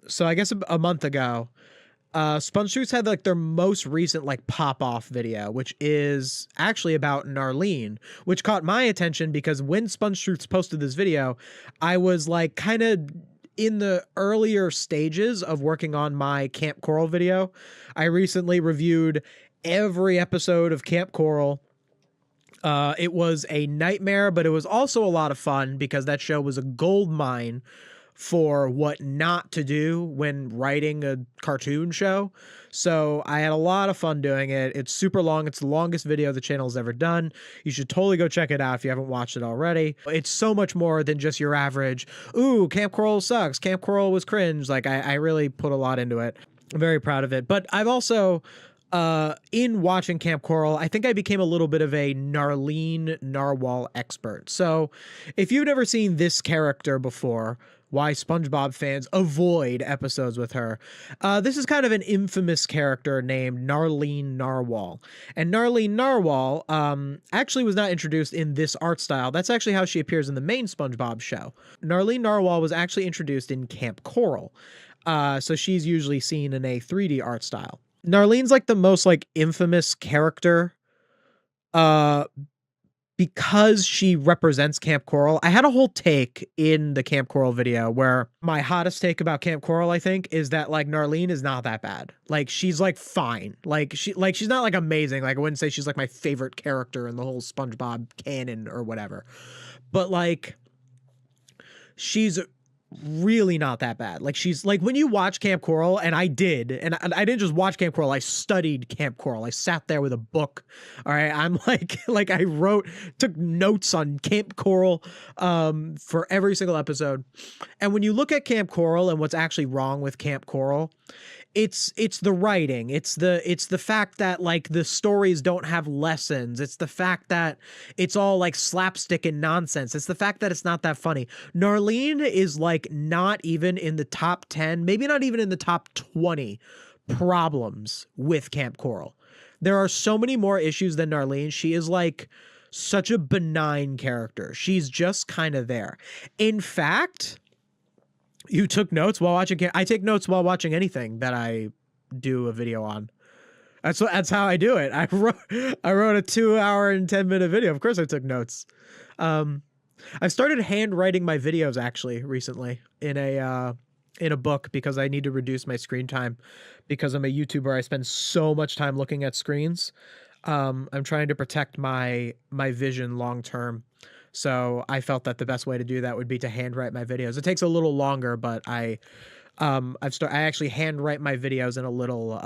So I guess a month ago, SpongeTruths had like their most recent like pop-off video, which is actually about Narlene, which caught my attention because when SpongeTruths posted this video, I was like kind of in the earlier stages of working on my Camp Coral video. I recently reviewed every episode of Camp Coral. It was a nightmare, but it was also a lot of fun because that show was a gold mine for what not to do when writing a cartoon show. So I had a lot of fun doing it. It's super long. It's the longest video the channel's ever done. You should totally go check it out if you haven't watched it already. It's so much more than just your average, ooh, Camp Coral sucks. Camp Coral was cringe. Like I really put a lot into it. I'm very proud of it. But I've also in watching Camp Coral, I think I became a little bit of a Narlene Narwhal expert. So if you've never seen this character before, why SpongeBob fans avoid episodes with her. This is kind of an infamous character named Narlene Narwhal. And Narlene Narwhal actually was not introduced in this art style. That's actually how she appears in the main SpongeBob show. Narlene Narwhal was actually introduced in Camp Coral. So she's usually seen in a 3D art style. Narlene's like the most like infamous character because she represents Camp Coral. I had a whole take in the Camp Coral video where my hottest take about Camp Coral, I think, is that like Narlene is not that bad. Like she's like fine. She's not like amazing. Like I wouldn't say she's like my favorite character in the whole SpongeBob canon or whatever. But like she's really not that bad. Like she's like when you watch Camp Coral, and I did, and I didn't just watch Camp Coral, I studied Camp Coral. I sat there with a book. All right. I'm like I took notes on Camp Coral for every single episode. And when you look at Camp Coral and what's actually wrong with Camp Coral, it's the writing. It's the fact that like the stories don't have lessons. It's the fact that it's all like slapstick and nonsense. It's the fact that it's not that funny. Narlene is like not even in the top 10, maybe not even in the top 20 problems with Camp Coral. There are so many more issues than Narlene. She is like such a benign character. She's just kind of there. In fact, you took notes while watching. I take notes while watching anything that I do a video on. That's how I do it. I wrote a 2 hour and 10-minute video. Of course I took notes. I've started handwriting my videos actually recently in a book because I need to reduce my screen time because I'm a YouTuber. I spend so much time looking at screens. I'm trying to protect my vision long term. So I felt that the best way to do that would be to handwrite my videos. It takes a little longer, but I actually handwrite my videos in a little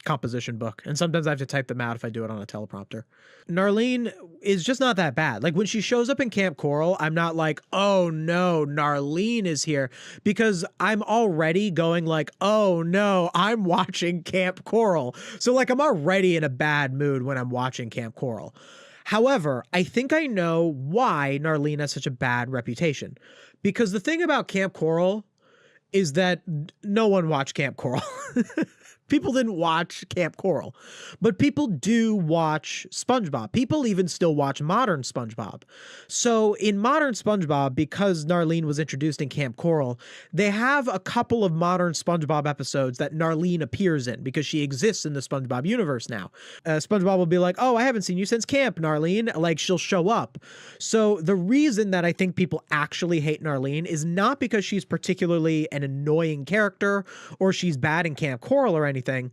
composition book, and sometimes I have to type them out if I do it on a teleprompter. Narlene is just not that bad. Like when she shows up in Camp Coral, I'm not like, oh no, Narlene is here, because I'm already going like, oh no, I'm watching Camp Coral. So like I'm already in a bad mood when I'm watching Camp Coral. However, I think I know why Narlene has such a bad reputation. Because the thing about Camp Coral is that no one watched Camp Coral. People didn't watch Camp Coral, but people do watch SpongeBob. People even still watch modern SpongeBob. So in modern SpongeBob, because Narlene was introduced in Camp Coral, they have a couple of modern SpongeBob episodes that Narlene appears in because she exists in the SpongeBob universe now. SpongeBob will be like, oh, I haven't seen you since camp, Narlene. Like she'll show up. So the reason that I think people actually hate Narlene is not because she's particularly an annoying character or she's bad in Camp Coral or anything,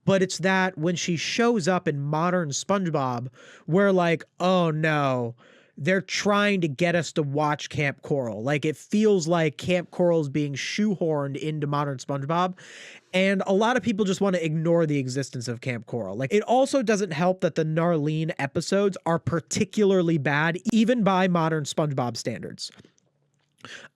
but it's that when she shows up in modern SpongeBob, we're like, oh no, they're trying to get us to watch Camp Coral. Like it feels like Camp Coral is being shoehorned into modern SpongeBob. And a lot of people just want to ignore the existence of Camp Coral. Like it also doesn't help that the Narlene episodes are particularly bad, even by modern SpongeBob standards.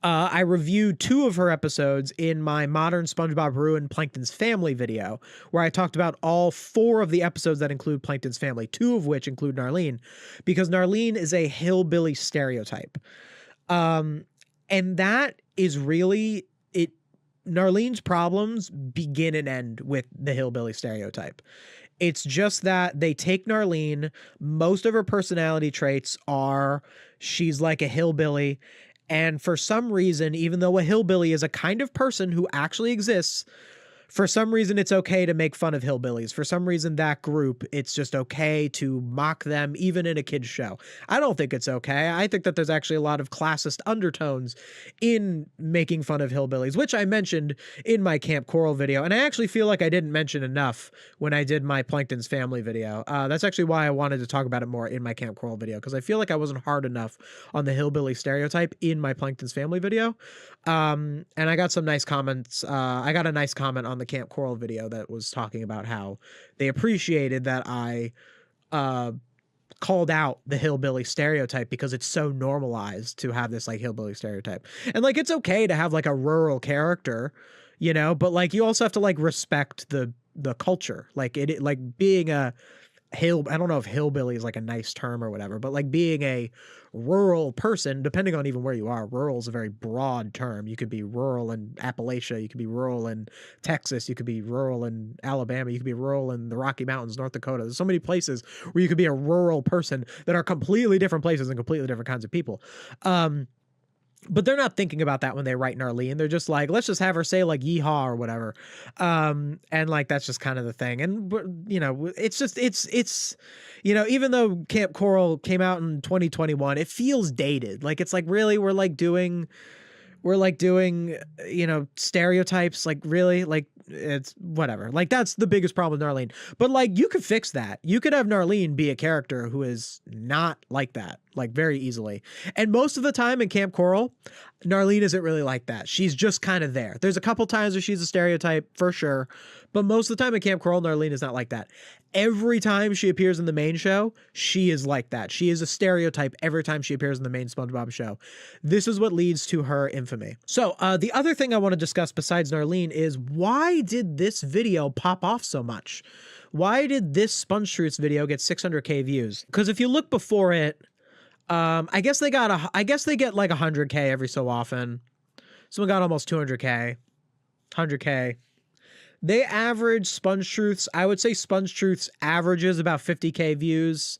I reviewed 2 of her episodes in my Modern SpongeBob Ruined Plankton's Family video, where I talked about all 4 of the episodes that include Plankton's family, 2 of which include Narlene, because Narlene is a hillbilly stereotype. And that is really it. Narlene's problems begin and end with the hillbilly stereotype. It's just that they take Narlene, most of her personality traits are she's like a hillbilly. And for some reason, even though a hillbilly is a kind of person who actually exists, for some reason, it's okay to make fun of hillbillies. For some reason, that group, it's just okay to mock them, even in a kid's show. I don't think it's okay. I think that there's actually a lot of classist undertones in making fun of hillbillies, which I mentioned in my Camp Coral video. And I actually feel like I didn't mention enough when I did my Plankton's Family video. That's actually why I wanted to talk about it more in my Camp Coral video, because I feel like I wasn't hard enough on the hillbilly stereotype in my Plankton's Family video. And I got some nice comments. I got a nice comment on the Camp Coral video that was talking about how they appreciated that I called out the hillbilly stereotype because it's so normalized to have this like hillbilly stereotype. And like it's okay to have like a rural character, you know, but like you also have to like respect the the culture. Like like being a I don't know if hillbilly is like a nice term or whatever, but like being a rural person, depending on even where you are, rural is a very broad term. You could be rural in Appalachia, you could be rural in Texas, you could be rural in Alabama, you could be rural in the Rocky Mountains, North Dakota. There's so many places where you could be a rural person that are completely different places and completely different kinds of people. But they're not thinking about that when they write Narlene. They're just like, let's just have her say like yeehaw or whatever. And like, that's just kind of the thing. And, you know, it's just, it's, you know, even though Camp Coral came out in 2021, it feels dated. Like, it's like, really, we're doing, you know, stereotypes. Like, really, like, it's whatever. Like, that's the biggest problem with Narlene. But like, you could fix that. You could have Narlene be a character who is not like that, like very easily. And most of the time in Camp Coral, Narlene isn't really like that. She's just kind of there. There's a couple times where she's a stereotype for sure, but most of the time in Camp Coral, Narlene is not like that. Every time she appears in the main show, she is like that. She is a stereotype every time she appears in the main SpongeBob show. This is what leads to her infamy. So the other thing I want to discuss besides Narlene is, why did this video pop off so much? Why did this SpongeTruths video get 600K views? Because if you look before it, I guess they get like 100K every so often. Someone got almost 200K, 100K. They average SpongeTruths. I would say SpongeTruths averages about 50K views,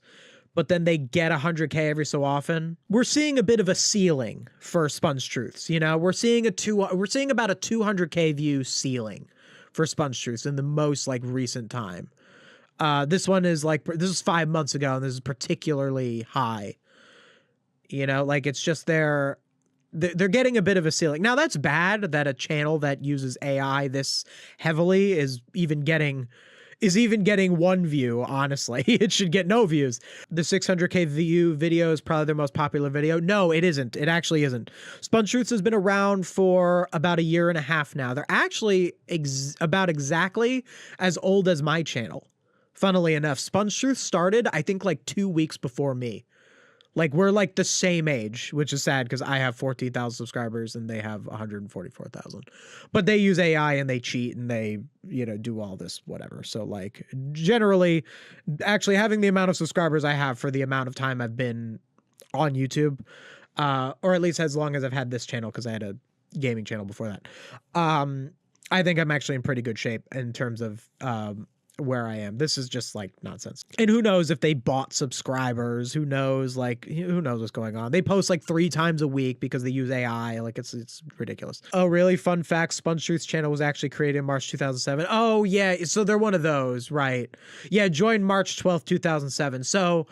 but then they get 100K every so often. We're seeing a bit of a ceiling for SpongeTruths. You know, we're seeing about a 200K view ceiling for SpongeTruths in the most like recent time. This one is like, this is 5 months ago, and this is particularly high. You know, like, it's just they're getting a bit of a ceiling. Now, that's bad that a channel that uses AI this heavily is even getting one view, honestly. It should get no views. The 600K view video is probably their most popular video. No, it isn't. It actually isn't. SpongeTruths has been around for about a year and a half now. They're actually about exactly as old as my channel. Funnily enough, SpongeTruths started, I think, like 2 weeks before me. Like, we're like the same age, which is sad because I have 14,000 subscribers and they have 144,000. But they use AI and they cheat and they, you know, do all this whatever. So like, generally, actually having the amount of subscribers I have for the amount of time I've been on YouTube, or at least as long as I've had this channel, because I had a gaming channel before that, I think I'm actually in pretty good shape in terms of where I am. This is just like nonsense. And who knows if they bought subscribers, who knows what's going on. They post like 3 times a week because they use AI. Like, it's ridiculous. Oh, really? Fun fact, SpongeTruths channel was actually created in March 2007. Oh, yeah. So they're one of those, right? Yeah, joined March 12th, 2007. So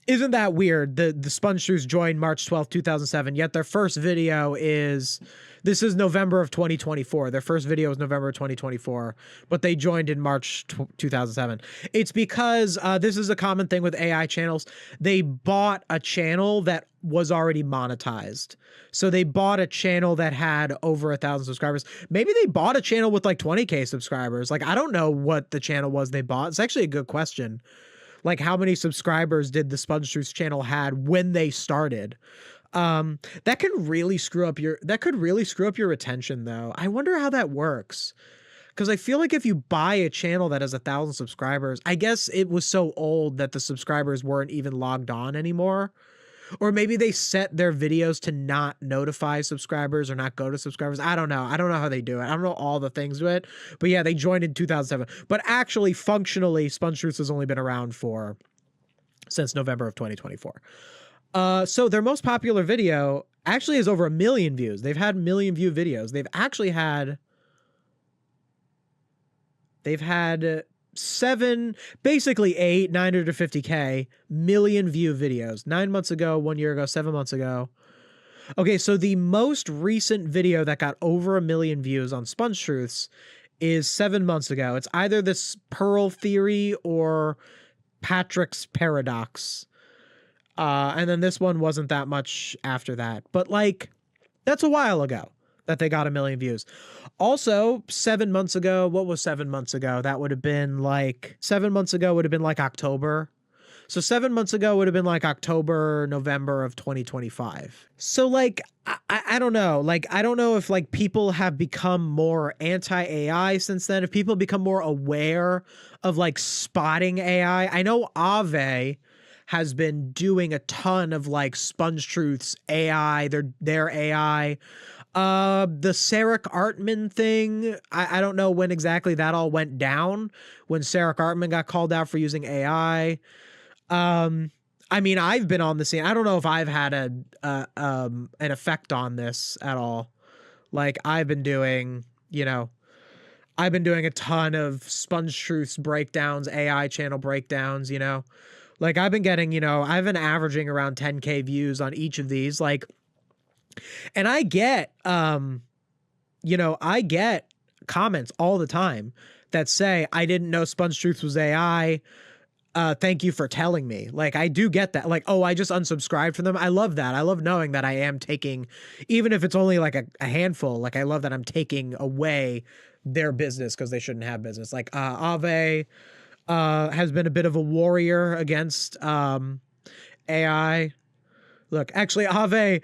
isn't that weird? The SpongeTruths joined March 12th, 2007, yet their first video this is November of 2024. Their first video was November of 2024, but they joined in March 2007. It's because this is a common thing with AI channels. They bought a channel that was already monetized. So they bought a channel that had over 1,000 subscribers. Maybe they bought a channel with like 20K subscribers. Like, I don't know what the channel was they bought. It's actually a good question. Like, how many subscribers did the SpongeTruths channel had when they started? That could really screw up your retention, though. I wonder how that works. Because I feel like if you buy a channel that has 1,000 subscribers, I guess it was so old that the subscribers weren't even logged on anymore. Or maybe they set their videos to not notify subscribers or not go to subscribers. I don't know. I don't know how they do it. I don't know all the things to it. But yeah, they joined in 2007. But actually, functionally, SpongeTruths has only been around since November of 2024. So their most popular video actually has over 1 million views. They've had 1 million view videos. They've had 7, basically 8, 950K million view videos. 9 months ago, 1 year ago, 7 months ago. Okay, so the most recent video that got over 1 million views on SpongeTruths is 7 months ago. It's either this Pearl Theory or Patrick's Paradox. And then this one wasn't that much after that. But like, that's a while ago that they got 1 million views. Also, 7 months ago, what was 7 months ago? That would have been like, 7 months ago would have been like October. So 7 months ago would have been like October, November of 2025. So like, I don't know. Like, I don't know if like people have become more anti-AI since then, if people become more aware of like spotting AI. I know Ave has been doing a ton of like SpongeTruths AI, their AI. The Sarek Artman thing, I don't know when exactly that all went down, when Sarek Artman got called out for using AI. I mean, I've been on the scene. I don't know if I've had an effect on this at all. Like, I've been doing a ton of SpongeTruths breakdowns, AI channel breakdowns, like I've been getting, I've been averaging around 10K views on each of these, like, and I get comments all the time that say, I didn't know SpongeTruths was AI. Thank you for telling me. Like, I do get that. Like, oh, I just unsubscribed from them. I love that. I love knowing that I am taking, even if it's only like a handful, like I love that I'm taking away their business because they shouldn't have business. Like, Ave has been a bit of a warrior against AI. Look, actually, Ave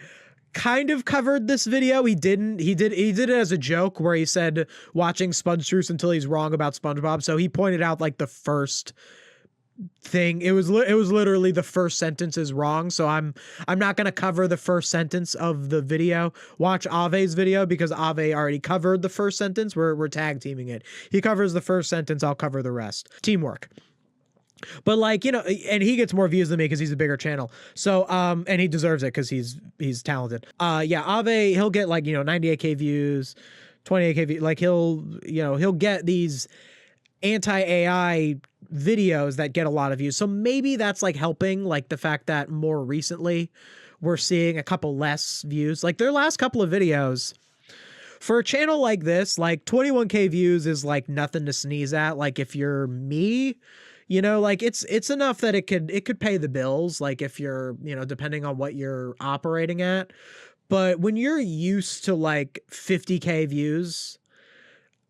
kind of covered this video. He did it as a joke where he said watching SpongeTruths until he's wrong about SpongeBob. So he pointed out like the first thing. It was literally the first sentence is wrong. So I'm not going to cover the first sentence of the video. Watch Ave's video because Ave already covered the first sentence. We're tag teaming it. He covers the first sentence. I'll cover the rest. Teamwork. But like, and he gets more views than me because he's a bigger channel. So, and he deserves it because he's talented. Yeah, Ave, he'll get like, 98K views, 28K views. Like he'll get these anti-AI videos that get a lot of views. So maybe that's like helping, like the fact that more recently we're seeing a couple less views. Like their last couple of videos for a channel like this, like 21K views is like nothing to sneeze at. Like if you're me, like it's enough that it could pay the bills. Like if you're, depending on what you're operating at. But when you're used to like 50K views,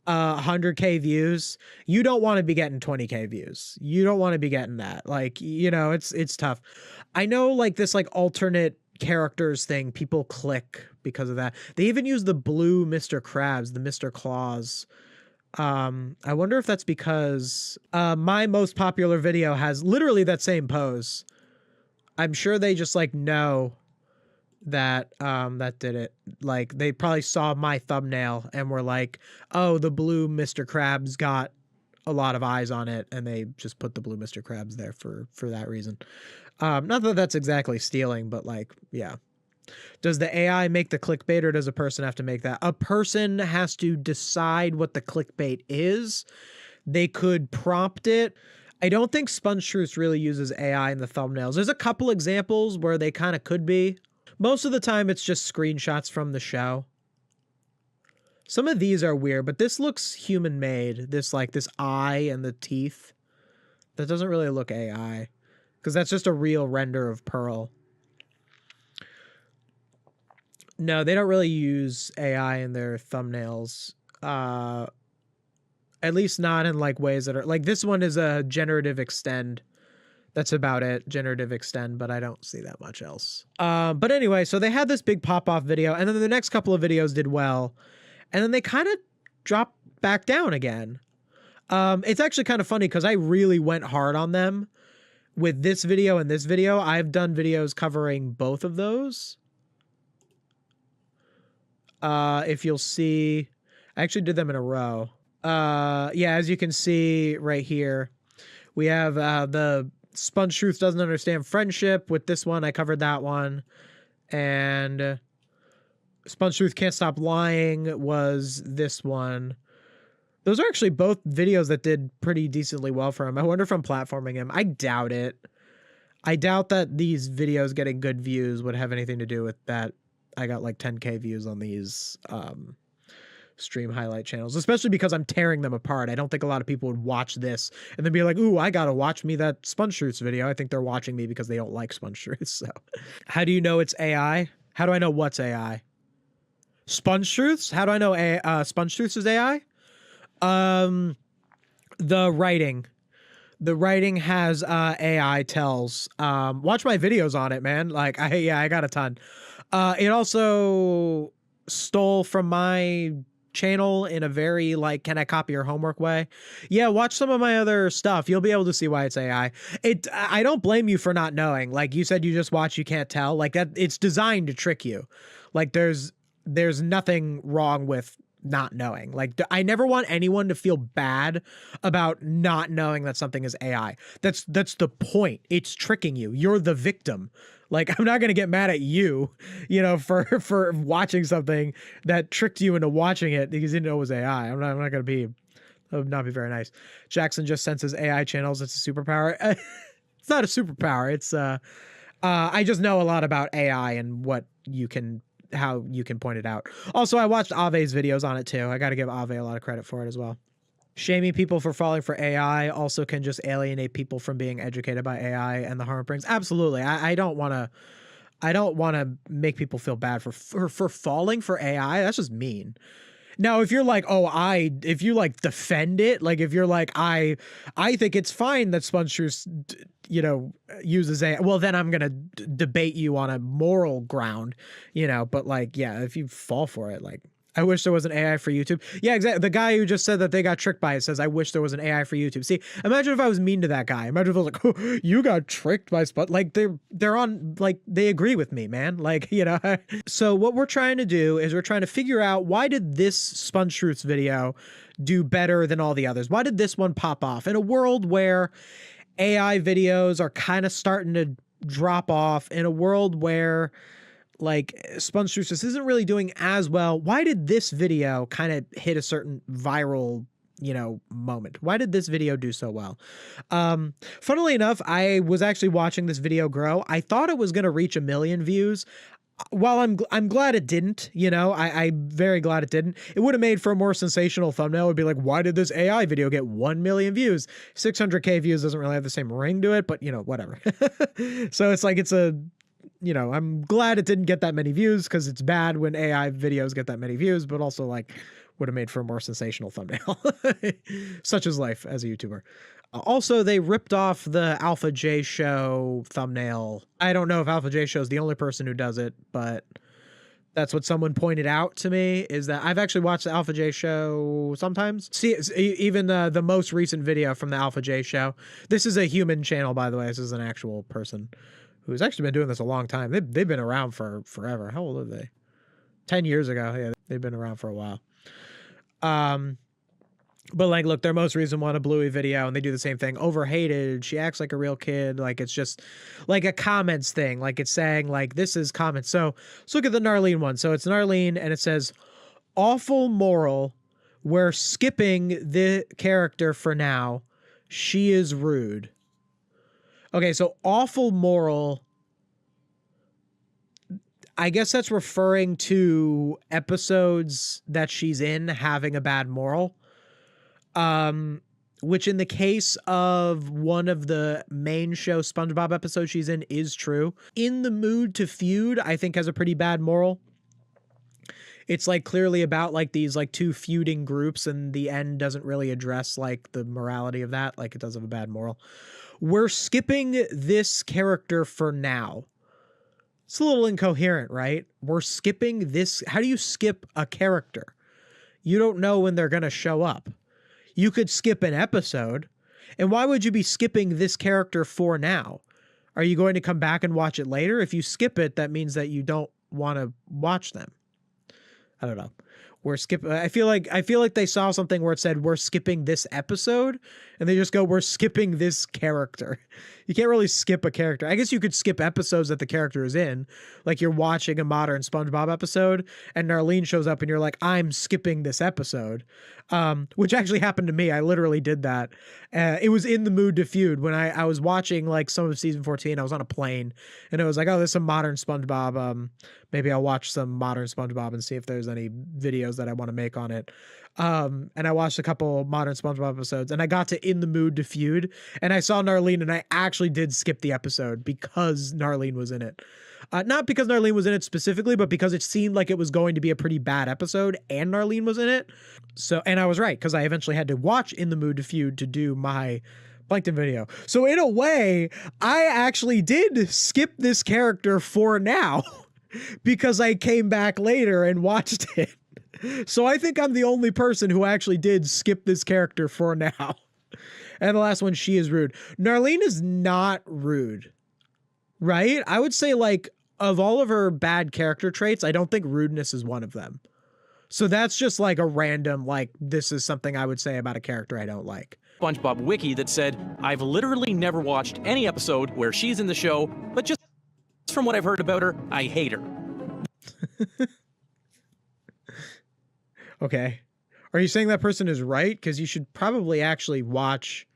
100K views, you don't want to be getting 20K views. You don't want to be getting that. Like, it's tough. I know like this like alternate characters thing, people click because of that. They even use the blue Mr. Krabs, the Mr. Claus. I wonder if that's because my most popular video has literally that same pose. I'm sure they just like know that that did it. Like they probably saw my thumbnail and were like, oh, the blue Mr. Krabs got a lot of eyes on it, and they just put the blue Mr. Krabs there for that reason. Not that that's exactly stealing, but like, yeah. Does the AI make the clickbait, or does a person have to make that? A person has to decide what the clickbait is. They could prompt it. I don't think SpongeTruths really uses AI in the thumbnails. There's a couple examples where they kind of could be. Most of the time, it's just screenshots from the show. Some of these are weird, but this looks human-made. This eye and the teeth. That doesn't really look AI, because that's just a real render of Pearl. No, they don't really use AI in their thumbnails. At least not in like ways that are like this one is a generative extend. That's about it. Generative extend, but I don't see that much else. But anyway, so they had this big pop-off video, and then the next couple of videos did well, and then they kind of dropped back down again. It's actually kind of funny because I really went hard on them with this video and this video. I've done videos covering both of those. If you'll see, I actually did them in a row. Yeah, as you can see right here, we have the SpongeTruths doesn't understand friendship. With this one, I covered that one. And SpongeTruth can't stop lying was this one. Those are actually both videos that did pretty decently well for him. I wonder if I'm platforming him. I doubt it. I doubt that these videos getting good views would have anything to do with that. I got like 10K views on these stream highlight channels, especially because I'm tearing them apart. I don't think a lot of people would watch this and then be like, ooh, I gotta watch me that SpongeTruths video. I think they're watching me because they don't like SpongeTruths. So how do you know it's AI? How do I know what's AI? SpongeTruths? How do I know SpongeTruths is AI? The writing. The writing has AI tells. Watch my videos on it, man. Like I got a ton. It also stole from my channel in a very like, can I copy your homework way? Yeah, watch some of my other stuff. You'll be able to see why it's AI. I don't blame you for not knowing. Like you said, you just watch, you can't tell. Like that, it's designed to trick you. Like there's nothing wrong with not knowing. Like I never want anyone to feel bad about not knowing that something is AI. That's the point. It's tricking you. You're the victim. Like I'm not going to get mad at you, for watching something that tricked you into watching it because you didn't know it was AI. I'm not going to be, that would not be very nice. Jackson just senses AI channels. It's a superpower. It's not a superpower. It's I just know a lot about AI and how you can point it out. Also, I watched Ave's videos on it too. I got to give Ave a lot of credit for it as well. Shaming people for falling for AI also can just alienate people from being educated by AI and the harm it brings. Absolutely. I don't want to make people feel bad for falling for AI. That's just mean. Now, if you're like, if you like defend it, like if you're like, I think it's fine that SpongeTruths, uses AI, well, then I'm going to debate you on a moral ground, but like, yeah, if you fall for it, like, I wish there was an AI for YouTube. Yeah, exactly. The guy who just said that they got tricked by it says, I wish there was an AI for YouTube. See, imagine if I was mean to that guy. Imagine if I was like, oh, you got tricked by Spot. Like they're on, like they agree with me, man. Like, So what we're trying to do is we're trying to figure out, why did this SpongeTruths video do better than all the others? Why did this one pop off? In a world where AI videos are kind of starting to drop off, in a world where like SpongeTruths isn't really doing as well, why did this video kind of hit a certain viral, moment? Why did this video do so well? Funnily enough, I was actually watching this video grow. I thought it was going to reach 1 million views. While I'm glad it didn't, I'm very glad it didn't. It would have made for a more sensational thumbnail. It would be like, why did this AI video get 1 million views? 600K views doesn't really have the same ring to it, but whatever. So it's like, I'm glad it didn't get that many views, because it's bad when AI videos get that many views, but also like would have made for a more sensational thumbnail. Such is life as a YouTuber. Also, they ripped off the Alpha J Show thumbnail. I don't know if Alpha J Show is the only person who does it, but that's what someone pointed out to me, is that I've actually watched the Alpha J Show sometimes. See, even the most recent video from the Alpha J Show. This is a human channel, by the way. This is an actual person who's actually been doing this a long time. They've been around for forever. How old are they? 10 years ago. Yeah, they've been around for a while. But like, look, their most recent one, a Bluey video, and they do the same thing. Overhated. She acts like a real kid. Like, it's just like a comments thing. Like, it's saying like, this is comments. So let's look at the Narlene one. So it's Narlene, and it says, awful moral. We're skipping the character for now. She is rude. Okay, so awful moral, I guess that's referring to episodes that she's in having a bad moral. Which in the case of one of the main show SpongeBob episodes she's in is true. In the Mood to Feud, I think, has a pretty bad moral. It's like clearly about like these like two feuding groups, and the end doesn't really address like the morality of that. Like, it does have a bad moral. We're skipping this character for now. It's a little incoherent, right? We're skipping this. How do you skip a character? You don't know when they're going to show up. You could skip an episode. And why would you be skipping this character for now? Are you going to come back and watch it later? If you skip it, that means that you don't want to watch them. I don't know. I feel like they saw something where it said, we're skipping this episode, and they just go, we're skipping this character. You can't really skip a character. I guess you could skip episodes that the character is in. Like, you're watching a modern SpongeBob episode, and Narlene shows up, and you're like, I'm skipping this episode. Which actually happened to me. I literally did that. It was in the Mood to Feud when I was watching like some of season 14. I was on a plane, and it was like, oh, there's some modern SpongeBob. Maybe I'll watch some modern SpongeBob and see if there's any videos that I want to make on it. And I watched a couple modern SpongeBob episodes, and I got to In the Mood to Feud, and I saw Narlene, and I actually did skip the episode because Narlene was in it. Not because Narlene was in it specifically, but because it seemed like it was going to be a pretty bad episode, and Narlene was in it. So, and I was right, because I eventually had to watch In the Mood to Feud to do my Plankton video. So in a way, I actually did skip this character for now because I came back later and watched it. So I think I'm the only person who actually did skip this character for now. And the last one, she is rude. Narlene is not rude, right? I would say, like, of all of her bad character traits, I don't think rudeness is one of them. So that's just like a random, like, this is something I would say about a character I don't like. SpongeBob wiki that said, I've literally never watched any episode where she's in the show, but just from what I've heard about her, I hate her. Okay. Are you saying that person is right? Because you should probably actually watch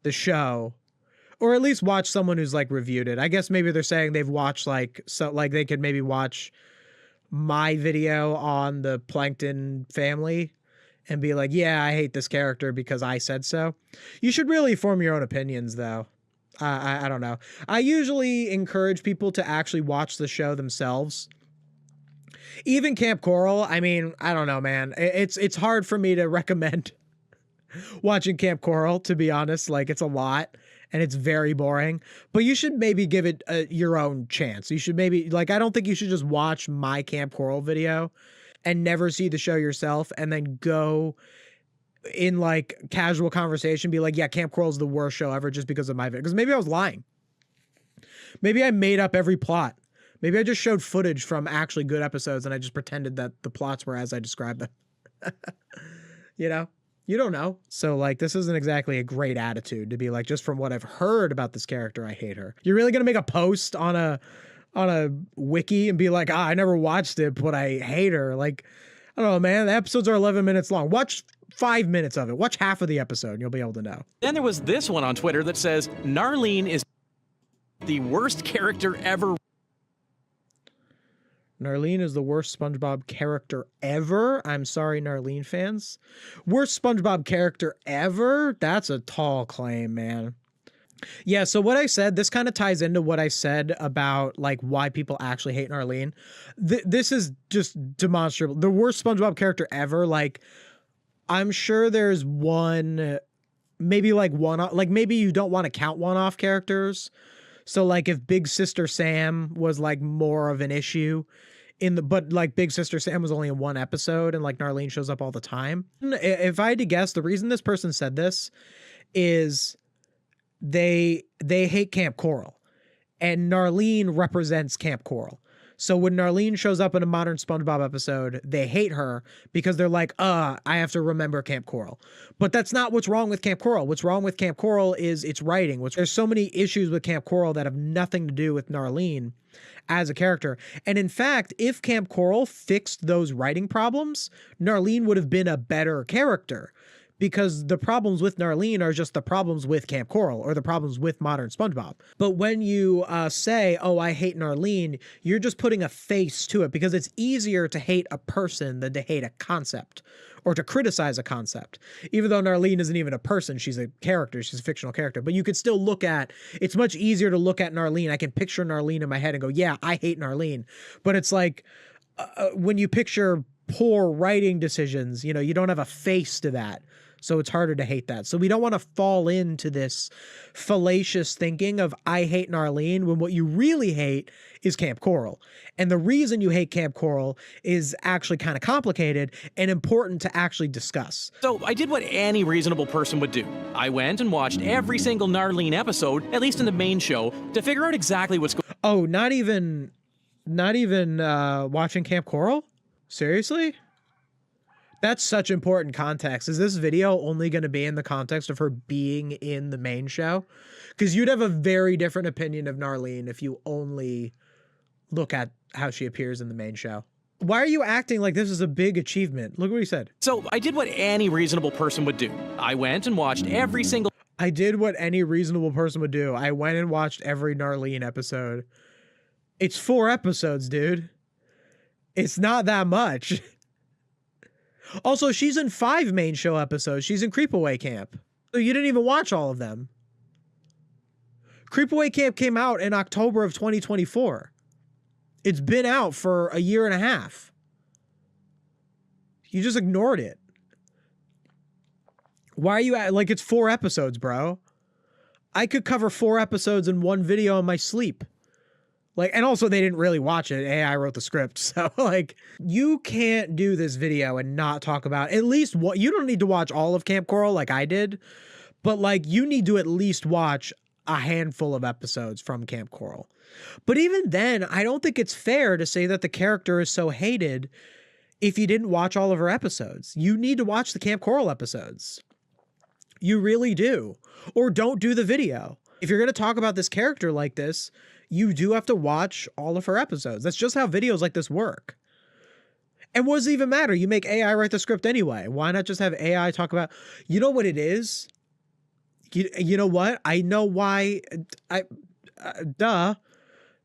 the show, or at least watch someone who's like reviewed it. I guess maybe they're saying they've watched like, so like they could maybe watch my video on the Plankton family and be like, yeah, I hate this character because I said so. You should really form your own opinions though. I don't know. I usually encourage people to actually watch the show themselves. Even Camp Coral, I mean, I don't know, man. It's hard for me to recommend watching Camp Coral, to be honest. Like, it's a lot and it's very boring, but you should maybe give it your own chance. You should maybe, like, I don't think you should just watch my Camp Coral video and never see the show yourself and then go in like casual conversation, be like, yeah, Camp Coral's the worst show ever just because of my video. Because maybe I was lying. Maybe I made up every plot. Maybe I just showed footage from actually good episodes and I just pretended that the plots were as I described them. You know? You don't know. So, like, this isn't exactly a great attitude to be like, just from what I've heard about this character, I hate her. You're really going to make a post on a wiki and be like, I never watched it, but I hate her. Like, I don't know, man. The episodes are 11 minutes long. Watch 5 minutes of it. Watch half of the episode and you'll be able to know. Then there was this one on Twitter that says, Narlene is the worst character ever. Narlene is the worst SpongeBob character ever. I'm sorry, Narlene fans. Worst SpongeBob character ever? That's a tall claim, man. Yeah, so what I said, this kind of ties into what I said about like why people actually hate Narlene. This is just demonstrable. The worst SpongeBob character ever. Like, I'm sure there's one, maybe like maybe you don't want to count one-off characters. So like if Big Sister Sam was like more of an issue but like Big Sister Sam was only in one episode and like Narlene shows up all the time. If I had to guess, the reason this person said this is they hate Camp Coral and Narlene represents Camp Coral. So when Narlene shows up in a modern SpongeBob episode, they hate her because they're like, I have to remember Camp Coral. But that's not what's wrong with Camp Coral. What's wrong with Camp Coral is its writing. There's so many issues with Camp Coral that have nothing to do with Narlene as a character. And in fact, if Camp Coral fixed those writing problems, Narlene would have been a better character. Because the problems with Narlene are just the problems with Camp Coral or the problems with modern SpongeBob. But when you say, oh, I hate Narlene, you're just putting a face to it because it's easier to hate a person than to hate a concept or to criticize a concept. Even though Narlene isn't even a person, she's a character, she's a fictional character. But you could still it's much easier to look at Narlene. I can picture Narlene in my head and go, yeah, I hate Narlene. But it's like when you picture poor writing decisions, you know, you don't have a face to that. So it's harder to hate that. So we don't want to fall into this fallacious thinking of I hate Narlene when what you really hate is Camp Coral. And the reason you hate Camp Coral is actually kind of complicated and important to actually discuss. So I did what any reasonable person would do. I went and watched every single Narlene episode, at least in the main show, to figure out exactly what's going on. Oh, not even watching Camp Coral? Seriously? That's such important context. Is this video only going to be in the context of her being in the main show? Because you'd have a very different opinion of Narlene if you only look at how she appears in the main show. Why are you acting like this is a big achievement? Look what he said. So I did what any reasonable person would do. I went and watched every single... I did what any reasonable person would do. I went and watched every Narlene episode. It's 4 episodes, dude. It's not that much. Also, she's in 5 main show episodes. She's in Creepaway Camp. So you didn't even watch all of them. Creepaway Camp came out in October of 2024. It's been out for a year and a half. You just ignored it. Why are you like, it's 4 episodes, bro. I could cover 4 episodes in one video in my sleep. Like, and also they didn't really watch it. AI wrote the script. So like, you can't do this video and not talk about at least what, you don't need to watch all of Camp Coral like I did, but like you need to at least watch a handful of episodes from Camp Coral. But even then, I don't think it's fair to say that the character is so hated if you didn't watch all of her episodes. You need to watch the Camp Coral episodes. You really do. Or don't do the video. If you're going to talk about this character like this, you do have to watch all of her episodes. That's just how videos like this work. And what does it even matter? You make AI write the script anyway. Why not just have AI talk about, you know what it is? You know what? I know why. Duh.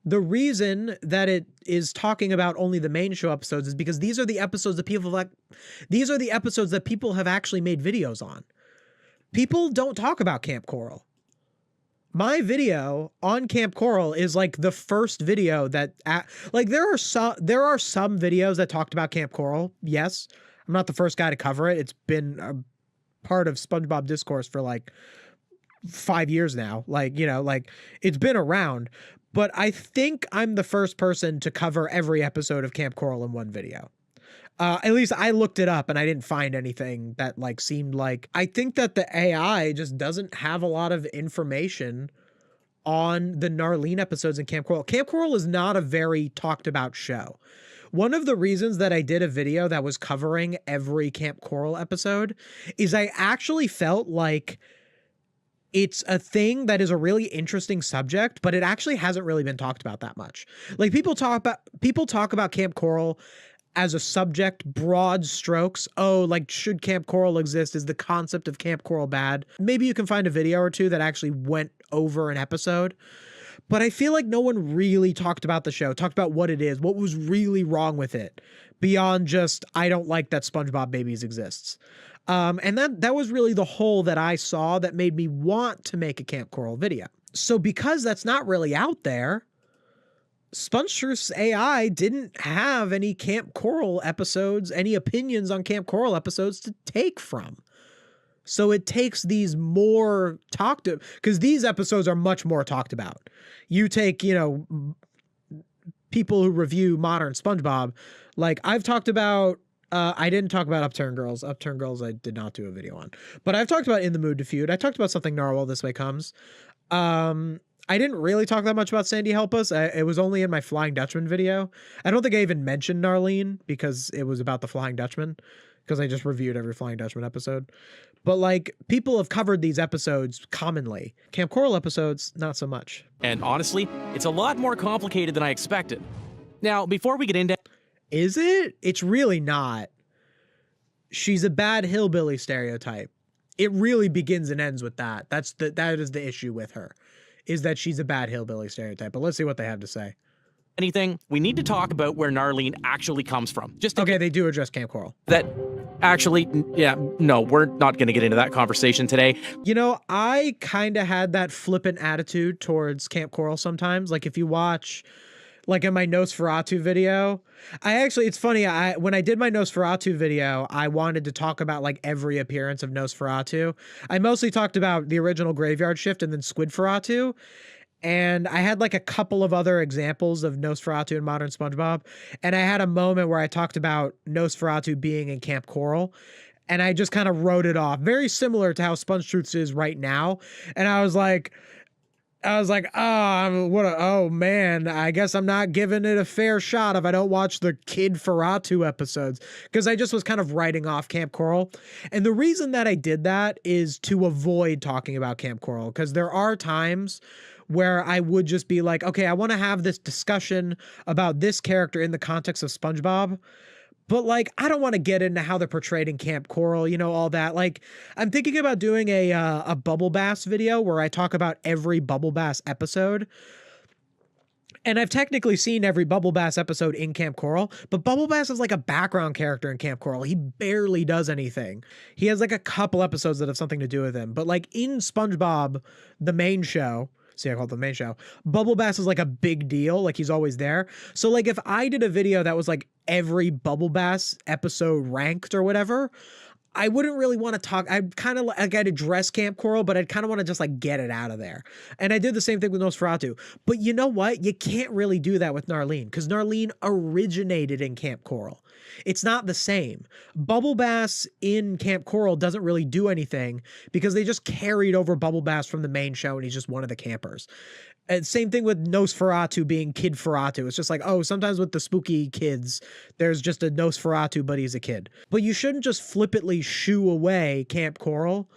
The reason that it is talking about only the main show episodes is because these are the episodes that these are the episodes that people have actually made videos on. People don't talk about Camp Coral. My video on Camp Coral is like the first video that, like, there are some videos that talked about Camp Coral. Yes, I'm not the first guy to cover it. It's been a part of SpongeBob discourse for like 5 years now. Like, you know, like it's been around, but I think I'm the first person to cover every episode of Camp Coral in one video. At least I looked it up and I didn't find anything that like seemed like, I think that the AI just doesn't have a lot of information on the Narlene episodes in Camp Coral. Camp Coral is not a very talked about show. One of the reasons that I did a video that was covering every Camp Coral episode is I actually felt like it's a thing that is a really interesting subject, but it actually hasn't really been talked about that much. Like people talk about Camp Coral as a subject, broad strokes. Oh, like, should Camp Coral exist? Is the concept of Camp Coral bad? Maybe you can find a video or two that actually went over an episode. But I feel like no one really talked about the show, talked about what it is, what was really wrong with it, beyond just, I don't like that SpongeBob Babies exists. And that was really the hole that I saw that made me want to make a Camp Coral video. So because that's not really out there, SpongeTruths AI didn't have any Camp Coral episodes, any opinions on Camp Coral episodes to take from. So it takes these more talked about, because these episodes are much more talked about. You take, you know, people who review modern SpongeBob, like I've talked about, I didn't talk about Upturn Girls. Upturn Girls I did not do a video on. But I've talked about In the Mood to Feud. I talked about Something Narwhal This Way Comes. I didn't really talk that much about Sandy Help Us. It was only in my Flying Dutchman video. I don't think I even mentioned Narlene because it was about the Flying Dutchman, because I just reviewed every Flying Dutchman episode. But like, people have covered these episodes commonly. Camp Coral episodes, not so much. And honestly, it's a lot more complicated than I expected. Now, before we get into... Is it? It's really not. She's a bad hillbilly stereotype. It really begins and ends with that. That is the issue with her, is that she's a bad hillbilly stereotype. But let's see what they have to say. Anything, we need to talk about where Narlene actually comes from. Okay, they do address Camp Coral. That actually, yeah, no, we're not going to get into that conversation today. You know, I kind of had that flippant attitude towards Camp Coral sometimes. Like if you watch, like in my Nosferatu video, it's funny, when I did my Nosferatu video, I wanted to talk about like every appearance of Nosferatu. I mostly talked about the original Graveyard Shift and then Squidferatu. And I had like a couple of other examples of Nosferatu and modern SpongeBob. And I had a moment where I talked about Nosferatu being in Camp Coral. And I just kind of wrote it off. Very similar to how SpongeTruths is right now. And I was like, oh man, I guess I'm not giving it a fair shot if I don't watch the Kid Feratu episodes, because I just was kind of writing off Camp Coral. And the reason that I did that is to avoid talking about Camp Coral, because there are times where I would just be like, okay, I want to have this discussion about this character in the context of SpongeBob, but like, I don't want to get into how they're portrayed in Camp Coral, you know, all that. Like, I'm thinking about doing a Bubble Bass video where I talk about every Bubble Bass episode. And I've technically seen every Bubble Bass episode in Camp Coral, but Bubble Bass is like a background character in Camp Coral. He barely does anything. He has like a couple episodes that have something to do with him. But like in SpongeBob, the main show, see, I call it the main show, Bubble Bass is like a big deal. Like he's always there. So like if I did a video that was like every Bubble Bass episode ranked or whatever, I wouldn't really want to talk. I'd kind of like I'd address Camp Coral, but I'd kind of want to just like get it out of there. And I did the same thing with Nosferatu. But you know what? You can't really do that with Narlene because Narlene originated in Camp Coral. It's not the same. Bubble Bass in Camp Coral doesn't really do anything because they just carried over Bubble Bass from the main show and he's just one of the campers. And same thing with Nosferatu being Kid Feratu. It's just like, oh, sometimes with the spooky kids, there's just a Nosferatu, but he's a kid. But you shouldn't just flippantly shoo away Camp Coral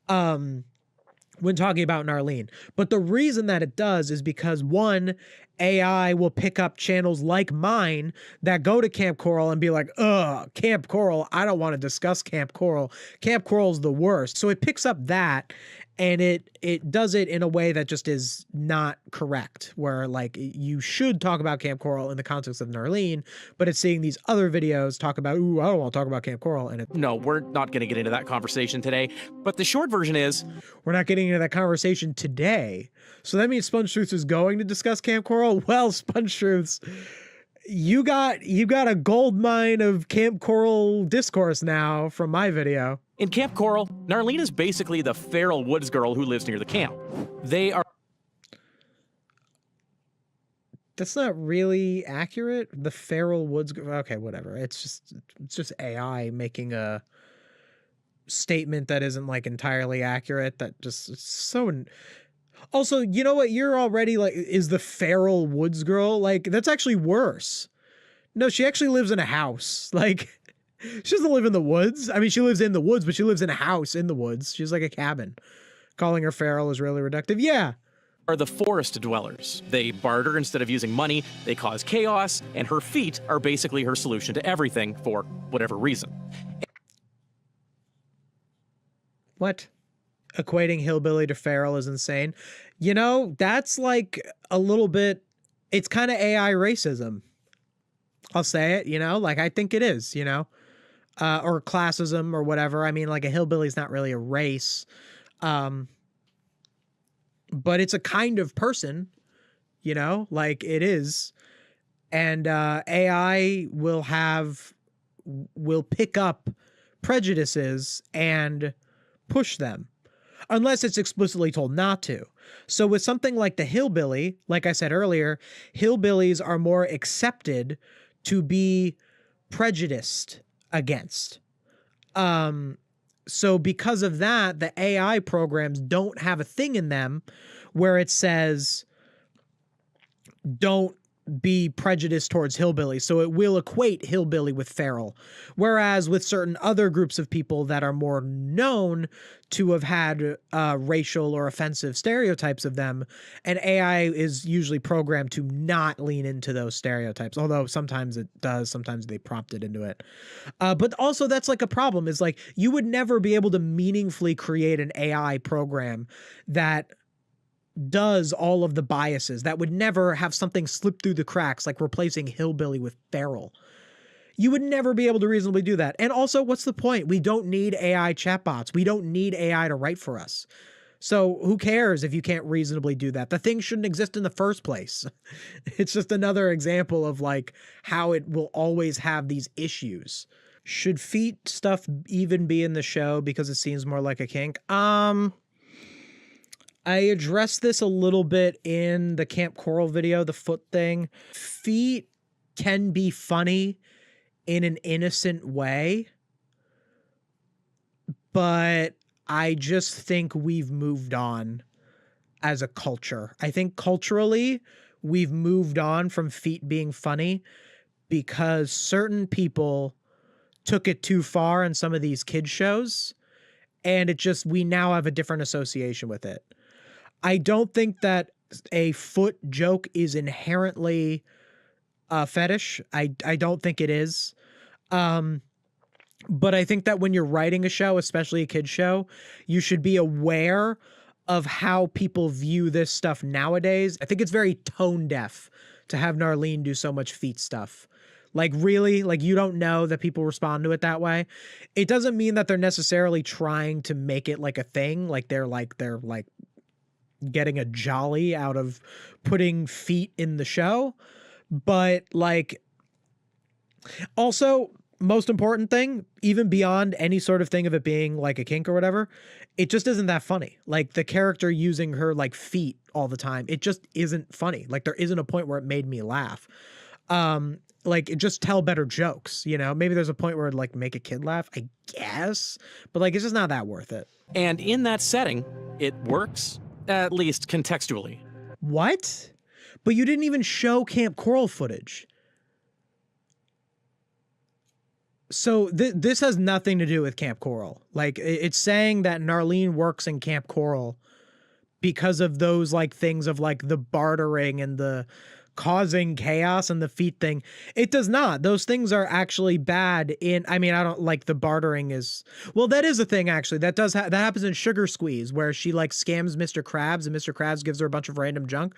when talking about Narlene. But the reason that it does is because, one, AI will pick up channels like mine that go to Camp Coral and be like, ugh, Camp Coral, I don't want to discuss Camp Coral. Camp Coral's the worst. So it picks up that and it does it in a way that just is not correct, where like you should talk about Camp Coral in the context of Narlene, but it's seeing these other videos talk about, ooh, I don't want to talk about Camp Coral. And No, we're not going to get into that conversation today. But the short version is, we're not getting into that conversation today. So that means SpongeTruths is going to discuss Camp Coral? Well, SpongeTruths, you got a gold mine of Camp Coral discourse now from my video. in Camp Coral, Narlene is basically the feral woods girl who lives near the camp. They are... That's not really accurate. The feral woods. Okay, whatever. It's just AI making a statement that isn't like entirely accurate. That just it's so. Also, you know what? You're already like, is the feral woods girl like that's actually worse. No, she actually lives in a house. Like, she doesn't live in the woods. I mean, she lives in the woods, but she lives in a house in the woods. She's like a cabin. Calling her feral is really reductive. Yeah. Are the forest dwellers. They barter instead of using money, they cause chaos, and her feet are basically her solution to everything for whatever reason. What? Equating hillbilly to feral is insane. You know, that's like a little bit, it's kind of AI racism. I'll say it, you know, like I think it is, you know, or classism or whatever. I mean, like a hillbilly is not really a race. But it's a kind of person, you know, like it is. And AI will pick up prejudices and push them unless it's explicitly told not to. So with something like the hillbilly, like I said earlier, hillbillies are more accepted to be prejudiced against. So because of that, the AI programs don't have a thing in them where it says, don't be prejudiced towards hillbilly. So it will equate hillbilly with feral. Whereas with certain other groups of people that are more known to have had racial or offensive stereotypes of them, and AI is usually programmed to not lean into those stereotypes. Although sometimes it does, sometimes they prompt it into it. But also that's like a problem is like you would never be able to meaningfully create an AI program that does all of the biases, that would never have something slip through the cracks, like replacing hillbilly with feral. You would never be able to reasonably do that. And also, what's the point? We don't need AI chatbots. We don't need AI to write for us. So who cares if you can't reasonably do that? The thing shouldn't exist in the first place. It's just another example of like how it will always have these issues. Should feet stuff even be in the show because it seems more like a kink? I addressed this a little bit in the Camp Coral video, the foot thing. Feet can be funny in an innocent way, but I just think we've moved on as a culture. I think culturally, we've moved on from feet being funny because certain people took it too far in some of these kids shows, and we now have a different association with it. I don't think that a foot joke is inherently a fetish. I don't think it is. But I think that when you're writing a show, especially a kid's show, you should be aware of how people view this stuff nowadays. I think it's very tone deaf to have Narlene do so much feet stuff. Like really, like you don't know that people respond to it that way. It doesn't mean that they're necessarily trying to make it like a thing. Like they're getting a jolly out of putting feet in the show. But like, also most important thing, even beyond any sort of thing of it being like a kink or whatever, it just isn't that funny. Like the character using her like feet all the time, it just isn't funny. Like there isn't a point where it made me laugh. Like just tell better jokes, you know? Maybe there's a point where it'd like make a kid laugh, I guess, but like it's just not that worth it. And in that setting, it works, at least contextually. What? But you didn't even show Camp Coral footage. So this has nothing to do with Camp Coral. Like it's saying that Narlene works in Camp Coral because of those like things of like the bartering and the causing chaos and the feet thing. It does not. Those things are actually bad in, I mean, I don't like the bartering is, well, that is a thing actually. That does, that happens in Sugar Squeeze where she like scams Mr. Krabs and Mr. Krabs gives her a bunch of random junk.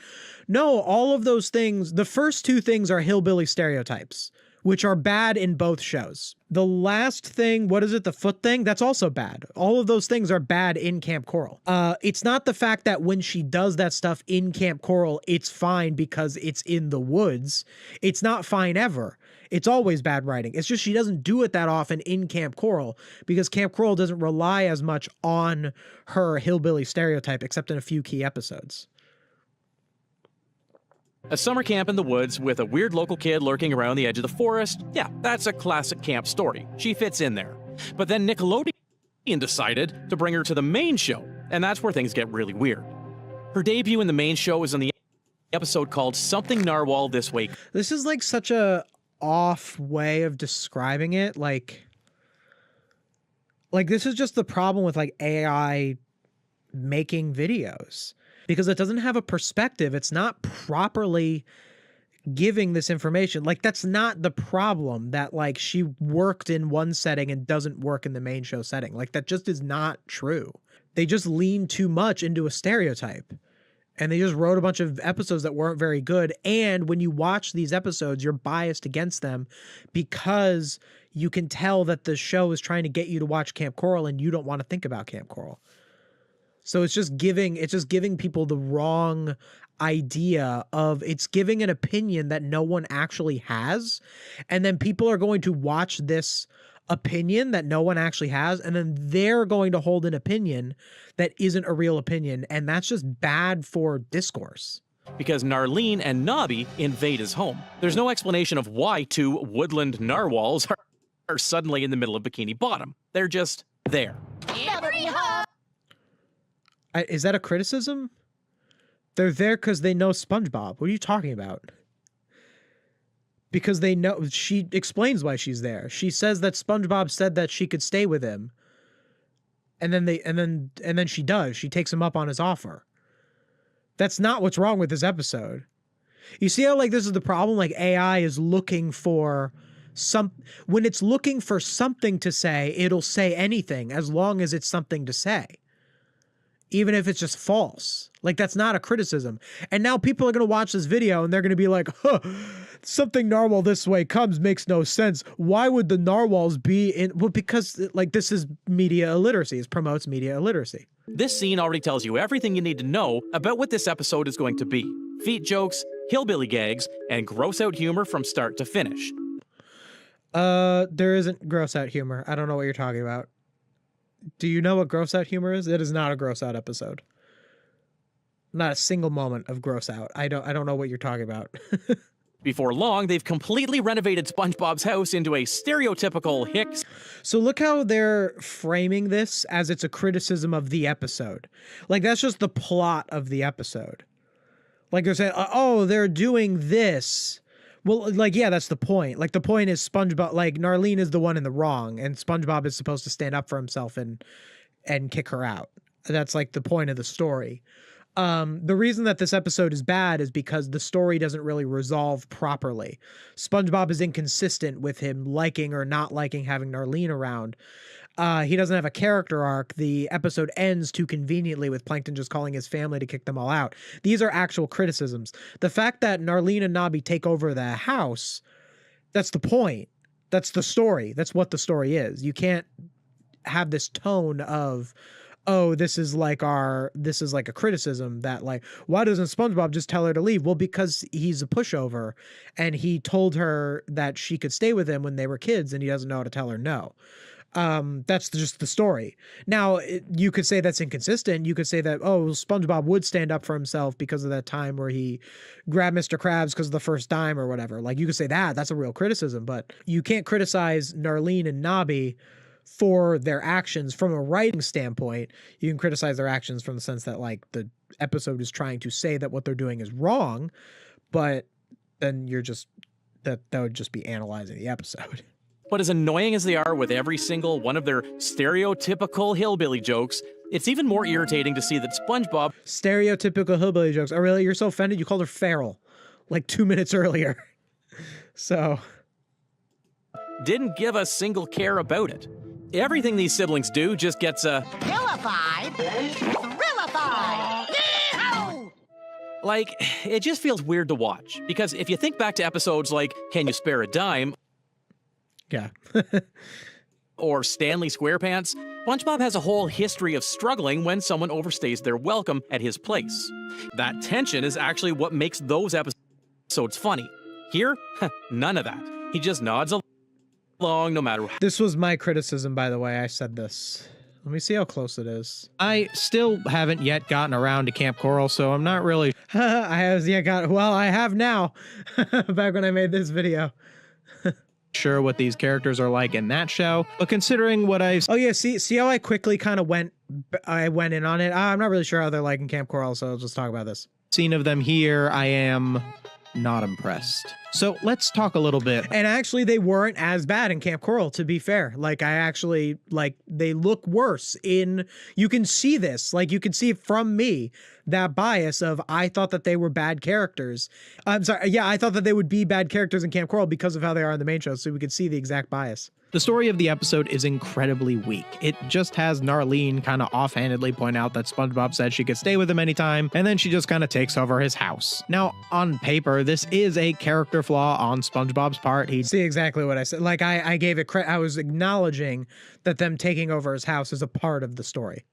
No, all of those things, the first two things are hillbilly stereotypes, which are bad in both shows. The last thing, what is it? The foot thing? That's also bad. All of those things are bad in Camp Coral. It's not the fact that when she does that stuff in Camp Coral, it's fine because it's in the woods. It's not fine ever. It's always bad writing. It's just she doesn't do it that often in Camp Coral because Camp Coral doesn't rely as much on her hillbilly stereotype except in a few key episodes. A summer camp in the woods with a weird local kid lurking around the edge of the forest. Yeah, that's a classic camp story. She fits in there. But then Nickelodeon decided to bring her to the main show, and that's where things get really weird. Her debut in the main show is in the episode called Something Narwhal This Way. This is like such a off way of describing it. Like this is just the problem with like AI making videos. Because it doesn't have a perspective. It's not properly giving this information. Like, that's not the problem that, like, she worked in one setting and doesn't work in the main show setting. Like, that just is not true. They just lean too much into a stereotype. And they just wrote a bunch of episodes that weren't very good. And when you watch these episodes, you're biased against them because you can tell that the show is trying to get you to watch Camp Coral and you don't want to think about Camp Coral. So it's just giving people the wrong idea of, it's giving an opinion that no one actually has. And then people are going to watch this opinion that no one actually has. And then they're going to hold an opinion that isn't a real opinion. And that's just bad for discourse. Because Narlene and Nobby invade his home. There's no explanation of why two woodland narwhals are suddenly in the middle of Bikini Bottom. They're just there. Is that a criticism? They're there because they know SpongeBob. What are you talking about? Because they know, she explains why she's there. She says that SpongeBob said that she could stay with him. And then she does. She takes him up on his offer. That's not what's wrong with this episode. You see how like this is the problem? Like AI is looking for when it's looking for something to say, it'll say anything as long as it's something to say. Even if it's just false. Like, that's not a criticism. And now people are going to watch this video and they're going to be like, huh, Something Narwhal This Way Comes makes no sense. Why would the narwhals be in? Well, because like this is media illiteracy. It promotes media illiteracy. This scene already tells you everything you need to know about what this episode is going to be. Feet jokes, hillbilly gags, and gross out humor from start to finish. There isn't gross out humor. I don't know what you're talking about. Do you know what gross out humor is? It is not a gross out episode. Not a single moment of gross out. I don't know what you're talking about. Before long, they've completely renovated SpongeBob's house into a stereotypical Hicks. So look how they're framing this as it's a criticism of the episode. Like, that's just the plot of the episode. Like, they're saying, oh, they're doing this. Well, like, yeah, that's the point. Like, the point is SpongeBob, like, Narlene is the one in the wrong, and SpongeBob is supposed to stand up for himself and kick her out. That's, like, the point of the story. The reason that this episode is bad is because the story doesn't really resolve properly. SpongeBob is inconsistent with him liking or not liking having Narlene around. He doesn't have a character arc. The episode ends too conveniently with Plankton just calling his family to kick them all out. These are actual criticisms. The fact that Narlene and Nobby take over the house, that's the point. That's the story. That's what the story is. You can't have this tone of oh, this is like a criticism that like, why doesn't SpongeBob just tell her to leave? Well, because he's a pushover and he told her that she could stay with him when they were kids and he doesn't know how to tell her no. That's just the story. Now, you could say that's inconsistent. You could say that, oh, SpongeBob would stand up for himself because of that time where he grabbed Mr. Krabs because of the first dime or whatever. Like, you could say that's a real criticism, but you can't criticize Narlene and Nobby for their actions from a writing standpoint. You can criticize their actions from the sense that like the episode is trying to say that what they're doing is wrong, but then you're just that would just be analyzing the episode. But as annoying as they are with every single one of their stereotypical hillbilly jokes, it's even more irritating to see that SpongeBob... Stereotypical hillbilly jokes. Oh, really? You're so offended? You called her feral like 2 minutes earlier. So... didn't give a single care about it. Everything these siblings do just gets Vilified? Thrillified! Yee-haw! like, it just feels weird to watch. Because if you think back to episodes like Can You Spare a Dime? Yeah. Or Stanley SquarePants, SpongeBob has a whole history of struggling when someone overstays their welcome at his place. That tension is actually what makes those episodes funny. Here, none of that. He just nods along no matter what. This was my criticism, by the way. I said this. Let me see how close it is. I still haven't yet gotten around to Camp Coral, so I'm not really... I have now. Back when I made this video. sure what these characters are like in that show, but considering what I've... Oh yeah, see how I quickly kind of went in on it? I'm not really sure how they're like in Camp Coral, so I'll just talk about this. Seen of them here, I am not impressed. So let's talk a little bit. And actually, they weren't as bad in Camp Coral, to be fair. Like, they look worse in... You can see this. Like, you can see from me, that bias of, I thought that they were bad characters. I'm sorry, yeah, I thought that they would be bad characters in Camp Coral because of how they are in the main show, so we could see the exact bias. The story of the episode is incredibly weak. It just has Narlene kind of offhandedly point out that SpongeBob said she could stay with him anytime, and then she just kind of takes over his house. Now, on paper, this is a character flaw on SpongeBob's part. He'd see exactly what I said. Like, I gave it credit. I was acknowledging that them taking over his house is a part of the story.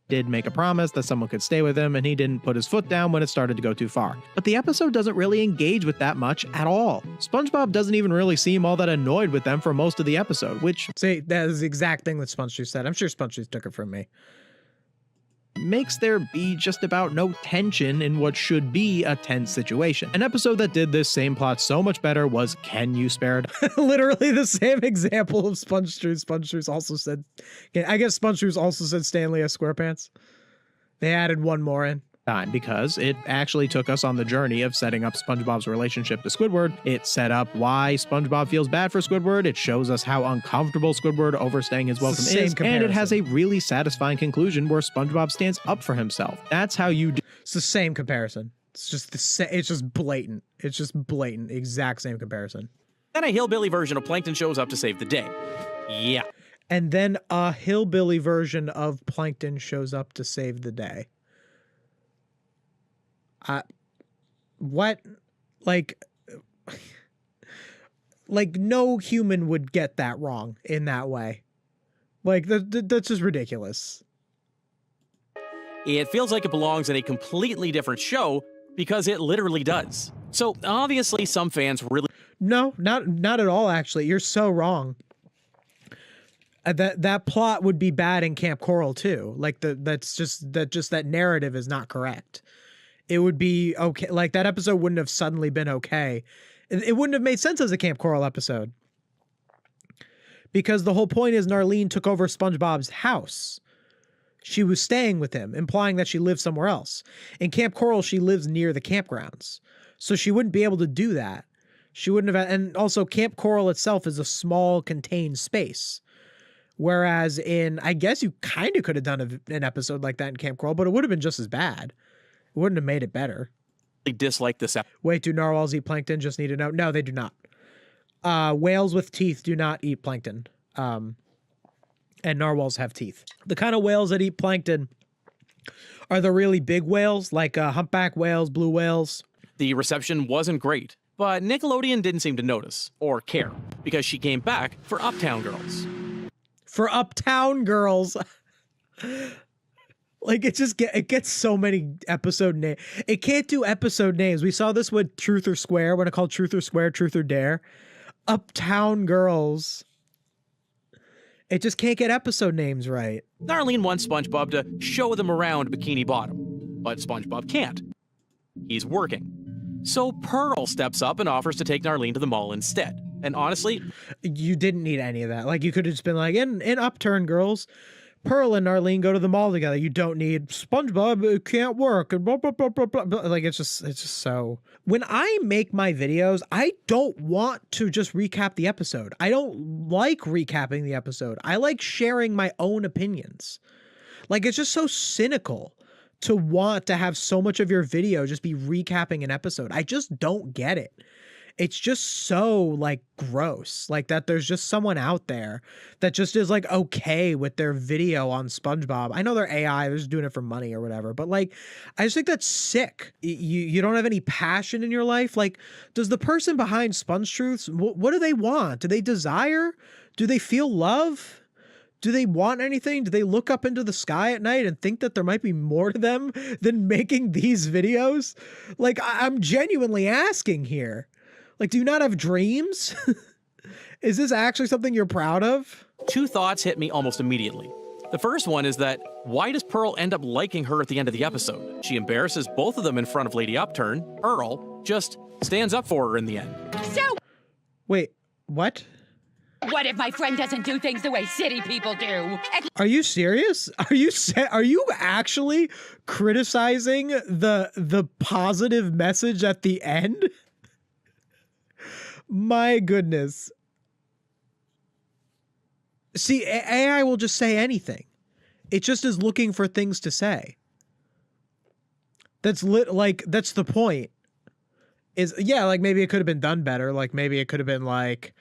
Did make a promise that someone could stay with him, and he didn't put his foot down when it started to go too far. But the episode doesn't really engage with that much at all. SpongeBob doesn't even really seem all that annoyed with them for most of the episode, which... See, that is the exact thing that SpongeTruths said. I'm sure SpongeTruths took it from me. Makes there be just about no tension in what should be a tense situation. An episode that did this same plot so much better was Can You Spare a... Literally the same example of SpongeTruths. SpongeTruths also said... I guess SpongeTruths also said Stanley as SquarePants. They added one more in. Because it actually took us on the journey of setting up SpongeBob's relationship to Squidward. It set up why SpongeBob feels bad for Squidward. It shows us how uncomfortable Squidward overstaying his welcome is. And it has a really satisfying conclusion where SpongeBob stands up for himself. That's how you do. It's the same comparison. It's just the same. It's just blatant. It's just blatant. Exact same comparison. Then a hillbilly version of Plankton shows up to save the day. Yeah. And then a hillbilly version of Plankton shows up to save the day. What? Like no human would get that wrong in that way. Like, that's just ridiculous. It feels like it belongs in a completely different show because it literally does. So, obviously, some fans really... No, not at all, actually. You're so wrong. That plot would be bad in Camp Coral, too. Like, that narrative is not correct. It would be okay. Like, that episode wouldn't have suddenly been okay. It wouldn't have made sense as a Camp Coral episode. Because the whole point is Narlene took over SpongeBob's house. She was staying with him, implying that she lived somewhere else. In Camp Coral, she lives near the campgrounds. So she wouldn't be able to do that. She wouldn't have... And also, Camp Coral itself is a small, contained space. Whereas in... I guess you kind of could have done an episode like that in Camp Coral, but it would have been just as bad. It wouldn't have made it better. They dislike this episode. Wait, do narwhals eat plankton? Just need to know. No, they do not. Whales with teeth do not eat plankton. And narwhals have teeth. The kind of whales that eat plankton are the really big whales, like humpback whales, blue whales. The reception wasn't great, but Nickelodeon didn't seem to notice or care because she came back for Uptown Girls. For Uptown Girls. Like it gets so many episode names. It can't do episode names. We saw this with Truth or Square when it called Truth or Square, Truth or Dare. Uptown Girls. It just can't get episode names right. Narlene wants SpongeBob to show them around Bikini Bottom, but SpongeBob can't. He's working. So Pearl steps up and offers to take Narlene to the mall instead. And honestly, you didn't need any of that. Like, you could have just been like, in Upturn Girls, Pearl and Narlene go to the mall together. You don't need SpongeBob. It can't work. And blah, blah, blah, blah, blah. Like, it's just so. When I make my videos, I don't want to just recap the episode. I don't like recapping the episode. I like sharing my own opinions. Like, it's just so cynical to want to have so much of your video just be recapping an episode. I just don't get it. It's just so like gross, like that there's just someone out there that just is like okay with their video on SpongeBob. I know they're AI, they're just doing it for money or whatever, but like I just think that's sick. You don't have any passion in your life. Like, does the person behind SpongeTruths, what do they want? Do they desire? Do they feel love? Do they want anything? Do they look up into the sky at night and think that there might be more to them than making these videos? Like, I'm genuinely asking here. Like, do you not have dreams? Is this actually something you're proud of? Two thoughts hit me almost immediately. The first one is that why does Pearl end up liking her at the end of the episode? She embarrasses both of them in front of Lady Upturn. Pearl just stands up for her in the end. So, wait, what? what if my friend doesn't do things the way city people do? Are you serious? Are you actually criticizing the positive message at the end? My goodness. See, AI will just say anything. It just is looking for things to say. That's the point. Is, yeah, like maybe it could have been done better. Like maybe it could have been like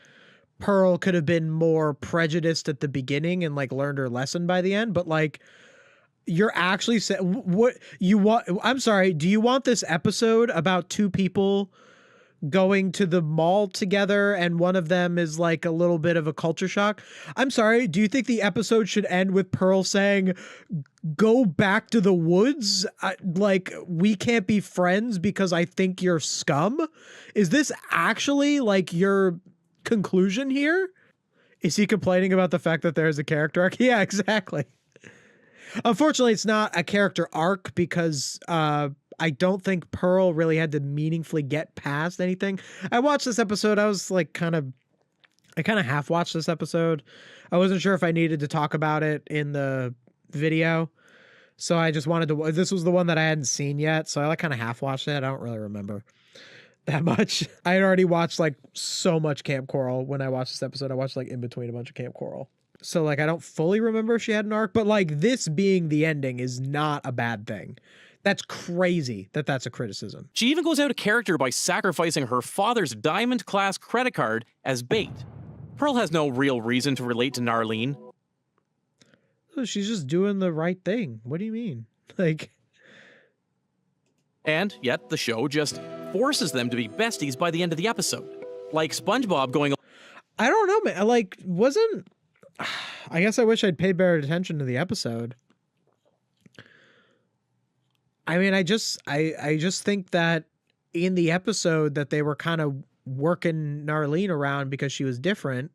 Pearl could have been more prejudiced at the beginning and like learned her lesson by the end, but like you're actually saying what you want. I'm sorry, do you want this episode about two people going to the mall together and one of them is like a little bit of a culture shock? I'm sorry, do you think the episode should end with Pearl saying, go back to the woods? Like, we can't be friends because I think you're scum? Is this actually like your conclusion here? Is he complaining about the fact that there's a character arc? Yeah, exactly. Unfortunately, it's not a character arc because I don't think Pearl really had to meaningfully get past anything. I watched this episode. I was like I kind of half watched this episode. I wasn't sure if I needed to talk about it in the video. So I just wanted to, this was the one that I hadn't seen yet. So I like kind of half watched it. I don't really remember that much. I had already watched like so much Camp Coral when I watched this episode. I watched like in between a bunch of Camp Coral. So like I don't fully remember if she had an arc, but like this being the ending is not a bad thing. That's crazy that that's a criticism. She even goes out of character by sacrificing her father's diamond class credit card as bait. Pearl has no real reason to relate to Narlene. She's just doing the right thing. What do you mean? Like, and yet the show just forces them to be besties by the end of the episode. Like SpongeBob going, I don't know, man. Like, I guess I wish I'd paid better attention to the episode. I mean, I just think that in the episode that they were kind of working Narlene around because she was different.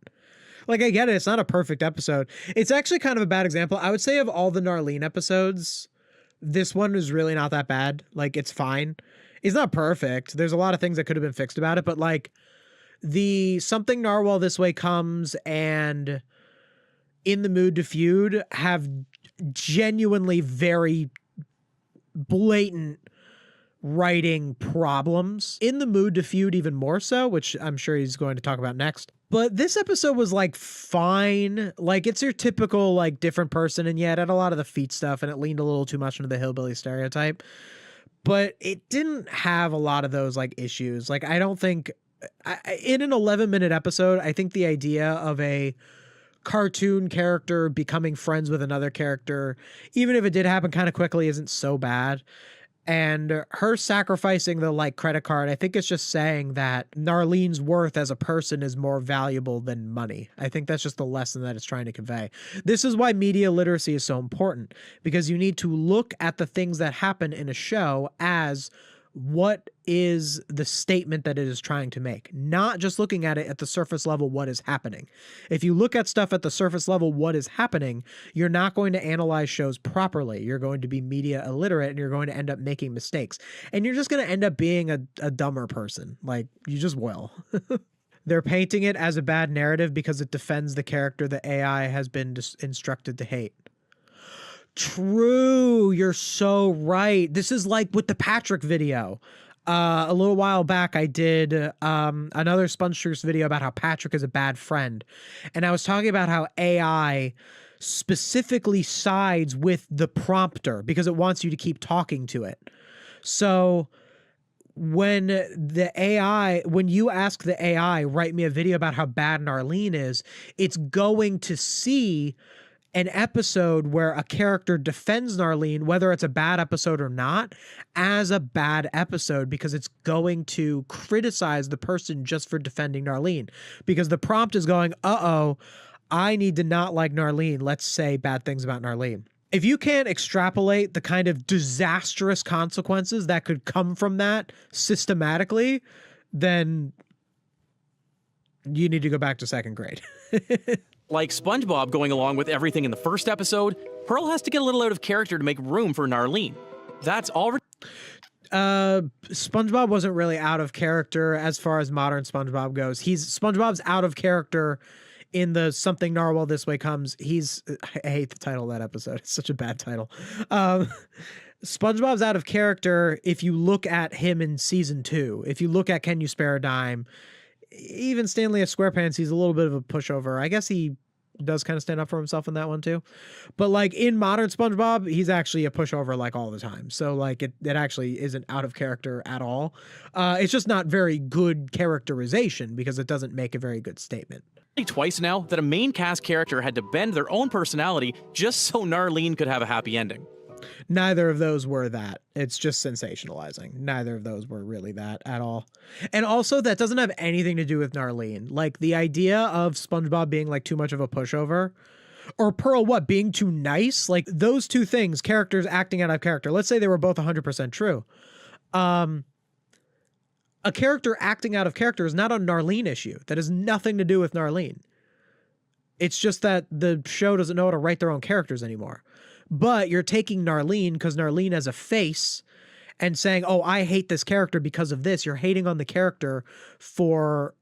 Like, I get it. It's not a perfect episode. It's actually kind of a bad example. I would say of all the Narlene episodes, this one is really not that bad. Like, it's fine. It's not perfect. There's a lot of things that could have been fixed about it, but like the Something Narwhal This Way Comes and In the Mood to Feud have genuinely very blatant writing problems. In the Mood to Feud even more so, which I'm sure he's going to talk about next. But this episode was like fine. Like, it's your typical like different person, and yeah, it had a lot of the feet stuff and it leaned a little too much into the hillbilly stereotype. But it didn't have a lot of those like issues. Like, I don't think in an 11-minute episode, I think the idea of a cartoon character becoming friends with another character, even if it did happen kind of quickly, isn't so bad. And her sacrificing the like credit card, I think it's just saying that Narlene's worth as a person is more valuable than money. I think that's just the lesson that it's trying to convey. This is why media literacy is so important, because you need to look at the things that happen in a show as what is the statement that it is trying to make, not just looking at it at the surface level, what is happening. If you look at stuff at the surface level, what is happening, you're not going to analyze shows properly. You're going to be media illiterate and you're going to end up making mistakes. And you're just going to end up being a dumber person. Like, you just will. They're painting it as a bad narrative because it defends the character the AI has been instructed to hate. True, you're so right. This is like with the Patrick video. A little while back, I did another SpongeTruths video about how Patrick is a bad friend. And I was talking about how AI specifically sides with the prompter because it wants you to keep talking to it. So when you ask the AI, write me a video about how bad Narlene is, it's going to see an episode where a character defends Narlene, whether it's a bad episode or not, as a bad episode because it's going to criticize the person just for defending Narlene. Because the prompt is going, uh-oh, I need to not like Narlene. Let's say bad things about Narlene. If you can't extrapolate the kind of disastrous consequences that could come from that systematically, then you need to go back to second grade. Like SpongeBob going along with everything in the first episode, Pearl has to get a little out of character to make room for Narlene. That's already... SpongeBob wasn't really out of character as far as modern SpongeBob goes. SpongeBob's out of character in the Something Narwhal This Way Comes. I hate the title of that episode. It's such a bad title. SpongeBob's out of character if you look at him in season 2. If you look at Can You Spare a Dime, even Stanley at SquarePants, he's a little bit of a pushover. I guess he does kind of stand up for himself in that one too. But like in modern SpongeBob, he's actually a pushover like all the time. So like it actually isn't out of character at all. It's just not very good characterization because it doesn't make a very good statement. Twice now that a main cast character had to bend their own personality just so Narlene could have a happy ending. Neither of those were that. It's just sensationalizing. Neither of those were really that at all. And also, that doesn't have anything to do with Narlene. Like, the idea of SpongeBob being, like, too much of a pushover, or Pearl, being too nice? Like, those two things, characters acting out of character. Let's say they were both 100% true. A character acting out of character is not a Narlene issue. That has nothing to do with Narlene. It's just that the show doesn't know how to write their own characters anymore. But you're taking Narlene because Narlene has a face and saying, oh, I hate this character because of this. You're hating on the character for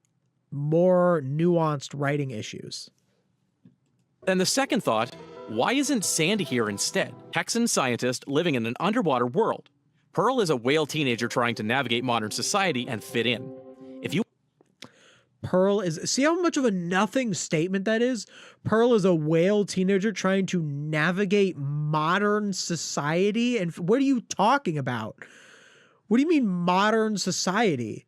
more nuanced writing issues. And the second thought, why isn't Sandy here instead? Texan scientist living in an underwater world. Pearl is a whale teenager trying to navigate modern society and fit in. Pearl is... See how much of a nothing statement that is? Pearl is a whale teenager trying to navigate modern society? And what are you talking about? What do you mean modern society?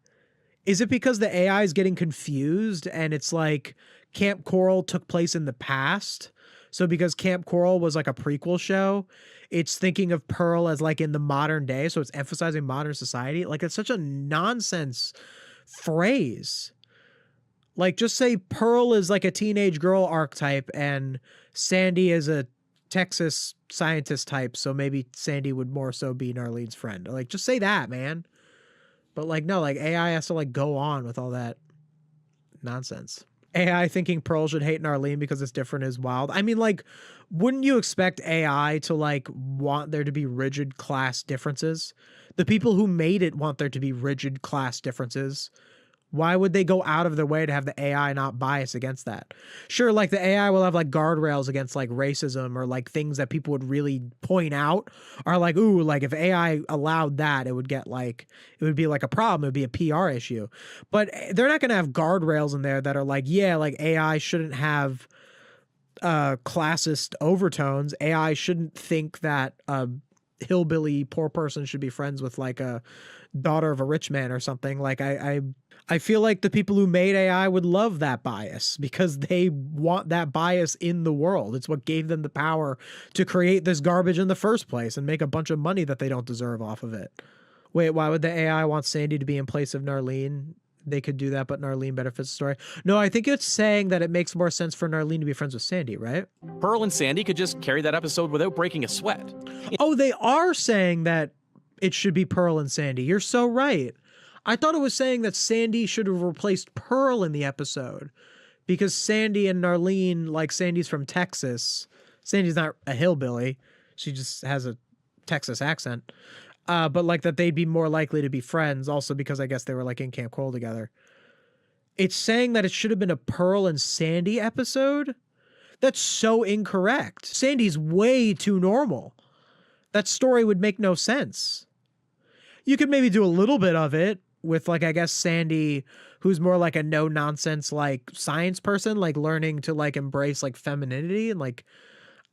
Is it because the AI is getting confused and it's like Camp Coral took place in the past? So because Camp Coral was like a prequel show, it's thinking of Pearl as like in the modern day. So it's emphasizing modern society. Like, it's such a nonsense phrase. Like, just say Pearl is like a teenage girl archetype and Sandy is a Texas scientist type. So maybe Sandy would more so be Narlene's friend. Like, just say that, man. But like, no, like AI has to like go on with all that nonsense. AI thinking Pearl should hate Narlene because it's different is wild. I mean, like, wouldn't you expect AI to like want there to be rigid class differences? The people who made it want there to be rigid class differences. Why would they go out of their way to have the AI not bias against that? Sure, like the AI will have like guardrails against like racism or like things that people would really point out are like, ooh, like if AI allowed that, it would get like, it would be like a problem. It would be a PR issue. But they're not going to have guardrails in there that are like, yeah, like AI shouldn't have classist overtones. AI shouldn't think that hillbilly poor person should be friends with like a daughter of a rich man or something. Like I feel like the people who made AI would love that bias because they want that bias in the world. It's what gave them the power to create this garbage in the first place and make a bunch of money that they don't deserve off of it. Wait, why would the AI want Sandy to be in place of Narlene? They could do that, but Narlene benefits the story. No, I think it's saying that it makes more sense for Narlene to be friends with Sandy, right? Pearl and Sandy could just carry that episode without breaking a sweat. Oh, they are saying that it should be Pearl and Sandy. You're so right. I thought it was saying that Sandy should have replaced Pearl in the episode because Sandy and Narlene, like Sandy's from Texas. Sandy's not a hillbilly. She just has a Texas accent. But like that they'd be more likely to be friends also because I guess they were like in Camp Coral together. It's saying that it should have been a Pearl and Sandy episode. That's so incorrect. Sandy's way too normal. That story would make no sense. You could maybe do a little bit of it with like, I guess Sandy, who's more like a no nonsense, like science person, like learning to like embrace like femininity and like,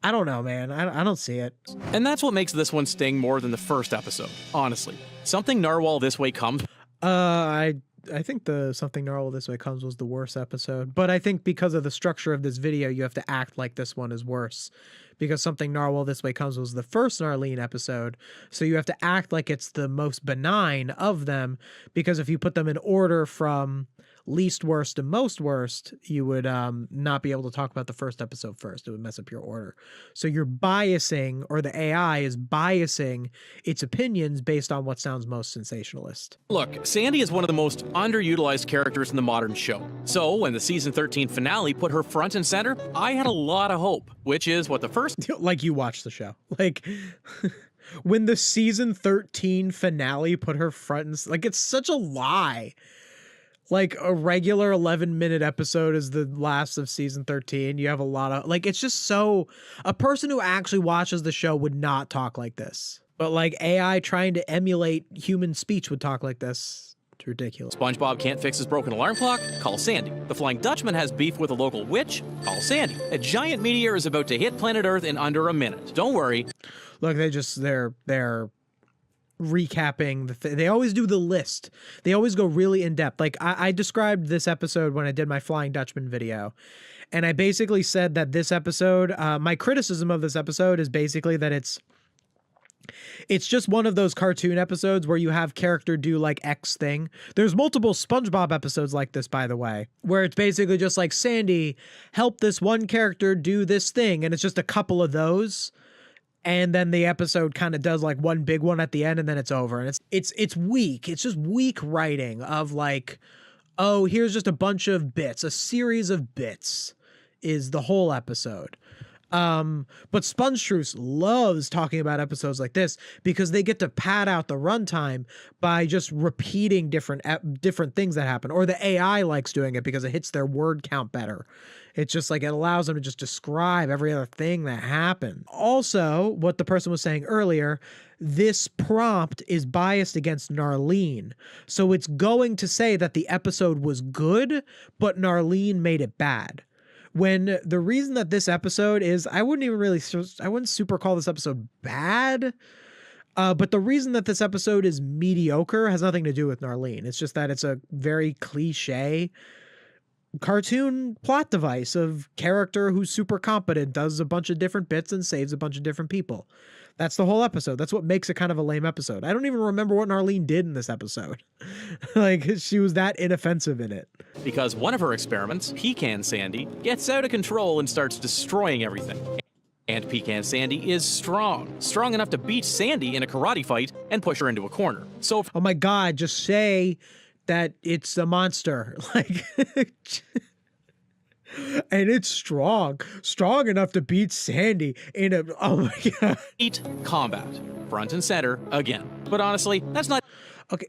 I don't know, man. I don't see it. And that's what makes this one sting more than the first episode, honestly. Something Narwhal This Way Comes. I think the Something Narwhal This Way Comes was the worst episode, but I think because of the structure of this video, you have to act like this one is worse because Something Narwhal This Way Comes was the first Narlene episode. So you have to act like it's the most benign of them because if you put them in order from least worst to most worst, you would not be able to talk about the first episode first. It would mess up your order. So you're biasing, or the AI is biasing its opinions based on what sounds most sensationalist. Look, Sandy is one of the most underutilized characters in the modern show. So when the season 13 finale put her front and center, I had a lot of hope, which is what the first... Like you watched the show. Like... when the season 13 finale put her front and... Like, it's such a lie. Like a regular 11-minute episode is the last of season 13. You have a lot of like, it's just so a person who actually watches the show would not talk like this, but like AI trying to emulate human speech would talk like this. It's ridiculous. SpongeBob can't fix his broken alarm clock? Call Sandy. The Flying Dutchman has beef with a local witch? Call Sandy. A giant meteor is about to hit planet Earth in under a minute. Don't worry. Look, they're recapping they always do the list. They always go really in depth. Like I described this episode when I did my Flying Dutchman video, and I basically said that this episode, my criticism of this episode is basically that it's just one of those cartoon episodes where you have character do like X thing. There's multiple SpongeBob episodes like this, by the way, where it's basically just like Sandy help this one character do this thing, and it's just a couple of those. And then the episode kind of does like one big one at the end and then it's over. And it's weak. It's just weak writing of like, oh, here's just a bunch of bits. A series of bits is the whole episend. But SpongeTruths loves talking about episodes like this because they get to pad out the runtime by just repeating different things that happen, or the AI likes doing it because it hits their word count better. It's just like it allows them to just describe every other thing that happened. Also, what the person was saying earlier, this prompt is biased against Narlene. So it's going to say that the episode was good, but Narlene made it bad. When the reason that this episode is, I wouldn't super call this episode bad, but the reason that this episode is mediocre has nothing to do with Narlene. It's just that it's a very cliche cartoon plot device of character who's super competent, does a bunch of different bits and saves a bunch of different people. That's the whole episode. That's what makes it kind of a lame episode. I don't even remember what Narlene did in this episode. Like, she was that inoffensive in it. Because one of her experiments, Pecan Sandy, gets out of control and starts destroying everything. And Pecan Sandy is strong enough to beat Sandy in a karate fight and push her into a corner. So, oh my God, just say that it's a monster. Like, and it's strong enough to beat Sandy in a, oh my God. Eat combat, front and center again. But honestly, that's not okay.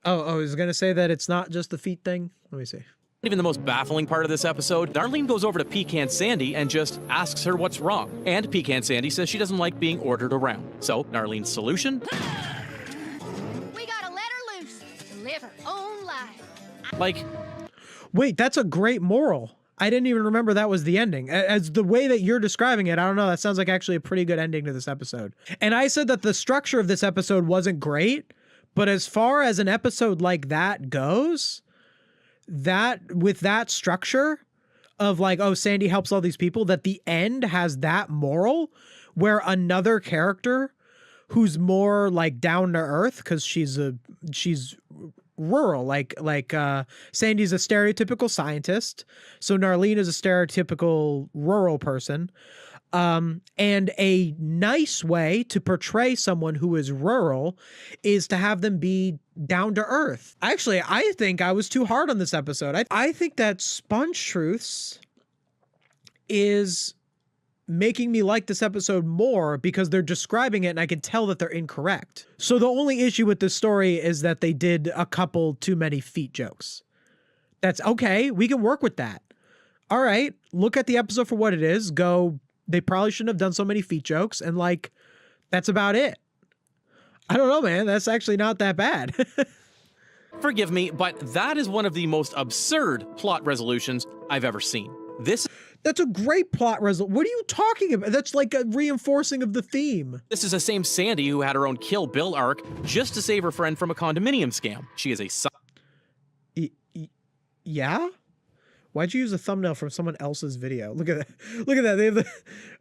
Oh, I was gonna say that it's not just the feet thing. Let me see. Even the most baffling part of this episode, Narlene goes over to Pecan Sandy and just asks her what's wrong. And Pecan Sandy says she doesn't like being ordered around. So Narlene's solution? We gotta let her loose. Live her own life. Like, wait, that's a great moral. I didn't even remember that was the ending. As the way that you're describing it, I don't know, that sounds like actually a pretty good ending to this episode. And I said that the structure of this episode wasn't great, but as far as an episode like that goes, that with that structure of like, oh, Sandy helps all these people, that the end has that moral where another character who's more like down to earth, because she's rural, like Sandy's a stereotypical scientist, so Narlene is a stereotypical rural person, and a nice way to portray someone who is rural is to have them be down to earth. Actually, I think I was too hard on this episode. I think that SpongeTruths is making me like this episode more because they're describing it and I can tell that they're incorrect. So the only issue with this story is that they did a couple too many feet jokes. That's okay. We can work with that. All right. Look at the episode for what it is. Go, they probably shouldn't have done so many feet jokes. And like, that's about it. I don't know, man. That's actually not that bad. Forgive me, but that is one of the most absurd plot resolutions I've ever seen. That's a great plot resolution. What are you talking about? That's like a reinforcing of the theme. This is the same Sandy who had her own Kill Bill arc just to save her friend from a condominium scam. She is a yeah? Why'd you use a thumbnail from someone else's video? Look at that. Look at that. They have the,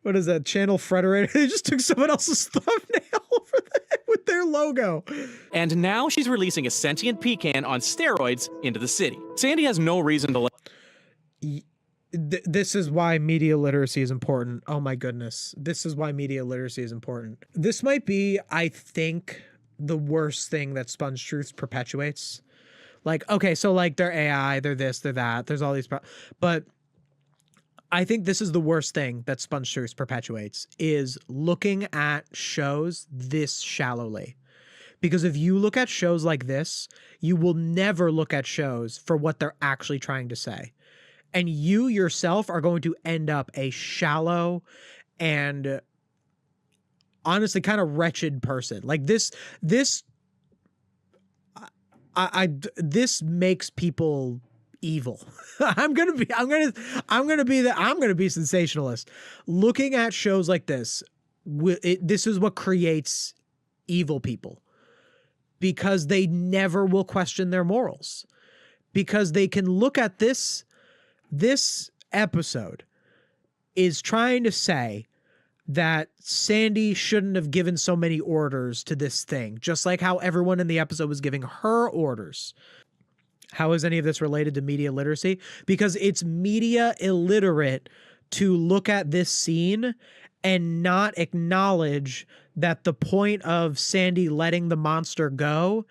what is that, channel Frederator? They just took someone else's thumbnail for that with their logo. And now she's releasing a sentient pecan on steroids into the city. Sandy has no reason to this is why media literacy is important. Oh my goodness. This is why media literacy is important. This might be, I think, the worst thing that SpongeTruths perpetuates. Like, okay, so like they're AI, they're this, they're that, there's all these, but I think this is the worst thing that SpongeTruths perpetuates is looking at shows this shallowly. Because if you look at shows like this, you will never look at shows for what they're actually trying to say. And you yourself are going to end up a shallow and honestly kind of wretched person. Like this makes people evil. I'm going to be sensationalist. Looking at shows like this, this is what creates evil people. Because they never will question their morals. Because they can look at this episode is trying to say that Sandy shouldn't have given so many orders to this thing, just like how everyone in the episode was giving her orders. How is any of this related to media literacy? Because it's media illiterate to look at this scene and not acknowledge that the point of Sandy letting the monster go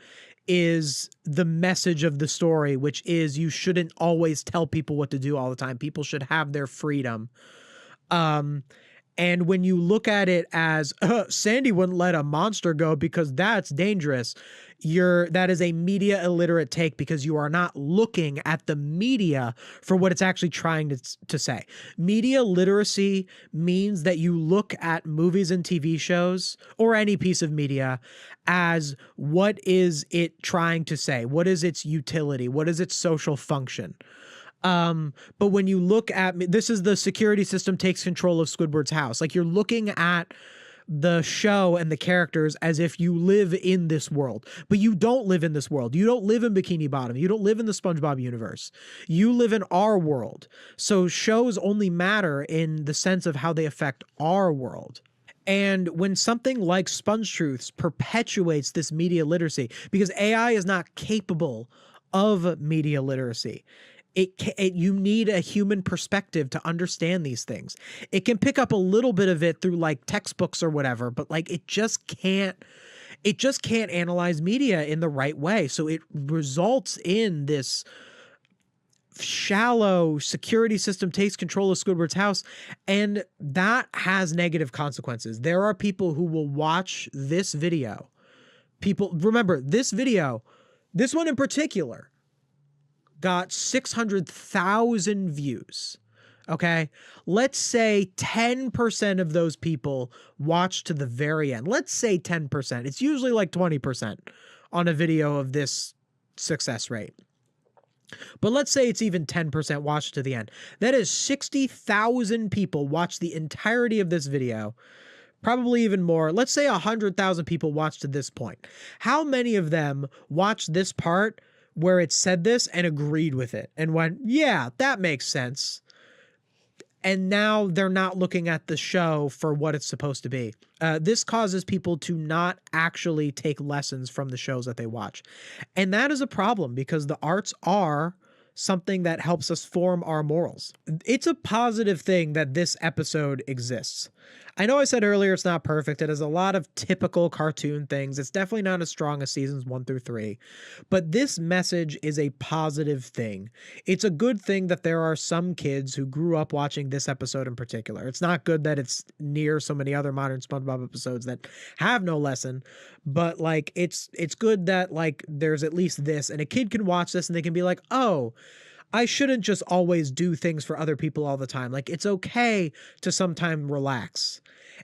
is the message of the story, which is you shouldn't always tell people what to do all the time. People should have their freedom. And when you look at it as Sandy wouldn't let a monster go because that's dangerous, that is a media illiterate take because you are not looking at the media for what it's actually trying to say. Media literacy means that you look at movies and TV shows or any piece of media as what is it trying to say? What is its utility? What is its social function? But when you look at, this is the security system takes control of Squidward's house. Like you're looking at the show and the characters as if you live in this world, but you don't live in this world. You don't live in Bikini Bottom. You don't live in the SpongeBob universe. You live in our world. So shows only matter in the sense of how they affect our world. And when something like SpongeTruths perpetuates this media literacy, because AI is not capable of media literacy, you need a human perspective to understand these things. It can pick up a little bit of it through like textbooks or whatever, but like it just can't analyze media in the right way. So it results in this shallow security system takes control of Squidward's house, and that has negative consequences. There are people who will watch this video. Remember, this video, this one in particular, got 600,000 views. Okay. Let's say 10% of those people watched to the very end. Let's say 10%. It's usually like 20% on a video of this success rate. But let's say it's even 10% watched to the end. That is 60,000 people watched the entirety of this video. Probably even more. Let's say 100,000 people watched to this point. How many of them watched this part where it said this and agreed with it and went, yeah, that makes sense? And now they're not looking at the show for what it's supposed to be. This causes people to not actually take lessons from the shows that they watch. And that is a problem because the arts are something that helps us form our morals. It's a positive thing that this episode exists. I know I said earlier it's not perfect. It has a lot of typical cartoon things. It's definitely not as strong as seasons 1 through 3. But this message is a positive thing. It's a good thing that there are some kids who grew up watching this episode in particular. It's not good that it's near so many other modern SpongeBob episodes that have no lesson, but like it's good that like there's at least this, and a kid can watch this and they can be like, oh, I shouldn't just always do things for other people all the time. Like, it's okay to sometime relax.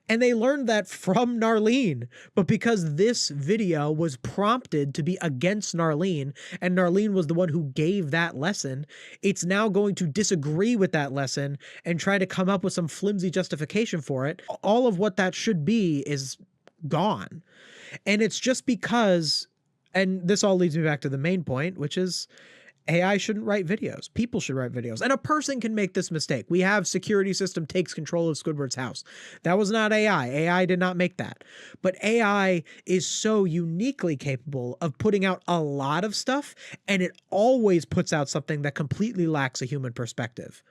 And they learned that from Narlene. But because this video was prompted to be against Narlene, and Narlene was the one who gave that lesson, it's now going to disagree with that lesson and try to come up with some flimsy justification for it. All of what that should be is gone. And it's just because, and this all leads me back to the main point, which is AI shouldn't write videos. People should write videos. And a person can make this mistake. We have security system takes control of Squidward's house. That was not AI. AI did not make that. But AI is so uniquely capable of putting out a lot of stuff, and it always puts out something that completely lacks a human perspective.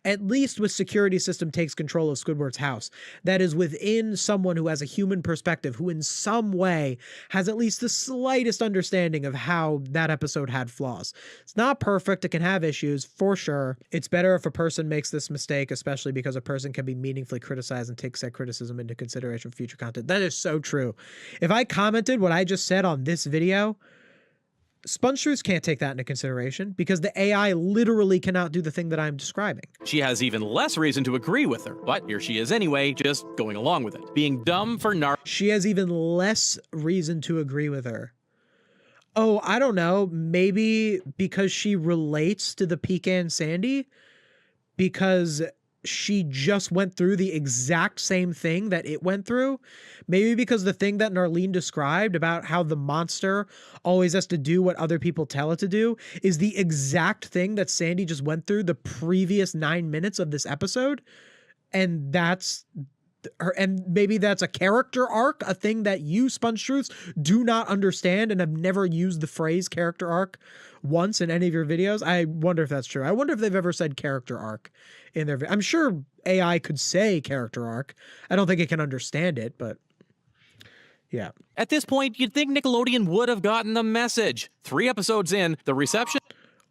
At least with security system takes control of Squidward's house, that is within someone who has a human perspective, who in some way has at least the slightest understanding of how that episode had flaws. It's not perfect. It can have issues for sure. It's better if a person makes this mistake, especially because a person can be meaningfully criticized and take said criticism into consideration for future content. That is so true. If I commented what I just said on this video, SpongeTruths can't take that into consideration because the AI literally cannot do the thing that I'm describing. She has even less reason to agree with her, but here she is anyway, just going along with it. Being dumb for She has even less reason to agree with her. Oh, I don't know. Maybe because she relates to the Pecan Sandy? Because she just went through the exact same thing that it went through. Maybe because the thing that Narlene described about how the monster always has to do what other people tell it to do is the exact thing that Sandy just went through the previous 9 minutes of this episode. And that's her, and maybe that's a character arc, a thing that you, SpongeTruths, do not understand and have never used the phrase character arc once in any of your videos. I wonder if that's true. I wonder if they've ever said character arc in their I'm sure AI could say character arc. I don't think it can understand it, but yeah. At this point, you'd think Nickelodeon would have gotten the message. 3 episodes in, the reception...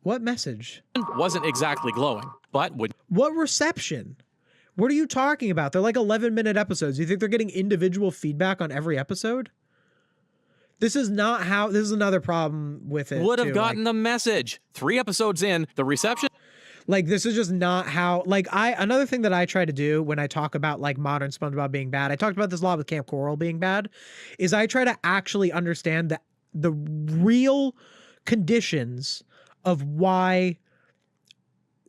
What message? ...wasn't exactly glowing, but would... What reception? What are you talking about? They're like 11-minute episodes. You think they're getting individual feedback on every episode? This is not how... This is another problem with it, would have gotten the message. 3 episodes in, the reception... Like, this is just not how... Like, another thing that I try to do when I talk about, like, modern SpongeBob being bad, I talked about this a lot with Camp Coral being bad, is I try to actually understand the real conditions of why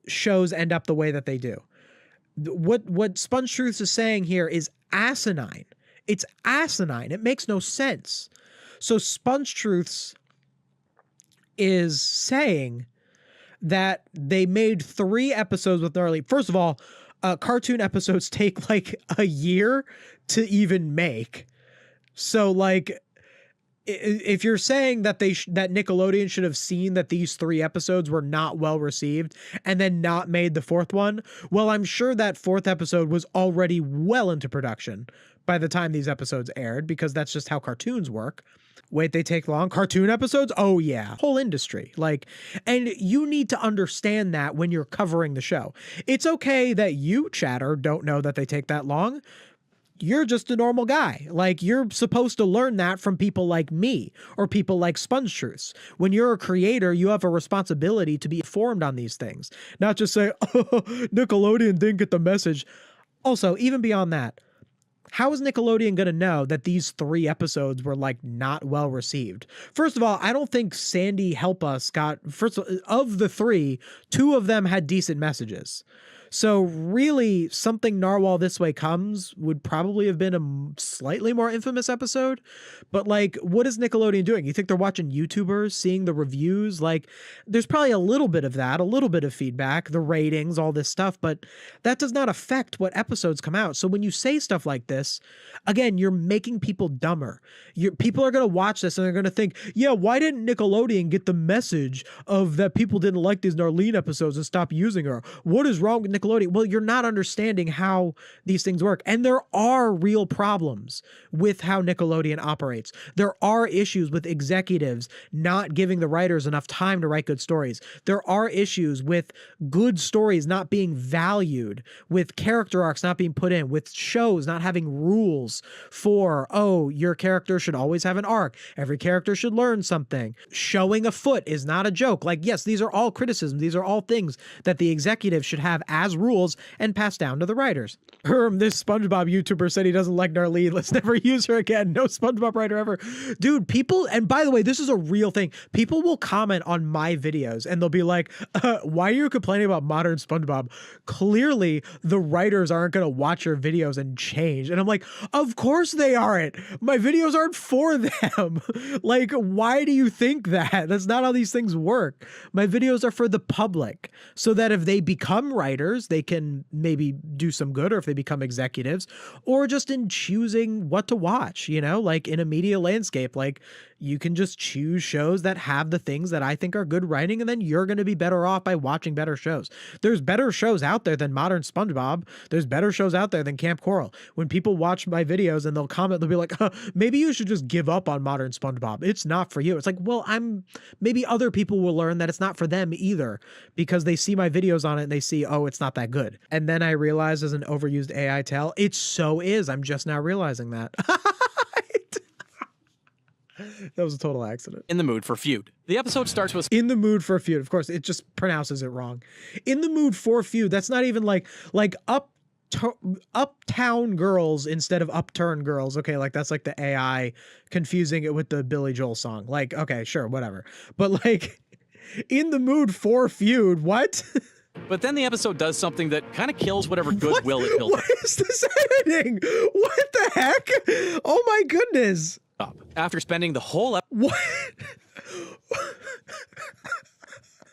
shows end up the way that they do. What SpongeTruths is saying here is asinine. It's asinine. It makes no sense. So SpongeTruths is saying that they made 3 episodes with Narlene. First of all, cartoon episodes take like a year to even make. So like, if you're saying that that Nickelodeon should have seen that these 3 episodes were not well received and then not made the 4th one, well, I'm sure that 4th episode was already well into production by the time these episodes aired, because that's just how cartoons work. Wait, they take long? Cartoon episodes? Oh yeah. Whole industry. Like, and you need to understand that when you're covering the show. It's okay that you, chatter, don't know that they take that long. You're just a normal guy. Like, you're supposed to learn that from people like me or people like SpongeTruths. When you're a creator, you have a responsibility to be informed on these things. Not just say, oh, Nickelodeon didn't get the message. Also, even beyond that, how is Nickelodeon going to know that these 3 episodes were like not well received? First of all, I don't think Sandy Help Us got, of the 3, 2 of them had decent messages. So really, something Narwhal This Way Comes would probably have been a slightly more infamous episode. But like, what is Nickelodeon doing? You think they're watching YouTubers, seeing the reviews? Like, there's probably a little bit of that, a little bit of feedback, the ratings, all this stuff, but that does not affect what episodes come out. So when you say stuff like this, again, you're making people dumber. People are going to watch this and they're going to think, yeah, why didn't Nickelodeon get the message of that people didn't like these Narlene episodes and stop using her? What is wrong with Nickelodeon? Well, you're not understanding how these things work. And there are real problems with how Nickelodeon operates. There are issues with executives not giving the writers enough time to write good stories. There are issues with good stories not being valued, with character arcs not being put in, with shows not having rules for, oh, your character should always have an arc. Every character should learn something. Showing a foot is not a joke. Like, yes, these are all criticisms. These are all things that the executive should have as rules and pass down to the writers. This SpongeBob YouTuber said he doesn't like Narlene. Let's never use her again. No SpongeBob writer ever. Dude, people, and by the way, this is a real thing. People will comment on my videos and they'll be like, why are you complaining about modern SpongeBob? Clearly, the writers aren't going to watch your videos and change. And I'm like, of course they aren't. My videos aren't for them. Like, why do you think that? That's not how these things work. My videos are for the public so that if they become writers, they can maybe do some good, or if they become executives, or just in choosing what to watch, you know, like in a media landscape, like you can just choose shows that have the things that I think are good writing, and then you're going to be better off by watching better shows. There's better shows out there than modern SpongeBob. There's better shows out there than Camp Coral. When people watch my videos and they'll comment, they'll be like, maybe you should just give up on modern SpongeBob. It's not for you. It's like, well, maybe other people will learn that it's not for them either, because they see my videos on it and they see, oh, it's not that good. And then I realize, as an overused AI tell, it so is. I'm just now realizing that. That was a total accident. In the mood for feud. The episode starts with in the mood for a feud. Of course, it just pronounces it wrong. In the mood for feud. That's not even like uptown girls instead of upturn girls. Okay, like that's like the AI confusing it with the Billy Joel song. Like, okay, sure, whatever. But like, in the mood for feud. What? But then the episode does something that kind of kills whatever goodwill it built. What is this editing? What the heck? Oh my goodness. Up. After spending the whole What? What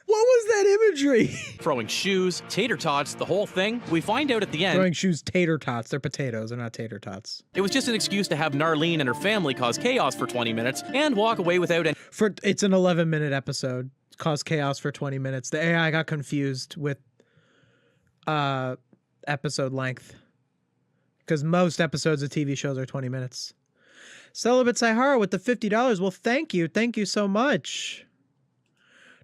was that imagery? Throwing shoes, tater tots, the whole thing, we find out at the end. Throwing shoes, tater tots. They're potatoes. They're not tater tots. It was just an excuse to have Narlene and her family cause chaos for 20 minutes and walk away without any. It's an 11-minute episode. Cause chaos for 20 minutes. The AI got confused with episode length, because most episodes of TV shows are 20 minutes. Celibate Sahara with the $50. Well, thank you. Thank you so much.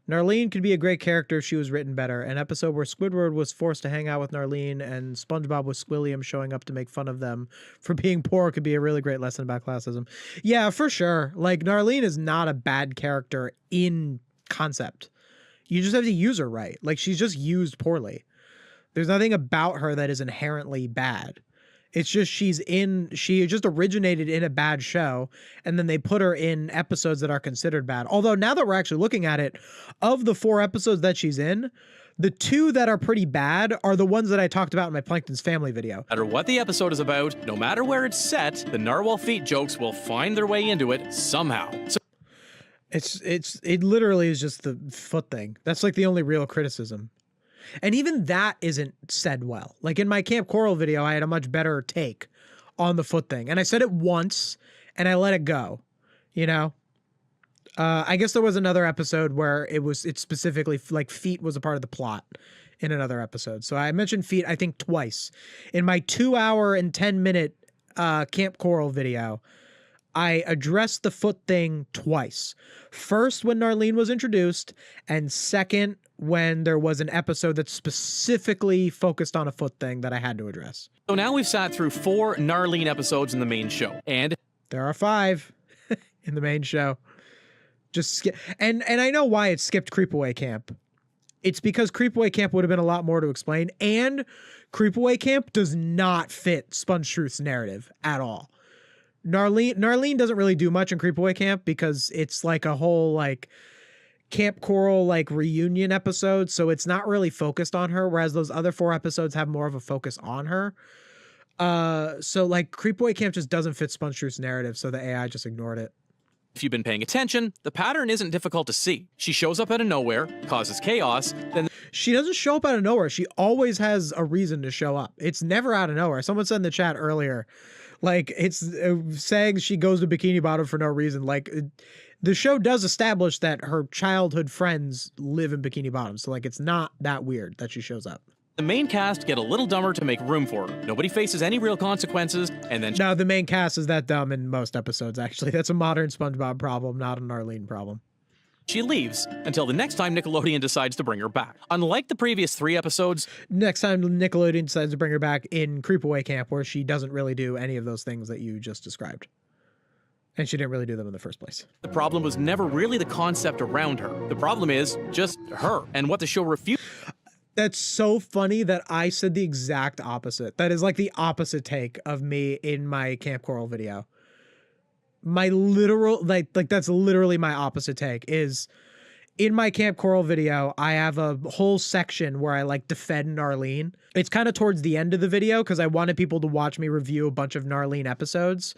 Narlene could be a great character if she was written better. An episode where Squidward was forced to hang out with Narlene and SpongeBob with Squilliam showing up to make fun of them for being poor could be a really great lesson about classism. Yeah, for sure. Like, Narlene is not a bad character in concept. You just have to use her right. Like, she's just used poorly. There's nothing about her that is inherently bad. It's just she just originated in a bad show, and then they put her in episodes that are considered bad. Although now that we're actually looking at it, of the 4 episodes that she's in, the 2 that are pretty bad are the ones that I talked about in my Plankton's Family video. No matter what the episode is about, no matter where it's set, the narwhal feet jokes will find their way into it somehow. So it literally is just the foot thing. That's like the only real criticism. And even that isn't said well. Like in my Camp Coral video, I had a much better take on the foot thing. And I said it once and I let it go, you know? I guess there was another episode where it's specifically like feet was a part of the plot in another episode. So I mentioned feet, I think twice. In my 2-hour and 10-minute Camp Coral video, I addressed the foot thing twice. First, when Narlene was introduced, and second, when there was an episode that specifically focused on a foot thing that I had to address. So now we've sat through 4 Narlene episodes in the main show, and there are 5 in the main show. Just skip, and I know why it skipped Creepaway Camp. It's because Creepaway Camp would have been a lot more to explain, and Creepaway Camp does not fit SpongeTruth's narrative at all. Narlene doesn't really do much in Creepaway Camp because it's like a whole like Camp Coral like reunion episode, so it's not really focused on her, whereas those other 4 episodes have more of a focus on her. So like Creepaway Camp just doesn't fit SpongeTruth's narrative, so the AI just ignored it. If you've been paying attention, the pattern isn't difficult to see. She shows up out of nowhere, causes chaos, then she doesn't show up out of nowhere. She always has a reason to show up. It's never out of nowhere. Someone said in the chat earlier, like it's saying she goes to Bikini Bottom for no reason. Like the show does establish that her childhood friends live in Bikini Bottom. So like it's not that weird that she shows up. the main cast get a little dumber to make room for her. Nobody faces any real consequences, and then... No, the main cast is that dumb in most episodes, actually. That's a modern SpongeBob problem, not an Arlene problem. She leaves until the next time Nickelodeon decides to bring her back. Unlike the previous 3 episodes... Next time Nickelodeon decides to bring her back in Creepaway Camp, where she doesn't really do any of those things that you just described. And she didn't really do them in the first place. The problem was never really the concept around her. The problem is just her, and what the show refused... That's so funny that I said the exact opposite. That is like the opposite take of me in my Camp Coral video. My literal, like that's literally my opposite take is in my Camp Coral video, I have a whole section where I like defend Narlene. It's kind of towards the end of the video because I wanted people to watch me review a bunch of Narlene episodes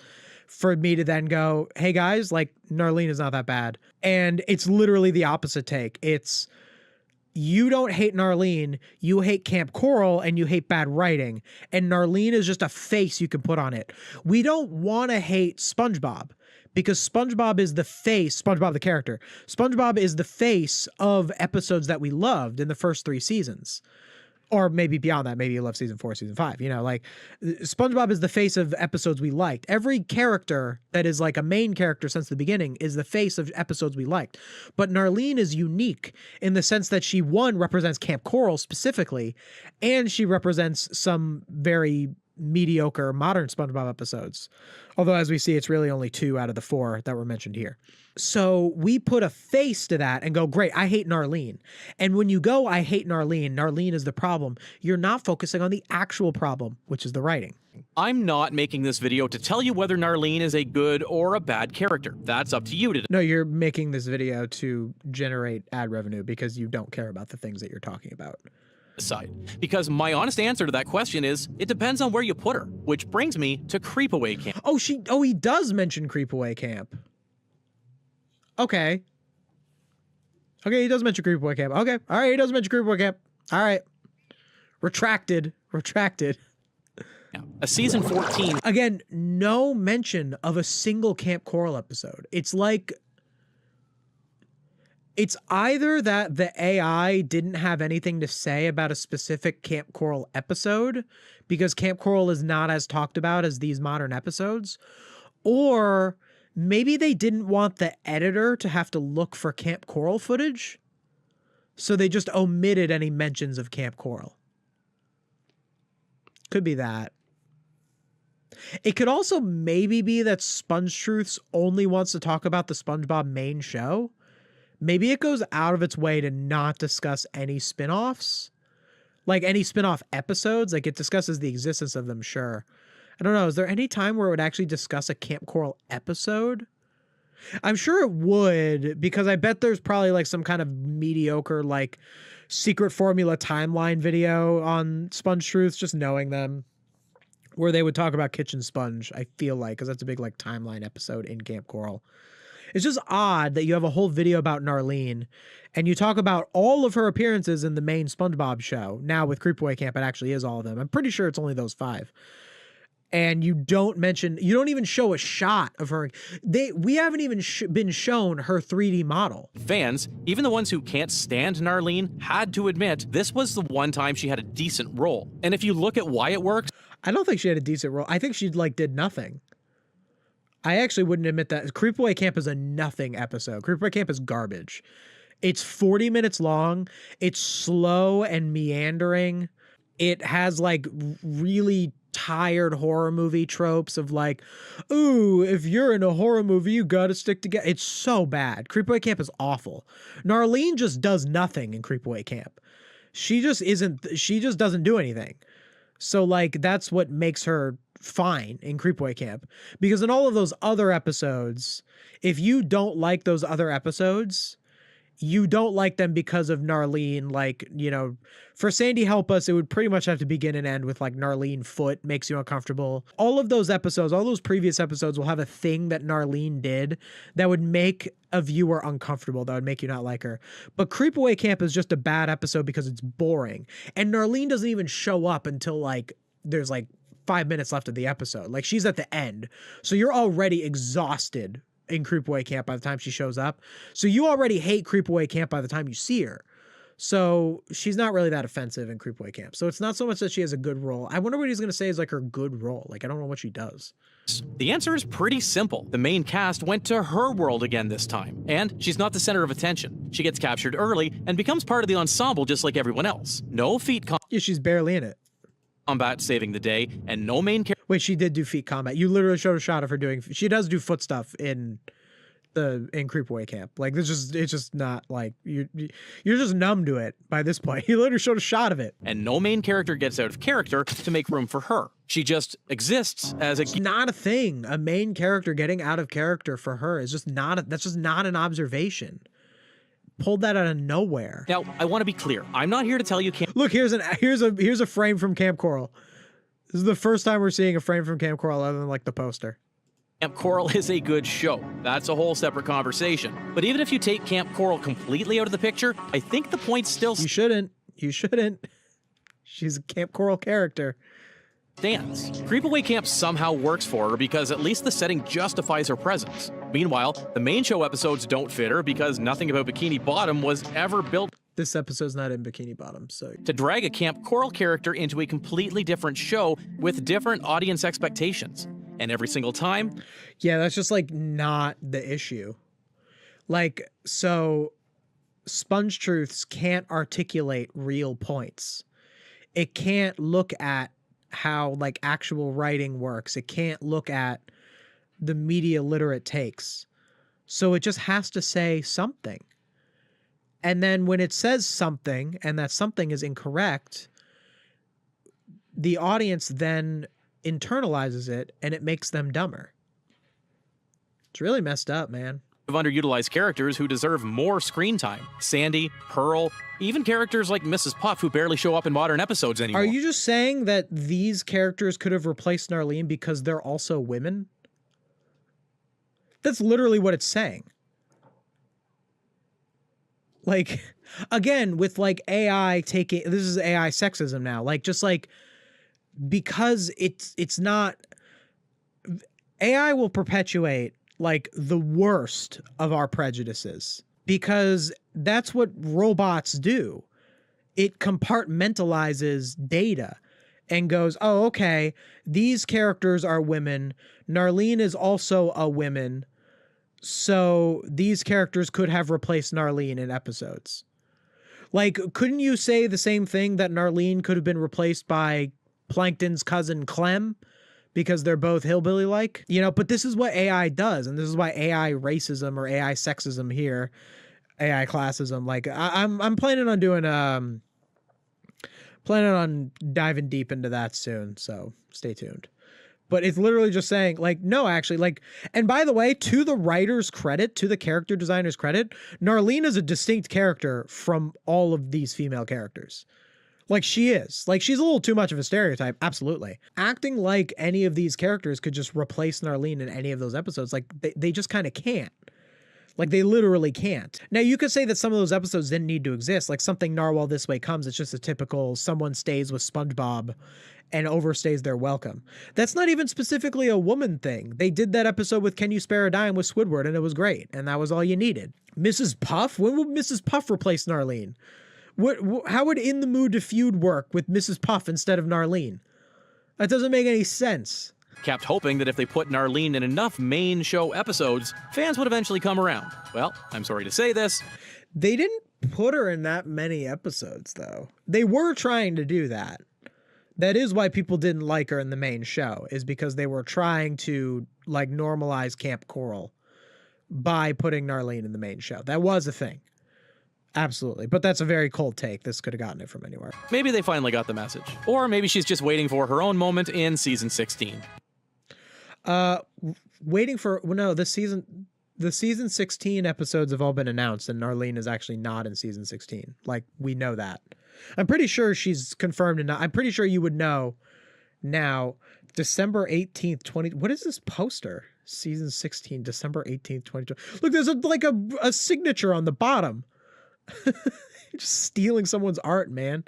for me to then go, hey guys, like Narlene is not that bad. And it's literally the opposite take. It's, you don't hate Narlene, you hate Camp Coral, and you hate bad writing. And Narlene is just a face you can put on it. We don't want to hate SpongeBob because SpongeBob is the face, SpongeBob the character. SpongeBob is the face of episodes that we loved in the first 3 seasons. Or maybe beyond that, maybe you love season 4, season 5, you know, like SpongeBob is the face of episodes we liked. Every character that is like a main character since the beginning is the face of episodes we liked. But Narlene is unique in the sense that she, one, represents Camp Coral specifically, and she represents some very mediocre modern SpongeBob episodes. Although as we see, it's really only 2 out of the 4 that were mentioned here. So we put a face to that and go, great, I hate Narlene. And when you go, I hate Narlene, Narlene is the problem, you're not focusing on the actual problem, which is the writing. I'm not making this video to tell you whether Narlene is a good or a bad character. That's up to you to... No, you're making this video to generate ad revenue because you don't care about the things that you're talking about. Decide. Because my honest answer to that question is, it depends on where you put her. Which brings me to Creepaway Camp. Oh, he does mention Creepaway Camp. Okay. Okay, he does mention Creepaway Camp. Okay, all right, he does mention Creepaway Camp. All right. Retracted. A season 14. Again, no mention of a single Camp Coral episode. It's like... It's either that the AI didn't have anything to say about a specific Camp Coral episode because Camp Coral is not as talked about as these modern episodes, or maybe they didn't want the editor to have to look for Camp Coral footage, so they just omitted any mentions of Camp Coral. Could be that. It could also maybe be that SpongeTruths only wants to talk about the SpongeBob main show. Maybe it goes out of its way to not discuss any spin-offs, like any spin-off episodes. Like it discusses the existence of them, sure. I don't know. Is there any time where it would actually discuss a Camp Coral episode? I'm sure it would, because I bet there's probably like some kind of mediocre, like secret formula timeline video on SpongeTruths, just knowing them, where they would talk about Kitchen Sponge, I feel like, because that's a big like timeline episode in Camp Coral. It's just odd that you have a whole video about Narlene and you talk about all of her appearances in the main SpongeBob show. Now with Creepaway Camp, it actually is all of them. I'm pretty sure it's only those 5. And you don't even show a shot of her. We haven't even been shown her 3D model. Fans, even the ones who can't stand Narlene, had to admit this was the one time she had a decent role. And if you look at why it works... I don't think she had a decent role. I think she like did nothing. I actually wouldn't admit that. Creepaway Camp is a nothing episode. Creepaway Camp is garbage. It's 40 minutes long. It's slow and meandering. It has like really tired horror movie tropes of like, ooh, if you're in a horror movie, you gotta stick together. It's so bad. Creepaway Camp is awful. Narlene just does nothing in Creepaway Camp. She just doesn't do anything. So like that's what makes her fine in Creepaway Camp. Because in all of those other episodes, if you don't like those other episodes, you don't like them because of Narlene. Like, you know, for Sandy Help Us, it would pretty much have to begin and end with like Narlene foot makes you uncomfortable. All of those episodes, all those previous episodes will have a thing that Narlene did that would make a viewer uncomfortable, that would make you not like her. But Creepaway Camp is just a bad episode because it's boring. And Narlene doesn't even show up until like there's like 5 minutes left of the episode. Like she's at the end. So you're already exhausted in Creepaway Camp by the time she shows up. So you already hate Creepaway Camp by the time you see her. So she's not really that offensive in Creepaway Camp. So it's not so much that she has a good role. I wonder what he's going to say is like her good role. Like, I don't know what she does. The answer is pretty simple. The main cast went to her world again this time, and she's not the center of attention. She gets captured early and becomes part of the ensemble just like everyone else. No feet Yeah, she's barely in it. Combat saving the day, and no main character. Wait, she did do feet combat. You literally showed a shot of her doing. She does do foot stuff in Creepaway Camp. Like it's just not like you're just numb to it by this point. You literally showed a shot of it. And no main character gets out of character to make room for her. She just exists as a. It's not a thing. A main character getting out of character for her is just not. That's just not an observation. Pulled that out of nowhere. Now, I want to be clear. I'm not here to tell you can't. Look, here's a frame from Camp Coral. This is the first time we're seeing a frame from Camp Coral other than like the poster. Camp Coral is a good show. That's a whole separate conversation. But even if you take Camp Coral completely out of the picture, I think the point still You shouldn't. She's a Camp Coral character. Stands. Creepaway Camp somehow works for her because at least the setting justifies her presence. Meanwhile, the main show episodes don't fit her because nothing about Bikini Bottom was ever built. This episode's not in Bikini Bottom, so. To drag a Camp Coral character into a completely different show with different audience expectations. And every single time. Yeah, that's just like not the issue. Like, so SpongeTruths can't articulate real points. It can't look at how like actual writing works. It can't look at the media literate takes. So it just has to say something. And then when it says something and that something is incorrect, the audience then internalizes it and it makes them dumber. It's really messed up, man. Of underutilized characters who deserve more screen time. Sandy, Pearl, even characters like Mrs. Puff who barely show up in modern episodes anymore. Are you just saying that these characters could have replaced Narlene because they're also women? That's literally what it's saying. Like, again, with like AI taking, this is AI sexism now. Like, just like, because it's not, AI will perpetuate like the worst of our prejudices because that's what robots do. It compartmentalizes data and goes, oh, okay, these characters are women. Narlene is also a woman. So these characters could have replaced Narlene in episodes. Like, couldn't you say the same thing that Narlene could have been replaced by Plankton's cousin Clem? Because they're both hillbilly-like, you know, but this is what AI does. And this is why AI racism or AI sexism here, AI classism, like I'm planning on doing, planning on diving deep into that soon. So stay tuned. But it's literally just saying like, no, actually like, and by the way, to the writer's credit, to the character designer's credit, Narlene is a distinct character from all of these female characters. Like she is. Like she's a little too much of a stereotype. Absolutely. Acting like any of these characters could just replace Narlene in any of those episodes. Like they just kind of can't. Like they literally can't. Now you could say that some of those episodes didn't need to exist. Like something Narwhal This Way Comes. It's just a typical someone stays with SpongeBob and overstays their welcome. That's not even specifically a woman thing. They did that episode with Can You Spare a Dime with Squidward and it was great. And that was all you needed. Mrs. Puff? When will Mrs. Puff replace Narlene? How would In the Mood to Feud work with Mrs. Puff instead of Narlene? That doesn't make any sense. Kept hoping that if they put Narlene in enough main show episodes, fans would eventually come around. Well, I'm sorry to say this. They didn't put her in that many episodes, though. They were trying to do that. That is why people didn't like her in the main show, is because they were trying to like normalize Camp Coral by putting Narlene in the main show. That was a thing. Absolutely. But that's a very cold take. This could have gotten it from anywhere. Maybe they finally got the message. Or maybe she's just waiting for her own moment in season 16. Waiting for, well, no, the season 16 episodes have all been announced, and Narlene is actually not in season 16. Like, we know that. I'm pretty sure she's confirmed, and I'm pretty sure you would know now. December 18th, what is this poster? Season 16, December 18th, 2020. Look, there's a signature on the bottom. Just stealing someone's art, man.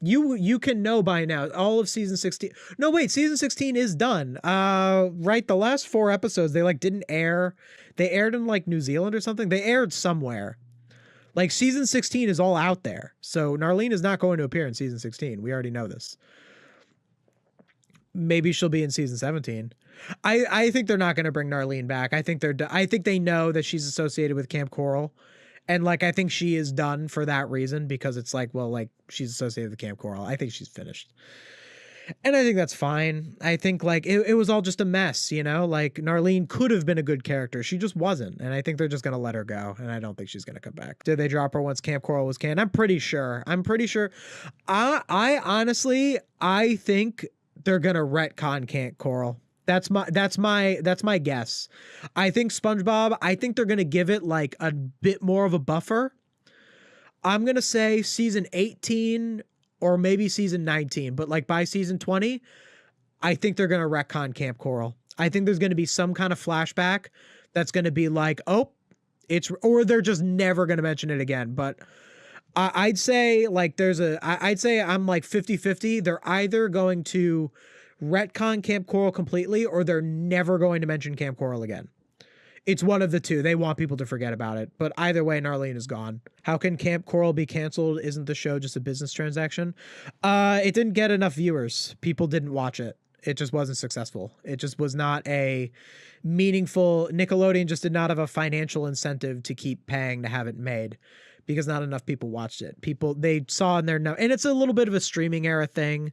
You can know by now all of season 16. No, wait, season 16 is done. Right, the last 4 episodes they like didn't air. They aired in like New Zealand or something. They aired somewhere. Like season 16 is all out there. So Narlene is not going to appear in season 16. We already know this. Maybe she'll be in season 17. I think they're not going to bring Narlene back. I think they know that she's associated with Camp Coral. And like, I think she is done for that reason, because it's like, well, like she's associated with Camp Coral. I think she's finished. And I think that's fine. I think like it was all just a mess, you know, like Narlene could have been a good character. She just wasn't. And I think they're just going to let her go. And I don't think she's going to come back. Did they drop her once Camp Coral was canned? I'm pretty sure. I honestly, I think they're going to retcon Camp Coral. That's my guess. I think SpongeBob, I think they're going to give it like a bit more of a buffer. I'm going to say season 18 or maybe season 19, but like by season 20, I think they're going to retcon Camp Coral. I think there's going to be some kind of flashback that's going to be like, oh, or they're just never going to mention it again. But I'd say like I'd say I'm like 50-50. They're either going to retcon Camp Coral completely, or they're never going to mention Camp Coral again. It's one of the two. They want people to forget about it. But either way, Narlene is gone. How can Camp Coral be canceled? Isn't the show just a business transaction? It didn't get enough viewers. People didn't watch it. It just wasn't successful. It just was not a meaningful... Nickelodeon just did not have a financial incentive to keep paying to have it made, because not enough people watched it. They saw in their... And it's a little bit of a streaming era thing.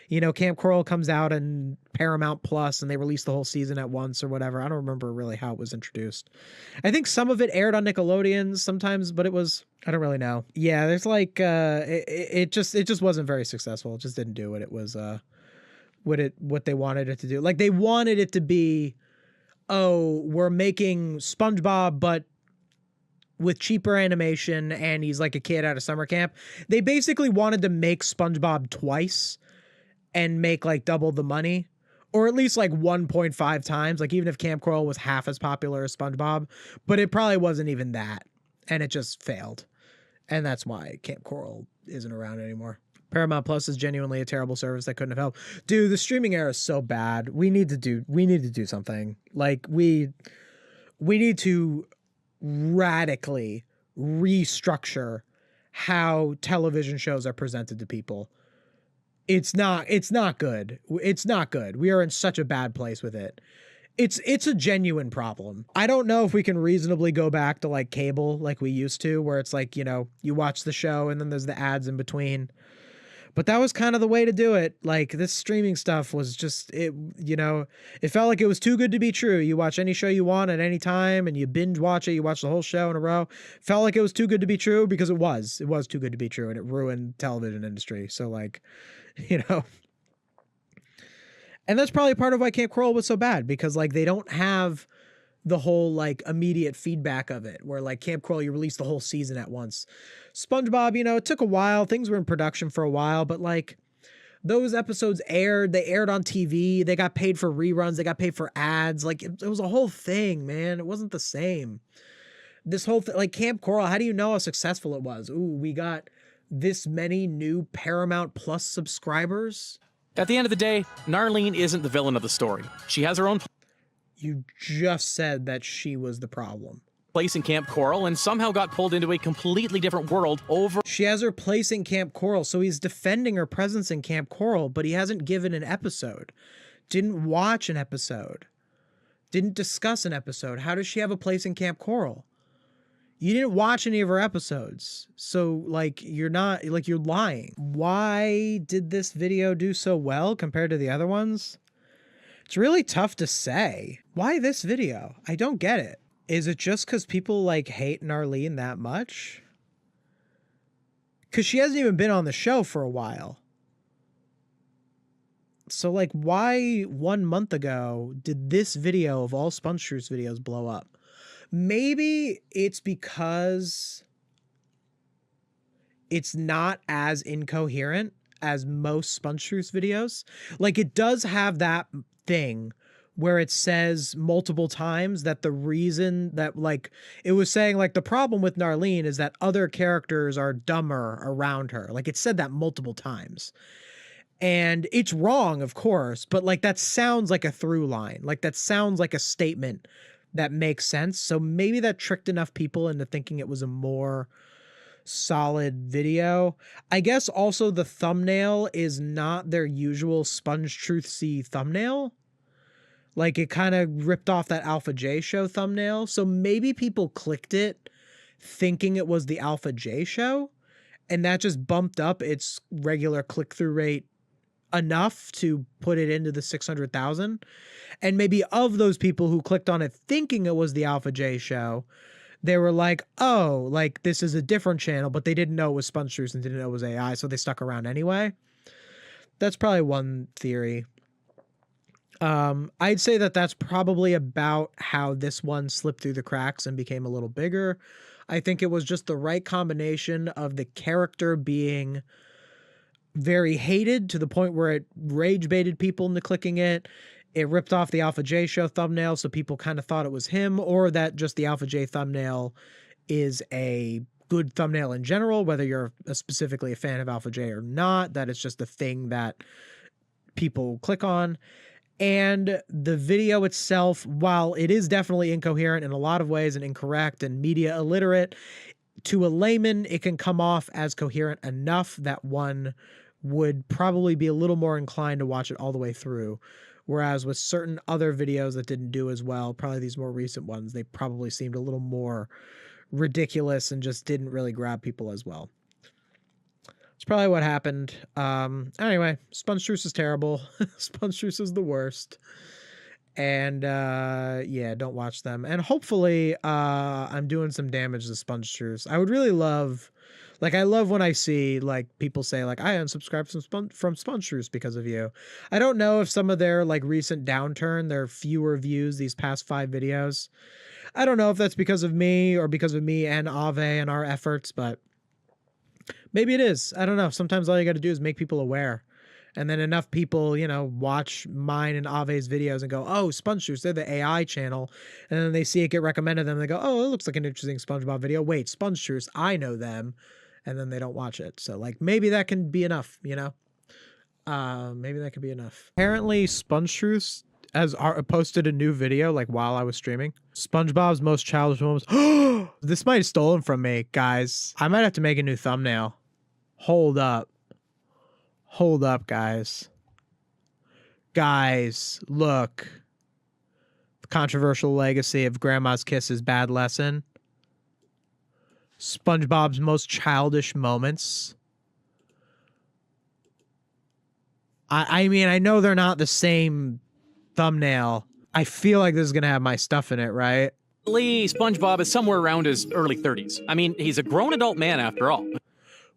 You know, Camp Coral comes out in Paramount Plus and they release the whole season at once or whatever. I don't remember really how it was introduced. I think some of it aired on Nickelodeon sometimes, but it was... I don't really know. Yeah, there's like... it just wasn't very successful. It just didn't do what it was... what they wanted it to do. Like, they wanted it to be, oh, we're making SpongeBob, but with cheaper animation, and he's like a kid out of summer camp. They basically wanted to make SpongeBob twice and make like double the money, or at least like 1.5 times. Like, even if Camp Coral was half as popular as SpongeBob, but it probably wasn't even that. And it just failed. And that's why Camp Coral isn't around anymore. Paramount Plus is genuinely a terrible service that couldn't have helped. Dude, the streaming era is so bad. We need to do something. Like, we need to radically restructure how television shows are presented to people. It's not good. It's not good. We are in such a bad place with it. It's a genuine problem. I don't know if we can reasonably go back to like cable like we used to, where it's like, you know, you watch the show and then there's the ads in between. But that was kind of the way to do it. Like, this streaming stuff was just, it felt like it was too good to be true. You watch any show you want at any time and you binge watch it. You watch the whole show in a row. Felt like it was too good to be true, because it was too good to be true, and it ruined television industry. So like, you know, and that's probably part of why Camp Coral was so bad, because like they don't have the whole like immediate feedback of it, where like Camp Coral, you release the whole season at once. SpongeBob, you know, it took a while. Things were in production for a while, but like those episodes aired. They aired on TV. They got paid for reruns. They got paid for ads. Like it was a whole thing, man. It wasn't the same. This whole thing, like Camp Coral, how do you know how successful it was? Ooh, we got this many new Paramount Plus subscribers. At the end of the day, Narlene isn't the villain of the story. She has her own... You just said that she was the problem. Place in Camp Coral, and somehow got pulled into a completely different world over... She has her place in Camp Coral, so he's defending her presence in Camp Coral, but he hasn't given an episode. Didn't watch an episode. Didn't discuss an episode. How does she have a place in Camp Coral? You didn't watch any of her episodes. So like you're not like you're lying. Why did this video do so well compared to the other ones? It's really tough to say. Why this video? I don't get it. Is it just because people like hate Narlene that much? Because she hasn't even been on the show for a while. So like why 1 month ago did this video of all SpongeTruths videos blow up? Maybe it's because it's not as incoherent as most SpongeTruths videos. Like it does have that thing where it says multiple times that the reason that like it was saying like the problem with Narlene is that other characters are dumber around her. Like it said that multiple times. And it's wrong, of course, but like that sounds like a through line. Like that sounds like a statement that makes sense. So maybe that tricked enough people into thinking it was a more solid video. I guess also the thumbnail is not their usual SpongeTruthsy thumbnail. Like it kind of ripped off that Alpha J show thumbnail. So maybe people clicked it thinking it was the Alpha J show, and that just bumped up its regular click-through rate enough to put it into the 600,000. And maybe of those people who clicked on it thinking it was the Alpha J show, they were like, oh, like this is a different channel, but they didn't know it was SpongeTruths and didn't know it was AI, so they stuck around anyway. That's probably one theory. I'd say that that's probably about how this one slipped through the cracks and became a little bigger. I think it was just the right combination of the character being very hated to the point where it rage baited people into clicking it. It ripped off the Alpha J show thumbnail, so people kind of thought it was him, or that just the Alpha J thumbnail is a good thumbnail in general, whether you're specifically a fan of Alpha J or not, that it's just a thing that people click on. And the video itself, while it is definitely incoherent in a lot of ways and incorrect and media illiterate, to a layman, it can come off as coherent enough that one would probably be a little more inclined to watch it all the way through. Whereas with certain other videos that didn't do as well, probably these more recent ones, they probably seemed a little more ridiculous and just didn't really grab people as well. It's probably what happened. Anyway, SpongeTruths is terrible. SpongeTruths is the worst. And yeah, don't watch them. And hopefully I'm doing some damage to SpongeTruths. I would really love, like, I love when I see like people say like I unsubscribed from SpongeTruths because of you. I don't know if some of their like recent downturn, their fewer views these past 5 videos, I don't know if that's because of me or because of me and Ave and our efforts, but maybe it is. I don't know. Sometimes all you got to do is make people aware. And then enough people, you know, watch mine and Ave's videos and go, oh, SpongeTruths, they're the AI channel. And then they see it get recommended to them. And they go, oh, it looks like an interesting SpongeBob video. Wait, SpongeTruths, I know them. And then they don't watch it. So, like, maybe that can be enough, you know? Maybe that could be enough. Apparently, SpongeTruths posted a new video, like, while I was streaming. SpongeBob's most childish moments. This might have stolen from me, guys. I might have to make a new thumbnail. Hold up. Hold up, guys. Guys, look. The controversial legacy of Grandma's Kisses Bad Lesson. SpongeBob's most childish moments. I mean, I know they're not the same thumbnail. I feel like this is going to have my stuff in it, right? SpongeBob is somewhere around his early 30s. I mean, he's a grown adult man after all.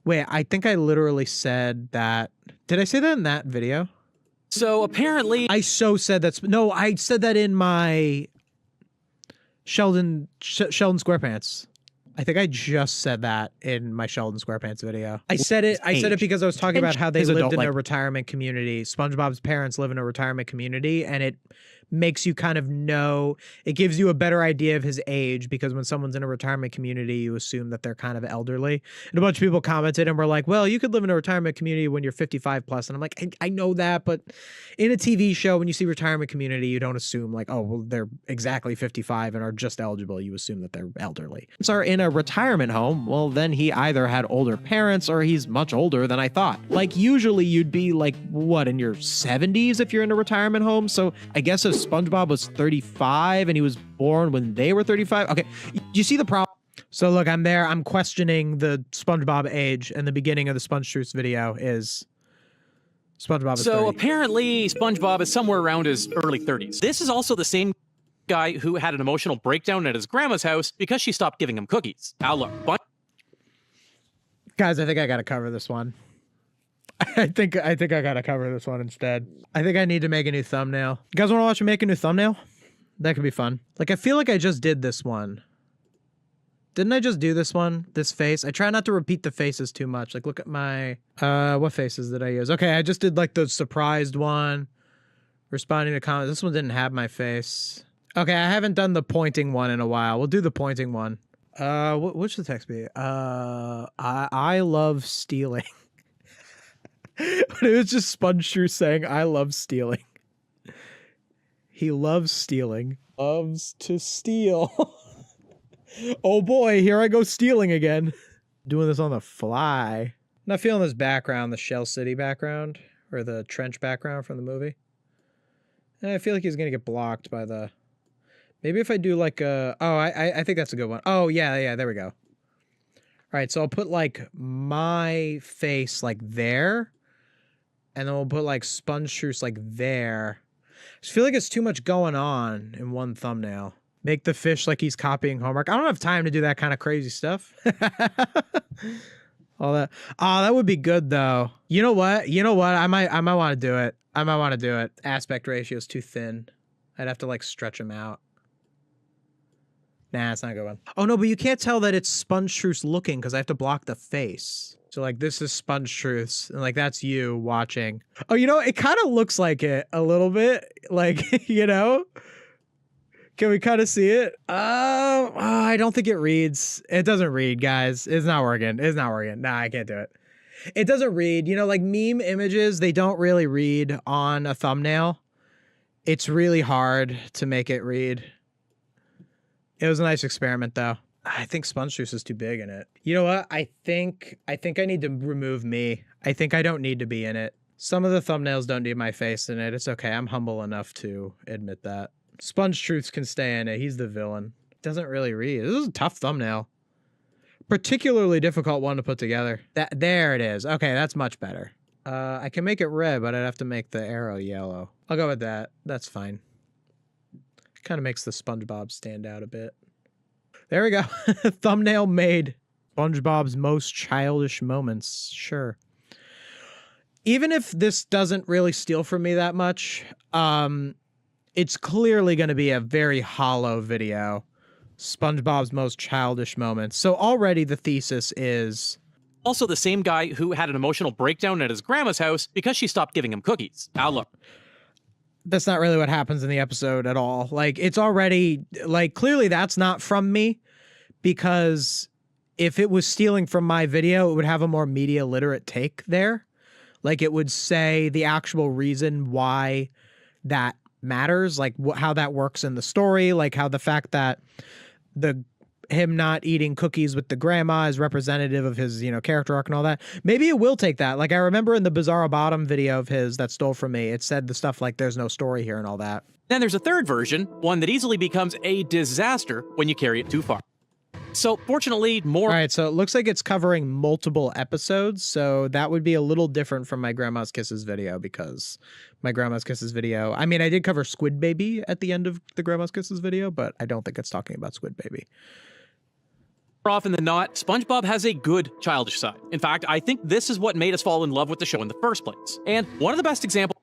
Wait, I think I literally said that. Did I say that in that video? So apparently I said that's no, I said that in my Sheldon SquarePants. I think I just said that in my Sheldon SquarePants video. I said it because I was talking about how they lived in a retirement community. SpongeBob's parents live in a retirement community, and it makes you kind of know, it gives you a better idea of his age, because when someone's in a retirement community, you assume that they're kind of elderly. And a bunch of people commented and were like, well, you could live in a retirement community when you're 55 plus. And I'm like, I know that, but in a TV show, when you see retirement community, you don't assume like, oh, well, they're exactly 55 and are just eligible. You assume that they're elderly. Are in a retirement home, well, then he either had older parents or he's much older than I thought. Like, usually you'd be like, what, in your 70s if you're in a retirement home? So I guess if SpongeBob was 35 and he was born when they were 35. Okay, you see the problem? So look, I'm there. I'm questioning the SpongeBob age, and the beginning of the SpongeTruths video is SpongeBob is 30. Apparently, SpongeBob is somewhere around his early 30s. This is also the same guy who had an emotional breakdown at his grandma's house because she stopped giving him cookies. Now look, guys, I think I gotta cover this one. I think I gotta cover this one instead. I think I need to make a new thumbnail. You guys want to watch me make a new thumbnail? That could be fun. Like, I feel like I just did this one. Didn't I just do this one? This face? I try not to repeat the faces too much. Like, look at my, what faces did I use? Okay, I just did like the surprised one. Responding to comments. This one didn't have my face. Okay, I haven't done the pointing one in a while. We'll do the pointing one. What should the text be? I love stealing. But it was just SpongeTruths saying, I love stealing. He loves stealing. Loves to steal. Oh boy, here I go stealing again. Doing this on the fly. Not feeling this background, the Shell City background, or the trench background from the movie. I feel like he's gonna get blocked by the... Maybe if I do like a... Oh, I think that's a good one. Oh, yeah, there we go. All right, so I'll put like my face like there. And then we'll put like SpongeTruths like there. I just feel like it's too much going on in one thumbnail. Make the fish like he's copying homework. I don't have time to do that kind of crazy stuff. All that. Oh, that would be good though. You know what? I might want to do it. Aspect ratio is too thin. I'd have to like stretch them out. Nah, it's not a good one. Oh no, but you can't tell that it's SpongeTruths looking because I have to block the face. So like this is SpongeTruths and like that's you watching. Oh, you know, it kind of looks like it a little bit. Like, you know? Can we kind of see it? I don't think it reads. It doesn't read, guys. It's not working. Nah, I can't do it. It doesn't read. You know, like meme images, they don't really read on a thumbnail. It's really hard to make it read. It was a nice experiment, though. I think SpongeTruths is too big in it. You know what? I think I need to remove me. I think I don't need to be in it. Some of the thumbnails don't need my face in it. It's okay. I'm humble enough to admit that. SpongeTruths can stay in it. He's the villain. It doesn't really read. This is a tough thumbnail. Particularly difficult one to put together. There it is. Okay, that's much better. I can make it red, but I'd have to make the arrow yellow. I'll go with that. That's fine. Kind of makes the SpongeBob stand out a bit. There we go. Thumbnail made. SpongeBob's most childish moments. Sure. Even if this doesn't really steal from me that much, it's clearly going to be a very hollow video. SpongeBob's most childish moments. So already the thesis is... Also the same guy who had an emotional breakdown at his grandma's house because she stopped giving him cookies. Now look. That's not really what happens in the episode at all. Like, it's already... Like, clearly that's not from me. Because if it was stealing from my video, it would have a more media literate take there. Like, it would say the actual reason why that matters, like how that works in the story, like how the fact that him not eating cookies with the grandma is representative of his, you know, character arc and all that. Maybe it will take that. Like I remember in the Bizarro Bottom video of his that stole from me, it said the stuff like there's no story here and all that. Then there's a third version, one that easily becomes a disaster when you carry it too far. So fortunately, more... All right, so it looks like it's covering multiple episodes, so that would be a little different from my Grandma's Kisses video, because my Grandma's Kisses video... I mean, I did cover Squid Baby at the end of the Grandma's Kisses video, but I don't think it's talking about Squid Baby. More often than not, SpongeBob has a good childish side. In fact, I think this is what made us fall in love with the show in the first place. And one of the best examples...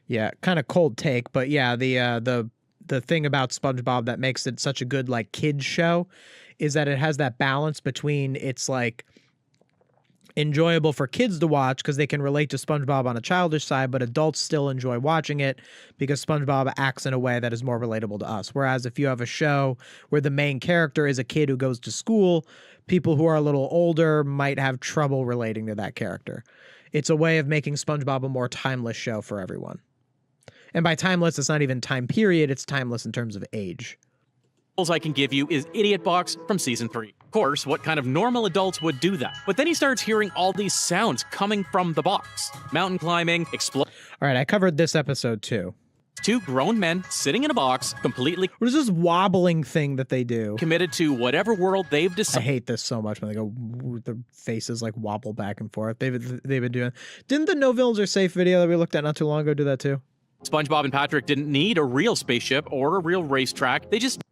Yeah, kind of cold take, but yeah, the thing about SpongeBob that makes it such a good, like, kids show is that it has that balance between it's, like, enjoyable for kids to watch because they can relate to SpongeBob on a childish side, but adults still enjoy watching it because SpongeBob acts in a way that is more relatable to us. Whereas if you have a show where the main character is a kid who goes to school, people who are a little older might have trouble relating to that character. It's a way of making SpongeBob a more timeless show for everyone. And by timeless, it's not even time period, it's timeless in terms of age. I can give you is Idiot Box from season 3. Of course, what kind of normal adults would do that? But then he starts hearing all these sounds coming from the box. Mountain climbing, All right, I covered this episode too. two grown men sitting in a box, completely What is this wobbling thing that they do? committed to whatever world they've I decided. hate this so much when they go, their faces like wobble back and forth. They've been doing. Didn't the No Villains Are Safe video that we looked at not too long ago do that too? SpongeBob and Patrick didn't need a real spaceship or a real racetrack. They just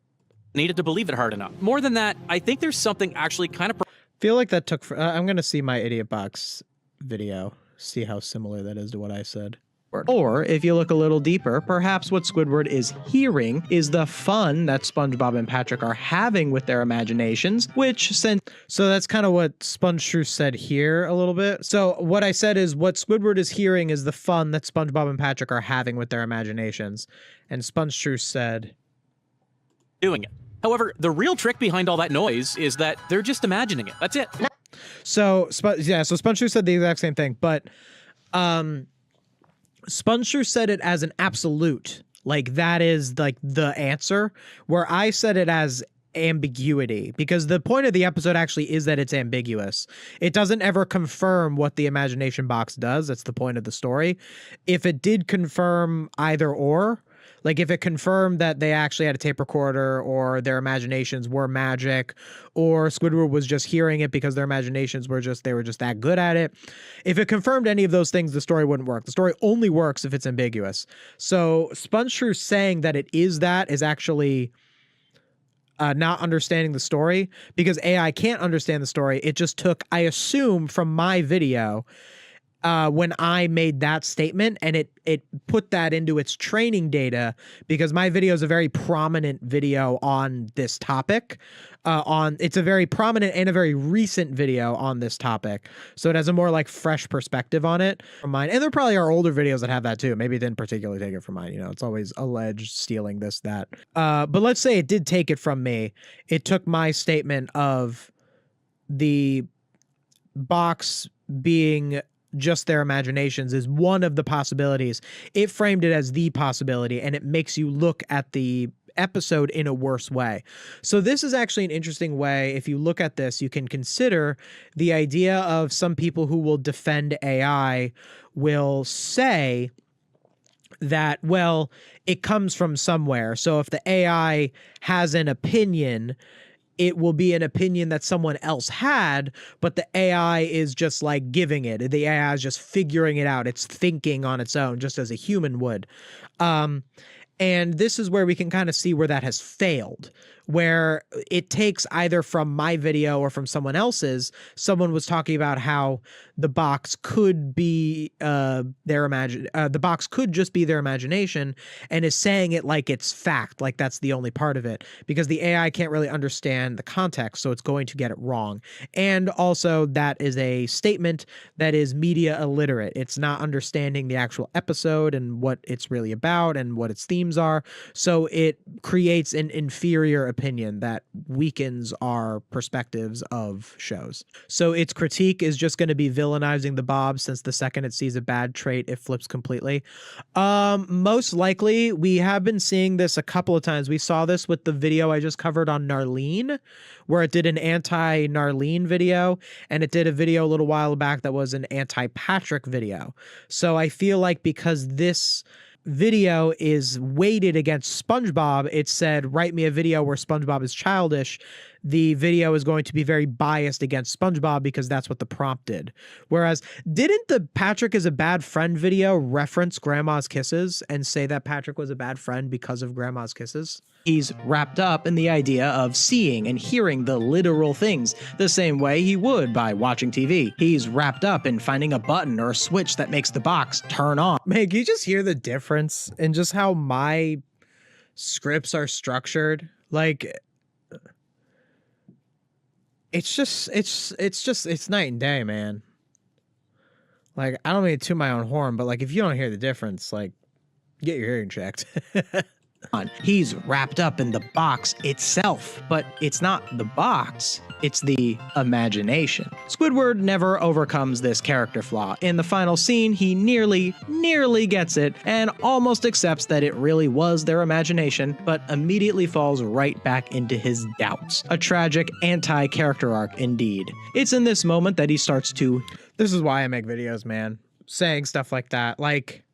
needed to believe it hard enough. More than that, I think there's something actually kind of Feel like that took. I'm gonna see my Idiot Box video, see how similar that is to what I said. Or, if you look a little deeper, perhaps what Squidward is hearing is the fun that SpongeBob and Patrick are having with their imaginations, so that's kind of what SpongeTruths said here a little bit. So what I said is what Squidward is hearing is the fun that SpongeBob and Patrick are having with their imaginations. And SpongeTruths said, doing it. However, the real trick behind all that noise is that they're just imagining it. That's it. so SpongeTruths said the exact same thing, but SpongeTruths said it as an absolute, like that is like the answer, where I said it as ambiguity, because the point of the episode actually is that it's ambiguous. It doesn't ever confirm what the imagination box does. That's the point of the story. If it did confirm either or, like if it confirmed that they actually had a tape recorder or their imaginations were magic or Squidward was just hearing it because their imaginations were just that good at it. If it confirmed any of those things, the story wouldn't work. The story only works if it's ambiguous. So SpongeTruths saying that it is that is actually not understanding the story, because AI can't understand the story. It just took, I assume from my video, when I made that statement, and it put that into its training data, because my video is a very prominent video on this topic. It's a very prominent and a very recent video on this topic, so it has a more like fresh perspective on it from mine. And there probably are older videos that have that too. Maybe it didn't particularly take it from mine. You know, it's always alleged stealing this, that. But let's say it did take it from me. It took my statement of the box being just their imaginations is one of the possibilities. It framed it as the possibility, and it makes you look at the episode in a worse way. So this is actually an interesting way. If you look at this, you can consider the idea of some people who will defend AI will say that, well, it comes from somewhere. So if the AI has an opinion, it will be an opinion that someone else had, but the AI is just like giving it. The AI is just figuring it out. It's thinking on its own, just as a human would. And this is where we can kind of see where that has failed, where it takes either from my video or from someone else's. Someone was talking about how the box could be the box could just be their imagination, and is saying it like it's fact, like that's the only part of it, because the AI can't really understand the context, so it's going to get it wrong. And also that is a statement that is media illiterate. It's not understanding the actual episode and what it's really about and what its themes are. So it creates an inferior opinion that weakens our perspectives of shows. So its critique is just going to be villainizing the Bob, since the second it sees a bad trait, it flips completely. Most likely, we have been seeing this a couple of times. We saw this with the video I just covered on Narlene, where it did an anti-Narlene video, and it did a video a little while back that was an anti-Patrick video. So I feel like because this video is weighted against SpongeBob, it said, write me a video where SpongeBob is childish. The video is going to be very biased against SpongeBob because that's what the prompt did. Whereas, didn't the Patrick is a bad friend video reference Grandma's Kisses and say that Patrick was a bad friend because of Grandma's Kisses? He's wrapped up in the idea of seeing and hearing the literal things the same way he would by watching TV. He's wrapped up in finding a button or a switch that makes the box turn on. Man, can you just hear the difference in just how my scripts are structured? Like, it's night and day, man. Like, I don't mean to toot my own horn, but like, if you don't hear the difference, like, get your hearing checked. He's wrapped up in the box itself, but it's not the box, it's the imagination. Squidward never overcomes this character flaw. In the final scene, he nearly gets it and almost accepts that it really was their imagination, but immediately falls right back into his doubts. A tragic anti-character arc indeed. It's in this moment that he starts to... This is why I make videos, man. Saying stuff like that. Like,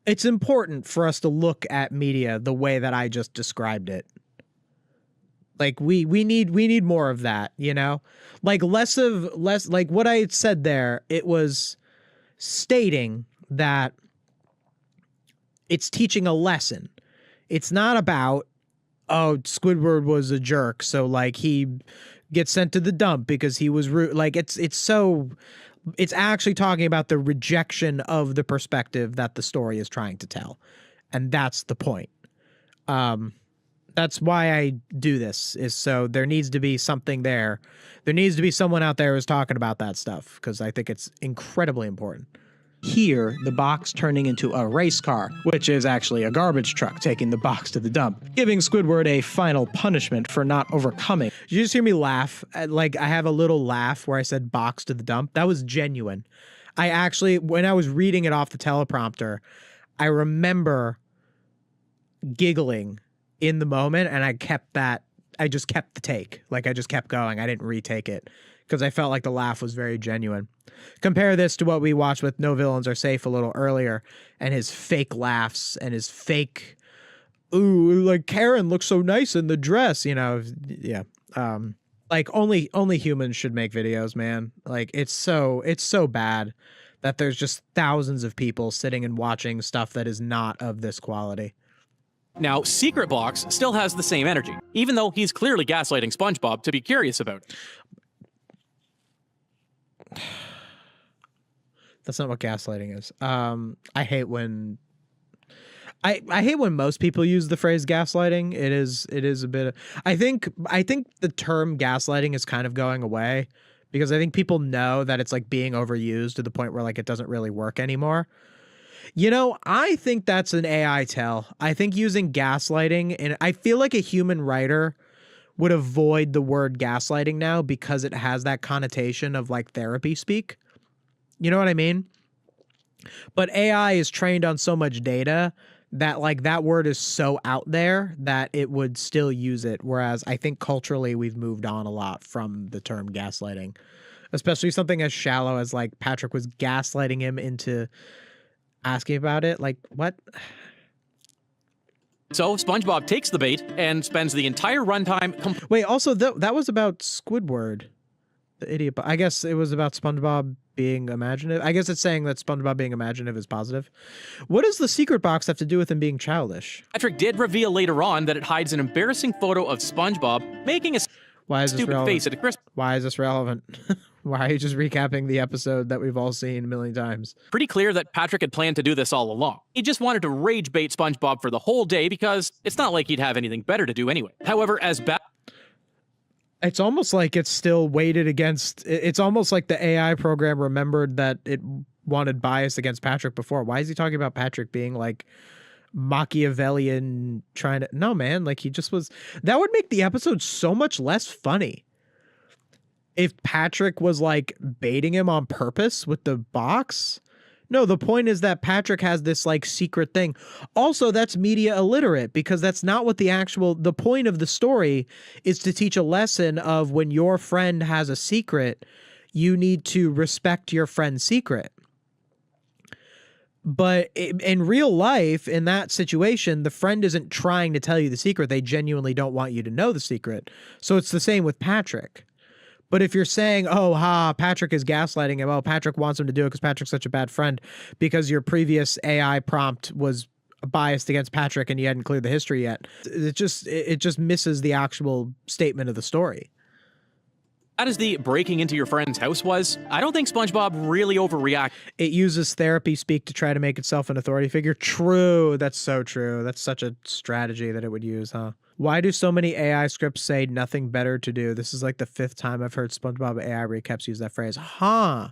It's important for us to look at media the way that I just described it. Like we need more of that, you know? Like less like what I said there, it was stating that it's teaching a lesson. It's not about, oh, Squidward was a jerk, so like he gets sent to the dump because he was rude. Like it's actually talking about the rejection of the perspective that the story is trying to tell. And that's the point. That's why I do this, is so there needs to be something there. There needs to be someone out there who's talking about that stuff, because I think it's incredibly important. Here, the box turning into a race car, which is actually a garbage truck taking the box to the dump, giving Squidward a final punishment for not overcoming. Did you just hear me laugh? Like, I have a little laugh where I said box to the dump. That was genuine. I actually, when I was reading it off the teleprompter, I remember giggling in the moment, and I just kept the take. Like, I just kept going. I didn't retake it because I felt like the laugh was very genuine. Compare this to what we watched with No Villains Are Safe a little earlier, and his fake laughs and his fake, ooh, like Karen looks so nice in the dress, you know? Yeah. Like only humans should make videos, man. Like it's so bad that there's just thousands of people sitting and watching stuff that is not of this quality. Now, Secret Box still has the same energy, even though he's clearly gaslighting SpongeBob to be curious about it. That's not what gaslighting is. I hate when I hate when most people use the phrase gaslighting. It is a bit of, I think the term gaslighting is kind of going away, because I think people know that it's like being overused to the point where like it doesn't really work anymore. You know, I think that's an AI tell. I think using gaslighting, and I feel like a human writer would avoid the word gaslighting now because it has that connotation of like therapy speak. You know what I mean? But AI is trained on so much data that like that word is so out there that it would still use it. Whereas I think culturally we've moved on a lot from the term gaslighting, especially something as shallow as like Patrick was gaslighting him into asking about it. Like, what? So SpongeBob takes the bait and spends the entire runtime. Wait, also that was about Squidward, the idiot. I guess it was about SpongeBob being imaginative. I guess it's saying that SpongeBob being imaginative is positive. What does the secret box have to do with him being childish? Patrick did reveal later on that it hides an embarrassing photo of SpongeBob making a stupid face at a Christmas. Why is this relevant? Why are you just recapping the episode that we've all seen a million times? Pretty clear that Patrick had planned to do this all along. He just wanted to rage bait SpongeBob for the whole day because it's not like he'd have anything better to do anyway. However, it's almost like it's still weighted against, it's almost like the AI program remembered that it wanted bias against Patrick before. Why is he talking about Patrick being like Machiavellian trying to, no man, like he just was, that would make the episode so much less funny if Patrick was like baiting him on purpose with the box. No, the point is that Patrick has this like secret thing. Also, that's media illiterate, because that's not what the point of the story is, to teach a lesson of when your friend has a secret, you need to respect your friend's secret. But in real life, in that situation, the friend isn't trying to tell you the secret. They genuinely don't want you to know the secret. So it's the same with Patrick. But if you're saying, oh, Patrick is gaslighting him, Patrick wants him to do it because Patrick's such a bad friend, because your previous AI prompt was biased against Patrick and you hadn't cleared the history yet, it just misses the actual statement of the story. As the breaking into your friend's house was, I don't think SpongeBob really overreacted. It uses therapy speak to try to make itself an authority figure. True. That's so true. That's such a strategy that it would use, huh? Why do so many AI scripts say nothing better to do? This is like the 5th time I've heard SpongeBob AI recaps use that phrase. Huh.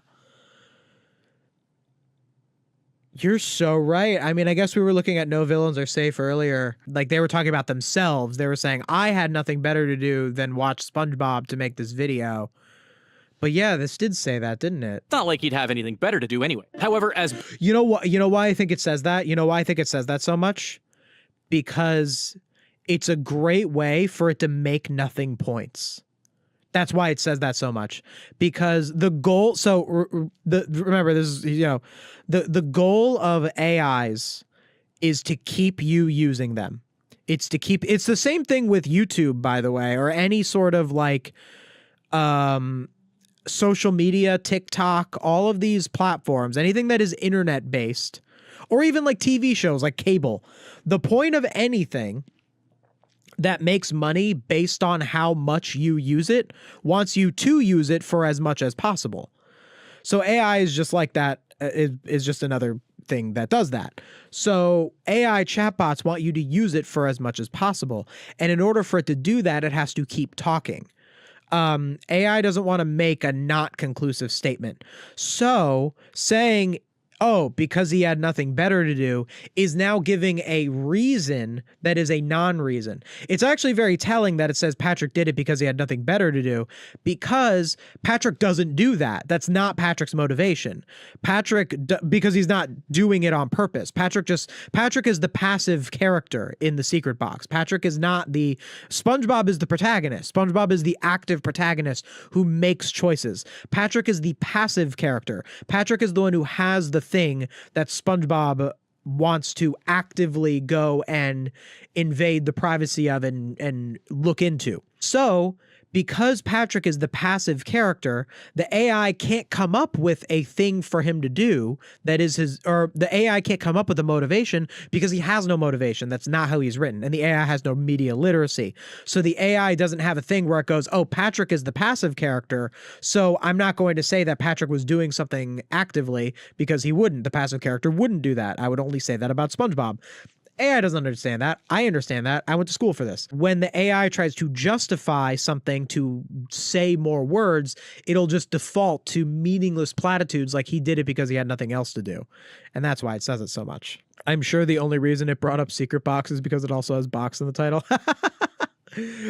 You're so right. I mean, I guess we were looking at No Villains Are Safe earlier. Like, they were talking about themselves. They were saying, I had nothing better to do than watch SpongeBob to make this video. But yeah, this did say that, didn't it? It's not like he'd have anything better to do anyway. However, You know why I think it says that? You know why I think it says that so much? Because it's a great way for it to make nothing points. That's why it says that so much, because the goal. So remember, this is, the goal of AIs is to keep you using them. It's the same thing with YouTube, by the way, or any sort of like social media, TikTok, all of these platforms, anything that is internet based, or even like TV shows like cable. The point of anything that makes money based on how much you use it wants you to use it for as much as possible. So AI is just like that. Is just another thing that does that. So AI chatbots want you to use it for as much as possible. And in order for it to do that, it has to keep talking. AI doesn't want to make a not conclusive statement. So saying, oh, because he had nothing better to do, is now giving a reason that is a non-reason. It's actually very telling that it says Patrick did it because he had nothing better to do, because Patrick doesn't do that. That's not Patrick's motivation. Because he's not doing it on purpose. Patrick is the passive character in the secret box. Patrick is not SpongeBob is the protagonist. SpongeBob is the active protagonist who makes choices. Patrick is the passive character. Patrick is the one who has the thing that SpongeBob wants to actively go and invade the privacy of and look into. So, because Patrick is the passive character, the AI can't come up with a thing for him to do that is the AI can't come up with a motivation because he has no motivation. That's not how he's written. And the AI has no media literacy. So the AI doesn't have a thing where it goes, oh, Patrick is the passive character, so I'm not going to say that Patrick was doing something actively, because he wouldn't. The passive character wouldn't do that. I would only say that about SpongeBob. AI doesn't understand that. I understand that. I went to school for this. When the AI tries to justify something to say more words, it'll just default to meaningless platitudes like he did it because he had nothing else to do. And that's why it says it so much. I'm sure the only reason it brought up Secret Box is because it also has box in the title.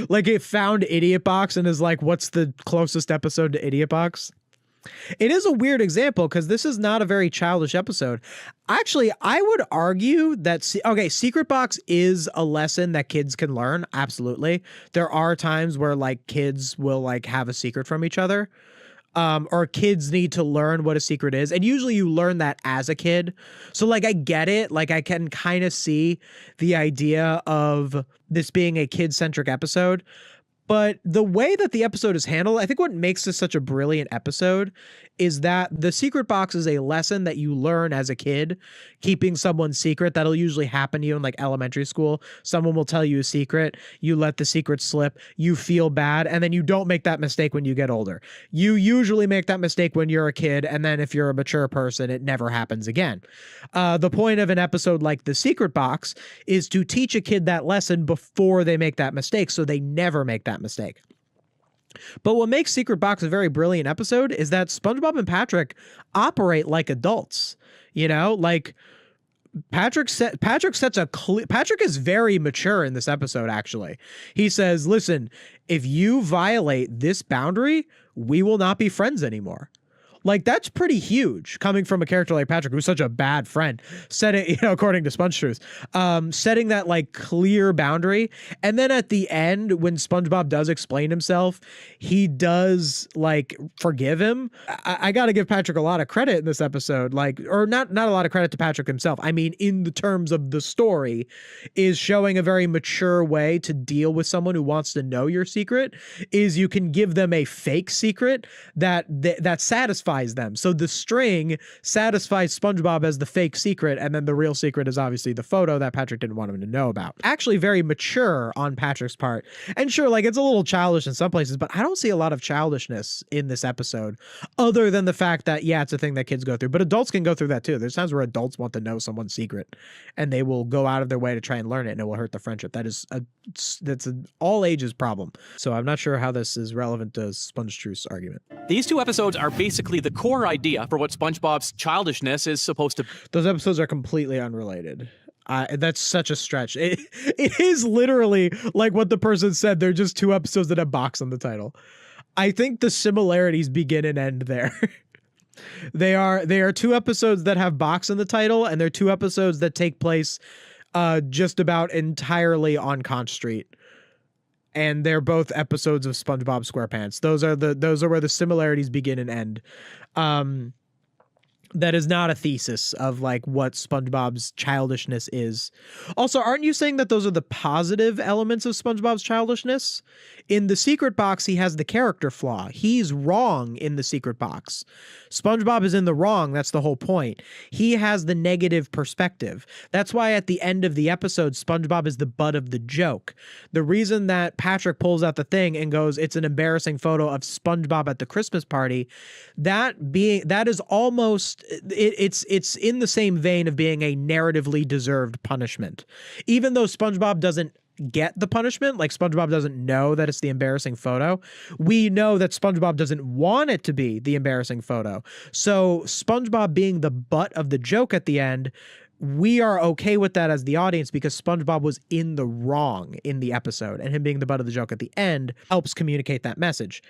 Like it found Idiot Box and is like, what's the closest episode to Idiot Box? It is a weird example because this is not a very childish episode. Actually, I would argue that, Secret Box is a lesson that kids can learn. Absolutely. There are times where like kids will like have a secret from each other. Or kids need to learn what a secret is. And usually you learn that as a kid. So like, I get it. Like I can kind of see the idea of this being a kid-centric episode. But the way that the episode is handled, I think what makes this such a brilliant episode is that the secret box is a lesson that you learn as a kid, keeping someone's secret. That'll usually happen to you in like elementary school. Someone will tell you a secret, you let the secret slip, you feel bad, and then you don't make that mistake when you get older. You usually make that mistake when you're a kid, and then if you're a mature person, it never happens again. The point of an episode like The Secret Box is to teach a kid that lesson before they make that mistake, so they never make that mistake. But what makes Secret Box a very brilliant episode is that SpongeBob and Patrick operate like adults. You know, like Patrick is very mature in this episode, actually. He says, listen, if you violate this boundary, we will not be friends anymore. Like, that's pretty huge coming from a character like Patrick, who's such a bad friend, setting, according to SpongeTruths, setting that like clear boundary. And then at the end, when SpongeBob does explain himself, he does like forgive him. I got to give Patrick a lot of credit in this episode, like, or not a lot of credit to Patrick himself. I mean, in the terms of the story, is showing a very mature way to deal with someone who wants to know your secret. Is you can give them a fake secret that satisfies them. So the string satisfies SpongeBob as the fake secret, and then the real secret is obviously the photo that Patrick didn't want him to know about. Actually very mature on Patrick's part. And sure, like it's a little childish in some places, but I don't see a lot of childishness in this episode other than the fact that, yeah, it's a thing that kids go through, but adults can go through that too. There's times where adults want to know someone's secret and they will go out of their way to try and learn it, and it will hurt the friendship. That's an all ages problem. So I'm not sure how this is relevant to SpongeTruth's argument. These two episodes are basically the core idea for what SpongeBob's childishness is supposed to be. Those episodes are completely unrelated. That's such a stretch. It is literally like what the person said. They're just two episodes that have box on the title. I think the similarities begin and end there. They are two episodes that have box in the title, and they're two episodes that take place just about entirely on Conch Street. And they're both episodes of SpongeBob SquarePants. Those are where the similarities begin and end. That is not a thesis of like what SpongeBob's childishness is. Also, aren't you saying that those are the positive elements of SpongeBob's childishness? In the secret box, he has the character flaw. He's wrong in the secret box. SpongeBob is in the wrong. That's the whole point. He has the negative perspective. That's why at the end of the episode, SpongeBob is the butt of the joke. The reason that Patrick pulls out the thing and goes, "It's an embarrassing photo of SpongeBob at the Christmas party," that is almost it's in the same vein of being a narratively deserved punishment. Even though SpongeBob doesn't get the punishment, like SpongeBob doesn't know that it's the embarrassing photo, we know that SpongeBob doesn't want it to be the embarrassing photo. So SpongeBob being the butt of the joke at the end, we are okay with that as the audience because SpongeBob was in the wrong in the episode, and him being the butt of the joke at the end helps communicate that message.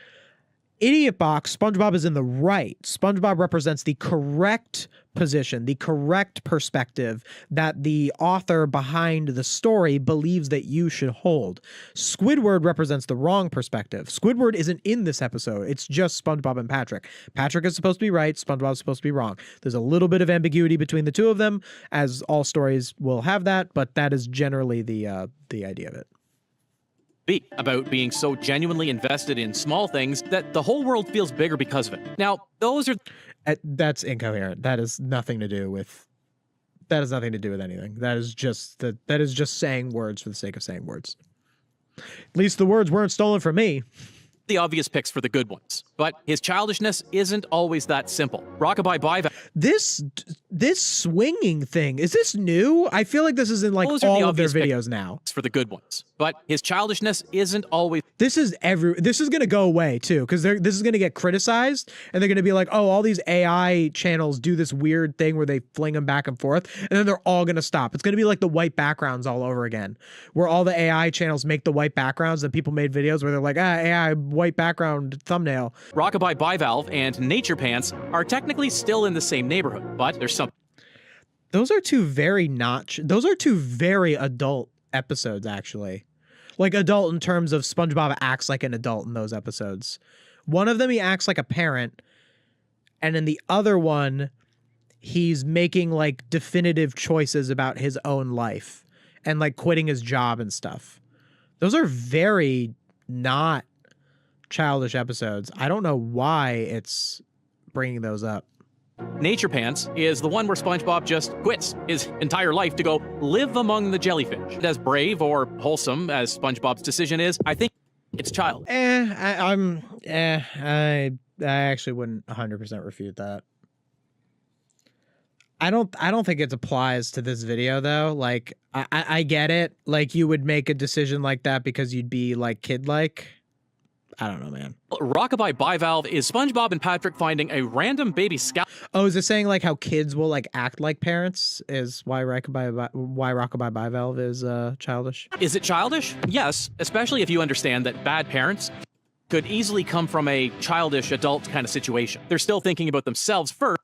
Idiot box, SpongeBob is in the right. SpongeBob represents the correct position, the correct perspective that the author behind the story believes that you should hold. Squidward represents the wrong perspective. Squidward isn't in this episode. It's just SpongeBob and Patrick. Patrick is supposed to be right. SpongeBob is supposed to be wrong. There's a little bit of ambiguity between the two of them, as all stories will have that, but that is generally the idea of it. About being so genuinely invested in small things that the whole world feels bigger because of it. Now, those are... That's incoherent. That has nothing to do with anything. That is just saying words for the sake of saying words. At least the words weren't stolen from me. The obvious picks for the good ones, but his childishness isn't always that simple. Rockabye Bivalve. This swinging thing, is this new? I feel like this is in like all of their videos now. For the good ones, but his childishness isn't always. This is gonna go away too, because this is gonna get criticized, and they're gonna be like, oh, all these AI channels do this weird thing where they fling them back and forth, and then they're all gonna stop. It's gonna be like the white backgrounds all over again, where all the AI channels make the white backgrounds, and people made videos where they're like, AI white background thumbnail. Rockabye Bivalve and Nature Pants are technically still in the same neighborhood, but there's some. Those are two very adult episodes, actually. Like adult in terms of SpongeBob acts like an adult in those episodes. One of them, he acts like a parent, and in the other one, he's making like definitive choices about his own life and like quitting his job and stuff. Those are very not childish episodes. I don't know why it's bringing those up. Nature Pants is the one where SpongeBob just quits his entire life to go live among the jellyfish. As brave or wholesome as SpongeBob's decision is, I think it's child. I actually wouldn't 100% refute that. I don't think it applies to this video though. Like I get it. Like you would make a decision like that because you'd be like kid-like. I don't know, man. Rockabye Bivalve is SpongeBob and Patrick finding a random baby scout. Oh, is it saying like how kids will like act like parents? Is why Rockabye Bivalve is childish? Is it childish? Yes, especially if you understand that bad parents could easily come from a childish adult kind of situation. They're still thinking about themselves first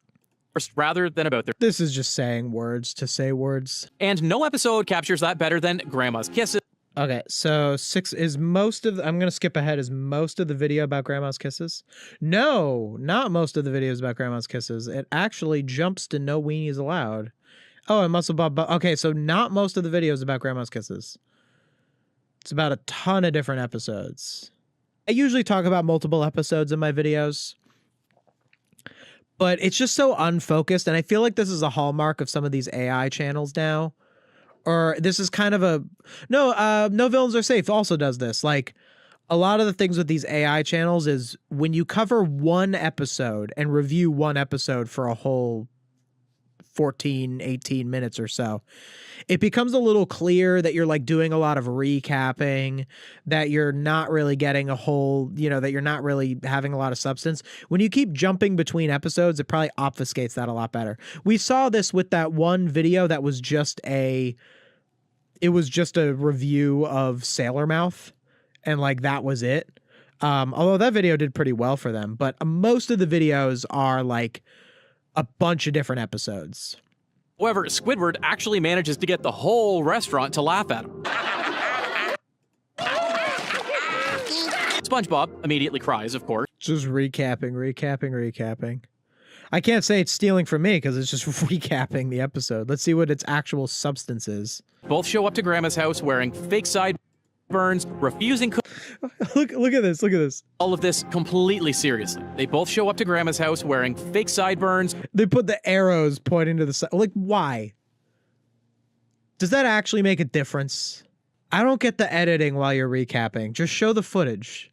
rather than about their... This is just saying words to say words. And no episode captures that better than Grandma's Kisses. Okay, so 6 is most of I'm going to skip ahead. Is most of the video about Grandma's Kisses? No, not most of the videos about Grandma's Kisses. It actually jumps to No Weenies Allowed. Oh, and Muscle Bob. Okay, so not most of the videos about Grandma's Kisses. It's about a ton of different episodes. I usually talk about multiple episodes in my videos, but it's just so unfocused, and I feel like this is a hallmark of some of these AI channels now. Or this is kind of a... No Villains Are Safe also does this. Like, a lot of the things with these AI channels is when you cover one episode and review one episode for a whole 14, 18 minutes or so, it becomes a little clear that you're like doing a lot of recapping, that you're not really getting a whole, that you're not really having a lot of substance. When you keep jumping between episodes, it probably obfuscates that a lot better. We saw this with that one video that was just a review of Sailor Mouth, and like that was it. Although that video did pretty well for them, but most of the videos are like a bunch of different episodes. However, Squidward actually manages to get the whole restaurant to laugh at him. SpongeBob immediately cries, of course. Just recapping. I can't say it's stealing from me because it's just recapping the episode. Let's see what its actual substance is. Both show up to Grandma's house wearing fake sideburns, refusing look at this. Look at this. all of this completely seriously. They both show up to Grandma's house wearing fake sideburns. They put the arrows pointing to the side. Like, why? Does that actually make a difference? I don't get the editing while you're recapping. Just show the footage.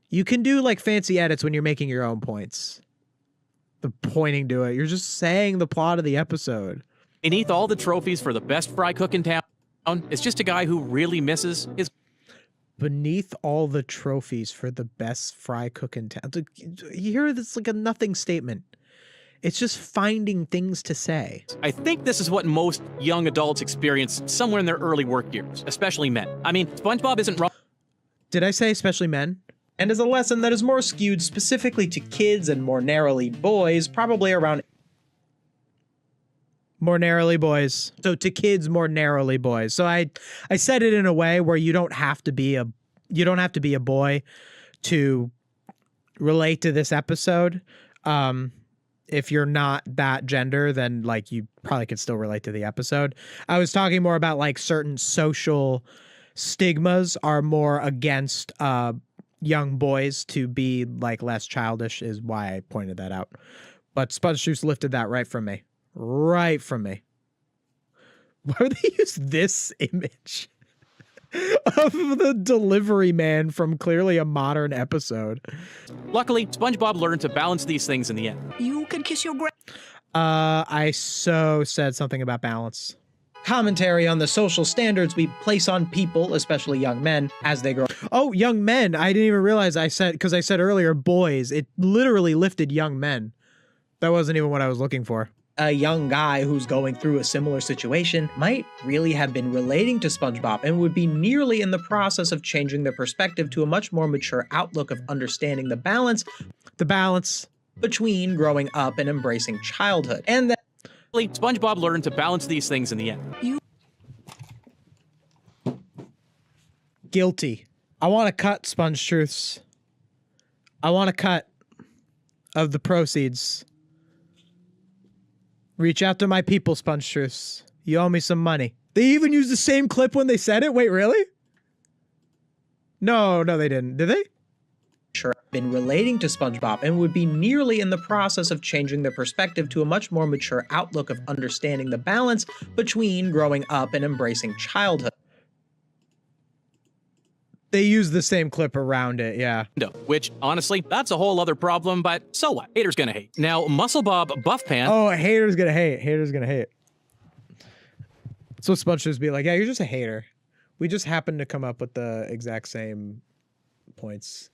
You can do like fancy edits when you're making your own points. The pointing to it. You're just saying the plot of the episode. Beneath all the trophies for the best fry cook in town is just a guy who really misses his... Beneath all the trophies for the best fry cook in town. You hear this like a nothing statement. It's just finding things to say. I think this is what most young adults experience somewhere in their early work years, especially men. I mean, SpongeBob isn't wrong. Did I say especially men? And is a lesson that is more skewed specifically to kids and more narrowly boys, probably around... More narrowly boys. So to kids, more narrowly boys. So I said it in a way where you don't have to be a boy to relate to this episode. If you're not that gender, then like you probably could still relate to the episode. I was talking more about like certain social stigmas are more against young boys to be like less childish is why I pointed that out. But SpongeTruths lifted that right from me. Right from me. Why would they use this image of the delivery man from clearly a modern episode? Luckily, SpongeBob learned to balance these things in the end. You can kiss your I said something about balance. Commentary on the social standards we place on people, especially young men, as they grow. Oh, young men. I didn't even realize I said, because I said earlier, boys. It literally lifted young men. That wasn't even what I was looking for. A young guy who's going through a similar situation might really have been relating to SpongeBob and would be nearly in the process of changing their perspective to a much more mature outlook of understanding the balance between growing up and embracing childhood. And that SpongeBob learned to balance these things in the end. Guilty. I want a cut, SpongeTruths. I want a cut of the proceeds. Reach out to my people, SpongeTruths. You owe me some money. They even used the same clip when they said it? Wait, really? No, they didn't. Did they? Sure. Been relating to SpongeBob and would be nearly in the process of changing their perspective to a much more mature outlook of understanding the balance between growing up and embracing childhood. They use the same clip around it, yeah. No, which, honestly, that's a whole other problem, but so what? Haters gonna hate. Now, Muscle Bob Buffpan... Oh, haters gonna hate. Haters gonna hate. So SpongeTruths be like, yeah, you're just a hater. We just happened to come up with the exact same points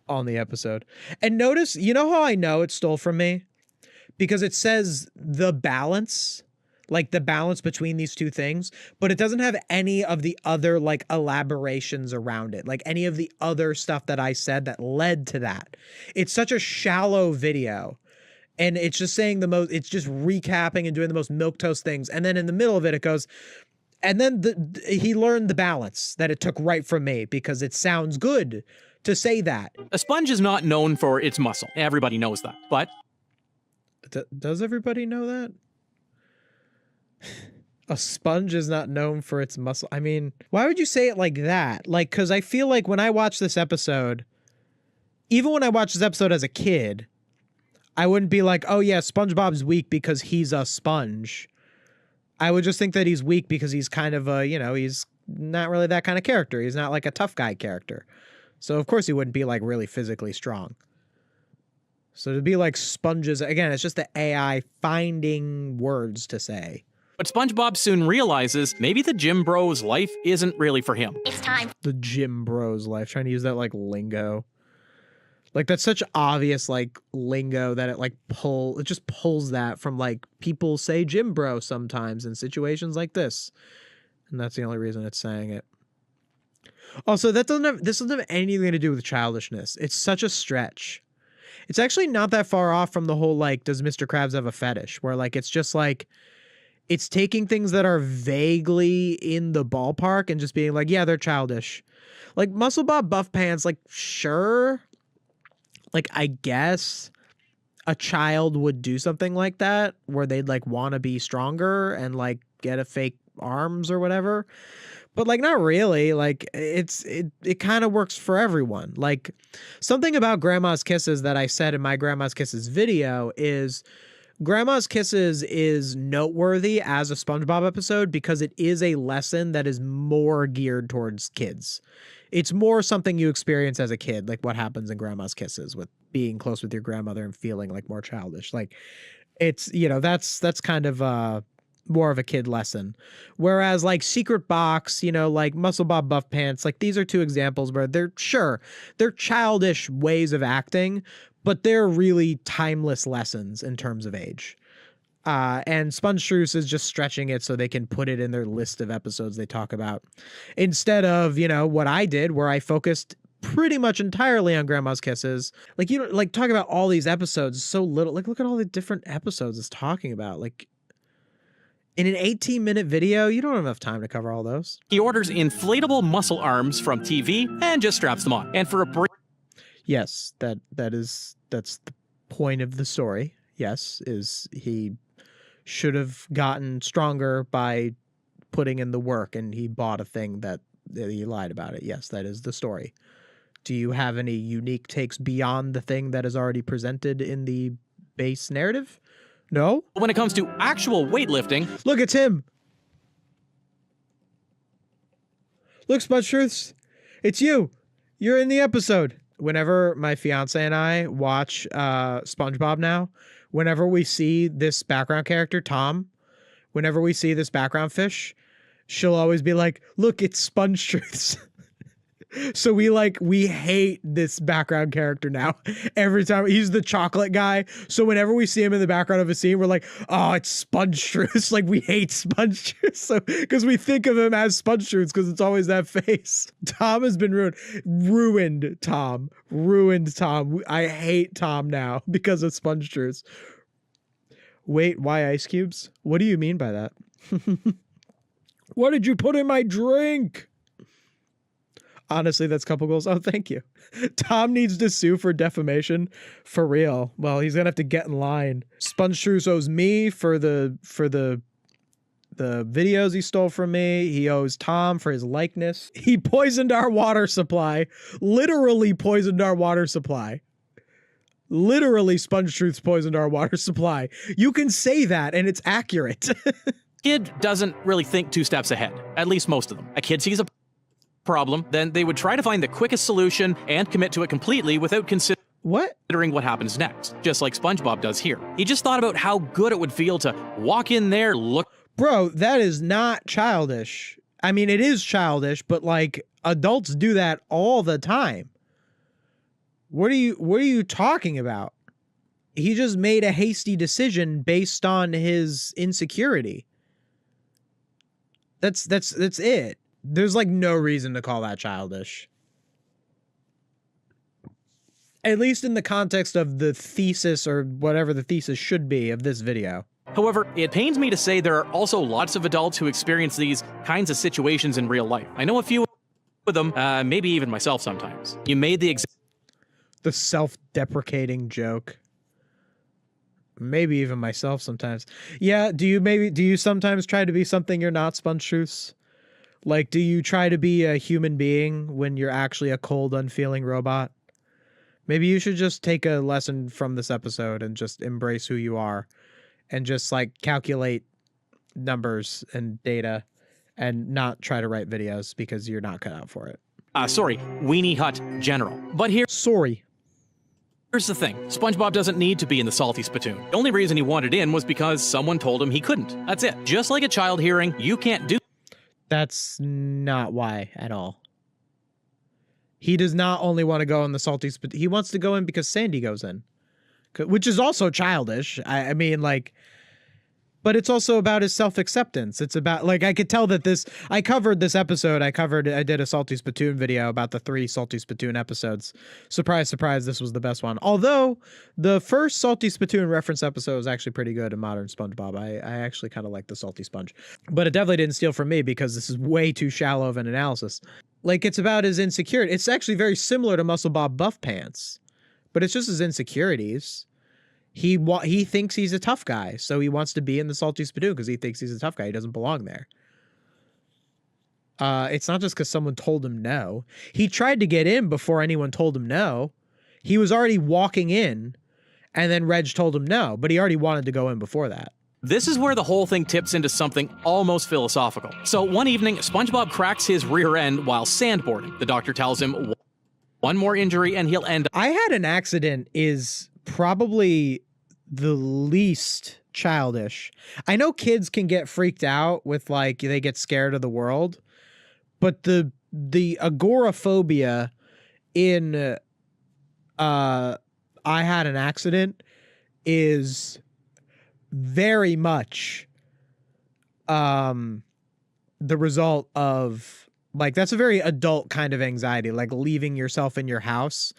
on the episode. And notice, you know how I know it stole from me? Because it says the balance, like the balance between these two things, but it doesn't have any of the other like elaborations around it, like any of the other stuff that I said that led to that. It's such a shallow video. And it's just saying the most, it's just recapping and doing the most milquetoast things. And then in the middle of it, it goes, and then he learned the balance that it took right from me because it sounds good to say that. A sponge is not known for its muscle. Everybody knows that. But does everybody know that? A sponge is not known for its muscle. I mean, why would you say it like that? Like, because I feel like when I watch this episode, even when I watched this episode as a kid, I wouldn't be like, oh yeah, SpongeBob's weak because he's a sponge. I would just think that he's weak because he's kind of a, you know, he's not really that kind of character. He's not like a tough guy character. So of course he wouldn't be like really physically strong. So to be like sponges, again, it's just the AI finding words to say. But SpongeBob soon realizes maybe the gym bros life isn't really for him. It's time. The gym bros life, trying to use that like lingo. Like that's such obvious like lingo that it just pulls that from like people say gym bro sometimes in situations like this. And that's the only reason it's saying it. Also, this doesn't have anything to do with childishness. It's such a stretch. It's actually not that far off from the whole like, does Mr. Krabs have a fetish? Where like it's just like it's taking things that are vaguely in the ballpark and just being like, yeah, they're childish. Like Muscle Bob Buff Pants, like sure. Like I guess a child would do something like that, where they'd like want to be stronger and like get a fake arms or whatever. But like not really. Like it kind of works for everyone. Like something about Grandma's Kisses that I said in my Grandma's Kisses video is Grandma's Kisses is noteworthy as a SpongeBob episode because it is a lesson that is more geared towards kids. It's more something you experience as a kid, like what happens in Grandma's Kisses with being close with your grandmother and feeling like more childish. Like it's, you know, that's kind of more of a kid lesson. Whereas like Secret Box, you know, like Muscle Bob Buff Pants, like these are two examples where they're childish ways of acting, but they're really timeless lessons in terms of age. And SpongeTruths is just stretching it so they can put it in their list of episodes they talk about. Instead of, you know, what I did where I focused pretty much entirely on Grandma's Kisses. Like, you know, like talking about all these episodes, so little. Like, look at all the different episodes it's talking about. Like, in an 18-minute video, you don't have enough time to cover all those. He orders inflatable muscle arms from TV and just straps them on. And for a break. Yes, that's the point of the story. Yes, is he should have gotten stronger by putting in the work, and he bought a thing that he lied about it. Yes, that is the story. Do you have any unique takes beyond the thing that is already presented in the base narrative? No? When it comes to actual weightlifting... Look, it's him! Look, SpongeTruths! It's you! You're in the episode! Whenever my fiance and I watch SpongeBob now, whenever we see this background character, Tom, whenever we see this background fish, she'll always be like, look, it's SpongeTruths. So we hate this background character now. Every time he's the chocolate guy. So whenever we see him in the background of a scene, we're like, oh, it's SpongeTruths. Like we hate SpongeTruths. So because we think of him as SpongeTruths because it's always that face. Tom has been ruined. Ruined Tom. I hate Tom now because of SpongeTruths. Wait, why ice cubes? What do you mean by that? What did you put in my drink? Honestly, that's couple goals. Oh, thank you. Tom needs to sue for defamation. For real. Well, he's gonna have to get in line. SpongeTruths owes me for the videos he stole from me. He owes Tom for his likeness. He poisoned our water supply. Literally poisoned our water supply. Literally, SpongeTruths poisoned our water supply. You can say that and it's accurate. Kid doesn't really think 2 steps ahead. At least most of them. A kid sees a problem, then they would try to find the quickest solution and commit to it completely without considering what happens next, just like SpongeBob does here. He just thought about how good it would feel to walk in there, look... Bro, that is not childish. I mean, it is childish, but like adults do that all the time. What are you talking about? He just made a hasty decision based on his insecurity. That's it. There's like no reason to call that childish. At least in the context of the thesis or whatever the thesis should be of this video. However, it pains me to say there are also lots of adults who experience these kinds of situations in real life. I know a few of them, maybe even myself sometimes. You made the self-deprecating joke. Maybe even myself sometimes. Yeah, do you sometimes try to be something you're not, SpongeTruths? Like, do you try to be a human being when you're actually a cold, unfeeling robot? Maybe you should just take a lesson from this episode and just embrace who you are and just like calculate numbers and data and not try to write videos because you're not cut out for it. Sorry, Weenie Hut General. But here's the thing. SpongeBob doesn't need to be in the Salty Spittoon. The only reason he wanted in was because someone told him he couldn't. That's it. Just like a child hearing, you can't do... That's not why at all. He does not only want to go in the Salty Spittoon. He wants to go in because Sandy goes in. Which is also childish. I mean, like... But it's also about his self-acceptance. It's about, like, I could tell that this... I covered this episode. I did a Salty Spittoon video about the 3 Salty Spittoon episodes. Surprise, surprise, this was the best one. Although, the first Salty Spittoon reference episode was actually pretty good in Modern SpongeBob. I actually kind of like the Salty Sponge. But it definitely didn't steal from me because this is way too shallow of an analysis. Like, it's about his insecurity. It's actually very similar to Muscle Bob Buff Pants. But it's just his insecurities. He thinks he's a tough guy, so he wants to be in the Salty Spittoon because he thinks he's a tough guy. He doesn't belong there. It's not just because someone told him no. He tried to get in before anyone told him no. He was already walking in, and then Reg told him no, but he already wanted to go in before that. This is where the whole thing tips into something almost philosophical. So one evening, SpongeBob cracks his rear end while sandboarding. The doctor tells him one more injury and he'll end up. I had an accident is probably the least childish. I know kids can get freaked out with like they get scared of the world, but the agoraphobia in I had an accident is very much the result of like that's a very adult kind of anxiety, like leaving yourself in your house.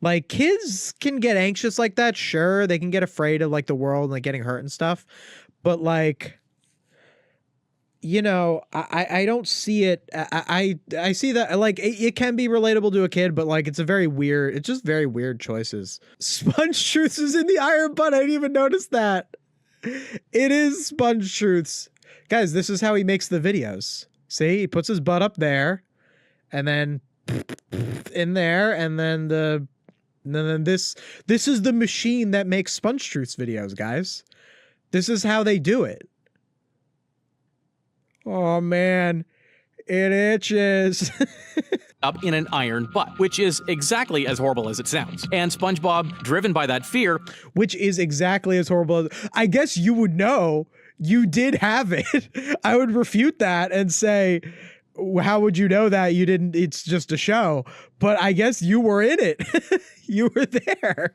Like kids can get anxious like that, sure, they can get afraid of like the world and like getting hurt and stuff, but like, you know, I don't see it. I see that like it can be relatable to a kid, but like it's just very weird choices. SpongeTruths is in the iron butt. I didn't even notice that. It is SpongeTruths. Guys, this is how he makes the videos. See, he puts his butt up there and then in there, and then this is the machine that makes SpongeTruths videos, guys. This is how they do it. Oh man, it itches. Up in an iron butt, which is exactly as horrible as it sounds. And SpongeBob, driven by that fear, which is exactly as horrible as, I guess you would know you did have it. I would refute that and say, how would you know that you didn't? It's just a show. But I guess you were in it. You were there.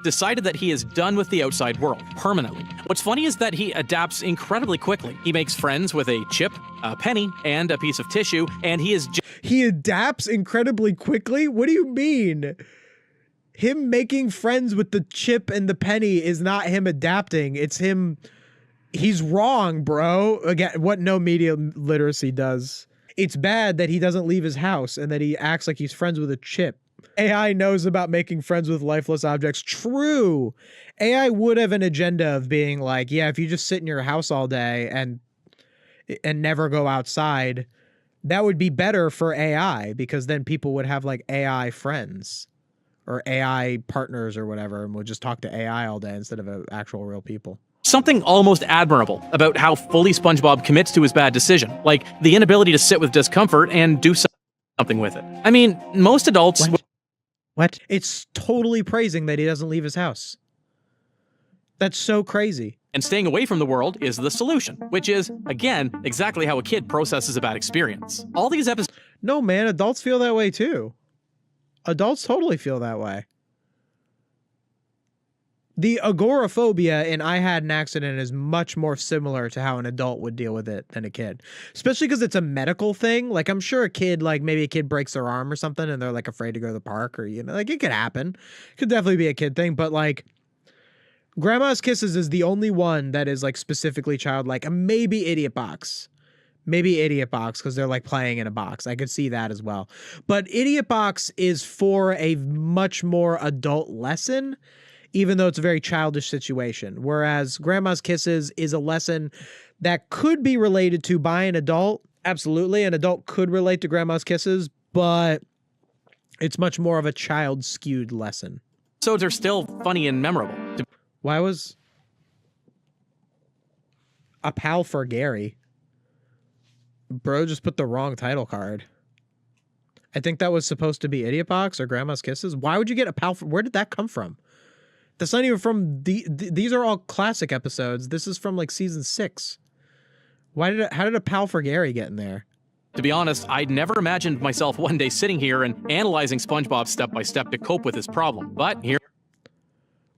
decided that he is done with the outside world permanently. What's funny is that he adapts incredibly quickly. He makes friends with a chip, a penny, and a piece of tissue, and he adapts incredibly quickly? What do you mean? Him making friends with the chip and the penny is not him adapting. It's him. He's wrong, bro. Again, what no media literacy does. It's bad that he doesn't leave his house and that he acts like he's friends with a chip. AI knows about making friends with lifeless objects. True. AI would have an agenda of being like, yeah, if you just sit in your house all day and never go outside, that would be better for AI, because then people would have like AI friends or AI partners or whatever, and would just talk to AI all day instead of actual real people. Something almost admirable about how fully SpongeBob commits to his bad decision, like the inability to sit with discomfort and do something with it. I mean, most adults... What? It's totally praising that he doesn't leave his house. That's so crazy. And staying away from the world is the solution, which is, again, exactly how a kid processes a bad experience. All these episodes... No, man, adults feel that way too. Adults totally feel that way. The agoraphobia in I Had an Accident is much more similar to how an adult would deal with it than a kid. Especially because it's a medical thing. Like, I'm sure a kid, like, maybe a kid breaks their arm or something and they're, like, afraid to go to the park, or, you know, like, it could happen. It could definitely be a kid thing, but, like, Grandma's Kisses is the only one that is, like, specifically childlike. And maybe Idiot Box. Maybe Idiot Box, because they're, like, playing in a box. I could see that as well. But Idiot Box is for a much more adult lesson, even though it's a very childish situation. Whereas Grandma's Kisses is a lesson that could be related to by an adult. Absolutely, an adult could relate to Grandma's Kisses, but it's much more of a child-skewed lesson. Episodes are still funny and memorable. Why was a pal for Gary? Bro just put the wrong title card. I think that was supposed to be Idiot Box or Grandma's Kisses. Why would you get a pal for... Where did that come from? That's not even from these are all classic episodes. This is from like season 6. How did a pal for Gary get in there? To be honest, I'd never imagined myself one day sitting here and analyzing SpongeBob step by step to cope with his problem. But here...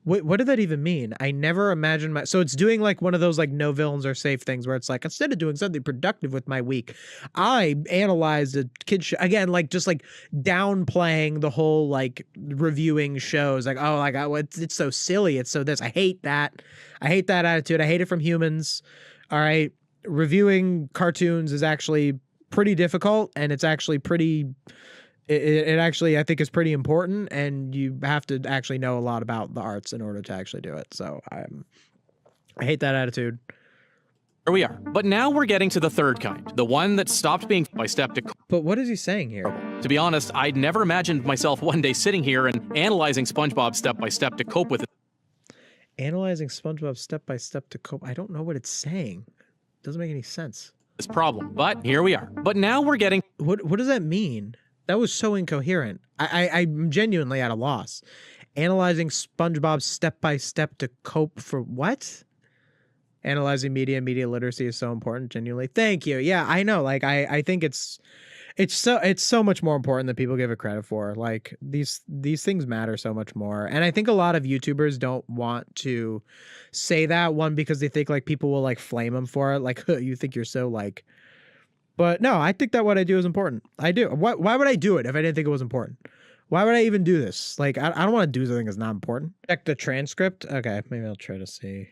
Wait, what did that even mean? I never imagined so it's doing like one of those like no villains are safe things where it's like, instead of doing something productive with my week, I analyzed a kid show. Again, like just like downplaying the whole like reviewing shows. Like, oh, like it's so silly. It's so this. I hate that. I hate that attitude. I hate it from humans. All right. Reviewing cartoons is actually pretty difficult, and it's actually pretty It actually, I think, is pretty important, and you have to actually know a lot about the arts in order to actually do it. So I hate that attitude. Here we are. But now we're getting to the third kind, the one that stopped being by step to. But what is he saying here? To be honest, I'd never imagined myself one day sitting here and analyzing SpongeBob step by step to cope with it. Analyzing SpongeBob step by step to cope. I don't know what it's saying. It doesn't make any sense. This problem. But here we are. But now we're getting. What does that mean? That was so incoherent. I'm genuinely at a loss. Analyzing SpongeBob step by step to cope for what? Analyzing media literacy is so important. Genuinely, thank you. Yeah, I know. Like I think it's so much more important than people give it credit for. Like these things matter so much more. And I think a lot of YouTubers don't want to say that, one, because they think like people will like flame them for it. Like, you think you're so like. But no, I think that what I do is important. I do. Why would I do it if I didn't think it was important? Why would I even do this? Like, I don't want to do something that's not important. Check the transcript. Okay, maybe I'll try to see.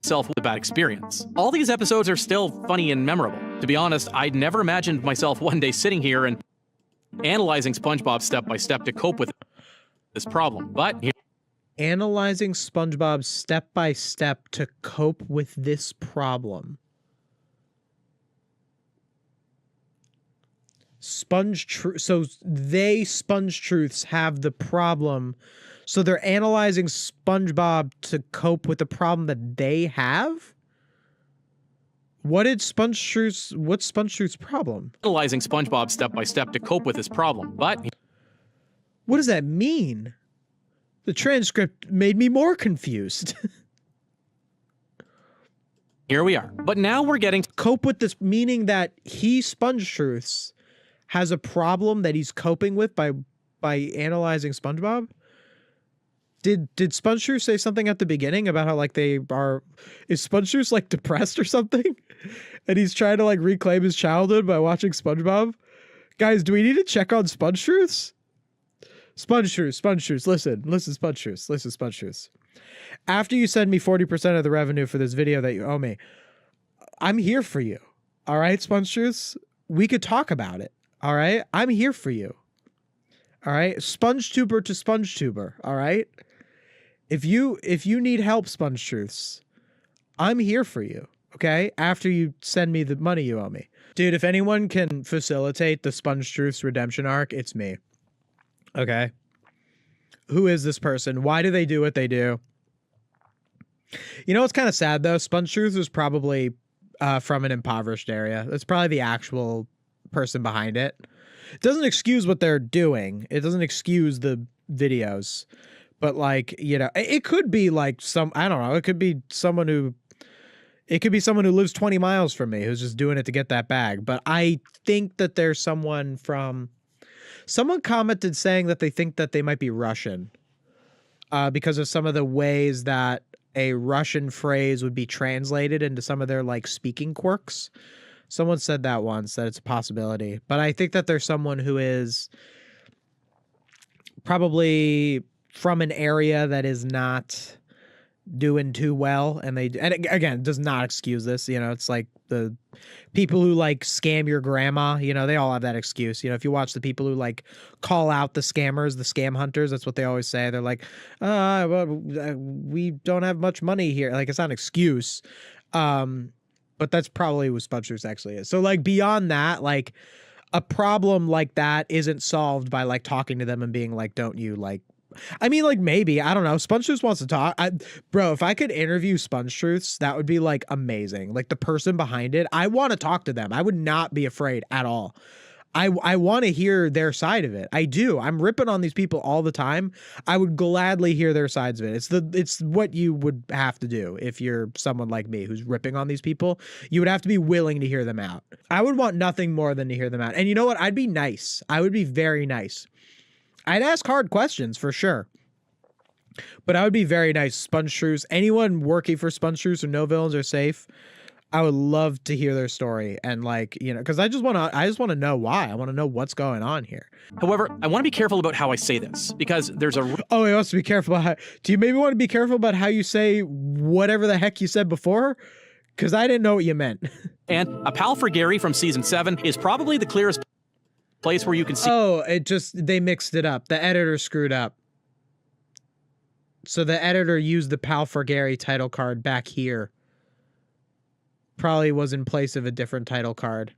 Self with a bad experience. All these episodes are still funny and memorable. To be honest, I'd never imagined myself one day sitting here and analyzing SpongeBob step by step to cope with this problem. But here. Analyzing SpongeBob step by step to cope with this problem. So they, SpongeTruths, have the problem. So they're analyzing SpongeBob to cope with the problem that they have? What's SpongeTruth's problem? Analyzing SpongeBob step by step to cope with this problem. But what does that mean? The transcript made me more confused. Here we are. But now we're getting to cope with this, meaning that he, SpongeTruths, has a problem that he's coping with by analyzing SpongeBob? Did SpongeTruths say something at the beginning about how like is SpongeTruths like depressed or something? And he's trying to like reclaim his childhood by watching SpongeBob? Guys, do we need to check on SpongeTruths? SpongeTruths, listen, SpongeTruths. After you send me 40% of the revenue for this video that you owe me, I'm here for you. All right, SpongeTruths? We could talk about it. All right? I'm here for you. All right? SpongeTuber to SpongeTuber. All right? If you need help, SpongeTruths, I'm here for you. Okay? After you send me the money you owe me. Dude, if anyone can facilitate the SpongeTruths redemption arc, it's me. Okay? Who is this person? Why do they do what they do? You know what's kind of sad, though? SpongeTruths was probably from an impoverished area. That's probably the actual person behind it. It doesn't excuse what they're doing. It doesn't excuse the videos. But, like, you know, it could be like I don't know. It could be someone who lives 20 miles from me who's just doing it to get that bag. But I think that there's someone commented saying that they think that they might be Russian because of some of the ways that a Russian phrase would be translated into some of their like speaking quirks. Someone said that once, that it's a possibility. But I think that there's someone who is probably from an area that is not doing too well, and again, does not excuse this. You know, it's like the people who like scam your grandma, you know, they all have that excuse. You know, if you watch the people who like call out the scammers, the scam hunters, that's what they always say. They're like, well, we don't have much money here. Like, it's not an excuse. But that's probably what SpongeTruths actually is. So like beyond that, like a problem like that isn't solved by like talking to them and being like, don't you like, I mean, like, maybe, I don't know. SpongeTruths wants to talk. Bro, if I could interview SpongeTruths, that would be like amazing. Like the person behind it, I want to talk to them. I would not be afraid at all. I want to hear their side of it. I do. I'm ripping on these people all the time. I would gladly hear their sides of it. It's what you would have to do if you're someone like me who's ripping on these people. You would have to be willing to hear them out. I would want nothing more than to hear them out. And you know what? I'd be nice. I would be very nice. I'd ask hard questions for sure. But I would be very nice. SpongeTruths, anyone working for SpongeTruths or No Villains Are Safe, I would love to hear their story. And like, you know, because I just want to know why. I want to know what's going on here. However, I want to be careful about how I say this because there's a... Oh, he wants to be careful about do you maybe want to be careful about how you say whatever the heck you said before? Because I didn't know what you meant. And a pal for Gary from season 7 is probably the clearest place where you can see. Oh, they mixed it up. The editor screwed up. So the editor used the Pal for Gary title card back here. Probably was in place of a different title card.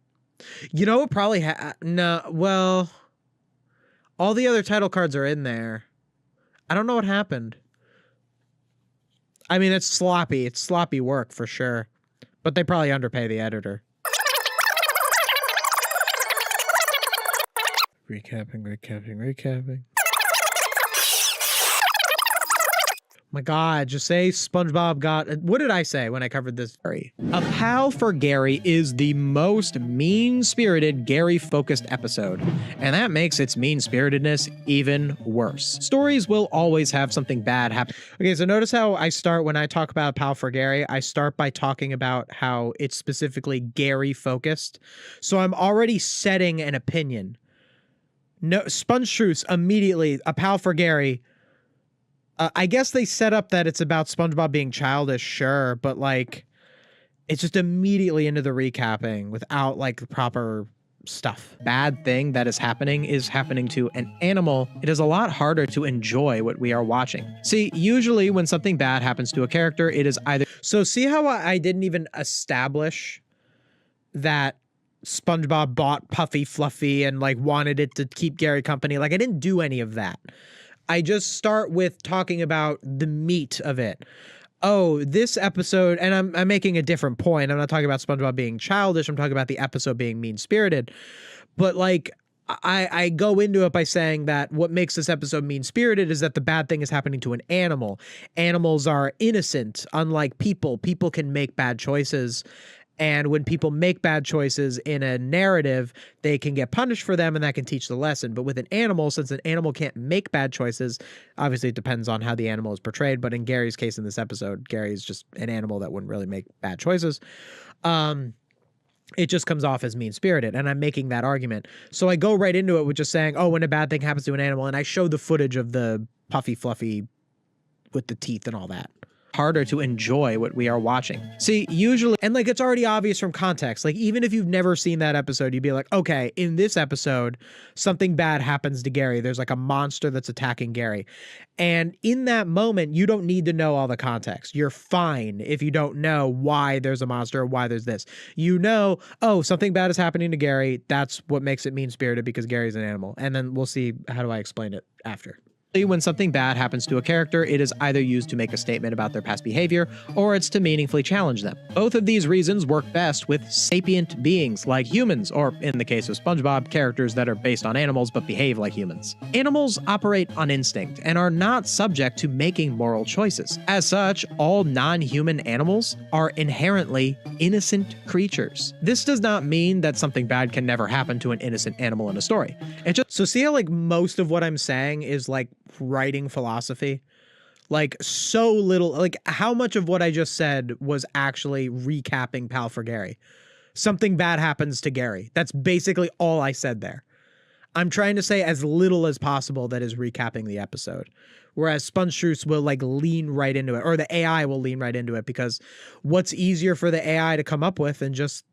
You know what probably no, well, all the other title cards are in there. I don't know what happened. I mean, it's sloppy. It's sloppy work for sure. But they probably underpay the editor. Recapping. My God, just say SpongeBob got... What did I say when I covered this? A Pal for Gary is the most mean-spirited Gary-focused episode, and that makes its mean-spiritedness even worse. Stories will always have something bad happen. Okay, so notice how I start when I talk about Pal for Gary. I start by talking about how it's specifically Gary-focused. So I'm already setting an opinion. No, SpongeTruths immediately, A Pal for Gary... I guess they set up that it's about SpongeBob being childish, sure, but like, it's just immediately into the recapping without like the proper stuff. Bad thing that is happening to an animal. It is a lot harder to enjoy what we are watching. See, usually when something bad happens to a character, it is either... So see how I didn't even establish that SpongeBob bought Puffy Fluffy and like wanted it to keep Gary company? Like, I didn't do any of that. I just start with talking about the meat of it. Oh, this episode, and I'm making a different point. I'm not talking about SpongeBob being childish. I'm talking about the episode being mean-spirited. But like, I go into it by saying that what makes this episode mean-spirited is that the bad thing is happening to an animal. Animals are innocent, unlike people. People can make bad choices. And when people make bad choices in a narrative, they can get punished for them, and that can teach the lesson. But with an animal, since an animal can't make bad choices, obviously it depends on how the animal is portrayed. But in Gary's case in this episode, Gary's just an animal that wouldn't really make bad choices. It just comes off as mean-spirited, and I'm making that argument. So I go right into it with just saying, oh, when a bad thing happens to an animal, and I show the footage of the Puffy Fluffy with the teeth and all that. Harder to enjoy what we are watching. See, usually, and like, it's already obvious from context. Like, even if you've never seen that episode, you'd be like, okay, in this episode, something bad happens to Gary. There's like a monster that's attacking Gary. And in that moment, you don't need to know all the context. You're fine if you don't know why there's a monster or why there's this. You know, oh, something bad is happening to Gary. That's what makes it mean-spirited, because Gary's an animal. And then we'll see, how do I explain it after? When something bad happens to a character, it is either used to make a statement about their past behavior, or it's to meaningfully challenge them. Both of these reasons work best with sapient beings like humans, or in the case of SpongeBob, characters that are based on animals but behave like humans. Animals operate on instinct and are not subject to making moral choices. As such, all non-human animals are inherently innocent creatures. This does not mean that something bad can never happen to an innocent animal in a story. It just... So see how like most of what I'm saying is like writing philosophy? Like, so little, like how much of what I just said was actually recapping Pal for Gary? Something bad happens to Gary. That's basically all I said there. I'm trying to say as little as possible that is recapping the episode. Whereas SpongeTruths will like lean right into it, or the AI will lean right into it, because what's easier for the AI to come up with than just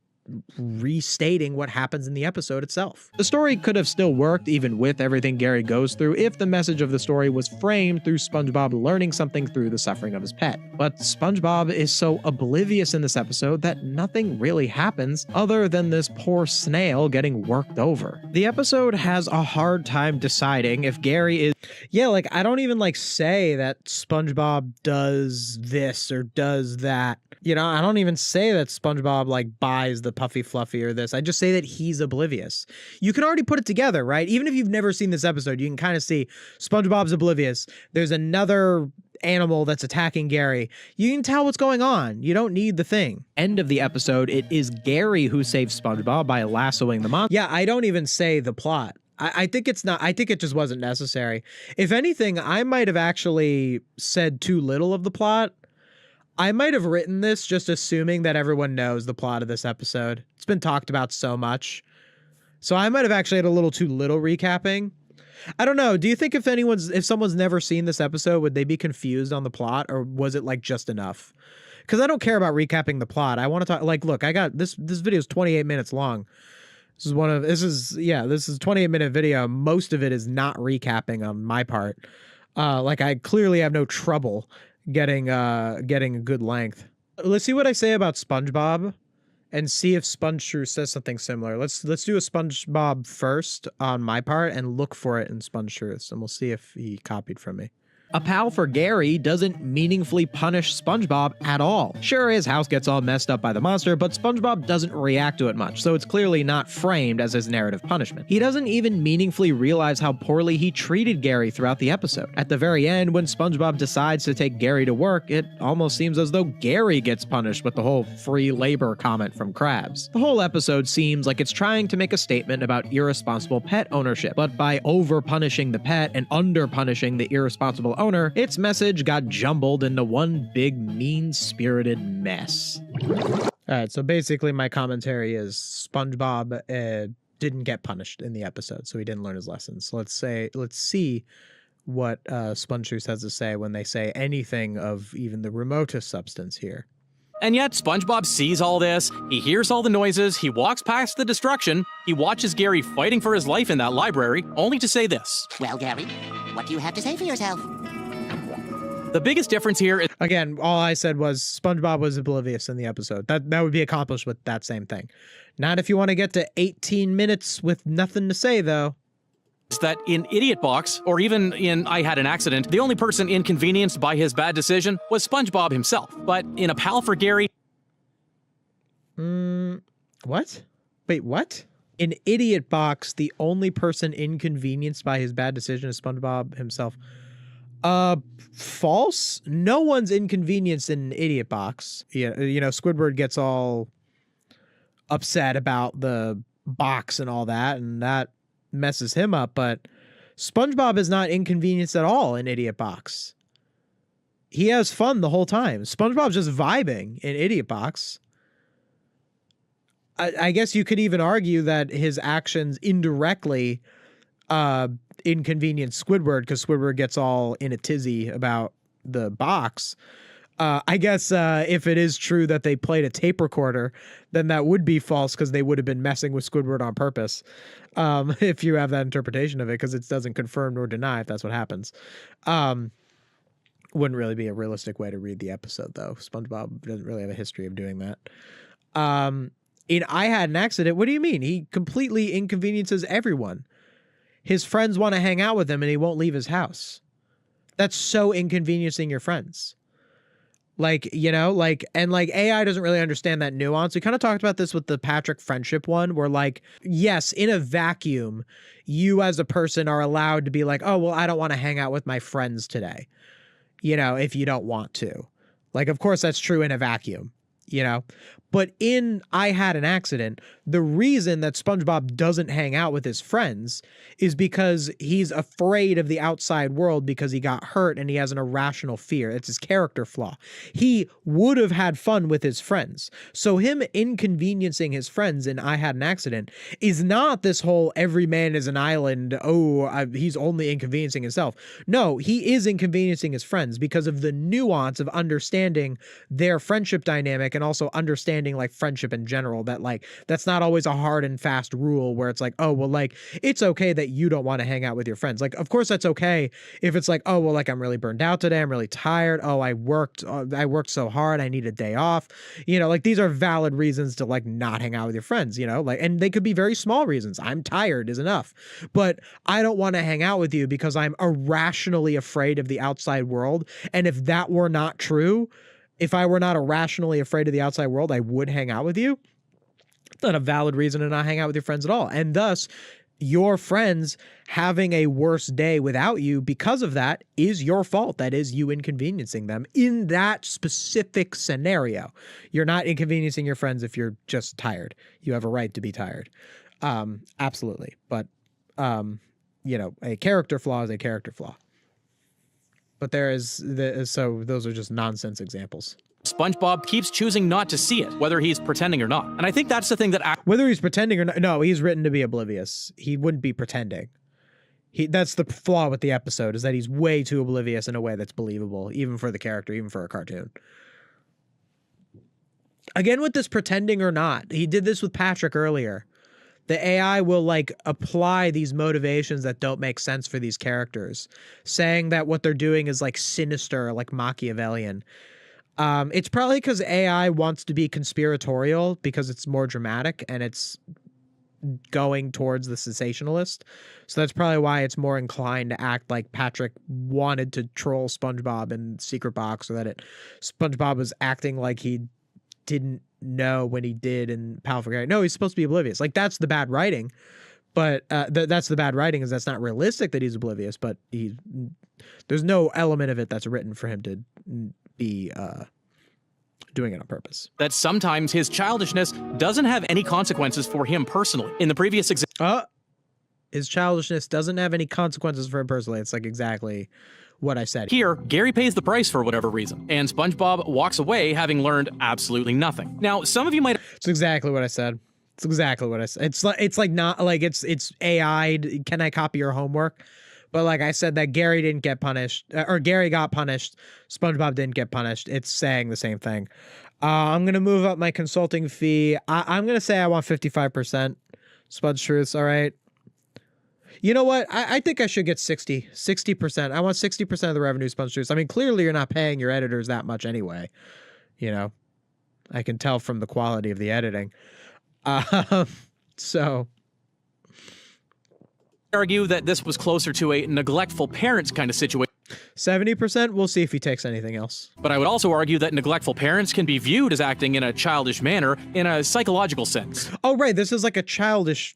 restating what happens in the episode itself. The story could have still worked even with everything Gary goes through if the message of the story was framed through SpongeBob learning something through the suffering of his pet. But SpongeBob is so oblivious in this episode that nothing really happens other than this poor snail getting worked over. The episode has a hard time deciding if Gary is... Yeah, like, I don't even like say that SpongeBob does this or does that. You know, I don't even say that SpongeBob like buys the Puffy Fluffy or this. I just say that he's oblivious. You can already put it together, right? Even if you've never seen this episode, you can kind of see SpongeBob's oblivious. There's another animal that's attacking Gary. You can tell what's going on. You don't need the thing. End of the episode, it is Gary who saves SpongeBob by lassoing the monster. Yeah, I don't even say the plot. I think it's not, I think it just wasn't necessary. If anything, I might have actually said too little of the plot. I might have written this just assuming that everyone knows the plot of this episode. It's been talked about so much. So I might have actually had a little too little recapping. I don't know. Do you think if someone's never seen this episode, would they be confused on the plot, or was it like just enough? Because I don't care about recapping the plot. I want to talk, like, look, I got this video is 28 minutes long. This is a 28-minute video. Most of it is not recapping on my part. Like I clearly have no trouble getting a good length. Let's see what I say about SpongeBob and see if SpongeTruths says something similar. Let's do a SpongeBob first on my part and look for it in SpongeTruths, and we'll see if he copied from me. A pal for Gary doesn't meaningfully punish SpongeBob at all. Sure, his house gets all messed up by the monster, but SpongeBob doesn't react to it much, so it's clearly not framed as his narrative punishment. He doesn't even meaningfully realize how poorly he treated Gary throughout the episode. At the very end, when SpongeBob decides to take Gary to work, it almost seems as though Gary gets punished with the whole free labor comment from Krabs. The whole episode seems like it's trying to make a statement about irresponsible pet ownership, but by over-punishing the pet and under-punishing the irresponsible owner, its message got jumbled into one big mean-spirited mess. Alright, so basically my commentary is SpongeBob didn't get punished in the episode, so he didn't learn his lessons. So let's see what SpongeTruths has to say when they say anything of even the remotest substance here. And yet, SpongeBob sees all this, he hears all the noises, he walks past the destruction, he watches Gary fighting for his life in that library, only to say this. Well, Gary, what do you have to say for yourself? The biggest difference here is... Again, all I said was SpongeBob was oblivious in the episode. That would be accomplished with that same thing. Not if you want to get to 18 minutes with nothing to say, though. That in Idiot Box, or even in I Had an Accident, the only person inconvenienced by his bad decision was SpongeBob himself. But in A Pal for Gary... What? Wait, what? In Idiot Box, the only person inconvenienced by his bad decision is SpongeBob himself. False? No one's inconvenienced in Idiot Box. Yeah, you know, Squidward gets all upset about the box and all that, and that messes him up, but SpongeBob is not inconvenienced at all in Idiot Box. He has fun the whole time. SpongeBob's just vibing in Idiot Box. I guess you could even argue that his actions indirectly inconvenience Squidward, because Squidward gets all in a tizzy about the box. I guess if it is true that they played a tape recorder, then that would be false, because they would have been messing with Squidward on purpose. If you have that interpretation of it, because it doesn't confirm nor deny if that's what happens. Wouldn't really be a realistic way to read the episode, though. SpongeBob doesn't really have a history of doing that. In I Had an Accident, what do you mean? He completely inconveniences everyone. His friends want to hang out with him and he won't leave his house. That's so inconveniencing your friends. Like, you know, like, and like AI doesn't really understand that nuance. We kind of talked about this with the Patrick friendship one, where like, yes, in a vacuum, you as a person are allowed to be like, oh, well, I don't want to hang out with my friends today. You know, if you don't want to. Like, of course, that's true in a vacuum, you know? But in I Had an Accident, the reason that SpongeBob doesn't hang out with his friends is because he's afraid of the outside world because he got hurt and he has an irrational fear. It's his character flaw. He would have had fun with his friends. So him inconveniencing his friends in I Had an Accident is not this whole every man is an island, he's only inconveniencing himself. No, he is inconveniencing his friends because of the nuance of understanding their friendship dynamic and also understanding like friendship in general, that like that's not always a hard and fast rule where it's like, oh well, like it's okay that you don't want to hang out with your friends. Like of course that's okay if it's like, oh well, like I'm really burned out today, I'm really tired, oh I worked so hard, I need a day off, you know, like these are valid reasons to like not hang out with your friends, you know, like, and they could be very small reasons. I'm tired is enough, but I don't want to hang out with you because I'm irrationally afraid of the outside world. And if that were not true, if I were not irrationally afraid of the outside world, I would hang out with you. It's not a valid reason to not hang out with your friends at all. And thus, your friends having a worse day without you because of that is your fault. That is you inconveniencing them in that specific scenario. You're not inconveniencing your friends if you're just tired. You have a right to be tired. Absolutely. But, you know, a character flaw is a character flaw. But so those are just nonsense examples. SpongeBob keeps choosing not to see it, whether he's pretending or not. And I think that's the thing that... Whether he's pretending or not... No, he's written to be oblivious. He wouldn't be pretending. That's the flaw with the episode, is that he's way too oblivious in a way that's believable, even for the character, even for a cartoon. Again, with this pretending or not, he did this with Patrick earlier. The AI will like apply these motivations that don't make sense for these characters, saying that what they're doing is like sinister, like Machiavellian. It's probably because AI wants to be conspiratorial because it's more dramatic and it's going towards the sensationalist. So that's probably why it's more inclined to act like Patrick wanted to troll SpongeBob in Secret Box, or that SpongeBob was acting like he didn't know when he did in Pal for Gary. No, he's supposed to be oblivious. Like, that's the bad writing. But that's the bad writing, is that's not realistic that he's oblivious, but there's no element of it that's written for him to be doing it on purpose. That sometimes his childishness doesn't have any consequences for him personally. In the previous example, his childishness doesn't have any consequences for him personally. It's like exactly what I said. Here, Gary pays the price for whatever reason, and SpongeBob walks away having learned absolutely nothing. Now, some of you might... It's exactly what I said. It's exactly what I said. It's like not like it's AI. Can I copy your homework? But like I said, that Gary didn't get punished, or Gary got punished. SpongeBob didn't get punished. It's saying the same thing. I'm going to move up my consulting fee. I'm going to say I want 55%. SpongeTruths, all right. You know what? I think I should get 60%. I want 60% of the revenue, SpongeTruths. I mean, clearly you're not paying your editors that much anyway. You know, I can tell from the quality of the editing. So... argue that this was closer to a neglectful parents kind of situation. 70%, we'll see if he takes anything else. But I would also argue that neglectful parents can be viewed as acting in a childish manner in a psychological sense. Oh, right, this is like a childish...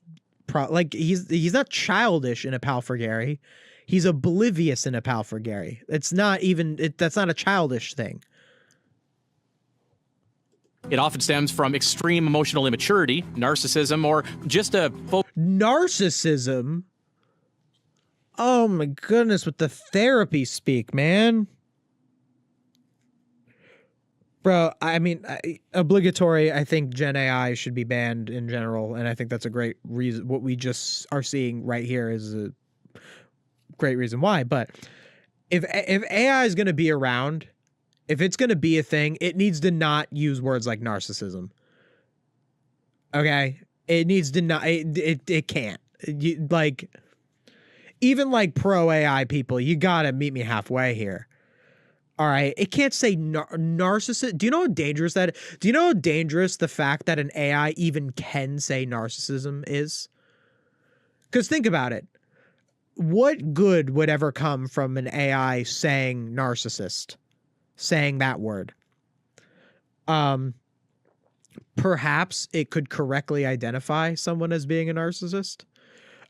like, he's not childish in A Pal for Gary. He's oblivious in A Pal for Gary. It's not even... that's not a childish thing. It often stems from extreme emotional immaturity, narcissism, or just a... narcissism? Oh my goodness, with the therapy speak, man. Bro, I mean, obligatory, I think Gen AI should be banned in general, and I think that's a great reason. What we just are seeing right here is a great reason why. But if AI is going to be around, if it's going to be a thing, it needs to not use words like narcissism. Okay? It needs to not, it can't. Like... even like pro AI people, you gotta meet me halfway here. All right, it can't say narcissist. Do you know how dangerous that? Do you know how dangerous the fact that an AI even can say narcissism is? Because think about it. What good would ever come from an AI saying narcissist, saying that word? Perhaps it could correctly identify someone as being a narcissist.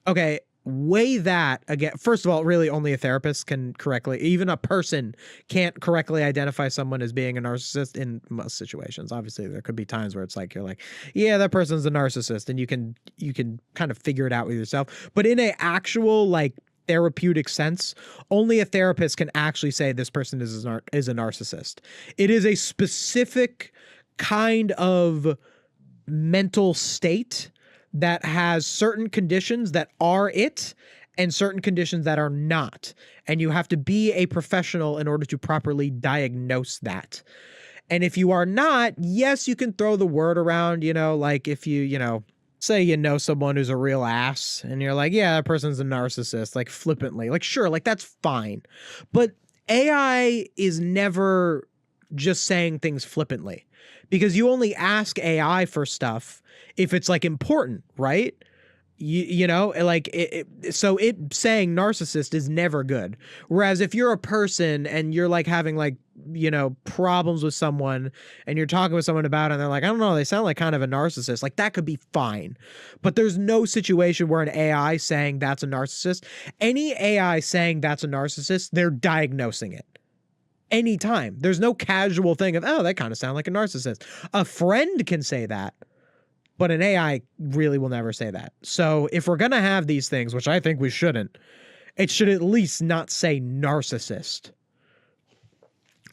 Okay. Weigh that again. First of all, really only a therapist can correctly, even a person can't correctly identify someone as being a narcissist in most situations. Obviously, there could be times where it's like, you're like, yeah, that person's a narcissist, and you can kind of figure it out with yourself. But in a actual like therapeutic sense, only a therapist can actually say this person is a narcissist. It is a specific kind of mental state that has certain conditions that are it and certain conditions that are not. And you have to be a professional in order to properly diagnose that. And if you are not, yes, you can throw the word around, you know, like if you know, say you know someone who's a real ass and you're like, yeah, that person's a narcissist, like flippantly, like sure, like that's fine. But AI is never just saying things flippantly, because you only ask AI for stuff if it's like important, right? You know, like so it saying narcissist is never good. Whereas if you're a person and you're like having like, you know, problems with someone and you're talking with someone about it and they're like, I don't know, they sound like kind of a narcissist, like that could be fine. But there's no situation where an AI saying that's a narcissist, any AI saying that's a narcissist, they're diagnosing it. Anytime. There's no casual thing of, oh, that kind of sound like a narcissist. A friend can say that, but an AI really will never say that. So if we're going to have these things, which I think we shouldn't, it should at least not say narcissist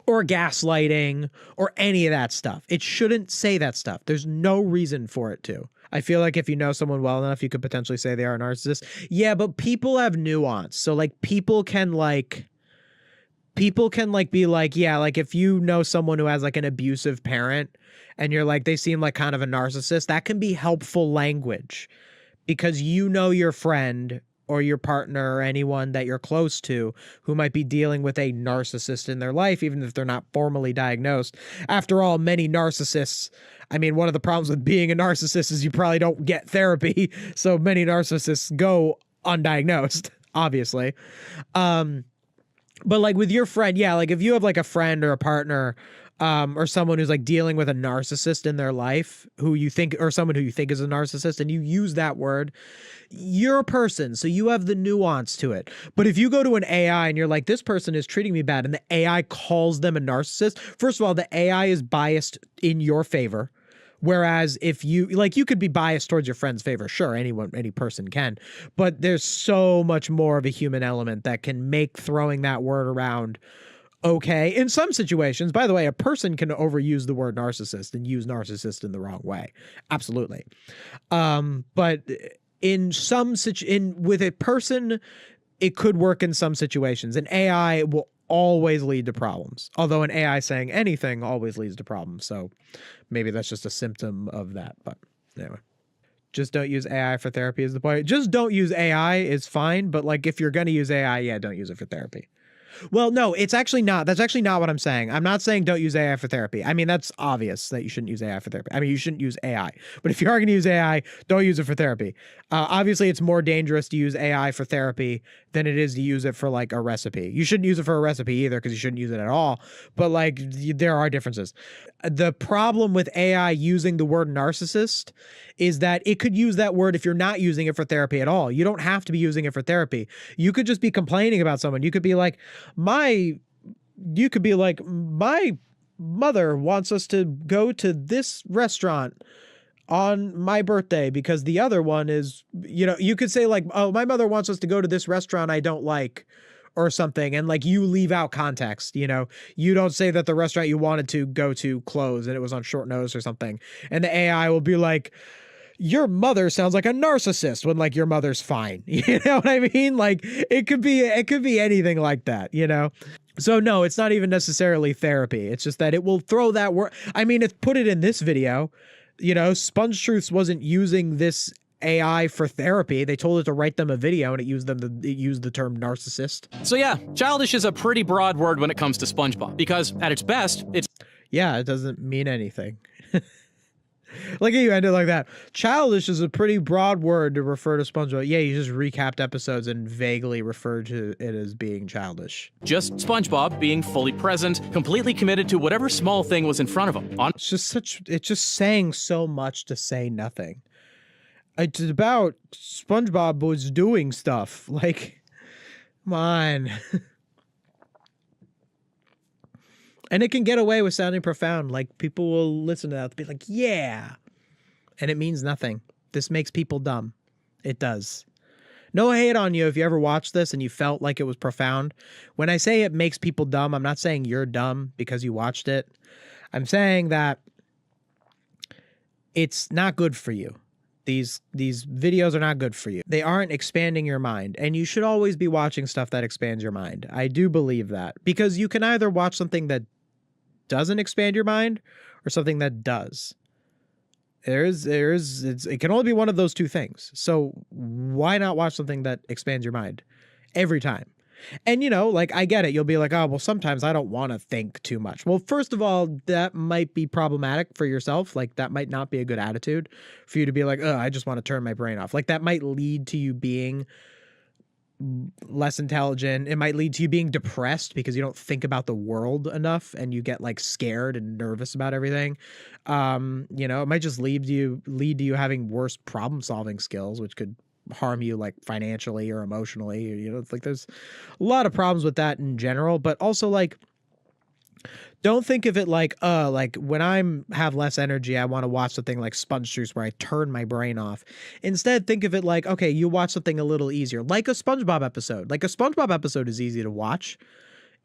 or gaslighting or any of that stuff. It shouldn't say that stuff. There's no reason for it to. I feel like if you know someone well enough, you could potentially say they are a narcissist. Yeah, but people have nuance. So like people can be like, yeah, like if you know someone who has like an abusive parent and you're like, they seem like kind of a narcissist, that can be helpful language because you know your friend or your partner or anyone that you're close to who might be dealing with a narcissist in their life, even if they're not formally diagnosed. After all, many narcissists, I mean, one of the problems with being a narcissist is you probably don't get therapy. So many narcissists go undiagnosed, obviously. But like with your friend, yeah, like if you have like a friend or a partner, or someone who's like dealing with a narcissist in their life who you think, or someone who you think is a narcissist, and you use that word, you're a person, so you have the nuance to it. But if you go to an AI and you're like, this person is treating me bad, and the AI calls them a narcissist, first of all, the AI is biased in your favor. Whereas if you like, you could be biased towards your friend's favor. Sure, any person can, but there's so much more of a human element that can make throwing that word around okay. In some situations, by the way, a person can overuse the word narcissist and use narcissist in the wrong way. Absolutely. But in with a person, it could work in some situations. An AI will always lead to problems. Although an AI saying anything always leads to problems. So maybe that's just a symptom of that. But anyway. Just don't use AI for therapy is the point. Just don't use AI is fine. But like if you're going to use AI, yeah, don't use it for therapy. Well, no, it's actually not. That's actually not what I'm saying. I'm not saying don't use AI for therapy. I mean, that's obvious that you shouldn't use AI for therapy. I mean, you shouldn't use AI. But if you are going to use AI, don't use it for therapy. Obviously, it's more dangerous to use AI for therapy than it is to use it for like a recipe. You shouldn't use it for a recipe either because you shouldn't use it at all. But like, there are differences. The problem with AI using the word narcissist is that it could use that word if you're not using it for therapy at all. You don't have to be using it for therapy. You could just be complaining about someone. You could be like, my mother wants us to go to this restaurant on my birthday because the other one is, you could say like, oh, my mother wants us to go to this restaurant I don't like or something. And like you leave out context, you don't say that the restaurant you wanted to go to closed and it was on short notice or something. And the AI will be like, your mother sounds like a narcissist when like your mother's fine. You know what I mean? Like it could be anything like that, So no, it's not even necessarily therapy. It's just that it will throw that word. I mean, put it in this video, SpongeTruths wasn't using this AI for therapy. They told it to write them a video and it used the term narcissist. So yeah, childish is a pretty broad word when it comes to SpongeBob because at its best, it doesn't mean anything. Like you ended like that. Childish is a pretty broad word to refer to SpongeBob. Yeah, you just recapped episodes and vaguely referred to it as being childish. Just SpongeBob being fully present, completely committed to whatever small thing was in front of him. It's just saying so much to say nothing. It's about SpongeBob was doing stuff. Like, come on. And it can get away with sounding profound. Like, people will listen to that and be like, yeah. And it means nothing. This makes people dumb. It does. No hate on you if you ever watched this and you felt like it was profound. When I say it makes people dumb, I'm not saying you're dumb because you watched it. I'm saying that it's not good for you. These videos are not good for you. They aren't expanding your mind, and you should always be watching stuff that expands your mind. I do believe that, because you can either watch something that doesn't expand your mind or something that does. It can only be one of those two things. So why not watch something that expands your mind every time? And, like, I get it. You'll be like, oh, well, sometimes I don't want to think too much. Well, first of all, that might be problematic for yourself. Like, that might not be a good attitude for you to be like, oh, I just want to turn my brain off. Like, that might lead to you being less intelligent. It might lead to you being depressed because you don't think about the world enough and you get like scared and nervous about everything. It might just lead to you having worse problem solving skills, which could harm you like financially or emotionally. It's like there's a lot of problems with that in general, but also like, don't think of it like when I'm have less energy, I want to watch something like SpongeTruths where I turn my brain off. Instead, think of it like, okay, you watch something a little easier, like a SpongeBob episode. Like a SpongeBob episode is easy to watch.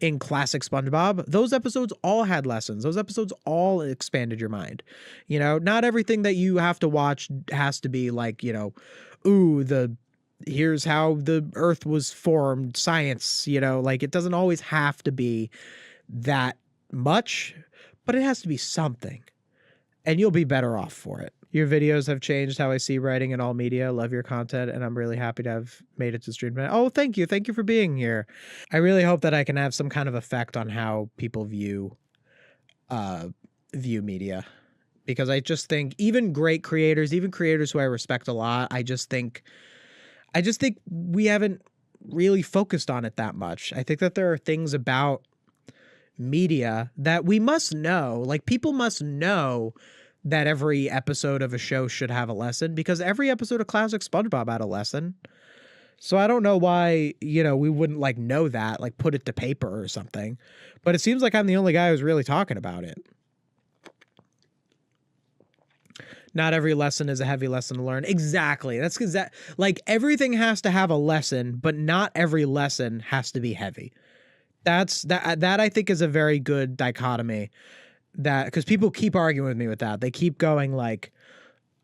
In classic SpongeBob, those episodes all had lessons. Those episodes all expanded your mind. Not everything that you have to watch has to be like, here's how the earth was formed, science, like it doesn't always have to be that much, but it has to be something, and you'll be better off for it. Your videos have changed how I see writing and all media. Love your content, and I'm really happy to have made it to stream tonight. Oh, thank you. Thank you for being here. I really hope that I can have some kind of effect on how people view media. Because I just think even great creators, even creators who I respect a lot, I just think we haven't really focused on it that much. I think that there are things about media that we must know. Like, people must know that every episode of a show should have a lesson, because every episode of classic SpongeBob had a lesson. So I don't know why, we wouldn't like know that, like put it to paper or something. But it seems like I'm the only guy who's really talking about it. Not every lesson is a heavy lesson to learn. Exactly. That's because like everything has to have a lesson, but not every lesson has to be heavy. That I think is a very good dichotomy, that because people keep arguing with me with that. They keep going like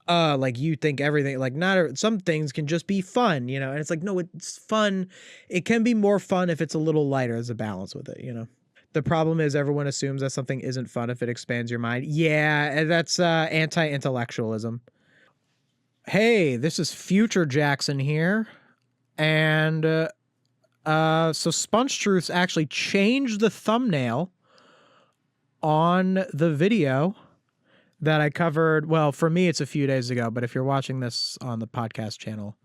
you think everything, like some things can just be fun, and it's like, no, it's fun. It can be more fun if it's a little lighter. There's a balance with it. The problem is everyone assumes that something isn't fun if it expands your mind. Yeah, that's anti-intellectualism. Hey, this is Future Jackson here. And so SpongeTruths actually changed the thumbnail on the video that I covered. Well, for me, it's a few days ago, but if you're watching this on the podcast channel,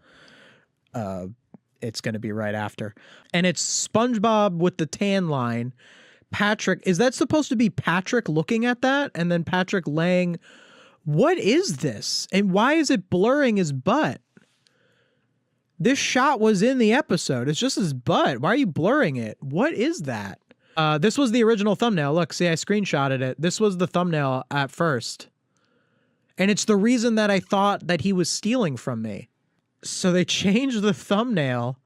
it's going to be right after. And it's SpongeBob with the tan line. Patrick, is that supposed to be Patrick looking at that? And then Patrick laying, what is this? And why is it blurring his butt? This shot was in the episode. It's just his butt. Why are you blurring it? What is that? This was the original thumbnail. Look, see, I screenshotted it. This was the thumbnail at first. And it's the reason that I thought that he was stealing from me. So they changed the thumbnail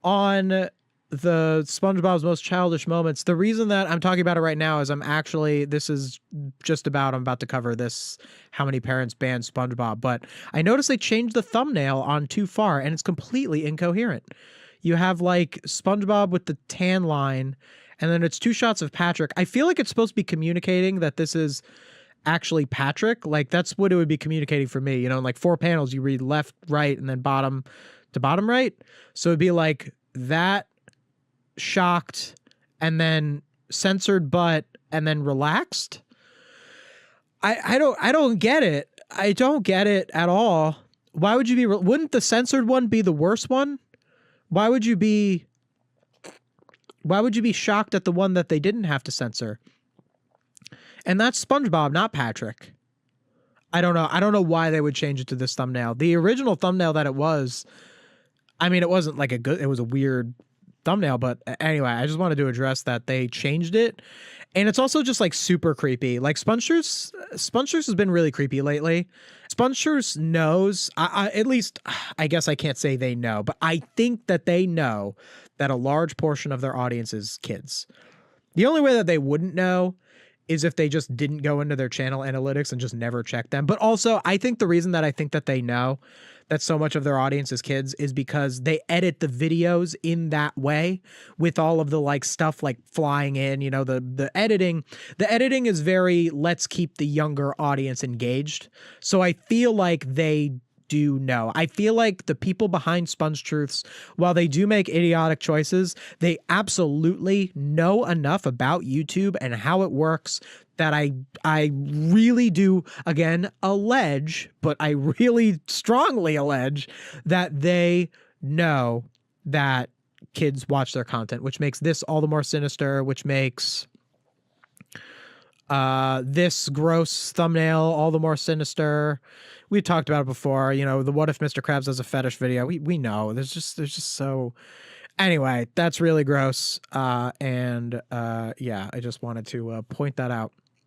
on the SpongeBob's Most Childish Moments. The reason that I'm talking about it right now is I'm about to cover this, how many parents banned SpongeBob, but I noticed they changed the thumbnail on Too Far, and it's completely incoherent. You have like SpongeBob with the tan line, and then it's two shots of Patrick. I feel like it's supposed to be communicating that this is actually Patrick. Like, that's what it would be communicating for me. In like 4 panels, you read left, right, and then bottom to bottom right. So it'd be like that, shocked, and then censored butt, and then relaxed. I don't get it. I don't get it at all. Why would you be? Wouldn't the censored one be the worst one? Why would you be shocked at the one that they didn't have to censor? And that's SpongeBob, not Patrick. I don't know why they would change it to this thumbnail. The original thumbnail that it was, I mean, it wasn't like it was a weird thumbnail, but anyway, I just wanted to address that they changed it. And it's also just like super creepy. Like SpongeTruths has been really creepy lately. SpongeTruths knows, at least I guess I can't say they know, but I think that they know that a large portion of their audience is kids. The only way that they wouldn't know is if they just didn't go into their channel analytics and just never check them. But also, I think the reason that I think that they know that so much of their audience is kids is because they edit the videos in that way, with all of the like stuff like flying in, the editing is very, let's keep the younger audience engaged. So I feel like they do know. I feel like the people behind SpongeTruths, while they do make idiotic choices, they absolutely know enough about YouTube and how it works that I really do, again, allege, but I really strongly allege that they know that kids watch their content, which makes this all the more sinister, which makes this gross thumbnail all the more sinister. We talked about it before, the what if Mr. Krabs does a fetish video. We know there's just so. Anyway, that's really gross. Yeah, I just wanted to point that out.